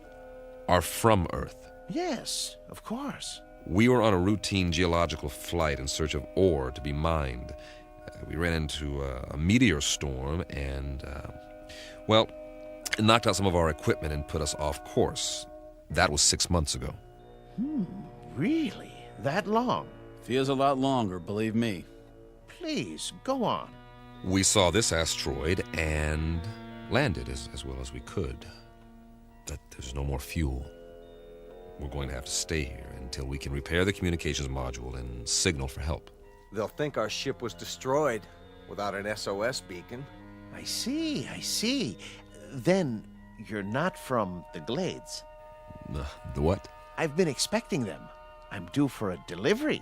are from Earth. Yes, of course. We were on a routine geological flight in search of ore to be mined. We ran into a meteor storm and, it knocked out some of our equipment and put us off course. That was 6 months ago. Really? That long? Feels a lot longer, believe me. Please, go on. We saw this asteroid and landed as well as we could. But there's no more fuel. We're going to have to stay here until we can repair the communications module and signal for help. They'll think our ship was destroyed without an SOS beacon. I see. Then you're not from the Glades. The what? I've been expecting them. I'm due for a delivery.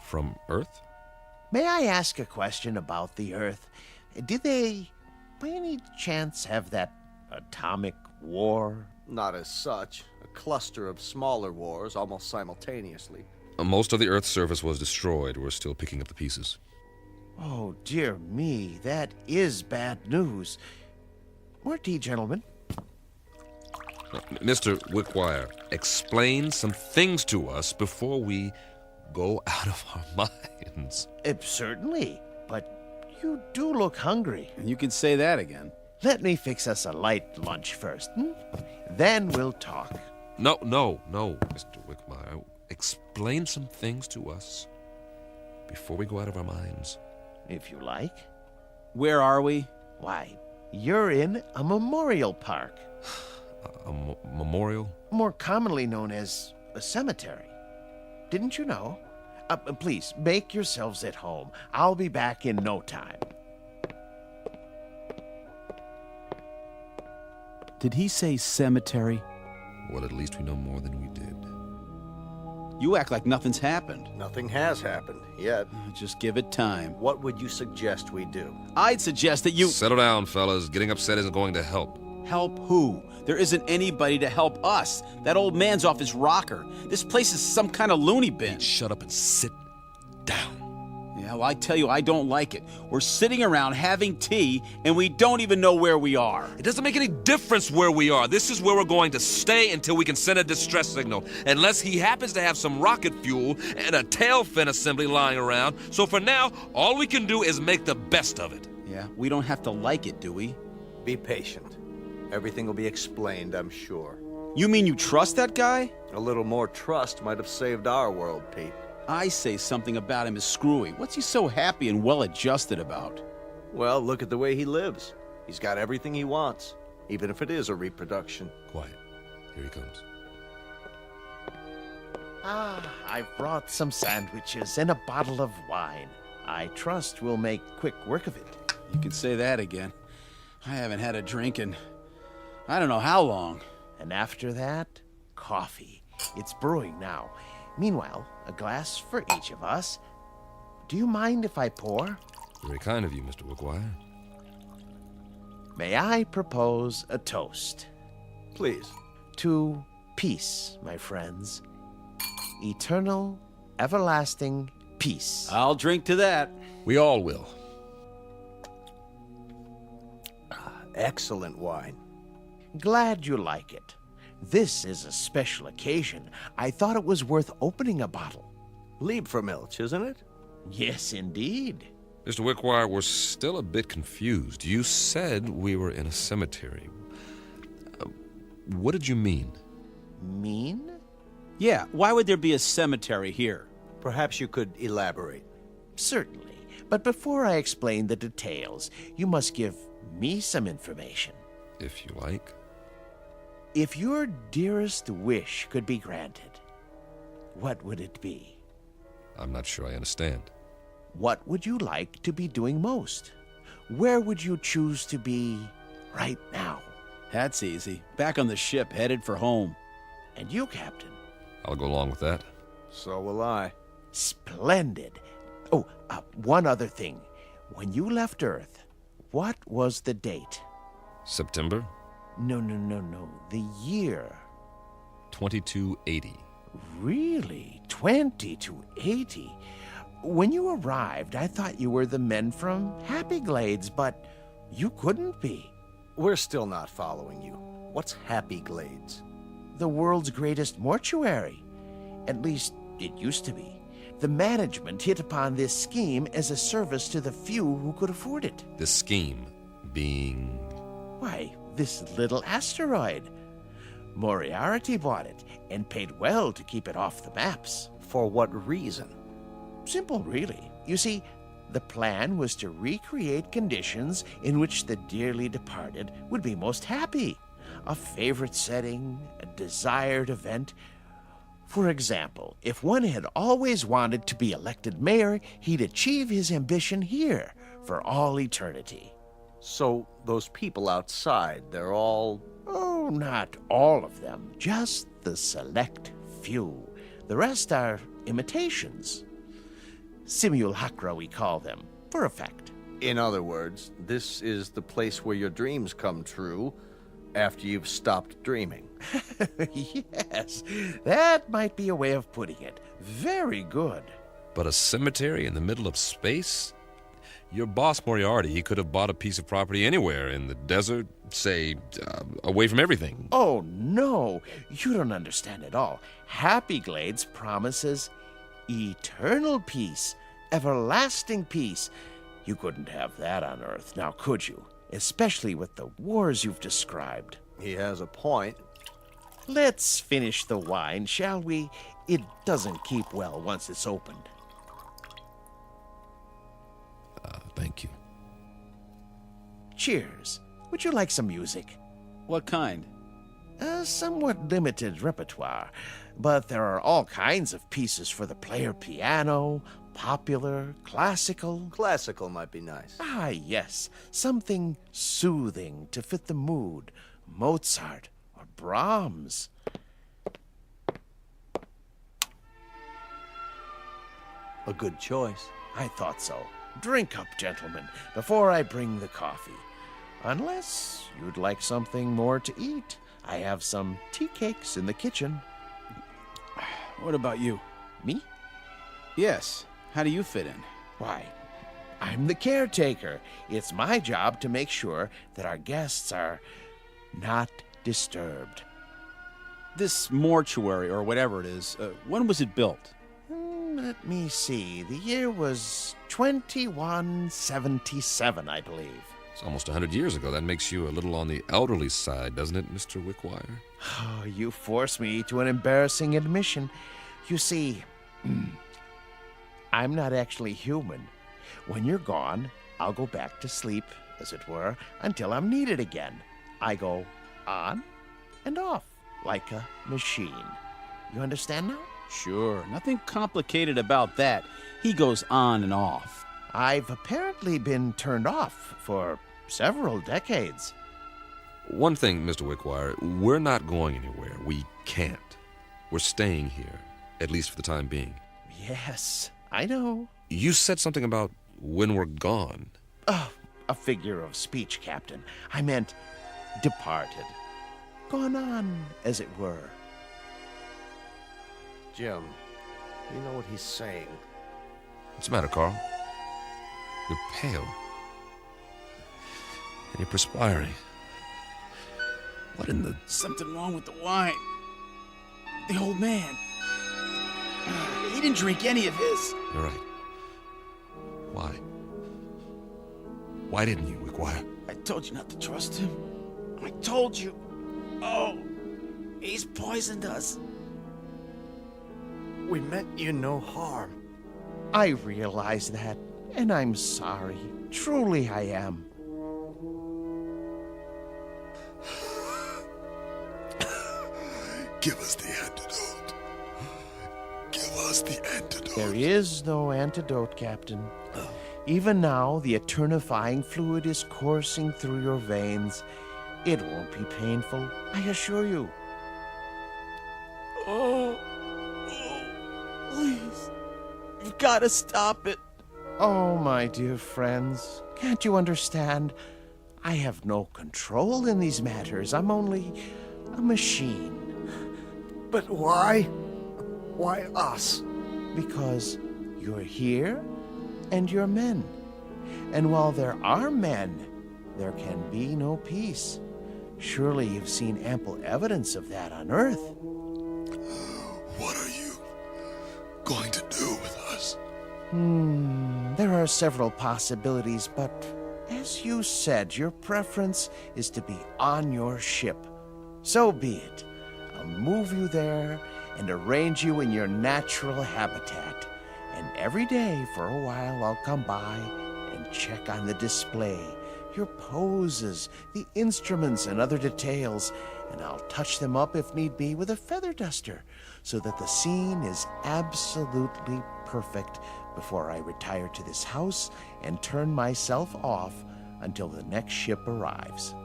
From Earth? May I ask a question about the Earth? Did they, by any chance, have that atomic war? Not as such. A cluster of smaller wars almost simultaneously. Most of the Earth's surface was destroyed. We're still picking up the pieces. Oh, dear me, that is bad news. More tea, gentlemen. Mr. Wickwire, explain some things to us before we go out of our minds. Certainly, but you do look hungry. And you can say that again. Let me fix us a light lunch first, Then we'll talk. No, Mr. Wickwire. Explain some things to us before we go out of our minds. If you like. Where are we? Why, you're in a memorial park. A memorial? More commonly known as a cemetery. Didn't you know? Please, make yourselves at home. I'll be back in no time. Did he say cemetery? Well, at least we know more than we did. You act like nothing's happened. Nothing has happened yet. Just give it time. What would you suggest we do? I'd suggest that you... Settle down, fellas. Getting upset isn't going to help. Help who? There isn't anybody to help us. That old man's off his rocker. This place is some kind of loony bin. Shut up and sit down. Yeah, well, I tell you, I don't like it. We're sitting around having tea, and we don't even know where we are. It doesn't make any difference where we are. This is where we're going to stay until we can send a distress signal. Unless he happens to have some rocket fuel and a tail fin assembly lying around. So for now, all we can do is make the best of it. Yeah, we don't have to like it, do we? Be patient. Everything will be explained, I'm sure. You mean you trust that guy? A little more trust might have saved our world, Pete. I say something about him is screwy. What's he so happy and well-adjusted about? Well, look at the way he lives. He's got everything he wants, even if it is a reproduction. Quiet. Here he comes. I've brought some sandwiches and a bottle of wine. I trust we'll make quick work of it. You can say that again. I haven't had a drink in I don't know how long. And after that, coffee. It's brewing now. Meanwhile, a glass for each of us. Do you mind if I pour? Very kind of you, Mr. Wickwire. May I propose a toast? Please. To peace, my friends. Eternal, everlasting peace. I'll drink to that. We all will. Excellent wine. Glad you like it. This is a special occasion. I thought it was worth opening a bottle. Liebfraumilch, isn't it? Yes, indeed. Mr. Wickwire, we're still a bit confused. You said we were in a cemetery. What did you mean? Mean? Yeah, why would there be a cemetery here? Perhaps you could elaborate. Certainly. But before I explain the details, you must give me some information. If you like. If your dearest wish could be granted, what would it be? I'm not sure I understand. What would you like to be doing most? Where would you choose to be right now? That's easy. Back on the ship, headed for home. And you, Captain? I'll go along with that. So will I. Splendid. Oh, one other thing. When you left Earth, what was the date? September? No. The year. 2280. Really? 2280? When you arrived, I thought you were the men from Happy Glades, but you couldn't be. We're still not following you. What's Happy Glades? The world's greatest mortuary. At least, it used to be. The management hit upon this scheme as a service to the few who could afford it. The scheme being... Why, this little asteroid. Moriarty bought it and paid well to keep it off the maps. For what reason? Simple, really. You see, the plan was to recreate conditions in which the dearly departed would be most happy. A favorite setting, a desired event. For example, if one had always wanted to be elected mayor, he'd achieve his ambition here for all eternity. So those people outside, they're all... Oh, Oh, not all of them, just the select few. The rest are imitations. Simulacra, we call them, for effect. In other words, this is the place where your dreams come true after you've stopped dreaming. Yes, that might be a way of putting it. Very good. But a cemetery in the middle of space? Your boss, Moriarty, he could have bought a piece of property anywhere in the desert, say, away from everything. Oh, no, you don't understand at all. Happy Glades promises eternal peace, everlasting peace. You couldn't have that on Earth, now could you? Especially with the wars you've described. He has a point. Let's finish the wine, shall we? It doesn't keep well once it's opened. Thank you. Cheers. Would you like some music? What kind? A somewhat limited repertoire, but there are all kinds of pieces for the player piano, popular, classical. Classical might be nice. Ah, yes. Something soothing to fit the mood. Mozart or Brahms. A good choice. I thought so. Drink up, gentlemen, before I bring the coffee. Unless you'd like something more to eat. I have some tea cakes in the kitchen. What about you? Me? Yes. How do you fit in? Why, I'm the caretaker. It's my job to make sure that our guests are not disturbed. This mortuary, or whatever it is, when was it built? Let me see. The year was 2177, I believe. It's almost 100 years ago. That makes you a little on the elderly side, doesn't it, Mr. Wickwire? Oh, you force me to an embarrassing admission. You see, I'm not actually human. When you're gone, I'll go back to sleep, as it were, until I'm needed again. I go on and off, like a machine. You understand now? Sure. Nothing complicated about that. He goes on and off. I've apparently been turned off for several decades. One thing, Mr. Wickwire, we're not going anywhere. We can't. We're staying here, at least for the time being. Yes, I know. You said something about when we're gone. Oh, a figure of speech, Captain. I meant departed. Gone on, as it were. Jim, you know what he's saying. What's the matter, Carl? You're pale. And you're perspiring. What in the... Something wrong with the wine. The old man. He didn't drink any of his. You're right. Why? Why didn't you, Wickwire? I told you not to trust him. I told you. Oh, he's poisoned us. We meant you no harm. I realize that, and I'm sorry. Truly I am. Give us the antidote. Give us the antidote. There is no antidote, Captain. Even now, the eternifying fluid is coursing through your veins. It won't be painful, I assure you. Oh, please. You've got to stop it. Oh, my dear friends, can't you understand? I have no control in these matters. I'm only a machine. But why? Why us? Because you're here and you're men. And while there are men, there can be no peace. Surely you've seen ample evidence of that on Earth. What are you going to do with us? There are several possibilities, but as you said, your preference is to be on your ship. So be it. I'll move you there and arrange you in your natural habitat. And every day for a while I'll come by and check on the display, your poses, the instruments and other details, and I'll touch them up if need be with a feather duster so that the scene is absolutely perfect before I retire to this house and turn myself off until the next ship arrives.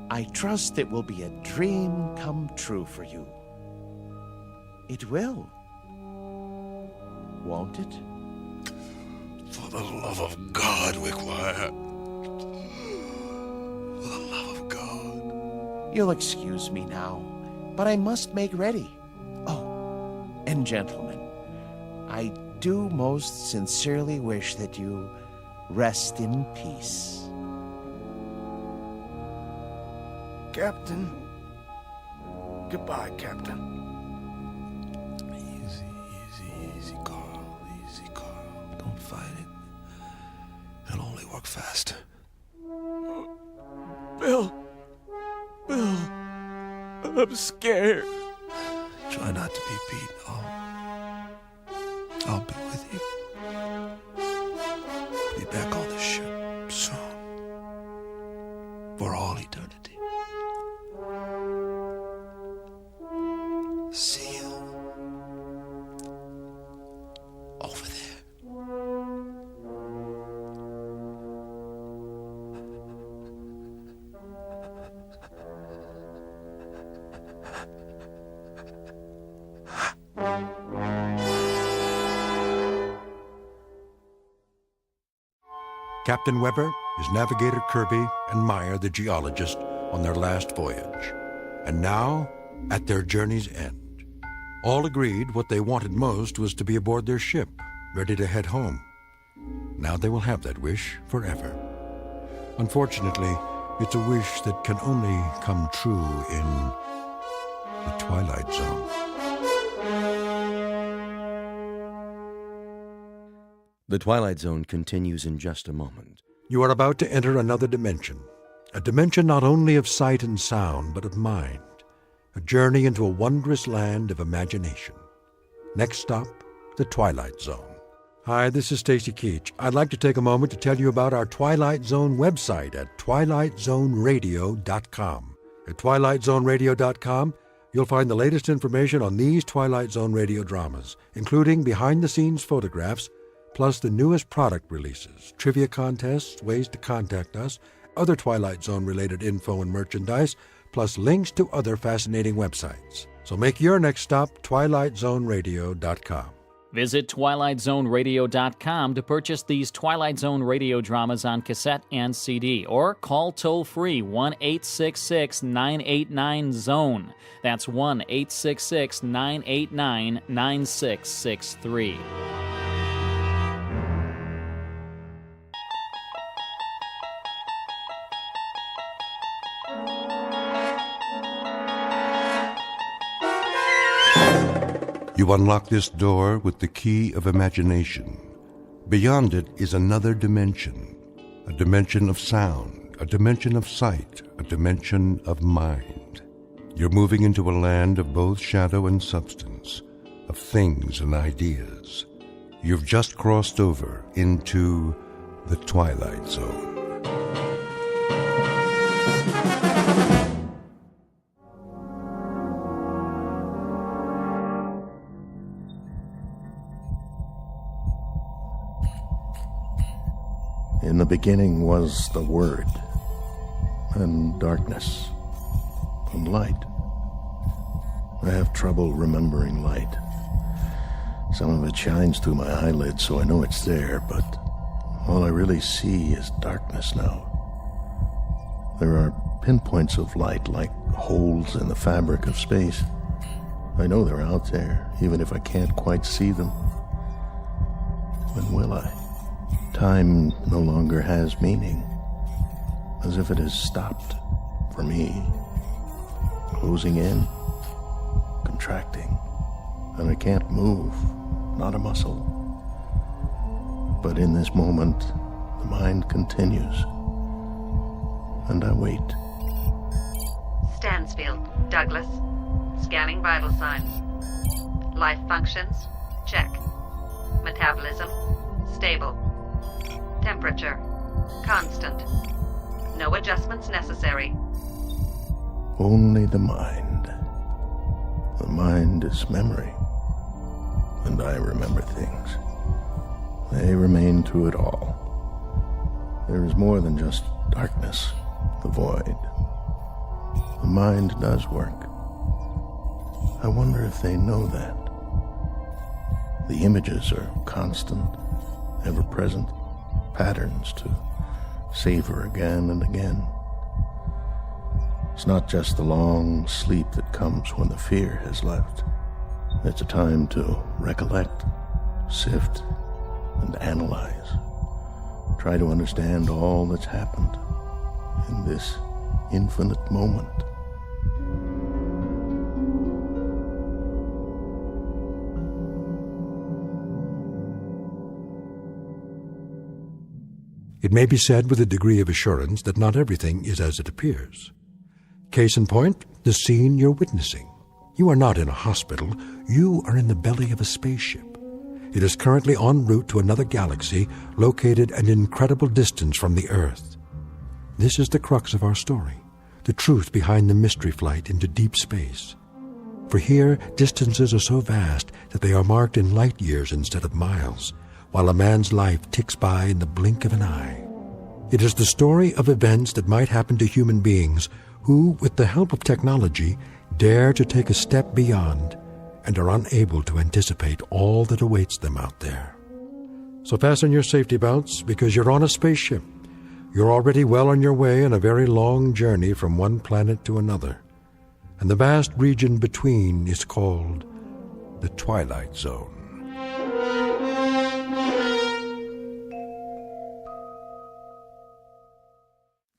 I trust it will be a dream come true for you. It will. Won't it? For the love of God, Wickwire. For the love of God. You'll excuse me now, but I must make ready. Oh, and gentlemen, I do most sincerely wish that you rest in peace. Captain. Goodbye, Captain. Easy, Carl. Easy, Carl. Don't fight it. It'll only work faster. Bill. I'm scared. Try not to be, Pete. I'll be with you. Be back on the ship soon. For all eternity. See you over there. Captain Weber, his navigator Kirby, and Meyer, the geologist, on their last voyage. And now, at their journey's end. All agreed what they wanted most was to be aboard their ship, ready to head home. Now they will have that wish forever. Unfortunately, it's a wish that can only come true in the Twilight Zone. The Twilight Zone continues in just a moment. You are about to enter another dimension. A dimension not only of sight and sound, but of mind. A journey into a wondrous land of imagination. Next stop, the Twilight Zone. Hi, this is Stacy Keach. I'd like to take a moment to tell you about our Twilight Zone website at twilightzoneradio.com. At twilightzoneradio.com, you'll find the latest information on these Twilight Zone radio dramas, including behind-the-scenes photographs, plus the newest product releases, trivia contests, ways to contact us, other Twilight Zone-related info and merchandise, plus links to other fascinating websites. So make your next stop twilightzoneradio.com. Visit twilightzoneradio.com to purchase these Twilight Zone radio dramas on cassette and CD, or call toll-free 1-866-989-ZONE. That's 1-866-989-9663. You unlock this door with the key of imagination. Beyond it is another dimension, a dimension of sound, a dimension of sight, a dimension of mind. You're moving into a land of both shadow and substance, of things and ideas. You've just crossed over into the Twilight Zone. In the beginning was the Word, and darkness, and light. I have trouble remembering light. Some of it shines through my eyelids, so I know it's there, but all I really see is darkness now. There are pinpoints of light like holes in the fabric of space. I know they're out there, even if I can't quite see them. When will I? Time no longer has meaning, as if it has stopped for me, closing in, contracting, and I can't move, not a muscle. But in this moment, the mind continues, and I wait. Stansfield, Douglas. Scanning vital signs. Life functions, check. Metabolism, stable. Temperature, constant. No adjustments necessary. Only the mind. The mind is memory, and I remember things. They remain through it all. There is more than just darkness, the void. The mind does work. I wonder if they know that. The images are constant, ever-present, patterns to savor again and again. It's not just the long sleep that comes when the fear has left. It's a time to recollect, sift, and analyze. Try to understand all that's happened in this infinite moment. It may be said with a degree of assurance that not everything is as it appears. Case in point, the scene you're witnessing. You are not in a hospital. You are in the belly of a spaceship. It is currently en route to another galaxy located an incredible distance from the Earth. This is the crux of our story, the truth behind the mystery flight into deep space. For here, distances are so vast that they are marked in light years instead of miles, while a man's life ticks by in the blink of an eye. It is the story of events that might happen to human beings who, with the help of technology, dare to take a step beyond and are unable to anticipate all that awaits them out there. So fasten your safety belts, because you're on a spaceship. You're already well on your way on a very long journey from one planet to another. And the vast region between is called the Twilight Zone.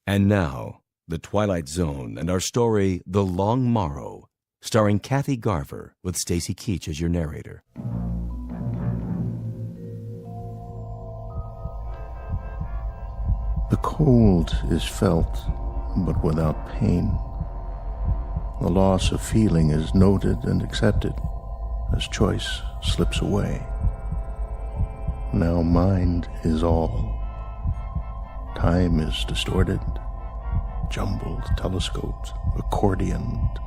And now, The Twilight Zone and our story, The Long Morrow, starring Kathy Garver with Stacy Keach as your narrator. The cold is felt, but without pain. The loss of feeling is noted and accepted as choice slips away. Now mind is all. Time is distorted, jumbled, telescoped, accordioned.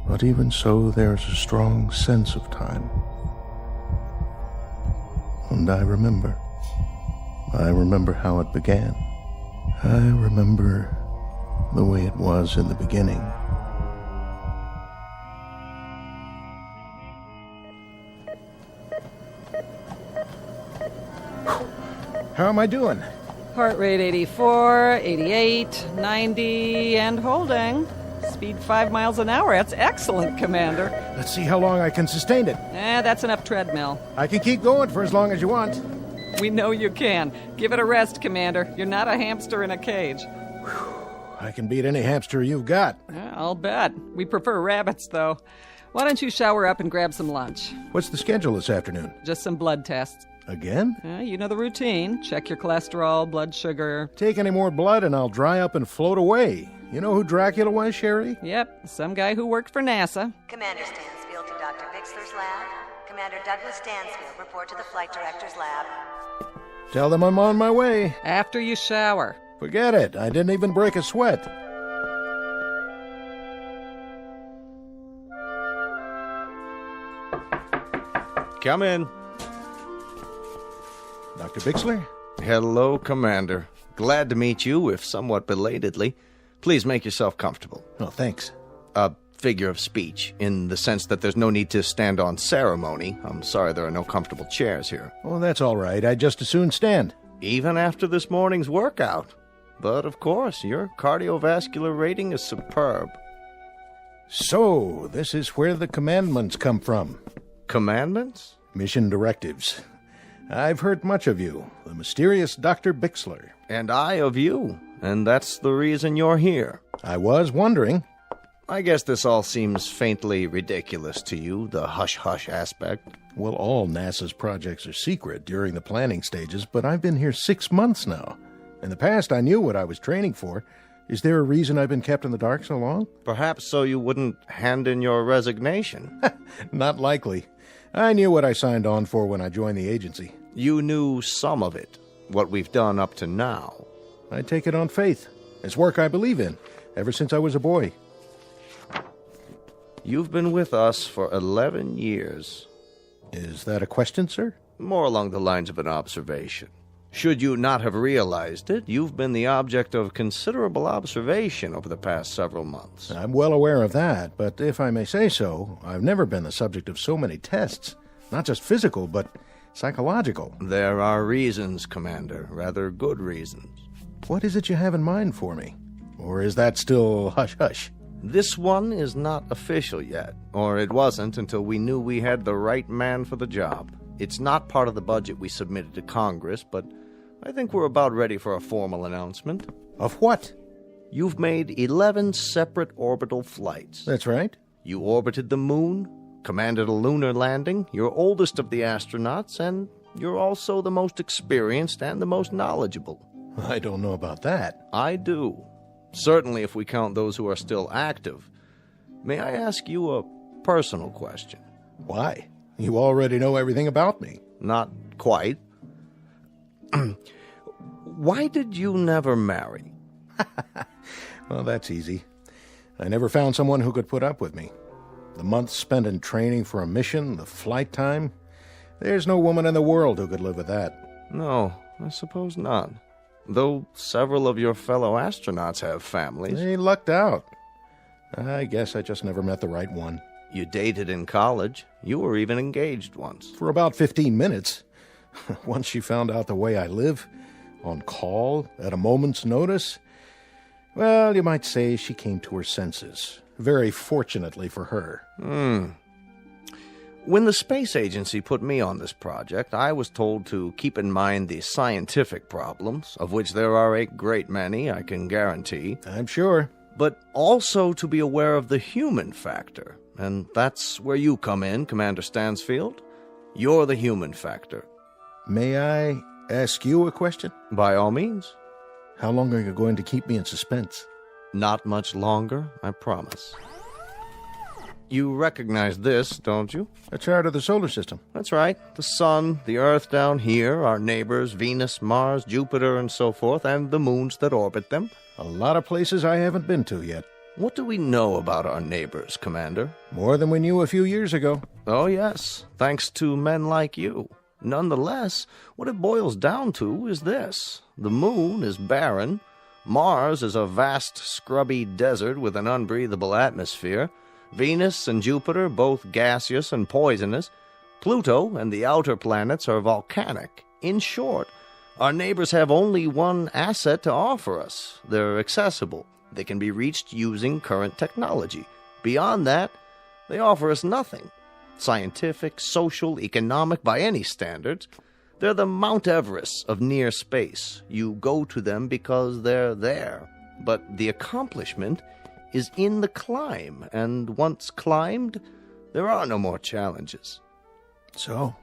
But even so, there's a strong sense of time. And I remember. I remember how it began. I remember the way it was in the beginning. How am I doing? Heart rate 84, 88, 90, and holding. Speed 5 miles an hour. That's excellent, Commander. Let's see how long I can sustain it. That's enough treadmill. I can keep going for as long as you want. We know you can. Give it a rest, Commander. You're not a hamster in a cage. I can beat any hamster you've got. I'll bet. We prefer rabbits, though. Why don't you shower up and grab some lunch? What's the schedule this afternoon? Just some blood tests. Again? You know the routine. Check your cholesterol, blood sugar. Take any more blood and I'll dry up and float away. You know who Dracula was, Sherry? Yep, some guy who worked for NASA. Commander Stansfield to Dr. Bixler's lab. Commander Douglas Stansfield, report to the flight director's lab. Tell them I'm on my way. After you shower. Forget it. I didn't even break a sweat. Come in. Dr. Bixler? Hello, Commander. Glad to meet you, if somewhat belatedly. Please make yourself comfortable. Oh, thanks. A figure of speech, in the sense that there's no need to stand on ceremony. I'm sorry there are no comfortable chairs here. Oh, that's all right. I'd just as soon stand. Even after this morning's workout. But, of course, your cardiovascular rating is superb. So, this is where the commandments come from. Commandments? Mission directives. I've heard much of you, the mysterious Dr. Bixler. And I of you, and that's the reason you're here. I was wondering. I guess this all seems faintly ridiculous to you, the hush-hush aspect. Well, all NASA's projects are secret during the planning stages, but I've been here 6 months now. In the past, I knew what I was training for. Is there a reason I've been kept in the dark so long? Perhaps so you wouldn't hand in your resignation. Not likely. I knew what I signed on for when I joined the agency. You knew some of it, what we've done up to now. I take it on faith. It's work I believe in, ever since I was a boy. You've been with us for 11 years. Is that a question, sir? More along the lines of an observation. Should you not have realized it, you've been the object of considerable observation over the past several months. I'm well aware of that, but if I may say so, I've never been the subject of so many tests. Not just physical, but psychological. There are reasons, Commander, rather good reasons. What is it you have in mind for me? Or is that still hush-hush? This one is not official yet, or it wasn't until we knew we had the right man for the job. It's not part of the budget we submitted to Congress, but I think we're about ready for a formal announcement. Of what? You've made 11 separate orbital flights. That's right. You orbited the moon, commanded a lunar landing, you're oldest of the astronauts, and you're also the most experienced and the most knowledgeable. I don't know about that. I do. Certainly if we count those who are still active. May I ask you a personal question? Why? You already know everything about me. Not quite. Why did you never marry? Well, that's easy. I never found someone who could put up with me. The months spent in training for a mission, the flight time, there's no woman in the world who could live with that. No, I suppose not. Though several of your fellow astronauts have families. They lucked out. I guess I just never met the right one. You dated in college. You were even engaged once. For about 15 minutes. Once she found out the way I live, on call, at a moment's notice, well, you might say she came to her senses. Very fortunately for her. When the space agency put me on this project, I was told to keep in mind the scientific problems, of which there are a great many, I can guarantee. I'm sure. But also to be aware of the human factor. And that's where you come in, Commander Stansfield. You're the human factor. May I ask you a question? By all means. How long are you going to keep me in suspense? Not much longer, I promise. You recognize this, don't you? A chart of the solar system. That's right. The sun, the Earth down here, our neighbors, Venus, Mars, Jupiter, and so forth, and the moons that orbit them. A lot of places I haven't been to yet. What do we know about our neighbors, Commander? More than we knew a few years ago. Oh, yes, thanks to men like you. Nonetheless, what it boils down to is this. The moon is barren. Mars is a vast, scrubby desert with an unbreathable atmosphere. Venus and Jupiter, both gaseous and poisonous. Pluto and the outer planets are volcanic. In short, our neighbors have only one asset to offer us. They're accessible. They can be reached using current technology. Beyond that, they offer us nothing. Scientific, social, economic, by any standards. They're the Mount Everest of near space. You go to them because they're there. But the accomplishment is in the climb, and once climbed, there are no more challenges. So,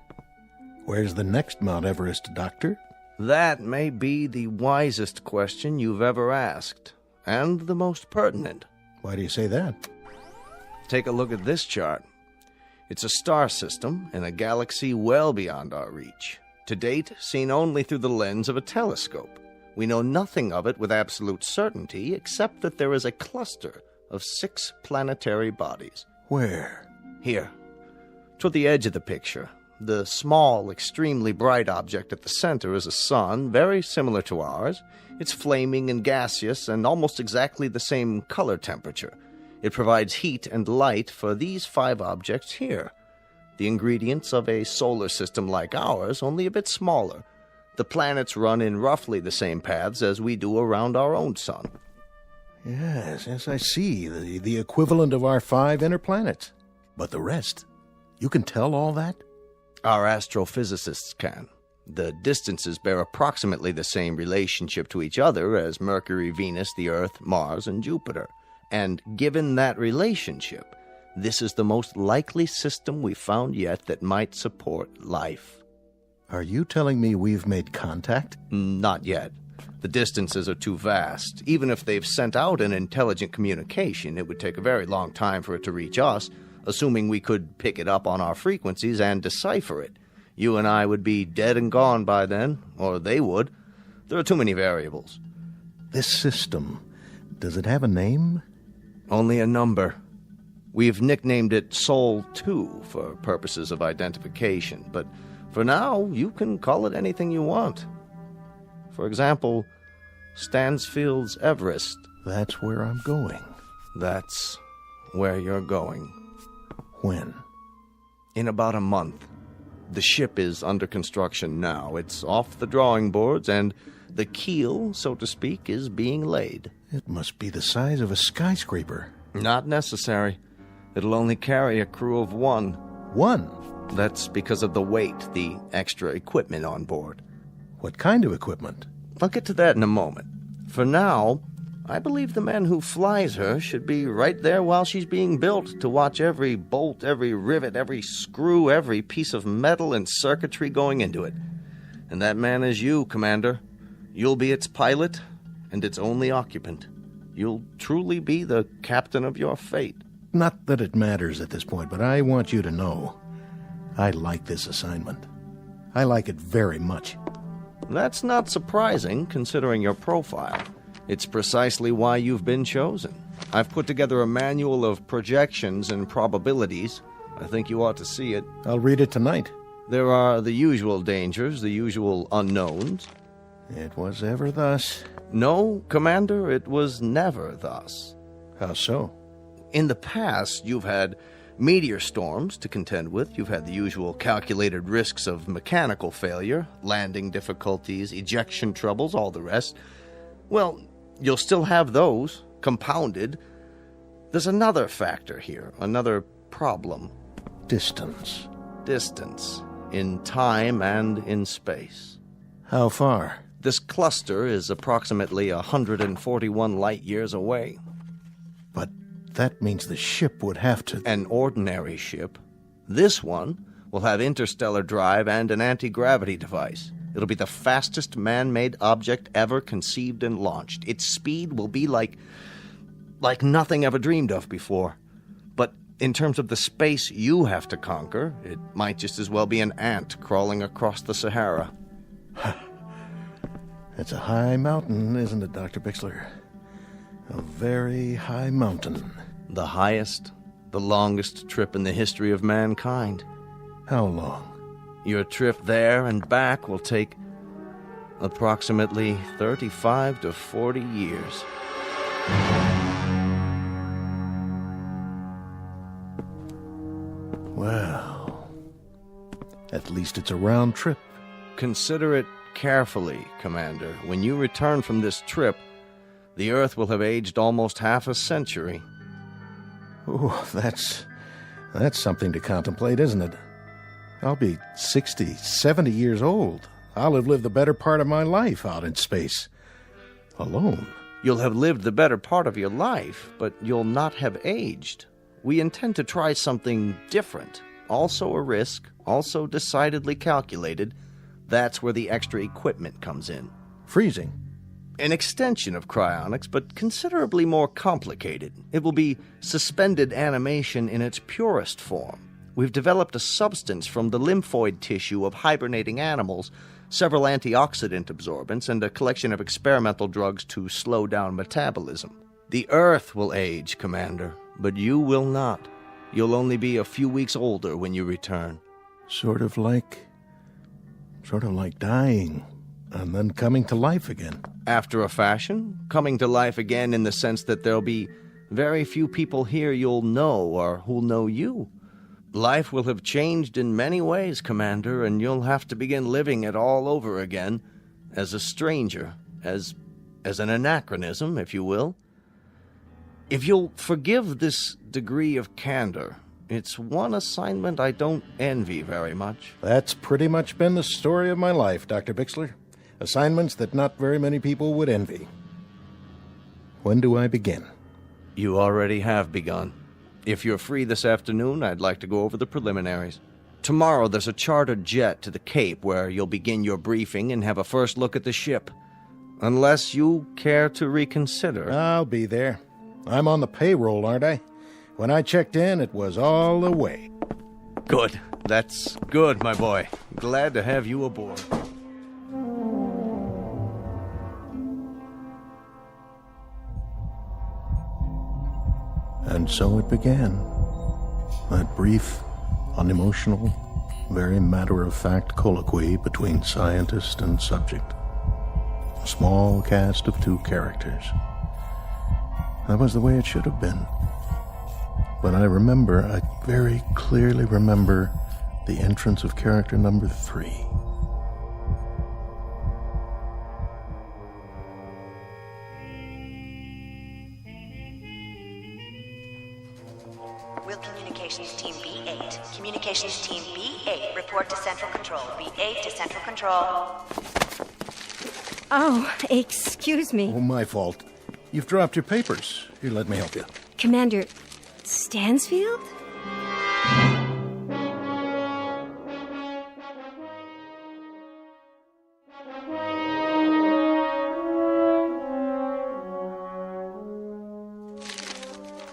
where's the next Mount Everest, Doctor? That may be the wisest question you've ever asked, and the most pertinent. Why do you say that? Take a look at this chart. It's a star system in a galaxy well beyond our reach. To date, seen only through the lens of a telescope. We know nothing of it with absolute certainty, except that there is a cluster of 6 planetary bodies. Where? Here, toward the edge of the picture. The small, extremely bright object at the center is a sun, very similar to ours. It's flaming and gaseous and almost exactly the same color temperature. It provides heat and light for these 5 objects here. The ingredients of a solar system like ours, only a bit smaller. The planets run in roughly the same paths as we do around our own sun. Yes, I see. The equivalent of our 5 inner planets. But the rest, you can tell all that? Our astrophysicists can. The distances bear approximately the same relationship to each other as Mercury, Venus, the Earth, Mars, and Jupiter. And given that relationship, this is the most likely system we've found yet that might support life. Are you telling me we've made contact? Not yet. The distances are too vast. Even if they've sent out an intelligent communication, it would take a very long time for it to reach us, assuming we could pick it up on our frequencies and decipher it. You and I would be dead and gone by then, or they would. There are too many variables. This system, does it have a name? Only a number. We've nicknamed it Sol 2 for purposes of identification, but for now, you can call it anything you want. For example, Stansfield's Everest. That's where I'm going. That's where you're going. When? In about a month. The ship is under construction now. It's off the drawing boards, and the keel, so to speak, is being laid. It must be the size of a skyscraper. Not necessary. It'll only carry a crew of one. One? That's because of the weight, the extra equipment on board. What kind of equipment? I'll get to that in a moment. For now, I believe the man who flies her should be right there while she's being built to watch every bolt, every rivet, every screw, every piece of metal and circuitry going into it. And that man is you, Commander. You'll be its pilot and its only occupant. You'll truly be the captain of your fate. Not that it matters at this point, but I want you to know I like this assignment. I like it very much. That's not surprising, considering your profile. It's precisely why you've been chosen. I've put together a manual of projections and probabilities. I think you ought to see it. I'll read it tonight. There are the usual dangers, the usual unknowns. It was ever thus. No, Commander, it was never thus. How so? In the past, you've had meteor storms to contend with. You've had the usual calculated risks of mechanical failure, landing difficulties, ejection troubles, all the rest. Well, you'll still have those, compounded. There's another factor here, another problem. Distance. Distance, in time and in space. How far? This cluster is approximately 141 light years away. But that means the ship would have to... An ordinary ship. This one will have interstellar drive and an anti-gravity device. It'll be the fastest man-made object ever conceived and launched. Its speed will be like nothing ever dreamed of before. But in terms of the space you have to conquer, it might just as well be an ant crawling across the Sahara. It's a high mountain, isn't it, Dr. Bixler? A very high mountain. The highest, the longest trip in the history of mankind. How long? Your trip there and back will take approximately 35 to 40 years. Well, at least it's a round trip. Consider it carefully, Commander. When you return from this trip, the Earth will have aged almost half a century. Oh, that's something to contemplate, isn't it? I'll be 60, 70 years old. I'll have lived the better part of my life out in space. Alone. You'll have lived the better part of your life, but you'll not have aged. We intend to try something different. Also a risk, also decidedly calculated. That's where the extra equipment comes in. Freezing. An extension of cryonics, but considerably more complicated. It will be suspended animation in its purest form. We've developed a substance from the lymphoid tissue of hibernating animals, several antioxidant absorbents, and a collection of experimental drugs to slow down metabolism. The Earth will age, Commander, but you will not. You'll only be a few weeks older when you return. Sort of like dying, and then coming to life again. After a fashion, coming to life again in the sense that there'll be very few people here you'll know or who'll know you. Life will have changed in many ways, Commander, and you'll have to begin living it all over again, as a stranger, as an anachronism, if you will. If you'll forgive this degree of candor, it's one assignment I don't envy very much. That's pretty much been the story of my life, Dr. Bixler. Assignments that not very many people would envy. When do I begin? You already have begun. If you're free this afternoon, I'd like to go over the preliminaries. Tomorrow there's a chartered jet to the Cape where you'll begin your briefing and have a first look at the ship. Unless you care to reconsider. I'll be there. I'm on the payroll, aren't I? When I checked in, it was all the way. Good. That's good, my boy. Glad to have you aboard. And so it began. That brief, unemotional, very matter-of-fact colloquy between scientist and subject. Small cast of 2 characters. That was the way it should have been. But I very clearly remember the entrance of character number 3. Will Communications Team B8. Communications Team B8, report to Central Control. B8 to Central Control. Oh, excuse me. Oh, my fault. You've dropped your papers. Here, let me help you. Commander Stansfield?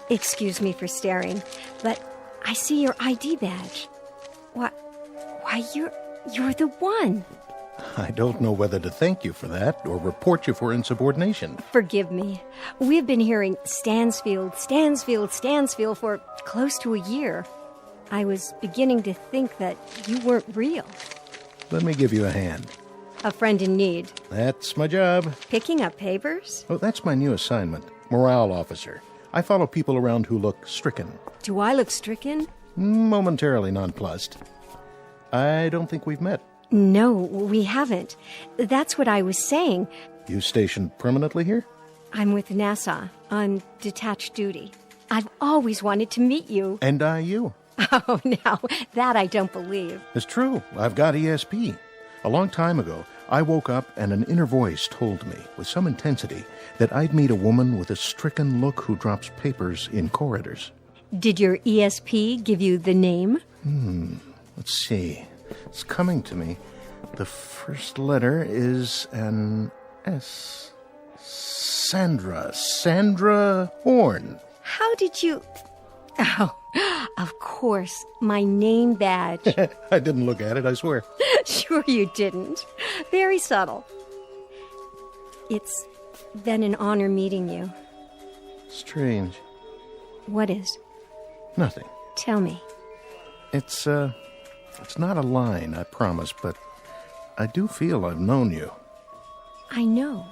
Excuse me for staring, but I see your ID badge. Why, you're the one. I don't know whether to thank you for that or report you for insubordination. Forgive me. We've been hearing Stansfield for close to a year. I was beginning to think that you weren't real. Let me give you a hand. A friend in need. That's my job. Picking up papers? Oh, that's my new assignment. Morale officer. I follow people around who look stricken. Do I look stricken? Momentarily nonplussed. I don't think we've met. No, we haven't. That's what I was saying. You stationed permanently here? I'm with NASA on detached duty. I've always wanted to meet you. And I you. Oh, now, that I don't believe. It's true. I've got ESP. A long time ago, I woke up and an inner voice told me, with some intensity, that I'd meet a woman with a stricken look who drops papers in corridors. Did your ESP give you the name? Let's see. It's coming to me. The first letter is an S. Sandra Horn. How did you... Oh, of course, my name badge. I didn't look at it, I swear. Sure you didn't. Very subtle. It's been an honor meeting you. Strange. What is? Nothing. Tell me. It's not a line, I promise, but I do feel I've known you. I know.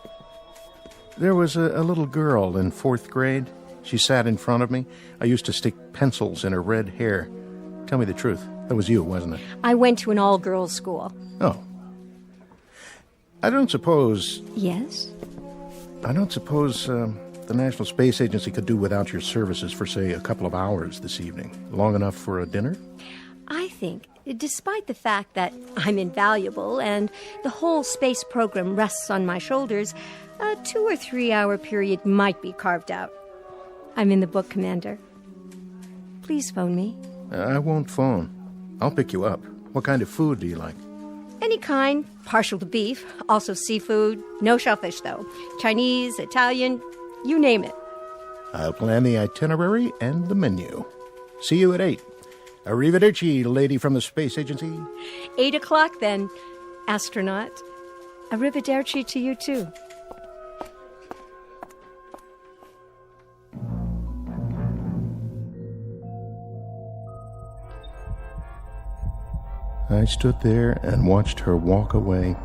There was a little girl in 4th grade. She sat in front of me. I used to stick pencils in her red hair. Tell me the truth. That was you, wasn't it? I went to an all-girls school. Oh. I don't suppose... Yes? I don't suppose the National Space Agency could do without your services for, say, a couple of hours this evening. Long enough for a dinner? I think, despite the fact that I'm invaluable and the whole space program rests on my shoulders, a 2 or 3 hour period might be carved out. I'm in the book, Commander. Please phone me. I won't phone. I'll pick you up. What kind of food do you like? Any kind, partial to beef, also seafood. No shellfish, though. Chinese, Italian, you name it. I'll plan the itinerary and the menu. See you at 8. Arrivederci, lady from the Space Agency. 8 o'clock, then, astronaut. Arrivederci to you, too. I stood there and watched her walk away.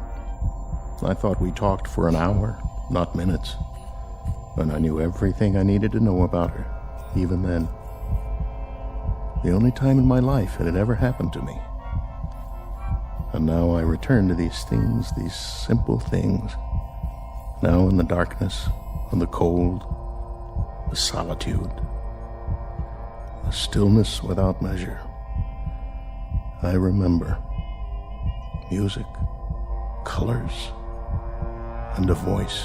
I thought we talked for an hour, not minutes. And I knew everything I needed to know about her, even then. The only time in my life it had ever happened to me. And now I return to these things, these simple things. Now in the darkness, and the cold, the solitude, the stillness without measure. I remember music, colors, and a voice.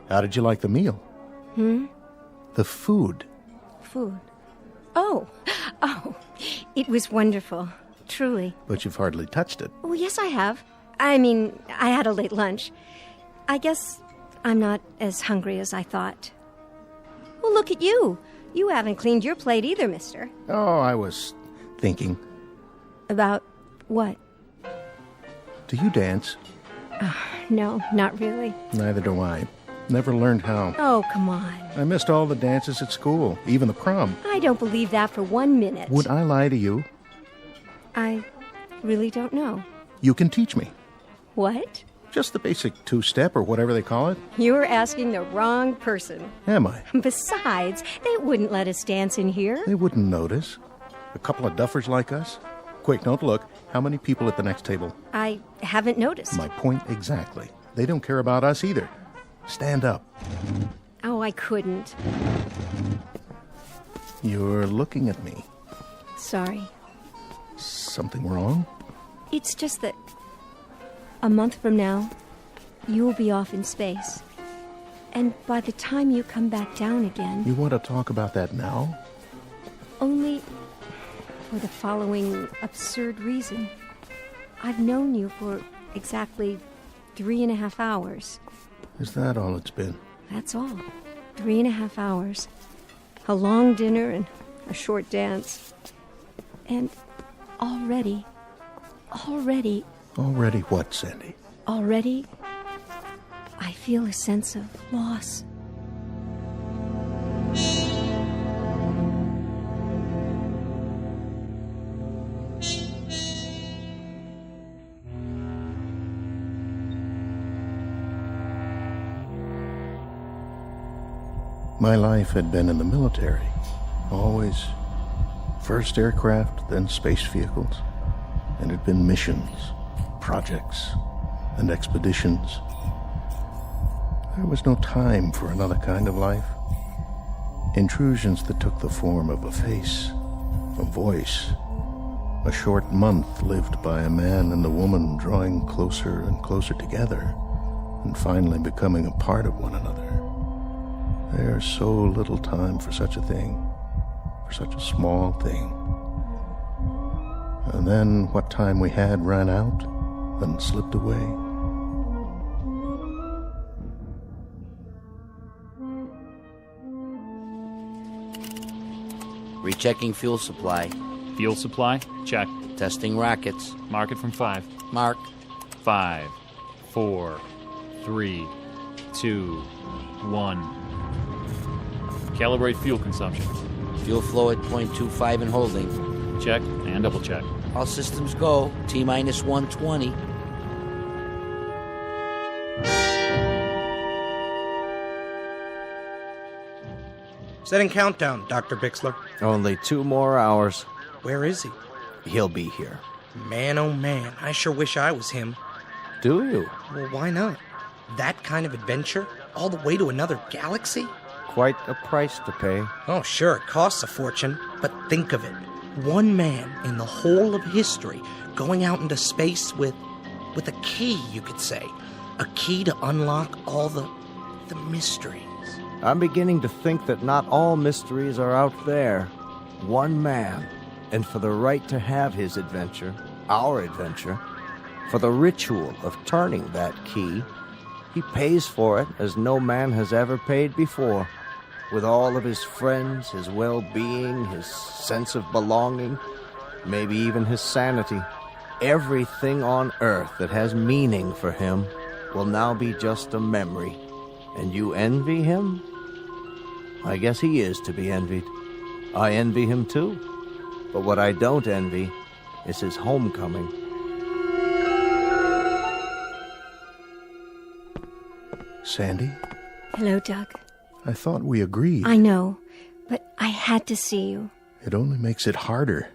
How did you like the meal? The food. Food. Oh, it was wonderful, truly. But you've hardly touched it. Oh, yes, I have. I mean, I had a late lunch. I guess I'm not as hungry as I thought. Well, look at you. You haven't cleaned your plate either, mister. Oh, I was thinking. About what? Do you dance? No, not really. Neither do I. Never learned how. Oh, come on. I missed all the dances at school, even the prom. I don't believe that for 1 minute. Would I lie to you? I really don't know. You can teach me. What? Just the basic two-step or whatever they call it. You're asking the wrong person. Am I? Besides, they wouldn't let us dance in here. They wouldn't notice. A couple of duffers like us. Quick, don't look. How many people at the next table? I haven't noticed. My point exactly. They don't care about us either. Stand up. Oh, I couldn't. You're looking at me. Sorry. Something wrong? It's just that a month from now, you'll be off in space. And by the time you come back down again... You want to talk about that now? Only for the following absurd reason. I've known you for exactly 3.5 hours. Is that all it's been? That's all. 3.5 hours. A long dinner and a short dance. And already... Already what, Sandy? Already, I feel a sense of loss. My life had been in the military. Always first aircraft, then space vehicles. And it had been missions, projects, and expeditions. There was no time for another kind of life. Intrusions that took the form of a face, a voice. A short month lived by a man and a woman drawing closer and closer together, and finally becoming a part of one another. There's so little time for such a thing, for such a small thing. And then what time we had ran out, then slipped away. Rechecking fuel supply. Fuel supply? Check. Testing rockets. Mark it from 5. Mark. 5, 4, 3, 2, 1. Calibrate fuel consumption. Fuel flow at 0.25 and holding. Check and double check. All systems go. T-minus 120. Setting countdown, Dr. Bixler. Only 2 more hours. Where is he? He'll be here. Man, oh man, I sure wish I was him. Do you? Well, why not? That kind of adventure? All the way to another galaxy? Quite a price to pay. Oh, sure, it costs a fortune. But think of it. One man in the whole of history going out into space with a key, you could say. A key to unlock all the mysteries. I'm beginning to think that not all mysteries are out there. One man. And for the right to have his adventure, our adventure, for the ritual of turning that key, he pays for it as no man has ever paid before. With all of his friends, his well-being, his sense of belonging, maybe even his sanity. Everything on earth that has meaning for him will now be just a memory. And you envy him? I guess he is to be envied. I envy him too. But what I don't envy is his homecoming. Sandy? Hello, Doug. I thought we agreed. I know, but I had to see you. It only makes it harder.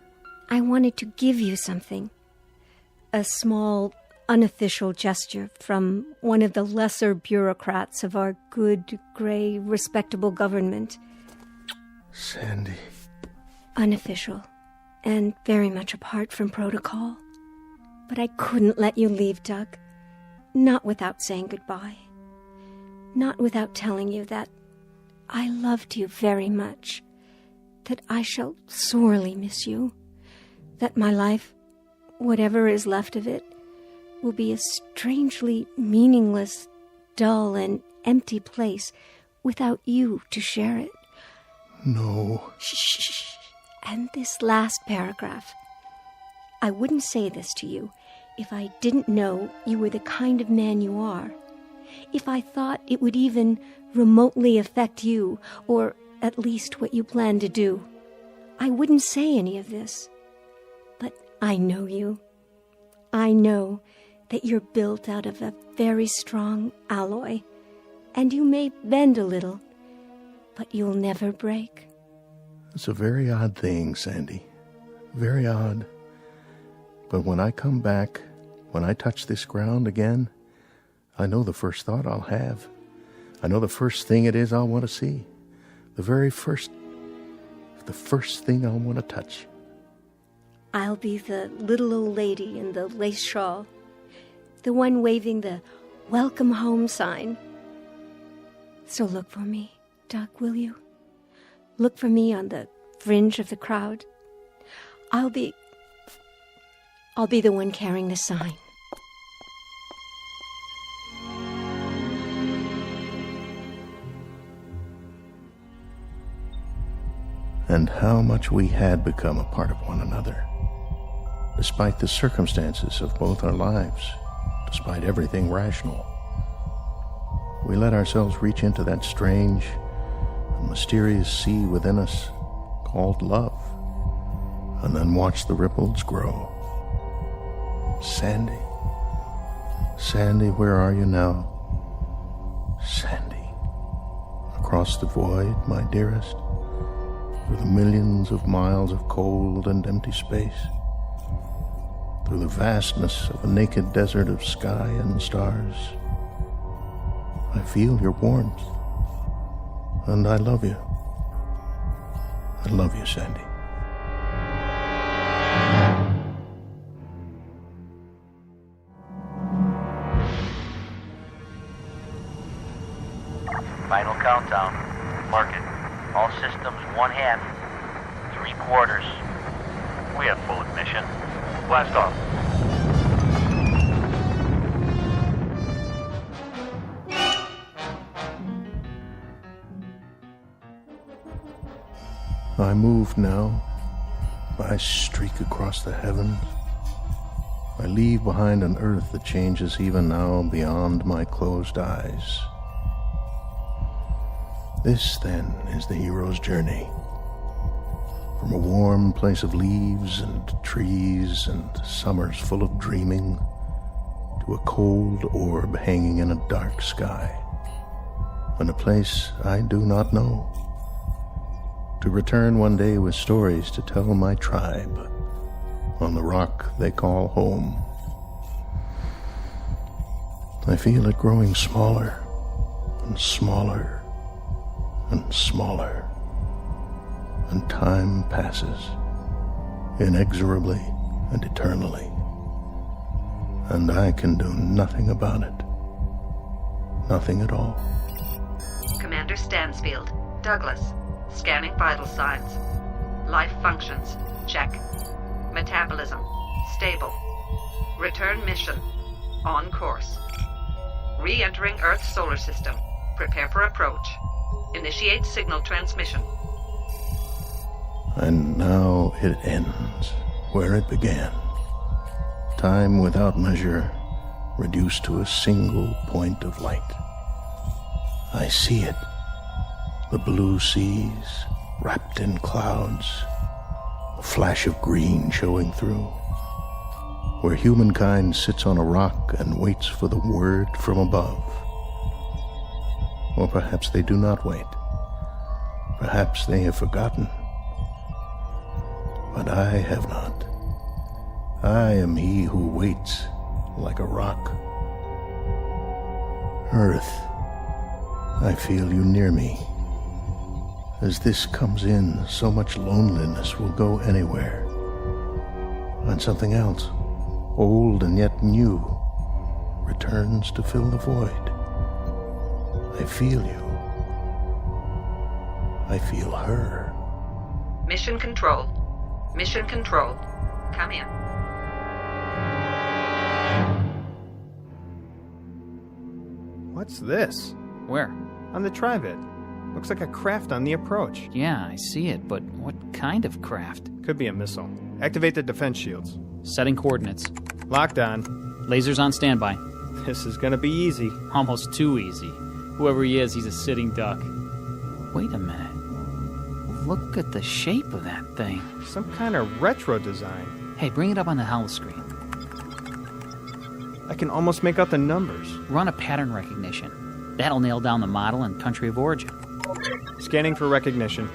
I wanted to give you something. A small, unofficial gesture from one of the lesser bureaucrats of our good, gray, respectable government. Sandy. Unofficial, and very much apart from protocol. But I couldn't let you leave, Doug. Not without saying goodbye. Not without telling you that I loved you very much. That I shall sorely miss you. That my life, whatever is left of it, will be a strangely meaningless, dull, and empty place without you to share it. No. Shh. And this last paragraph. I wouldn't say this to you if I didn't know you were the kind of man you are. If I thought it would even remotely affect you, or at least what you plan to do. I wouldn't say any of this. But I know you. I know that you're built out of a very strong alloy, and you may bend a little, but you'll never break. It's a very odd thing, Sandy. Very odd. But when I come back, when I touch this ground again, I know the first thought I'll have. I know the first thing it is I'll want to see. The first thing I'll want to touch. I'll be the little old lady in the lace shawl, the one waving the welcome home sign. So look for me, Doc, will you? Look for me on the fringe of the crowd. I'll be the one carrying the sign. And how much we had become a part of one another, despite the circumstances of both our lives, despite everything rational. We let ourselves reach into that strange and mysterious sea within us called love, and then watch the ripples grow. Sandy, Sandy, where are you now? Sandy, across the void, my dearest, through the millions of miles of cold and empty space, through the vastness of a naked desert of sky and stars. I feel your warmth, and I love you. I love you, Sandy. Final countdown. Mark it. All systems 1/2, 3/4. We have full ignition. Blast off. I move now. I streak across the heavens. I leave behind an earth that changes even now beyond my closed eyes. This, then, is the hero's journey. From a warm place of leaves and trees and summers full of dreaming to a cold orb hanging in a dark sky, and a place I do not know. To return one day with stories to tell my tribe on the rock they call home. I feel it growing smaller and smaller and smaller, and time passes inexorably and eternally, and I can do nothing about it. Nothing at all. Commander Stansfield, Douglas, scanning vital signs. Life functions, check. Metabolism, stable. Return mission, on course. Re-entering Earth's solar system. Prepare for approach. Initiate signal transmission. And now it ends where it began. Time without measure, reduced to a single point of light. I see it. The blue seas, wrapped in clouds, a flash of green showing through, where humankind sits on a rock and waits for the word from above. Or perhaps they do not wait. Perhaps they have forgotten. But I have not. I am he who waits like a rock. Earth, I feel you near me. As this comes in, so much loneliness will go anywhere. And something else, old and yet new, returns to fill the void. I feel you. I feel her. Mission control. Mission control. Come in. What's this? Where? On the Trivet. Looks like a craft on the approach. Yeah, I see it, but what kind of craft? Could be a missile. Activate the defense shields. Setting coordinates. Locked on. Lasers on standby. This is gonna be easy. Almost too easy. Whoever he is, he's a sitting duck. Wait a minute. Look at the shape of that thing. Some kind of retro design. Hey, bring it up on the holo screen. I can almost make out the numbers. Run a pattern recognition. That'll nail down the model and country of origin. Scanning for recognition.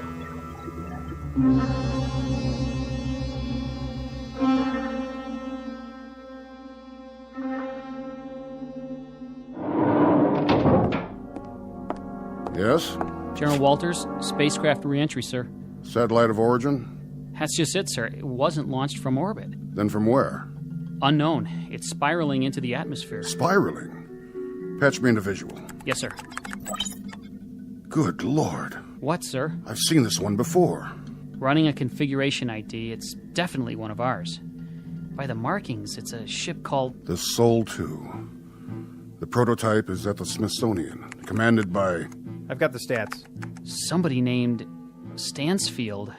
Yes? General Walters, spacecraft reentry, sir. Satellite of origin? That's just it, sir. It wasn't launched from orbit. Then from where? Unknown. It's spiraling into the atmosphere. Spiraling? Patch me into visual. Yes, sir. Good Lord. What, sir? I've seen this one before. Running a configuration ID, it's definitely one of ours. By the markings, it's a ship called... The Sol 2. The prototype is at the Smithsonian, commanded by... I've got the stats. Somebody named Stansfield.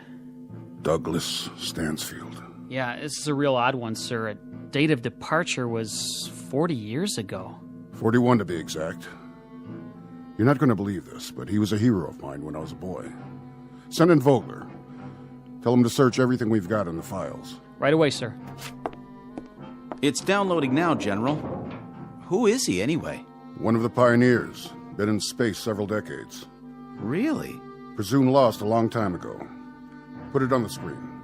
Douglas Stansfield. Yeah, this is a real odd one, sir. A date of departure was 40 years ago. 41 to be exact. You're not going to believe this, but he was a hero of mine when I was a boy. Send in Vogler. Tell him to search everything we've got in the files. Right away, sir. It's downloading now, General. Who is he, anyway? One of the pioneers. Been in space several decades. Really? Presumed lost a long time ago. Put it on the screen.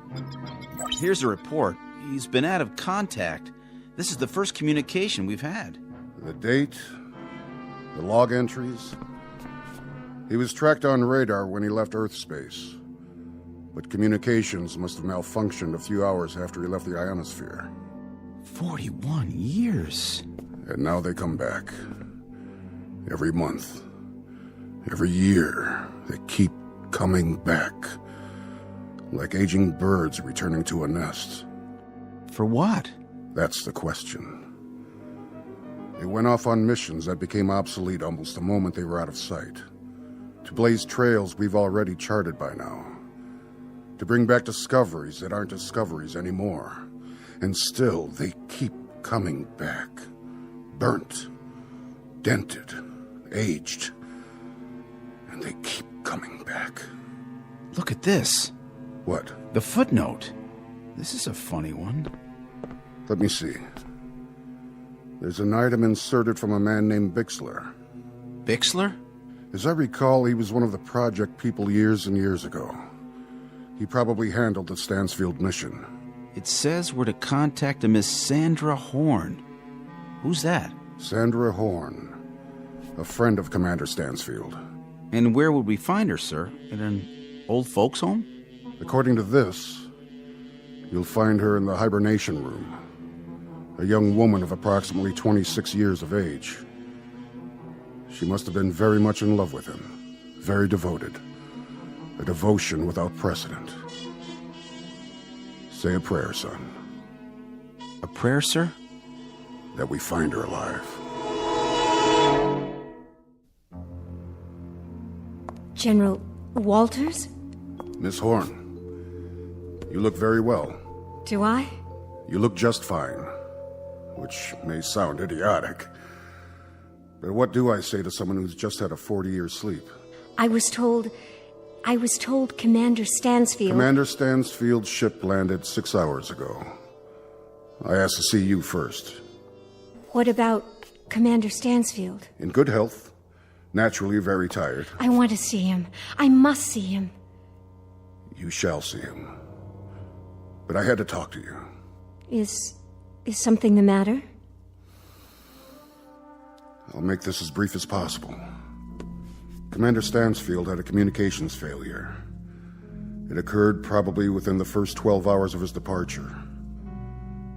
Here's a report. He's been out of contact. This is the first communication we've had. The date, the log entries. He was tracked on radar when he left Earth space. But communications must have malfunctioned a few hours after he left the ionosphere. 41 years. And now they come back. Every month. Every year. They keep coming back. Like aging birds returning to a nest. For what? That's the question. They went off on missions that became obsolete almost the moment they were out of sight. To blaze trails we've already charted by now. To bring back discoveries that aren't discoveries anymore. And still, they keep coming back. Burnt. Dented. Aged. And they keep coming back. Look at this. What? The footnote. This is a funny one. Let me see. There's an item inserted from a man named Bixler. Bixler? As I recall, he was one of the project people years and years ago. He probably handled the Stansfield mission. It says we're to contact a Miss Sandra Horn. Who's that? Sandra Horn. A friend of Commander Stansfield. And where would we find her, sir? In an old folks' home? According to this, you'll find her in the hibernation room. A young woman of approximately 26 years of age. She must have been very much in love with him. Very devoted. A devotion without precedent. Say a prayer, son. A prayer, sir? That we find her alive. General Walters? Miss Horn, you look very well. Do I? You look just fine. Which may sound idiotic. But what do I say to someone who's just had a 40-year sleep? I was told Commander Stansfield... Commander Stansfield's ship landed 6 hours ago. I asked to see you first. What about Commander Stansfield? In good health. Naturally very tired. I want to see him. I must see him. You shall see him. But I had to talk to you. Is something the matter? I'll make this as brief as possible. Commander Stansfield had a communications failure. It occurred probably within the first 12 hours of his departure.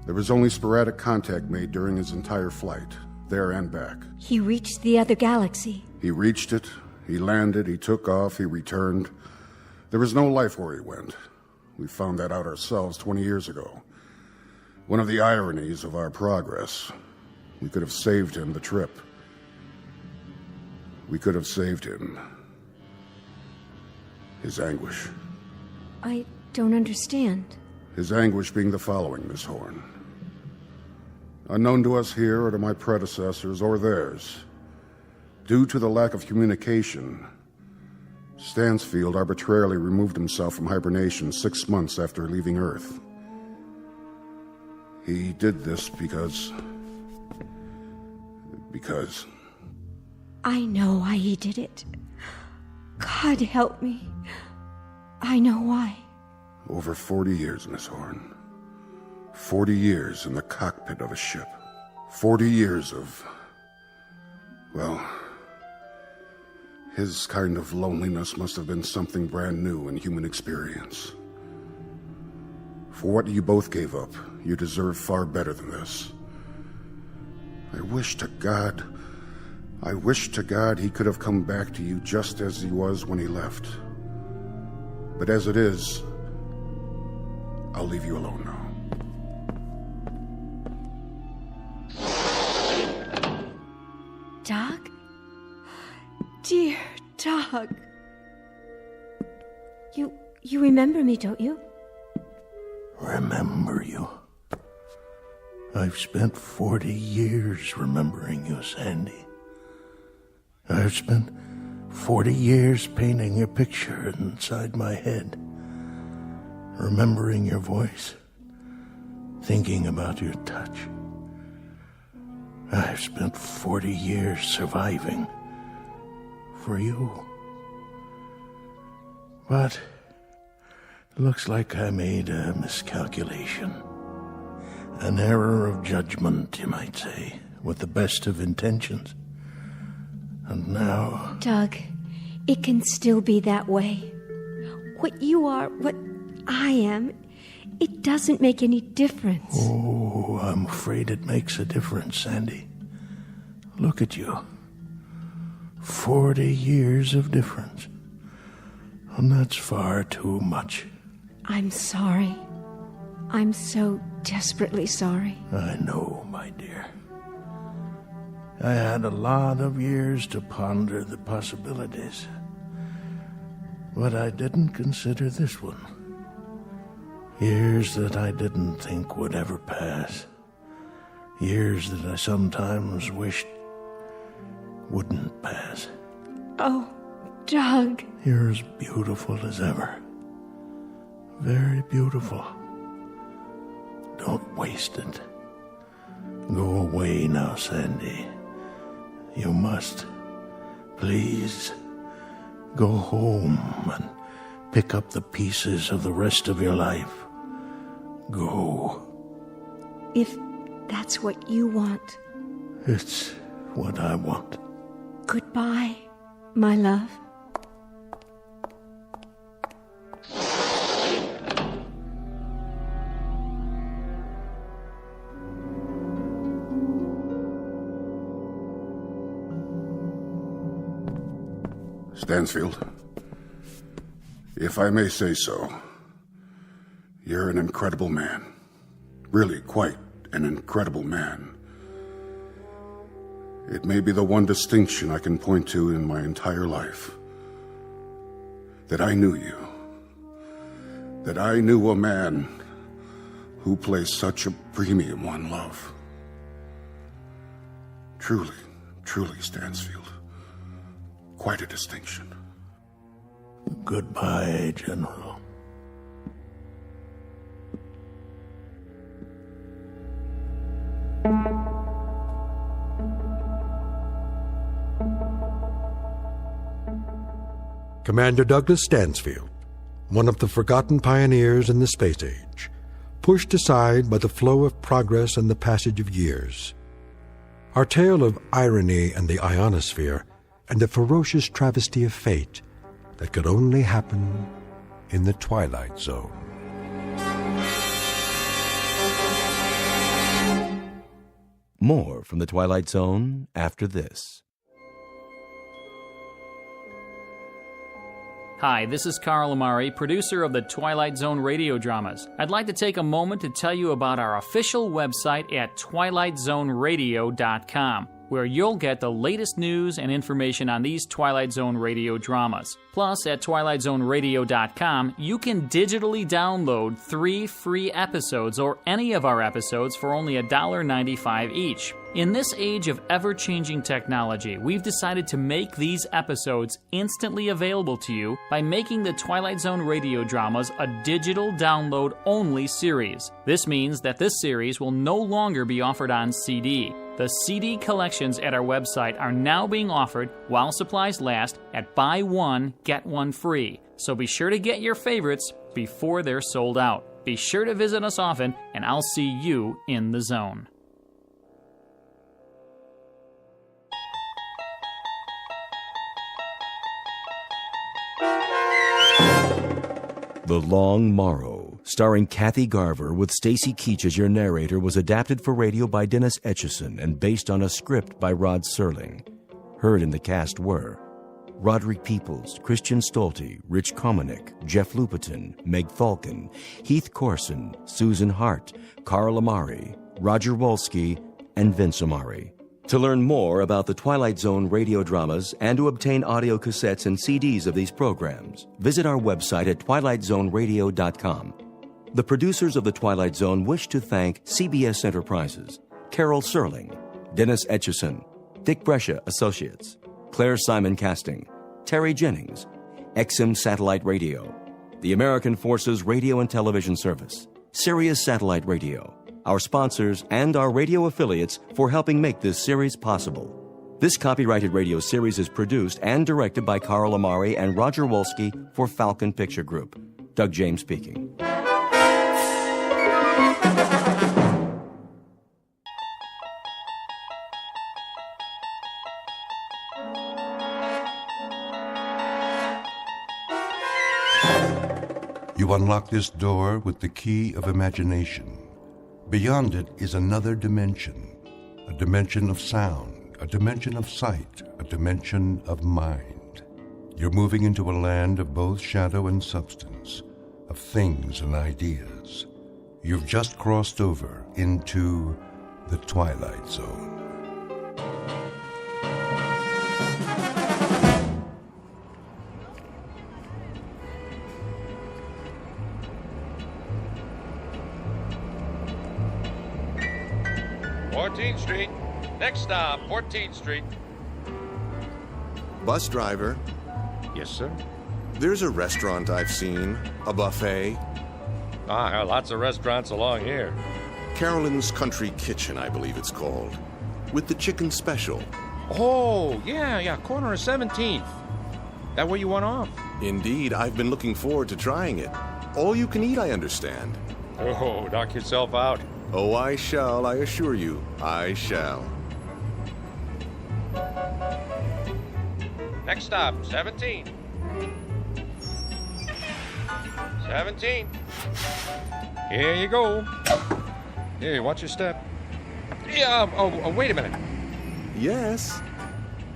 There was only sporadic contact made during his entire flight, there and back. He reached the other galaxy. He reached it, he landed, he took off, he returned. There was no life where he went. We found that out ourselves 20 years ago. One of the ironies of our progress. We could have saved him the trip. We could have saved him his anguish. I don't understand. His anguish being the following, Miss Horn. Unknown to us here or to my predecessors or theirs, due to the lack of communication, Stansfield arbitrarily removed himself from hibernation 6 months after leaving Earth. He did this because... I know why he did it. God help me. I know why. Over 40 years, Miss Horn. 40 years in the cockpit of a ship. 40 years of... well... his kind of loneliness must have been something brand new in human experience. For what you both gave up, you deserve far better than this. I wish to God he could have come back to you just as he was when he left. But as it is, I'll leave you alone now. Doug? Dear Doug. You remember me, don't you? Remember you? I've spent 40 years remembering you, Sandy. I've spent 40 years painting your picture inside my head, remembering your voice, thinking about your touch. I've spent 40 years surviving for you. But it looks like I made a miscalculation. An error of judgment, you might say, with the best of intentions. And now... Doug, it can still be that way. What you are, what I am, it doesn't make any difference. Oh, I'm afraid it makes a difference, Sandy. Look at you. 40 years of difference. And that's far too much. I'm sorry. I'm so desperately sorry. I know, my dear. I had a lot of years to ponder the possibilities. But I didn't consider this one. Years that I didn't think would ever pass. Years that I sometimes wished wouldn't pass. Oh, Doug. You're as beautiful as ever. Very beautiful. Don't waste it. Go away now, Sandy. You must. Please. Go home and pick up the pieces of the rest of your life. Go. If that's what you want. It's what I want. Goodbye, my love. Stansfield, if I may say so, you're an incredible man. Really, quite an incredible man. It may be the one distinction I can point to in my entire life. That I knew you. That I knew a man who placed such a premium on love. Truly, truly, Stansfield. Quite a distinction. Goodbye, General. Commander Douglas Stansfield, one of the forgotten pioneers in the space age, pushed aside by the flow of progress and the passage of years. Our tale of irony and the ionosphere and the ferocious travesty of fate that could only happen in the Twilight Zone. More from the Twilight Zone after this. Hi, this is Carl Amari, producer of the Twilight Zone Radio Dramas. I'd like to take a moment to tell you about our official website at twilightzoneradio.com. where you'll get the latest news and information on these Twilight Zone radio dramas. Plus, at twilightzoneradio.com, you can digitally download 3 free episodes or any of our episodes for only $1.95 each. In this age of ever-changing technology, we've decided to make these episodes instantly available to you by making the Twilight Zone radio dramas a digital download-only series. This means that this series will no longer be offered on CD. The CD collections at our website are now being offered while supplies last at buy one, get one free. So be sure to get your favorites before they're sold out. Be sure to visit us often, and I'll see you in the zone. The Long Morrow, starring Kathy Garver with Stacy Keach as your narrator, was adapted for radio by Dennis Etchison and based on a script by Rod Serling. Heard in the cast were Roderick Peoples, Christian Stolte, Rich Komanek, Jeff Lupetin, Meg Falcon, Heath Corson, Susan Hart, Carl Amari, Roger Wolski, and Vince Amari. To learn more about the Twilight Zone radio dramas and to obtain audio cassettes and CDs of these programs, visit our website at twilightzoneradio.com. The producers of The Twilight Zone wish to thank CBS Enterprises, Carol Serling, Dennis Etchison, Dick Brescia Associates, Claire Simon Casting, Terry Jennings, XM Satellite Radio, the American Forces Radio and Television Service, Sirius Satellite Radio, our sponsors, and our radio affiliates for helping make this series possible. This copyrighted radio series is produced and directed by Carl Amari and Roger Wolski for Falcon Picture Group. Doug James speaking. You unlock this door with the key of imagination. Beyond it is another dimension, a dimension of sound, a dimension of sight, a dimension of mind. You're moving into a land of both shadow and substance, of things and ideas. You've just crossed over into the Twilight Zone. Street. Next stop, 14th Street. Bus driver. Yes, sir. There's a restaurant I've seen, a buffet. Lots of restaurants along here. Carolyn's Country Kitchen, I believe it's called, with the chicken special. Oh, yeah, corner of 17th. That where you want off? Indeed, I've been looking forward to trying it. All you can eat, I understand. Oh, knock yourself out. Oh, I shall, I assure you, I shall. Next stop, 17. 17. Here you go. Hey, watch your step. Yeah, wait a minute. Yes?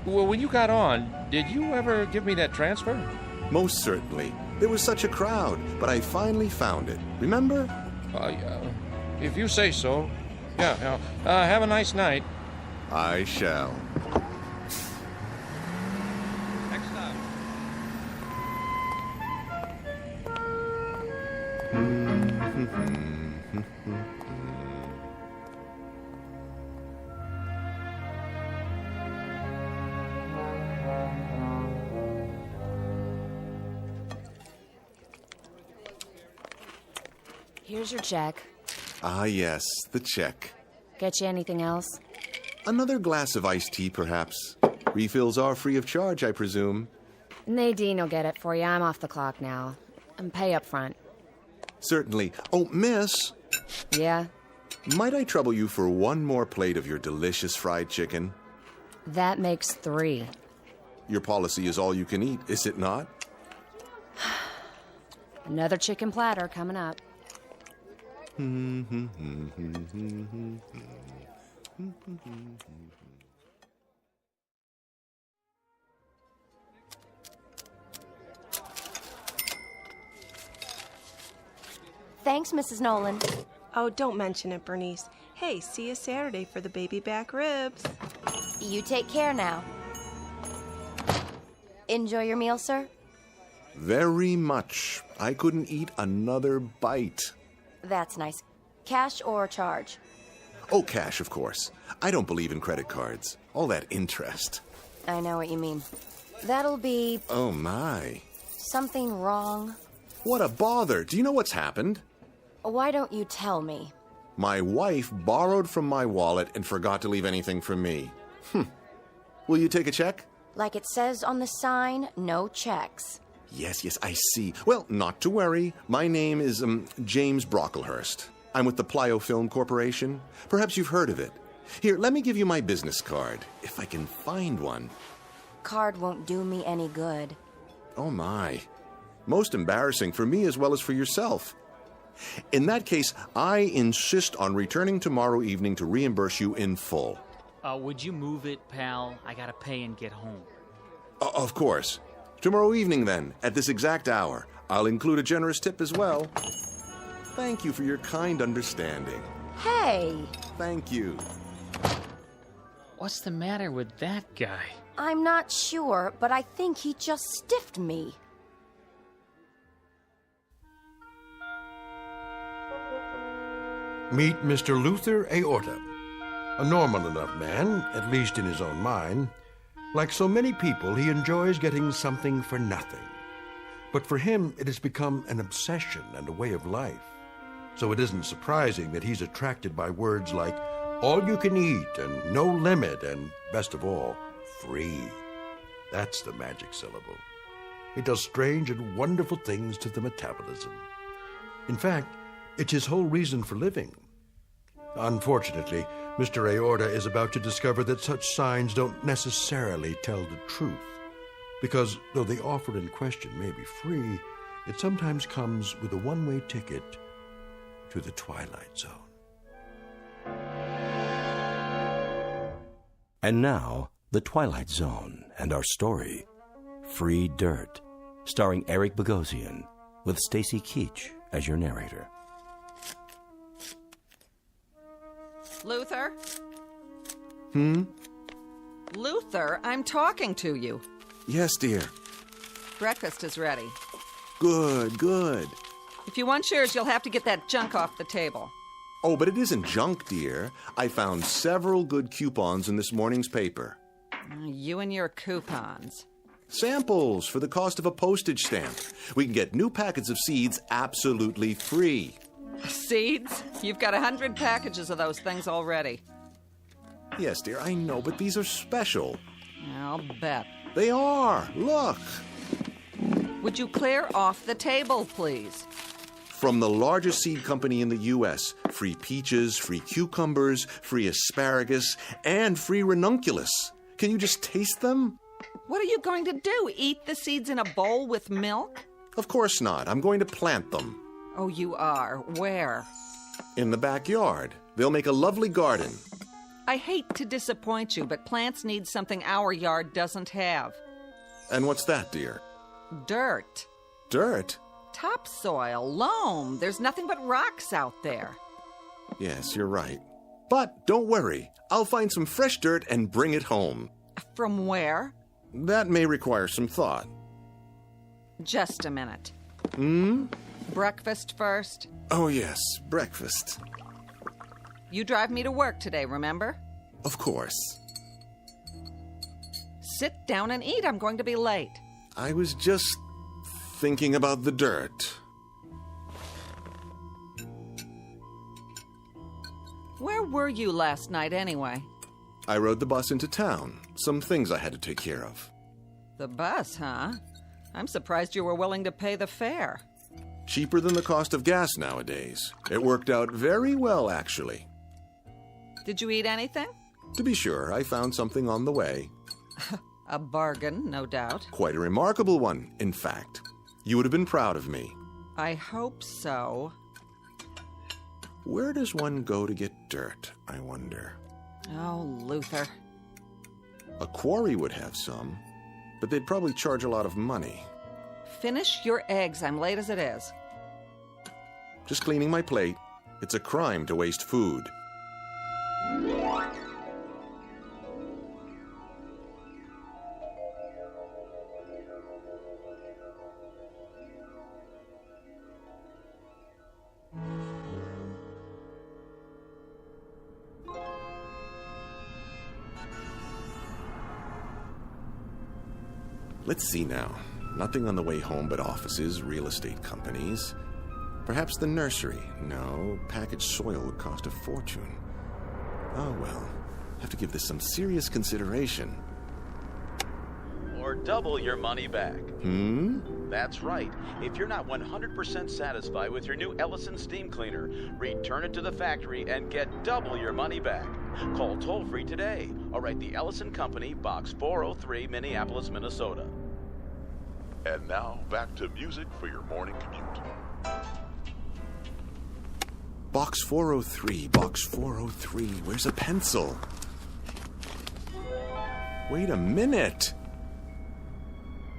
Well, when you got on, did you ever give me that transfer? Most certainly. There was such a crowd, but I finally found it. Remember? If you say so. Yeah. Have a nice night. I shall. Next stop. Here's your check. Ah, yes, the check. Get you anything else? Another glass of iced tea, perhaps. Refills are free of charge, I presume. Nadine will get it for you. I'm off the clock now. And pay up front. Certainly. Oh, miss. Yeah? Might I trouble you for one more plate of your delicious fried chicken? That makes 3. Your policy is all you can eat, is it not? Another chicken platter coming up. Thanks, Mrs. Nolan. Oh, don't mention it, Bernice. Hey, see you Saturday for the baby back ribs. You take care now. Enjoy your meal, sir? Very much. I couldn't eat another bite. That's nice. Cash or charge? Oh, cash, of course. I don't believe in credit cards. All that interest. I know what you mean. That'll be... Oh, my. Something wrong. What a bother. Do you know what's happened? Why don't you tell me? My wife borrowed from my wallet and forgot to leave anything for me. Will you take a check? Like it says on the sign, no checks. Yes, I see. Well, not to worry. My name is, James Brocklehurst. I'm with the Plyo Film Corporation. Perhaps you've heard of it. Here, let me give you my business card, if I can find one. Card won't do me any good. Oh, my. Most embarrassing for me as well as for yourself. In that case, I insist on returning tomorrow evening to reimburse you in full. Would you move it, pal? I gotta pay and get home. Of course. Tomorrow evening, then, at this exact hour. I'll include a generous tip as well. Thank you for your kind understanding. Hey! Thank you. What's the matter with that guy? I'm not sure, but I think he just stiffed me. Meet Mr. Luther Aorta, a normal enough man, at least in his own mind. Like so many people, he enjoys getting something for nothing. But for him, it has become an obsession and a way of life. So it isn't surprising that he's attracted by words like all you can eat and no limit and, best of all, free. That's the magic syllable. It does strange and wonderful things to the metabolism. In fact, it's his whole reason for living. Unfortunately, Mr. Aorta is about to discover that such signs don't necessarily tell the truth, because though the offer in question may be free, it sometimes comes with a one-way ticket to the Twilight Zone. And now, The Twilight Zone and our story, Free Dirt, starring Eric Bogosian, with Stacy Keach as your narrator. Luther? Luther, I'm talking to you. Yes, dear. Breakfast is ready. Good. If you want yours, you'll have to get that junk off the table. Oh, but it isn't junk, dear. I found several good coupons in this morning's paper. You and your coupons. Samples for the cost of a postage stamp. We can get new packets of seeds absolutely free. Seeds? You've got 100 packages of those things already. Yes, dear, I know, but these are special. I'll bet. They are. Look. Would you clear off the table, please? From the largest seed company in the U.S., free peaches, free cucumbers, free asparagus, and free ranunculus. Can you just taste them? What are you going to do? Eat the seeds in a bowl with milk? Of course not. I'm going to plant them. Oh, you are? Where? In the backyard. They'll make a lovely garden. I hate to disappoint you, but plants need something our yard doesn't have. And what's that, dear? Dirt. Dirt? Topsoil, loam. There's nothing but rocks out there. Yes, you're right. But don't worry. I'll find some fresh dirt and bring it home. From where? That may require some thought. Just a minute. Breakfast first? Oh, yes, breakfast. You drive me to work today, remember? Of course. Sit down and eat. I'm going to be late. I was just thinking about the dirt. Where were you last night, anyway? I rode the bus into town. Some things I had to take care of. The bus, huh? I'm surprised you were willing to pay the fare. Cheaper than the cost of gas nowadays. It worked out very well, actually. Did you eat anything? To be sure, I found something on the way. A bargain, no doubt. Quite a remarkable one, in fact. You would have been proud of me. I hope so. Where does one go to get dirt, I wonder? Oh, Luther. A quarry would have some, but they'd probably charge a lot of money. Finish your eggs. I'm late as it is. Just cleaning my plate. It's a crime to waste food. Let's see now. Nothing on the way home but offices, real estate companies. Perhaps the nursery. No, packaged soil would cost a fortune. Oh, well. Have to give this some serious consideration. Or double your money back. That's right. If you're not 100% satisfied with your new Ellison steam cleaner, return it to the factory and get double your money back. Call toll-free today or write the Ellison Company, Box 403, Minneapolis, Minnesota. And now, back to music for your morning commute. Box 403, Box 403. Where's a pencil? Wait a minute.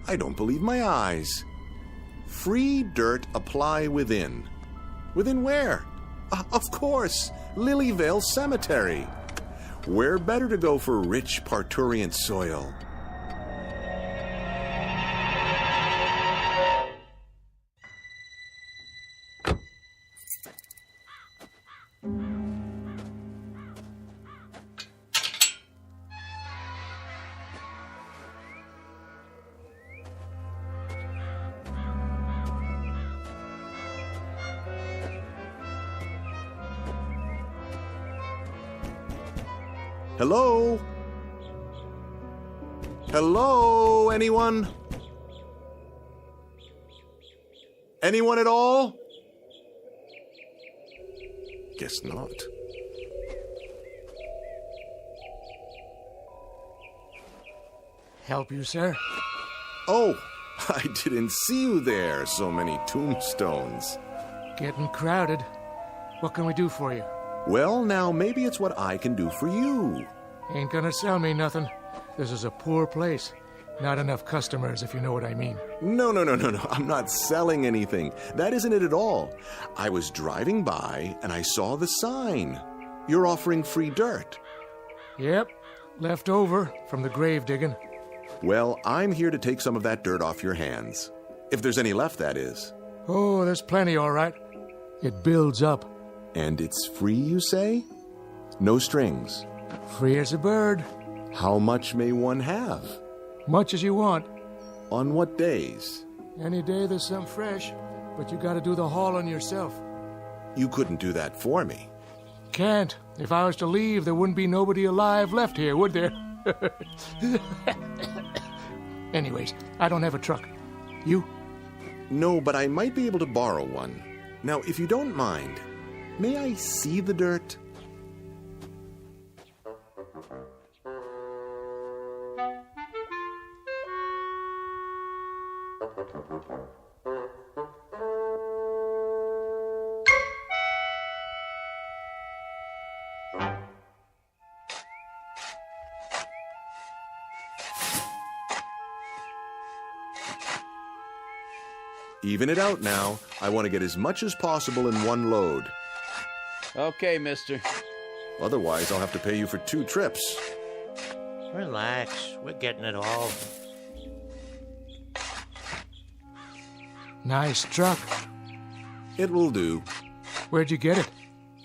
I don't believe my eyes. Free dirt apply within. Within where? Of course, Lilyvale Cemetery. Where better to go for rich parturient soil? Hello? Hello, anyone? Anyone at all? Guess not. Help you, sir? Oh, I didn't see you there. So many tombstones. Getting crowded. What can we do for you? Well, now, maybe it's what I can do for you. Ain't gonna sell me nothing. This is a poor place. Not enough customers, if you know what I mean. No. I'm not selling anything. That isn't it at all. I was driving by, and I saw the sign. You're offering free dirt. Yep. Left over from the grave digging. Well, I'm here to take some of that dirt off your hands. If there's any left, that is. Oh, there's plenty, all right. It builds up. And it's free, you say? No strings. Free as a bird. How much may one have? Much as you want. On what days? Any day there's some fresh, but you gotta do the hauling yourself. You couldn't do that for me. Can't. If I was to leave, there wouldn't be nobody alive left here, would there? Anyways, I don't have a truck. You? No, but I might be able to borrow one. Now, if you don't mind, may I see the dirt? Even it out now. I want to get as much as possible in one load. Okay, mister. Otherwise, I'll have to pay you for 2 trips. Relax. We're getting it all. Nice truck. It will do. Where'd you get it?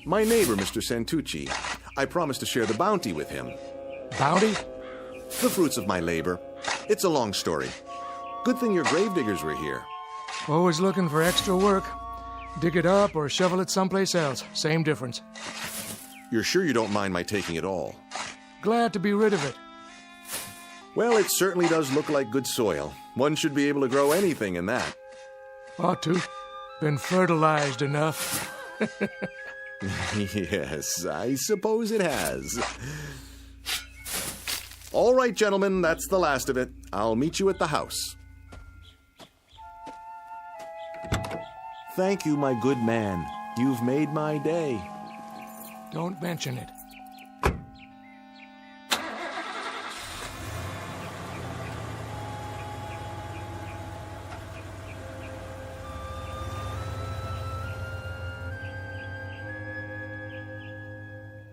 My neighbor, Mr. Santucci. I promised to share the bounty with him. Bounty? The fruits of my labor. It's a long story. Good thing your gravediggers were here. Always looking for extra work. Dig it up or shovel it someplace else. Same difference. You're sure you don't mind my taking it all? Glad to be rid of it. Well, it certainly does look like good soil. One should be able to grow anything in that. Ought to. Been fertilized enough. Yes, I suppose it has. All right, gentlemen, that's the last of it. I'll meet you at the house. Thank you, my good man. You've made my day. Don't mention it.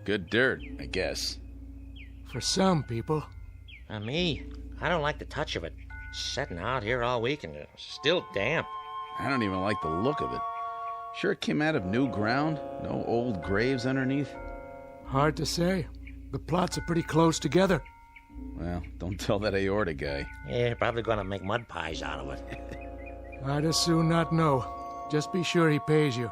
Good dirt, I guess. For some people. Me, I don't like the touch of it. Sitting out here all week and it's still damp. I don't even like the look of it. Sure it came out of new ground? No old graves underneath? Hard to say. The plots are pretty close together. Well, don't tell that aorta guy. Yeah, probably gonna make mud pies out of it. I'd as soon not know. Just be sure he pays you.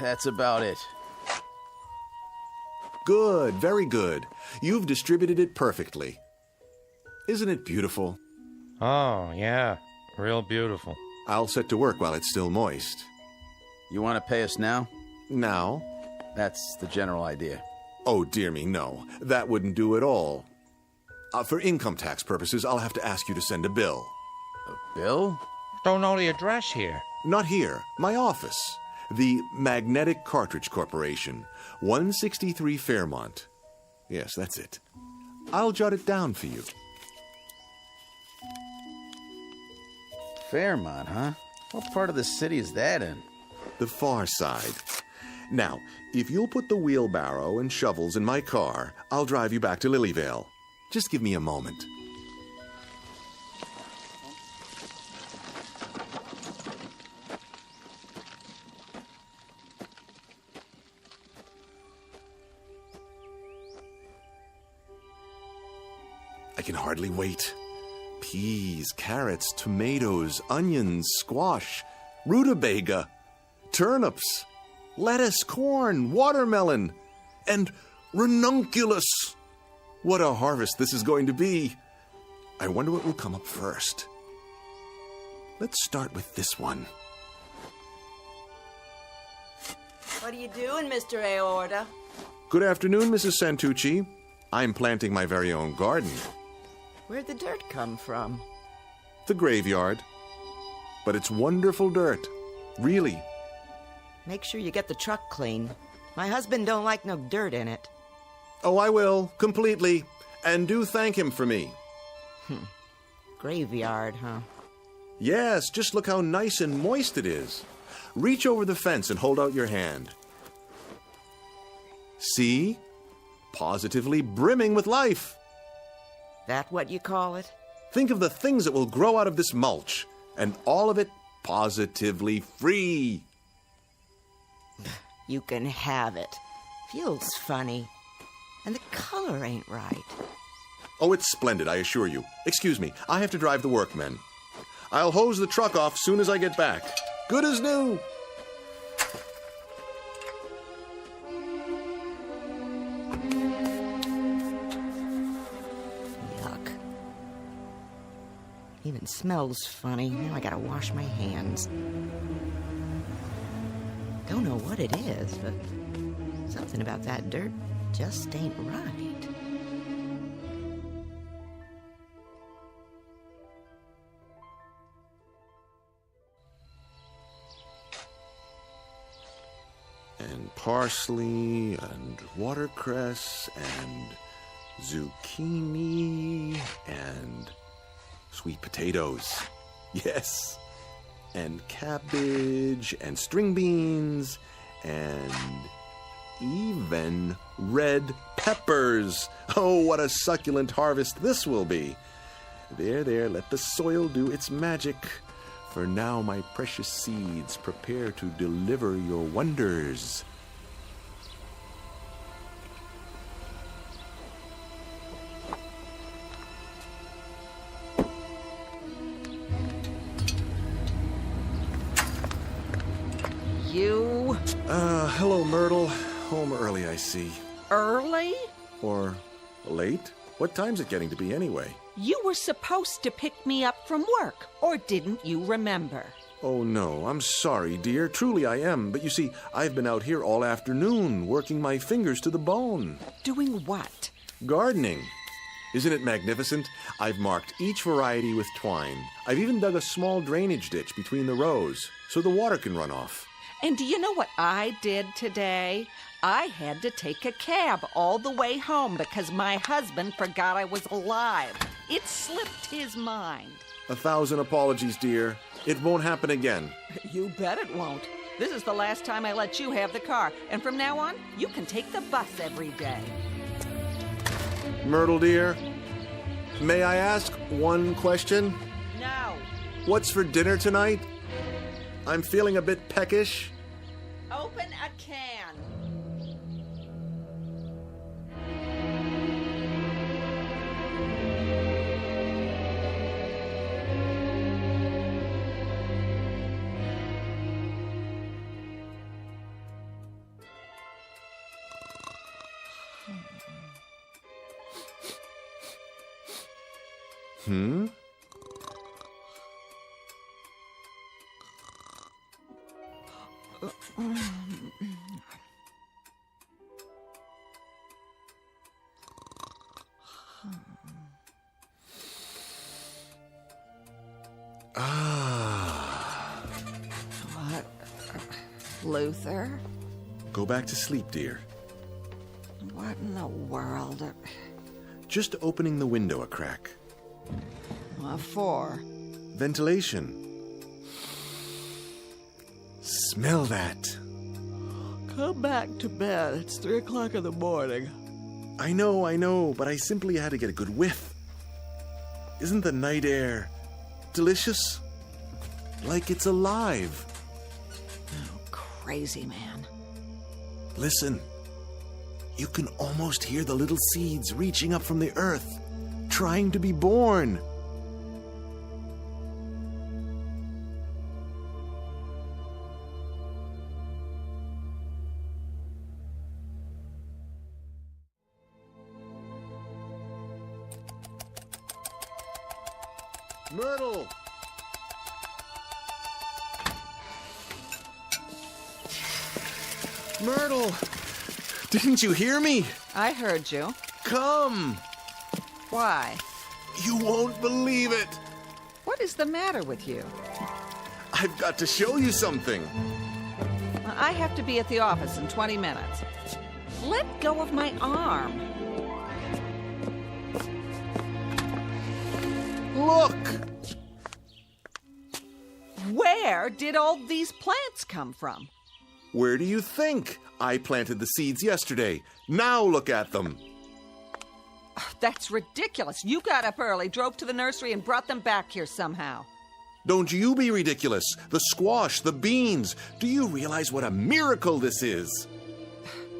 That's about it. Good, very good. You've distributed it perfectly. Isn't it beautiful? Oh, yeah. Real beautiful. I'll set to work while it's still moist. You want to pay us now? Now? That's the general idea. Oh, dear me, no. That wouldn't do at all. For income tax purposes, I'll have to ask you to send a bill. A bill? Don't know the address here. Not here. My office. The Magnetic Cartridge Corporation, 163 Fairmont. Yes, that's it. I'll jot it down for you. Fairmont, huh? What part of the city is that in? The far side. Now, if you'll put the wheelbarrow and shovels in my car, I'll drive you back to Lilyvale. Just give me a moment. I can hardly wait. Peas, carrots, tomatoes, onions, squash, rutabaga, turnips, lettuce, corn, watermelon, and ranunculus. What a harvest this is going to be. I wonder what will come up first. Let's start with this one. What are you doing, Mr. Aorta? Good afternoon, Mrs. Santucci. I'm planting my very own garden. Where'd the dirt come from? The graveyard. But it's wonderful dirt. Really. Make sure you get the truck clean. My husband don't like no dirt in it. Oh, I will, completely. And do thank him for me. Graveyard, huh? Yes, just look how nice and moist it is. Reach over the fence and hold out your hand. See? Positively brimming with life. That what you call it? Think of the things that will grow out of this mulch, and all of it positively free. You can have it. Feels funny. And the color ain't right. Oh, it's splendid, I assure you. Excuse me, I have to drive the workmen. I'll hose the truck off soon as I get back. Good as new. Even smells funny. Now I gotta wash my hands. Don't know what it is, but something about that dirt just ain't right. And parsley, and watercress, and zucchini, and sweet potatoes. Yes. And cabbage, and string beans, and even red peppers. Oh, what a succulent harvest this will be. There, let the soil do its magic. For now, my precious seeds prepare to deliver your wonders. You? Hello, Myrtle. Home early, I see. Early? Or late? What time's it getting to be anyway? You were supposed to pick me up from work, or didn't you remember? Oh, no, I'm sorry, dear. Truly I am. But you see, I've been out here all afternoon, working my fingers to the bone. Doing what? Gardening. Isn't it magnificent? I've marked each variety with twine. I've even dug a small drainage ditch between the rows, so the water can run off. And do you know what I did today? I had to take a cab all the way home because my husband forgot I was alive. It slipped his mind. 1,000 apologies, dear. It won't happen again. You bet it won't. This is the last time I let you have the car, and from now on, you can take the bus every day. Myrtle, dear, May I ask one question? No. What's for dinner tonight? I'm feeling a bit peckish. Open a can. Hmm? What? Luther? Go back to sleep, dear. What in the world? Just opening the window a crack. What for? Ventilation. Smell that. Come back to bed. It's 3 o'clock in the morning. I know, but I simply had to get a good whiff. Isn't the night air delicious? Like it's alive. Oh, crazy man. Listen. You can almost hear the little seeds reaching up from the earth, trying to be born. Myrtle! Myrtle! Didn't you hear me? I heard you. Come! Why? You won't believe it! What is the matter with you? I've got to show you something. I have to be at the office in 20 minutes. Let go of my arm. Look! Where did all these plants come from? Where do you think? I planted the seeds yesterday. Now look at them. That's ridiculous. You got up early, drove to the nursery, and brought them back here somehow. Don't you be ridiculous. The squash, the beans. Do you realize what a miracle this is?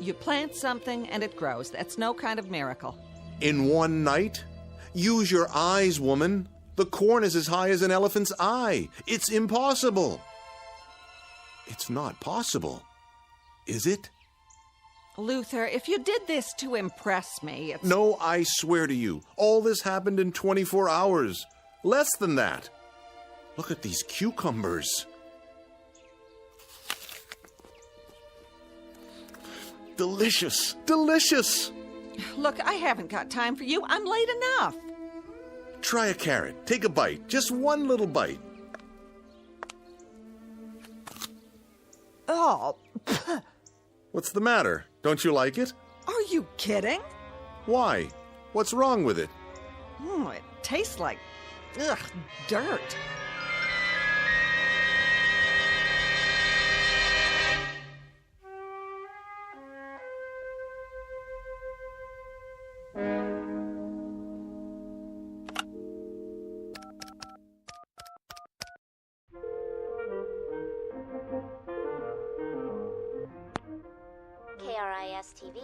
You plant something and it grows. That's no kind of miracle. In one night? Use your eyes, woman. The corn is as high as an elephant's eye. It's impossible. It's not possible, is it? Luther, if you did this to impress me, it's... No, I swear to you, all this happened in 24 hours. Less than that. Look at these cucumbers. Delicious, delicious. Look, I haven't got time for you. I'm late enough. Try a carrot. Take a bite. Just one little bite. Oh. What's the matter? Don't you like it? Are you kidding? Why? What's wrong with it? It tastes like, dirt. KRIS-TV.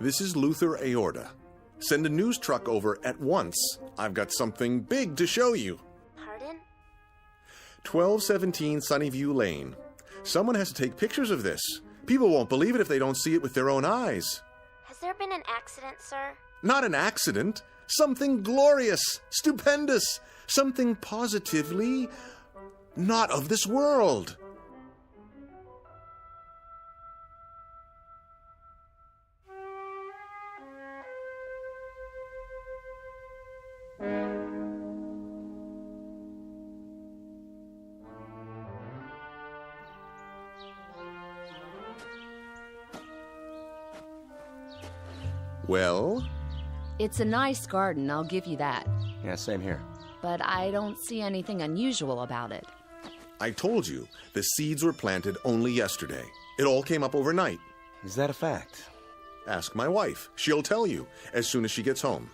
This is Luther Aorta. Send a news truck over at once. I've got something big to show you. Pardon? 1217 Sunnyview Lane. Someone has to take pictures of this. People won't believe it if they don't see it with their own eyes. Has there been an accident, sir? Not an accident. Something glorious, stupendous, something positively not of this world. Well? It's a nice garden, I'll give you that. Yeah, same here. But I don't see anything unusual about it. I told you, the seeds were planted only yesterday. It all came up overnight. Is that a fact? Ask my wife. She'll tell you as soon as she gets home.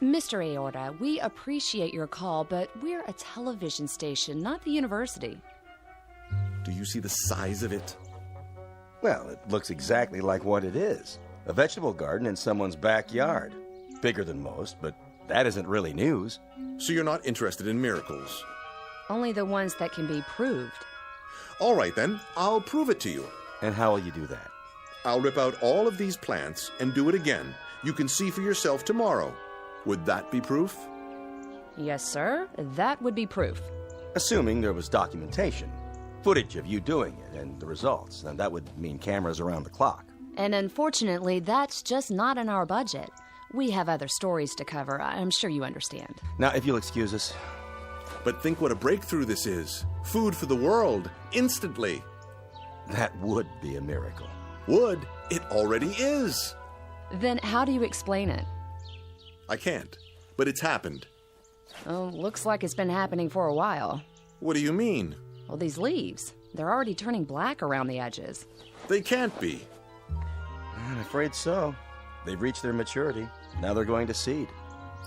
Mr. Aorta, we appreciate your call, but we're a television station, not the university. Do you see the size of it? Well, it looks exactly like what it is. A vegetable garden in someone's backyard. Bigger than most, but that isn't really news. So you're not interested in miracles? Only the ones that can be proved. All right, then. I'll prove it to you. And how will you do that? I'll rip out all of these plants and do it again. You can see for yourself tomorrow. Would that be proof? Yes, sir. That would be proof. Assuming there was documentation. Footage of you doing it and the results. And that would mean cameras around the clock. And unfortunately, that's just not in our budget. We have other stories to cover. I'm sure you understand. Now, if you'll excuse us. But think what a breakthrough this is. Food for the world, instantly. That would be a miracle. Would? It already is. Then how do you explain it? I can't, but it's happened. Oh, looks like it's been happening for a while. What do you mean? Well, these leaves, they're already turning black around the edges. They can't be. I'm afraid so. They've reached their maturity. Now they're going to seed.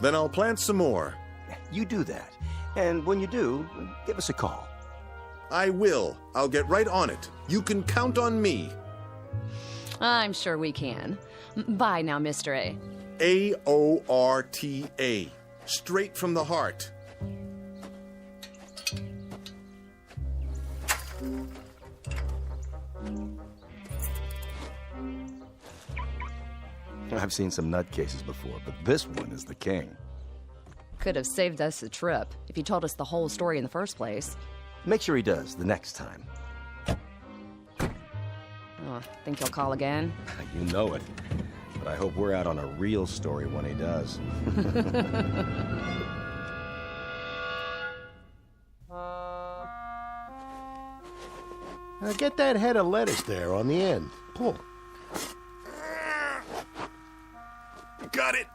Then I'll plant some more. You do that. And when you do, give us a call. I will. I'll get right on it. You can count on me. I'm sure we can. Bye now, Mr. A. A-O-R-T-A. Straight from the heart. I've seen some nutcases before, but this one is the king. Could have saved us a trip if he told us the whole story in the first place. Make sure he does the next time. Oh, think he'll call again? You know it. But I hope we're out on a real story when he does. Get that head of lettuce there on the end. Pull. Got it.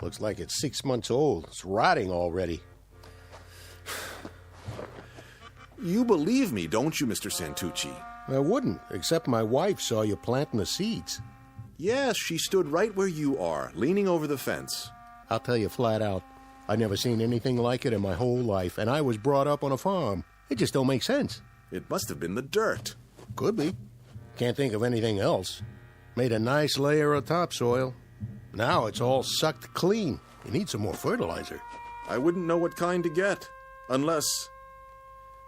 Looks like it's 6 months old. It's rotting already. You believe me, don't you, Mr. Santucci? I wouldn't, except my wife saw you planting the seeds. Yes, she stood right where you are, leaning over the fence. I'll tell you flat out, I've never seen anything like it in my whole life, and I was brought up on a farm. It just don't make sense. It must have been the dirt. Could be. Can't think of anything else. Made a nice layer of topsoil. Now it's all sucked clean. You need some more fertilizer. I wouldn't know what kind to get, unless...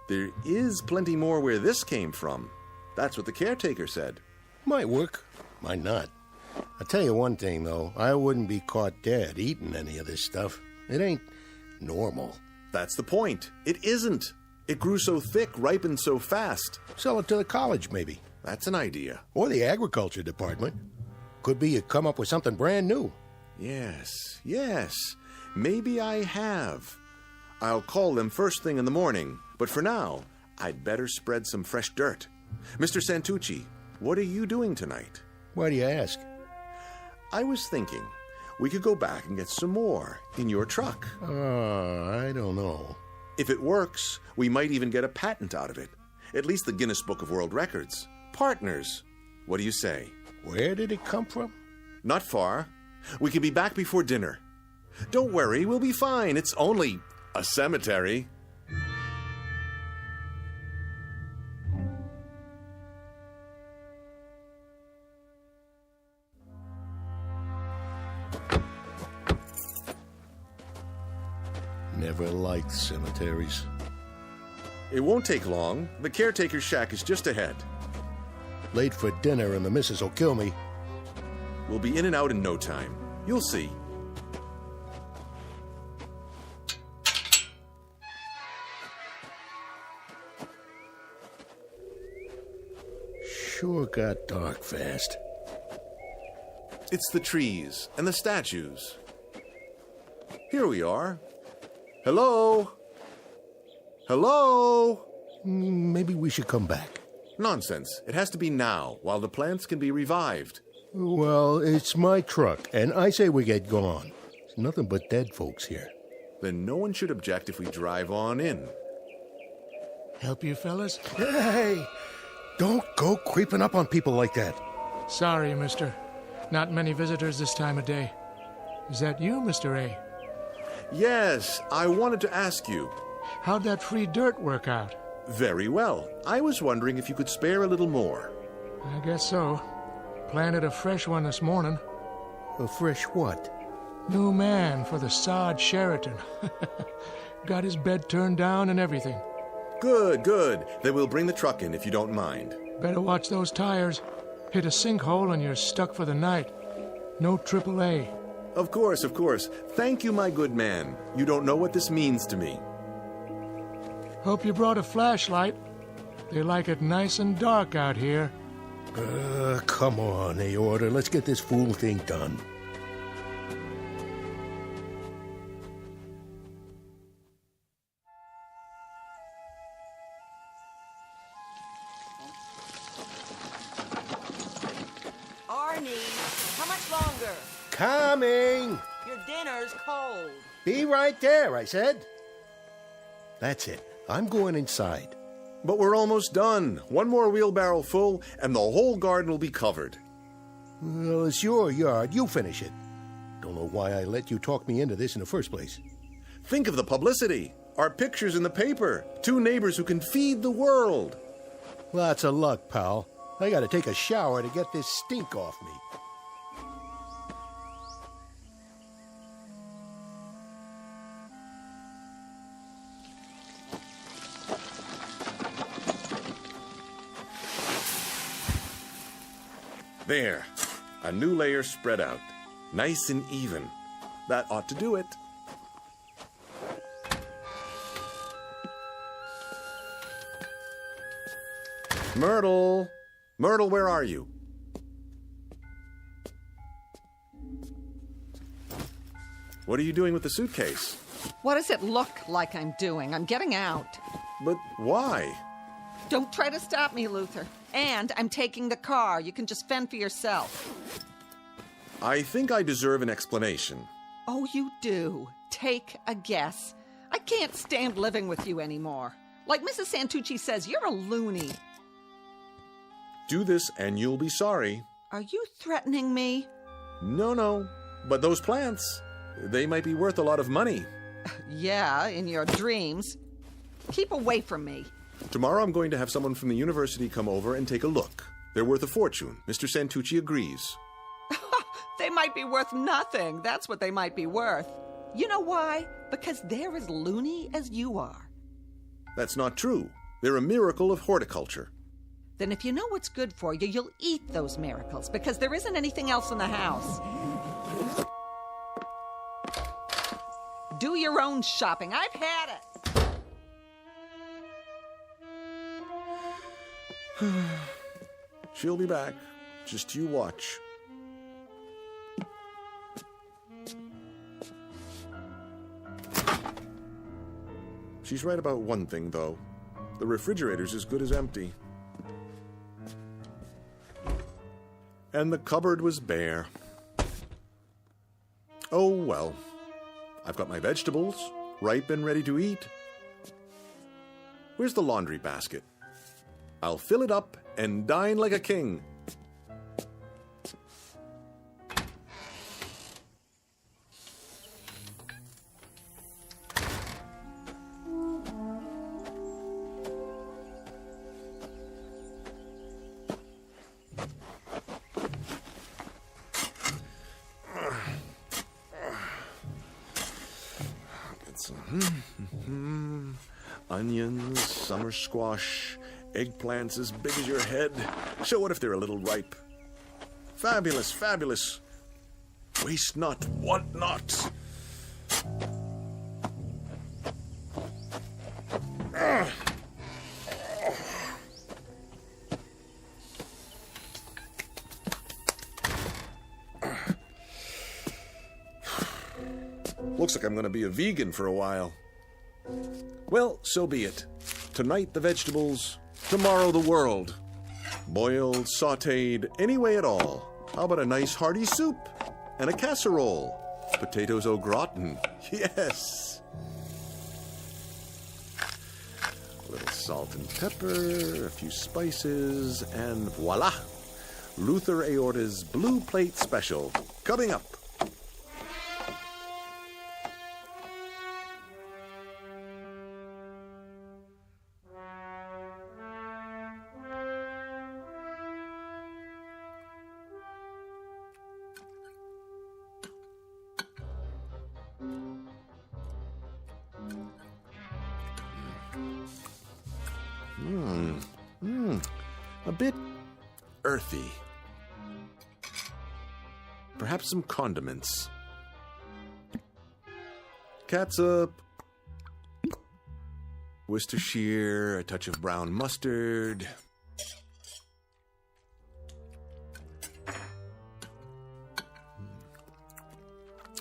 There is plenty more where this came from. That's what the caretaker said. Might work, might not. I'll tell you one thing, though. I wouldn't be caught dead eating any of this stuff. It ain't normal. That's the point. It isn't. It grew so thick, ripened so fast. Sell it to the college, maybe. That's an idea. Or the agriculture department. Could be you come up with something brand new. Yes. Maybe I have. I'll call them first thing in the morning. But for now, I'd better spread some fresh dirt. Mr. Santucci, what are you doing tonight? Why do you ask? I was thinking we could go back and get some more in your truck. I don't know. If it works, we might even get a patent out of it. At least the Guinness Book of World Records. Partners. What do you say? Where did it come from? Not far. We can be back before dinner. Don't worry, we'll be fine. It's only a cemetery. Never liked cemeteries. It won't take long. The caretaker's shack is just ahead. Late for dinner and the missus will kill me. We'll be in and out in no time. You'll see. Sure got dark fast. It's the trees and the statues. Here we are. Hello? Hello? Maybe we should come back. Nonsense. It has to be now, while the plants can be revived. Well, it's my truck, and I say we get gone. There's nothing but dead folks here. Then no one should object if we drive on in. Help you, fellas? Hey! Don't go creeping up on people like that. Sorry, mister. Not many visitors this time of day. Is that you, Mr. A? Yes, I wanted to ask you. How'd that free dirt work out? Very well. I was wondering if you could spare a little more. I guess so. Planted a fresh one this morning. A fresh what? New man for the sod Sheraton. Got his bed turned down and everything. Good, good. Then we'll bring the truck in if you don't mind. Better watch those tires. Hit a sinkhole and you're stuck for the night. No AAA. Of course, of course. Thank you, my good man. You don't know what this means to me. Hope you brought a flashlight. They like it nice and dark out here. Come on, Aorta. Let's get this fool thing done. Arnie, how much longer? Coming! Your dinner's cold. Be right there, I said. That's it. I'm going inside. But we're almost done. One more wheelbarrow full, and the whole garden will be covered. Well, it's your yard. You finish it. Don't know why I let you talk me into this in the first place. Think of the publicity. Our pictures in the paper. 2 neighbors who can feed the world. Lots of luck, pal. I gotta take a shower to get this stink off me. There. A new layer spread out. Nice and even. That ought to do it. Myrtle! Myrtle, where are you? What are you doing with the suitcase? What does it look like I'm doing? I'm getting out. But why? Don't try to stop me, Luther. And I'm taking the car. You can just fend for yourself. I think I deserve an explanation. Oh, you do. Take a guess. I can't stand living with you anymore. Like Mrs. Santucci says, you're a loony. Do this and you'll be sorry. Are you threatening me? No. But those plants, they might be worth a lot of money. Yeah, in your dreams. Keep away from me. Tomorrow I'm going to have someone from the university come over and take a look. They're worth a fortune. Mr. Santucci agrees. They might be worth nothing. That's what they might be worth. You know why? Because they're as loony as you are. That's not true. They're a miracle of horticulture. Then if you know what's good for you, you'll eat those miracles, because there isn't anything else in the house. Do your own shopping. I've had it. She'll be back. Just you watch. She's right about one thing, though. The refrigerator's as good as empty. And the cupboard was bare. Oh, well. I've got my vegetables, ripe and ready to eat. Where's the laundry basket? I'll fill it up and dine like a king. Onions, summer squash, eggplants as big as your head. So what if they're a little ripe? Fabulous, fabulous. Waste not, want not. Looks like I'm going to be a vegan for a while. Well, so be it. Tonight the vegetables, tomorrow the world. Boiled, sautéed, any way at all. How about a nice hearty soup and a casserole? Potatoes au gratin, yes. A little salt and pepper, a few spices, and voila! Luther Aorta's Blue Plate Special, coming up. A bit earthy. Perhaps some condiments. Catsup. Worcestershire, a touch of brown mustard.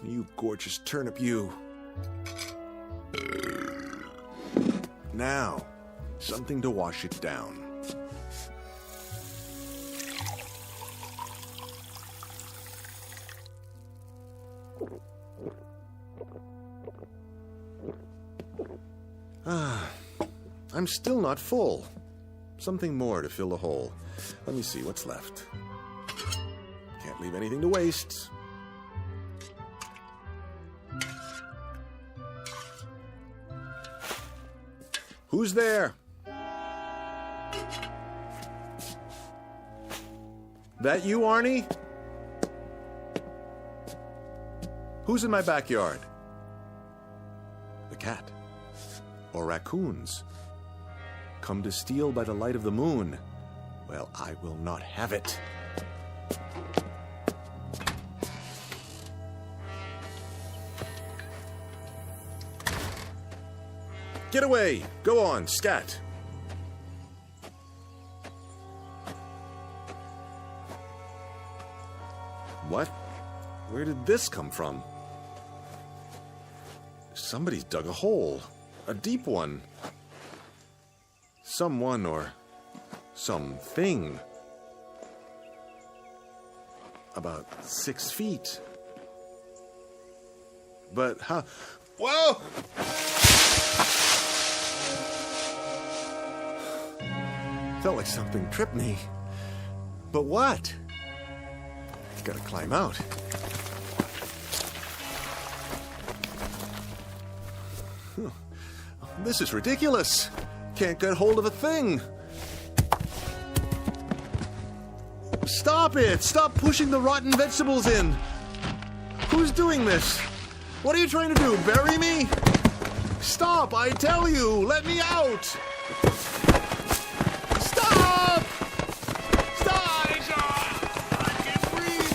You gorgeous turnip, you. Now, something to wash it down. I'm still not full. Something more to fill the hole. Let me see what's left. Can't leave anything to waste. Who's there? That you, Arnie? Who's in my backyard? The cat. Or raccoons. Come to steal by the light of the moon. Well, I will not have it. Get away! Go on, scat! What? Where did this come from? Somebody's dug a hole. A deep one. Someone or something. About 6 feet. But how? Whoa! Felt like something tripped me. But what? Gotta climb out. This is ridiculous. Can't get hold of a thing. Stop it! Stop pushing the rotten vegetables in. Who's doing this? What are you trying to do? Bury me? Stop! I tell you! Let me out! Stop! Stop! I can't breathe!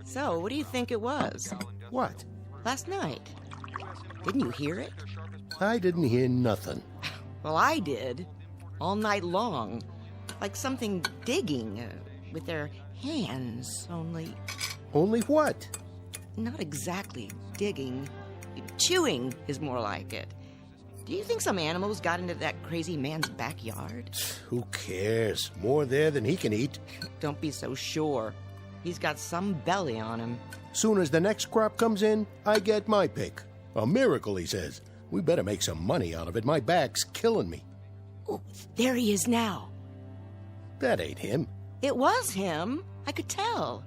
So, what do you think it was? What? Last night. Didn't you hear it? I didn't hear nothing. Well, I did. All night long. Like something digging with their hands, only... Only what? Not exactly digging. Chewing is more like it. Do you think some animals got into that crazy man's backyard? Who cares? More there than he can eat. Don't be so sure. He's got some belly on him. Soon as the next crop comes in, I get my pick. A miracle, he says. We better make some money out of it. My back's killing me. Oh, there he is now. That ain't him. It was him. I could tell.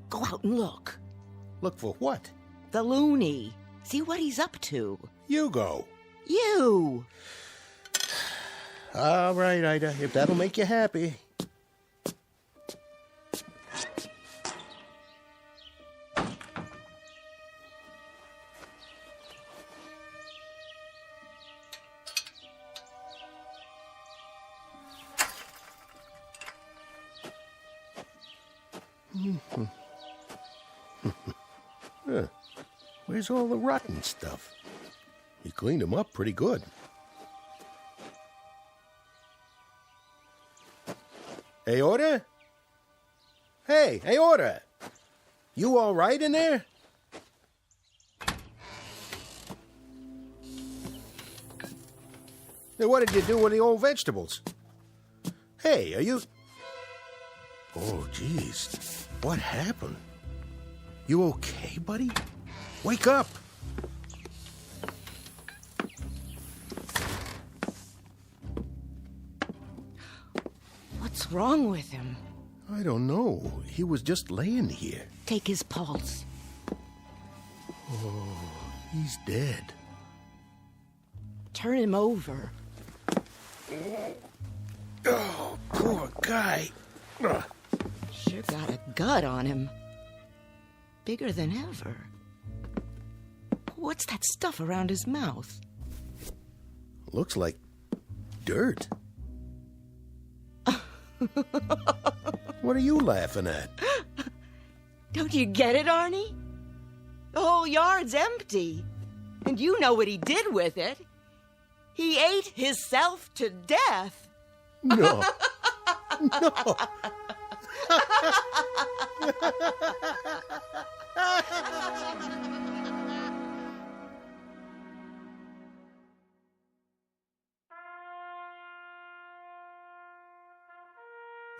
Go out and look. Look for what? The loony. See what he's up to. You go. You! All right, Ida, if that'll make you happy. Huh. Where's all the rotten stuff? He cleaned them up pretty good. Aorta? Hey, Aorta! You all right in there? Hey, what did you do with the old vegetables? Hey, are you... Oh, jeez. What happened? You okay, buddy? Wake up! What's wrong with him? I don't know. He was just laying here. Take his pulse. Oh, He's dead. Turn him over. Oh, poor guy. Sure got a gut on him. Bigger than ever. What's that stuff around his mouth? Looks like dirt. What are you laughing at? Don't you get it, Arnie? The whole yard's empty. And you know what he did with it. He ate himself to death. No. No.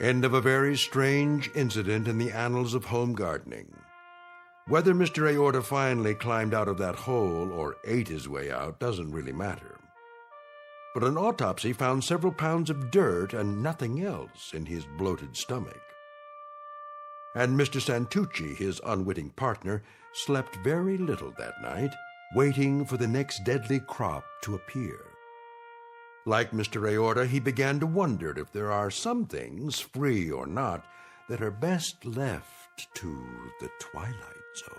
End of a very strange incident in the annals of home gardening. Whether Mr. Aorta finally climbed out of that hole or ate his way out doesn't really matter. But an autopsy found several pounds of dirt and nothing else in his bloated stomach. And Mr. Santucci, his unwitting partner, slept very little that night, waiting for the next deadly crop to appear. Like Mr. Aorta, he began to wonder if there are some things, free or not, that are best left to the Twilight Zone.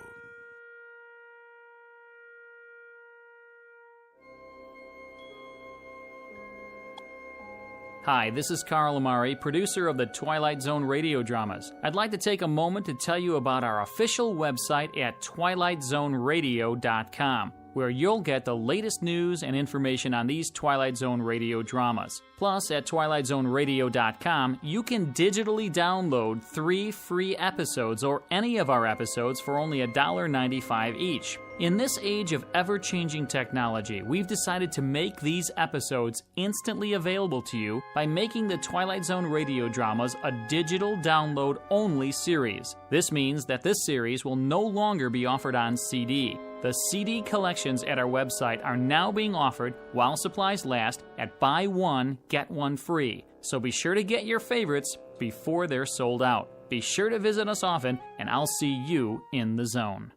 Hi, this is Carl Amari, producer of the Twilight Zone Radio Dramas. I'd like to take a moment to tell you about our official website at twilightzoneradio.com, where you'll get the latest news and information on these Twilight Zone radio dramas. Plus, at twilightzoneradio.com, you can digitally download 3 free episodes or any of our episodes for only $1.95 each. In this age of ever-changing technology, we've decided to make these episodes instantly available to you by making the Twilight Zone radio dramas a digital download-only series. This means that this series will no longer be offered on CD. The CD collections at our website are now being offered, while supplies last, at buy one, get one free. So be sure to get your favorites before they're sold out. Be sure to visit us often, and I'll see you in the zone.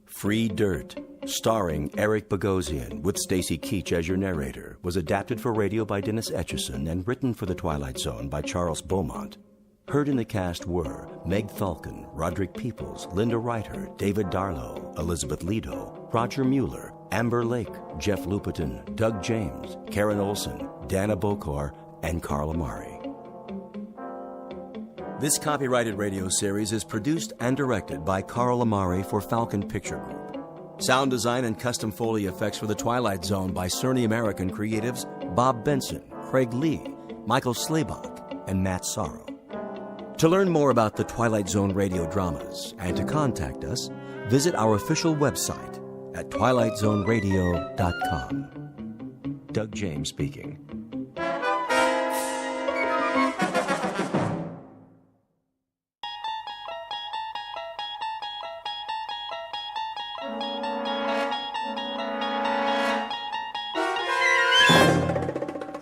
Free Dirt, starring Eric Bogosian with Stacy Keach as your narrator, was adapted for radio by Dennis Etchison and written for The Twilight Zone by Charles Beaumont. Heard in the cast were Meg Falcon, Roderick Peoples, Linda Reiter, David Darlow, Elizabeth Lido, Roger Mueller, Amber Lake, Jeff Lupetin, Doug James, Karen Olson, Dana Bokor, and Carl Amari. This copyrighted radio series is produced and directed by Carl Amari for Falcon Picture Group. Sound design and custom Foley effects for The Twilight Zone by Cerny American creatives Bob Benson, Craig Lee, Michael Slaybach, and Matt Sorrow. To learn more about the Twilight Zone radio dramas and to contact us, visit our official website at twilightzoneradio.com. Doug James speaking.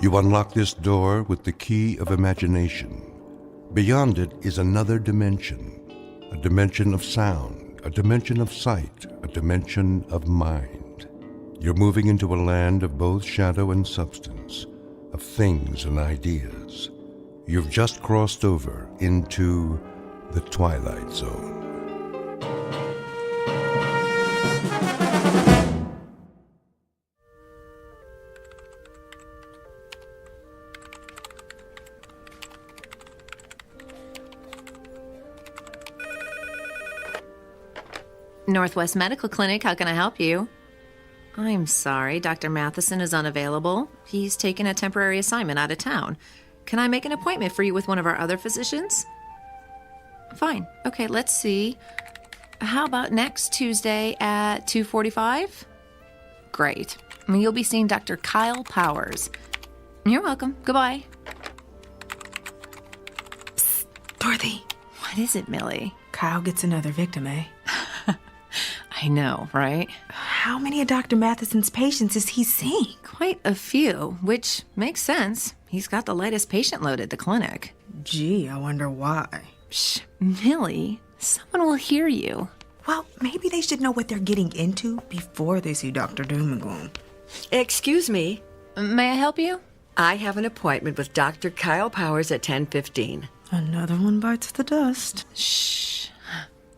You unlock this door with the key of imagination. Beyond it is another dimension, a dimension of sound, a dimension of sight, a dimension of mind. You're moving into a land of both shadow and substance, of things and ideas. You've just crossed over into the Twilight Zone. Northwest Medical Clinic, how can I help you? I'm sorry, Dr. Matheson is unavailable. He's taken a temporary assignment out of town. Can I make an appointment for you with one of our other physicians? Fine. Okay, let's see. How about next Tuesday at 2:45? Great. You'll be seeing Dr. Kyle Powers. You're welcome. Goodbye. Psst, Dorothy. What is it, Millie? Kyle gets another victim, eh? I I know, right? How many of Dr. Matheson's patients is he seeing? Quite a few, which makes sense. He's got the lightest patient load at the clinic. Gee, I wonder why. Shh, Millie, someone will hear you. Well, maybe they should know what they're getting into before they see Dr. Doom and Gloom. Excuse me. May I help you? I have an appointment with Dr. Kyle Powers at 10:15. Another one bites the dust. Shh.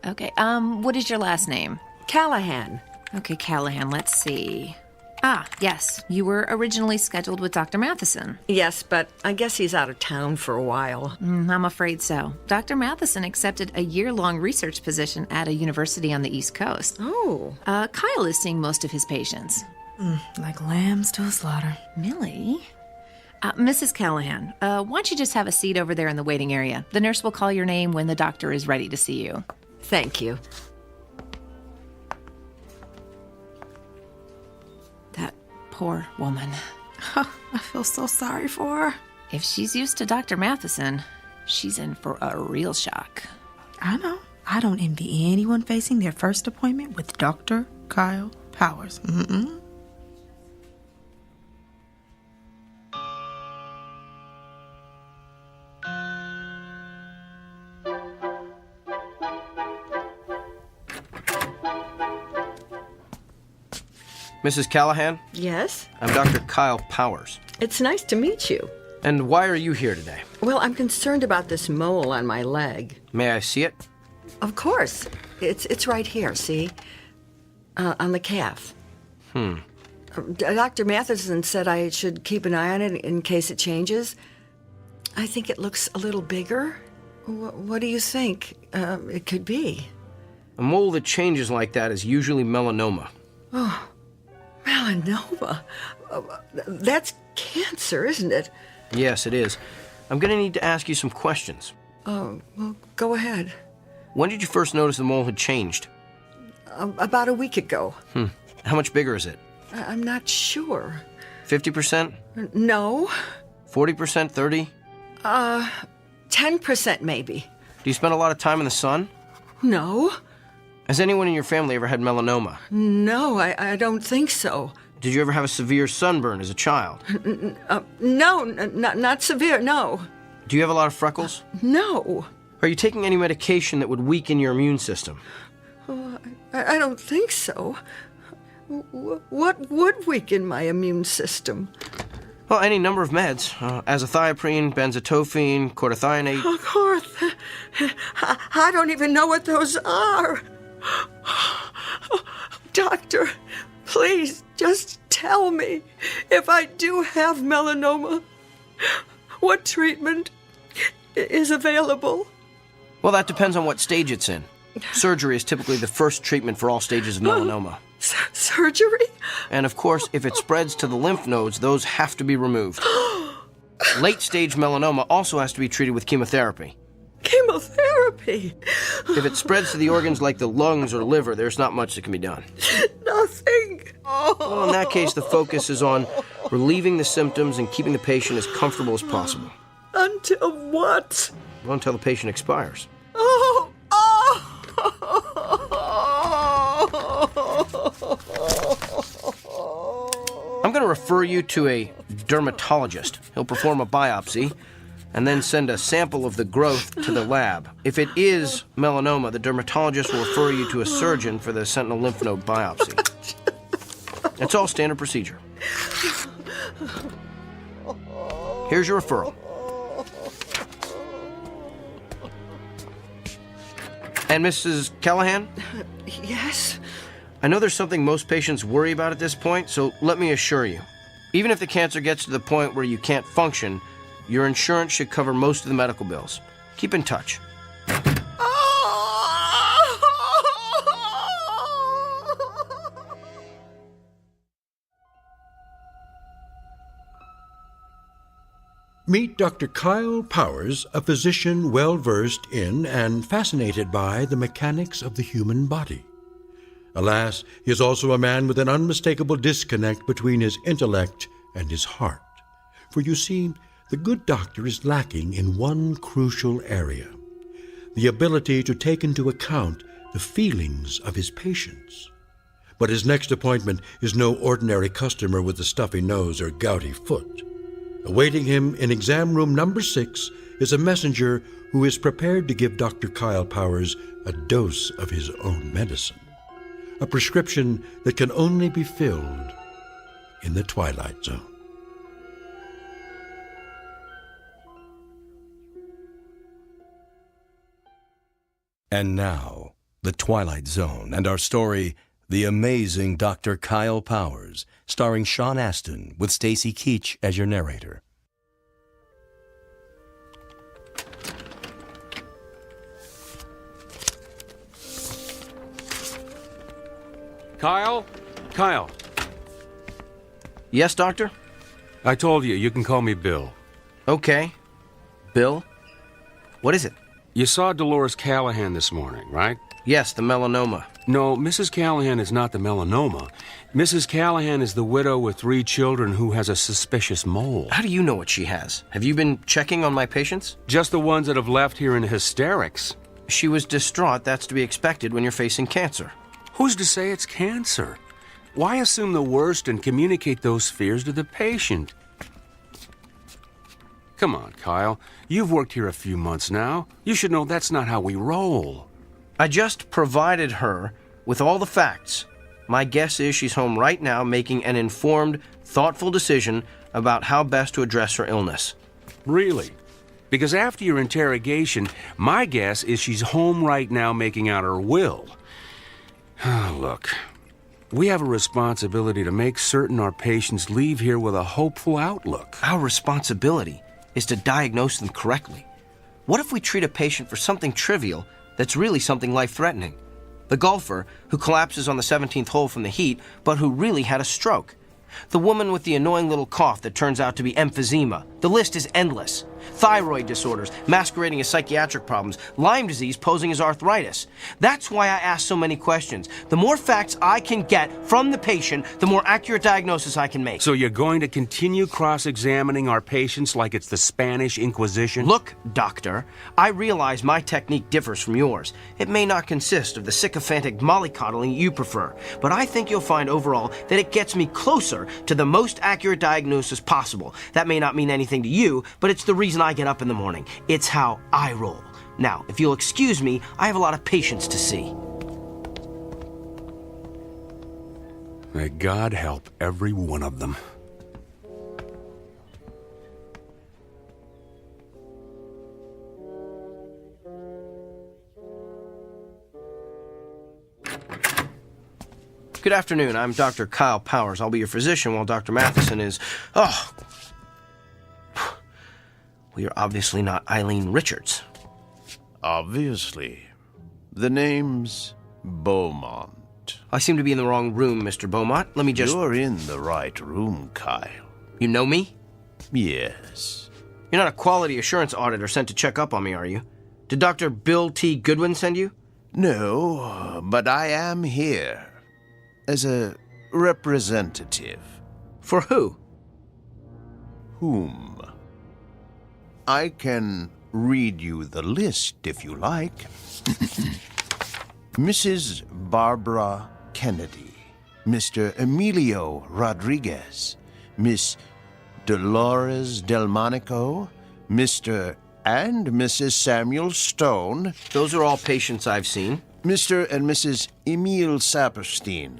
Okay, what is your last name? Callahan. Okay, Callahan, let's see. Ah, yes, you were originally scheduled with Dr. Matheson. Yes, but I guess he's out of town for a while. I'm afraid so. Dr. Matheson accepted a year-long research position at a university on the East Coast. Oh. Kyle is seeing most of his patients. Like lambs to a slaughter. Millie? Mrs. Callahan, why don't you just have a seat over there in the waiting area? The nurse will call your name when the doctor is ready to see you. Thank you. That poor woman. I feel so sorry for her. If she's used to Dr. Matheson, she's in for a real shock. I know. I don't envy anyone facing their first appointment with Dr. Kyle Powers. Mrs. Callahan? Yes? I'm Dr. Kyle Powers. It's nice to meet you. And why are you here today? Well, I'm concerned about this mole on my leg. May I see it? Of course. It's right here, see? On the calf. Dr. Matheson said I should keep an eye on it in case it changes. I think it looks a little bigger. What do you think it could be? A mole that changes like that is usually melanoma. Oh, melanoma. That's cancer, isn't it? Yes, it is. I'm going to need to ask you some questions. Oh, well, go ahead. When did you first notice the mole had changed? About a week ago. How much bigger is it? I'm not sure. 50%? No. 40%? 30? 10% maybe. Do you spend a lot of time in the sun? No. Has anyone in your family ever had melanoma? No, I don't think so. Did you ever have a severe sunburn as a child? No, not severe, no. Do you have a lot of freckles? No. Are you taking any medication that would weaken your immune system? Oh, I don't think so. What would weaken my immune system? Well, any number of meds. Azathioprine, benzotophine, chlorothianate. I don't even know what those are. Doctor, please just tell me if I do have melanoma, what treatment is available? Well, that depends on what stage it's in. Surgery is typically the first treatment for all stages of melanoma. Surgery? And of course, if it spreads to the lymph nodes, those have to be removed. Late-stage melanoma also has to be treated with chemotherapy. Chemotherapy? If it spreads to the organs like the lungs or liver, there's not much that can be done. Nothing. Well, in that case, the focus is on relieving the symptoms and keeping the patient as comfortable as possible. Until what? Well, until the patient expires. I'm going to refer you to a dermatologist. He'll perform a biopsy and then send a sample of the growth to the lab. If it is melanoma, the dermatologist will refer you to a surgeon for the sentinel lymph node biopsy. It's all standard procedure. Here's your referral. And Mrs. Callahan? Yes? I know there's something most patients worry about at this point, so let me assure you. Even if the cancer gets to the point where you can't function, your insurance should cover most of the medical bills. Keep in touch. Meet Dr. Kyle Powers, a physician well-versed in and fascinated by the mechanics of the human body. Alas, he is also a man with an unmistakable disconnect between his intellect and his heart. For you see, the good doctor is lacking in one crucial area: the ability to take into account the feelings of his patients. But his next appointment is no ordinary customer with a stuffy nose or gouty foot. Awaiting him in exam room number 6 is a messenger who is prepared to give Dr. Kyle Powers a dose of his own medicine, a prescription that can only be filled in the Twilight Zone. And now, the Twilight Zone and our story, The Amazing Dr. Kyle Powers, starring Sean Astin with Stacy Keach as your narrator. Kyle? Kyle. Yes, Doctor? I told you can call me Bill. Okay. Bill? What is it? You saw Dolores Callahan this morning, right? Yes, the melanoma. No, Mrs. Callahan is not the melanoma. Mrs. Callahan is the widow with 3 children who has a suspicious mole. How do you know what she has? Have you been checking on my patients? Just the ones that have left here in hysterics. She was distraught. That's to be expected when you're facing cancer. Who's to say it's cancer? Why assume the worst and communicate those fears to the patient? Come on, Kyle. You've worked here a few months now. You should know that's not how we roll. I just provided her with all the facts. My guess is she's home right now making an informed, thoughtful decision about how best to address her illness. Really? Because after your interrogation, my guess is she's home right now making out her will. Look, we have a responsibility to make certain our patients leave here with a hopeful outlook. Our responsibility is to diagnose them correctly. What if we treat a patient for something trivial that's really something life-threatening? The golfer who collapses on the 17th hole from the heat, but who really had a stroke. The woman with the annoying little cough that turns out to be emphysema. The list is endless. Thyroid disorders masquerading as psychiatric problems. Lyme disease posing as arthritis. That's why I ask so many questions. The more facts I can get from the patient, the more accurate diagnosis I can make. So you're going to continue cross-examining our patients like it's the Spanish Inquisition? Look, doctor, I realize my technique differs from yours. It may not consist of the sycophantic mollycoddling you prefer, but I think you'll find overall that it gets me closer to the most accurate diagnosis possible. That may not mean anything to you, but it's the reason I get up in the morning. It's how I roll. Now, if you'll excuse me, I have a lot of patients to see. May God help every one of them. Good afternoon. I'm Dr. Kyle Powers. I'll be your physician while Dr. Matheson is... Oh! We are obviously not Eileen Richards. Obviously. The name's Beaumont. I seem to be in the wrong room, Mr. Beaumont. Let me just... You're in the right room, Kyle. You know me? Yes. You're not a quality assurance auditor sent to check up on me, are you? Did Dr. Bill T. Goodwin send you? No, but I am here as a representative. For who? Whom? I can read you the list if you like. Mrs. Barbara Kennedy, Mr. Emilio Rodriguez, Miss Dolores Delmonico, Mr. and Mrs. Samuel Stone. Those are all patients I've seen. Mr. and Mrs. Emile Saperstein,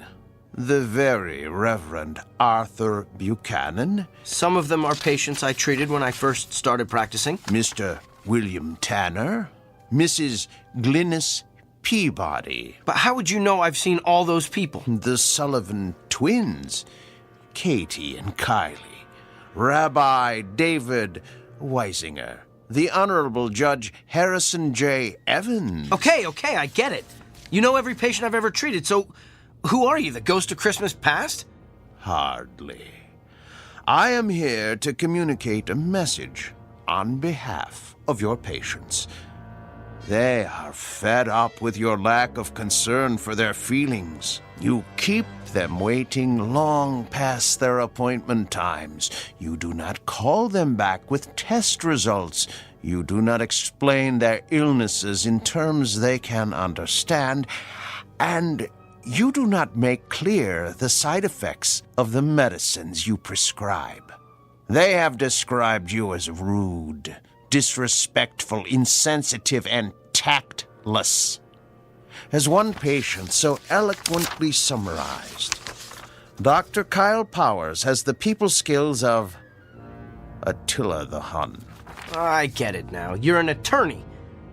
the very Reverend Arthur Buchanan. Some of them are patients I treated when I first started practicing. Mr. William Tanner, Mrs. Glynis Peabody. But how would you know I've seen all those people? The Sullivan twins, Katie and Kylie, Rabbi David Weisinger, the Honorable Judge Harrison J. Evans. Okay, I get it. You know every patient I've ever treated, so who are you, the ghost of Christmas past? Hardly. I am here to communicate a message on behalf of your patients. They are fed up with your lack of concern for their feelings. You keep them waiting long past their appointment times. You do not call them back with test results. You do not explain their illnesses in terms they can understand. And you do not make clear the side effects of the medicines you prescribe. They have described you as rude, disrespectful, insensitive, and tactless. As one patient so eloquently summarized, Dr. Kyle Powers has the people skills of Attila the Hun. I get it now. You're an attorney.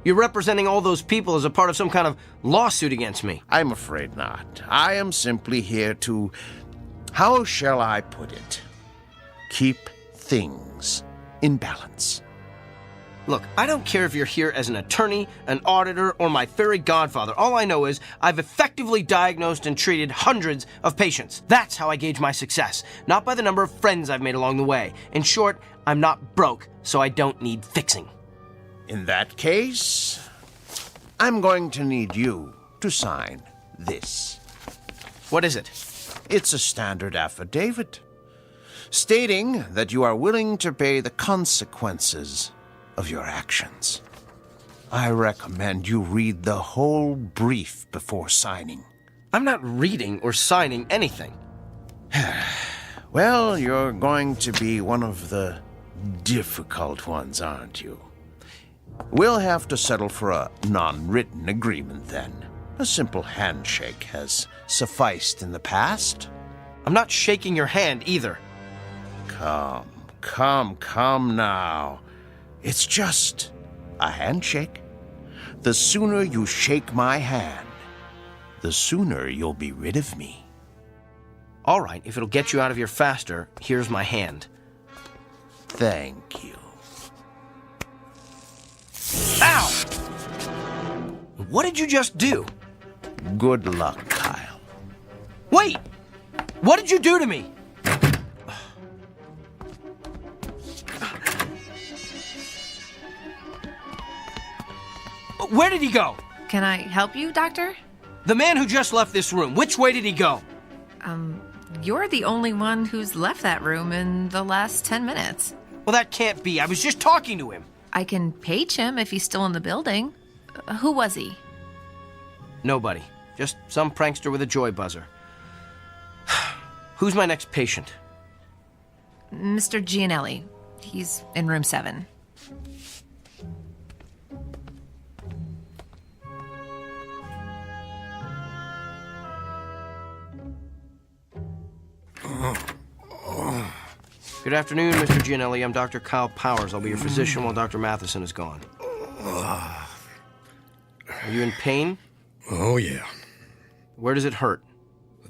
You're representing all those people as a part of some kind of lawsuit against me. I'm afraid not. I am simply here to, how shall I put it, keep things in balance. Look, I don't care if you're here as an attorney, an auditor, or my fairy godfather. All I know is I've effectively diagnosed and treated hundreds of patients. That's how I gauge my success, not by the number of friends I've made along the way. In short, I'm not broke, so I don't need fixing. In that case, I'm going to need you to sign this. What is it? It's a standard affidavit, stating that you are willing to pay the consequences of your actions. I recommend you read the whole brief before signing. I'm not reading or signing anything. Well, you're going to be one of the difficult ones, aren't you? We'll have to settle for a non-written agreement then. A simple handshake has sufficed in the past. I'm not shaking your hand either. Come now. It's just a handshake. The sooner you shake my hand, the sooner you'll be rid of me. All right, if it'll get you out of here faster, here's my hand. Thank you. Ow! What did you just do? Good luck, Kyle. Wait! What did you do to me? Where did he go? Can I help you, Doctor? The man who just left this room, which way did he go? You're the only one who's left that room in the last 10 minutes. Well, that can't be. I was just talking to him. I can page him if he's still in the building. Who was he? Nobody. Just some prankster with a joy buzzer. Who's my next patient? Mr. Gianelli. He's in room 7. Good afternoon, Mr. Gianelli. I'm Dr. Kyle Powers. I'll be your physician while Dr. Matheson is gone. Are you in pain? Oh, yeah. Where does it hurt?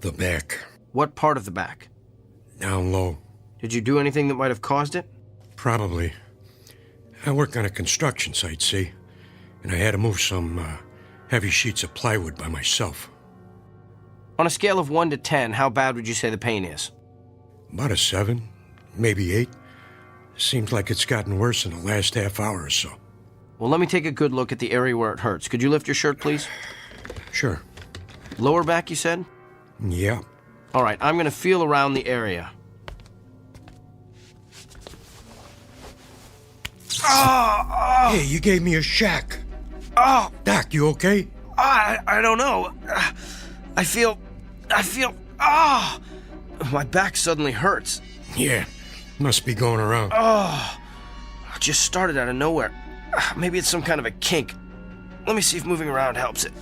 The back. What part of the back? Down low. Did you do anything that might have caused it? Probably. I work on a construction site, see? And I had to move some heavy sheets of plywood by myself. On a scale of 1 to 10, how bad would you say the pain is? About a 7, maybe 8. Seems like it's gotten worse in the last half hour or so. Well, let me take a good look at the area where it hurts. Could you lift your shirt, please? Sure. Lower back, you said? Yeah. All right, I'm going to feel around the area. Hey, you gave me a shack. Doc, you okay? I don't know. I feel, my back suddenly hurts. Yeah, must be going around. It just started out of nowhere. Maybe it's some kind of a kink. Let me see if moving around helps it.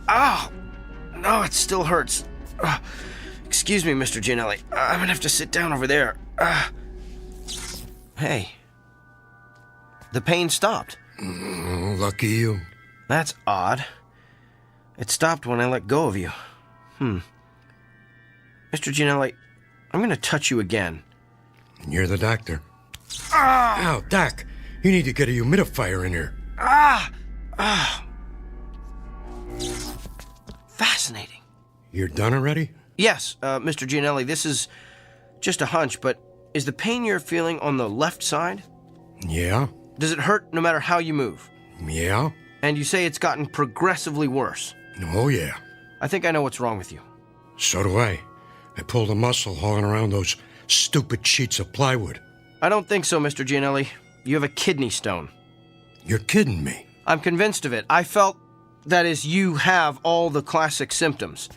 No, it still hurts. Excuse me, Mr. Gianelli. I'm gonna have to sit down over there. Hey. The pain stopped. Lucky you. That's odd. It stopped when I let go of you. Mr. Gianelli, I'm gonna touch you again. You're the doctor. Ow, Doc. You need to get a humidifier in here. Fascinating. You're done already? Yes, Mr. Gianelli, this is just a hunch, but is the pain you're feeling on the left side? Yeah. Does it hurt no matter how you move? Yeah. And you say it's gotten progressively worse? Oh, yeah. I think I know what's wrong with you. So do I. I pulled a muscle hauling around those stupid sheets of plywood. I don't think so, Mr. Gianelli. You have a kidney stone. You're kidding me. I'm convinced of it. I felt that is, you have all the classic symptoms.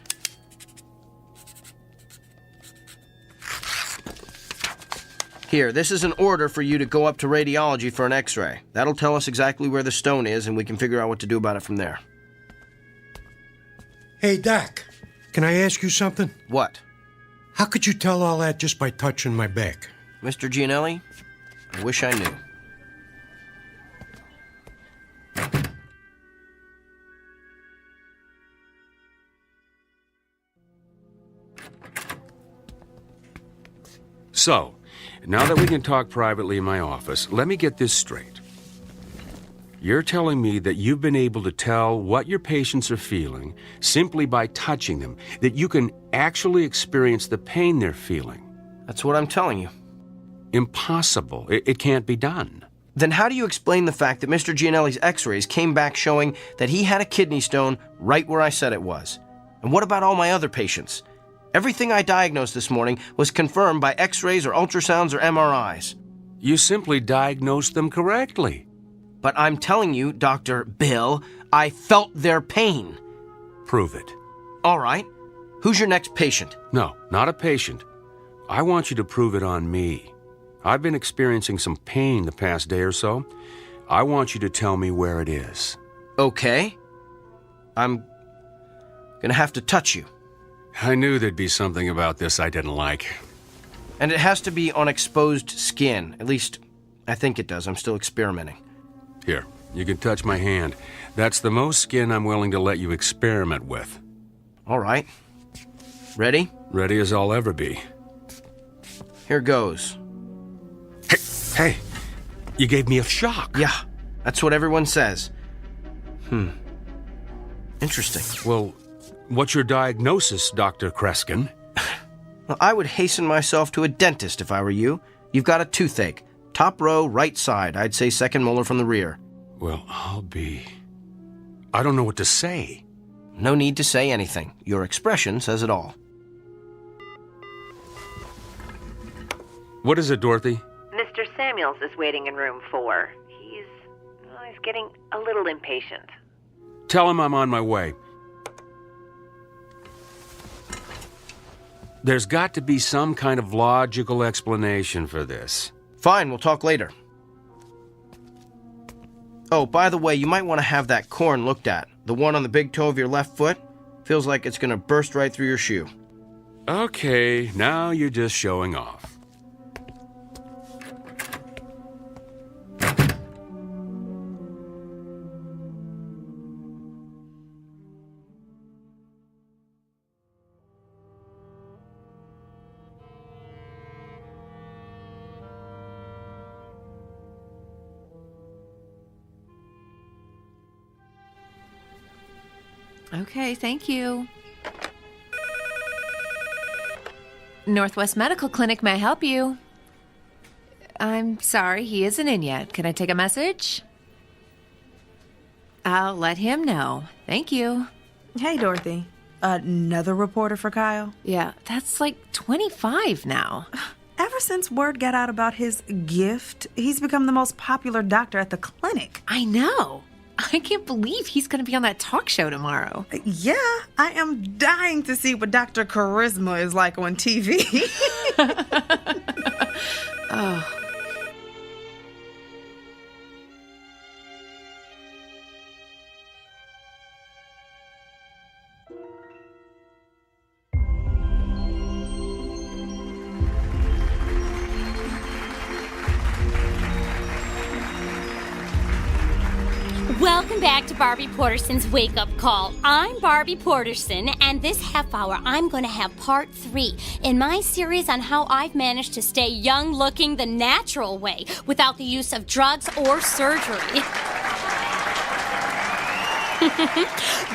Here, this is an order for you to go up to radiology for an x-ray. That'll tell us exactly where the stone is, and we can figure out what to do about it from there. Hey, Doc, can I ask you something? What? How could you tell all that just by touching my back? Mr. Gianelli, I wish I knew. So, now that we can talk privately in my office, let me get this straight. You're telling me that you've been able to tell what your patients are feeling simply by touching them, that you can actually experience the pain they're feeling. That's what I'm telling you. Impossible. It can't be done. Then how do you explain the fact that Mr. Gianelli's x-rays came back showing that he had a kidney stone right where I said it was? And what about all my other patients? Everything I diagnosed this morning was confirmed by x-rays or ultrasounds or MRIs. You simply diagnosed them correctly. But I'm telling you, Dr. Bill, I felt their pain. Prove it. All right. Who's your next patient? No, not a patient. I want you to prove it on me. I've been experiencing some pain the past day or so. I want you to tell me where it is. Okay. I'm gonna have to touch you. I knew there'd be something about this I didn't like. And it has to be on exposed skin. At least, I think it does. I'm still experimenting. Here, you can touch my hand. That's the most skin I'm willing to let you experiment with. All right. Ready? Ready as I'll ever be. Here goes. Hey, you gave me a shock. Yeah, that's what everyone says. Interesting. Well, what's your diagnosis, Dr. Kreskin? Well, I would hasten myself to a dentist if I were you. You've got a toothache. Top row, right side. I'd say second molar from the rear. Well, I don't know what to say. No need to say anything. Your expression says it all. What is it, Dorothy? Mr. Samuels is waiting in room 4. He's getting a little impatient. Tell him I'm on my way. There's got to be some kind of logical explanation for this. Fine, we'll talk later. Oh, by the way, you might want to have that corn looked at. The one on the big toe of your left foot. Feels like it's going to burst right through your shoe. Okay, now you're just showing off. Okay, thank you. Northwest Medical Clinic, may I help you? I'm sorry, he isn't in yet. Can I take a message? I'll let him know. Thank you. Hey, Dorothy. Another reporter for Kyle? Yeah, that's like 25 now. Ever since word got out about his gift, he's become the most popular doctor at the clinic. I know. I can't believe he's going to be on that talk show tomorrow. Yeah, I am dying to see what Dr. Charisma is like on TV. Oh. Welcome back to Barbie Porterson's Wake Up Call. I'm Barbie Porterson, and this half hour I'm going to have part 3 in my series on how I've managed to stay young looking the natural way without the use of drugs or surgery.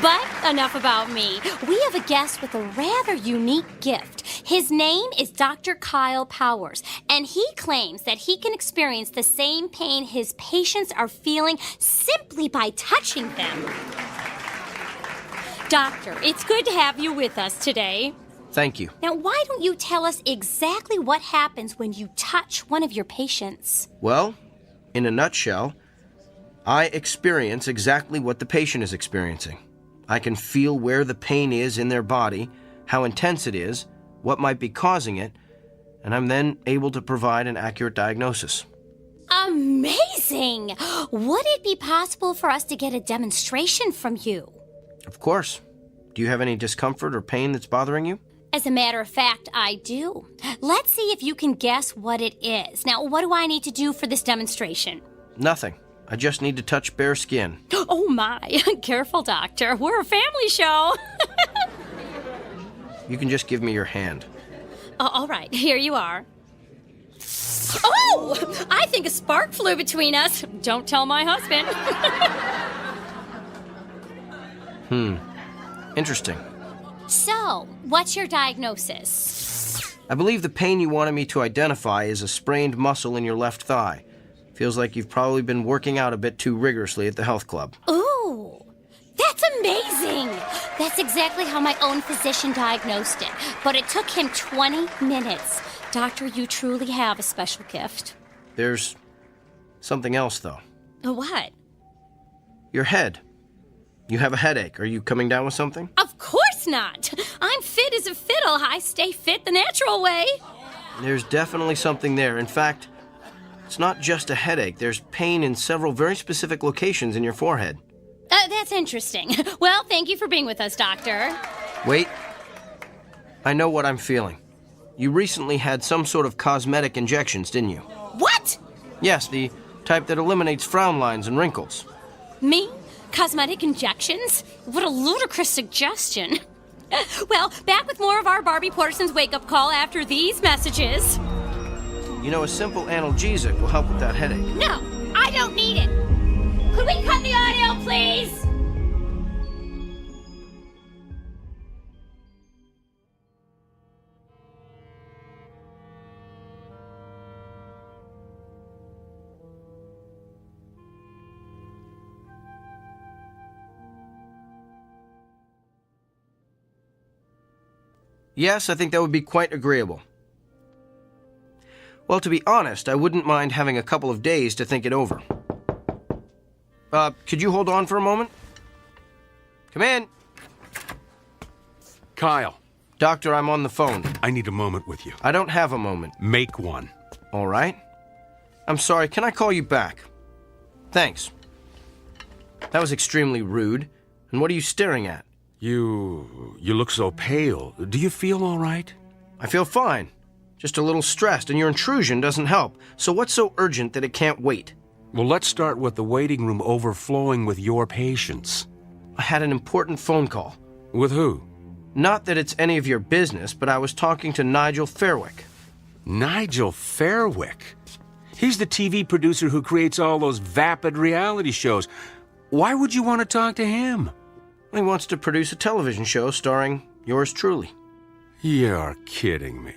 But enough about me. We have a guest with a rather unique gift. His name is Dr. Kyle Powers, and he claims that he can experience the same pain his patients are feeling simply by touching them. Doctor, it's good to have you with us today. Thank you. Now, why don't you tell us exactly what happens when you touch one of your patients? Well, in a nutshell, I experience exactly what the patient is experiencing. I can feel where the pain is in their body, how intense it is, what might be causing it, and I'm then able to provide an accurate diagnosis. Amazing! Would it be possible for us to get a demonstration from you? Of course. Do you have any discomfort or pain that's bothering you? As a matter of fact, I do. Let's see if you can guess what it is. Now, what do I need to do for this demonstration? Nothing. I just need to touch bare skin. Oh my, careful, doctor. We're a family show. You can just give me your hand. All right, here you are. Oh, I think a spark flew between us. Don't tell my husband. Interesting. So, what's your diagnosis? I believe the pain you wanted me to identify is a sprained muscle in your left thigh. Feels like you've probably been working out a bit too rigorously at the health club. Ooh, that's amazing. That's exactly how my own physician diagnosed it. But it took him 20 minutes. Doctor, you truly have a special gift. There's something else, though. What? Your head. You have a headache. Are you coming down with something? Of course not. I'm fit as a fiddle. I stay fit the natural way. There's definitely something there. In fact, it's not just a headache. There's pain in several very specific locations in your forehead. That's interesting. Well, thank you for being with us, Doctor. Wait. I know what I'm feeling. You recently had some sort of cosmetic injections, didn't you? What? Yes, the type that eliminates frown lines and wrinkles. Me? Cosmetic injections? What a ludicrous suggestion. Well, back with more of our Barbie Porterson's wake-up call after these messages. You know, a simple analgesic will help with that headache. No, I don't need it. Could we cut the audio, please? Yes, I think that would be quite agreeable. Well, to be honest, I wouldn't mind having a couple of days to think it over. Could you hold on for a moment? Come in. Kyle. Doctor, I'm on the phone. I need a moment with you. I don't have a moment. Make one. All right. I'm sorry, can I call you back? Thanks. That was extremely rude. And what are you staring at? You look so pale. Do you feel all right? I feel fine. Just a little stressed, and your intrusion doesn't help. So what's so urgent that it can't wait? Well, let's start with the waiting room overflowing with your patients. I had an important phone call. With who? Not that it's any of your business, but I was talking to Nigel Fairwick. Nigel Fairwick? He's the TV producer who creates all those vapid reality shows. Why would you want to talk to him? He wants to produce a television show starring yours truly. You're kidding me.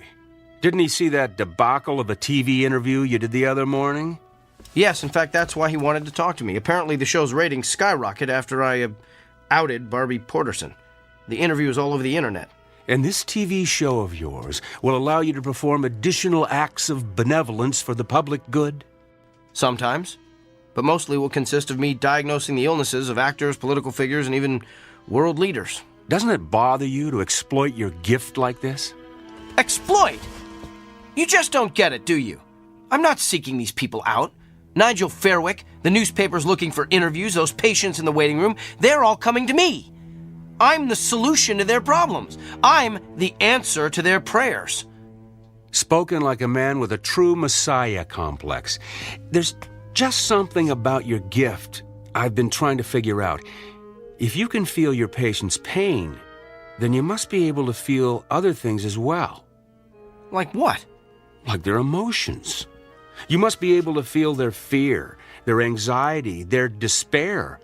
Didn't he see that debacle of a TV interview you did the other morning? Yes, in fact, that's why he wanted to talk to me. Apparently the show's ratings skyrocketed after I outed Barbie Porterson. The interview is all over the internet. And this TV show of yours will allow you to perform additional acts of benevolence for the public good? Sometimes. But mostly will consist of me diagnosing the illnesses of actors, political figures, and even world leaders. Doesn't it bother you to exploit your gift like this? Exploit? You just don't get it, do you? I'm not seeking these people out. Nigel Fairwick, the newspapers looking for interviews, those patients in the waiting room, they're all coming to me. I'm the solution to their problems. I'm the answer to their prayers. Spoken like a man with a true messiah complex. There's just something about your gift I've been trying to figure out. If you can feel your patient's pain, then you must be able to feel other things as well. Like what? Like their emotions. You must be able to feel their fear, their anxiety, their despair.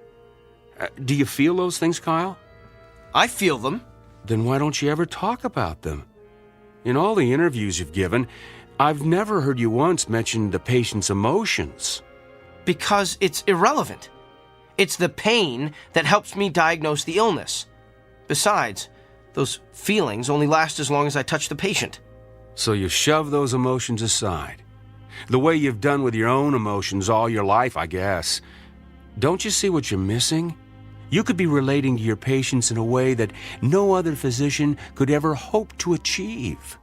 Do you feel those things, Kyle? I feel them. Then why don't you ever talk about them? In all the interviews you've given, I've never heard you once mention the patient's emotions. Because it's irrelevant. It's the pain that helps me diagnose the illness. Besides, those feelings only last as long as I touch the patient. So you shove those emotions aside. The way you've done with your own emotions all your life, I guess. Don't you see what you're missing? You could be relating to your patients in a way that no other physician could ever hope to achieve.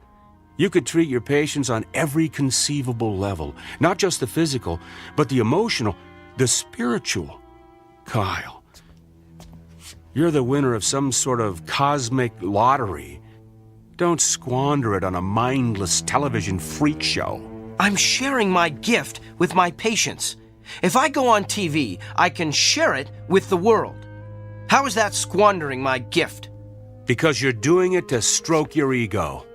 You could treat your patients on every conceivable level, not just the physical, but the emotional, the spiritual. Kyle, you're the winner of some sort of cosmic lottery. Don't squander it on a mindless television freak show. I'm sharing my gift with my patients. If I go on TV, I can share it with the world. How is that squandering my gift? Because you're doing it to stroke your ego.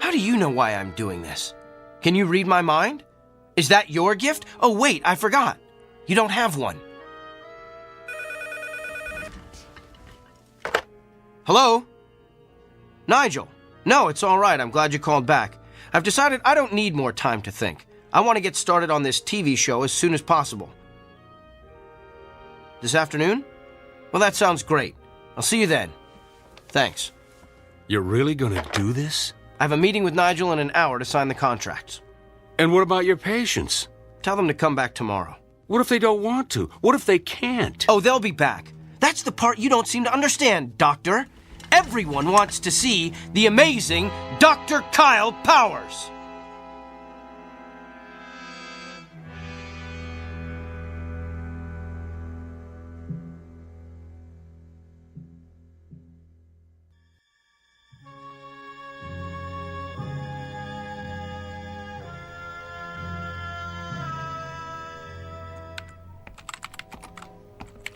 How do you know why I'm doing this? Can you read my mind? Is that your gift? Oh, wait, I forgot. You don't have one. Hello? Nigel? No, it's all right. I'm glad you called back. I've decided I don't need more time to think. I want to get started on this TV show as soon as possible. This afternoon? Well, that sounds great. I'll see you then. Thanks. You're really going to do this? I have a meeting with Nigel in an hour to sign the contracts. And what about your patients? Tell them to come back tomorrow. What if they don't want to? What if they can't? Oh, they'll be back. That's the part you don't seem to understand, Doctor. Everyone wants to see the amazing Dr. Kyle Powers.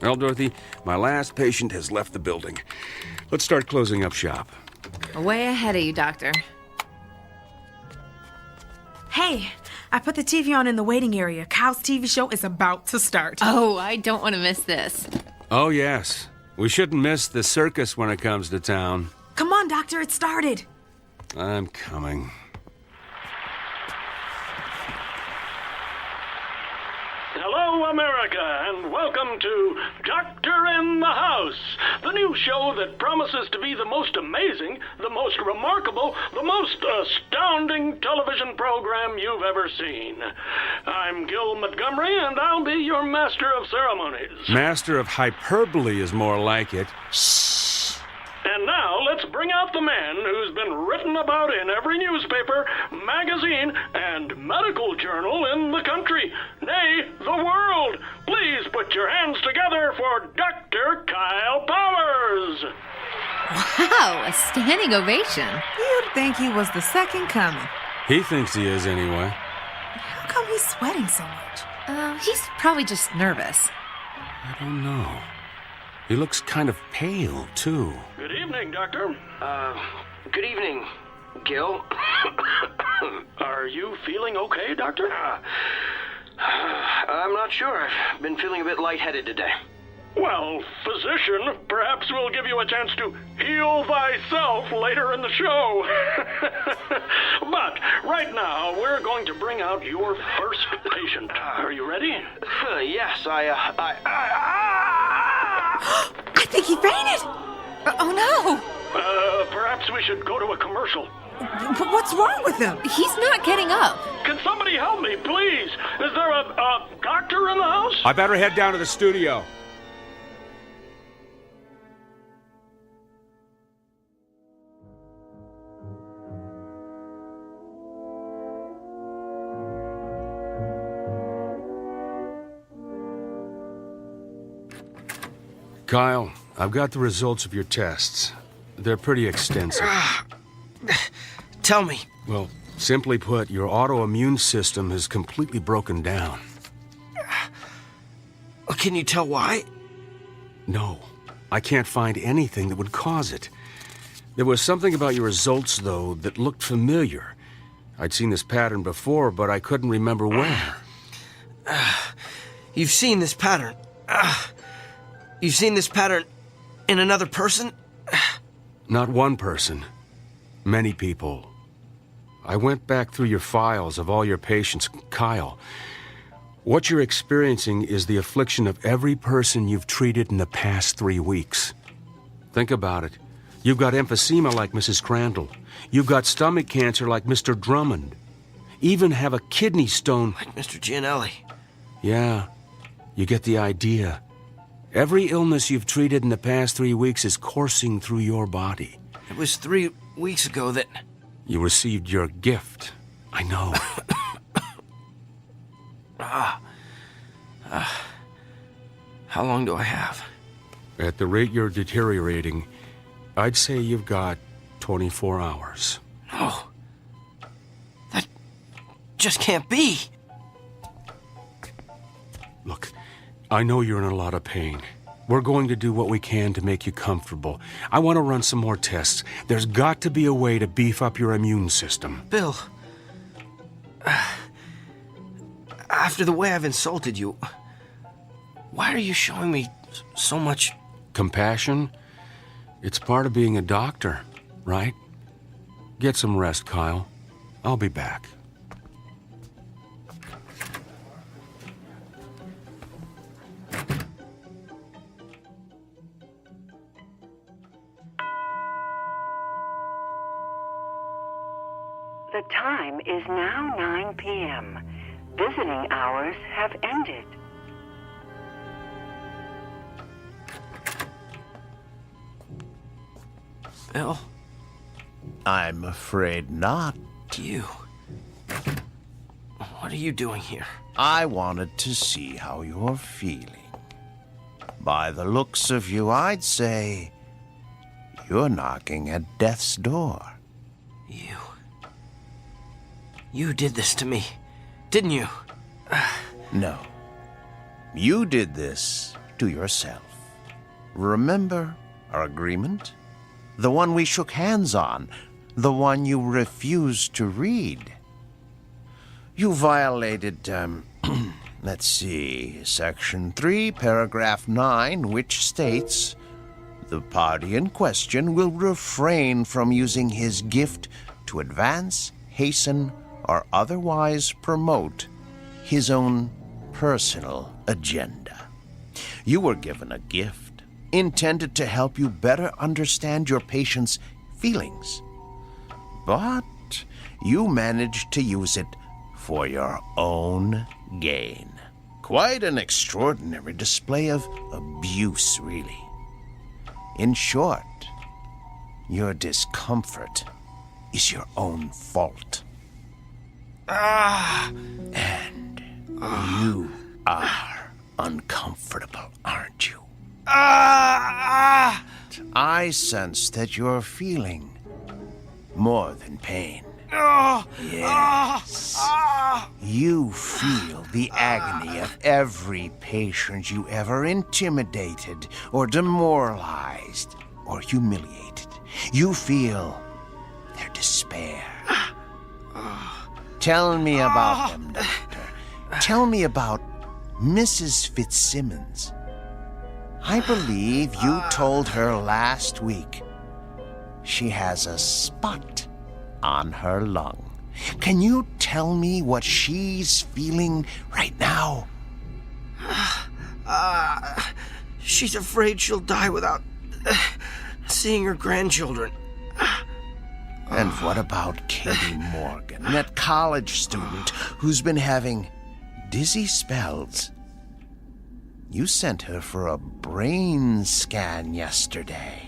Well, Dorothy, my last patient has left the building. Let's start closing up shop. Way ahead of you, Doctor. Hey, I put the TV on in the waiting area. Kyle's TV show is about to start. Oh, I don't want to miss this. Oh, yes. We shouldn't miss the circus when it comes to town. Come on, Doctor, it started. I'm coming. Hello, America, and welcome to Doctor in the House, the new show that promises to be the most amazing, the most remarkable, the most astounding television program you've ever seen. I'm Gil Montgomery, and I'll be your master of ceremonies. Master of hyperbole is more like it. And now, let's bring out the man who's been written about in every newspaper, magazine, and medical journal in the country, nay, the world. Please put your hands together for Dr. Kyle Powers. Wow, a standing ovation. You'd think he was the second coming. He thinks he is anyway. How come he's sweating so much? He's probably just nervous. I don't know. He looks kind of pale, too. Good evening, Doctor. Good evening, Gil. Are you feeling okay, Doctor? I'm not sure. I've been feeling a bit lightheaded today. Well, physician, perhaps we'll give you a chance to heal thyself later in the show. But right now, we're going to bring out your first patient. Are you ready? Yes, I think he fainted. Oh, no. Perhaps we should go to a commercial. But what's wrong with him? He's not getting up. Can somebody help me, please? Is there a doctor in the house? I better head down to the studio. Kyle, I've got the results of your tests. They're pretty extensive. Tell me. Well, simply put, your autoimmune system has completely broken down. Can you tell why? No, I can't find anything that would cause it. There was something about your results, though, that looked familiar. I'd seen this pattern before, but I couldn't remember where. You've seen this pattern. You've seen this pattern in another person? Not one person. Many people. I went back through your files of all your patients. Kyle, what you're experiencing is the affliction of every person you've treated in the past 3 weeks. Think about it. You've got emphysema like Mrs. Crandall. You've got stomach cancer like Mr. Drummond. Even have a kidney stone like Mr. Gianelli. Yeah. You get the idea. Every illness you've treated in the past 3 weeks is coursing through your body. It was 3 weeks ago that... You received your gift. I know. How long do I have? At the rate you're deteriorating, I'd say you've got 24 hours. No. That just can't be. Look, I know you're in a lot of pain. We're going to do what we can to make you comfortable. I want to run some more tests. There's got to be a way to beef up your immune system. Bill, after the way I've insulted you, why are you showing me so much... Compassion? It's part of being a doctor, right? Get some rest, Kyle. I'll be back. The time is now 9 p.m. Visiting hours have ended. Bill? I'm afraid not. You? What are you doing here? I wanted to see how you're feeling. By the looks of you, I'd say you're knocking at death's door. You did this to me, didn't you? No. You did this to yourself. Remember our agreement? The one we shook hands on. The one you refused to read. You violated, let's see, Section 3, Paragraph 9, which states, the party in question will refrain from using his gift to advance, hasten, or otherwise promote his own personal agenda. You were given a gift intended to help you better understand your patient's feelings. But you managed to use it for your own gain. Quite an extraordinary display of abuse, really. In short, your discomfort is your own fault. And you are uncomfortable, aren't you? I sense that you're feeling more than pain. Yes. You feel the agony of every patient you ever intimidated or demoralized or humiliated. You feel their despair. Tell me about them, Doctor. Tell me about Mrs. Fitzsimmons. I believe you told her last week she has a spot on her lung. Can you tell me what she's feeling right now? She's afraid she'll die without seeing her grandchildren. And what about Katie Morgan, that college student who's been having dizzy spells? You sent her for a brain scan yesterday.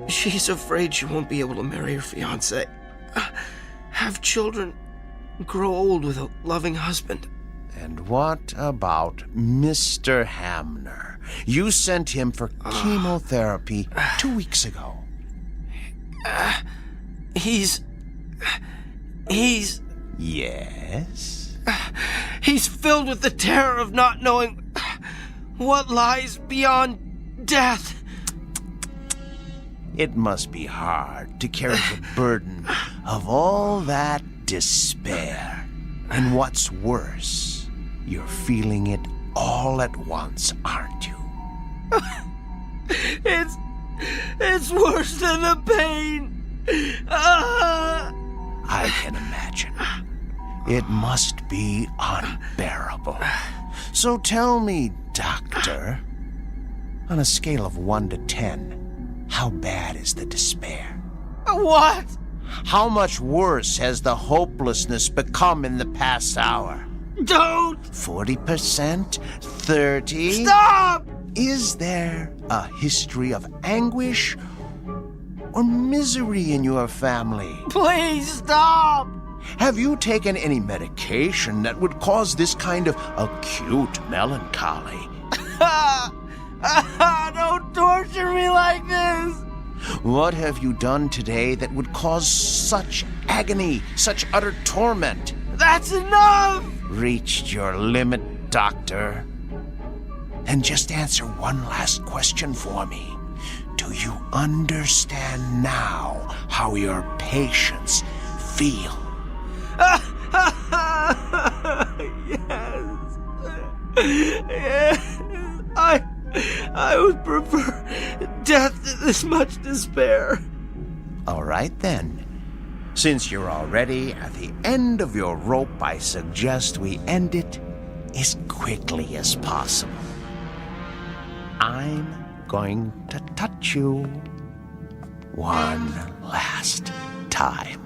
She's afraid she won't be able to marry her fiancé, have children, grow old with a loving husband. And what about Mr. Hamner? You sent him for chemotherapy 2 weeks ago. He's... Yes? He's filled with the terror of not knowing what lies beyond death. It must be hard to carry the burden of all that despair. And what's worse, you're feeling it all at once, aren't you? It's worse than the pain. I can imagine. It must be unbearable. So tell me, Doctor, on a scale of 1 to 10, how bad is the despair? What? How much worse has the hopelessness become in the past hour? Don't! 40%? 30? Stop! Is there a history of anguish or misery in your family? Please stop! Have you taken any medication that would cause this kind of acute melancholy? Don't torture me like this! What have you done today that would cause such agony, such utter torment? That's enough! Reached your limit, Doctor. And just answer one last question for me. Do you understand now how your patients feel? Yes. I would prefer death to this much despair. All right, then. Since you're already at the end of your rope, I suggest we end it as quickly as possible. I'm going to touch you one last time.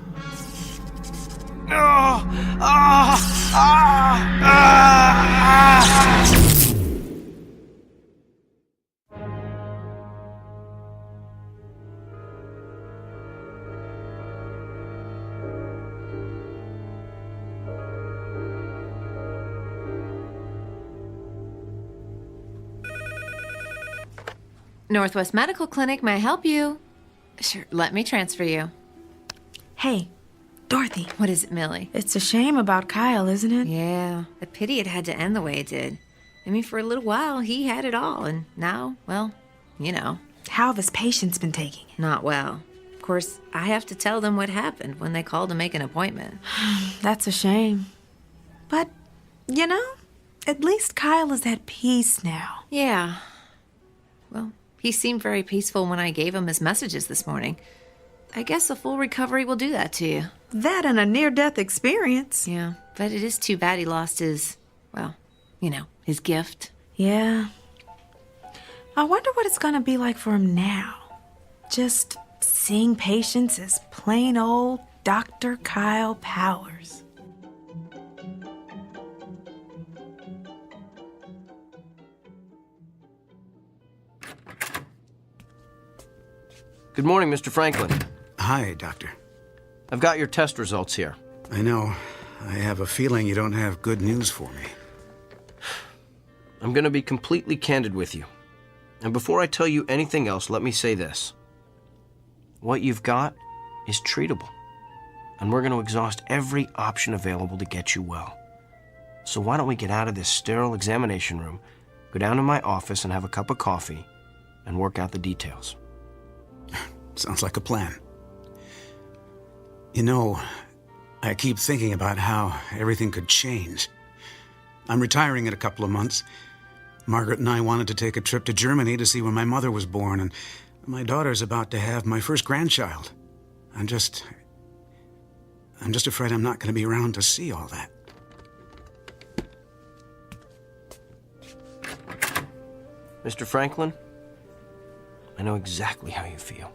Northwest Medical Clinic, may I help you? Sure, let me transfer you. Hey, Dorothy. What is it, Millie? It's a shame about Kyle, isn't it? Yeah, a pity it had to end the way it did. I mean, for a little while, he had it all, and now, well, you know. How have his patients been taking it? Not well. Of course, I have to tell them what happened when they called to make an appointment. That's a shame. But, you know, at least Kyle is at peace now. Yeah. Well, he seemed very peaceful when I gave him his messages this morning. I guess a full recovery will do that to you. That and a near-death experience. Yeah, but it is too bad he lost his, well, you know, his gift. Yeah. I wonder what it's gonna be like for him now. Just seeing patients as plain old Dr. Kyle Powers. Good morning, Mr. Franklin. Hi, Doctor. I've got your test results here. I know. I have a feeling you don't have good news for me. I'm going to be completely candid with you. And before I tell you anything else, let me say this. What you've got is treatable. And we're going to exhaust every option available to get you well. So why don't we get out of this sterile examination room, go down to my office and have a cup of coffee, and work out the details. Sounds like a plan. You know, I keep thinking about how everything could change. I'm retiring in a couple of months. Margaret and I wanted to take a trip to Germany to see where my mother was born, and my daughter's about to have my first grandchild. I'm just afraid I'm not going to be around to see all that. Mr. Franklin, I know exactly how you feel.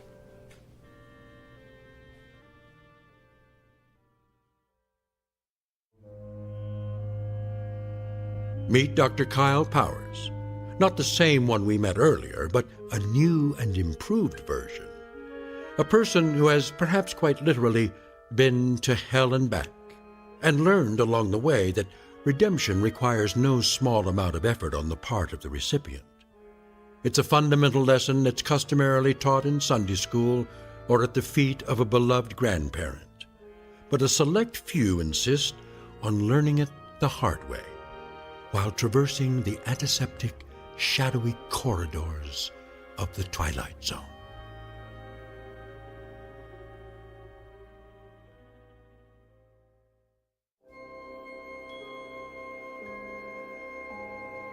Meet Dr. Kyle Powers. Not the same one we met earlier, but a new and improved version. A person who has perhaps quite literally been to hell and back, and learned along the way that redemption requires no small amount of effort on the part of the recipient. It's a fundamental lesson that's customarily taught in Sunday school or at the feet of a beloved grandparent. But a select few insist on learning it the hard way, while traversing the antiseptic, shadowy corridors of the Twilight Zone.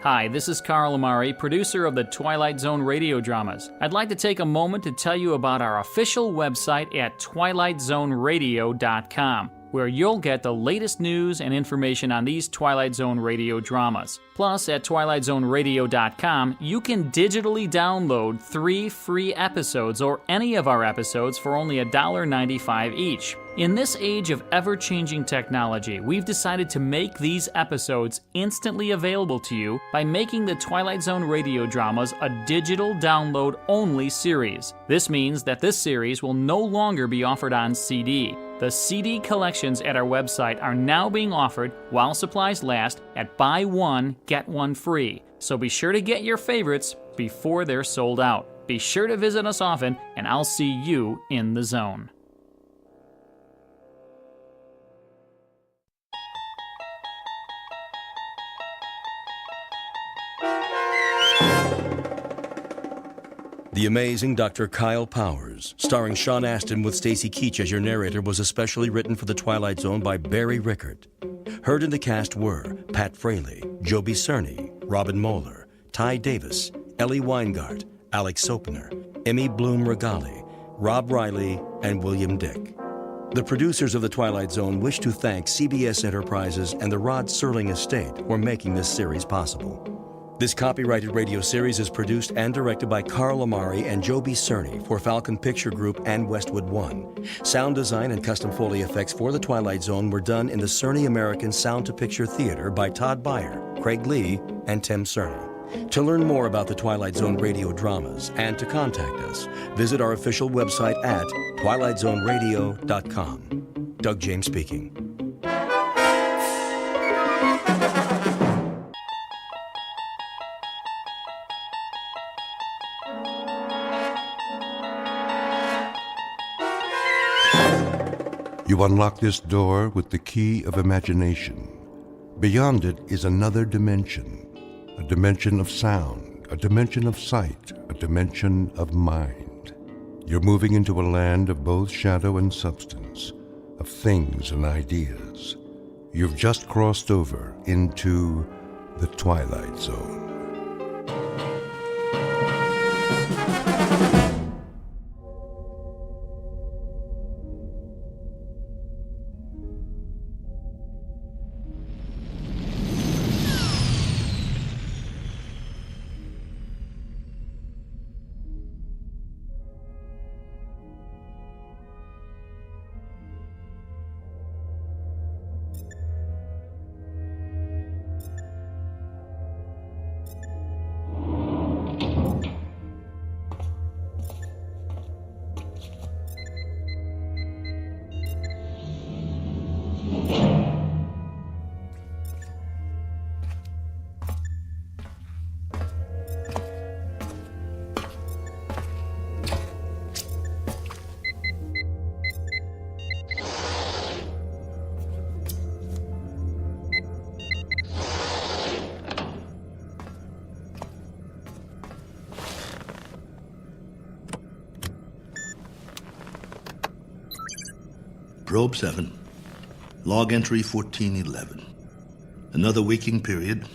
Hi, this is Carl Amari, producer of the Twilight Zone Radio Dramas. I'd like to take a moment to tell you about our official website at twilightzoneradio.com. where you'll get the latest news and information on these Twilight Zone radio dramas. Plus, at twilightzoneradio.com, you can digitally download 3 free episodes or any of our episodes for only $1.95 each. In this age of ever-changing technology, we've decided to make these episodes instantly available to you by making the Twilight Zone radio dramas a digital download-only series. This means that this series will no longer be offered on CD. The CD collections at our website are now being offered while supplies last at buy one, get one free. So be sure to get your favorites before they're sold out. Be sure to visit us often, and I'll see you in the zone. The Amazing Dr. Kyle Powers, starring Sean Astin with Stacy Keach as your narrator, was especially written for The Twilight Zone by Barry Rickert. Heard in the cast were Pat Fraley, Joby Cerny, Robin Moeller, Ty Davis, Ellie Weingart, Alex Sopener, Emmy Bloom Regali, Rob Riley, and William Dick. The producers of The Twilight Zone wish to thank CBS Enterprises and the Rod Serling Estate for making this series possible. This copyrighted radio series is produced and directed by Carl Amari and Joby Cerny for Falcon Picture Group and Westwood One. Sound design and custom Foley effects for The Twilight Zone were done in the Cerny American Sound to Picture Theater by Todd Beyer, Craig Lee, and Tim Cerny. To learn more about the Twilight Zone radio dramas and to contact us, visit our official website at twilightzoneradio.com. Doug James speaking. You unlock this door with the key of imagination. Beyond it is another dimension, a dimension of sound, a dimension of sight, a dimension of mind. You're moving into a land of both shadow and substance, of things and ideas. You've just crossed over into the Twilight Zone. Probe 7, log entry 1411. Another waking period.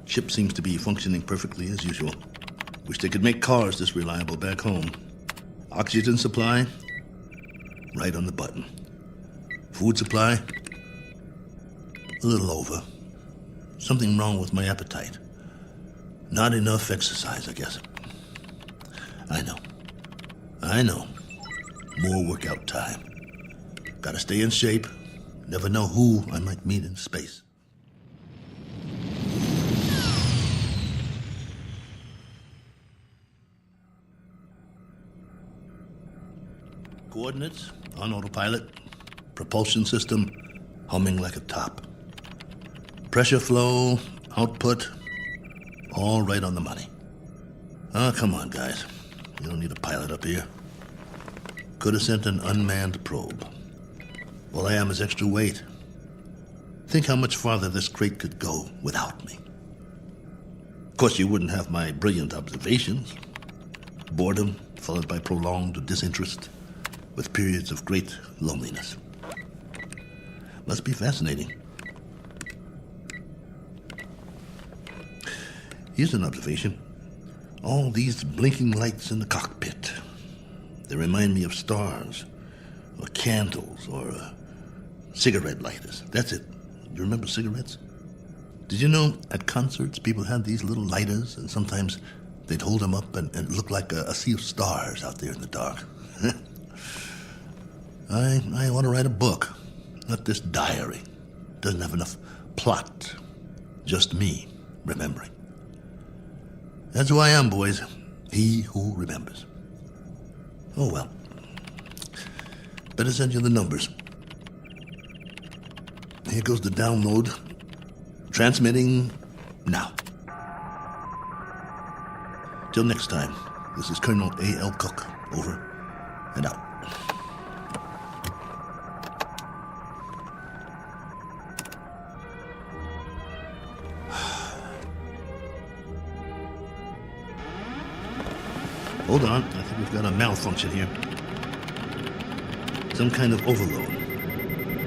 Ship seems to be functioning perfectly as usual. Wish they could make cars this reliable back home. Oxygen supply, right on the button. Food supply, a little over. Something wrong with my appetite. Not enough exercise, I guess. I know. More workout time. Gotta stay in shape. Never know who I might meet in space. Coordinates on autopilot. Propulsion system humming like a top. Pressure flow, output, all right on the money. Oh, come on, guys. You don't need a pilot up here. Could have sent an unmanned probe. All I am is extra weight. Think how much farther this crate could go without me. Of course, you wouldn't have my brilliant observations. Boredom followed by prolonged disinterest, with periods of great loneliness. Must be fascinating. Here's an observation. All these blinking lights in the cockpit. They remind me of stars, or candles, or cigarette lighters. That's it. You remember cigarettes? Did you know at concerts people had these little lighters, and sometimes they'd hold them up and it looked like a sea of stars out there in the dark? I want to write a book, not this diary. Doesn't have enough plot. Just me remembering. That's who I am, boys. He who remembers. Oh, well. Better send you the numbers. Here goes the download. Transmitting now. Till next time, this is Colonel A.L. Cook. Over and out. Hold on, I think we've got a malfunction here. Some kind of overload.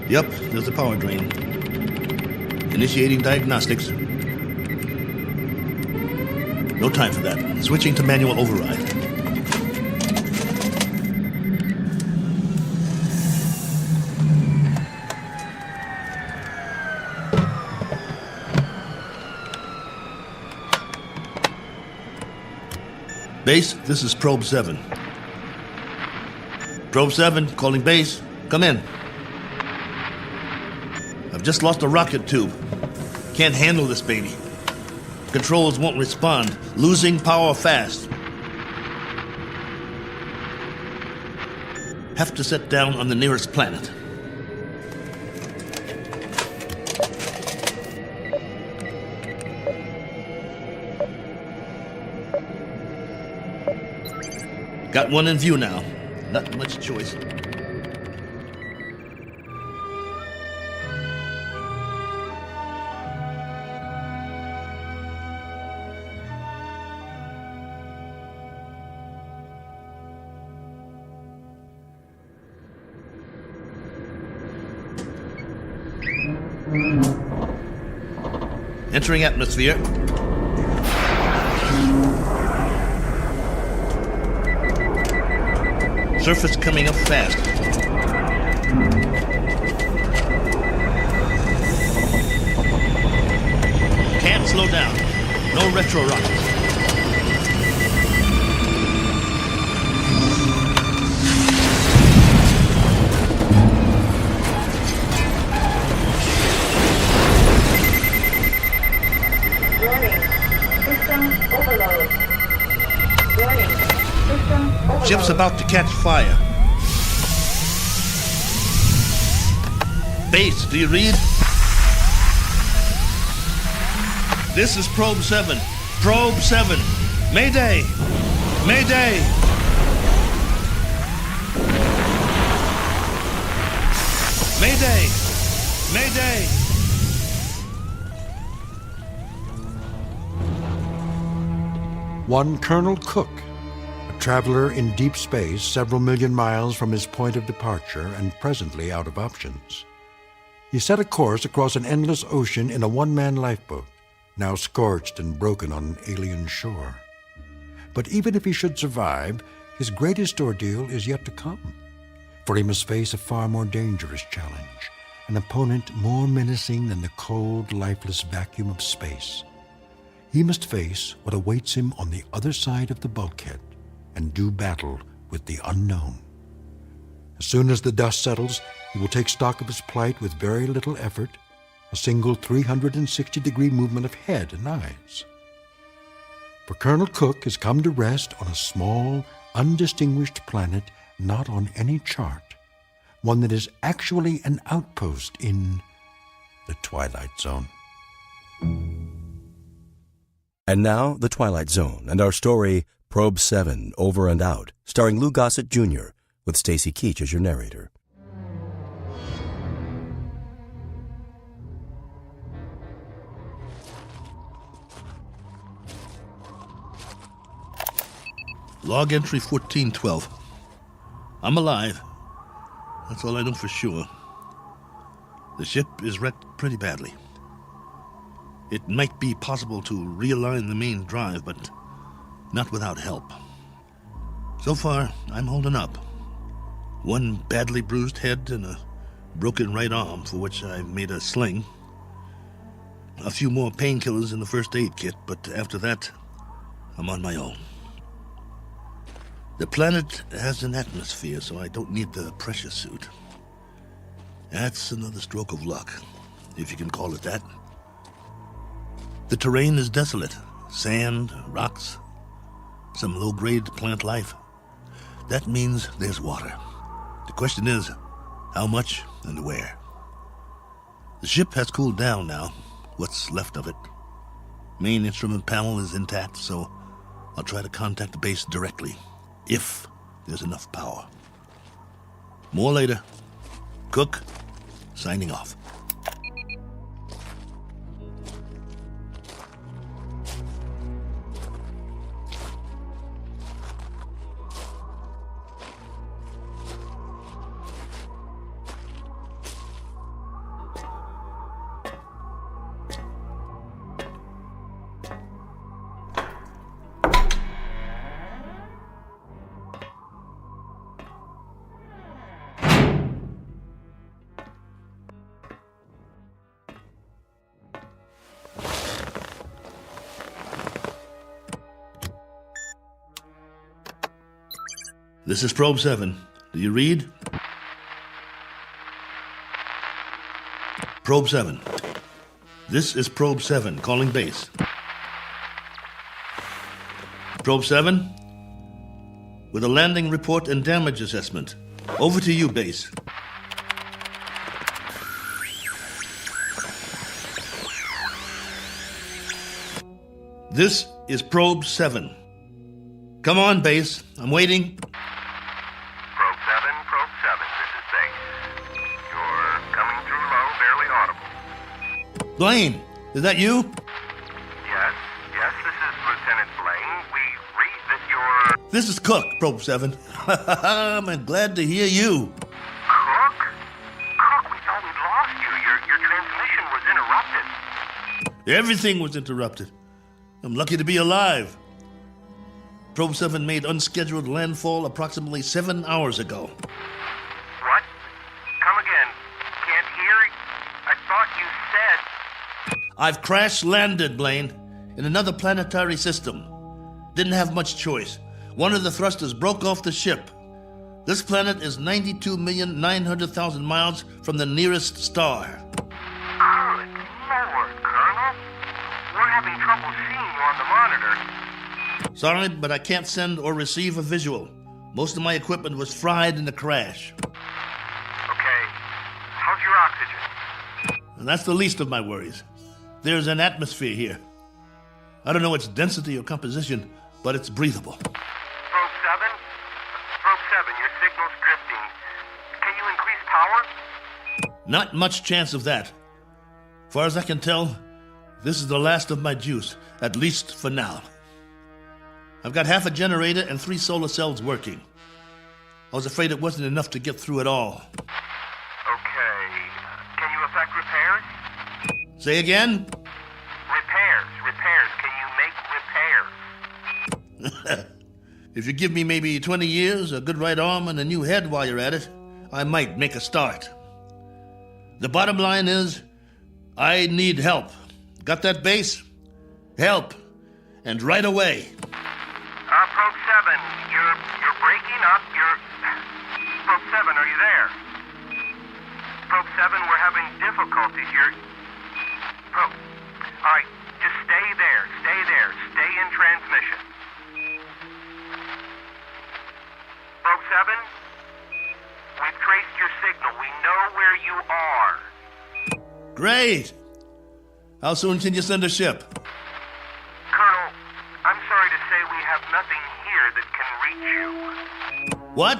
Yep, there's the power drain. Initiating diagnostics. No time for that. Switching to manual override. Base, this is Probe 7. Probe 7, calling base. Come in. I've just lost a rocket tube. Can't handle this baby. Controls won't respond. Losing power fast. Have to set down on the nearest planet. Got one in view now. Not much choice. Entering atmosphere. Surface coming up fast. Can't slow down. No retro rockets. Warning. System overload. Warning. System overload. Ship's about to catch fire. Base, do you read? This is Probe 7. Probe 7. Mayday! Mayday! Mayday! Mayday! One Colonel Cook, a traveler in deep space several million miles from his point of departure and presently out of options. He set a course across an endless ocean in a one-man lifeboat, now scorched and broken on an alien shore. But even if he should survive, his greatest ordeal is yet to come, for he must face a far more dangerous challenge, an opponent more menacing than the cold, lifeless vacuum of space. He must face what awaits him on the other side of the bulkhead and do battle with the unknown. As soon as the dust settles, he will take stock of his plight with very little effort, a single 360-degree movement of head and eyes. For Colonel Cook has come to rest on a small, undistinguished planet not on any chart, one that is actually an outpost in the Twilight Zone. And now, The Twilight Zone and our story, Probe 7, Over and Out, starring Lou Gossett Jr., with Stacy Keach as your narrator. Log entry 1412. I'm alive. That's all I know for sure. The ship is wrecked pretty badly. It might be possible to realign the main drive, but not without help. So far, I'm holding up. One badly bruised head and a broken right arm for which I made a sling. A few more painkillers in the first aid kit, but after that, I'm on my own. The planet has an atmosphere, so I don't need the pressure suit. That's another stroke of luck, if you can call it that. The terrain is desolate. Sand, rocks, some low-grade plant life. That means there's water. The question is, how much and where? The ship has cooled down now, what's left of it. Main instrument panel is intact, so I'll try to contact the base directly, if there's enough power. More later. Cook, signing off. This is Probe 7. Do you read? Probe 7. This is Probe 7, calling base. Probe 7, with a landing report and damage assessment. Over to you, base. This is Probe 7. Come on, base. I'm waiting. Probe 7, this is base. You're coming through low, barely audible. Blaine, is that you? Yes, this is Lieutenant Blaine. We read that you're... This is Cook, Probe 7. I'm glad to hear you. Cook? Cook, we thought we'd lost you. Your transmission was interrupted. Everything was interrupted. I'm lucky to be alive. Probe 7 made unscheduled landfall approximately 7 hours ago. What? Come again. Can't hear. I thought you said... I've crash-landed, Blaine, in another planetary system. Didn't have much choice. One of the thrusters broke off the ship. This planet is 92,900,000 miles from the nearest star. Good Lord, Colonel. We're having trouble seeing you on the monitor. Sorry, but I can't send or receive a visual. Most of my equipment was fried in the crash. Okay. How's your oxygen? And that's the least of my worries. There's an atmosphere here. I don't know its density or composition, but it's breathable. Probe 7? Probe 7, your signal's drifting. Can you increase power? Not much chance of that. Far as I can tell, this is the last of my juice, at least for now. I've got half a generator and 3 solar cells working. I was afraid it wasn't enough to get through it all. Okay. Can you effect repairs? Say again? Repairs. Can you make repairs? If you give me maybe 20 years, a good right arm, and a new head while you're at it, I might make a start. The bottom line is, I need help. Got that, base? Help. And right away. Probe 7, you're breaking up. Probe 7, are you there? Probe 7, we're having difficulties. All right, just stay there. Stay in transmission. Probe 7, we've traced your signal. We know where you are. Great. How soon can you send a ship? Colonel, I'm sorry to say we have nothing here that can reach you. What?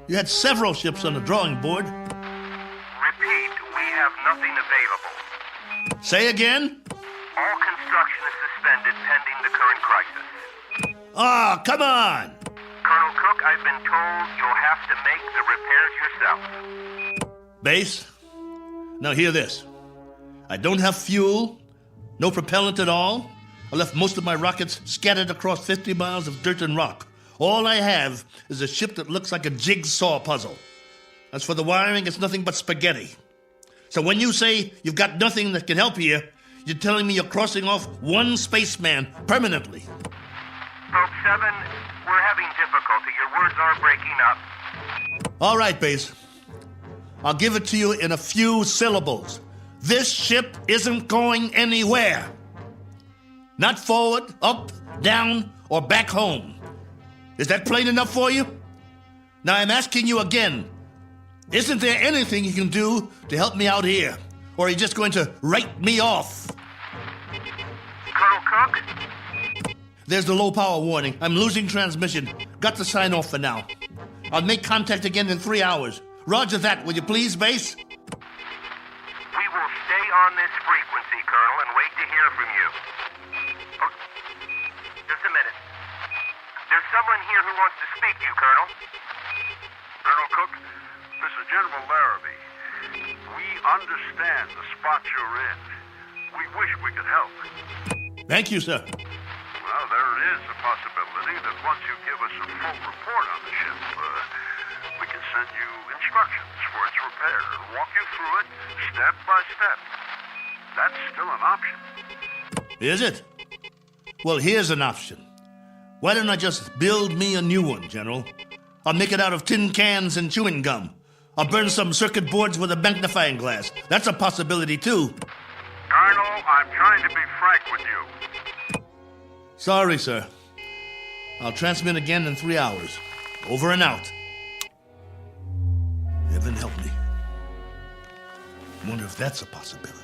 You had several ships on the drawing board. Repeat, we have nothing available. Say again? All construction is suspended pending the current crisis. Ah, come on! Colonel Cook, I've been told you'll have to make the repairs yourself. Base, now hear this. I don't have fuel, no propellant at all. I left most of my rockets scattered across 50 miles of dirt and rock. All I have is a ship that looks like a jigsaw puzzle. As for the wiring, it's nothing but spaghetti. So when you say you've got nothing that can help here, you're telling me you're crossing off one spaceman permanently. Probe 7, we're having difficulty. Your words are breaking up. All right, Base. I'll give it to you in a few syllables. This ship isn't going anywhere. Not forward, up, down, or back home. Is that plain enough for you? Now I'm asking you again. Isn't there anything you can do to help me out here? Or are you just going to write me off? Colonel Cook? There's the low power warning. I'm losing transmission. Got to sign off for now. I'll make contact again in 3 hours. Roger that, will you please, Base? We will stay on this frequency, Colonel, and wait to hear from you. Oh, just a minute. There's someone here who wants to speak to you, Colonel. Colonel Cook, this is General Larrabee. We understand the spot you're in. We wish we could help. Thank you, sir. Well, there is a possibility that once you give us a full report on the ship, we can send you instructions for its repair and walk you through it step by step. That's still an option. Is it? Well, here's an option. Why don't I just build me a new one, General? I'll make it out of tin cans and chewing gum. I'll burn some circuit boards with a magnifying glass. That's a possibility, too. Colonel, I'm trying to be frank with you. Sorry, sir. I'll transmit again in 3 hours. Over and out. Heaven help me. I wonder if that's a possibility.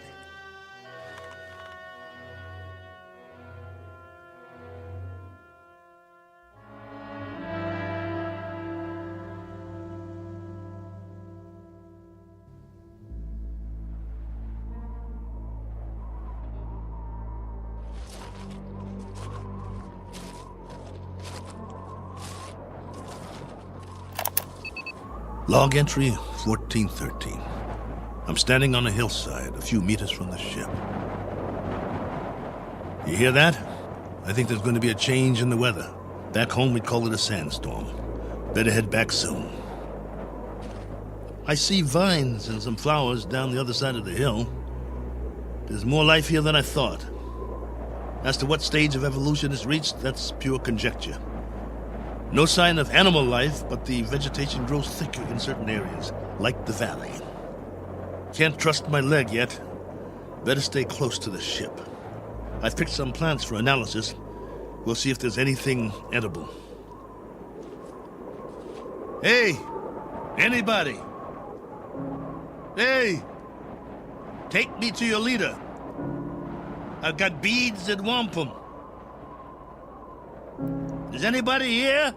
Log entry 1413. I'm standing on a hillside a few meters from the ship. You hear that? I think there's going to be a change in the weather. Back home we'd call it a sandstorm. Better head back soon. I see vines and some flowers down the other side of the hill. There's more life here than I thought. As to what stage of evolution it's reached, that's pure conjecture. No sign of animal life, but the vegetation grows thicker in certain areas, like the valley. Can't trust my leg yet. Better stay close to the ship. I've picked some plants for analysis. We'll see if there's anything edible. Hey! Anybody! Hey! Take me to your leader. I've got beads and wampum. Is anybody here?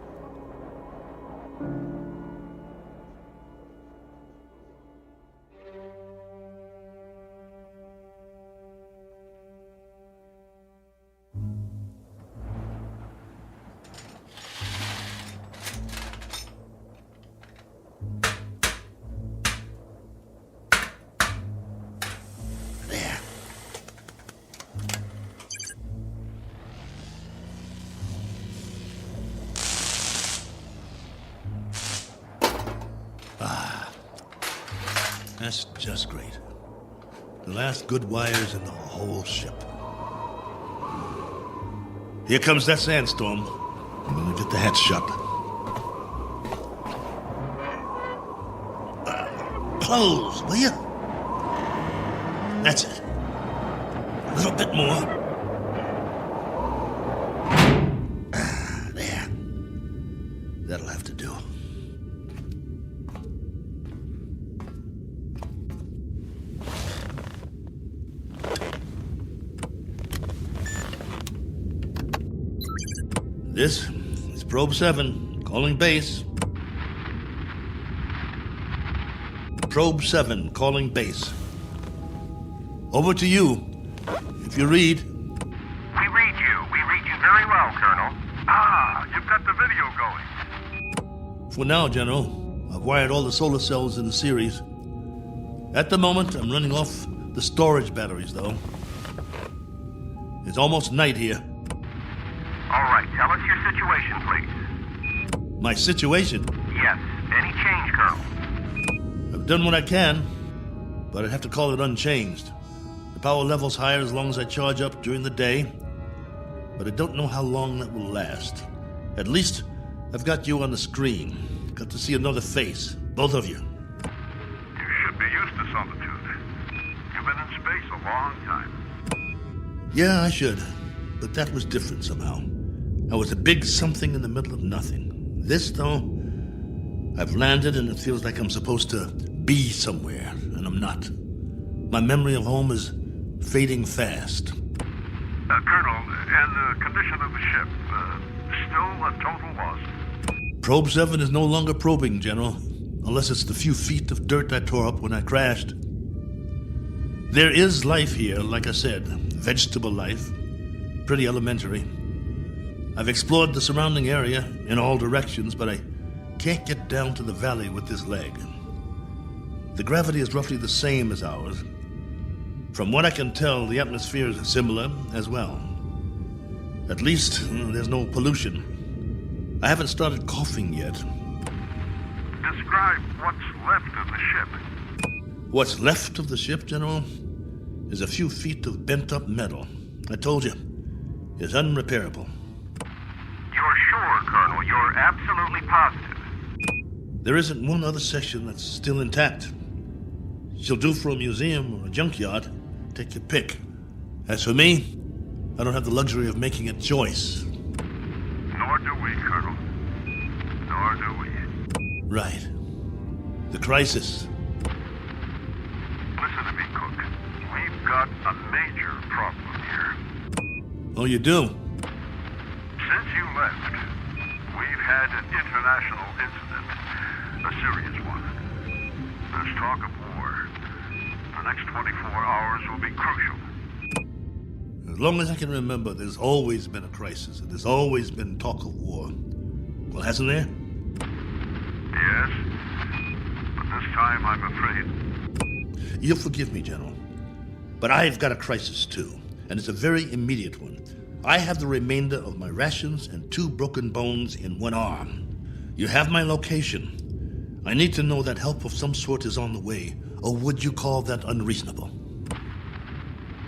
That's just great. The last good wires in the whole ship. Here comes that sandstorm. I'm gonna get the hatch shut. Close, will you? That's it. A little bit more. There. That'll have to do. This is Probe 7, calling base. Probe 7, calling base. Over to you. If you read. We read you. We read you very well, Colonel. Ah, you've got the video going. For now, General, I've wired all the solar cells in the series. At the moment, I'm running off the storage batteries, though. It's almost night here. All right, tell us your situation, please. My situation? Yes. Any change, Colonel? I've done what I can, but I'd have to call it unchanged. The power level's higher as long as I charge up during the day, but I don't know how long that will last. At least, I've got you on the screen. Got to see another face, both of you. You should be used to solitude. You've been in space a long time. Yeah, I should, but that was different somehow. I was a big something in the middle of nothing. This, though, I've landed and it feels like I'm supposed to be somewhere, and I'm not. My memory of home is fading fast. Colonel, and the condition of the ship, still a total loss? Probe 7 is no longer probing, General, unless it's the few feet of dirt I tore up when I crashed. There is life here, like I said, vegetable life, pretty elementary. I've explored the surrounding area in all directions, but I can't get down to the valley with this leg. The gravity is roughly the same as ours. From what I can tell, the atmosphere is similar as well. At least, there's no pollution. I haven't started coughing yet. Describe what's left of the ship. What's left of the ship, General, is a few feet of bent-up metal. I told you, it's unrepairable. You're sure, Colonel? You're absolutely positive? There isn't one other section that's still intact. She'll do for a museum or a junkyard. Take your pick. As for me, I don't have the luxury of making a choice. Nor do we, Colonel. Nor do we. Right. The crisis. Listen to me, Cook. We've got a major problem here. Oh, you do? Since you left, we've had an international incident. A serious one. There's talk of war. The next 24 hours will be crucial. As long as I can remember, there's always been a crisis, and there's always been talk of war. Well, hasn't there? Yes. But this time, I'm afraid. You'll forgive me, General, but I've got a crisis too, and it's a very immediate one. I have the remainder of my rations and 2 broken bones in one arm. You have my location. I need to know that help of some sort is on the way, or would you call that unreasonable?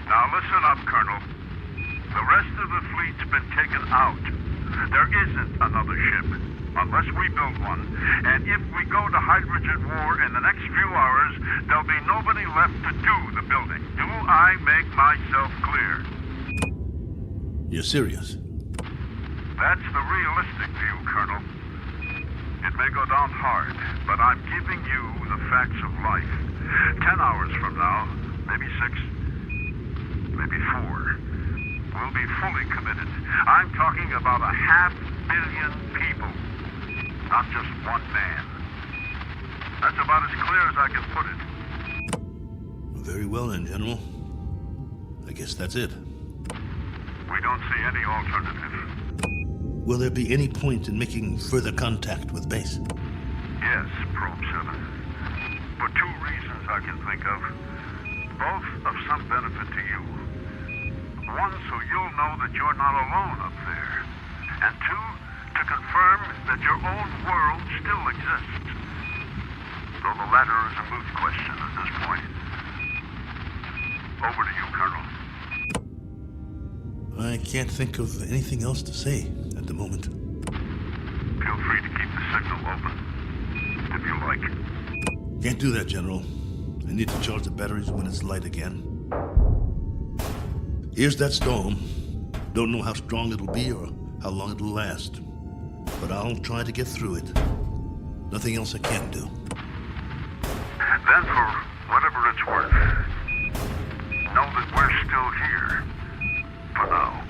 Now listen up, Colonel. The rest of the fleet's been taken out. There isn't another ship, unless we build one. And if we go to hydrogen war in the next few hours, there'll be nobody left to do the building. Do I make myself clear? You're serious? That's the realistic view, Colonel. It may go down hard, but I'm giving you the facts of life. 10 hours from now, maybe 6, maybe 4, we'll be fully committed. I'm talking about 500 million people, not just one man. That's about as clear as I can put it. Very well then, General. I guess that's it. We don't see any alternative. Will there be any point in making further contact with base? Yes, Probe 7. For 2 reasons I can think of, both of some benefit to you. One, so you'll know that you're not alone up there. And 2, to confirm that your own world still exists. Though the latter is a moot question at this point. Over to you, Colonel. I can't think of anything else to say at the moment. Feel free to keep the signal open, if you like. Can't do that, General. I need to charge the batteries when it's light again. Here's that storm. Don't know how strong it'll be or how long it'll last. But I'll try to get through it. Nothing else I can do. Then, for whatever it's worth, know that we're still here. For now.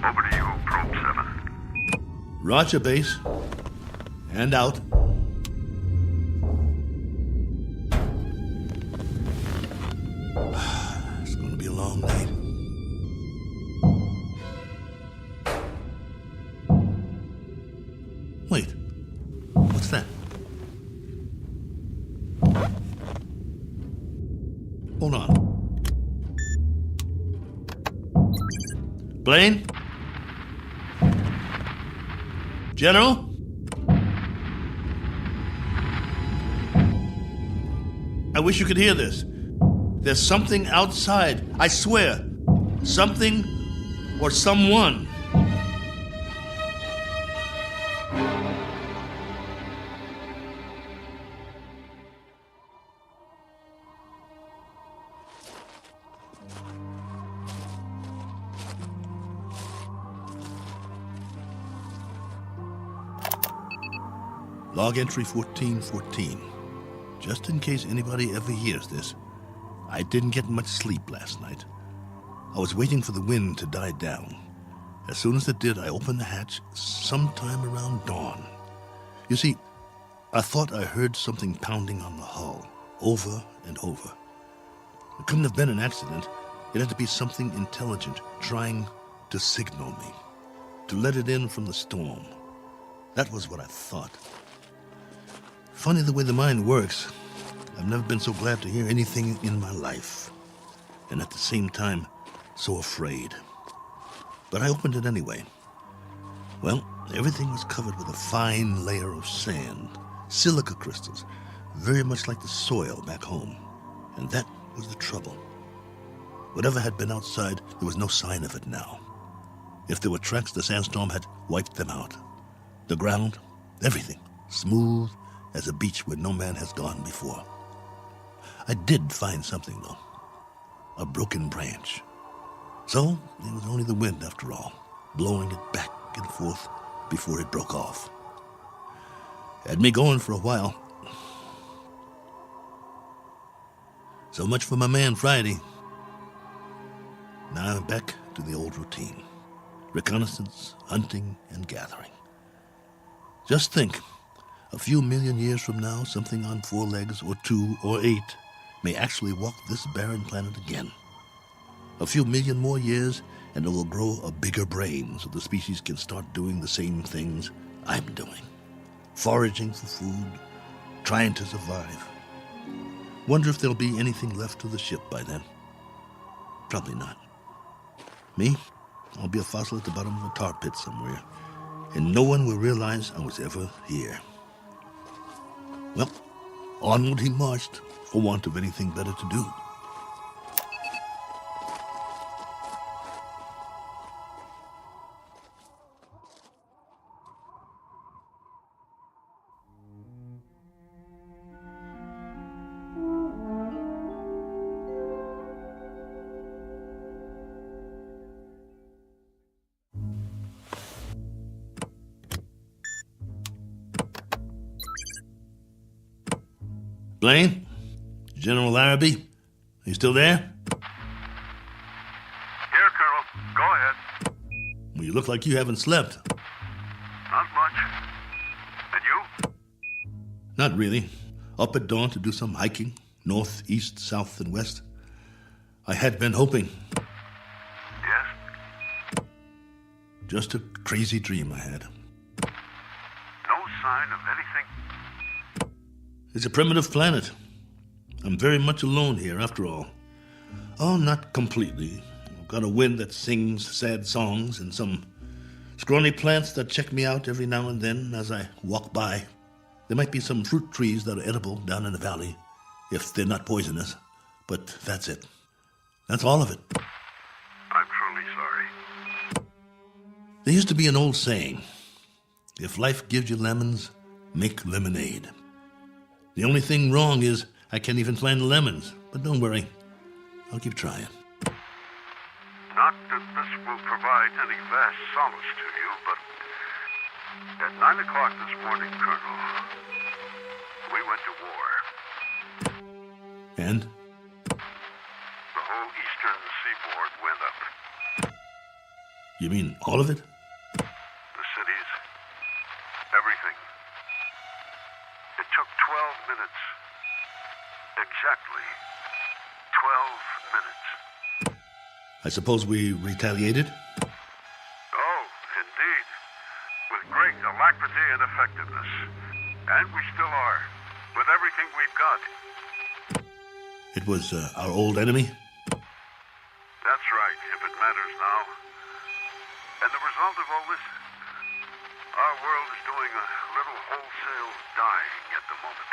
Over to you, Probe 7. Roger, base. And out. It's going to be a long night. Wait. What's that? Hold on. Blaine? General? I wish you could hear this. There's something outside, I swear. Something or someone. Log entry 1414. Just in case anybody ever hears this, I didn't get much sleep last night. I was waiting for the wind to die down. As soon as it did, I opened the hatch sometime around dawn. You see, I thought I heard something pounding on the hull, over and over. It couldn't have been an accident. It had to be something intelligent trying to signal me, to let it in from the storm. That was what I thought. Funny the way the mind works. I've never been so glad to hear anything in my life, and at the same time, so afraid. But I opened it anyway. Well, everything was covered with a fine layer of sand, silica crystals, very much like the soil back home. And that was the trouble. Whatever had been outside, there was no sign of it now. If there were tracks, the sandstorm had wiped them out. The ground, everything, smooth as a beach where no man has gone before. I did find something, though. A broken branch. So, it was only the wind, after all, blowing it back and forth before it broke off. Had me going for a while. So much for my man Friday. Now I'm back to the old routine. Reconnaissance, hunting, and gathering. Just think, a few million years from now, something on 4 legs, or 2, or 8, may actually walk this barren planet again. A few million more years, and it will grow a bigger brain so the species can start doing the same things I'm doing. Foraging for food, trying to survive. Wonder if there'll be anything left of the ship by then. Probably not. Me? I'll be a fossil at the bottom of a tar pit somewhere, and no one will realize I was ever here. Well, onward he marched, for want of anything better to do. Blaine? General Larrabee? Are you still there? Here, Colonel. Go ahead. Well, you look like you haven't slept. Not much. And you? Not really. Up at dawn to do some hiking, north, east, south, and west. I had been hoping. Yes? Just a crazy dream I had. No sign of anything? It's a primitive planet. I'm very much alone here, after all. Oh, not completely. I've got a wind that sings sad songs and some scrawny plants that check me out every now and then as I walk by. There might be some fruit trees that are edible down in the valley, if they're not poisonous. But that's it. That's all of it. I'm truly sorry. There used to be an old saying, if life gives you lemons, make lemonade. The only thing wrong is I can't even find the lemons. But don't worry, I'll keep trying. Not that this will provide any vast solace to you, but at 9 o'clock this morning, Colonel, we went to war. And? The whole eastern seaboard went up. You mean all of it? The cities, everything. It took 12 minutes. Exactly 12 minutes. I suppose we retaliated? Oh, indeed. With great alacrity and effectiveness. And we still are. With everything we've got. It was our old enemy? That's right, if it matters now. And the result of all this? A Our world is doing a little wholesale dying at the moment.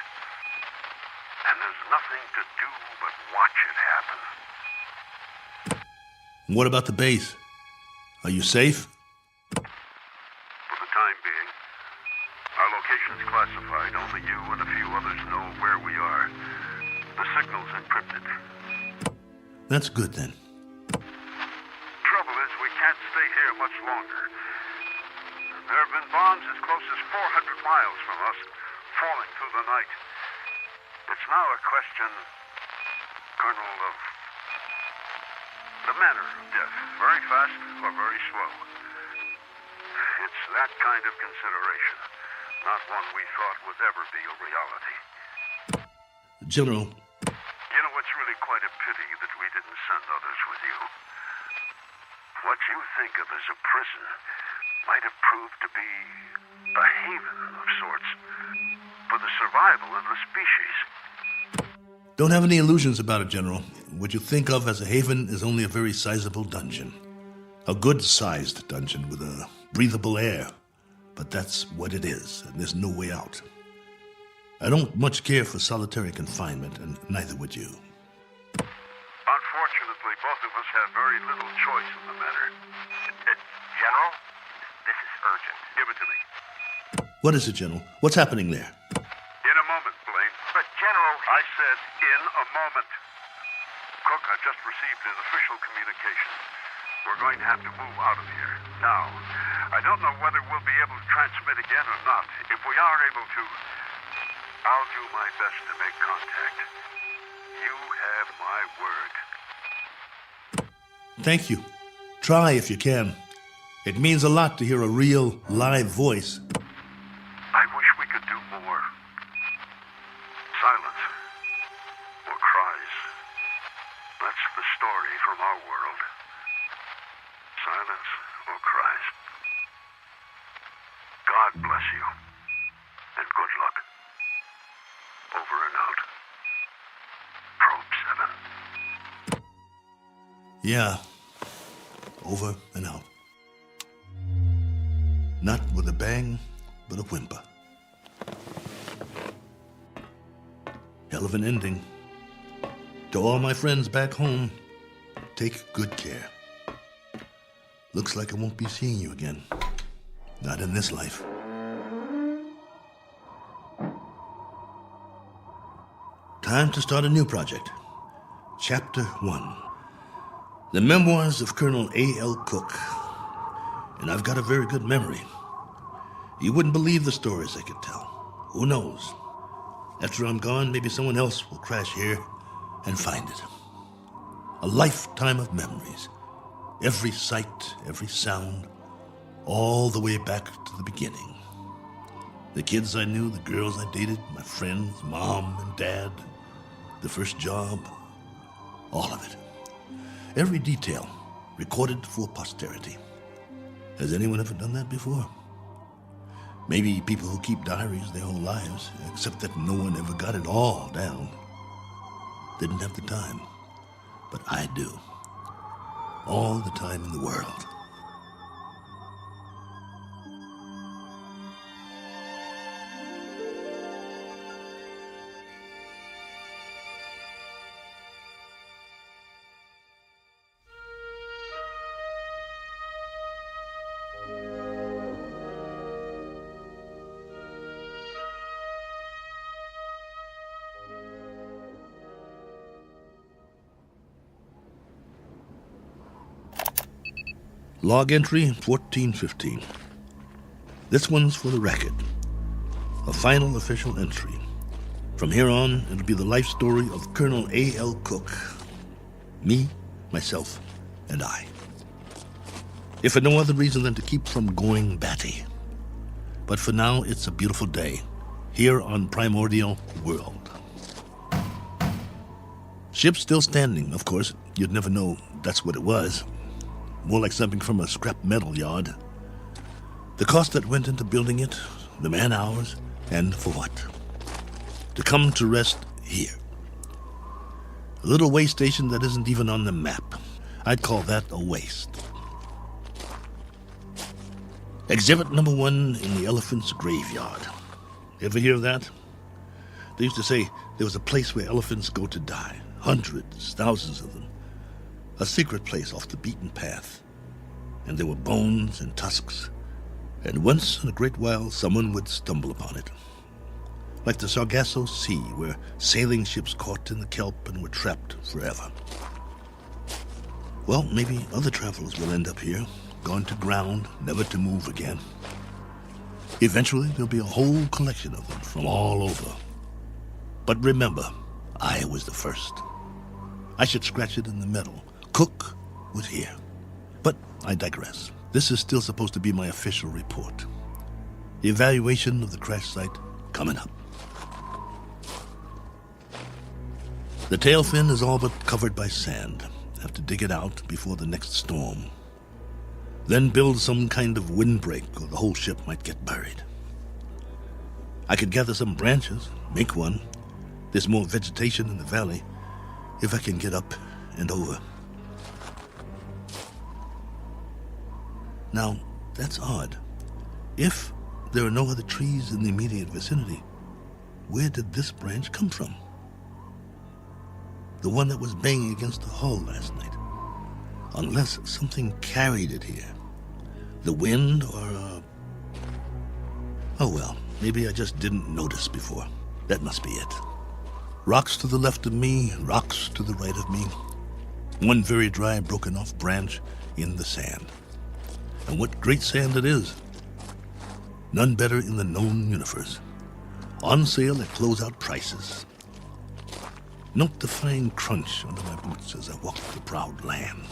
And there's nothing to do but watch it happen. What about the base? Are you safe? For the time being, our location's classified. Only you and a few others know where we are. The signal's encrypted. That's good then. Trouble is, we can't stay here much longer. There have been bombs as close as 400 miles from us, falling through the night. It's now a question, Colonel, of the manner of death. Very fast or very slow. It's that kind of consideration, not one we thought would ever be a reality. General. You know, it's really quite a pity that we didn't send others with you. What you think of as a prison might have proved to be a haven of sorts for the survival of the species. Don't have any illusions about it, General. What you think of as a haven is only a very sizable dungeon. A good-sized dungeon with a breathable air. But that's what it is, and there's no way out. I don't much care for solitary confinement, and neither would you. Unfortunately, both of us have very little choice in the matter. General, this is urgent. Give it to me. What is it, General? What's happening there? In a moment, Blaine. But, General... I said in a moment. Cook, I've just received an official communication. We're going to have to move out of here. Now, I don't know whether we'll be able to transmit again or not. If we are able to, I'll do my best to make contact. You have my word. Thank you. Try if you can. It means a lot to hear a real, live voice. I wish we could do more. Silence. Or cries. That's the story from our world. Silence or cries. God bless you. And good luck. Over and out. Probe 7. Yeah. Over and out. Not with a bang, but a whimper. Hell of an ending. To all my friends back home, take good care. Looks like I won't be seeing you again. Not in this life. Time to start a new project. Chapter 1. The Memoirs of Colonel A.L. Cook. And I've got a very good memory. You wouldn't believe the stories I could tell. Who knows? After I'm gone, maybe someone else will crash here and find it. A lifetime of memories. Every sight, every sound, all the way back to the beginning. The kids I knew, the girls I dated, my friends, mom and dad, the first job, all of it. Every detail recorded for posterity. Has anyone ever done that before? Maybe people who keep diaries their whole lives, except that no one ever got it all down. Didn't have the time. But I do. All the time in the world. Log entry 1415. This one's for the record. A final official entry. From here on, it'll be the life story of Colonel A.L. Cook. Me, myself, and I. If for no other reason than to keep from going batty. But for now, it's a beautiful day. Here on Primordial World. Ship's still standing, of course. You'd never know that's what it was. More like something from a scrap metal yard. The cost that went into building it, the man-hours, and for what? To come to rest here. A little way station that isn't even on the map. I'd call that a waste. Exhibit number 1 in the elephant's graveyard. Ever hear of that? They used to say there was a place where elephants go to die. Hundreds, thousands of them. A secret place off the beaten path. And there were bones and tusks. And once in a great while, someone would stumble upon it. Like the Sargasso Sea, where sailing ships caught in the kelp and were trapped forever. Well, maybe other travelers will end up here, gone to ground, never to move again. Eventually, there'll be a whole collection of them from all over. But remember, I was the first. I should scratch it in the metal. Cook was here. But I digress. This is still supposed to be my official report. The evaluation of the crash site coming up. The tail fin is all but covered by sand. Have to dig it out before the next storm. Then build some kind of windbreak or the whole ship might get buried. I could gather some branches, make one. There's more vegetation in the valley if I can get up and over. Now, that's odd. If there are no other trees in the immediate vicinity, where did this branch come from? The one that was banging against the hull last night. Unless something carried it here. The wind or... Oh well, maybe I just didn't notice before. That must be it. Rocks to the left of me, rocks to the right of me. One very dry, broken off branch in the sand. And what great sand it is. None better in the known universe. On sale at closeout prices. Note the fine crunch under my boots as I walk the proud land.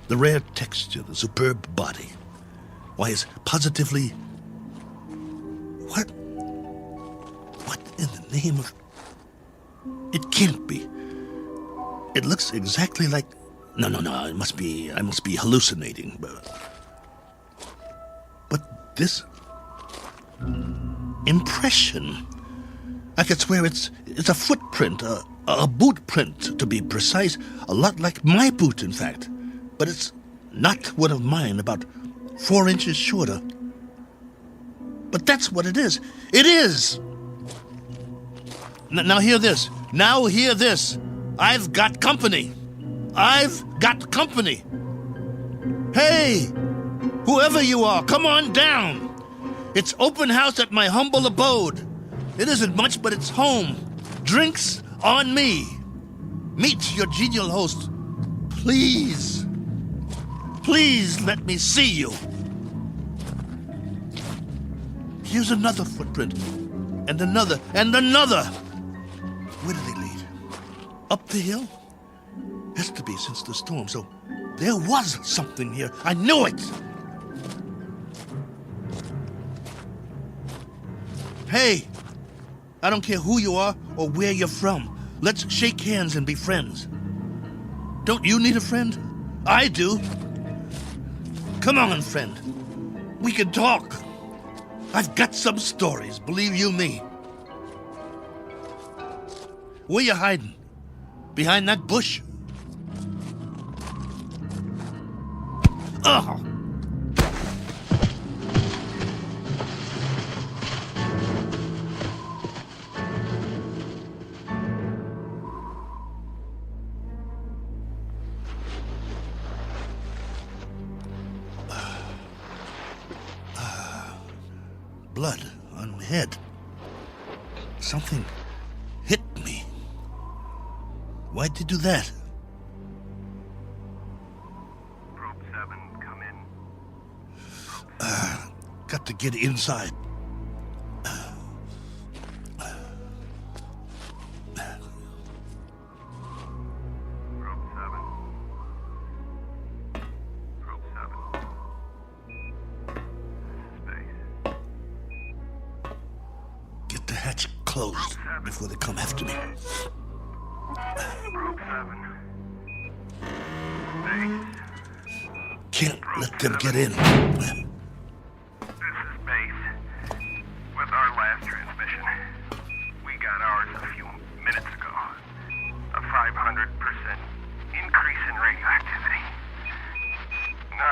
The rare texture, the superb body. Why, it's positively... What in the name of... It can't be. It looks exactly like... No, I must be hallucinating. But this... impression... I could swear it's a footprint, a boot print, to be precise. A lot like my boot, in fact. But it's not one of mine, about 4 inches shorter. But that's what it is. It is! Now hear this. Now hear this. I've got company. I've got company. Hey! Whoever you are, come on down. It's open house at my humble abode. It isn't much, but it's home. Drinks on me. Meet your genial host. Please. Please let me see you. Here's another footprint. And another. And another. Where do they lead? Up the hill? Has to be since the storm, so there was something here. I knew it. Hey, I don't care who you are or where you're from. Let's shake hands and be friends. Don't you need a friend? I do. Come on, friend. We can talk. I've got some stories, believe you me. Where you hiding? Behind that bush? Oh! Blood on my head. Something hit me. Why'd you do that? Probe 7, come in. Got to get inside. Closed before they come after me. Can't let them get in. This is Base. With our last transmission, we got ours a few minutes ago. A 500% increase in radioactivity. No,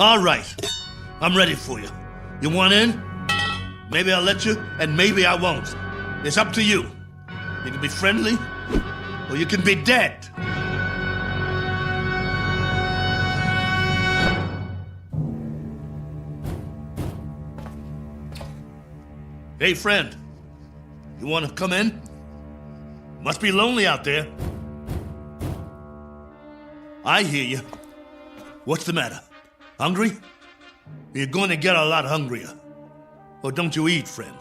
All right. I'm ready for you. You want in? Maybe I'll let you, and maybe I won't. It's up to you. You can be friendly, or you can be dead. Hey, friend. You want to come in? Must be lonely out there. I hear you. What's the matter? Hungry? You're going to get a lot hungrier. Or don't you eat, friend?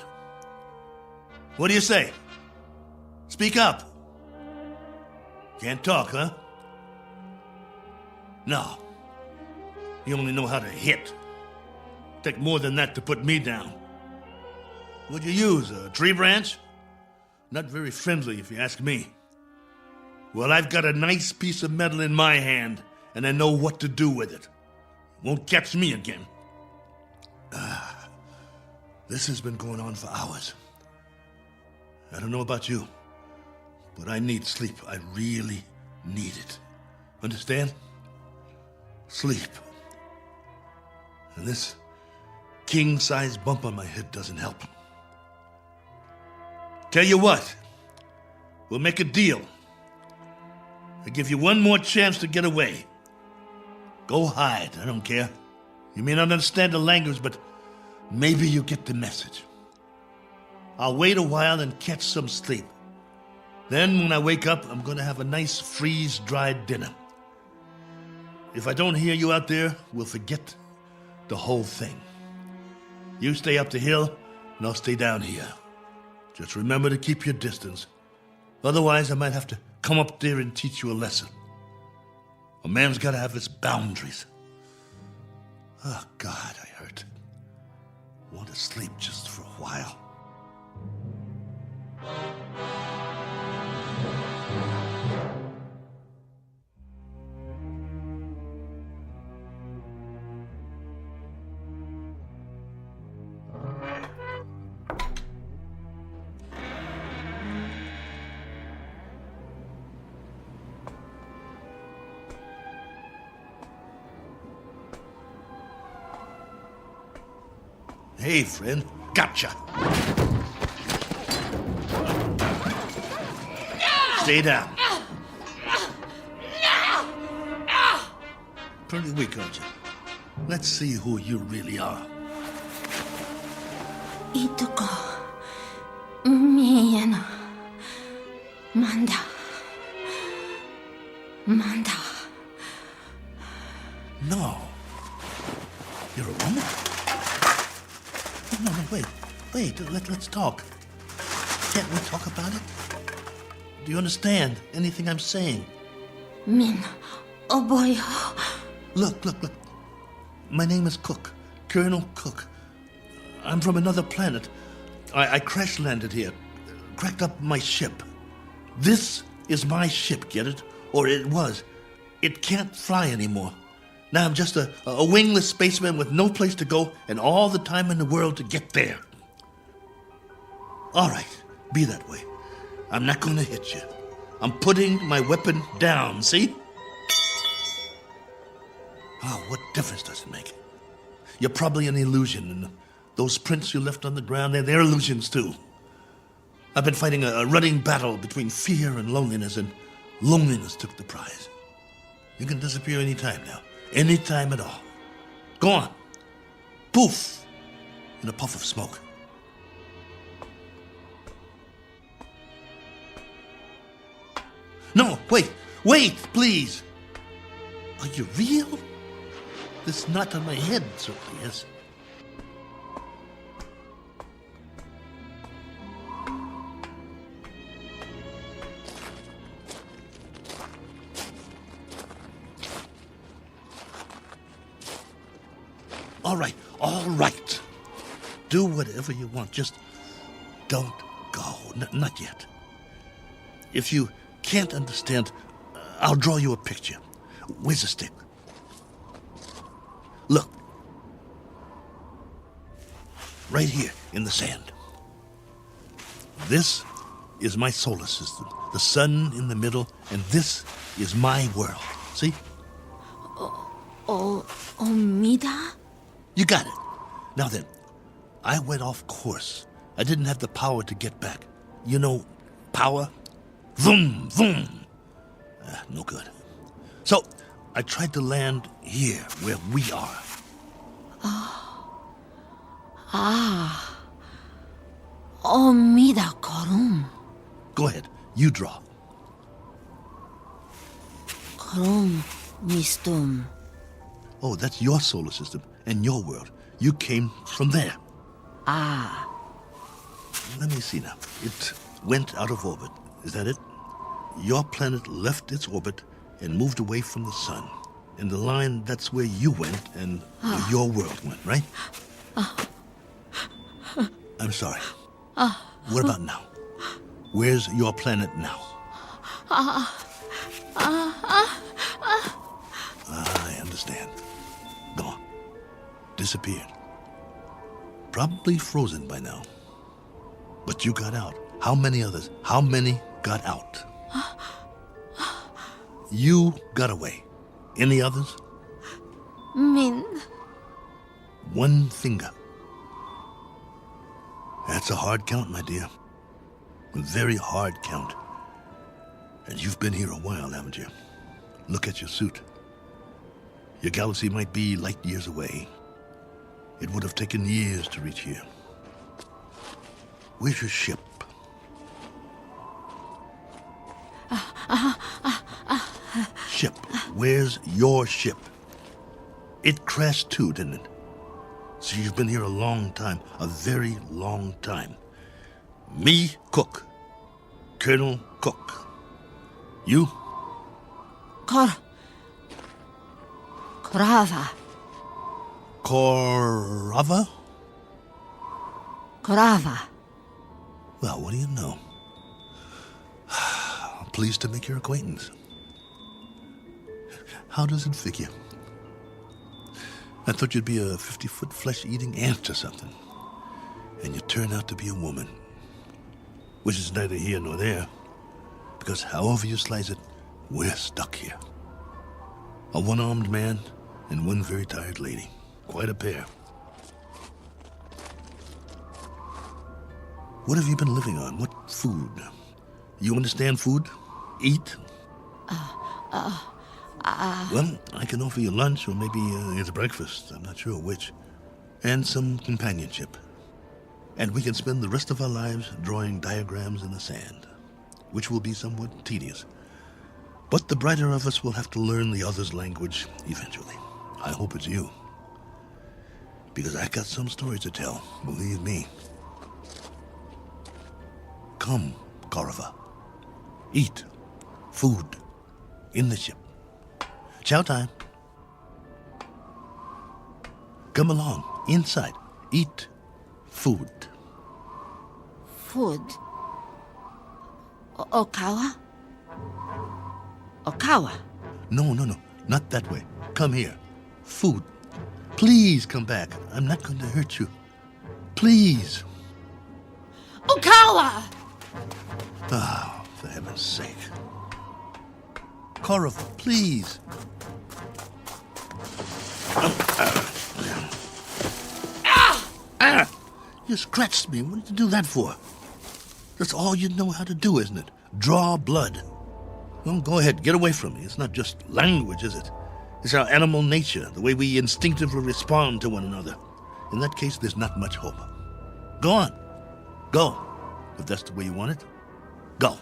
What do you say? Speak up. Can't talk, huh? No. You only know how to hit. Take more than that to put me down. What'd you use, a tree branch? Not very friendly, if you ask me. Well, I've got a nice piece of metal in my hand, and I know what to do with it. Won't catch me again. This has been going on for hours. I don't know about you, but I need sleep. I really need it. Understand? Sleep. And this king-size bump on my head doesn't help. Tell you what, we'll make a deal. I give you one more chance to get away. Go hide, I don't care. You may not understand the language, but maybe you get the message. I'll wait a while and catch some sleep. Then when I wake up, I'm going to have a nice freeze-dried dinner. If I don't hear you out there, we'll forget the whole thing. You stay up the hill, and I'll stay down here. Just remember to keep your distance. Otherwise, I might have to come up there and teach you a lesson. A man's got to have his boundaries. Oh, God, I hurt. Want to sleep just for a while. Hey, friend. Gotcha. Stay down. Pretty weak, aren't you? Let's see who you really are. Ituko. Miyana. Manda. Manda. No. You're a woman? No, wait. Let's talk. Can't we talk about it? Do you understand anything I'm saying? Min. Oh boy. Look. My name is Cook. Colonel Cook. I'm from another planet. I crash landed here. Cracked up my ship. This is my ship, get it? Or it was. It can't fly anymore. Now I'm just a wingless spaceman with no place to go and all the time in the world to get there. All right, be that way. I'm not going to hit you. I'm putting my weapon down, see? Oh, what difference does it make? You're probably an illusion, and those prints you left on the ground, they're illusions too. I've been fighting a running battle between fear and loneliness took the prize. You can disappear any time now. Any time at all. Go on. Poof! In a puff of smoke. No, wait, please. Are you real? This knot on my head certainly is. All right. Do whatever you want. Just don't go. Not yet. If you can't understand, I'll draw you a picture. Where's the stick? Look. Right here in the sand. This is my solar system. The sun in the middle, and this is my world. See? Oh, Omida? You got it. Now then, I went off course. I didn't have the power to get back. You know, power? Vroom, vroom. No good. So, I tried to land here, where we are. Omida korum. Go ahead, you draw. Korum mistum. Oh, that's your solar system and your world. You came from there. Let me see now. It went out of orbit. Is that it? Your planet left its orbit and moved away from the sun. And the line, that's where you went and where your world went, right? I'm sorry. What about now? Where's your planet now? I understand. Gone. Disappeared. Probably frozen by now. But you got out. How many others? How many got out? You got away. Any others? Min. One finger. That's a hard count, my dear. A very hard count. And you've been here a while, haven't you? Look at your suit. Your galaxy might be light years away. It would have taken years to reach here. Where's your ship? Ship. Where's your ship? It crashed too, didn't it? So you've been here a long time. A very long time. Me, Cook. Colonel Cook. You? Korava. Korava? Korava. Well, what do you know? Pleased to make your acquaintance. How does it figure? I thought you'd be a 50-foot flesh-eating ant or something. And you turn out to be a woman. Which is neither here nor there. Because however you slice it, we're stuck here. A one-armed man and one very tired lady. Quite a pair. What have you been living on? What food? You understand food? Eat? Well, I can offer you lunch or maybe it's breakfast. I'm not sure which. And some companionship. And we can spend the rest of our lives drawing diagrams in the sand, which will be somewhat tedious. But the brighter of us will have to learn the other's language eventually. I hope it's you. Because I got some stories to tell, believe me. Come, Korova. Eat. Food. In the ship. Chow time. Come along. Inside. Eat. Food. Food. Okawa? Okawa? No. Not that way. Come here. Food. Please come back. I'm not going to hurt you. Please. Okawa! Oh, for heaven's sake. Korova, please. You scratched me. What did you do that for? That's all you know how to do, isn't it? Draw blood. Well, go ahead. Get away from me. It's not just language, is it? It's our animal nature, the way we instinctively respond to one another. In that case, there's not much hope. Go on. Go. If that's the way you want it, go.